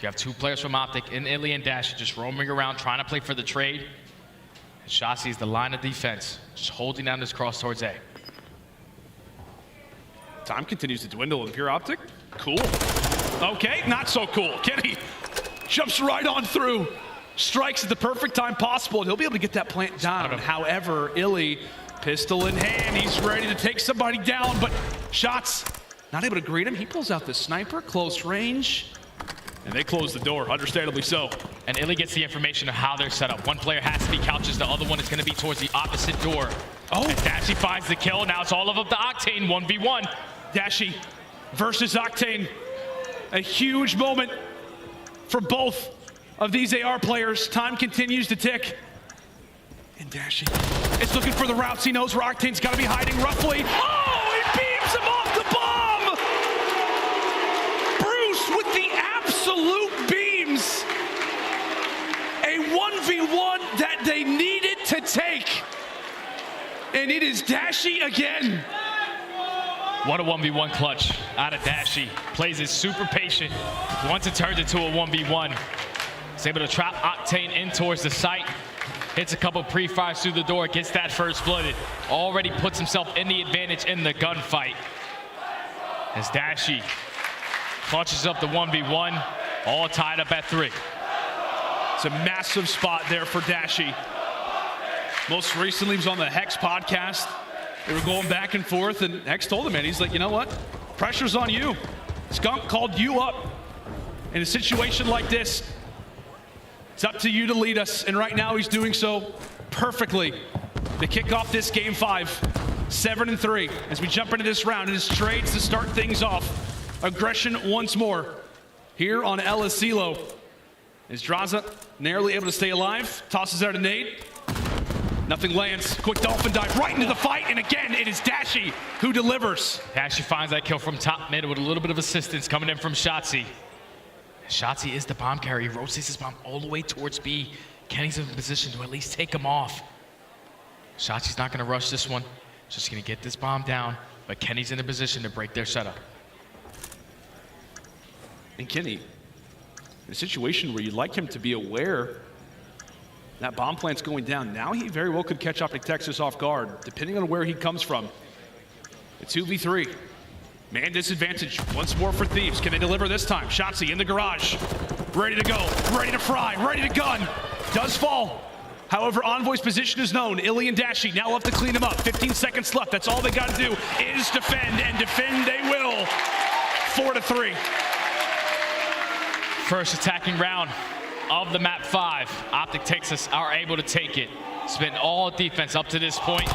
You have 2 players from OpTic and iLLeY and Dashy just roaming around trying to play for the trade. And Shotzzy is the line of defense, just holding down this cross towards A. Time continues to dwindle. If you're OpTic, cool. Okay, not so cool. Kenny jumps right on through, strikes at the perfect time possible, and he'll be able to get that plant down. However, iLLeY, pistol in hand, he's ready to take somebody down, but Shots not able to greet him. He pulls out the sniper, close range. And they close the door, understandably so. And iLLeY gets the information of how they're set up. One player has to be couches, the other one is going to be towards the opposite door. Oh. And Dashy finds the kill. Now it's all of up to Octane, 1v1. Dashy versus Octane. A huge moment for both of these AR players. Time continues to tick. And Dashy is looking for the routes. He knows where Octane's got to be hiding roughly. Oh, he beams him off the bomb! Bruce with the absolute beams. A 1v1 that they needed to take. And it is Dashy again. What a 1v1 clutch out of Dashy. Plays it super patient. Once it turns into a 1v1, he's able to trap Octane in towards the site. Hits a couple pre-fires through the door, gets that first blooded. Already puts himself in the advantage in the gunfight. As Dashy clutches up the 1v1, all tied up at 3. It's a massive spot there for Dashy. Most recently, he was on the Hex podcast. They were going back and forth, and Hex told him, man, he's like, you know what? Pressure's on you. Skunk called you up. In a situation like this, it's up to you to lead us, and right now he's doing so perfectly. To kick off this game 5, 7-3. As we jump into this round, it is trades to start things off. Aggression once more here on iLLeY. Is Drazah narrowly able to stay alive? Tosses out a nade. Nothing lands. Quick dolphin dive right into the fight, and again, it is Dashy who delivers. Dashy finds that kill from top mid with a little bit of assistance coming in from Shotzzy. Shotzzy is the bomb carrier. He rotates his bomb all the way towards B. Kenny's in position to at least take him off. Shotzzy's not going to rush this one. Just going to get this bomb down, but Kenny's in a position to break their setup. And Kenny, in a situation where you'd like him to be aware that bomb plant's going down, now he very well could catch OpTic Texas off guard, depending on where he comes from. It's 2v3. Man disadvantage once more for Thieves. Can they deliver this time? Shotzzy in the garage. Ready to go, ready to fry, ready to gun. Does fall. However, Envoy's position is known. iLLeY and Dashy now have to clean him up. 15 seconds left. That's all they got to do is defend, and defend they will. 4-3. First attacking round of the map 5. OpTic Texas are able to take it. It's been all defense up to this point.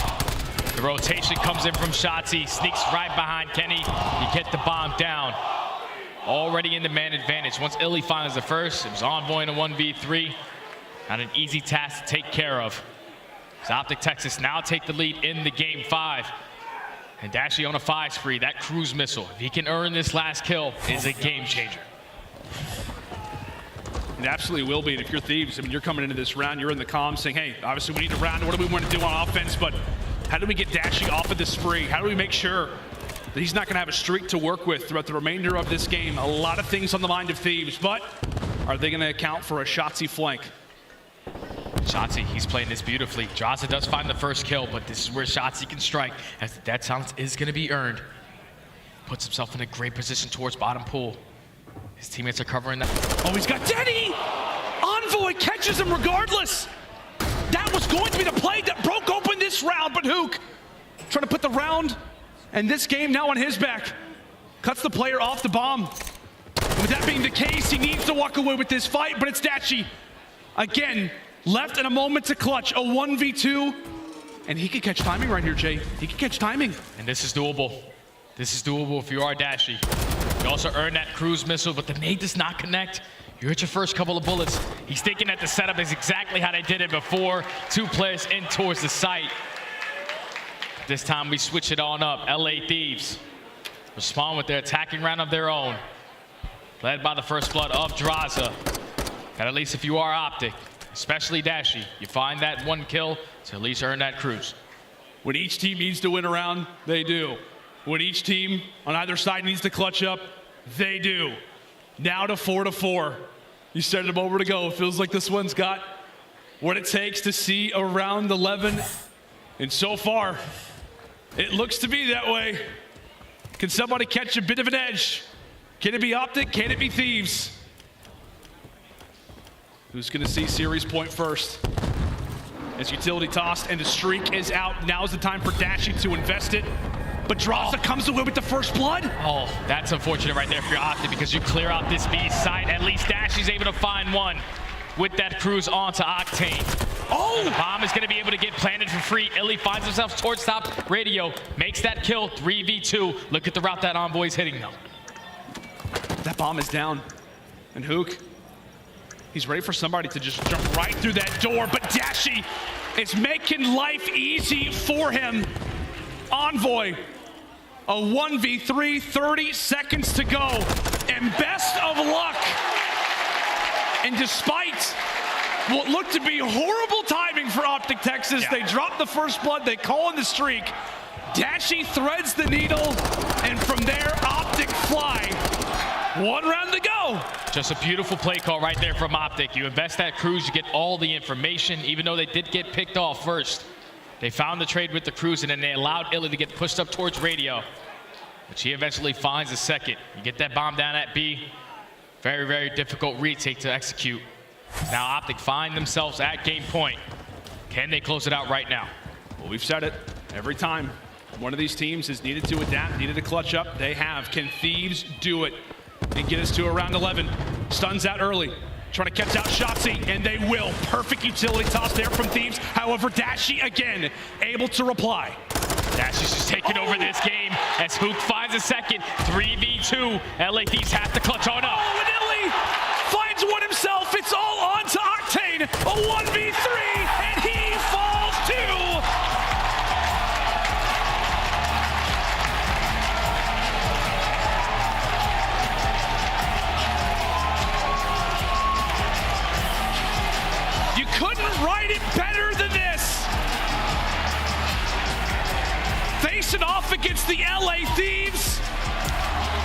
The rotation comes in from Shotzzy, sneaks right behind Kenny. You get the bomb down. Already in the man advantage. Once iLLeY finds the first, it was Envoy in a 1v3. Not an easy task to take care of. So OpTic Texas now take the lead in the game 5. And Dashy on a 5 spree. That cruise missile, if he can earn this last kill, is a game changer. It absolutely will be. And if you're Thieves, I mean, you're coming into this round, you're in the comms saying, hey, obviously we need a round. What do we want to do on offense? But how do we get Dashy off of the spree? How do we make sure that he's not going to have a streak to work with throughout the remainder of this game? A lot of things on the mind of Thieves, but are they going to account for a Shotzzy flank? Shotzzy, he's playing this beautifully. Drazah does find the first kill, but this is where Shotzzy can strike, as the dead silence is going to be earned. Puts himself in a great position towards bottom pool. His teammates are covering that. Oh, he's got Denny! Envoy catches him regardless. That was going to be the play that broke open this round, but Huke trying to put the round and this game now on his back. Cuts the player off the bomb. And with that being the case, he needs to walk away with this fight, but it's Dashy. Again, left in a moment to clutch, a 1v2. And he could catch timing right here, Jay. He could catch timing. And this is doable. This is doable if you are Dashy. You also earn that cruise missile, but the nade does not connect. You hit your first couple of bullets. He's thinking that the setup is exactly how they did it before. 2 players in towards the site. This time we switch it on up. LA Thieves respond with their attacking round of their own. Led by the first blood of Drazah. And at least if you are OpTic, especially Dashy, you find that 1 kill to at least earn that cruise. When each team needs to win a round, they do. When each team on either side needs to clutch up, they do. Now to 4-4. You started a moment ago. It feels like this one's got what it takes to see a round 11. And so far, it looks to be that way. Can somebody catch a bit of an edge? Can it be OpTic? Can it be Thieves? Who's going to see series point first? As utility tossed and the streak is out. Now's the time for Dashy to invest it. But Drazah comes away with the first blood. Oh, that's unfortunate right there for your OpTic, because you clear out this B site. At least Dashy's able to find one with that cruise onto Octane. Oh! And the bomb is going to be able to get planted for free. iLLeY finds himself towards top. Radio makes that kill. 3v2. Look at the route that Envoy's hitting though. That bomb is down. And Huke, he's ready for somebody to just jump right through that door, but Dashy is making life easy for him. Envoy, a 1v3, 30 seconds to go, and best of luck. And despite what looked to be horrible timing for OpTic Texas, they drop the first blood, they call in the streak. Dashy threads the needle, and from there, OpTic fly. 1 round to go. Just a beautiful play call right there from OpTic. You invest that cruise, you get all the information, even though they did get picked off first. They found the trade with the cruise, and then they allowed iLLeY to get pushed up towards radio, which he eventually finds a second. You get that bomb down at B. Very, very difficult retake to execute. Now OpTic find themselves at game point. Can they close it out right now? Well, we've said it every time. One of these teams has needed to adapt, needed to clutch up. They have. Can Thieves do it and get us to around 11? Stuns out early. Trying to catch out Shotzzy, and they will. Perfect utility toss there from Thieves. However, Dashy again able to reply. Dashy's just taking over this game as Huke finds a second. 3v2. LA Thieves have to clutch on up. Oh, and iLLeY finds one himself. It's all on to Octane. A 1v3, and he falls too. You couldn't write it better than this. Facing off against the LA Thieves,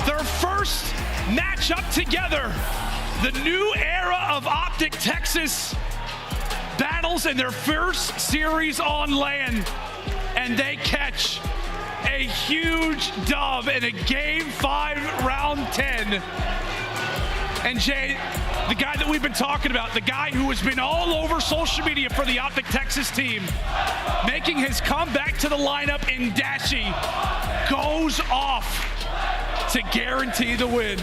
their first matchup together. The new era of OpTic Texas battles in their first series on land, and they catch a huge dub in a Game 5, Round 10. And Jay, the guy that we've been talking about, the guy who has been all over social media for the OpTic Texas team, making his comeback to the lineup in Dashy, goes off to guarantee the win.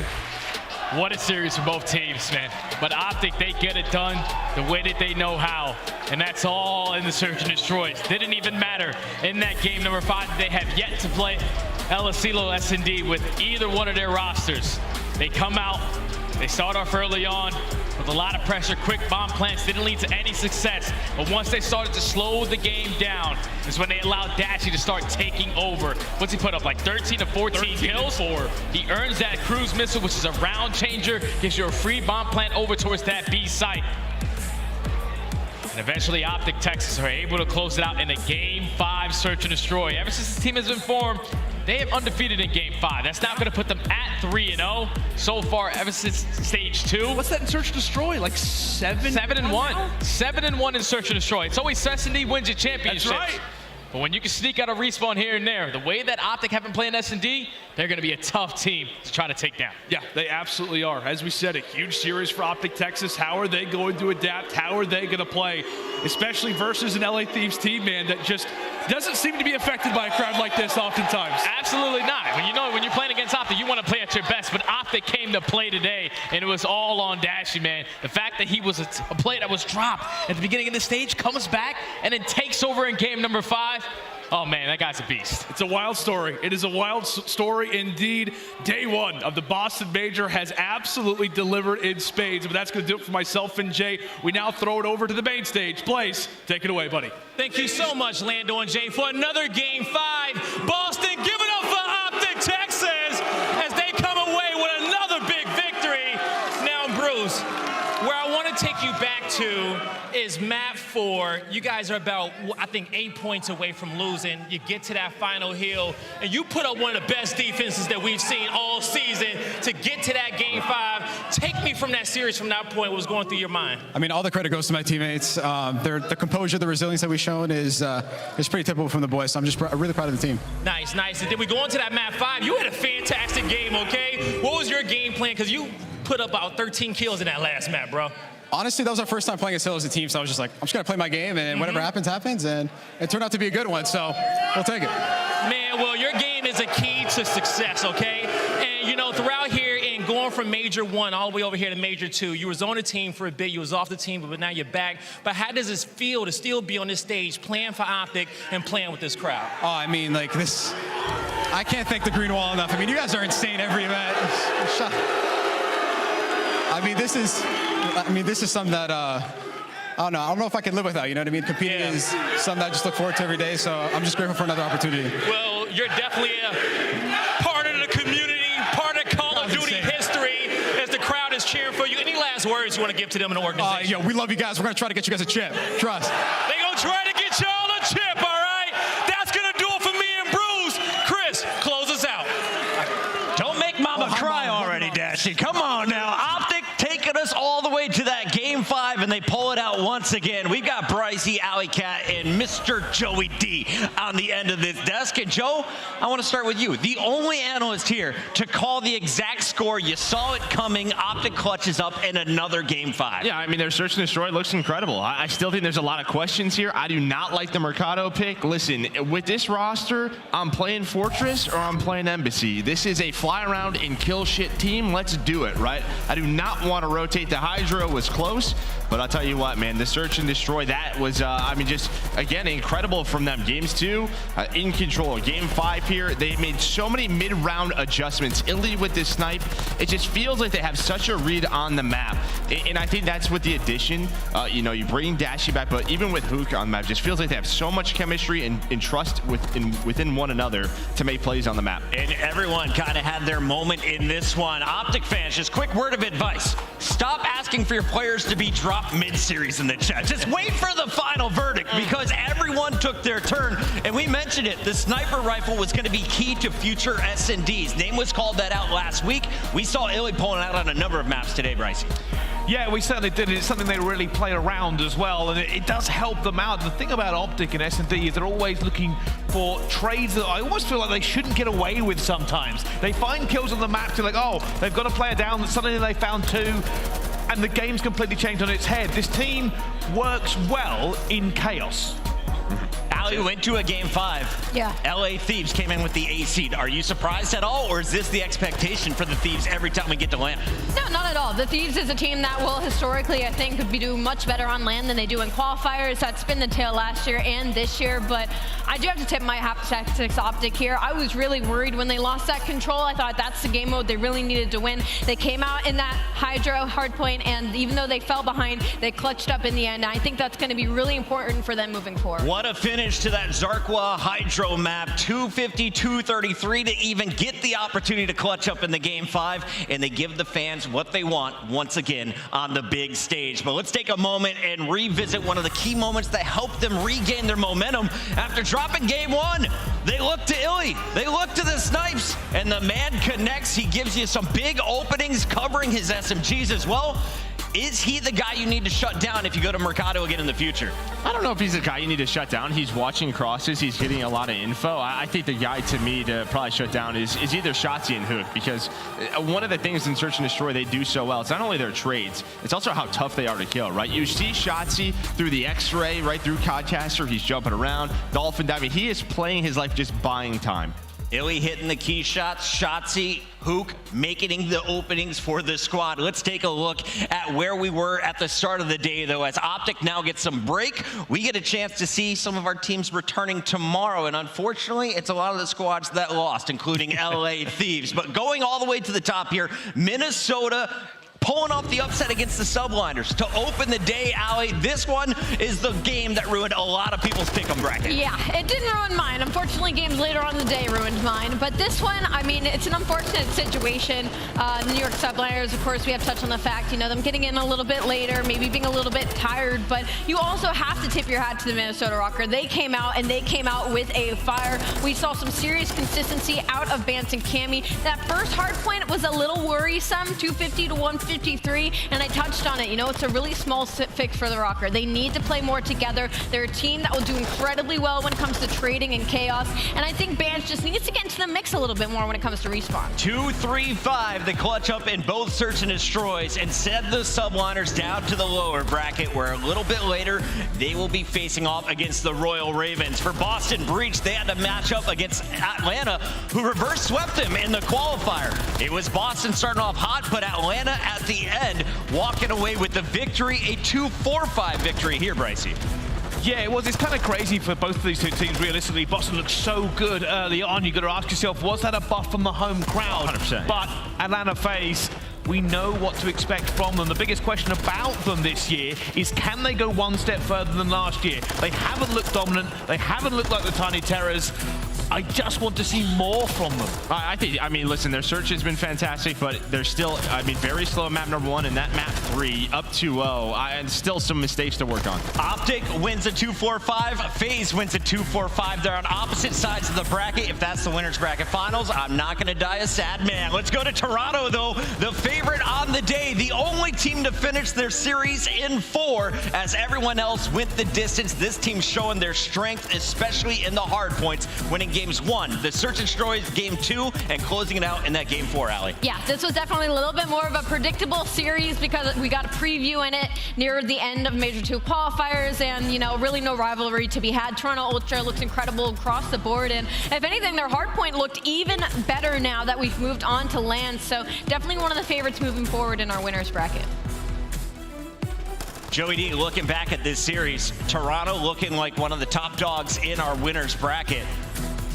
What a series for both teams, man. But OpTic, they get it done the way that they know how. And that's all in the Search and Destroys. Didn't even matter in that game number 5 that they have yet to play aLLeY S&D with either one of their rosters. They come out, they start off early on with a lot of pressure. Quick bomb plants didn't lead to any success. But once they started to slow the game down is when they allowed Dashy to start taking over. What's he put up, like 13 to 14 kills? He earns that cruise missile, which is a round changer, gives you a free bomb plant over towards that B site. And eventually OpTic Texas are able to close it out in a Game 5 Search and Destroy. Ever since this team has been formed, they have undefeated in Game 5. That's now going to put them at 3-0 so far ever since Stage 2. What's that in Search and Destroy? Like 7-1? 7-1 in Search and Destroy. It's always S&D wins your championship. That's right. But when you can sneak out a respawn here and there, the way that OpTic have been playing S&D, they're going to be a tough team to try to take down. Yeah, they absolutely are. As we said, a huge series for OpTic Texas. How are they going to adapt? How are they going to play? Especially versus an LA Thieves team, man, that just doesn't seem to be affected by a crowd like this oftentimes. Absolutely not. When you're playing against OpTic, you want to play at your best, but OpTic came to play today, and it was all on Dashy, man. The fact that he was a play that was dropped at the beginning of the stage, comes back, and then takes over in game number 5. Oh man, that guy's a beast. It's a wild story. It is a wild story indeed. Day 1 of the Boston Major has absolutely delivered in spades, but that's going to do it for myself and Jay. We now throw it over to the main stage. Blaze, take it away, buddy. Thank you so much, Lando and Jay, for another Game 5. Boston, give it up for OpTic Texas as they come away with another big victory. Now, Bruce, where I want to take you back to is map 4. You guys are about, I think, 8 points away from losing. You get to that final hill, and you put up one of the best defenses that we've seen all season to get to that Game 5. Take me from that series from that point. What was going through your mind? I mean, all the credit goes to my teammates. The composure, the resilience that we've shown is pretty typical from the boys, so I'm just really proud of the team. Nice, nice. And then we go into that map 5. You had a fantastic game, okay? What was your game plan? Because you put up about 13 kills in that last map, bro. Honestly, that was our first time playing as Hill as a team, so I was just like, I'm just going to play my game, and whatever happens, happens, and it turned out to be a good one, so we'll take it. Man, well, your game is a key to success, okay? And, throughout here and going going from Major 1 all the way over here to Major 2. You was on the team for a bit, you was off the team, but now you're back. But how does it feel to still be on this stage playing for OpTic and playing with this crowd? Oh, I mean, like this, I can't thank the Green Wall enough. I mean, you guys are insane every event. I mean, this is something that, I don't know if I can live without, you know what I mean? Competing is something that I just look forward to every day, so I'm just grateful for another opportunity. Well, you're definitely a part of the community, part of Call of Duty history as the crowd is cheering for you. Any last words you want to give to them in the organization? Yo, we love you guys. We're going to try to get you guys a chip. Trust. They're going to try to get y'all a chip, all right? That's going to do it for me and Bruce. Chris, close us out. Don't make mama cry already, Dashy. Come on now. OpTic taking us all the way to that Game 5, and they pull it out once again. We've got Brycey, Alley Cat, and Mr. Joey D on the end of this desk. And Joe, I want to start with you. The only analyst here to call the exact score. You saw it coming. OpTic clutches up in another Game 5. Yeah, I mean, their search and destroy looks incredible. I still think there's a lot of questions here. I do not like the Mercado pick. Listen, with this roster, I'm playing Fortress or I'm playing aBeZy. This is a fly around and kill shit team. Let's do it, right? I do not want to rotate. The HyDra was close, but I'll tell you what, man, the search and destroy, that was, I mean, just, again, incredible from them. Games 2, in control. Game 5 here, they made so many mid-round adjustments. iLLeY with this snipe, it just feels like they have such a read on the map. And I think that's with the addition. You know, you bring Dashy back, but even with Huke on the map, it just feels like they have so much chemistry and trust within one another to make plays on the map. And everyone kind of had their moment in this one. OpTic fans, just quick word of advice. Stop asking for your players to be dropped mid-series in the chat. Just wait for the final verdict, because everyone took their turn. And we mentioned it, the sniper rifle was going to be key to future S&Ds. Nameless called that out last week. We saw iLLeY pulling out on a number of maps today, Brycey. Yeah, we certainly did. It's something they really play around as well, and it does help them out. The thing about OpTic and S&D is they're always looking for trades that I almost feel like they shouldn't get away with sometimes. They find kills on the map to like, oh, they've got a player down, suddenly they found 2, and the game's completely changed on its head. This team works well in chaos. Allie went to a Game 5. Yeah. LA Thieves came in with the A seed. Are you surprised at all, or is this the expectation for the Thieves every time we get to land? No, not at all. The Thieves is a team that will historically, I think, be doing much better on land than they do in qualifiers. That's been the tail last year and this year, but I do have to tip my hat to OpTic here. I was really worried when they lost that control. I thought that's the game mode they really needed to win. They came out in that HyDra hardpoint, and even though they fell behind, they clutched up in the end. I think that's going to be really important for them moving forward. What a finish to that Zarqwa HyDra map. 250-233 to even get the opportunity to clutch up in the Game 5, and they give the fans what they want once again on the big stage. But let's take a moment and revisit one of the key moments that helped them regain their momentum after dropping Game 1. They look to iLLeY, they look to the snipes, and the man connects. He gives you some big openings covering his SMGs as well. Is he the guy you need to shut down if you go to Mercado again in the future? I don't know if he's the guy you need to shut down. He's watching crosses. He's getting a lot of info. I think the guy to me to probably shut down is either Shotzzy and Huke, because one of the things in Search and Destroy they do so well, it's not only their trades, it's also how tough they are to kill, right? You see Shotzzy through the X-ray, right through Codcaster. He's jumping around, Dolphin diving. He is playing his life just buying time. iLLeY hitting the key shots, Shotzzy, Huke making the openings for the squad. Let's take a look at where we were at the start of the day, though. As OpTic now gets some break, we get a chance to see some of our teams returning tomorrow, and unfortunately, it's a lot of the squads that lost, including LA Thieves. But going all the way to the top here, Minnesota pulling off the upset against the Subliners to open the day, Allie. This one is the game that ruined a lot of people's pick'em bracket. Yeah, it didn't ruin mine. Unfortunately, games later on in the day ruined mine. But this one, I mean, it's an unfortunate situation. The New York Subliners, of course, we have touched on the fact, you know, them getting in a little bit later, maybe being a little bit tired, but you also have to tip your hat to the Minnesota Røkkr. They came out, and they came out with a fire. We saw some serious consistency out of Bance and Cammy. That first hard point was a little worrisome, 250 to 150. 153, and I touched on it. You know, it's a really small fix for the Røkkr. They need to play more together. They're a team that will do incredibly well when it comes to trading and chaos, and I think Bance just needs to get into the mix a little bit more when it comes to respawn. 2-3-5, the clutch up in both search and destroys, and send the Subliners down to the lower bracket, where a little bit later they will be facing off against the Royal Ravens. For Boston Breach, they had to match up against Atlanta, who reverse swept them in the qualifier. It was Boston starting off hot, but Atlanta at the end walking away with the victory, a 2-4-5 victory here, Brycey. Yeah, it was. It's kind of crazy for both of these two teams, realistically. Boston looked so good early on. You've got to ask yourself, was that a buff from the home crowd? 100%. But Atlanta FaZe, we know what to expect from them. The biggest question about them this year is, can they go one step further than last year? They haven't looked dominant. They haven't looked like the Tiny Terrors. I just want to see more from them. I mean, listen, their search has been fantastic, but they're still, I mean, very slow at map number 1, and that map 3 up 2-0, and still some mistakes to work on. OpTic wins a 2-4-5. FaZe wins a 2-4-5. They're on opposite sides of the bracket. If that's the winner's bracket finals, I'm not going to die a sad man. Let's go to Toronto, though. The favorite on the day, the only team to finish their series in 4, as everyone else went the distance. This team's showing their strength, especially in the hard points, winning games 1, the search and destroys game 2, and closing it out in that game 4, aLLeY. Yeah, this was definitely a little bit more of a predictable series because we got a preview in it near the end of Major 2 qualifiers, and, you know, really no rivalry to be had. Toronto Ultra looks incredible across the board, and if anything, their hardpoint looked even better now that we've moved on to LAN, so definitely one of the favorites moving forward in our winners bracket. Joey D, looking back at this series, Toronto looking like one of the top dogs in our winners bracket.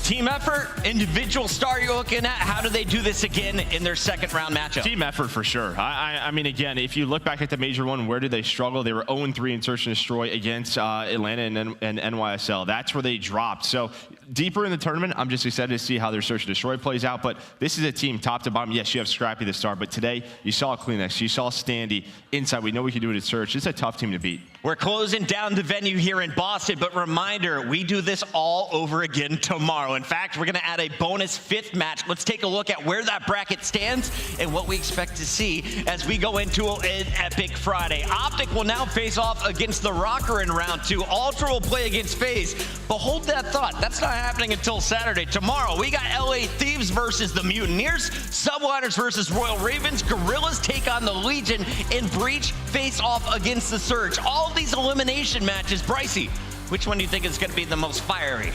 Team effort, individual star you're looking at, how do they do this again in their second round matchup? Team effort for sure. I mean, again, if you look back at the Major 1, where did they struggle? They were 0-3 in search and destroy against Atlanta and NYSL. That's where they dropped. So deeper in the tournament, I'm just excited to see how their search and destroy plays out. But this is a team top to bottom. Yes, you have Scrappy the star, but today you saw Kleenex, you saw Standy inside. We know we can do it at search. It's a tough team to beat. We're closing down the venue here in Boston, but reminder, we do this all over again tomorrow. In fact, we're going to add a bonus 5th match. Let's take a look at where that bracket stands and what we expect to see as we go into an epic Friday. OpTic will now face off against the Røkkr in round 2. Ultra will play against FaZe, but hold that thought. That's not happening until Saturday. Tomorrow, we got LA Thieves versus the Mutineers, Subliners versus Royal Ravens, Guerrillas take on the Legion, and Breach face off against the Surge. All of these elimination matches, Brycey, which one do you think is going to be the most fiery?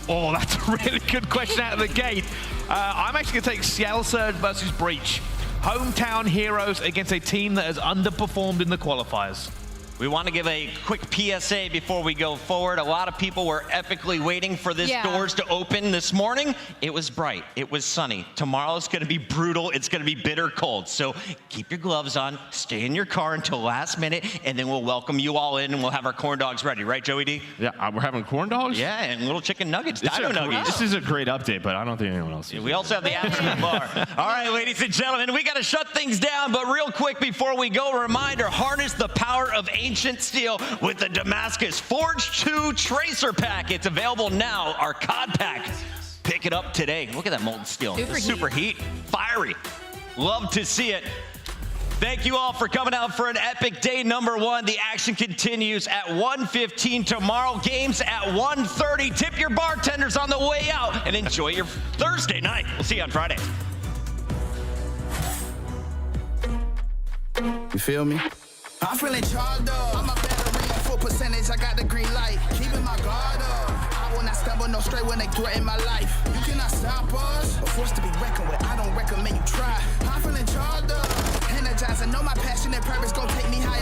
Oh, that's a really good question out of the gate. I'm actually going to take Seattle Surge versus Breach. Hometown heroes against a team that has underperformed in the qualifiers. We want to give a quick PSA before we go forward. A lot of people were epically waiting for this doors to open this morning. It was bright. It was sunny. Tomorrow's going to be brutal. It's going to be bitter cold. So keep your gloves on. Stay in your car until last minute, and then we'll welcome you all in, and we'll have our corn dogs ready. Right, Joey D? Yeah, we're having corn dogs? Yeah, and little chicken nuggets, dino nuggets. This is a great update, but I don't think anyone else is. We also have the Asim bar. All right, ladies and gentlemen, we got to shut things down, but real quick before we go, a reminder, harness the power of Ancient Steel with the Damascus Forge 2 Tracer Pack. It's available now, our COD pack. Pick it up today. Look at that molten steel. Super heat. Fiery. Love to see it. Thank you all for coming out for an epic day number 1. The action continues at 1:15 tomorrow. Games at 1:30. Tip your bartenders on the way out and enjoy your Thursday night. We'll see you on Friday. You feel me? I'm feeling charged up. I'm a battery at full percentage. I got the green light. Keeping my guard up. I will not stumble no straight when they threaten my life. You cannot stop us. A force to be reckoned with. I don't recommend you try. I'm feeling charged up. Energized. I know my passion and purpose gon' take me higher.